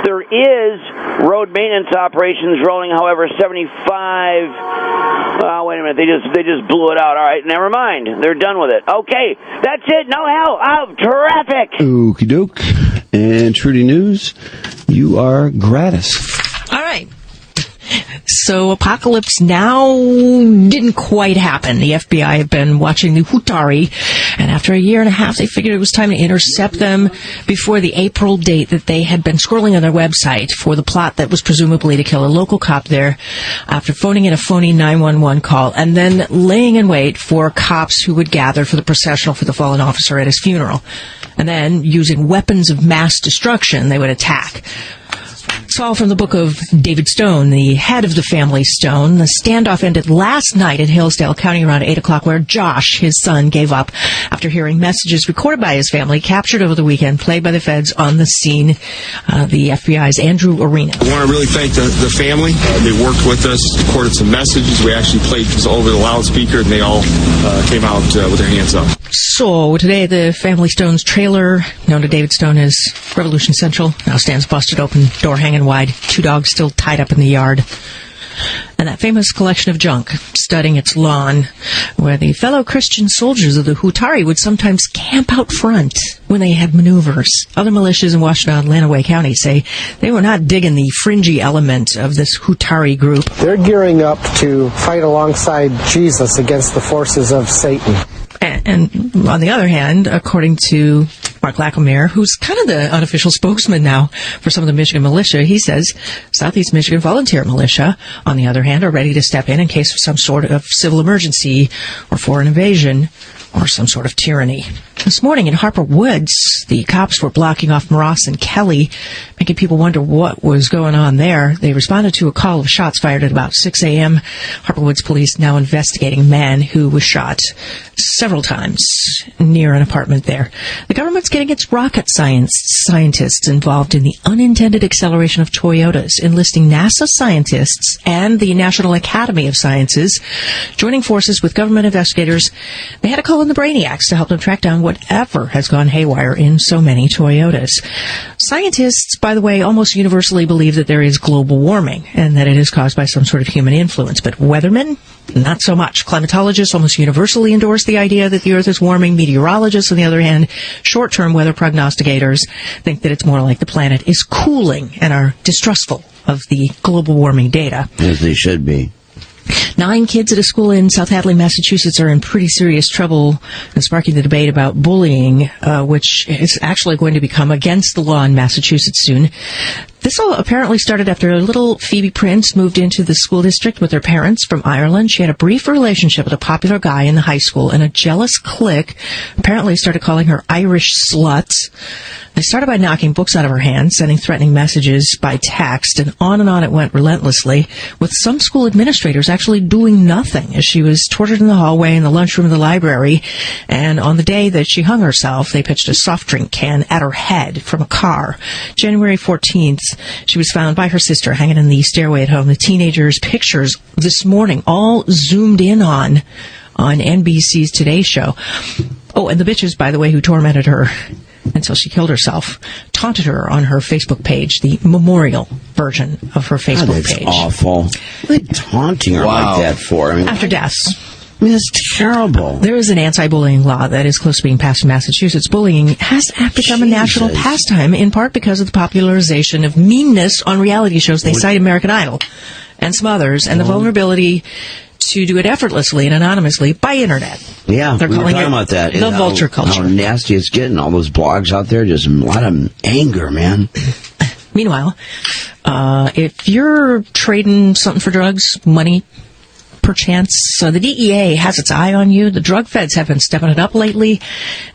There is road maintenance operations rolling, however, 75... wait a minute, they just blew it out. All right, never mind. They're done with it. Okay, that's it. No hell of traffic. Okie doke. And Trudi News, you are gratis. All right. So Apocalypse Now didn't quite happen. The FBI have been watching the Hutari, and after a year and a half, they figured it was time to intercept them before the April date that they had been scrolling on their website for the plot that was presumably to kill a local cop there after phoning in a phony 911 call and then laying in wait for cops who would gather for the processional for the fallen officer at his funeral. And then, using weapons of mass destruction, they would attack. It's all from the book of David Stone, the head of the family Stone. The standoff ended last night in Hillsdale County around 8 o'clock, where Josh, his son, gave up after hearing messages recorded by his family, captured over the weekend, played by the feds on the scene. The FBI's Andrew Arena. I want to really thank the family. They worked with us, recorded some messages. We actually played this over the loudspeaker, and they all came out with their hands up. So, today the family Stone's trailer, known to David Stone as Revolution Central, now stands busted open, door hanging wide, 2 dogs still tied up in the yard. And that famous collection of junk studding its lawn, where the fellow Christian soldiers of the Hutari would sometimes camp out front when they had maneuvers. Other militias in Washtenaw and Lenawee County say they were not digging the fringy element of this Hutari group. They're gearing up to fight alongside Jesus against the forces of Satan. And on the other hand, according to Mark Lacomere, who's kind of the unofficial spokesman now for some of the Michigan militia, he says Southeast Michigan Volunteer Militia, on the other hand, are ready to step in case of some sort of civil emergency or foreign invasion or some sort of tyranny. This morning in Harper Woods, the cops were blocking off Morass and Kelly, making people wonder what was going on there. They responded to a call of shots fired at about 6 a.m. Harper Woods police now investigating a man who was shot several times near an apartment there. The government's getting its rocket scientists involved in the unintended acceleration of Toyotas, enlisting NASA scientists and the National Academy of Sciences, joining forces with government investigators. They had to call in the brainiacs to help them track down whatever has gone haywire in so many Toyotas. Scientists, by the way, almost universally believe that there is global warming and that it is caused by some sort of human influence, but weathermen, not so much. Climatologists almost universally endorse the idea that the Earth is warming. Meteorologists, on the other hand, short-term weather prognosticators, think that it's more like the planet is cooling and are distrustful of the global warming data. As they should be. 9 kids at a school in South Hadley, Massachusetts are in pretty serious trouble and sparking the debate about bullying, which is actually going to become against the law in Massachusetts soon. This all apparently started after little Phoebe Prince moved into the school district with her parents from Ireland. She had a brief relationship with a popular guy in the high school, and a jealous clique apparently started calling her Irish sluts. They started by knocking books out of her hands, sending threatening messages by text, and on it went relentlessly, with some school administrators actually doing nothing as she was tortured in the hallway, in the lunchroom of the library. And on the day that she hung herself, they pitched a soft drink can at her head from a car. January 14th, she was found by her sister hanging in the stairway at home. The teenager's pictures this morning all zoomed in on NBC's Today Show. Oh, and the bitches, by the way, who tormented her until she killed herself, taunted her on her Facebook page, the memorial version of her Facebook page. That's awful. What are they taunting her like that for? I mean, after deaths. I mean, it's terrible. There is an anti-bullying law that is close to being passed in Massachusetts. Bullying has become a national pastime, in part because of the popularization of meanness on reality shows. They cite American Idol and some others, and the vulnerability to do it effortlessly and anonymously by internet. Yeah, they're calling it about that. The vulture culture. How nasty it's getting. All those blogs out there, just a lot of anger, man. Meanwhile, if you're trading something for drugs, money, perchance, the DEA has its eye on you. The drug feds have been stepping it up lately,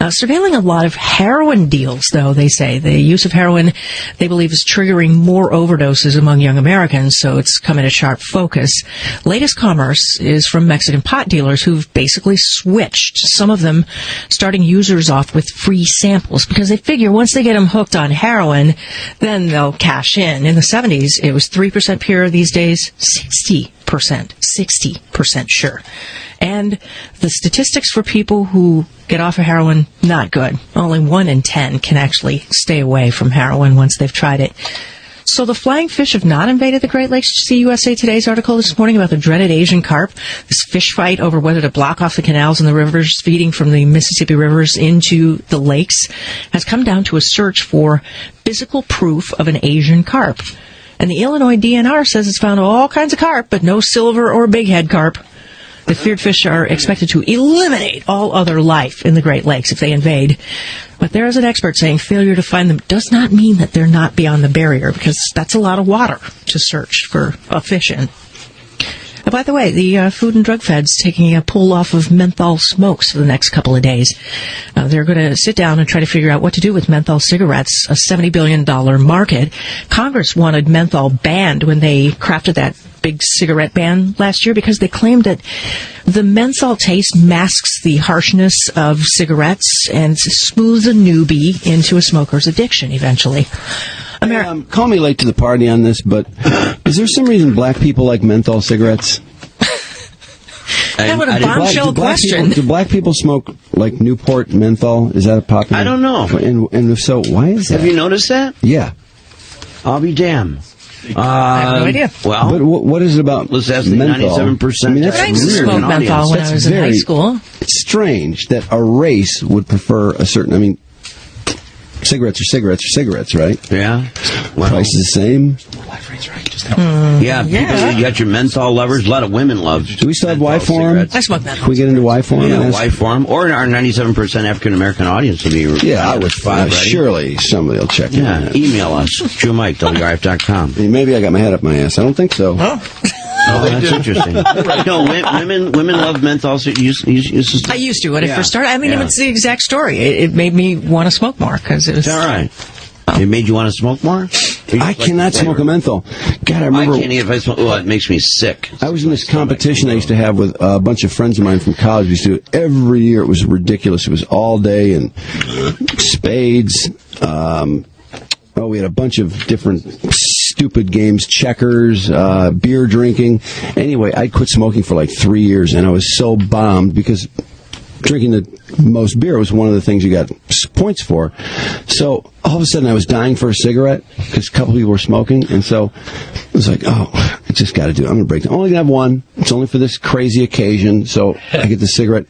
surveilling a lot of heroin deals, though, they say. The use of heroin, they believe, is triggering more overdoses among young Americans, so it's come into sharp focus. Latest commerce is from Mexican pot dealers who've basically switched, some of them starting users off with free samples, because they figure once they get them hooked on heroin, then they'll cash in. In the 70s, it was 3% pure. These days, 60% sure. And the statistics for people who get off of heroin, not good. Only 1 in 10 can actually stay away from heroin once they've tried it. So the flying fish have not invaded the Great Lakes. Did you see USA Today's article this morning about the dreaded Asian carp? This fish fight over whether to block off the canals and the rivers feeding from the Mississippi rivers into the lakes has come down to a search for physical proof of an Asian carp. And the Illinois DNR says it's found all kinds of carp, but no silver or bighead carp. The feared fish are expected to eliminate all other life in the Great Lakes if they invade. But there is an expert saying failure to find them does not mean that they're not beyond the barrier, because that's a lot of water to search for a fish in. And by the way, the Food and Drug Fed's taking a pull off of menthol smokes for the next couple of days. They're going to sit down and try to figure out what to do with menthol cigarettes, a $70 billion market. Congress wanted menthol banned when they crafted that big cigarette ban last year because they claimed that the menthol taste masks the harshness of cigarettes and smooths a newbie into a smoker's addiction eventually. Call me late to the party on this, but is there some reason black people like menthol cigarettes? That was a bombshell question. Do black people smoke like Newport menthol? Is that a popular? I don't know. And if so, why is that? Have you noticed that? Yeah. I'll be damned. I have no idea. Well, but what is it about let's ask the menthol? 97%. I mean, that's I used to smoke menthol when I was in high school. It's strange that a race would prefer a certain. I mean, cigarettes are cigarettes, right? Yeah. Well, price is the same. Life rate's right. Just you got your menthol lovers. A lot of women love. Do we still have Y-form? I smoke menthol. Can we get into Y-form? Yeah, Y-form. Or our 97% African American audience will be. Yeah, I would find. Surely somebody will check. Yeah, email us. TrueMike@WRF.com. Maybe I got my head up my ass. I don't think so. Oh, that's interesting. No, women love menthol. So I used to when it first started. I mean, it's the exact story. It made me want to smoke more because it was. Is that right? It made you want to smoke more? I cannot smoke a menthol. God, I remember. I can't eat if I smoke. Oh, it makes me sick. I was in this competition I used to have with a bunch of friends of mine from college. We used to do it every year. It was ridiculous. It was all day and spades. We had a bunch of different stupid games, checkers, beer drinking. Anyway, I quit smoking for like 3 years, and I was so bummed because drinking the most beer was one of the things you got points for. So all of a sudden I was dying for a cigarette because a couple people were smoking, and so I was like, I just got to do it. I'm going to break down. I'm only going to have one. It's only for this crazy occasion. So I get the cigarette.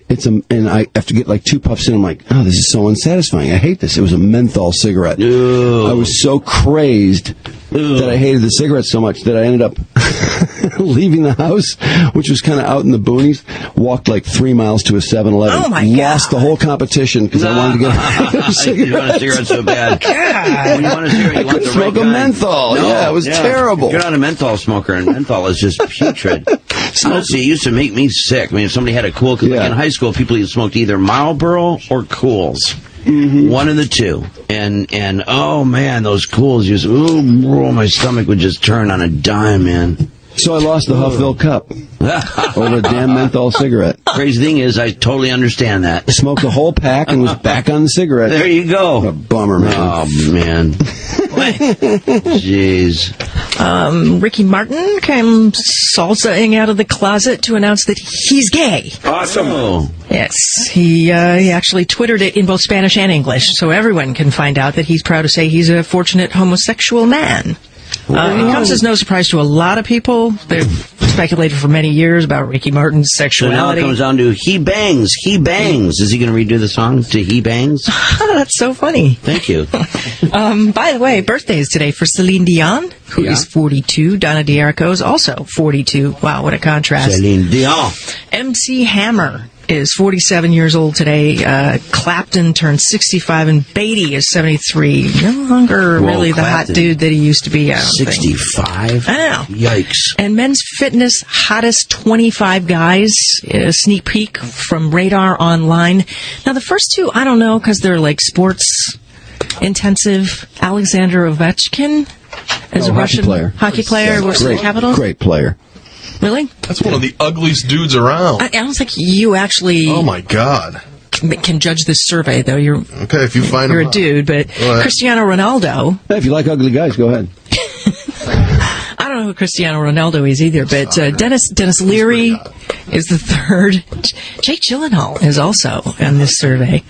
And I have to get like 2 puffs in. I'm like, this is so unsatisfying. I hate this. It was a menthol cigarette. Ew. I was so crazed that I hated the cigarette so much that I ended up leaving the house, which was kind of out in the boonies, walked like 3 miles to a 7-Eleven. Oh, my God. Lost the whole competition because I wanted to get a cigarette. You want a cigarette so bad. God. When you want a cigarette, you want the smoke right a kind. menthol. No, it was terrible. You're not a menthol smoker, and menthol is just putrid. Honestly, it used to make me sick. I mean, if somebody had a Cool, because like in high school, people either smoked either Marlboro or Cools. Mm-hmm. One of the two. And oh man, those Cools just, my stomach would just turn on a dime, man. So I lost the Huffville Cup over a damn menthol cigarette. Crazy thing is, I totally understand that. I smoked the whole pack and was back on the cigarette. There you go. What a bummer, man. Oh, man. Jeez. Ricky Martin came salsaing out of the closet to announce that he's gay. Awesome. Oh. Yes, he actually Twittered it in both Spanish and English, so everyone can find out that he's proud to say he's a fortunate homosexual man. It comes as no surprise to a lot of people. They've speculated for many years about Ricky Martin's sexuality. So now it comes down to he bangs. Is he going to redo the song to he bangs? That's so funny. Thank you. By the way, birthdays today for Celine Dion, who is 42. Donna D'Errico is also 42. Wow, what a contrast. Celine Dion. MC Hammer is 47 years old today. Clapton turned 65, and Beatty is 73. No longer really the hot dude that he used to be. 65? I know. Yikes. And Men's Fitness hottest 25 guys, a sneak peek from Radar Online. Now, the first two, I don't know, because they're like sports intensive. Alexander Ovechkin is a Russian hockey player. Works for the Capitals. Great player. Really? That's one of the ugliest dudes around. I don't think you actually... Oh, my God. Can judge this survey, though. Okay, if you find you're a dude, but Cristiano Ronaldo... Hey, if you like ugly guys, go ahead. I don't know who Cristiano Ronaldo is either, but Dennis Leary is the third. Jake Gyllenhaal is also in this survey.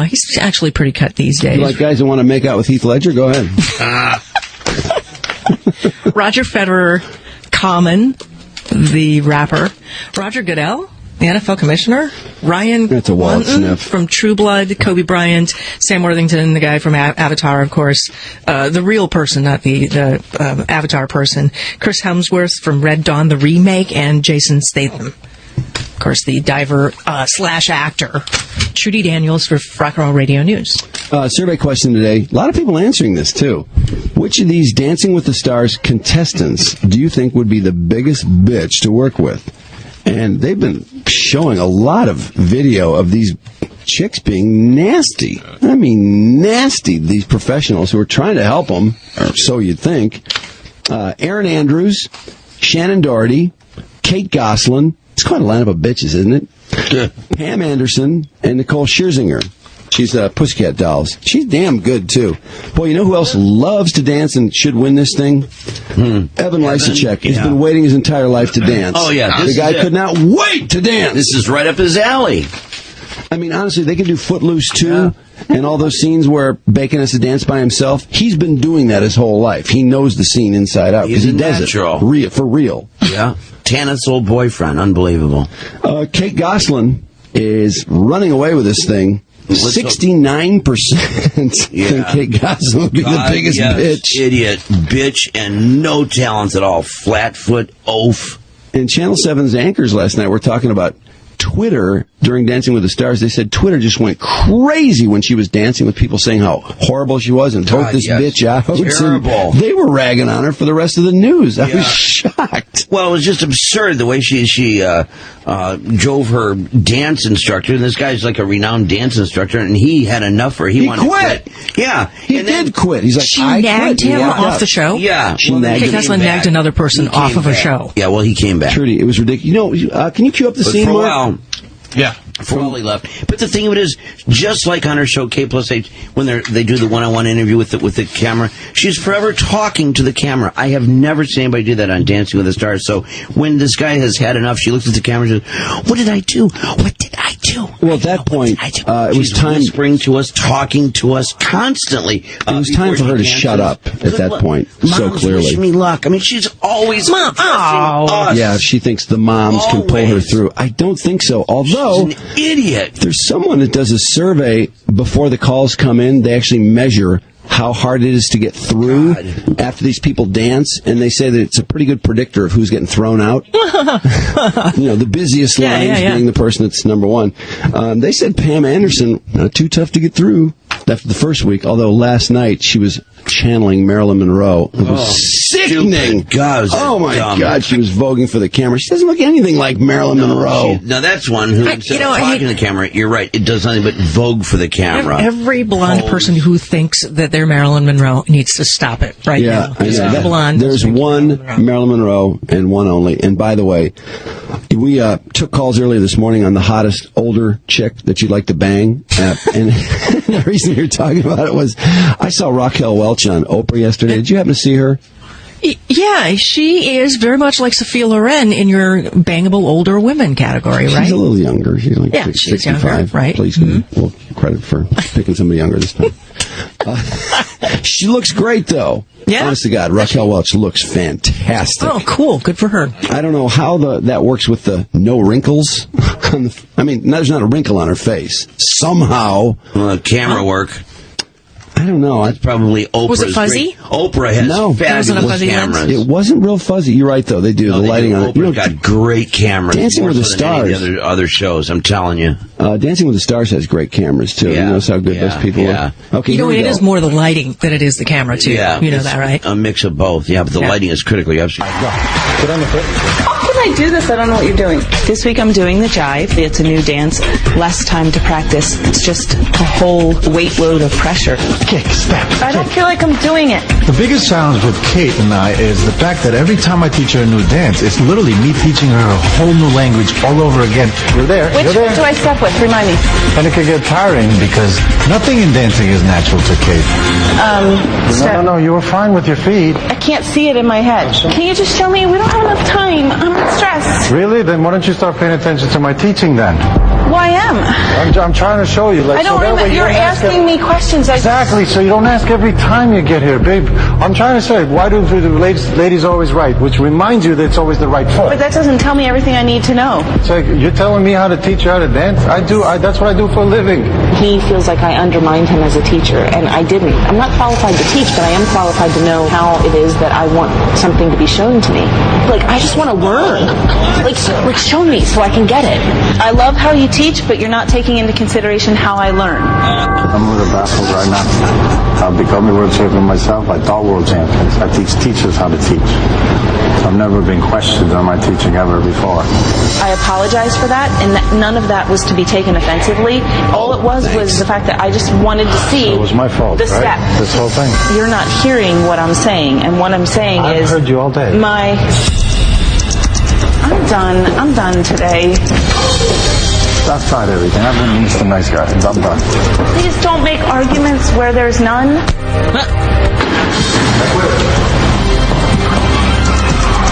He's actually pretty cut these days. You like guys that want to make out with Heath Ledger? Go ahead. Roger Federer, Common, the rapper. Roger Goodell, the NFL commissioner. Ryan Quanten from True Blood. Kobe Bryant. Sam Worthington, the guy from Avatar, of course. The real person, not the Avatar person. Chris Hemsworth from Red Dawn, the remake. And Jason Statham, of course, the diver / actor. Trudi Daniels for Rock and Roll Radio News. Survey question today. A lot of people answering this, too. Which of these Dancing with the Stars contestants do you think would be the biggest bitch to work with? And they've been showing a lot of video of these chicks being nasty. I mean, nasty. These professionals who are trying to help them, or so you'd think. Erin Andrews, Shannon Doherty, Kate Gosselin. It's quite a lineup of bitches, isn't it? Pam Anderson and Nicole Scherzinger. She's Pussycat Dolls. She's damn good, too. Boy, you know who else loves to dance and should win this thing? Evan Lysacek. He's been waiting his entire life to dance. Oh, yeah. The guy could not wait to dance. This is right up his alley. I mean, honestly, they can do Footloose, too, and all those scenes where Bacon has to dance by himself. He's been doing that his whole life. He knows the scene inside out because he does it for real. Yeah. Tanith's old boyfriend. Unbelievable. Kate Gosselin is running away with this thing. 69% think Kate Gosselin would be the biggest bitch. Idiot, bitch, and no talent at all. Flatfoot, oaf. And Channel 7's anchors last night were talking about Twitter during Dancing with the Stars. They said Twitter just went crazy when she was dancing with people saying how horrible she was and vote this bitch out. Terrible. And they were ragging on her for the rest of the news. I was shocked. Well, it was just absurd the way she drove her dance instructor. And this guy's like a renowned dance instructor, and he had enough for he wanted to quit. Yeah, he did quit. He's like, she nagged him off the show. Yeah, Kate Gosselin nagged another person off of a show. Yeah, well, he came back. Trudy, it was ridiculous. You know, can you cue up the scene, Mark? Yeah. For all he left. But the thing of it is, just like on her show, K Plus H, when they do the one-on-one interview with the camera, she's forever talking to the camera. I have never seen anybody do that on Dancing with the Stars. So when this guy has had enough, she looks at the camera and says, what did I do? What did I do? Well, at that point, it was time... whispering to us, talking to us constantly. It was time for her to shut up at that point, so clearly. Wish me luck. I mean, she's always us. Yeah, she thinks the moms can pull her through. I don't think so. Although... She's an idiot. There's someone that does a survey before the calls come in. They actually measure how hard it is to get through after these people dance, and they say that it's a pretty good predictor of who's getting thrown out. You know, the busiest lines being the person that's number one. They said Pam Anderson, too tough to get through after the first week, although last night she was channeling Marilyn Monroe. It was sickening. God, oh, my God, she was voguing for the camera. She doesn't look anything like Marilyn Monroe. Now, that's one who, instead of talking to the camera, you're right, it does nothing but vogue for the camera. Every blonde person who thinks that they're Marilyn Monroe needs to stop it now. There's one Marilyn Monroe and one only. And by the way, We took calls earlier this morning on the hottest older chick that you'd like to bang. And the reason you're talking about it was I saw Raquel Welch on Oprah yesterday. Did you happen to see her? Yeah, she is very much like Sophia Loren in your bangable older women category, right? She's a little younger. She's like she's 65. younger, right? Please give me credit for picking somebody younger this time. She looks great, though. Yeah? Honest to God, Raquel Welch looks fantastic. Oh, cool. Good for her. I don't know how that works with the no wrinkles. There's not a wrinkle on her face. Somehow. Camera work. I don't know. It's probably Oprah's. Was it fuzzy? Oprah has fabulous cameras. It wasn't real fuzzy. You're right, though. They do. The lighting on it. Oprah's got great cameras. Dancing with the Stars. Any of the other shows, I'm telling you. Dancing with the Stars has great cameers, too. You notice how good those people are? Okay, it is more the lighting than it is the camera, too. Yeah, you know that, right? A mix of both. Yeah, but the lighting is critical. You absolutely. Get on the foot. How can I do this? I don't know what you're doing. This week I'm doing the jive. It's a new dance. Less time to practice. It's just a whole weight load of pressure. Kick, step. I don't feel like I'm doing it. The biggest challenge with Kate and I is the fact that every time I teach her a new dance, it's literally me teaching her a whole new language all over again. You're there. Which You're there. one do I step with? Remind me. And it can get tiring because nothing in dancing is natural to Kate. No, you were fine with your feet. I can't see it in my head. Can you just show me? We don't have enough time. I'm stressed. Really? Then why don't you start paying attention to my teaching then? Well, I am. I'm trying to show you. I don't remember. You're asking me questions. Exactly, so you don't ask every time you get here, babe. I'm trying to say, why do the ladies always right? Which reminds you that it's always the right foot. But that doesn't tell me everything I need to know. So you're telling me how to teach you how to dance? That's what I do for a living. He feels like I undermined him as a teacher, and I didn't. I'm not qualified to teach, but I am qualified to know how it is that I want something to be shown to me. Like, I just want to learn. Like show me so I can get it. I love how you teach, but you're not taking into consideration how I learn. I'm with a baffled right now. I've become a world champion myself. I taught world champions. I teach teachers how to teach. So I've never been questioned on my teaching ever before. I apologize for that, and none of that was to be taken offensively. All it was the fact that I just wanted to see it was my fault, the right? step. This whole thing. You're not hearing what I'm saying, and what I'm saying I've heard you all day. I'm done today. That's not everything. I've been Mr. Nice Guy. I'm done. Please don't make arguments where there's none.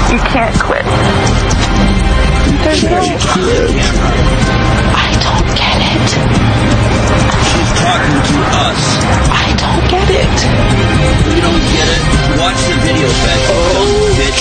You can't quit. There's no... I don't get it. She's talking to us. I don't get it. You don't get it? Watch the video back. Don't bitch.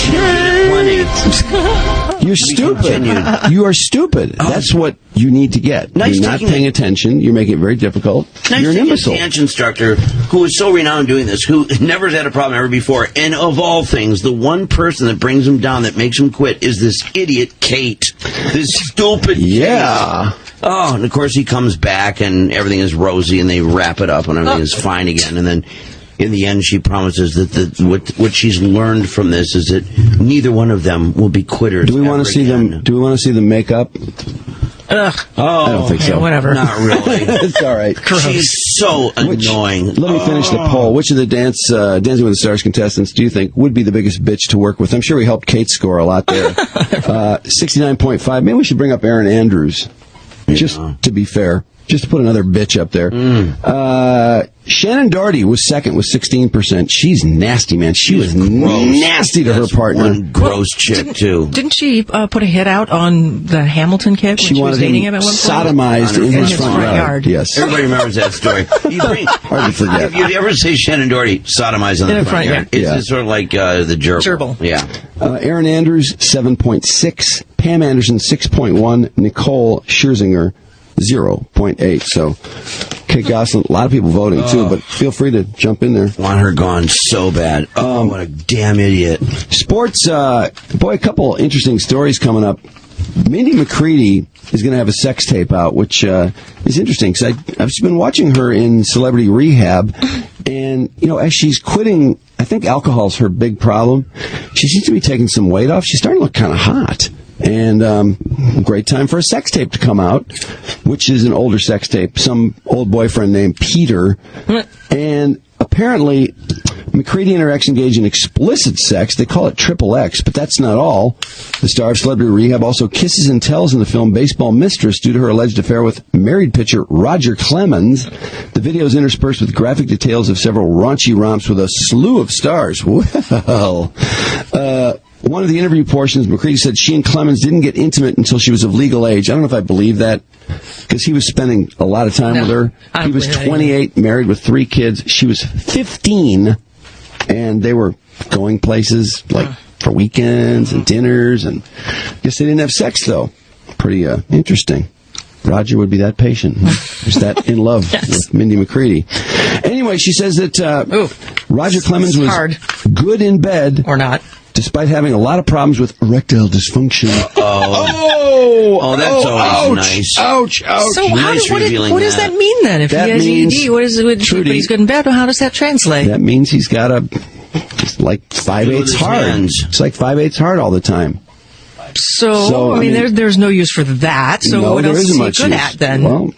You're stupid. You are stupid. That's what you need to get. You're not paying attention. You're making it very difficult. You're an imbecile. A dance instructor who is so renowned doing this, who never has had a problem ever before, and of all things, the one person that brings him down, that makes him quit, is this idiot Kate. This stupid Kate. Oh, and of course he comes back and everything is rosy and they wrap it up and everything is fine again. And then in the end she promises that what she's learned from this is that neither one of them will be quitters. Do we want to see them? Do we want to see them make up? Ugh. Oh, I don't think so. Whatever. Not really. It's all right. She's so annoying. Let me finish the poll. Which of the Dancing with the Stars contestants do you think would be the biggest bitch to work with? I'm sure we helped Kate score a lot there. 69.5. Maybe we should bring up Erin Andrews. Just to be fair. Just to put another bitch up there. Shannon Doherty was second with 16%. She's nasty, man. She was nasty to her partner. One gross chick, too. Didn't she put a hit out on the Hamilton kid when she was dating him at one point? Sodomized in his front yard. Yes. Everybody remembers that story. Hard to forget. If you ever say Shannon Doherty sodomized in the front yard, it's sort of like the gerbil. Yeah. Erin Andrews, 7.6. Pam Anderson, 6.1. Nicole Scherzinger, 0.8. So, Kate Gosselin, a lot of people voting too, but feel free to jump in there. Want her gone so bad. Oh, what a damn idiot. Sports, a couple interesting stories coming up. Mindy McCready is going to have a sex tape out, which is interesting because I've been watching her in Celebrity Rehab, and as she's quitting, I think alcohol's her big problem. She seems to be taking some weight off. She's starting to look kind of hot. And great time for a sex tape to come out, which is an older sex tape. Some old boyfriend named Peter. And apparently, McCready and her ex engage in explicit sex. They call it triple X, but that's not all. The star of Celebrity Rehab also kisses and tells in the film Baseball Mistress due to her alleged affair with married pitcher Roger Clemens. The video is interspersed with graphic details of several raunchy romps with a slew of stars. Well, one of the interview portions, McCready said she and Clemens didn't get intimate until she was of legal age. I don't know if I believe that, because he was spending a lot of time with her. He was 28, married with 3 kids. She was 15, and they were going places like for weekends and dinners, and I guess they didn't have sex, though. Pretty interesting. Roger would be that patient. He's that in love with Mindy McCready. Anyway, she says that Roger Clemens was good in bed. Or not. Despite having a lot of problems with erectile dysfunction. Oh, that's always nice. Ouch. So Nice what does that mean then? If That he has means, ED, what is it? But he's good in bed. How does that translate? That means he's got it's like 5/8 hard. It's like 5/8 hard all the time. So I mean, there's no use for that. So no, what else is he good use. at then? Well,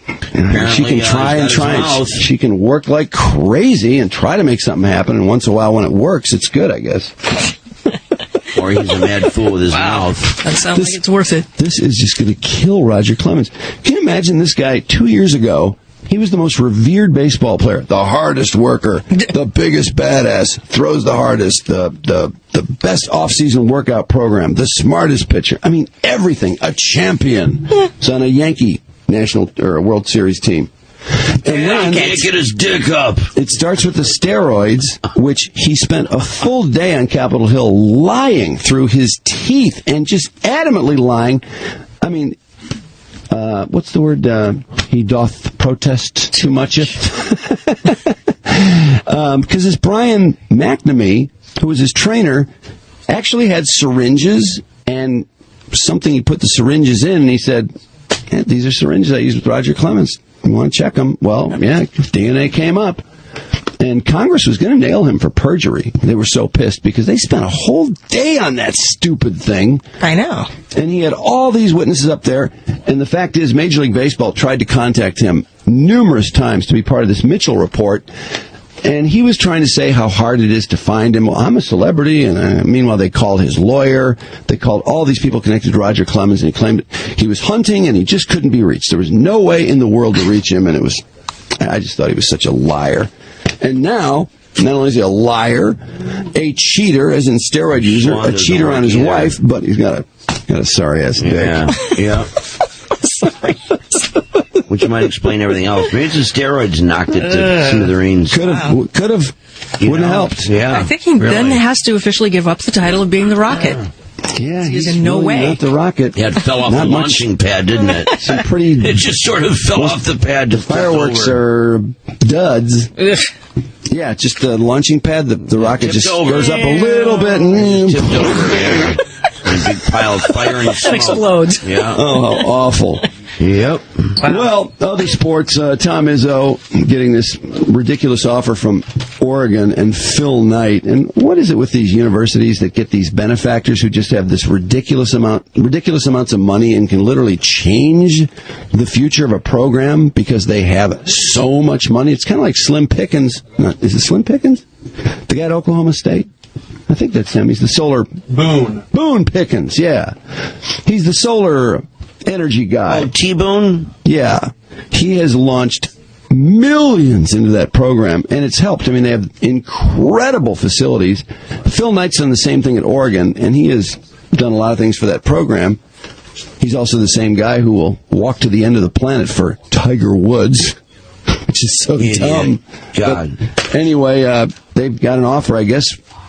she can try and try. She can work like crazy and try to make something happen. And once in a while, when it works, it's good, I guess. Or he's a mad fool with his mouth. That sounds like it's worth it. This is just going to kill Roger Clemens. Can you imagine this guy 2 years ago? He was the most revered baseball player, the hardest worker, the biggest badass, throws the hardest, the best off-season workout program, the smartest pitcher. I mean, everything. A champion. He's on a Yankee National or a World Series team. And then he can't get his dick up. It starts with the steroids, which he spent a full day on Capitol Hill lying through his teeth and just adamantly lying. I mean, what's the word? He doth protest too much. Because this Brian McNamee, who was his trainer, actually had syringes and something he put the syringes in, and he said, these are syringes I used with Roger Clemens. You want to check them? Well, yeah, DNA came up. And Congress was going to nail him for perjury. They were so pissed because they spent a whole day on that stupid thing. I know. And he had all these witnesses up there. And the fact is, Major League Baseball tried to contact him numerous times to be part of this Mitchell report. And he was trying to say how hard it is to find him. Well, I'm a celebrity. And meanwhile, they called his lawyer. They called all these people connected to Roger Clemens. And he claimed he was hunting and he just couldn't be reached. There was no way in the world to reach him. And I just thought he was such a liar. And now, not only is he a liar, a cheater, as in steroid user, a cheater on his wife, but he's got a sorry-ass dick. Yeah. Which might explain everything else. Maybe it's the steroids knocked it to smithereens. Could have. Wouldn't have helped. Yeah. I think he then has to officially give up the title of being the Rocket. Yeah, he's in no really way. Not the Rocket. Yeah, it fell off the launching pad, didn't it? It just sort of fell off the pad. The fireworks are duds. Yeah, just the launching pad. The rocket just goes up a little bit and tipped over. A big pile of fire and smoke. Explodes. Yeah. Oh, how awful. Yep. Well, other sports, Tom Izzo getting this ridiculous offer from Oregon and Phil Knight. And what is it with these universities that get these benefactors who just have this ridiculous amounts of money and can literally change the future of a program because they have so much money? It's kind of like Slim Pickens. Is it Slim Pickens? The guy at Oklahoma State? I think that's him. He's the solar... Boone Pickens, yeah. He's the solar energy guy. Oh, T-Boone? Yeah. He has launched millions into that program, and it's helped. I mean, they have incredible facilities. Phil Knight's done the same thing at Oregon, and he has done a lot of things for that program. He's also the same guy who will walk to the end of the planet for Tiger Woods, which is so dumb. God. But anyway, they've got an offer, I guess.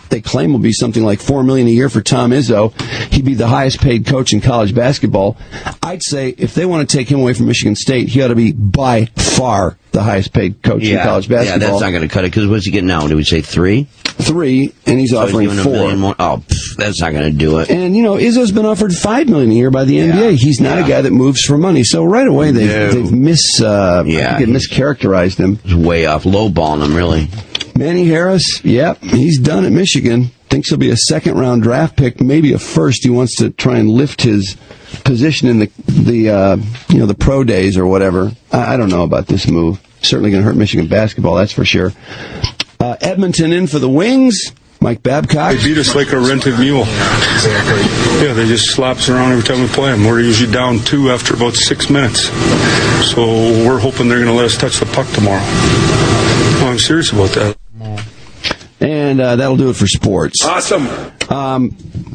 They claim will be something like $4 million a year for Tom Izzo. He'd be the highest paid coach in college basketball. I'd say if they want to take him away from Michigan State, he ought to be by far the highest paid coach in college basketball. Yeah, that's not going to cut it, because what's he getting now? Did we say 3? 3, and he's offering 4. $1 million more. Oh, that's not going to do it. And, Izzo's been offered $5 million a year by the NBA. He's not a guy that moves for money. So right away they've mischaracterized him. He's way off, lowballing him, really. Manny Harris, he's done at Michigan. Thinks he'll be a second-round draft pick, maybe a first. He wants to try and lift his position in the pro days or whatever. I don't know about this move. Certainly going to hurt Michigan basketball, that's for sure. Edmonton in for the Wings. Mike Babcock. They beat us like a rented mule. Yeah, they just slaps around every time we play them. We're usually down 2 after about 6 minutes. So we're hoping they're going to let us touch the puck tomorrow. Oh, I'm serious about that. And that'll do it for sports. Awesome.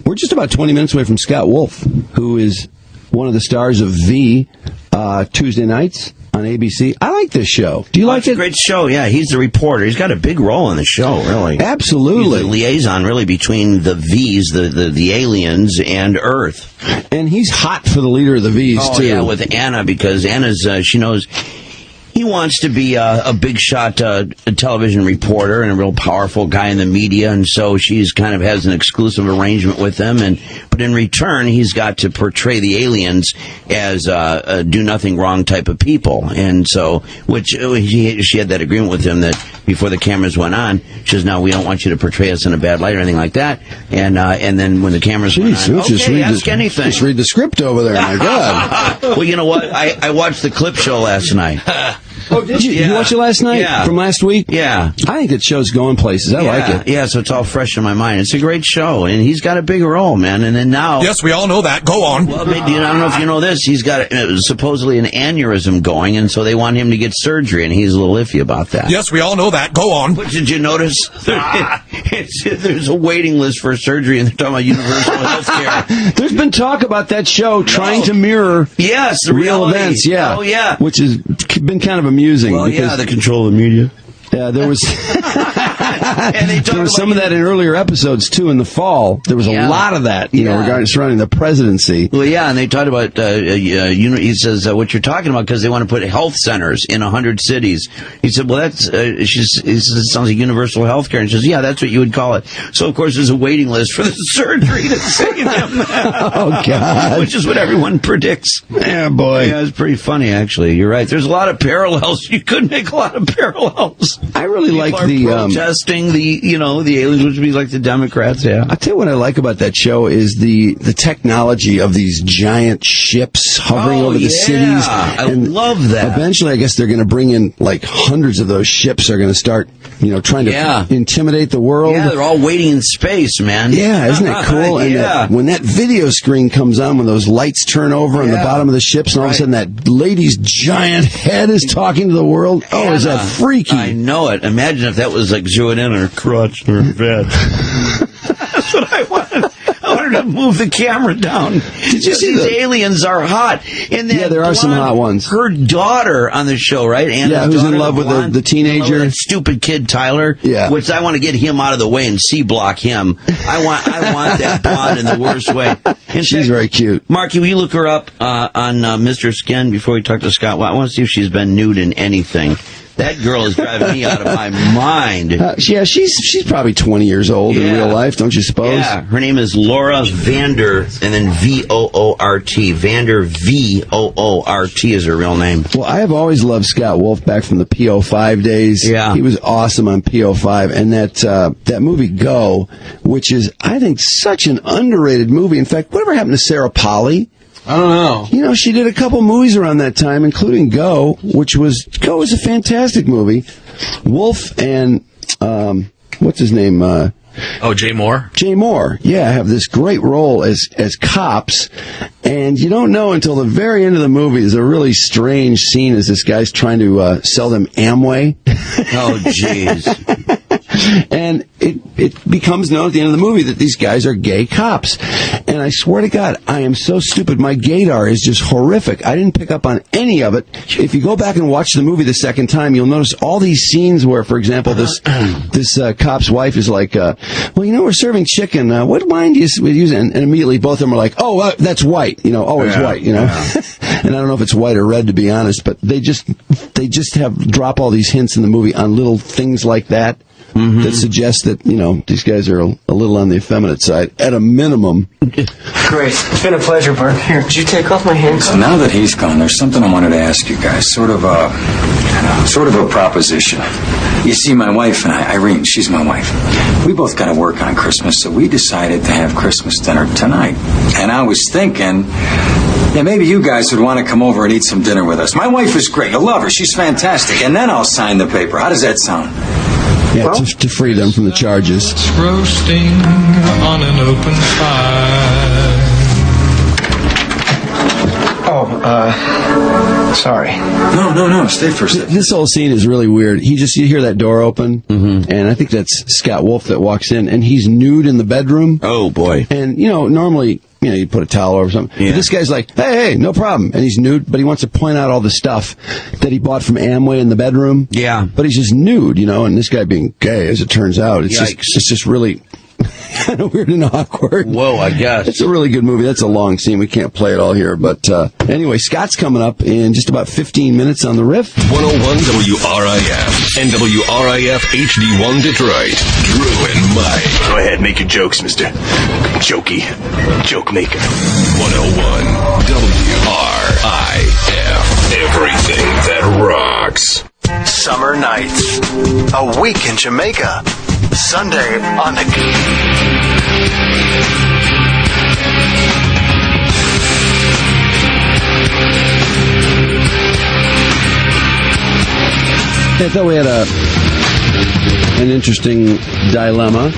We're just about 20 minutes away from Scott Wolf, who is one of the stars of V Tuesday nights on ABC. I like this show. Do you like it? It's a great show, yeah. He's the reporter. He's got a big role in the show, really. Absolutely. He's the liaison, really, between the V's, the aliens, and Earth. And he's hot for the leader of the V's, too. Yeah, with Anna, because Anna's, she knows he wants to be a big shot television reporter and a real powerful guy in the media, and so she's kind of has an exclusive arrangement with him. But in return, he's got to portray the aliens as do nothing wrong type of people, and so she had that agreement with him that before the cameras went on, she says, "No, we don't want you to portray us in a bad light or anything like that." And then when the cameras went on, ask anything. Just read the script over there. My God. Well, you know what? I watched the clip show last night. Oh, did you? Yeah. You watch it last night? Yeah. From last week? Yeah. I think that show's going places. I like it. Yeah, so it's all fresh in my mind. It's a great show, and he's got a big role, man. And then now... Yes, we all know that. Go on. Well, maybe, I don't know if you know this. He's got supposedly an aneurysm going, and so they want him to get surgery, and he's a little iffy about that. Yes, we all know that. Go on. But did you notice? There's a waiting list for surgery, and they're talking about universal health care. There's been talk about that show trying to mirror the real reality. events. Yeah. Oh, yeah. Which has been kind of amusing. Well, because the control of the media. Yeah, there was there was some of that in earlier episodes too. In the fall, there was a lot of that, regarding surrounding the presidency. Well, yeah, and they talked about. He says what you're talking about because they want to put health centers in 100 cities. He said, "Well, that's." He says, "It sounds like universal health care." And she says, "Yeah, that's what you would call it." So, of course, there's a waiting list for the surgery to save him. Oh God! Which is what everyone predicts. Yeah, boy. Yeah, it's pretty funny, actually. You're right. There's a lot of parallels. You could make a lot of parallels. I really like the protesting the aliens, which would be like the Democrats. Yeah, I tell you what I like about that show is the technology of these giant ships hovering over the cities. I love that. Eventually, I guess they're going to bring in like hundreds of those ships. Are going to start, trying to intimidate the world. Yeah, they're all waiting in space, man. Yeah, isn't that cool? And when that video screen comes on, when those lights turn over on the bottom of the ships, and all of a sudden that lady's giant head is talking to the world. Oh, is that freaky? I know it. Imagine if that was like zeroing in on her crotch or her bed. That's what I wanted. I wanted to move the camera down. Did you see these aliens are hot? And there are some hot ones. Her daughter on the show, right? Anna's who's in love with the teenager, that stupid kid Tyler. Yeah, which I want to get him out of the way and C-block him. I want that blonde in the worst way. She's very cute. Marky, will you look her up on Mr. Skin before we talk to Scott? Well, I want to see if she's been nude in anything. That girl is driving me out of my mind. She's probably 20 years old in real life, don't you suppose? Yeah, her name is Laura Vander, and then Voort. Vander, Voort is her real name. Well, I have always loved Scott Wolf back from the PO5 days. Yeah. He was awesome on PO5, and that movie Go, which is, I think, such an underrated movie. In fact, whatever happened to Sarah Polley? I don't know. She did a couple movies around that time, including Go, which was a fantastic movie. Wolf and, what's his name? Jay Moore? Jay Moore, have this great role as cops, and you don't know until the very end of the movie. There's a really strange scene as this guy's trying to sell them Amway. Oh, jeez. And it becomes known at the end of the movie that these guys are gay cops. And I swear to God, I am so stupid. My gaydar is just horrific. I didn't pick up on any of it. If you go back and watch the movie the second time, you'll notice all these scenes where, for example, this cop's wife is like, well, we're serving chicken. What wine do you use? And immediately both of them are like, that's white. Always white, And I don't know if it's white or red, to be honest, but they just drop all these hints in the movie on little things like that. Mm-hmm. That suggests that, these guys are a little on the effeminate side, at a minimum. Great. It's been a pleasure, Bert. Here, did you take off my hands? So now that he's gone, there's something I wanted to ask you guys. Sort of a proposition. You see, my wife and I, Irene, she's my wife. We both got to work on Christmas, so we decided to have Christmas dinner tonight. And I was thinking, maybe you guys would want to come over and eat some dinner with us. My wife is great. You'll love her. She's fantastic. And then I'll sign the paper. How does that sound? Yeah, to free them from the charges. It's roasting on an open fire. Sorry. No, stay for a second. This whole scene is really weird. You hear that door open, and I think that's Scott Wolf that walks in, and he's nude in the bedroom. Oh, boy. And, normally, you put a towel over something. Yeah. But this guy's like, hey, no problem. And he's nude, but he wants to point out all the stuff that he bought from Amway in the bedroom. Yeah. But he's just nude, and this guy being gay, as it turns out. It's just really kind of weird and awkward. Whoa, I guess. It's a really good movie. That's a long scene. We can't play it all here. But anyway, Scott's coming up in just about 15 minutes on the riff. 101 WRIF and WRIF HD1 Detroit. Drew and Mike. Go ahead, make your jokes, Mr. Jokey. Joke maker. 101 WRIF. Everything that rocks. Summer nights. A week in Jamaica. Sunday on the... I thought we had an interesting dilemma.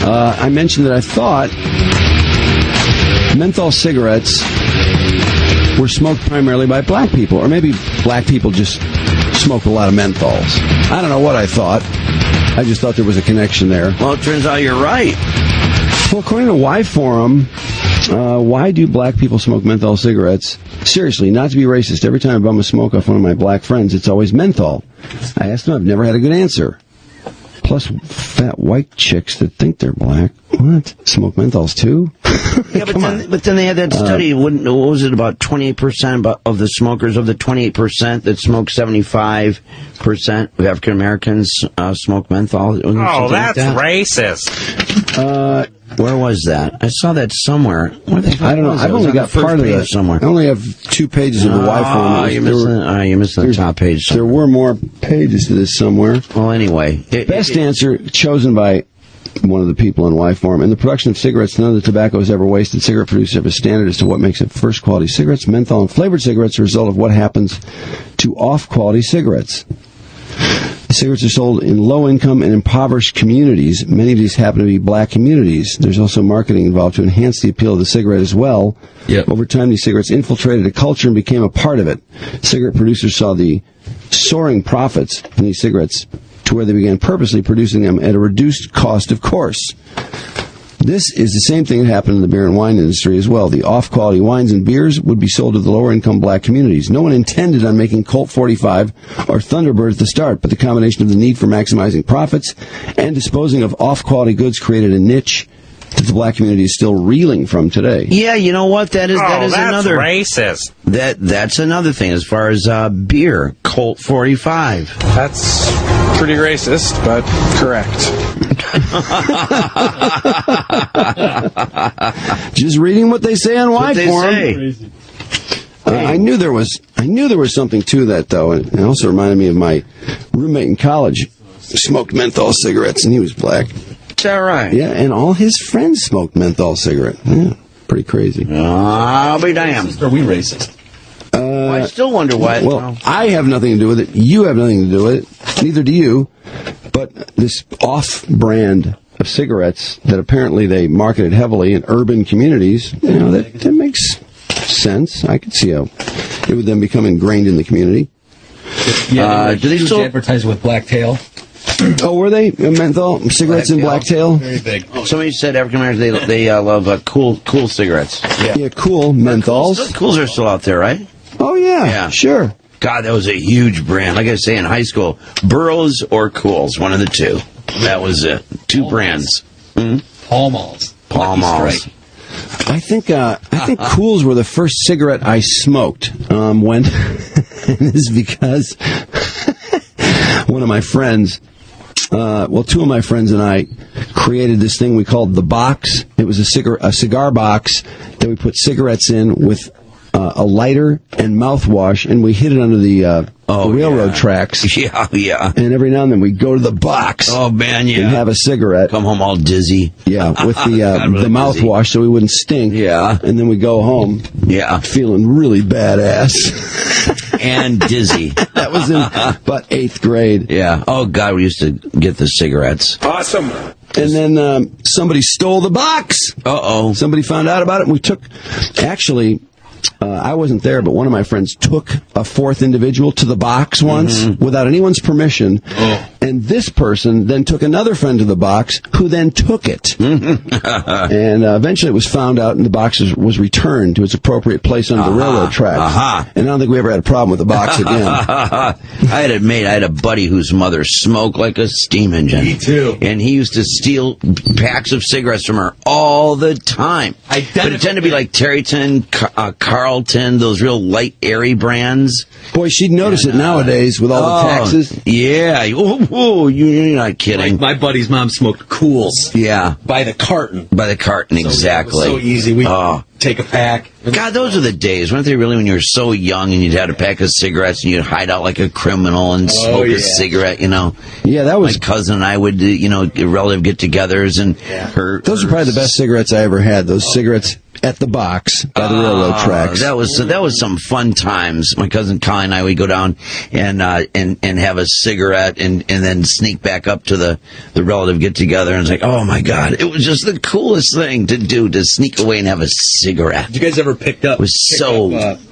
I mentioned that I thought menthol cigarettes were smoked primarily by black people, or maybe black people just smoke a lot of menthols. I don't know what I thought. I just thought there was a connection there. Well, it turns out you're right. Well, according to Y Forum, why do black people smoke menthol cigarettes? Seriously, not to be racist, every time I bum a smoke off one of my black friends, it's always menthol. I asked them, I've never had a good answer. Plus, fat white chicks that think they're black. What? Smoke menthols too? Yeah, but then they had that study. What was it, about 28% of the smokers, of the 28% that smoke, 75% of African Americans smoke menthol? Oh, that's racist. Where was that? I saw that somewhere. I don't know. I've only got part of that somewhere. I only have 2 pages of the Y Forum. You missed the top page. There were more pages to this somewhere. Well, anyway. Best answer chosen by one of the people in Y Forum. In the production of cigarettes, none of the tobacco is ever wasted. Cigarette producers have a standard as to what makes it first-quality cigarettes. Menthol and flavored cigarettes are a result of what happens to off-quality cigarettes. The cigarettes are sold in low-income and impoverished communities. Many of these happen to be black communities. There's also marketing involved to enhance the appeal of the cigarette as well. Yep. Over time, these cigarettes infiltrated a culture and became a part of it. Cigarette producers saw the soaring profits in these cigarettes to where they began purposely producing them at a reduced cost, of course. This is the same thing that happened in the beer and wine industry as well. The off-quality wines and beers would be sold to the lower-income black communities. No one intended on making Colt 45 or Thunderbird at the start, but the combination of the need for maximizing profits and disposing of off-quality goods created a niche that the black community is still reeling from today. Yeah, you know what? That is another racist. That's another thing as far as beer, Colt 45. That's pretty racist, but correct. Just reading what they say on Y Forum. I knew there was something to that, though, and it also reminded me of my roommate in college who smoked menthol cigarettes, and he was black. Is that right? Yeah, and all his friends smoked menthol cigarette. Yeah, pretty crazy. I'll be damned. Are we racist? I still wonder why. Well, I have nothing to do with it. You have nothing to do with it. Neither do you. But this off-brand of cigarettes that apparently they marketed heavily in urban communities, that makes sense. I could see how it would then become ingrained in the community. Yeah, do they still advertise with Blacktail? Oh, were they menthol cigarettes in Blacktail? Very big. Somebody said African Americans they love cool cigarettes. Yeah, cool menthols. Cools are still out there, right? Oh yeah, sure. God, that was a huge brand. Like I say, in high school, Burroughs or Cools, one of the two. That was it. Two brands. Pall Malls. Pall Malls. I think Cools were the first cigarette I smoked. When and this is because one of my friends, two of my friends and I created this thing we called the box. It was a cigar box that we put cigarettes in with a lighter and mouthwash, and we hid it under the railroad tracks. Yeah. And every now and then we'd go to the box. Oh, man, yeah. And have a cigarette. Come home all dizzy. Yeah, with the mouthwash so we wouldn't stink. Yeah. And then we'd go home. Yeah. Feeling really badass. and dizzy. That was in about 8th grade. Yeah. Oh, God, we used to get the cigarettes. Awesome. And then somebody stole the box. Uh-oh. Somebody found out about it, and we took... Actually... I wasn't there, but one of my friends took a 4th individual to the box once without anyone's permission. Oh. And this person then took another friend to the box, who then took it. And eventually it was found out, and the box was returned to its appropriate place on the railroad tracks. And I don't think we ever had a problem with the box again. I had a buddy whose mother smoked like a steam engine. Me too. And he used to steal packs of cigarettes from her all the time. But it tended to be like Terryton, Carlton, those real light, airy brands. Boy, she'd notice it nowadays with all the taxes. Yeah. Oh, you're not kidding. Like my buddy's mom smoked Cools. Yeah. By the carton. By the carton, exactly. It was so easy. We take a pack. God, those are the days, weren't they, really, when you were so young and you'd have a pack of cigarettes and you'd hide out like a criminal and smoke a cigarette, you know? Yeah, that was... My cousin and I would, relative get-togethers, and Those are probably the best cigarettes I ever had, those cigarettes at the box by the railroad tracks. That was some fun times. My cousin Colin and I would go down and have a cigarette and then sneak back up to the relative get-together, and it's like, oh my God, it was just the coolest thing to do, to sneak away and have a cigarette. Did you guys ever pick up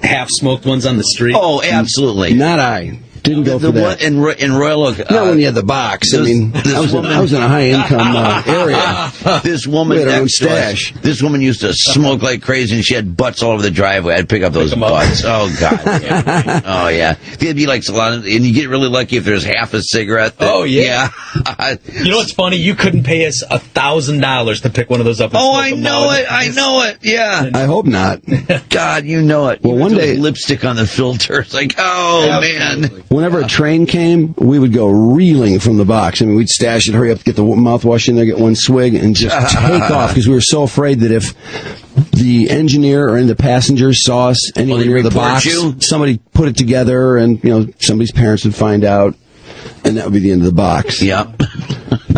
half-smoked ones on the street? Oh, absolutely. Not I. Didn't go for that. In Royal Oak. Not when you had the box. I was in a high-income area. This woman, we had our own stash. This woman used to smoke like crazy, and she had butts all over the driveway. I'd pick up those butts. Oh, God. Yeah. Oh, yeah. They'd be like salon, and you get really lucky if there's half a cigarette. Yeah. You know what's funny? You couldn't pay us $1,000 to pick one of those up. I know it. Yeah. I hope not. God, you know it. Well, one day, lipstick on the filter. It's like, man. Whenever a train came, we would go reeling from the box. I mean, we'd stash it, hurry up, get the mouthwash in there, get one swig, and just take off, because we were so afraid that if the engineer or any of the passengers saw us anywhere near the box, somebody put it together, and somebody's parents would find out, and that would be the end of the box. Yeah.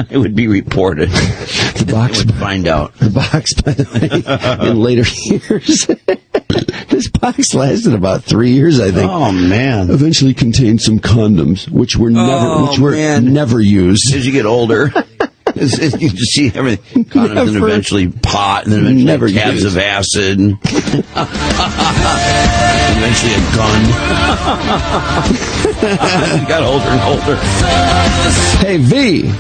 It would be reported. The box would find out. The box, by the way, in later years. This box lasted about 3 years, I think. Oh, man. Eventually contained some condoms, which were never used. As you get older, you just see everything. Condoms, and eventually pot, and then eventually tabs of acid, and eventually a gun. You got older and older. Hey, V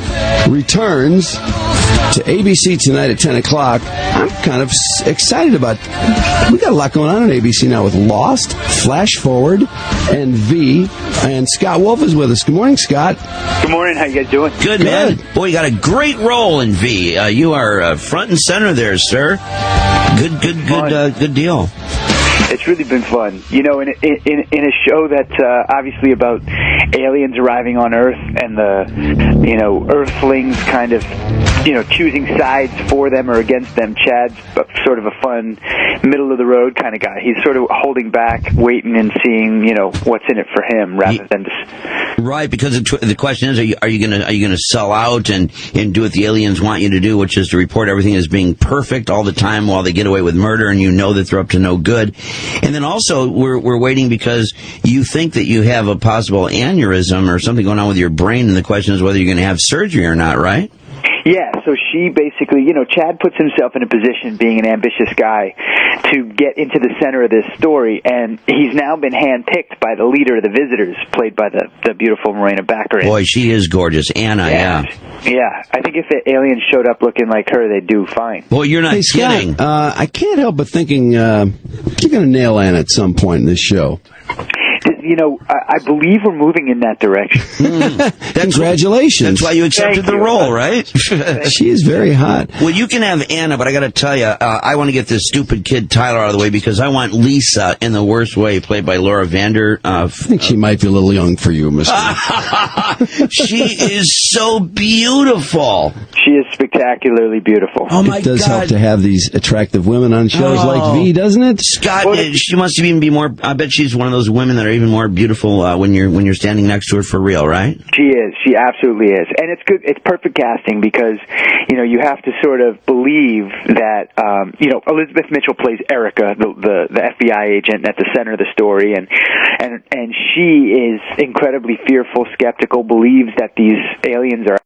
returns to ABC tonight at 10 o'clock. I'm kind of excited about it. We got a lot going on ABC now with Lost, Flash Forward, and V. And Scott Wolf is with us. Good morning, Scott. Good morning. How you guys doing? Good, man. Boy, you got a great role in V. You are front and center there, sir. Good deal. It's really been fun. In a show that's obviously about aliens arriving on Earth and the, Earthlings kind of, choosing sides for them or against them. Chad's sort of a fun, middle-of-the-road kind of guy. He's sort of holding back, waiting and seeing, what's in it for him rather than just... Right, because the question is, are you gonna sell out and do what the aliens want you to do, which is to report everything as being perfect all the time while they get away with murder, and that they're up to no good. And then also, we're waiting because you think that you have a possible aneurysm or something going on with your brain, and the question is whether you're going to have surgery or not, right? Yeah, so she basically, Chad puts himself in a position, being an ambitious guy, to get into the center of this story, and he's now been handpicked by the leader of the Visitors, played by the beautiful Morena Baccarin. Boy, she is gorgeous. Anna, yeah. Yeah, I think if the aliens showed up looking like her, they'd do fine. Boy, you're not kidding. Scott, I can't help but thinking you're going to nail Anna at some point in this show. I believe we're moving in that direction. Congratulations. That's why you accepted the role, right? She is very hot. Well, you can have Anna, but I got to tell you, I want to get this stupid kid Tyler out of the way because I want Lisa in the worst way, played by Laura Vander. I think she might be a little young for you, Mr. She is so beautiful. She is spectacularly beautiful. Oh, my God. It does help to have these attractive women on shows like V, doesn't it? Scott, she must even be more... I bet she's one of those women that are even more more beautiful when you're standing next to her for real, right? She is. She absolutely is. And it's good. It's perfect casting because, you have to sort of believe that, Elizabeth Mitchell plays Erica, the FBI agent at the center of the story, and she is incredibly fearful, skeptical, believes that these aliens are